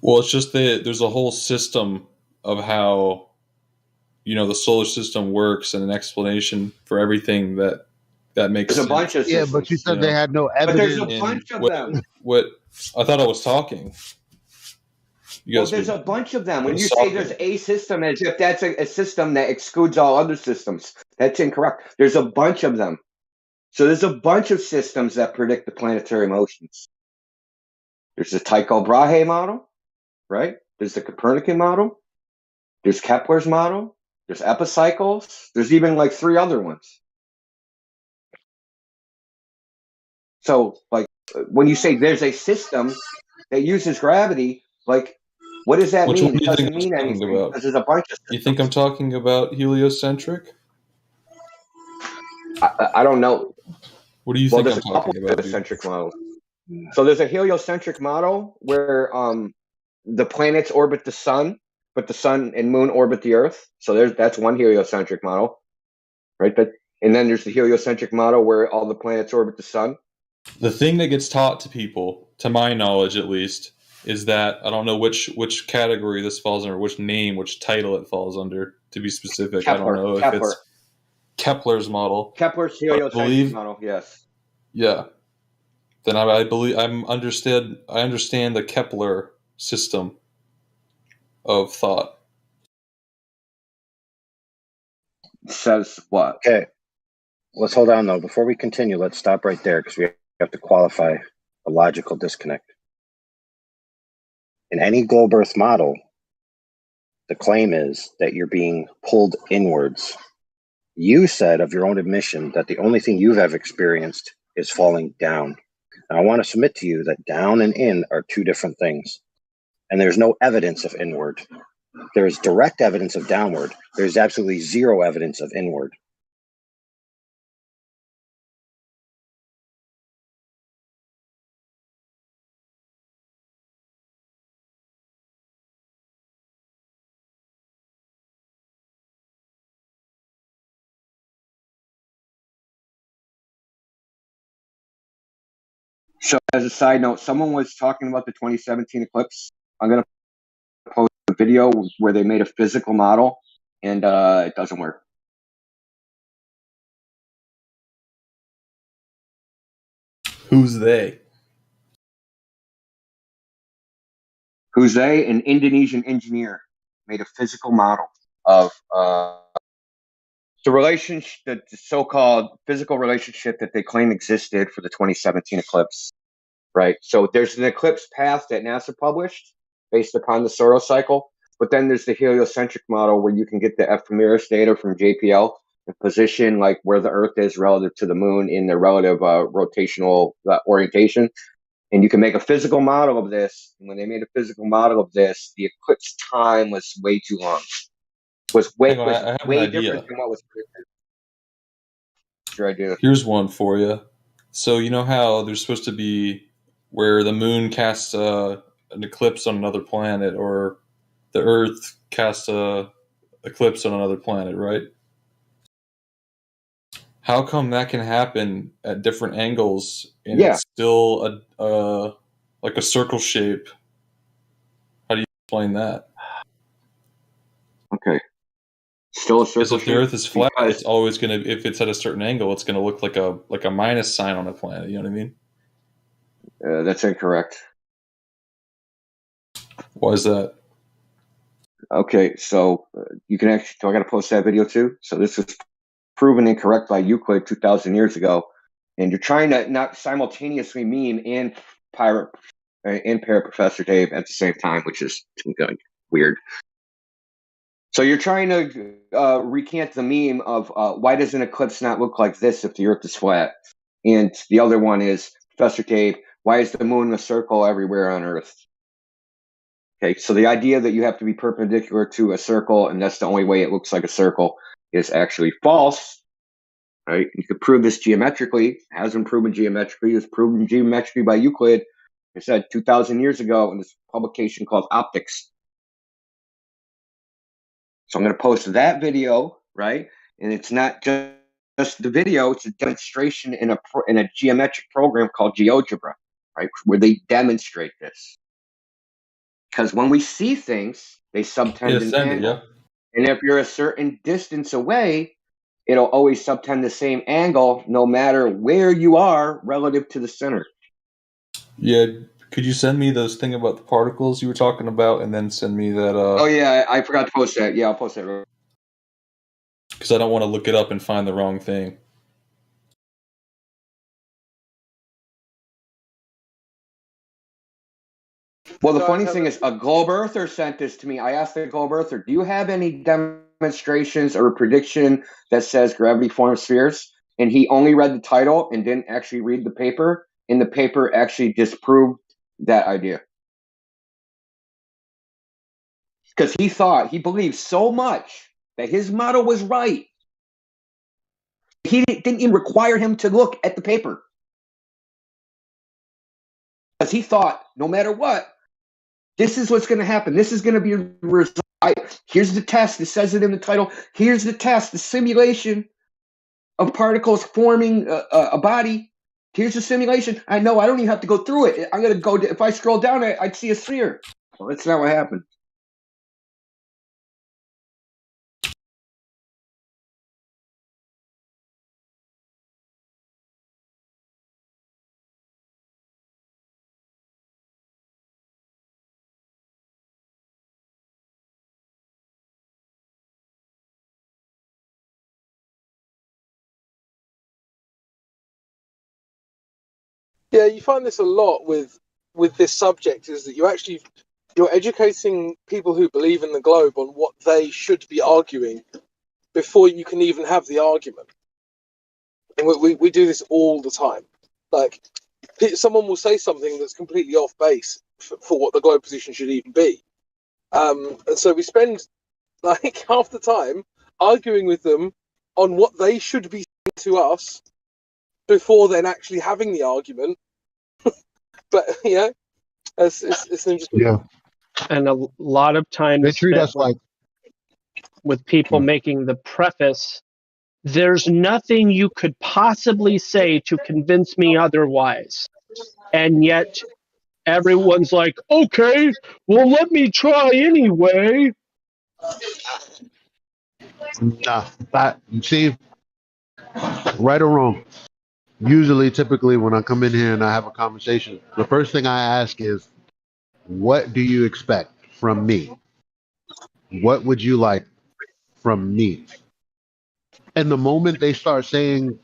Well, it's just that there's a whole system of how, the solar system works and an explanation for everything that makes There's sense. a bunch of systems. Yeah, but you said they had no evidence. But there's a bunch of them. What I thought I was talking. Well, there's a bunch of them. When you say there's a system, as if that's a system that excludes all other systems, that's incorrect. There's a bunch of them. So there's a bunch of systems that predict the planetary motions. There's the Tycho Brahe model, right? There's the Copernican model. There's Kepler's model. There's epicycles. There's even like 3 other ones. So, like, when you say there's a system that uses gravity, like, what does that Which mean? one It do you doesn't think I'm mean talking anything about? because there's a bunch of systems. You think I'm talking about heliocentric? I don't know. What do you think I'm talking about? Heliocentric models. So there's a heliocentric model where the planets orbit the sun, but the sun and moon orbit the Earth. So that's one heliocentric model, right? And then there's the heliocentric model where all the planets orbit the sun. The thing that gets taught to people, to my knowledge at least, is that I don't know which category this falls under, which name, which title it falls under, to be specific. I don't know if it's Kepler's model. Kepler's heliocentric model, yes. Yeah. Then I believe I understand the Kepler system of thought. Says what? Okay. Let's hold on, though. Before we continue, let's stop right there because we have to qualify a logical disconnect. In any globe Earth model, the claim is that you're being pulled inwards. You said of your own admission that the only thing you've ever experienced is falling down. And I want to submit to you that down and in are 2 different things. And there's no evidence of inward. There is direct evidence of downward. There's absolutely 0 evidence of inward. So as a side note, someone was talking about the 2017 eclipse. I'm going to post a video where they made a physical model, and it doesn't work. Who's they? Who's they? An Indonesian engineer made a physical model of the relationship, the so-called physical relationship that they claim existed for the 2017 eclipse. Right. So there's an eclipse path that NASA published based upon the Soros cycle, but then there's the heliocentric model where you can get the ephemeris data from JPL and position like where the Earth is relative to the Moon in their relative rotational orientation. And you can make a physical model of this. And when they made a physical model of this, the eclipse time was way too long. Was way I have way an idea. different than what was predicted. What's your idea? Here's one for you. So you know how there's supposed to be where the moon casts an eclipse on another planet, or the Earth casts a eclipse on another planet, right? How come that can happen at different angles and it's still like a circle shape? How do you explain that? Okay. Still a circle Because if the shape? Earth is flat, it's always gonna. If it's at a certain angle, it's gonna look like a minus sign on a planet. You know what I mean? That's incorrect. Why is that? Okay, so you can actually. So I got to post that video too. So this was proven incorrect by Euclid 2,000 years ago, and you're trying to not simultaneously meme and parrot Professor Dave at the same time, which is weird. So you're trying to recant the meme of why does an eclipse not look like this if the Earth is flat? And the other one is, Professor Dave, why is the moon a circle everywhere on Earth? Okay, so the idea that you have to be perpendicular to a circle and that's the only way it looks like a circle is actually false. Right? You could prove this geometrically. It hasn't been proven geometrically. It was proven geometrically by Euclid. I said 2,000 years ago in this publication called Optics. So I'm going to post that video, right? And it's not just the video; it's a demonstration in a geometric program called GeoGebra, right? Where they demonstrate this. Because when we see things, they subtend an angle. And if you're a certain distance away, it'll always subtend the same angle no matter where you are relative to the center. Yeah, could you send me those thing about the particles you were talking about, and then send me that? Oh yeah, I forgot to post that. Yeah, I'll post that. Because I don't want to look it up and find the wrong thing. Well, the funny thing is, a globe earther sent this to me. I asked the globe earther, do you have any demonstrations or prediction that says gravity forms spheres? And he only read the title and didn't actually read the paper. And the paper actually disproved that idea. Because he believed so much that his model was right. He didn't even require him to look at the paper. Because he thought, no matter what, this is what's going to happen. This is going to be a result. Here's the test. It says it in the title. Here's the test, the simulation of particles forming a body. Here's the simulation. I know. I don't even have to go through it. I'm going to go. If I scroll down, I'd see a sphere. Well, that's not what happened. Yeah, you find this a lot with this subject, is that you're educating people who believe in the globe on what they should be arguing before you can even have the argument. And we do this all the time. Like, someone will say something that's completely off base for what the globe position should even be. And so we spend like half the time arguing with them on what they should be saying to us before then actually having the argument. But yeah, it's interesting. Yeah. And a lot of times They treat us like with people making the preface, there's nothing you could possibly say to convince me otherwise. And yet everyone's like, okay, well, let me try anyway. nah, that, see, right or wrong. usually, typically, when I come in here and I have a conversation, the first thing I ask is, what do you expect from me? What would you like from me? And the moment they start saying,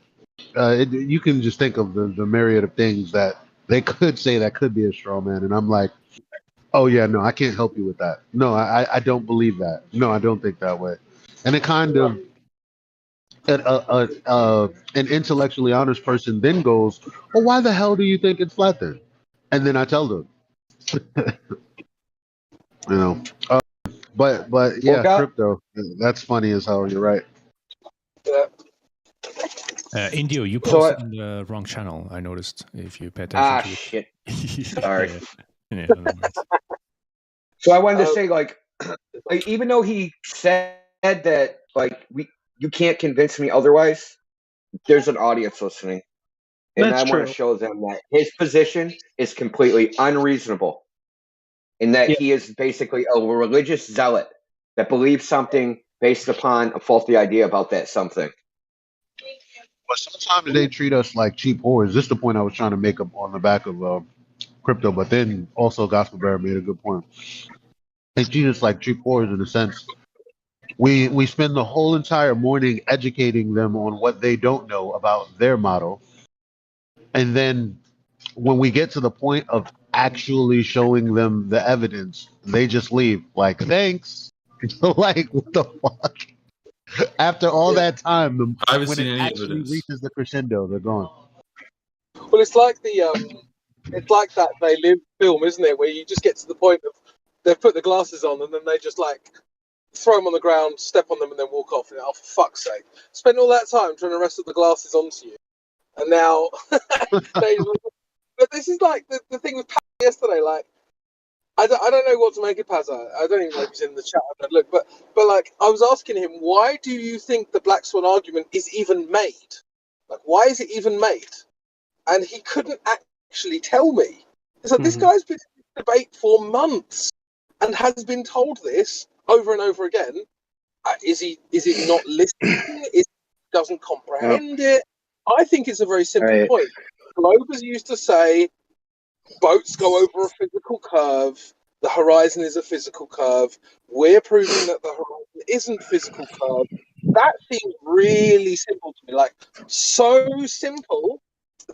you can just think of the myriad of things that they could say that could be a straw man. And I'm like, oh, yeah, no, I can't help you with that. No, I don't believe that. No, I don't think that way. And it kind of, an intellectually honest person then goes, well, why the hell do you think it's flat then? And then I tell them, you know. But yeah, crypto. That's funny as hell. You're right. Indio, you So, posted in the wrong channel. I noticed. If you pay attention to shit. it. Sorry. Yeah, no worries. So I wanted to say, like, even though he said that, like, you can't convince me otherwise, there's an audience listening. And That's I want true. to show them that his position is completely unreasonable. And that he is basically a religious zealot that believes something based upon a faulty idea about that something. But sometimes they treat us like cheap whores. This is the point I was trying to make up on the back of crypto. But then also Gospel Bear made a good point. They treat us like cheap whores in a sense. We spend the whole entire morning educating them on what they don't know about their model. And then when we get to the point of actually showing them the evidence, they just leave like, thanks. Like, what the fuck? After all that time, I haven't when seen it any actually evidence. reaches the crescendo, they're gone. Well, it's like it's like that They Live film, isn't it? Where you just get to the point of they've put the glasses on and then they just like throw them on the ground, step on them, and then walk off. And oh, for fuck's sake! Spend all that time trying to wrestle the glasses onto you, and now But this is like the thing with Paz yesterday. Like, I don't know what to make of Paz. I don't even know if he's in the chat. I don't look, but like, I was asking him, why do you think the Black Swan argument is even made? Like, why is it even made? And he couldn't actually tell me. It's like this guy's been in this debate for months and has been told this over and over again. Is it not listening? Doesn't comprehend it? I think it's a very simple point. Globers used to say boats go over a physical curve. The horizon is a physical curve. We're proving that the horizon isn't physical curve. That seems really simple to me. Like, so simple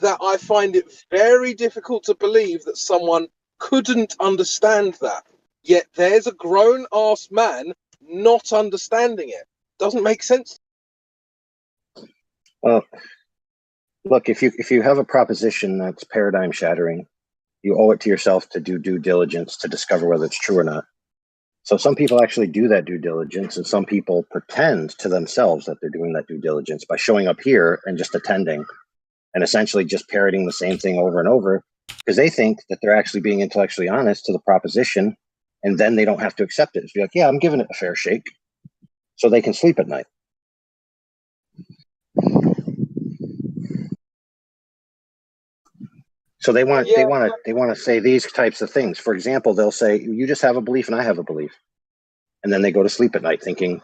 that I find it very difficult to believe that someone couldn't understand that. Yet there's a grown-ass man not understanding it. Doesn't make sense. Well, look, if you have a proposition that's paradigm shattering, you owe it to yourself to do due diligence to discover whether it's true or not. So some people actually do that due diligence, and some people pretend to themselves that they're doing that due diligence by showing up here and just attending and essentially just parroting the same thing over and over because they think that they're actually being intellectually honest to the proposition, and then they don't have to accept it. It's like, yeah, I'm giving it a fair shake, so they can sleep at night. So they want to say these types of things. For example, they'll say, you just have a belief and I have a belief. And then they go to sleep at night thinking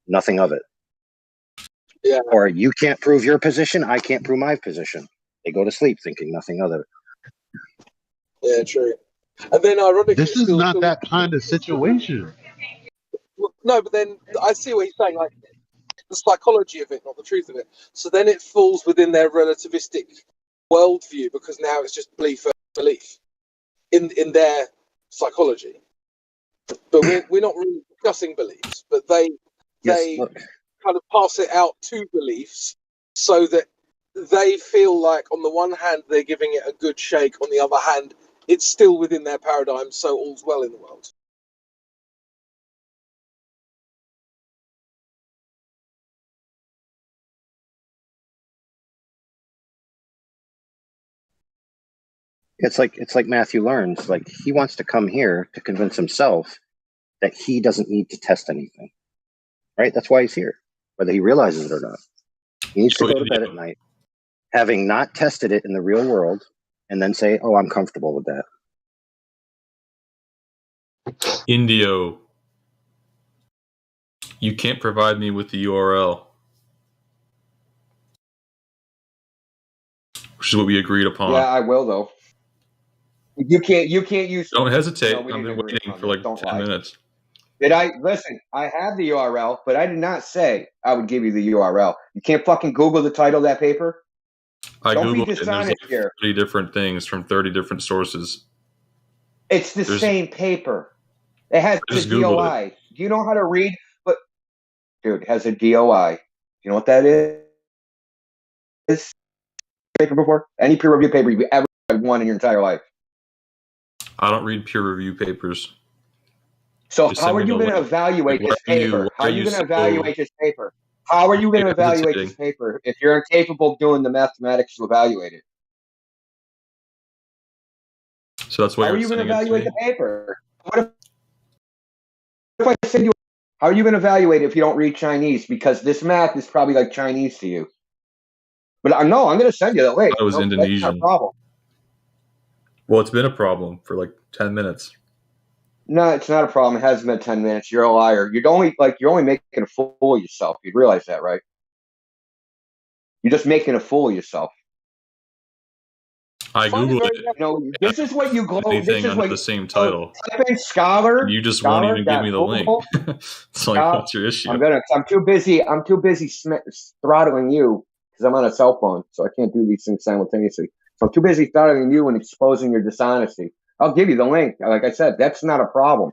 nothing of it. Yeah. Or you can't prove your position, I can't prove my position. They go to sleep thinking nothing of it. Yeah, true. And then ironically, This is not that kind of situation. No, but then I see what he's saying, like the psychology of it, not the truth of it. So then it falls within their relativistic worldview because now it's just belief in their psychology. But we're not really discussing beliefs, but they kind of pass it out to beliefs so that they feel like on the one hand they're giving it a good shake, on the other hand it's still within their paradigm, so all's well in the world. It's like Matthew learns, like he wants to come here to convince himself that he doesn't need to test anything. Right? That's why he's here, whether he realizes it or not. He needs to go to bed at night, having not tested it in the real world, and then say, oh, I'm comfortable with that. Indio, you can't provide me with the URL. which is what we agreed upon. Yeah, I will though. You can't use. Don't hesitate. No, we I've didn't been agree waiting upon for that. like Don't 10 lie. minutes. Did I listen? I have the URL, but I did not say I would give you the URL. You can't fucking Google the title of that paper. I Don't be Googled it and there's dishonest like here. 30 different things from 30 different sources. It's the same paper. It has I a just Googled DOI. Do you know how to read? But dude, it has a DOI. You know what that is? Paper before? Any peer review paper you've ever won in your entire life. I don't read peer review papers. So Just how send are me you the going to link. evaluate Like, this paper? How are you going to evaluate this paper? How are you going to evaluate this paper if you're incapable of doing the mathematics to evaluate it? So that's why How are you're you going to sending it to evaluate me? the paper? What if I send you? How are you going to evaluate it if you don't read Chinese? Because this math is probably like Chinese to you. But no, I'm going to send you the link. I was No, that's not a Indonesian. problem. Well, it's been a problem for like 10 minutes. No, it's not a problem. It hasn't been 10 minutes. You're a liar. You're only making a fool of yourself. You realize that, right? You're just making a fool of yourself. I Googled it. No, this is what you go. This Anything is under what the same title. type in scholar. You just won't even give me the link. Scholar.google. It's like, what's your issue? I'm too busy. I'm too busy throttling you because I'm on a cell phone, so I can't do these things simultaneously. So I'm too busy throttling you and exposing your dishonesty. I'll give you the link. Like I said, that's not a problem,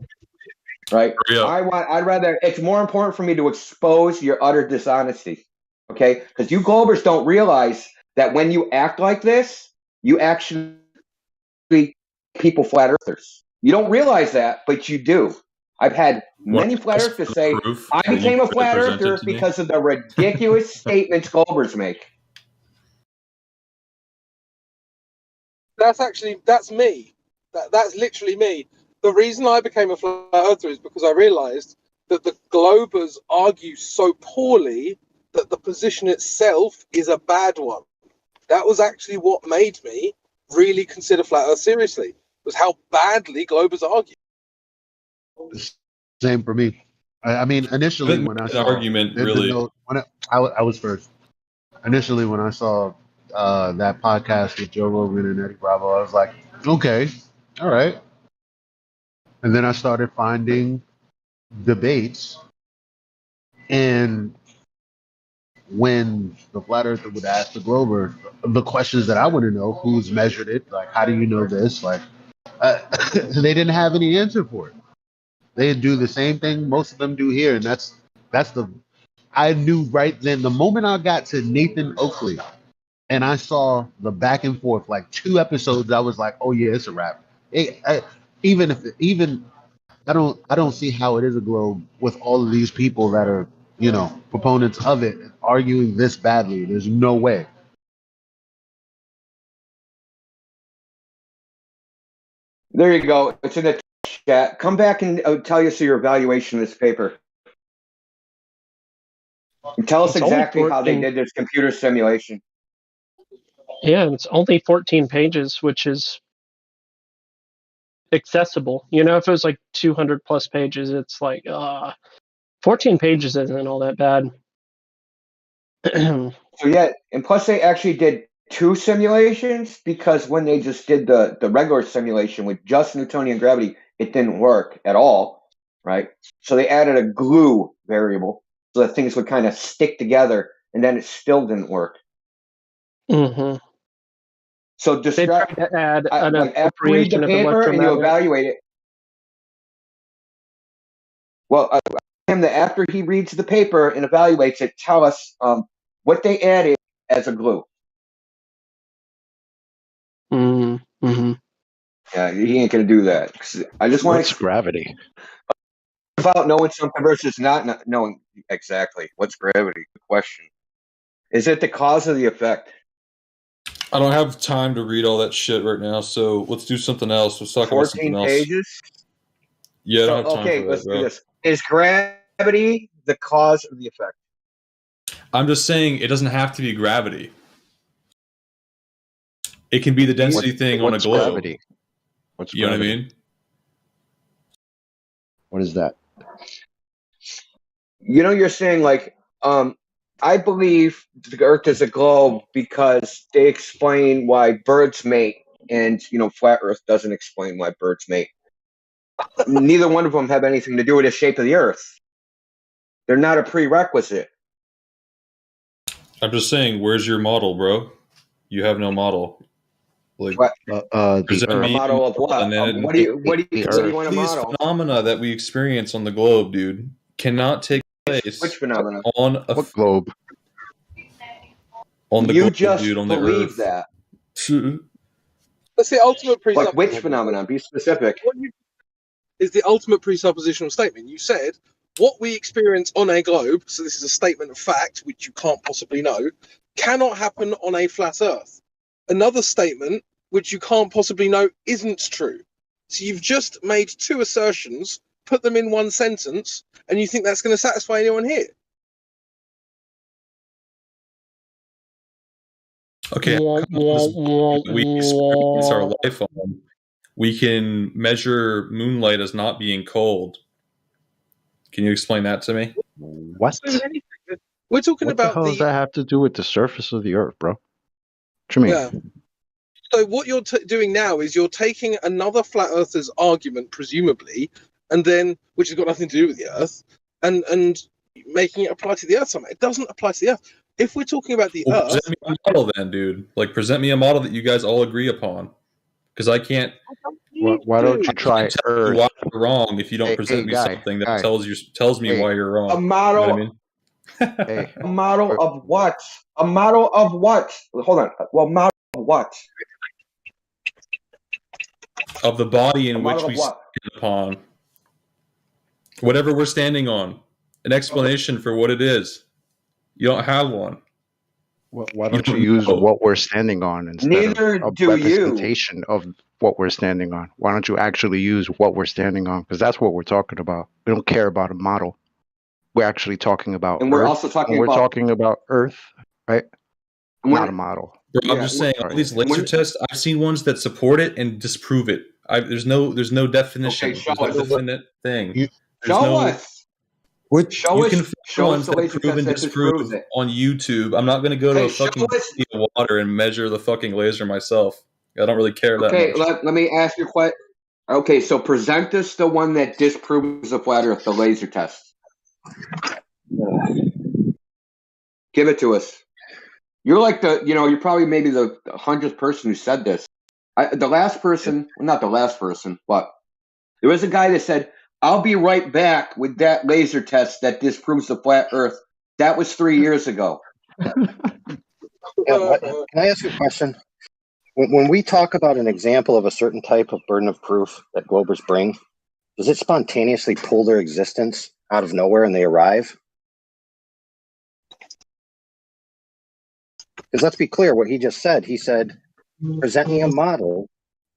right? I'd rather. It's more important for me to expose your utter dishonesty, okay? Because you Globers don't realize that when you act like this, you actually people flat earthers. You don't realize that, but you do. I've had many flat earthers say, I became a flat earther because of the ridiculous statements Globers make. That's me. That's literally me. The reason I became a flat earther is because I realized that the Globers argue so poorly that the position itself is a bad one. That was actually what made me really consider flat earth seriously, was how badly Globers argue. Same for me. I mean, initially when I saw argument, really. I was first. Initially, when I saw that podcast with Joe Rogan and Eddie Bravo, I was like, okay, all right. And then I started finding debates, and when the flat earther would ask the Glober the questions that I want to know, who's measured it, like how do you know this, like they didn't have any answer for it. They do the same thing most of them do here, and that's the. I knew right then the moment I got to Nathan Oakley, and I saw the back and forth like 2 episodes. I was like, oh yeah, it's a wrap. I don't see how it is a globe with all of these people that are proponents of it arguing this badly. There's no way. There you go. It's in the chat. Come back and tell us your evaluation of this paper. And tell us exactly how they did this computer simulation. Yeah, it's only 14 pages, which is accessible. If it was like 200 plus pages, it's like 14 pages isn't all that bad. So yeah, and plus they actually did 2 simulations, because when they just did the regular simulation with just Newtonian gravity, it didn't work at all, right? So they added a glue variable so that things would kind of stick together, and then it still didn't work. Mm-hmm. So they tried to add an after you read the appropriation of paper and you electromagnetic. evaluate it. Well, him that after he reads the paper and evaluates it, tell us what they added as a glue. Mm-hmm. Yeah, he ain't gonna do that. I just want What's gravity? About knowing something versus not knowing exactly. What's gravity? Good question. Is it the cause or the effect? I don't have time to read all that shit right now, so let's do something else. Let's talk about something 14 else. pages? Yeah, I don't have time okay, for that, let's bro. do this. Is gravity the cause or the effect? I'm just saying it doesn't have to be gravity. It can be the density thing on a globe. Gravity? What's you gravity? know what I mean? What is that? You're saying like I believe the Earth is a globe because they explain why birds mate, and flat Earth doesn't explain why birds mate. Neither one of them have anything to do with the shape of the Earth. They're not a prerequisite. I'm just saying, where's your model, bro? You have no model. Like, present A me model of what? and then What do you want to these model? phenomena that we experience on the globe, dude, cannot take place. Which phenomena? On a globe? On the You globe, just dude, on the believe Earth. that. That's the ultimate presupposition. Like which phenomenon? Be specific. What is the ultimate presuppositional statement? You said what we experience on a globe, so this is a statement of fact, which you can't possibly know, cannot happen on a flat Earth. Another statement, which you can't possibly know, isn't true. So you've just made two assertions, put them in one sentence, and you think that's going to satisfy anyone here? Okay, we experience our life on. We can measure moonlight as not being cold. Can you explain that to me? What? We're talking What about the hell does that have to do with the surface of the Earth, bro? What you mean? Yeah. So what you're doing now is you're taking another flat earther's argument, presumably, and then which has got nothing to do with the Earth, and making it apply to the Earth somehow. It doesn't apply to the Earth. If we're talking about the Earth, present me a model then, dude. Like, present me a model that you guys all agree upon. Because I can't. Why don't you try tell you why you're wrong if you don't Hey, present hey, me guy, something that guy. tells me Hey. why you're wrong. A model. You know what I mean? Hey, A model of what? A model of what? Hold on. Well, model of what? Of the body in A which model we of what? stand upon. Whatever we're standing on. An explanation for what it is. You don't have one. why don't you use what we're standing on instead Neither of a do you. representation of what we're standing on? Why don't you actually use what we're standing on? Because that's what we're talking about. We don't care about a model. We're actually talking about And we're Earth. also talking and we're about- talking about Earth, right? And Not a model. Bro, I'm just saying, all these laser tests, I've seen ones that support it and disprove it. There's no definition. Okay, show There's no us. definite thing. There's Show no, us. Show you us. can find Show us ones the that laser prove test and that disprove disproves it. on YouTube. I'm not going to go to Okay, a show fucking us. body of water and measure the fucking laser myself. I don't really care that Okay, much. let me ask you a question. Okay, so present us the one that disproves the flat Earth, the laser test. Give it to us. You're like you're probably maybe the 100th person who said this. The last person, well, not the last person, but there was a guy that said, I'll be right back with that laser test that disproves the flat Earth. That was 3 years ago. Can I ask you a question? When we talk about an example of a certain type of burden of proof that Globers bring, does it spontaneously pull their existence out of nowhere and they arrive? Because let's be clear, what he just said, he said, present me a model,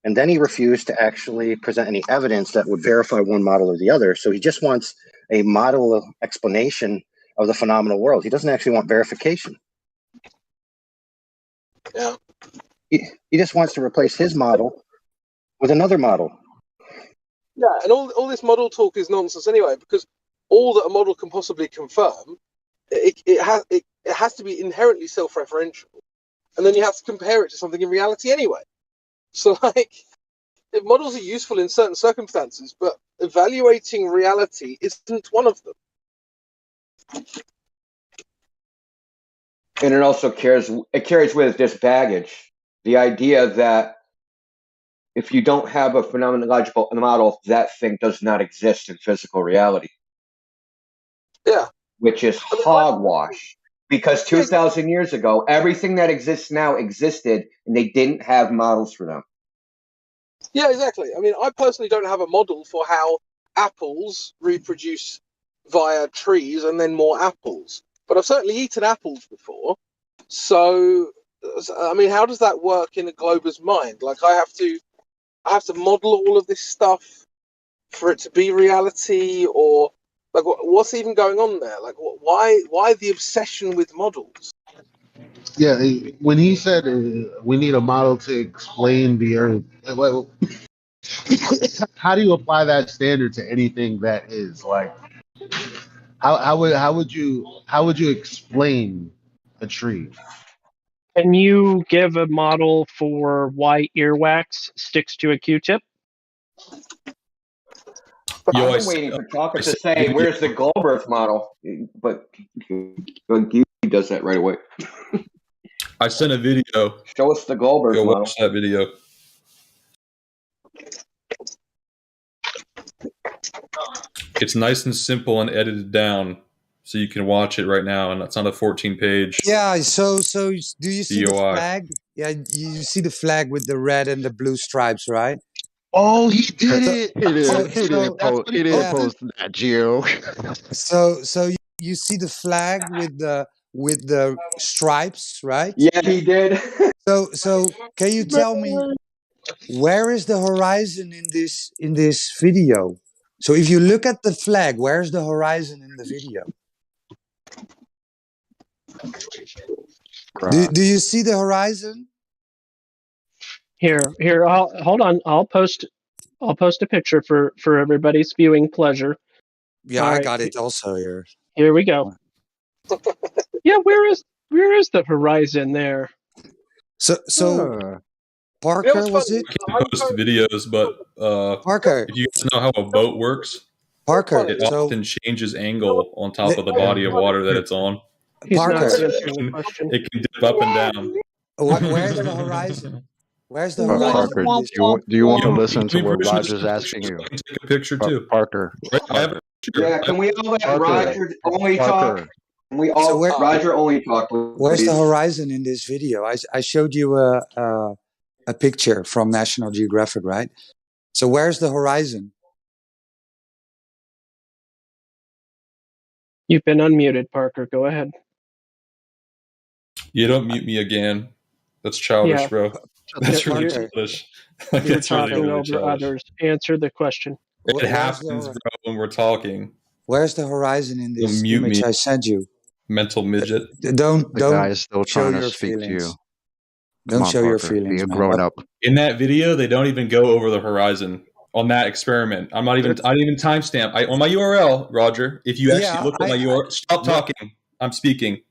and then he refused to actually present any evidence that would verify one model or the other. So he just wants a model explanation of the phenomenal world. He doesn't actually want verification. Yeah. He just wants to replace his model with another model. Yeah, and all this model talk is nonsense anyway, because all that a model can possibly confirm, it has to be inherently self-referential, and then you have to compare it to something in reality anyway. So, models are useful in certain circumstances, but evaluating reality isn't one of them. And it also carries with it this baggage, the idea that if you don't have a phenomenological model, that thing does not exist in physical reality. Yeah. Which is hogwash. Because 2,000 years ago, everything that exists now existed, and they didn't have models for them. Yeah, exactly. I mean, I personally don't have a model for how apples reproduce via trees and then more apples. But I've certainly eaten apples before. So, I mean, how does that work in a Glober's mind? Like, I have to model all of this stuff for it to be reality, or like, what's even going on there? Like, why the obsession with models? Yeah, when he said we need a model to explain the Earth, well, how do you apply that standard to anything that is like? How would you explain a tree? Can you give a model for why earwax sticks to a Q-tip? I've been waiting for Chalker to say, "Where's the Goldberg model?" But he does that right away. I sent a video. Show us the Goldberg Go model. watch that video. It's nice and simple and edited down, so you can watch it right now, and it's on a 14-page. Yeah. So do you see the DOI. flag? Yeah, you see the flag with the red and the blue stripes, right? Oh, he did it. He didn't post that, Gio. So you see the flag with the stripes, right? Yeah, he did. So can you tell me where is the horizon in this video? So if you look at the flag, where's the horizon in the video? Do you see the horizon? Here. Hold on. I'll post a picture for everybody's viewing pleasure. Yeah, All I right, got it also here. Here we go. Yeah, where is the horizon there? So Parker, was it? I can't post videos, but Parker, if you guys know how a boat works, Parker, it so often changes angle on top of the body of water that it's on. Parker, It can dip up and down. Where's the horizon? Where's the horizon? Parker, do you want to listen to what Roger's asking you? Take a picture too. Parker. Yeah, can we all let Parker. Roger only talk? Parker. Can we all Roger only talk? Where's the please? horizon in this video? I showed you a picture from National Geographic, right? So where's the horizon? You've been unmuted, Parker. Go ahead. You don't mute me again. That's childish, Yeah. bro. That's really Parker, childish. You're That's really, talking really over childish. others. Answer the question. It happens, bro, when we're talking. Where's the horizon in this Don't mute image me. I sent you? Mental midget. Don't The guy is still show trying to your speak to feelings. you. Don't show your Parker. feelings, Be a man. grown up. In that video, they don't even go over the horizon on that experiment. I didn't even timestamp. On my URL, Roger, if you actually look at my URL, stop talking. I'm speaking.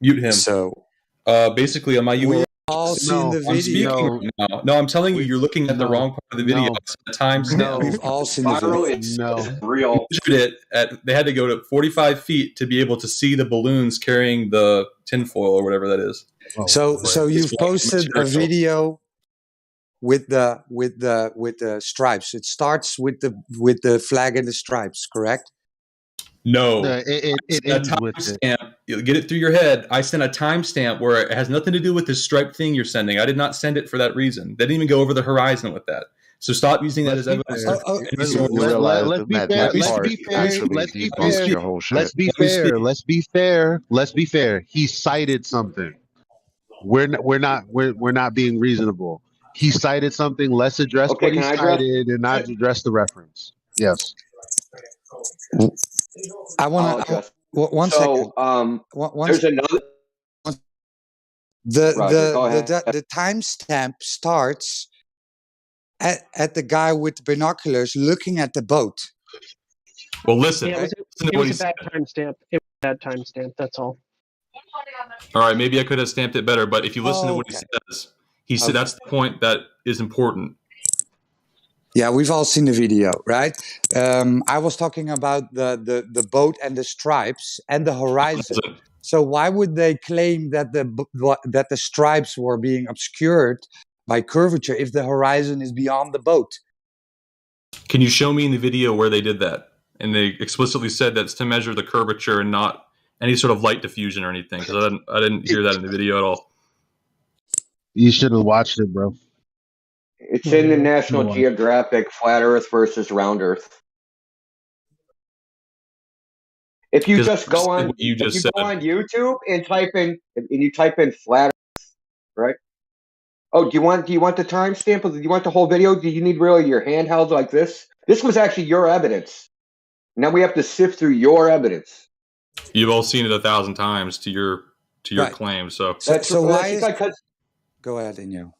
Mute him. So basically on my URL, all seen the I'm video. speaking right now. No, I'm telling you, you're looking at the wrong part of the video. It's a timestamp. We've all seen the video. It's real. They had to go to 45 feet to be able to see the balloons carrying the tinfoil or whatever that is. So you've posted a video with the stripes. It starts with the flag and the stripes, correct? No, it ends with it. timestamp. Get it through your head. I sent a timestamp where it has nothing to do with this striped thing you're sending. I did not send it for that reason. They didn't even go over the horizon with that. So stop using that as evidence. Let's be fair. He cited something. We're not being reasonable. He cited something. Let's address what he cited and not address the reference. Yes. I want to. One second. There's another. The timestamp starts at the guy with the binoculars looking at the boat. Well, listen. Yeah, it was a bad timestamp. It was a bad timestamp. That's all. All right, maybe I could have stamped it better, but if you listen to what he said that's the point that is important. Yeah, we've all seen the video, right? I was talking about the boat and the stripes and the horizon. So why would they claim that the stripes were being obscured by curvature if the horizon is beyond the boat? Can you show me in the video where they did that? And they explicitly said that's to measure the curvature and not any sort of light diffusion or anything. Because I didn't hear that in the video at all. You should have watched it, bro. It's in the National Geographic Flat Earth versus Round Earth. If you just go on, go on YouTube and type in flat Earth, right? Oh, do you want the timestamp? Do you want the whole video? Do you need really your handheld like this? This was actually your evidence. Now we have to sift through your evidence. You've all seen it 1,000 times to your claim. So why is go ahead, Inyo.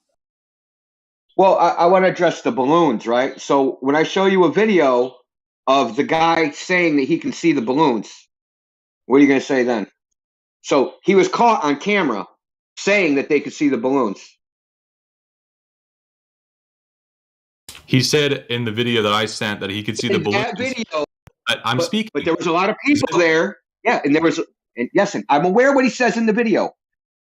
Well, I want to address the balloons, right? So when I show you a video of the guy saying that he can see the balloons, What are you going to say then? So he was caught on camera saying that they could see the balloons. He said in the video that I sent that he could see the balloons. That video, I'm speaking. But there was a lot of people there. Yeah, and there was, and yes, and I'm aware what he says in the video.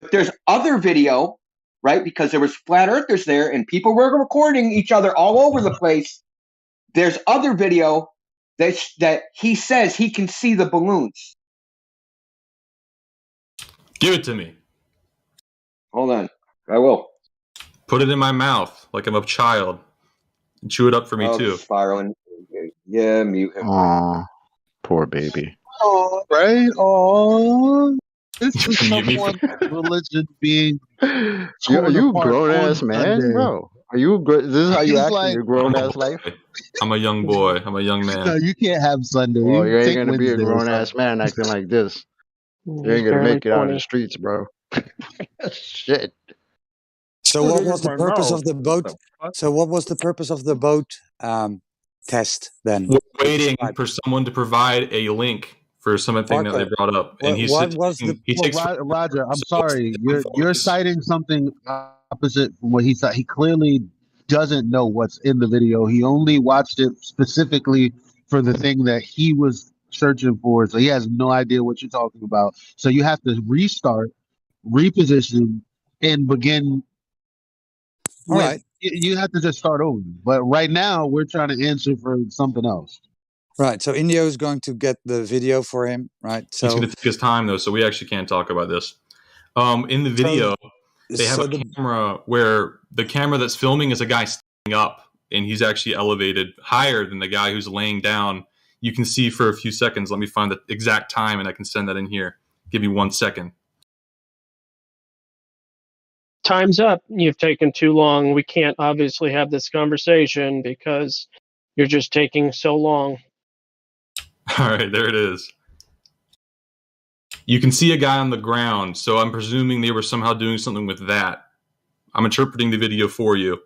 But there's other video, right? Because there was flat earthers there, and people were recording each other all over the place. There's other video that he says he can see the balloons. Give it to me. Hold on, I will. Put it in my mouth like I'm a child. And chew it up for me too. Spiraling. Yeah, mute him. Aw, poor baby. Oh, right? Oh, this is someone's religion being. Are you a grown ass man, Sunday. bro? Are you? This is how you He's act in like- your grown ass life. I'm a young boy. I'm a young man. No, you can't have Sunday. Well, you ain't take gonna be a Wednesday or grown ass man acting like this. You ain't gonna make it out of the streets, bro. Shit. So what was the purpose of the boat? So what was the purpose of the boat test then? We're waiting for someone to provide a link for something that they brought up, and he takes. Roger, I'm sorry. You're citing something opposite from what he thought. He clearly doesn't know what's in the video. He only watched it specifically for the thing that he was searching for. So he has no idea what you're talking about. So you have to restart, reposition, and begin. All right. You have to just start over. But right now, we're trying to answer for something else. Right. So Indio is going to get the video for him. Right. So He's going to take his time though, so we actually can't talk about this. In the video, they have a camera where the camera that's filming is a guy standing up, and he's actually elevated higher than the guy who's laying down. You can see for a few seconds. Let me find the exact time, and I can send that in here. Give me 1 second. Time's up. You've taken too long. We can't obviously have this conversation because you're just taking so long. All right, there it is. You can see a guy on the ground, so I'm presuming they were somehow doing something with that. I'm interpreting the video for you.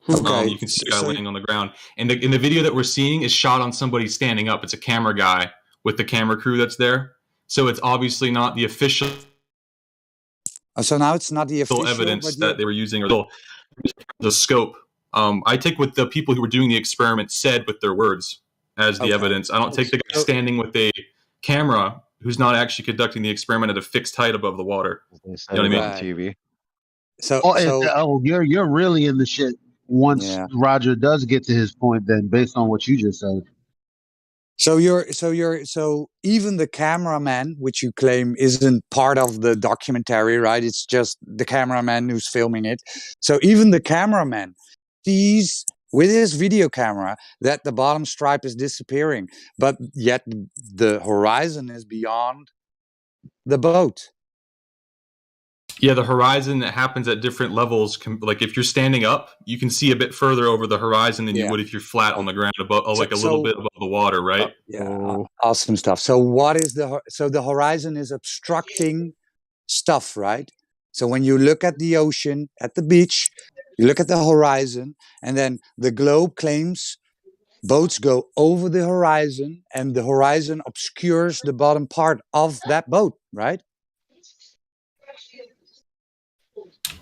Okay. You can see a guy laying on the ground. And in the video that we're seeing is shot on somebody standing up. It's a camera guy with the camera crew that's there. So it's obviously not the official so now it's not the official evidence that they were using or the scope. I take what the people who were doing the experiment said with their words as the evidence. I don't take the guy standing with a camera who's not actually conducting the experiment at a fixed height above the water. You know what I mean? TV. So you're really in the shit once Roger does get to his point. Then, based on what you just said. So even the cameraman, which you claim isn't part of the documentary, right? It's just the cameraman who's filming it. So even the cameraman sees with his video camera that the bottom stripe is disappearing, but yet the horizon is beyond the boat. Yeah, the horizon that happens at different levels. Like if you're standing up, you can see a bit further over the horizon than you would if you're flat on the ground, above, like a little bit above the water, right? Awesome stuff. So what is the horizon is obstructing stuff, right? So when you look at the ocean, at the beach, you look at the horizon, and then the globe claims boats go over the horizon, and the horizon obscures the bottom part of that boat, right?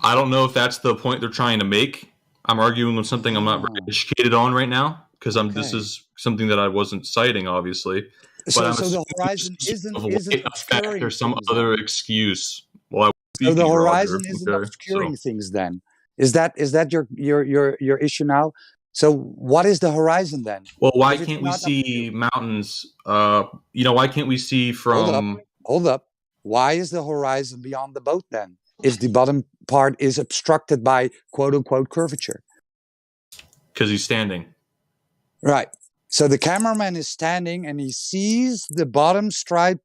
I don't know if that's the point they're trying to make. I'm arguing with something I'm not very educated on right now because this is something that I wasn't citing, obviously. But So the horizon isn't obscuring or some things, other excuse. Well, so the horizon isn't obscuring things. Then is that your issue now? So what is the horizon then? Well, why can't we see mountains? Why can't we see from? Hold up. Why is the horizon beyond the boat then? If the bottom part is obstructed by quote unquote curvature. Because he's standing. Right. So the cameraman is standing and he sees the bottom stripe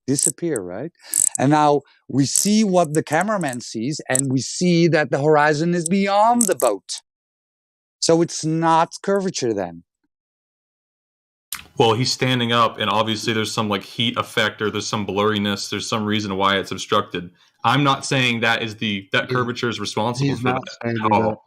disappear, right? And now we see what the cameraman sees, and we see that the horizon is beyond the boat. So it's not curvature then. Well, he's standing up, and obviously there's some like heat effect, or there's some blurriness. There's some reason why it's obstructed. I'm not saying that is that curvature is responsible for that at all.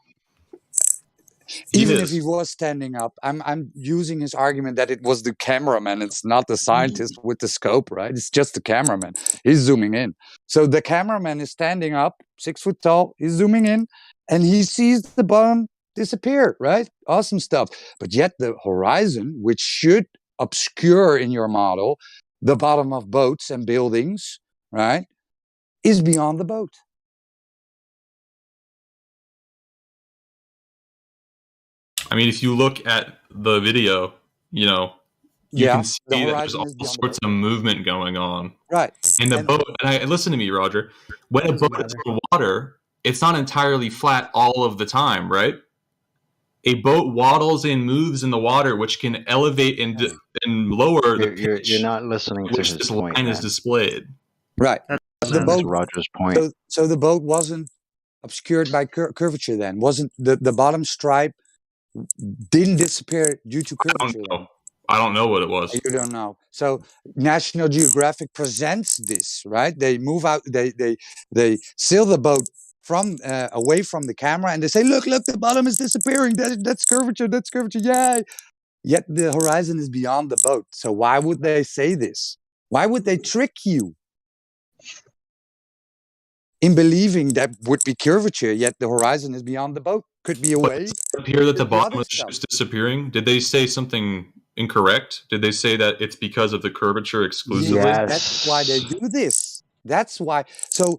Even if he was standing up, I'm using his argument that it was the cameraman. It's not the scientist with the scope, right? It's just the cameraman. He's zooming in. So the cameraman is standing up, 6 foot tall. He's zooming in, and he sees the bottom disappear, right? Awesome stuff. But yet the horizon, which should obscure in your model the bottom of boats and buildings, right, is beyond the boat. I mean, if you look at the video, you can see that there's all sorts of movement going on. Right. And the boat, and listen to me, Roger, when a boat is on water, it's not entirely flat all of the time, right? A boat waddles and moves in the water, which can elevate and lower the pitch. You're not listening to which his this point, line is man. displayed. Right. The boat, Roger's point. So the boat wasn't obscured by curvature then? Wasn't the bottom stripe didn't disappear due to curvature? I don't know what it was. You don't know. So National Geographic presents this, right? They move out, they sail the boat from away from the camera, and they say, look, the bottom is disappearing. That's curvature, yay. Yet the horizon is beyond the boat. So why would they say this? Why would they trick you in believing that would be curvature, yet the horizon is beyond the boat? Could be a way. Does it appear that the bottom of the ship's disappearing? Did they say something incorrect? Did they say that it's because of the curvature exclusively? Yes. That's why they do this. That's why. So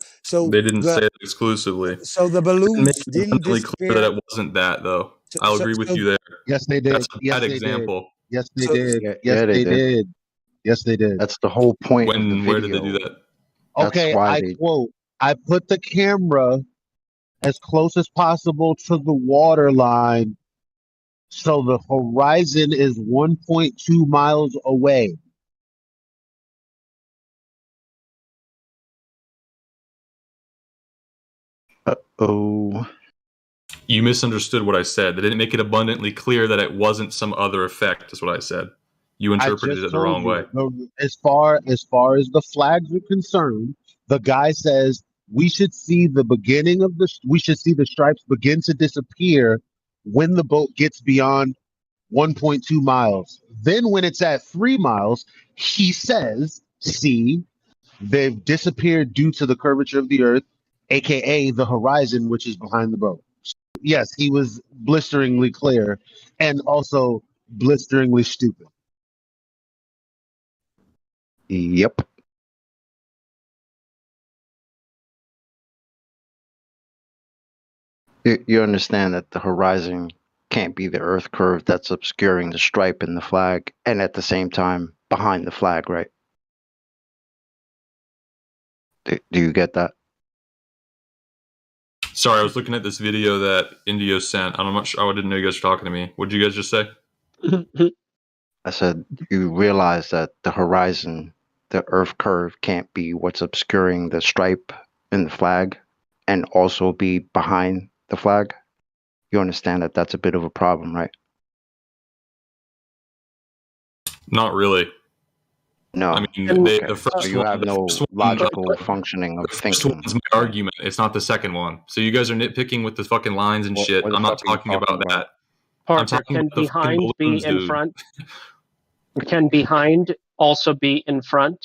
they didn't say it exclusively. So the balloons didn't really disappear. clear that it wasn't that, though. I'll agree with you there. Yes, they did. That's a bad example. Yes, they did. Yes, they did. Yes, they did. That's the whole point of the video. Where did they do that? Okay, I quote, I put the camera as close as possible to the water line so the horizon is 1.2 miles away. Uh-oh. You misunderstood what I said. They didn't make it abundantly clear that it wasn't some other effect, is what I said. You interpreted it the wrong way. As far as the flags are concerned, the guy says we should see the stripes begin to disappear when the boat gets beyond 1.2 miles. Then when it's at 3 miles, he says, see, they've disappeared due to the curvature of the earth, aka the horizon, which is behind the boat. Yes, he was blisteringly clear and also blisteringly stupid. Yep. You understand that the horizon can't be the earth curve that's obscuring the stripe in the flag and at the same time behind the flag, right? Do you get that? Sorry, I was looking at this video that Indio sent. I'm not sure. I didn't know you guys were talking to me. What did you guys just say? I said, you realize that the horizon, the earth curve can't be what's obscuring the stripe in the flag and also be behind the flag? You understand that that's a bit of a problem, right? Not really. No. I mean, the first so you one, have no logical functioning of the first thinking. one's my argument. It's not the second one. So you guys are nitpicking with the fucking lines and shit. what the I'm not fuck are you talking about that. Parker, I'm talking can about the fucking behind be balloons, in dude. front? Can behind also be in front?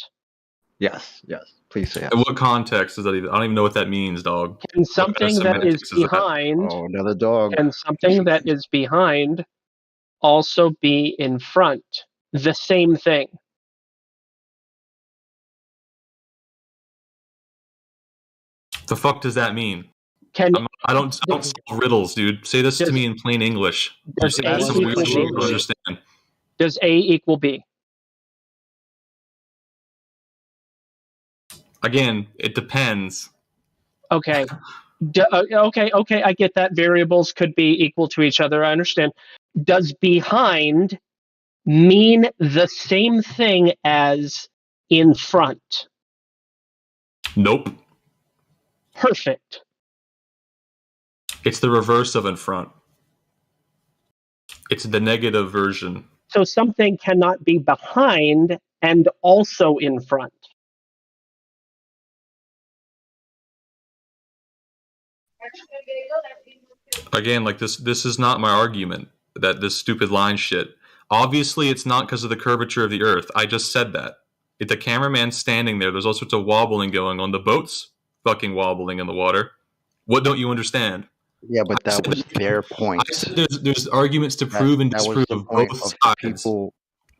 Yes. Please say yes. In what context is that even? I don't even know what that means, dog. Can something that is behind? Oh, another dog. Can something that is behind also be in front? The same thing. The fuck does that mean? I don't solve riddles, dude. Say this to me in plain English. You say this some weird shit you don't understand. Does A equal B? Again, it depends. Okay. Okay, I get that. Variables could be equal to each other. I understand. Does behind mean the same thing as in front? Nope. Perfect. It's the reverse of in front. It's the negative version. So something cannot be behind and also in front. Again, like this is not my argument that this stupid line shit. Obviously, it's not because of the curvature of the Earth. I just said that. If the cameraman's standing there, there's all sorts of wobbling going on. The boat's fucking wobbling in the water. What don't you understand? Yeah, but that was their point. I said there's arguments to prove and That was disprove the of point both of the sides. people,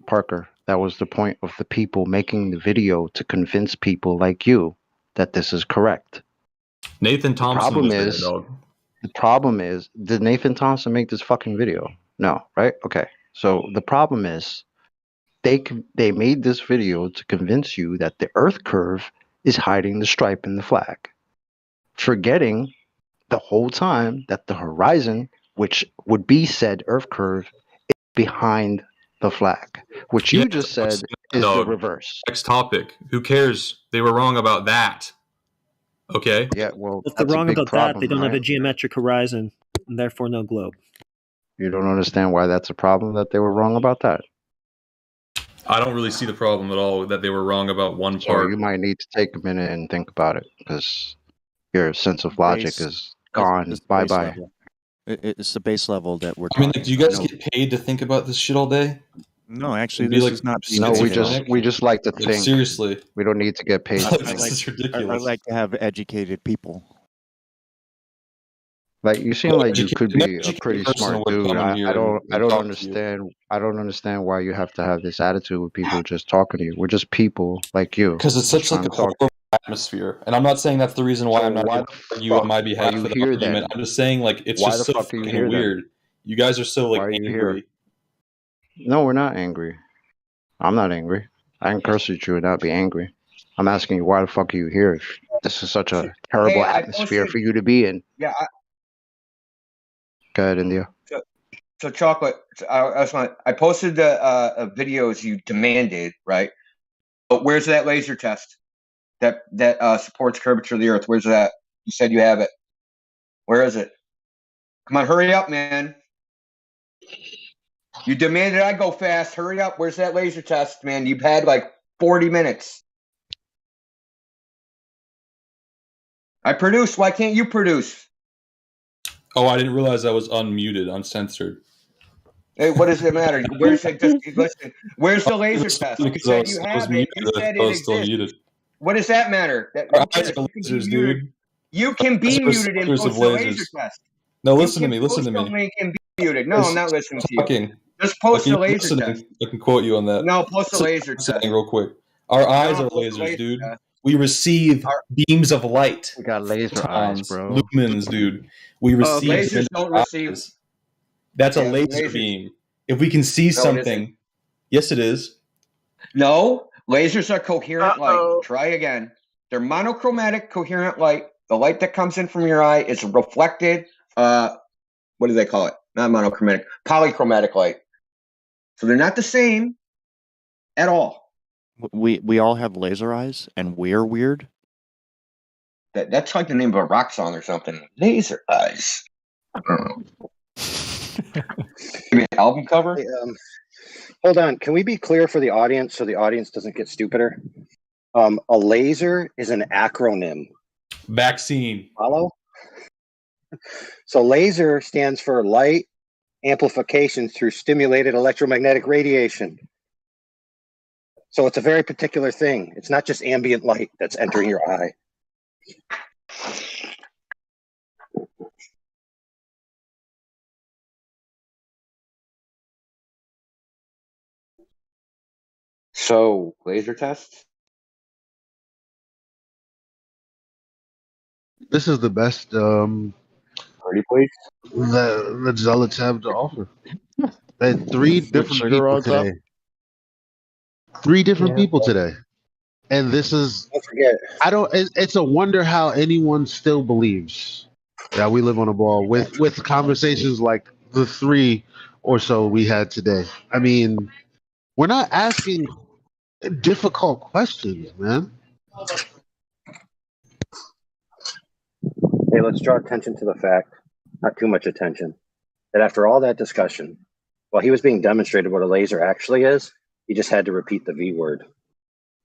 Parker. That was the point of the people making the video to convince people like you that this is correct. Nathan Thompson was there, dog. The problem is, did Nathan Thompson make this fucking video? No, right? Okay. So the problem is, they made this video to convince you that the Earth curve is hiding the stripe in the flag, forgetting the whole time that the horizon, which would be said Earth curve, is behind the flag, which you just said is the reverse. Next topic. Who cares? They were wrong about that. Okay. Yeah. Well, if they're wrong about that, they don't have a geometric horizon, and therefore no globe. You don't understand why that's a problem that they were wrong about that. I don't really see the problem at all that they were wrong about one So part. you might need to take a minute and think about it, because your sense of logic is gone. Bye bye. It's the base level that we're. I mean, like, do you guys get paid to think about this shit all day? No, actually, Be this like is not. No, we just like to Like, think. seriously. We don't need to get paid. This is ridiculous. I like to have educated people. Like, you seem like you could be a pretty smart dude. I don't talk to you. understand why you have to have this attitude with people just talking to you. We're just people like you. Because it's such like a horrible atmosphere, and I'm not saying that's the reason why I'm not going to argue on my behalf for the argument. I'm just saying, like, it's Why just the so fuck are you fucking here then? weird. You guys are so like angry. No, we're not angry. I'm not angry. I can curse at you and not be angry. I'm asking you, why the fuck are you here? If this is such a terrible atmosphere for you to be in. Yeah. Go ahead, India. So Chocolate, I posted the videos you demanded, right? But where's that laser test that supports curvature of the Earth? Where's that? You said you have it. Where is it? Come on, hurry up, man. You demanded I go fast. Hurry up. Where's that laser test, man? You've had like 40 minutes. I produced. Why can't you produce? Oh, I didn't realize I was unmuted, uncensored. Hey, what does it matter? Where's it? Just listen. Where's the laser test? You said you have it. You said it exists. What does that matter? Lasers, dude. You can be muted and post the laser test. No, listen to me. Listen to me. Link and be muted. No, I'm not listening to you. Talking. Just post the laser test. I can quote you on that. No, post the laser test. Real quick. Our eyes are lasers, dude. We receive beams of light. We got laser eyes, bro. Lumens, dude. We receive lasers don't receive. That's a laser beam. If we can see something, yes, it is. No, lasers are coherent light. Try again. They're monochromatic, coherent light. The light that comes in from your eye is reflected. What do they call it? Not monochromatic, polychromatic light. So they're not the same at all. We all have laser eyes, and we're weird. That's like the name of a rock song or something. Laser eyes. I don't know. Maybe an album cover. Hey, hold on. Can we be clear for the audience so the audience doesn't get stupider? A laser is an acronym. Vaccine. Follow? So laser stands for light amplification through stimulated electromagnetic radiation. So it's a very particular thing. It's not just ambient light that's entering your eye. So, laser tests? This is the best Pretty please? the Zealots have to offer. They had three different people today. Three different people today. And this is, don't forget. It's a wonder how anyone still believes that we live on a ball with conversations like the three or so we had today. I mean, we're not asking difficult questions, man. Hey, let's draw attention to the fact, not too much attention, that after all that discussion, while he was being demonstrated what a laser actually is, he just had to repeat the V word.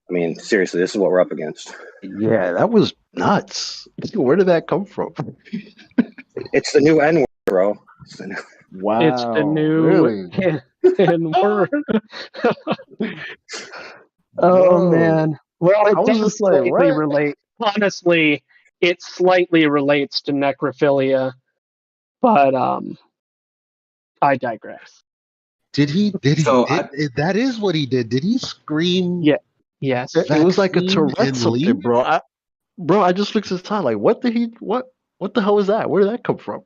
I mean, seriously, this is what we're up against. Yeah, that was nuts. Where did that come from? It's the new N word. Wow. It's the new Really? and word. Oh Whoa. man. Well, I it was does just like, slightly what? relate. Honestly, it slightly relates to necrophilia, but I digress. Did So that is what he did. Did he scream? Yeah. Yes. It was like a Vaccine Tourette and something, leave? bro. I just looked at his time like, what the hell is that? Where did that come from?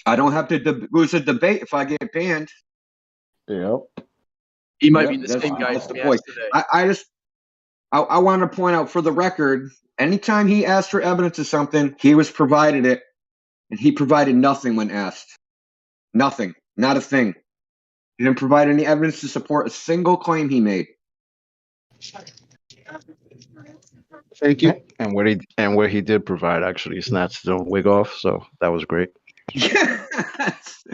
I don't have to lose a debate if I get banned. Yep. He might Yep, be the same guy that's the we point. asked today. I want to point out for the record, anytime he asked for evidence of something, he was provided it, and he provided nothing when asked. Nothing. Not a thing. He didn't provide any evidence to support a single claim he made. Thank you. And where he did provide, actually snatched his own wig off, so that was great. Yes.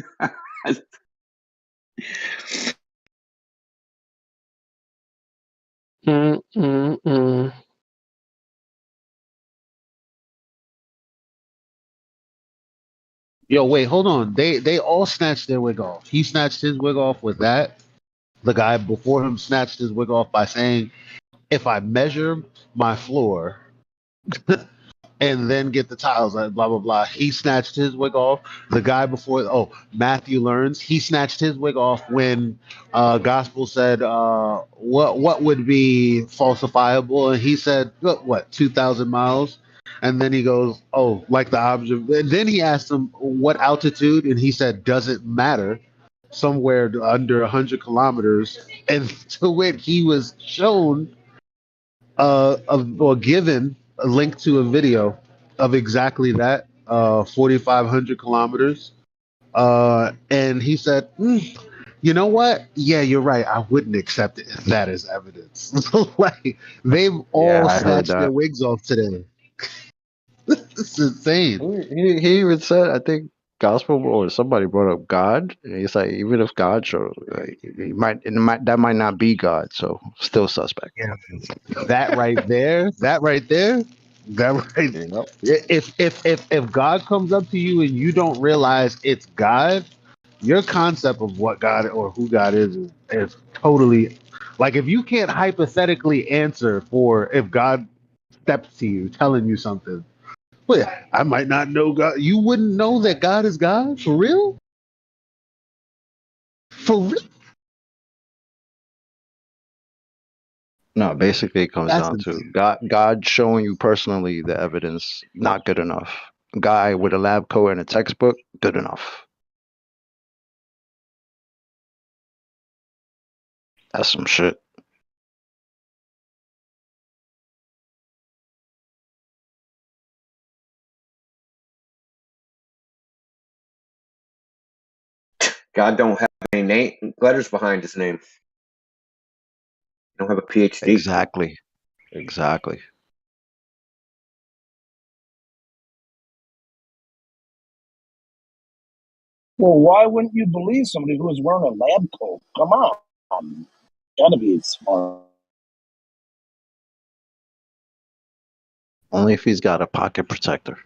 Yo, wait, hold on. They all snatched their wig off. He snatched his wig off with that. The guy before him snatched his wig off by saying, "If I measure my floor and then get the tiles, blah blah blah." He snatched his wig off. The guy before, Matthew Learns, he snatched his wig off when Gospel said, "What would be falsifiable?" And he said, "What 2,000 miles?" And then he goes, "Oh, like the object." And then he asked him what altitude, and he said, "Doesn't matter." Somewhere under 100 kilometers, and to which he was shown or given a link to a video of exactly that, 4,500 kilometers. And he said, you know what? Yeah, you're right. I wouldn't accept that as evidence. Like, they've Yeah, all I heard snatched their that. wigs off today. This is insane. He even said, I think gospel or somebody brought up God, and he's like, even if God showed, that might not be God, so still suspect. Yeah, that right there, that right. If God comes up to you and you don't realize it's God, your concept of what God or who God is totally, like, if you can't hypothetically answer for if God steps to you telling you something. Well, yeah, I might not know God. You wouldn't know that God is God for real? For real? No, basically it comes That's down to insane. God showing you personally the evidence, not good enough. Guy with a lab coat and a textbook, good enough. That's some shit. God don't have any letters behind his name. He don't have a PhD. Exactly. Well, why wouldn't you believe somebody who is wearing a lab coat? Come on. Gotta be smart. Only if he's got a pocket protector.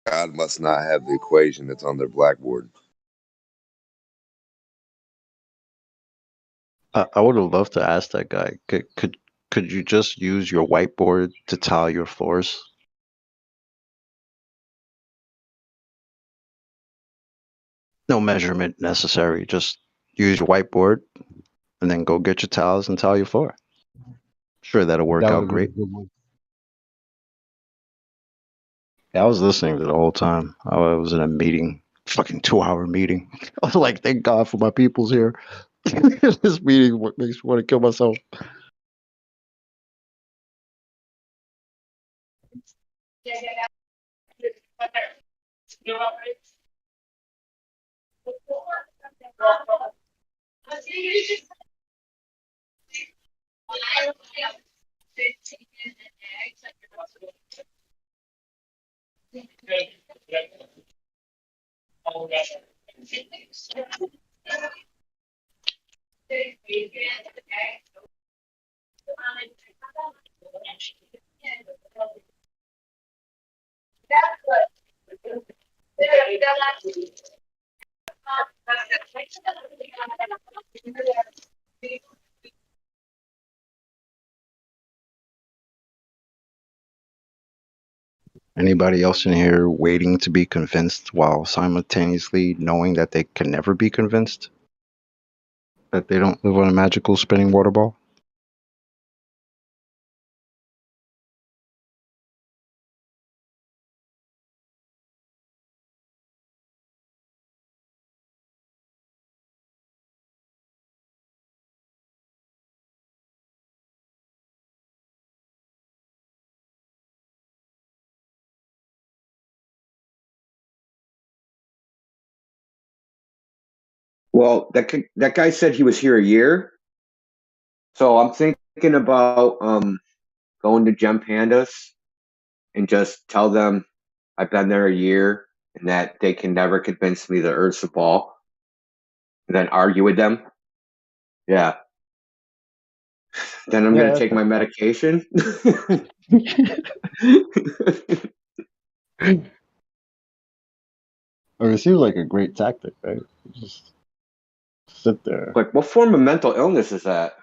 God must not have the equation that's on their blackboard. I would have loved to ask that guy. Could you just use your whiteboard to tile your floors? No measurement necessary. Just use your whiteboard and then go get your tiles and tile your floor. Sure, that'll work That would out have been a great. good one. Yeah, I was listening to the whole time. I was in a meeting, fucking 2-hour meeting. I was like, thank God for my peoples here. This meeting makes me want to kill myself. Anybody else in here waiting to be convinced while simultaneously knowing that they can never be convinced that they don't live on a magical spinning water ball? Well, that guy said he was here a year, so I'm thinking about going to Gem Pandas and just tell them I've been there a year and that they can never convince me the Earth's a ball, and then argue with them. Yeah. Then I'm gonna take my medication. I mean, it seems like a great tactic, right? Just sit there. Like, what form of mental illness is that?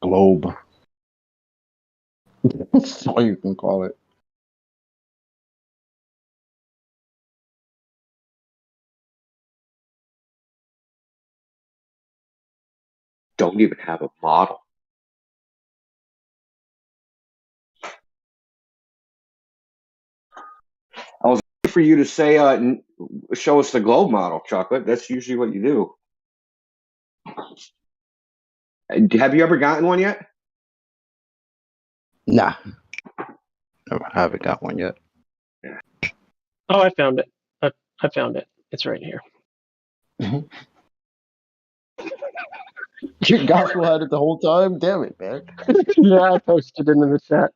Globe. That's all you can call it. Don't even have a model. I was waiting for you to say, show us the globe model, Chocolate. That's usually what you do. Have you ever gotten one yet? Nah. I haven't got one yet. Oh, I found it. I found it. It's right here. Your gospel had it the whole time? Damn it, man. Yeah, I posted it in the chat.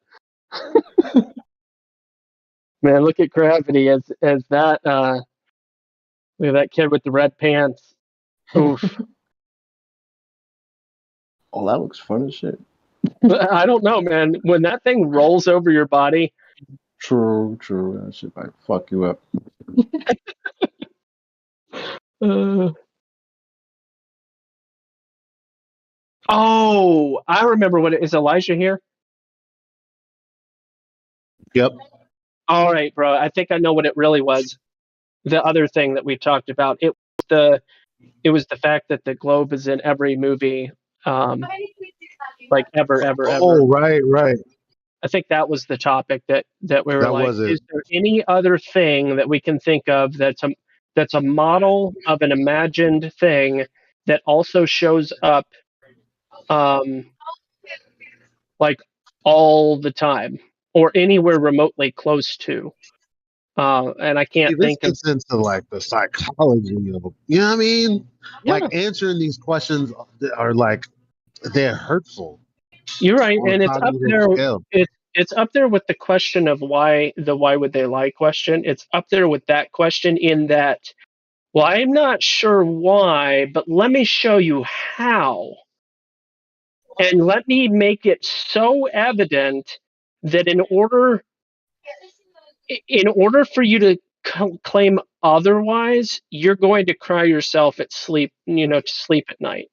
Man, look at Gravity as that look at that kid with the red pants. Oof. Oh, that looks fun as shit. I don't know, man. When that thing rolls over your body. True. That shit might fuck you up. Oh, I remember what it is. Elijah here? Yep. All right, bro. I think I know what it really was. The other thing that we talked about. It was the fact that the globe is in every movie, like ever. Oh, right. I think that was the topic that we were That like, was it. is there any other thing that we can think of that's a model of an imagined thing that also shows up like all the time or anywhere remotely close to? And I can't See, this think of. gets into like the psychology of, you know what I mean? Yeah. Like answering these questions are like, they're hurtful. You're right, on a and it's up cognitive there. scale. It's up there with the question of why would they lie question. It's up there with that question in that. Well, I'm not sure why, but let me show you how, and let me make it so evident that in order for you to claim otherwise, you're going to cry yourself at sleep, to sleep at night.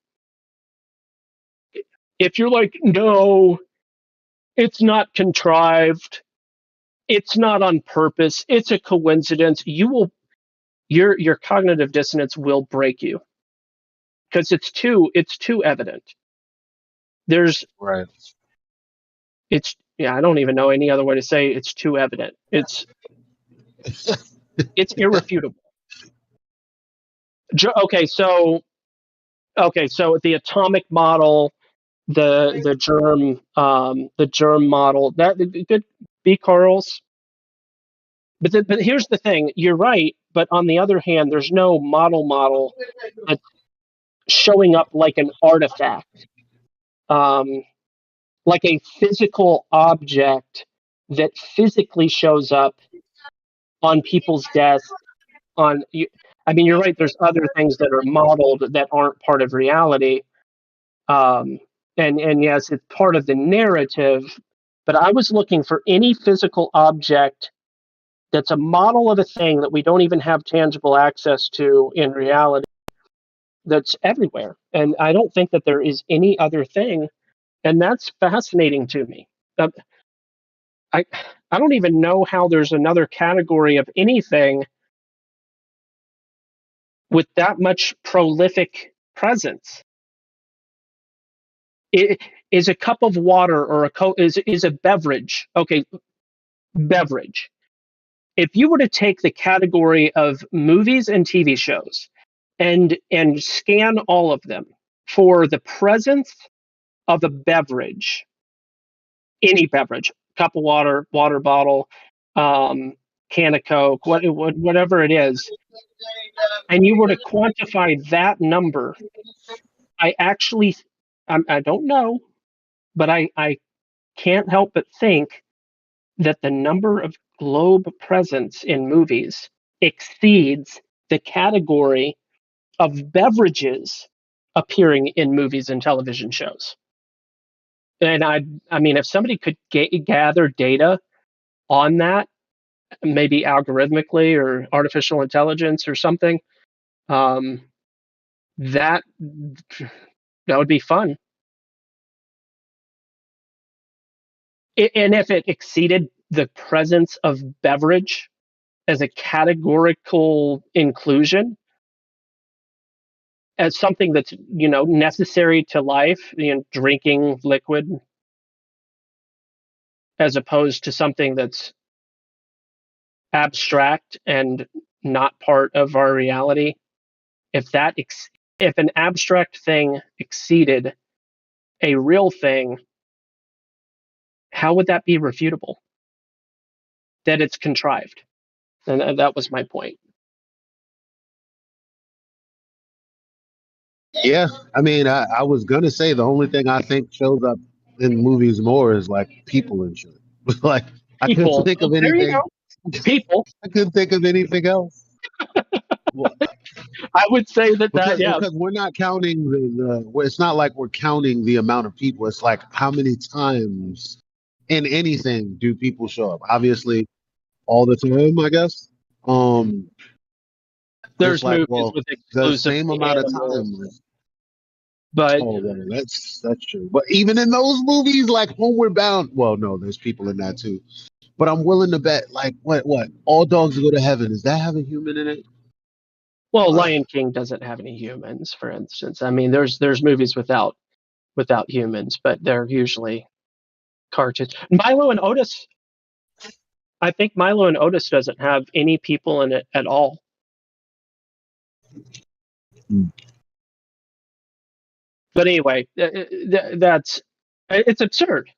If you're like, no, it's not contrived, it's not on purpose, it's a coincidence, your cognitive dissonance will break you because it's too evident. There's right. I don't even know any other way to say it's too evident. It's irrefutable. Okay, so the atomic model, the germ model, that good B Carls. But here's the thing, you're right, but on the other hand, there's no model that's showing up like an artifact, like a physical object that physically shows up on people's desks. You're right, there's other things that are modeled that aren't part of reality. And yes, it's part of the narrative, but I was looking for any physical object that's a model of a thing that we don't even have tangible access to in reality, that's everywhere. And I don't think that there is any other thing, and that's fascinating to me. I don't even know how there's another category of anything with that much prolific presence. It is a cup of water or is a beverage. Okay, beverage. If you were to take the category of movies and TV shows and scan all of them for the presence of a beverage, any beverage, cup of water, water bottle, can of Coke, whatever it is, and you were to quantify that number, I actually, I don't know, but I can't help but think that the number of globe presence in movies exceeds the category of beverages appearing in movies and television shows. And I mean, if somebody could gather data on that, maybe algorithmically or artificial intelligence or something, that would be fun. And if it exceeded the presence of beverage as a categorical inclusion, as something that's necessary to life, drinking liquid, as opposed to something that's abstract and not part of our reality. If an abstract thing exceeded a real thing, how would that be refutable? That it's contrived. And that was my point. Yeah, I mean, I was gonna say the only thing I think shows up in movies more is like people and shit. Like I couldn't People. think of There you anything. go. People. I couldn't think of anything else. Well, I would say that yeah. because we're not counting it's not like we're counting the amount of people. It's like how many times in anything do people show up? Obviously, all the time, I guess. There's it's like, movies well, with the exclusively same amount of animals. time. But oh, well, that's true. But even in those movies, like Homeward Bound, well, no, there's people in that too. But I'm willing to bet, like, what? All Dogs Go to Heaven. Does that have a human in it? Well, Lion King doesn't have any humans, for instance. I mean, there's movies without humans, but they're usually cartoons. Milo and Otis. I think Milo and Otis doesn't have any people in it at all. But anyway, it's absurd.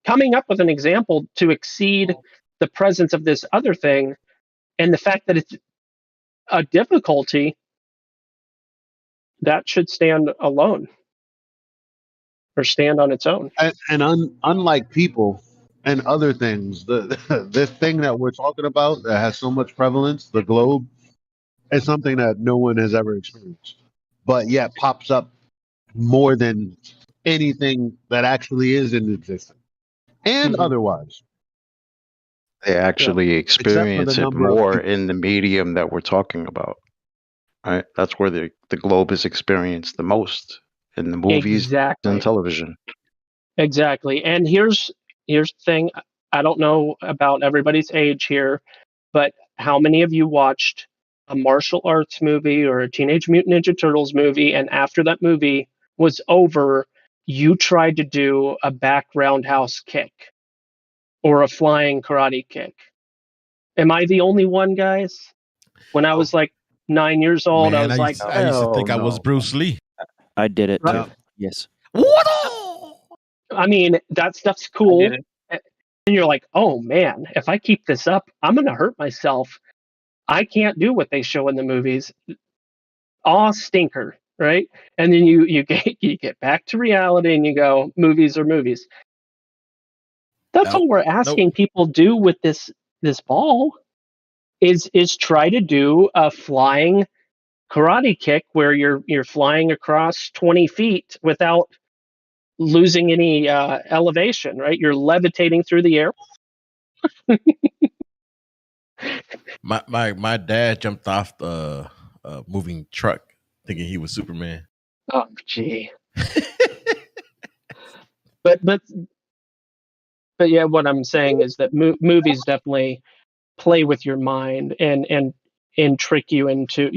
Coming up with an example to exceed the presence of this other thing, and the fact that it's a difficulty, that should stand alone or stand on its own. And unlike people and other things, this thing that we're talking about that has so much prevalence, the globe, is something that no one has ever experienced, but yet pops up more than anything that actually is in existence and otherwise. They actually experience it number of more in the medium that we're talking about. Right? That's where the globe is experienced the most, in the movies and television. Exactly. And here's the thing. I don't know about everybody's age here, but how many of you watched a martial arts movie or a Teenage Mutant Ninja Turtles movie, and after that movie was over, you tried to do a back roundhouse kick or a flying karate kick? Am I the only one, guys? When I was like 9 years old, I was like, I used to think I was Bruce Lee. I did it too. Right. Yes. I mean, that stuff's cool. And you're like, oh man, if I keep this up, I'm going to hurt myself. I can't do what they show in the movies. Aw, stinker, right? And then you get back to reality and you go, movies are movies. That's all we're asking people do with this ball is try to do a flying karate kick where you're flying across 20 feet without losing any elevation, right? You're levitating through the air. My dad jumped off the moving truck thinking he was Superman. Oh, gee. but yeah, what I'm saying is that movies definitely play with your mind and trick you into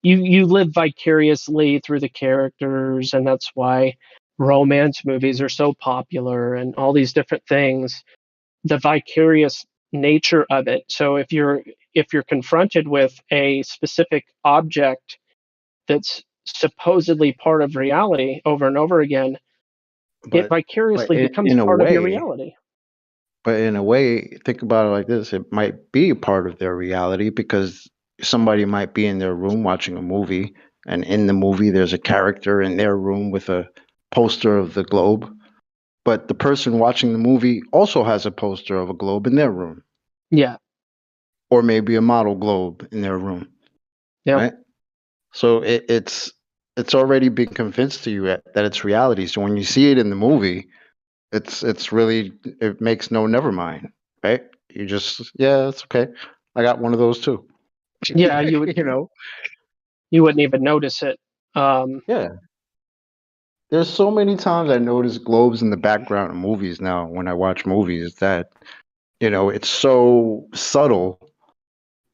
you live vicariously through the characters, and that's why romance movies are so popular and all these different things. The vicarious nature of it. So if you're confronted with a specific object that's supposedly part of reality over and over again, it But vicariously becomes in a part of your way, reality. but in a way, think about it like this: it might be a part of their reality because somebody might be in their room watching a movie, and in the movie, there's a character in their room with a poster of the globe. But the person watching the movie also has a poster of a globe in their room. Yeah. Or maybe a model globe in their room. Yeah. Right? So it's already been convinced to you that it's reality. So when you see it in the movie, it's really, it makes no never mind, right? You just, yeah, it's okay. I got one of those too. Yeah, you would, you wouldn't even notice it. Yeah. There's so many times I notice globes in the background of movies now when I watch movies that, it's so subtle,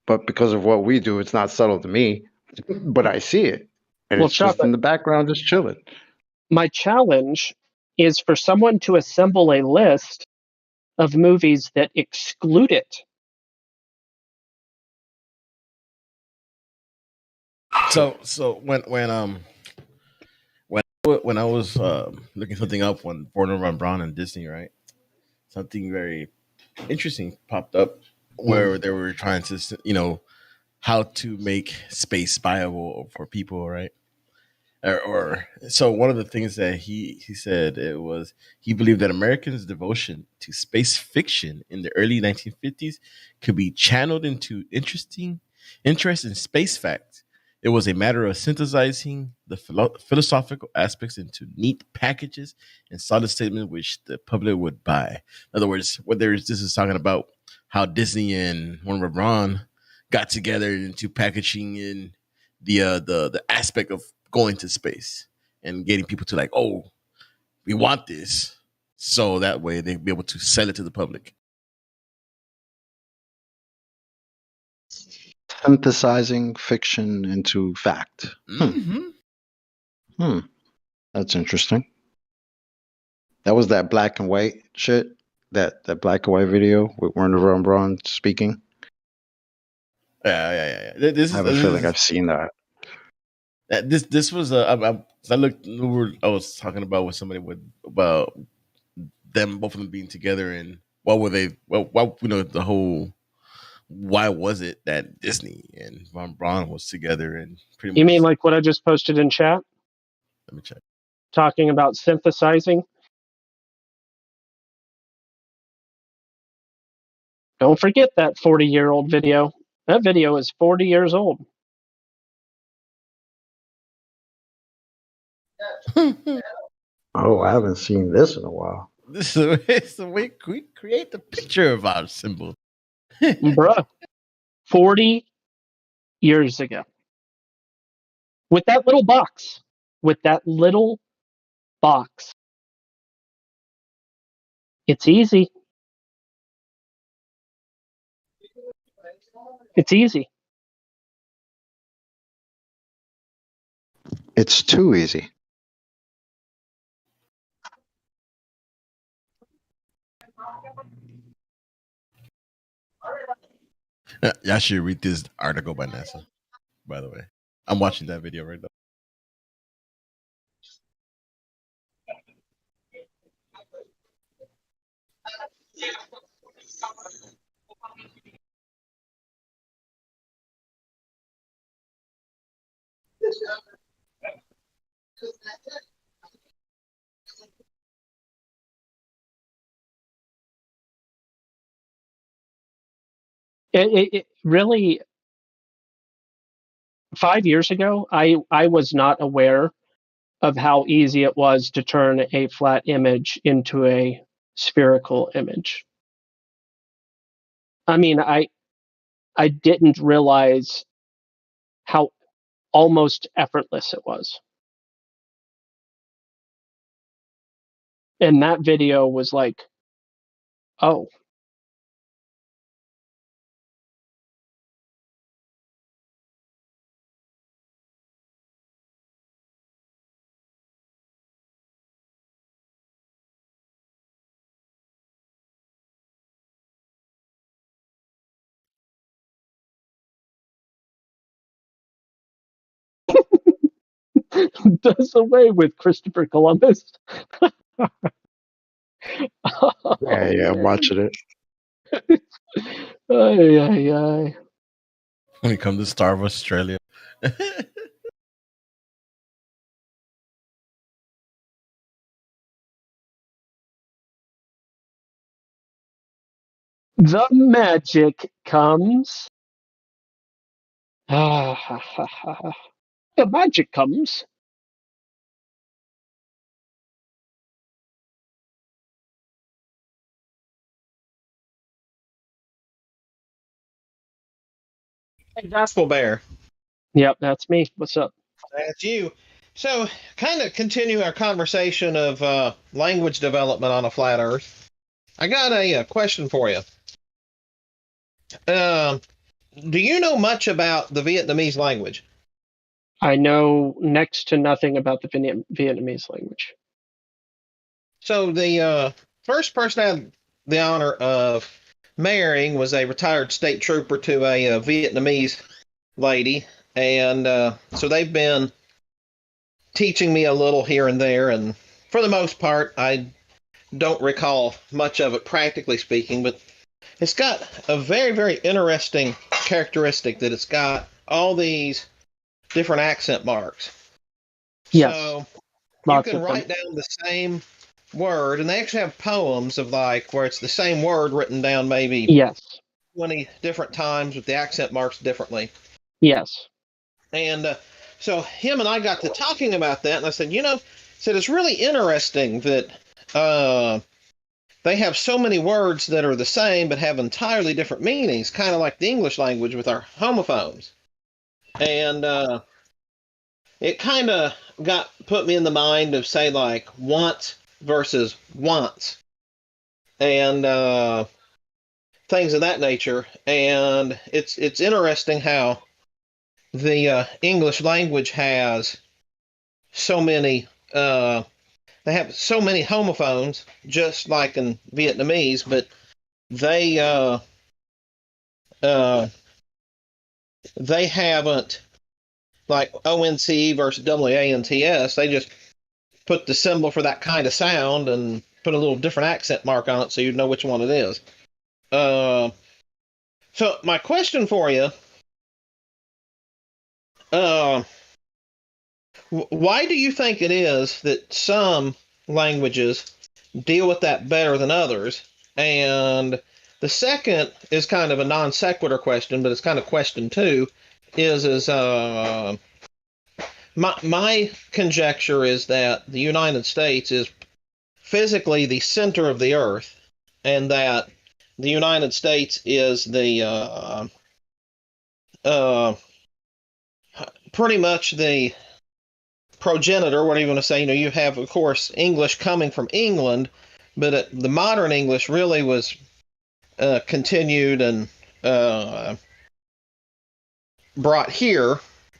but because of what we do, it's not subtle to me, but I see it. And Well, it's just in Chocolate, the background, just chilling. my challenge is for someone to assemble a list of movies that exclude it. So when I was looking something up when Born Run Brown and Disney, right? Something very interesting popped up where they were trying to, how to make space viable for people, right? Or so one of the things that he said, it was he believed that Americans' devotion to space fiction in the early 1950s could be channeled into interest in space facts. It was a matter of synthesizing the philosophical aspects into neat packages and solid statements which the public would buy. In other words, this is talking about how Disney and Warner Bros. Got together into packaging in the aspect of going to space and getting people to like, oh, we want this, so that way they'd be able to sell it to the public. Synthesizing fiction into fact. That's interesting. That was that black and white shit. That black and white video with Werner von Braun speaking. Yeah. I have a feeling I've seen that. This was I looked. I was talking about with somebody about them, both of them being together, and what were they? Well, why the whole. Why was it that Disney and Von Braun was together and pretty much? You mean like what I just posted in chat? Let me check. Talking about synthesizing. Don't forget that 40-year-old video. That video is 40 years old. Oh, I haven't seen this in a while. This is the way we create the picture of our symbol. Bruh. 40 years ago. With that little box. It's easy. It's easy. It's too easy. Y'all should read this article by NASA, by the way. I'm watching that video right now. It really, 5 years ago, I was not aware of how easy it was to turn a flat image into a spherical image. I mean, I I didn't realize how almost effortless it was. And that video was like, oh. Does away with Christopher Columbus. Yeah, I'm watching it. Ay. When it comes to Star of Australia. The magic comes. The magic comes. Hey, Gospel Bear. Yep, that's me. What's up? That's you. So, kind of continue our conversation of language development on a flat Earth. I got a question for you. Do you know much about the Vietnamese language? I know next to nothing about the Vietnamese language. So, the first person I had the honor of marrying was a retired state trooper to a Vietnamese lady. And so they've been teaching me a little here and there. And for the most part, I don't recall much of it practically speaking, but it's got a very, very interesting characteristic that it's got all these different accent marks. Yes. So Lots you can of them. write down the same word, and they actually have poems of like where it's the same word written down maybe Yes. 20 different times with the accent marks differently. Yes. And so him and I got to talking about that, and I said, said it's really interesting that they have so many words that are the same but have entirely different meanings, kind of like the English language with our homophones. And it kind of put me in the mind of, say, like once versus wants, and things of that nature. And it's interesting how the English language has so many. They have so many homophones, just like in Vietnamese, but they they haven't, like ONC versus WANTS. They just put the symbol for that kind of sound and put a little different accent mark on it so you know which one it is. So my question for you, why do you think it is that some languages deal with that better than others? And the second is kind of a non sequitur question, but it's kind of question two. My conjecture is that the United States is physically the center of the Earth, and that the United States is the pretty much the progenitor, whatever you want to say. You have, of course, English coming from England, but the modern English really was continued and brought here.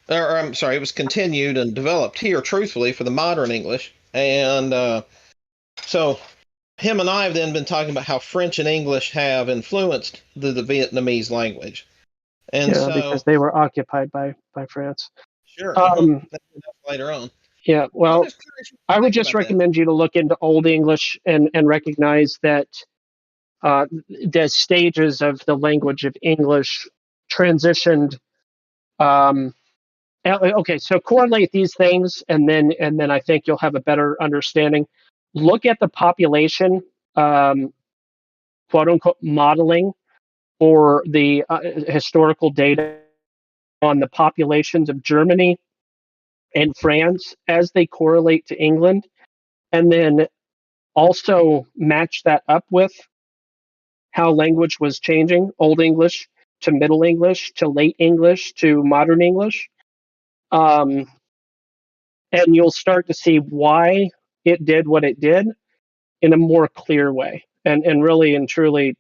Or I'm sorry, it was continued and developed here, truthfully, for the modern English. And so him and I have then been talking about how French and English have influenced the Vietnamese language. And yeah, because they were occupied by France. Sure. Later on. Yeah, well, I would just recommend you to look into Old English and recognize that the stages of the language of English transitioned. Okay, so correlate these things, and then I think you'll have a better understanding. Look at the population, quote unquote, modeling, or the historical data on the populations of Germany and France as they correlate to England, and then also match that up with how language was changing, Old English to Middle English to Late English to Modern English. And you'll start to see why it did what it did in a more clear way. And really and truly,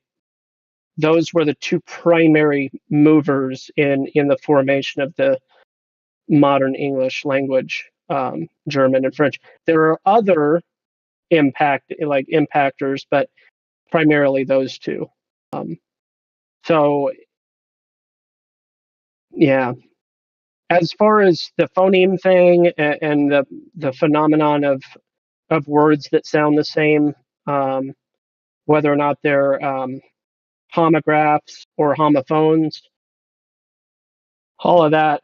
those were the two primary movers in the formation of the modern English language, German and French. There are other impactors, but primarily those two. So yeah, as far as the phoneme thing and the phenomenon of words that sound the same, whether or not they're homographs or homophones, all of that,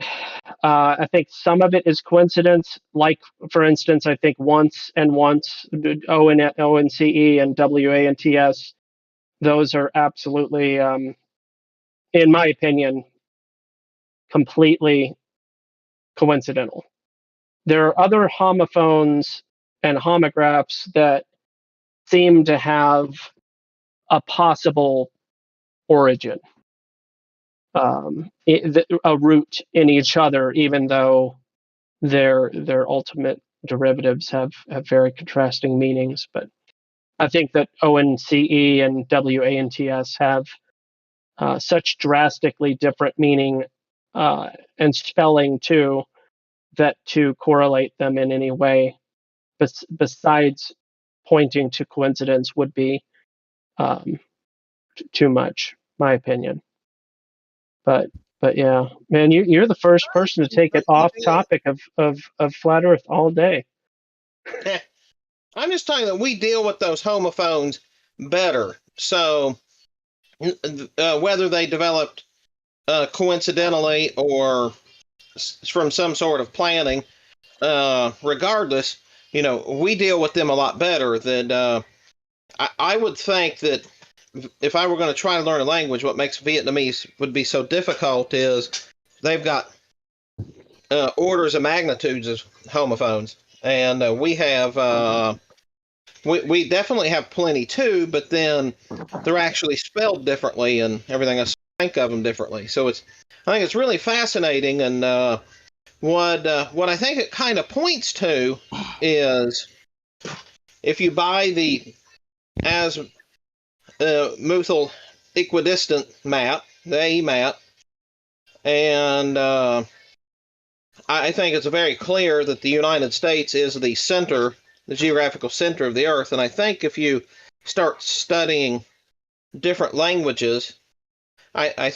I think some of it is coincidence. Like, for instance, I think once, O and CE and WA and TS, those are absolutely, in my opinion, completely coincidental. There are other homophones and homographs that seem to have a possible origin, a root in each other, even though their ultimate derivatives have very contrasting meanings. But I think that ONCE and WANTS have such drastically different meaning and spelling too, that to correlate them in any way besides pointing to coincidence would be too much, my opinion. But yeah, man, you're the first person to take it off topic of flat Earth all day. I'm just telling you that we deal with those homophones better. So whether they developed coincidentally or from some sort of planning, regardless, we deal with them a lot better than I would think that if I were going to try to learn a language, what makes Vietnamese would be so difficult is they've got orders of magnitudes of homophones, and we have we definitely have plenty too, but then they're actually spelled differently and everything else. Think of them differently. So I think it's really fascinating, and what I think it kind of points to is if you buy the azimuthal equidistant map, the AE map, and I think it's very clear that the United States is the center, the geographical center of the Earth. And I think if you start studying different languages, I